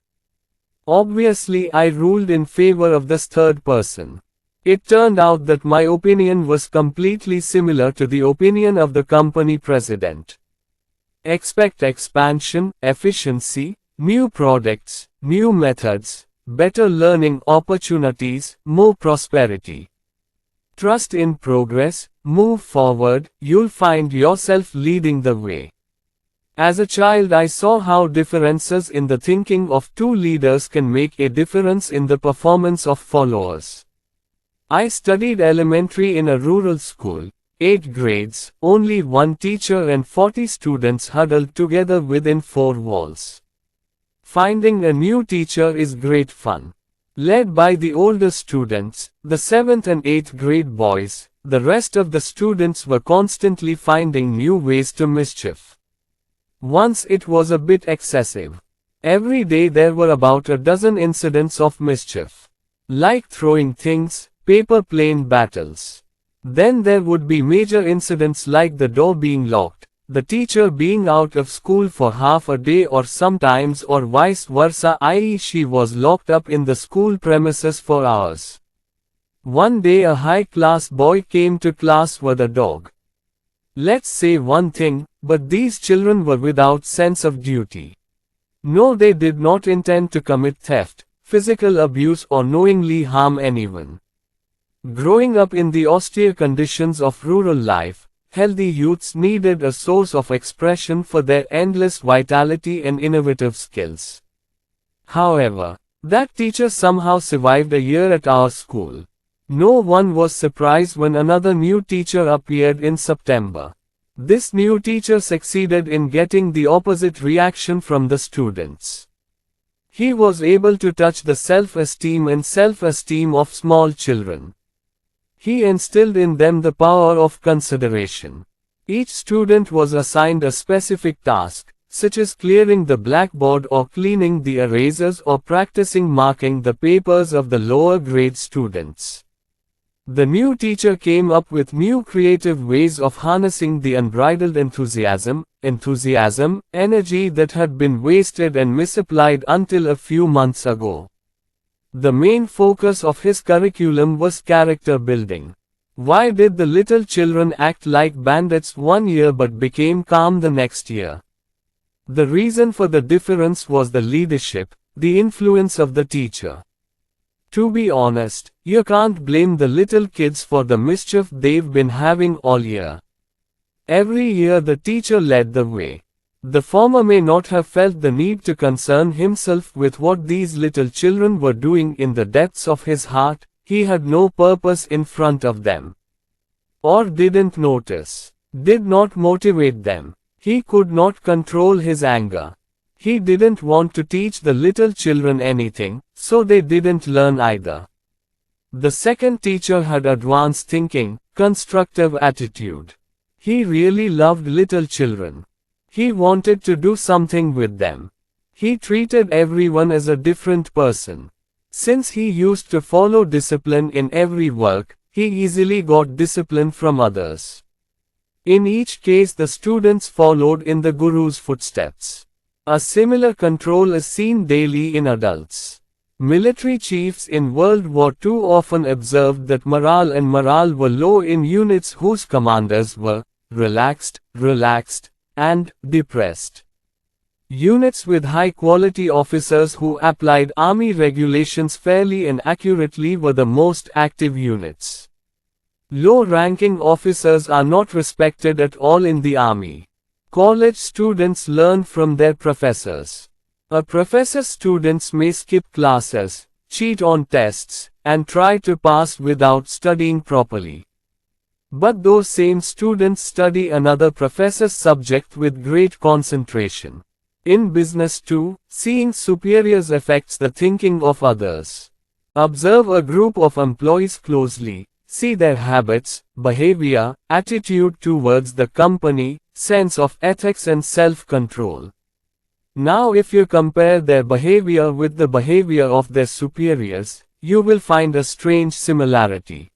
Obviously I ruled in favor of this third person. It turned out that my opinion was completely similar to the opinion of the company president. Expect expansion, efficiency, new products, new methods, better learning opportunities, more prosperity. Trust in progress, move forward, you'll find yourself leading the way. As a child I saw how differences in the thinking of two leaders can make a difference in the performance of followers. I studied elementary in a rural school, 8 grades, only one teacher and 40 students huddled together within 4 walls. Finding a new teacher is great fun. Led by the older students, the 7th and 8th grade boys, the rest of the students were constantly finding new ways to mischief. Once it was a bit excessive. Every day there were about a dozen incidents of mischief. Like throwing things, paper plane battles. Then there would be major incidents like the door being locked, the teacher being out of school for half a day or sometimes or vice versa, i.e. she was locked up in the school premises for hours. One day a high-class boy came to class with a dog. Let's say one thing, but these children were without sense of duty. No, they did not intend to commit theft, physical abuse or knowingly harm anyone. Growing up in the austere conditions of rural life, healthy youths needed a source of expression for their endless vitality and innovative skills. However, that teacher somehow survived a year at our school. No one was surprised when another new teacher appeared in September. This new teacher succeeded in getting the opposite reaction from the students. He was able to touch the self-esteem of small children. He instilled in them the power of consideration. Each student was assigned a specific task, such as clearing the blackboard or cleaning the erasers or practicing marking the papers of the lower grade students. The new teacher came up with new creative ways of harnessing the unbridled enthusiasm, energy that had been wasted and misapplied until a few months ago. The main focus of his curriculum was character building. Why did the little children act like bandits one year but became calm the next year? The reason for the difference was the leadership, the influence of the teacher. To be honest, you can't blame the little kids for the mischief they've been having all year. Every year the teacher led the way. The former may not have felt the need to concern himself with what these little children were doing in the depths of his heart, he had no purpose in front of them. Or didn't notice. Did not motivate them. He could not control his anger. He didn't want to teach the little children anything, so they didn't learn either. The second teacher had advanced thinking, constructive attitude. He really loved little children. He wanted to do something with them. He treated everyone as a different person. Since he used to follow discipline in every work, he easily got discipline from others. In each case the students followed in the guru's footsteps. A similar control is seen daily in adults. Military chiefs in World War II often observed that morale were low in units whose commanders were relaxed, and depressed. Units with high-quality officers who applied army regulations fairly and accurately were the most active units. Low-ranking officers are not respected at all in the army. College students learn from their professors. A professor's students may skip classes, cheat on tests, and try to pass without studying properly. But those same students study another professor's subject with great concentration. In business too, seeing superiors affects the thinking of others. Observe a group of employees closely. See their habits, behavior, attitude towards the company, sense of ethics and self-control. Now if you compare their behavior with the behavior of their superiors, you will find a strange similarity.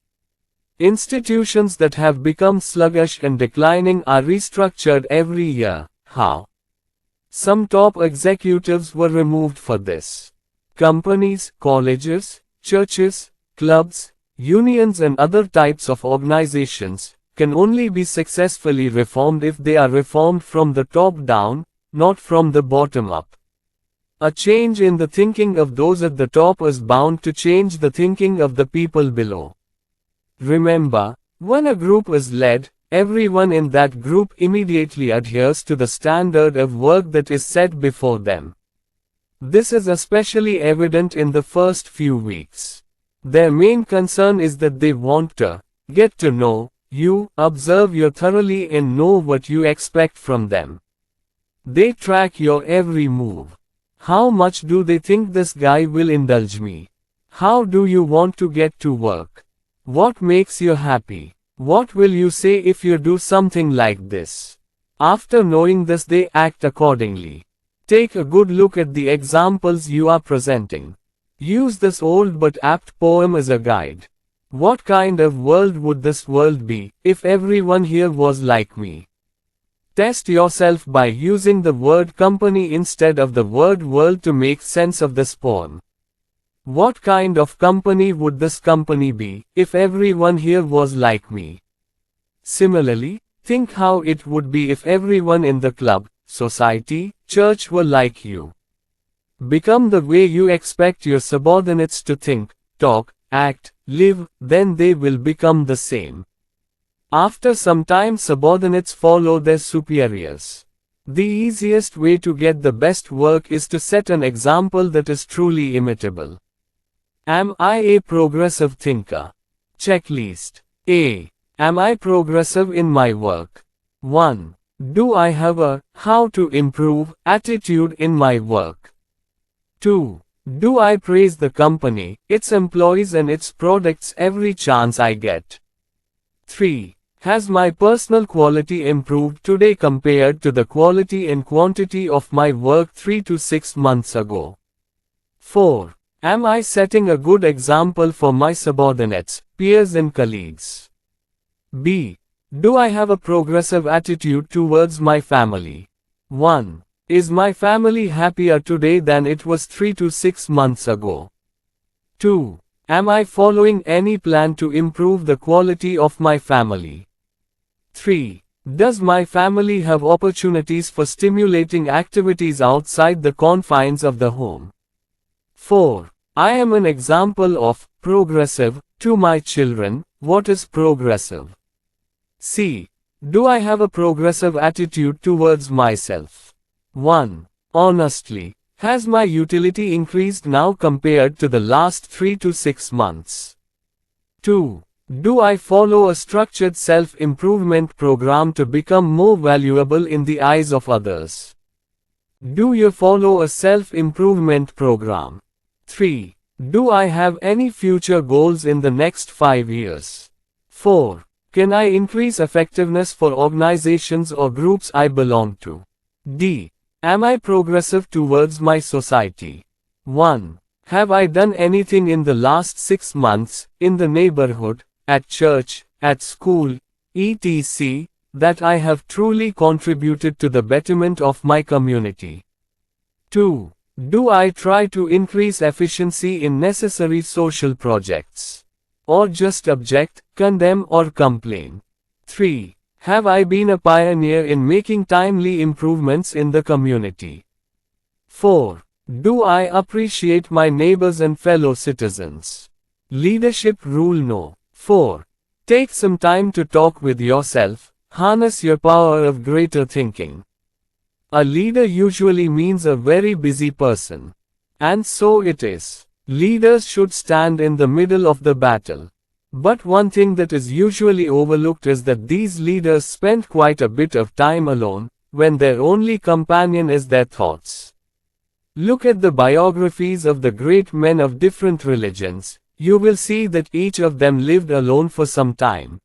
Institutions that have become sluggish and declining are restructured every year. How? Some top executives were removed for this. Companies, colleges, churches, clubs, unions and other types of organizations can only be successfully reformed if they are reformed from the top down, not from the bottom up. A change in the thinking of those at the top is bound to change the thinking of the people below. Remember, when a group is led, everyone in that group immediately adheres to the standard of work that is set before them. This is especially evident in the first few weeks. Their main concern is that they want to get to know you, observe you thoroughly and know what you expect from them. They track your every move. How much do they think this guy will indulge me? How do you want to get to work? What makes you happy? What will you say if you do something like this? After knowing this, they act accordingly. Take a good look at the examples you are presenting. Use this old but apt poem as a guide. What kind of world would this world be if everyone here was like me? Test yourself by using the word company instead of the word world to make sense of this poem. What kind of company would this company be if everyone here was like me? Similarly, think how it would be if everyone in the club, society, church were like you. Become the way you expect your subordinates to think, talk, act, live, then they will become the same. After some time, subordinates follow their superiors. The easiest way to get the best work is to set an example that is truly imitable. Am I a progressive thinker? Checklist. A. Am I progressive in my work? 1. Do I have a how to improve attitude in my work? 2. Do I praise the company, its employees and its products every chance I get? 3. Has my personal quality improved today compared to the quality and quantity of my work 3 to 6 months ago? 4. Am I setting a good example for my subordinates, peers and colleagues? B. Do I have a progressive attitude towards my family? 1. Is my family happier today than it was 3 to 6 months ago? 2. Am I following any plan to improve the quality of my family? 3. Does my family have opportunities for stimulating activities outside the confines of the home? 4. I am an example of progressive to my children. What is progressive? C. Do I have a progressive attitude towards myself? 1. Honestly, has my utility increased now compared to the last 3 to 6 months? 2. Do I follow a structured self-improvement program to become more valuable in the eyes of others? Do you follow a self-improvement program? 3. Do I have any future goals in the next 5 years? 4. Can I increase effectiveness for organizations or groups I belong to? D. Am I progressive towards my society? 1. Have I done anything in the last 6 months, in the neighborhood, at church, at school, etc., that I have truly contributed to the betterment of my community? 2. Do I try to increase efficiency in necessary social projects? Or just object, condemn or complain? 3. Have I been a pioneer in making timely improvements in the community? 4. Do I appreciate my neighbors and fellow citizens? Leadership rule no. 4. Take some time to talk with yourself, harness your power of greater thinking. A leader usually means a very busy person. And so it is. Leaders should stand in the middle of the battle. But one thing that is usually overlooked is that these leaders spend quite a bit of time alone, when their only companion is their thoughts. Look at the biographies of the great men of different religions. You will see that each of them lived alone for some time.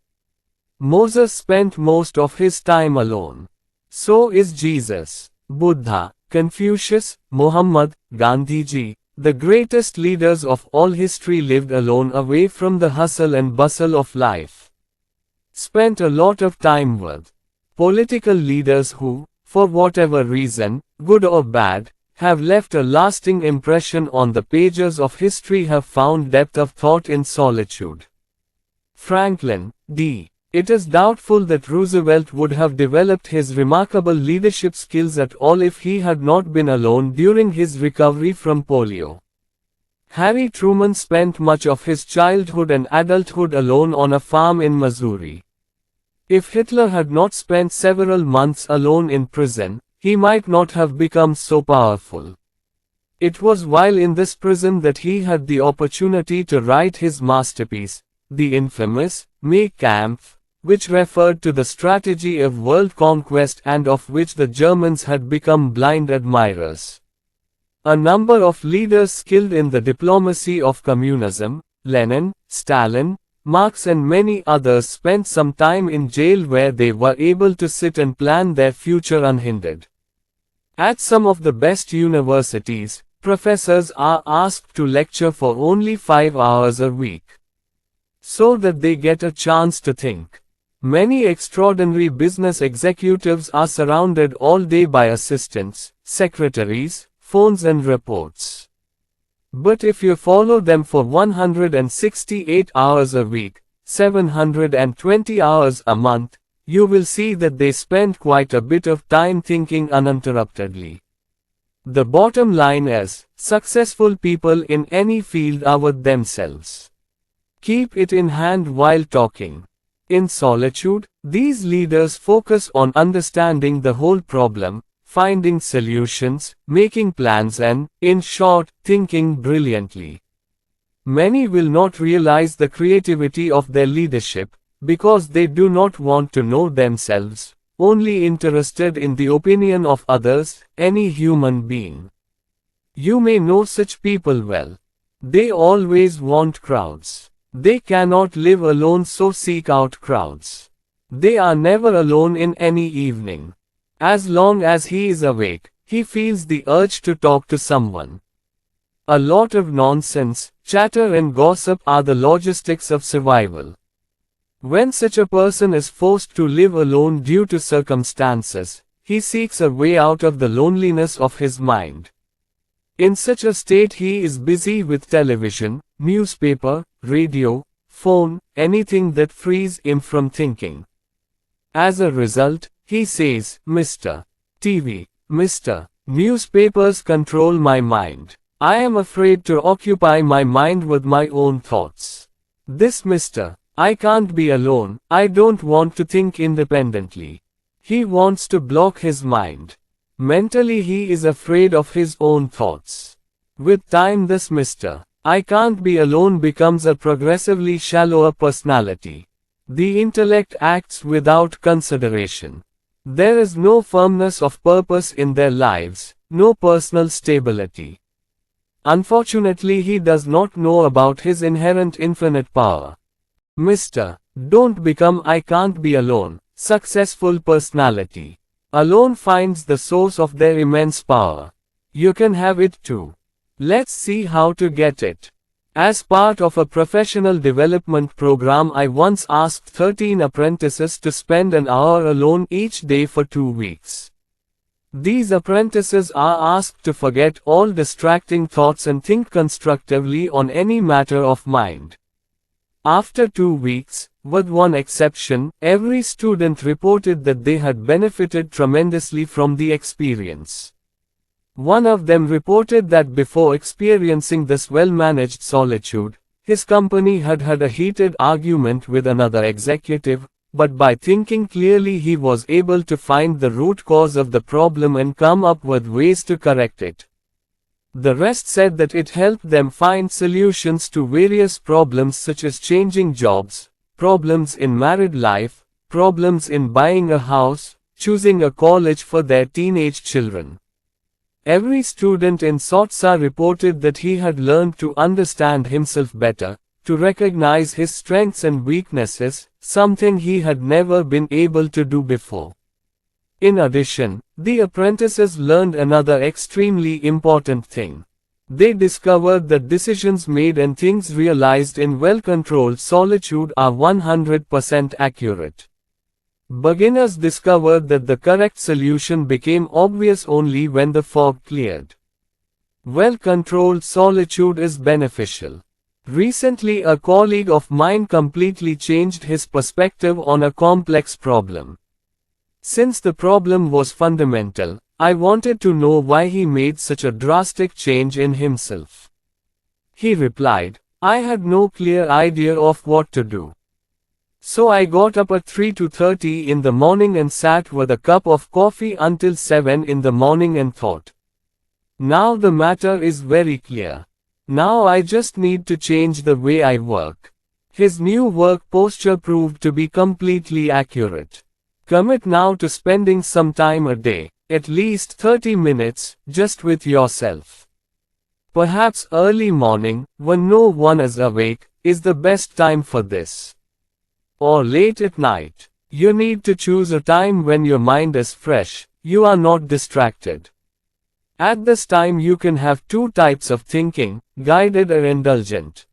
Moses spent most of his time alone. So is Jesus, Buddha, Confucius, Muhammad, Gandhiji. The greatest leaders of all history lived alone away from the hustle and bustle of life. Spent a lot of time with political leaders who, for whatever reason, good or bad, have left a lasting impression on the pages of history, have found depth of thought in solitude. Franklin D. It is doubtful that Roosevelt would have developed his remarkable leadership skills at all if he had not been alone during his recovery from polio. Harry Truman spent much of his childhood and adulthood alone on a farm in Missouri. If Hitler had not spent several months alone in prison, he might not have become so powerful. It was while in this prison that he had the opportunity to write his masterpiece, the infamous Mein Kampf, which referred to the strategy of world conquest and of which the Germans had become blind admirers. A number of leaders skilled in the diplomacy of communism, Lenin, Stalin, Marx and many others, spent some time in jail where they were able to sit and plan their future unhindered. At some of the best universities, professors are asked to lecture for only 5 hours a week, so that they get a chance to think. Many extraordinary business executives are surrounded all day by assistants, secretaries, phones and reports. But if you follow them for 168 hours a week, 720 hours a month, you will see that they spend quite a bit of time thinking uninterruptedly. The bottom line is, successful people in any field are with themselves. Keep it in hand while talking. In solitude, these leaders focus on understanding the whole problem, finding solutions, making plans and, in short, thinking brilliantly. Many will not realize the creativity of their leadership, because they do not want to know themselves, only interested in the opinion of others, any human being. You may know such people well. They always want crowds. They cannot live alone, so seek out crowds. They are never alone in any evening. As long as he is awake, he feels the urge to talk to someone. A lot of nonsense, chatter and gossip are the logistics of survival. When such a person is forced to live alone due to circumstances, he seeks a way out of the loneliness of his mind. In such a state he is busy with television, newspaper, radio, phone, anything that frees him from thinking. As a result, he says, Mr. TV, Mr. Newspapers control my mind. I am afraid to occupy my mind with my own thoughts. This Mr. I can't be alone, I don't want to think independently. He wants to block his mind. Mentally he is afraid of his own thoughts. With time this Mr. I can't be alone becomes a progressively shallower personality. The intellect acts without consideration. There is no firmness of purpose in their lives, no personal stability. Unfortunately he does not know about his inherent infinite power. Mr. Don't become I can't be alone, successful personality. Alone finds the source of their immense power. You can have it too. Let's see how to get it. As part of a professional development program, I once asked 13 apprentices to spend an hour alone each day for 2 weeks. These apprentices are asked to forget all distracting thoughts and think constructively on any matter of mind. After 2 weeks, with one exception, every student reported that they had benefited tremendously from the experience. One of them reported that before experiencing this well-managed solitude, his company had had a heated argument with another executive, but by thinking clearly he was able to find the root cause of the problem and come up with ways to correct it. The rest said that it helped them find solutions to various problems such as changing jobs, problems in married life, problems in buying a house, choosing a college for their teenage children. Every student in Sotsa reported that he had learned to understand himself better, to recognize his strengths and weaknesses, something he had never been able to do before. In addition, the apprentices learned another extremely important thing. They discovered that decisions made and things realized in well-controlled solitude are 100% accurate. Beginners discovered that the correct solution became obvious only when the fog cleared. Well-controlled solitude is beneficial. Recently, a colleague of mine completely changed his perspective on a complex problem. Since the problem was fundamental, I wanted to know why he made such a drastic change in himself. He replied, "I had no clear idea of what to do. So I got up at 3:30 in the morning and sat with a cup of coffee until 7 in the morning and thought. Now the matter is very clear. Now I just need to change the way I work." His new work posture proved to be completely accurate. Commit now to spending some time a day, at least 30 minutes, just with yourself. Perhaps early morning, when no one is awake, is the best time for this. Or late at night. You need to choose a time when your mind is fresh, you are not distracted. At this time you can have two types of thinking, guided or indulgent.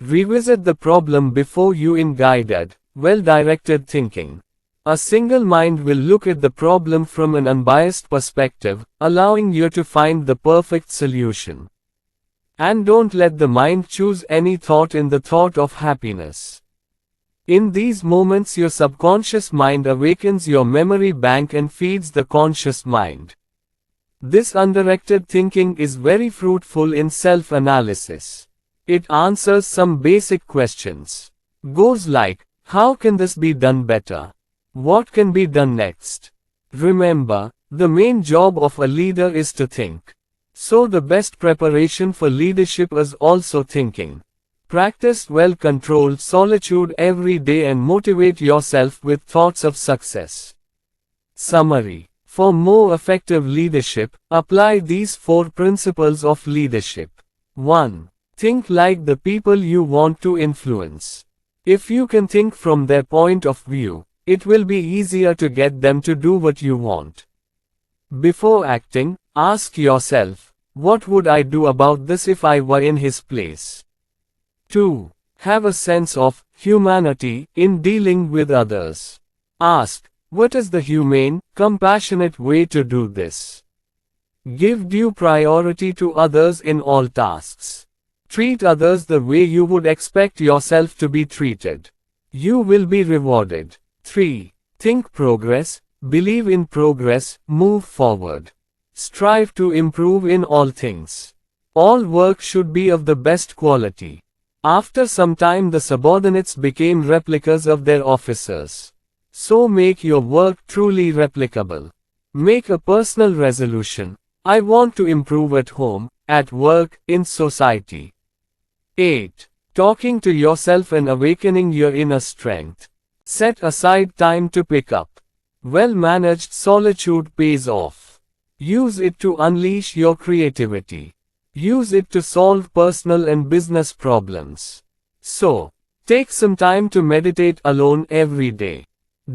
Revisit the problem before you in guided, well-directed thinking. A single mind will look at the problem from an unbiased perspective, allowing you to find the perfect solution. And don't let the mind choose any thought in the thought of happiness. In these moments your subconscious mind awakens your memory bank and feeds the conscious mind. This undirected thinking is very fruitful in self-analysis. It answers some basic questions. Goes like, how can this be done better? What can be done next? Remember, the main job of a leader is to think. So the best preparation for leadership is also thinking. Practice well-controlled solitude every day and motivate yourself with thoughts of success. Summary. For more effective leadership, apply these 4 principles of leadership. 1. Think like the people you want to influence. If you can think from their point of view, it will be easier to get them to do what you want. Before acting, ask yourself, what would I do about this if I were in his place? 2. Have a sense of humanity in dealing with others. Ask, what is the humane, compassionate way to do this? Give due priority to others in all tasks. Treat others the way you would expect yourself to be treated. You will be rewarded. 3. Think progress, believe in progress, move forward. Strive to improve in all things. All work should be of the best quality. After some time the subordinates became replicas of their officers. So make your work truly replicable. Make a personal resolution. I want to improve at home, at work, in society. 8. Talking to yourself and awakening your inner strength. Set aside time to pick up. Well-managed solitude pays off. Use it to unleash your creativity. Use it to solve personal and business problems. So, take some time to meditate alone every day.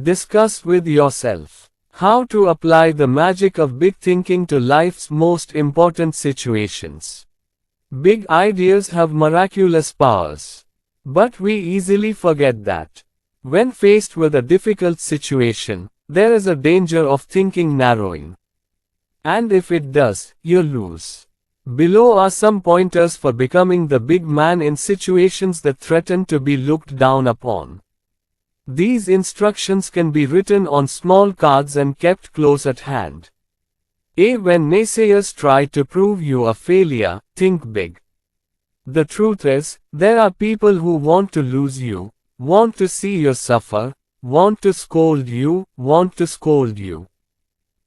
Discuss with yourself how to apply the magic of big thinking to life's most important situations. Big ideas have miraculous powers. But we easily forget that. When faced with a difficult situation, there is a danger of thinking narrowing. And if it does, you lose. Below are some pointers for becoming the big man in situations that threaten to be looked down upon. These instructions can be written on small cards and kept close at hand. A. When naysayers try to prove you a failure, think big. The truth is, there are people who want to lose you, want to see you suffer, want to scold you, want to scold you.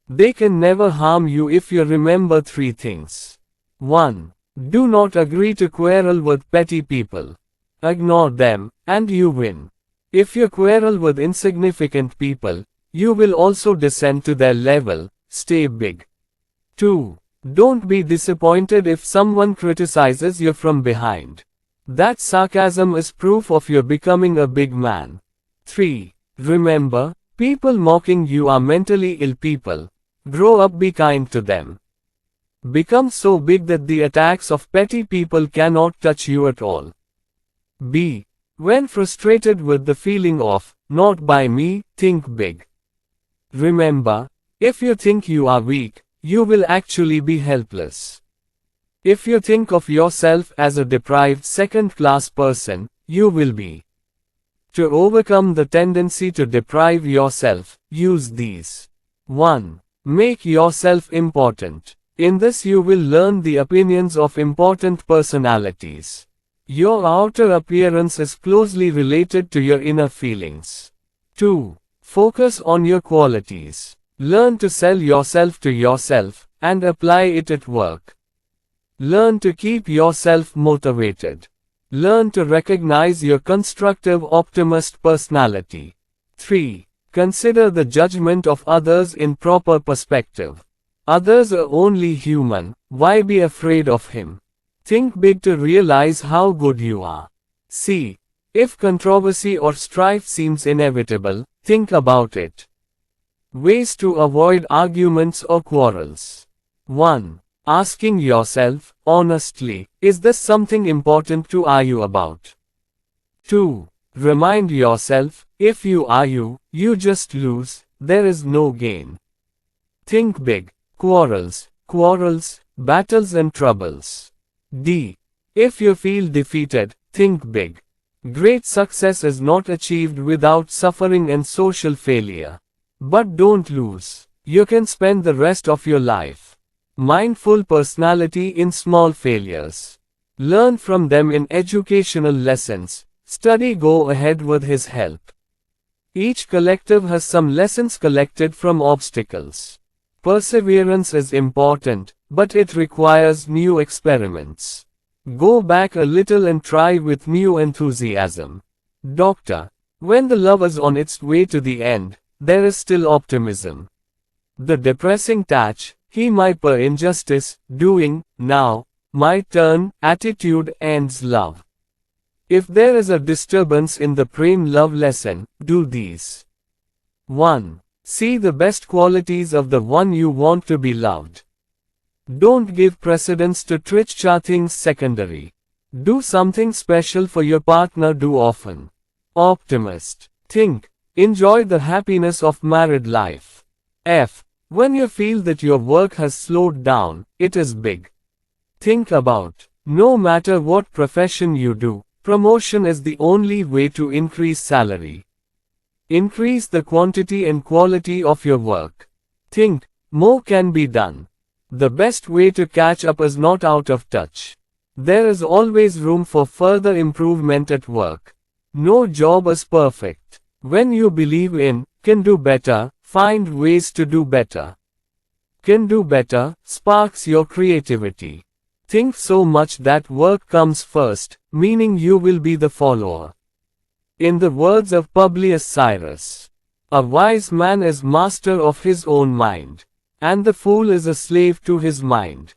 They can never harm you if you remember 3 things. 1. Do not agree to quarrel with petty people. Ignore them, and you win. If you quarrel with insignificant people, you will also descend to their level. Stay big. 2. Don't be disappointed if someone criticizes you from behind. That sarcasm is proof of your becoming a big man. 3. Remember, people mocking you are mentally ill people. Grow up, be kind to them. Become so big that the attacks of petty people cannot touch you at all. B. When frustrated with the feeling of, not by me, think big. Remember, if you think you are weak, you will actually be helpless. If you think of yourself as a deprived second-class person, you will be. To overcome the tendency to deprive yourself, use these. 1. Make yourself important. In this you will learn the opinions of important personalities. Your outer appearance is closely related to your inner feelings. 2. Focus on your qualities. Learn to sell yourself to yourself, and apply it at work. Learn to keep yourself motivated. Learn to recognize your constructive optimist personality. 3. Consider the judgment of others in proper perspective. Others are only human, why be afraid of him? Think big to realize how good you are. C. If controversy or strife seems inevitable, think about it. Ways to avoid arguments or quarrels. 1. Asking yourself, honestly, is this something important to argue about? 2. Remind yourself, if you argue, you just lose, there is no gain. Think big. Quarrels, battles and troubles. D. If you feel defeated, think big. Great success is not achieved without suffering and social failure. But don't lose. You can spend the rest of your life. Mindful personality in small failures. Learn from them in educational lessons. Study go ahead with his help. Each collective has some lessons collected from obstacles. Perseverance is important, but it requires new experiments. Go back a little and try with new enthusiasm. Doctor. When the love is on its way to the end, there is still optimism. The depressing touch, he my per injustice, doing, now, my turn, attitude ends love. If there is a disturbance in the prem love lesson, do these. 1. See the best qualities of the one you want to be loved. Don't give precedence to tricha things secondary. Do something special for your partner, do often. Optimist. Think. Enjoy the happiness of married life. F. When you feel that your work has slowed down, it is big. Think about, no matter what profession you do, promotion is the only way to increase salary. Increase the quantity and quality of your work. Think, more can be done. The best way to catch up is not out of touch. There is always room for further improvement at work. No job is perfect. When you believe in, can do better, find ways to do better. Can do better, sparks your creativity. Think so much that work comes first, meaning you will be the follower. In the words of Publius Cyrus, a wise man is master of his own mind, and the fool is a slave to his mind.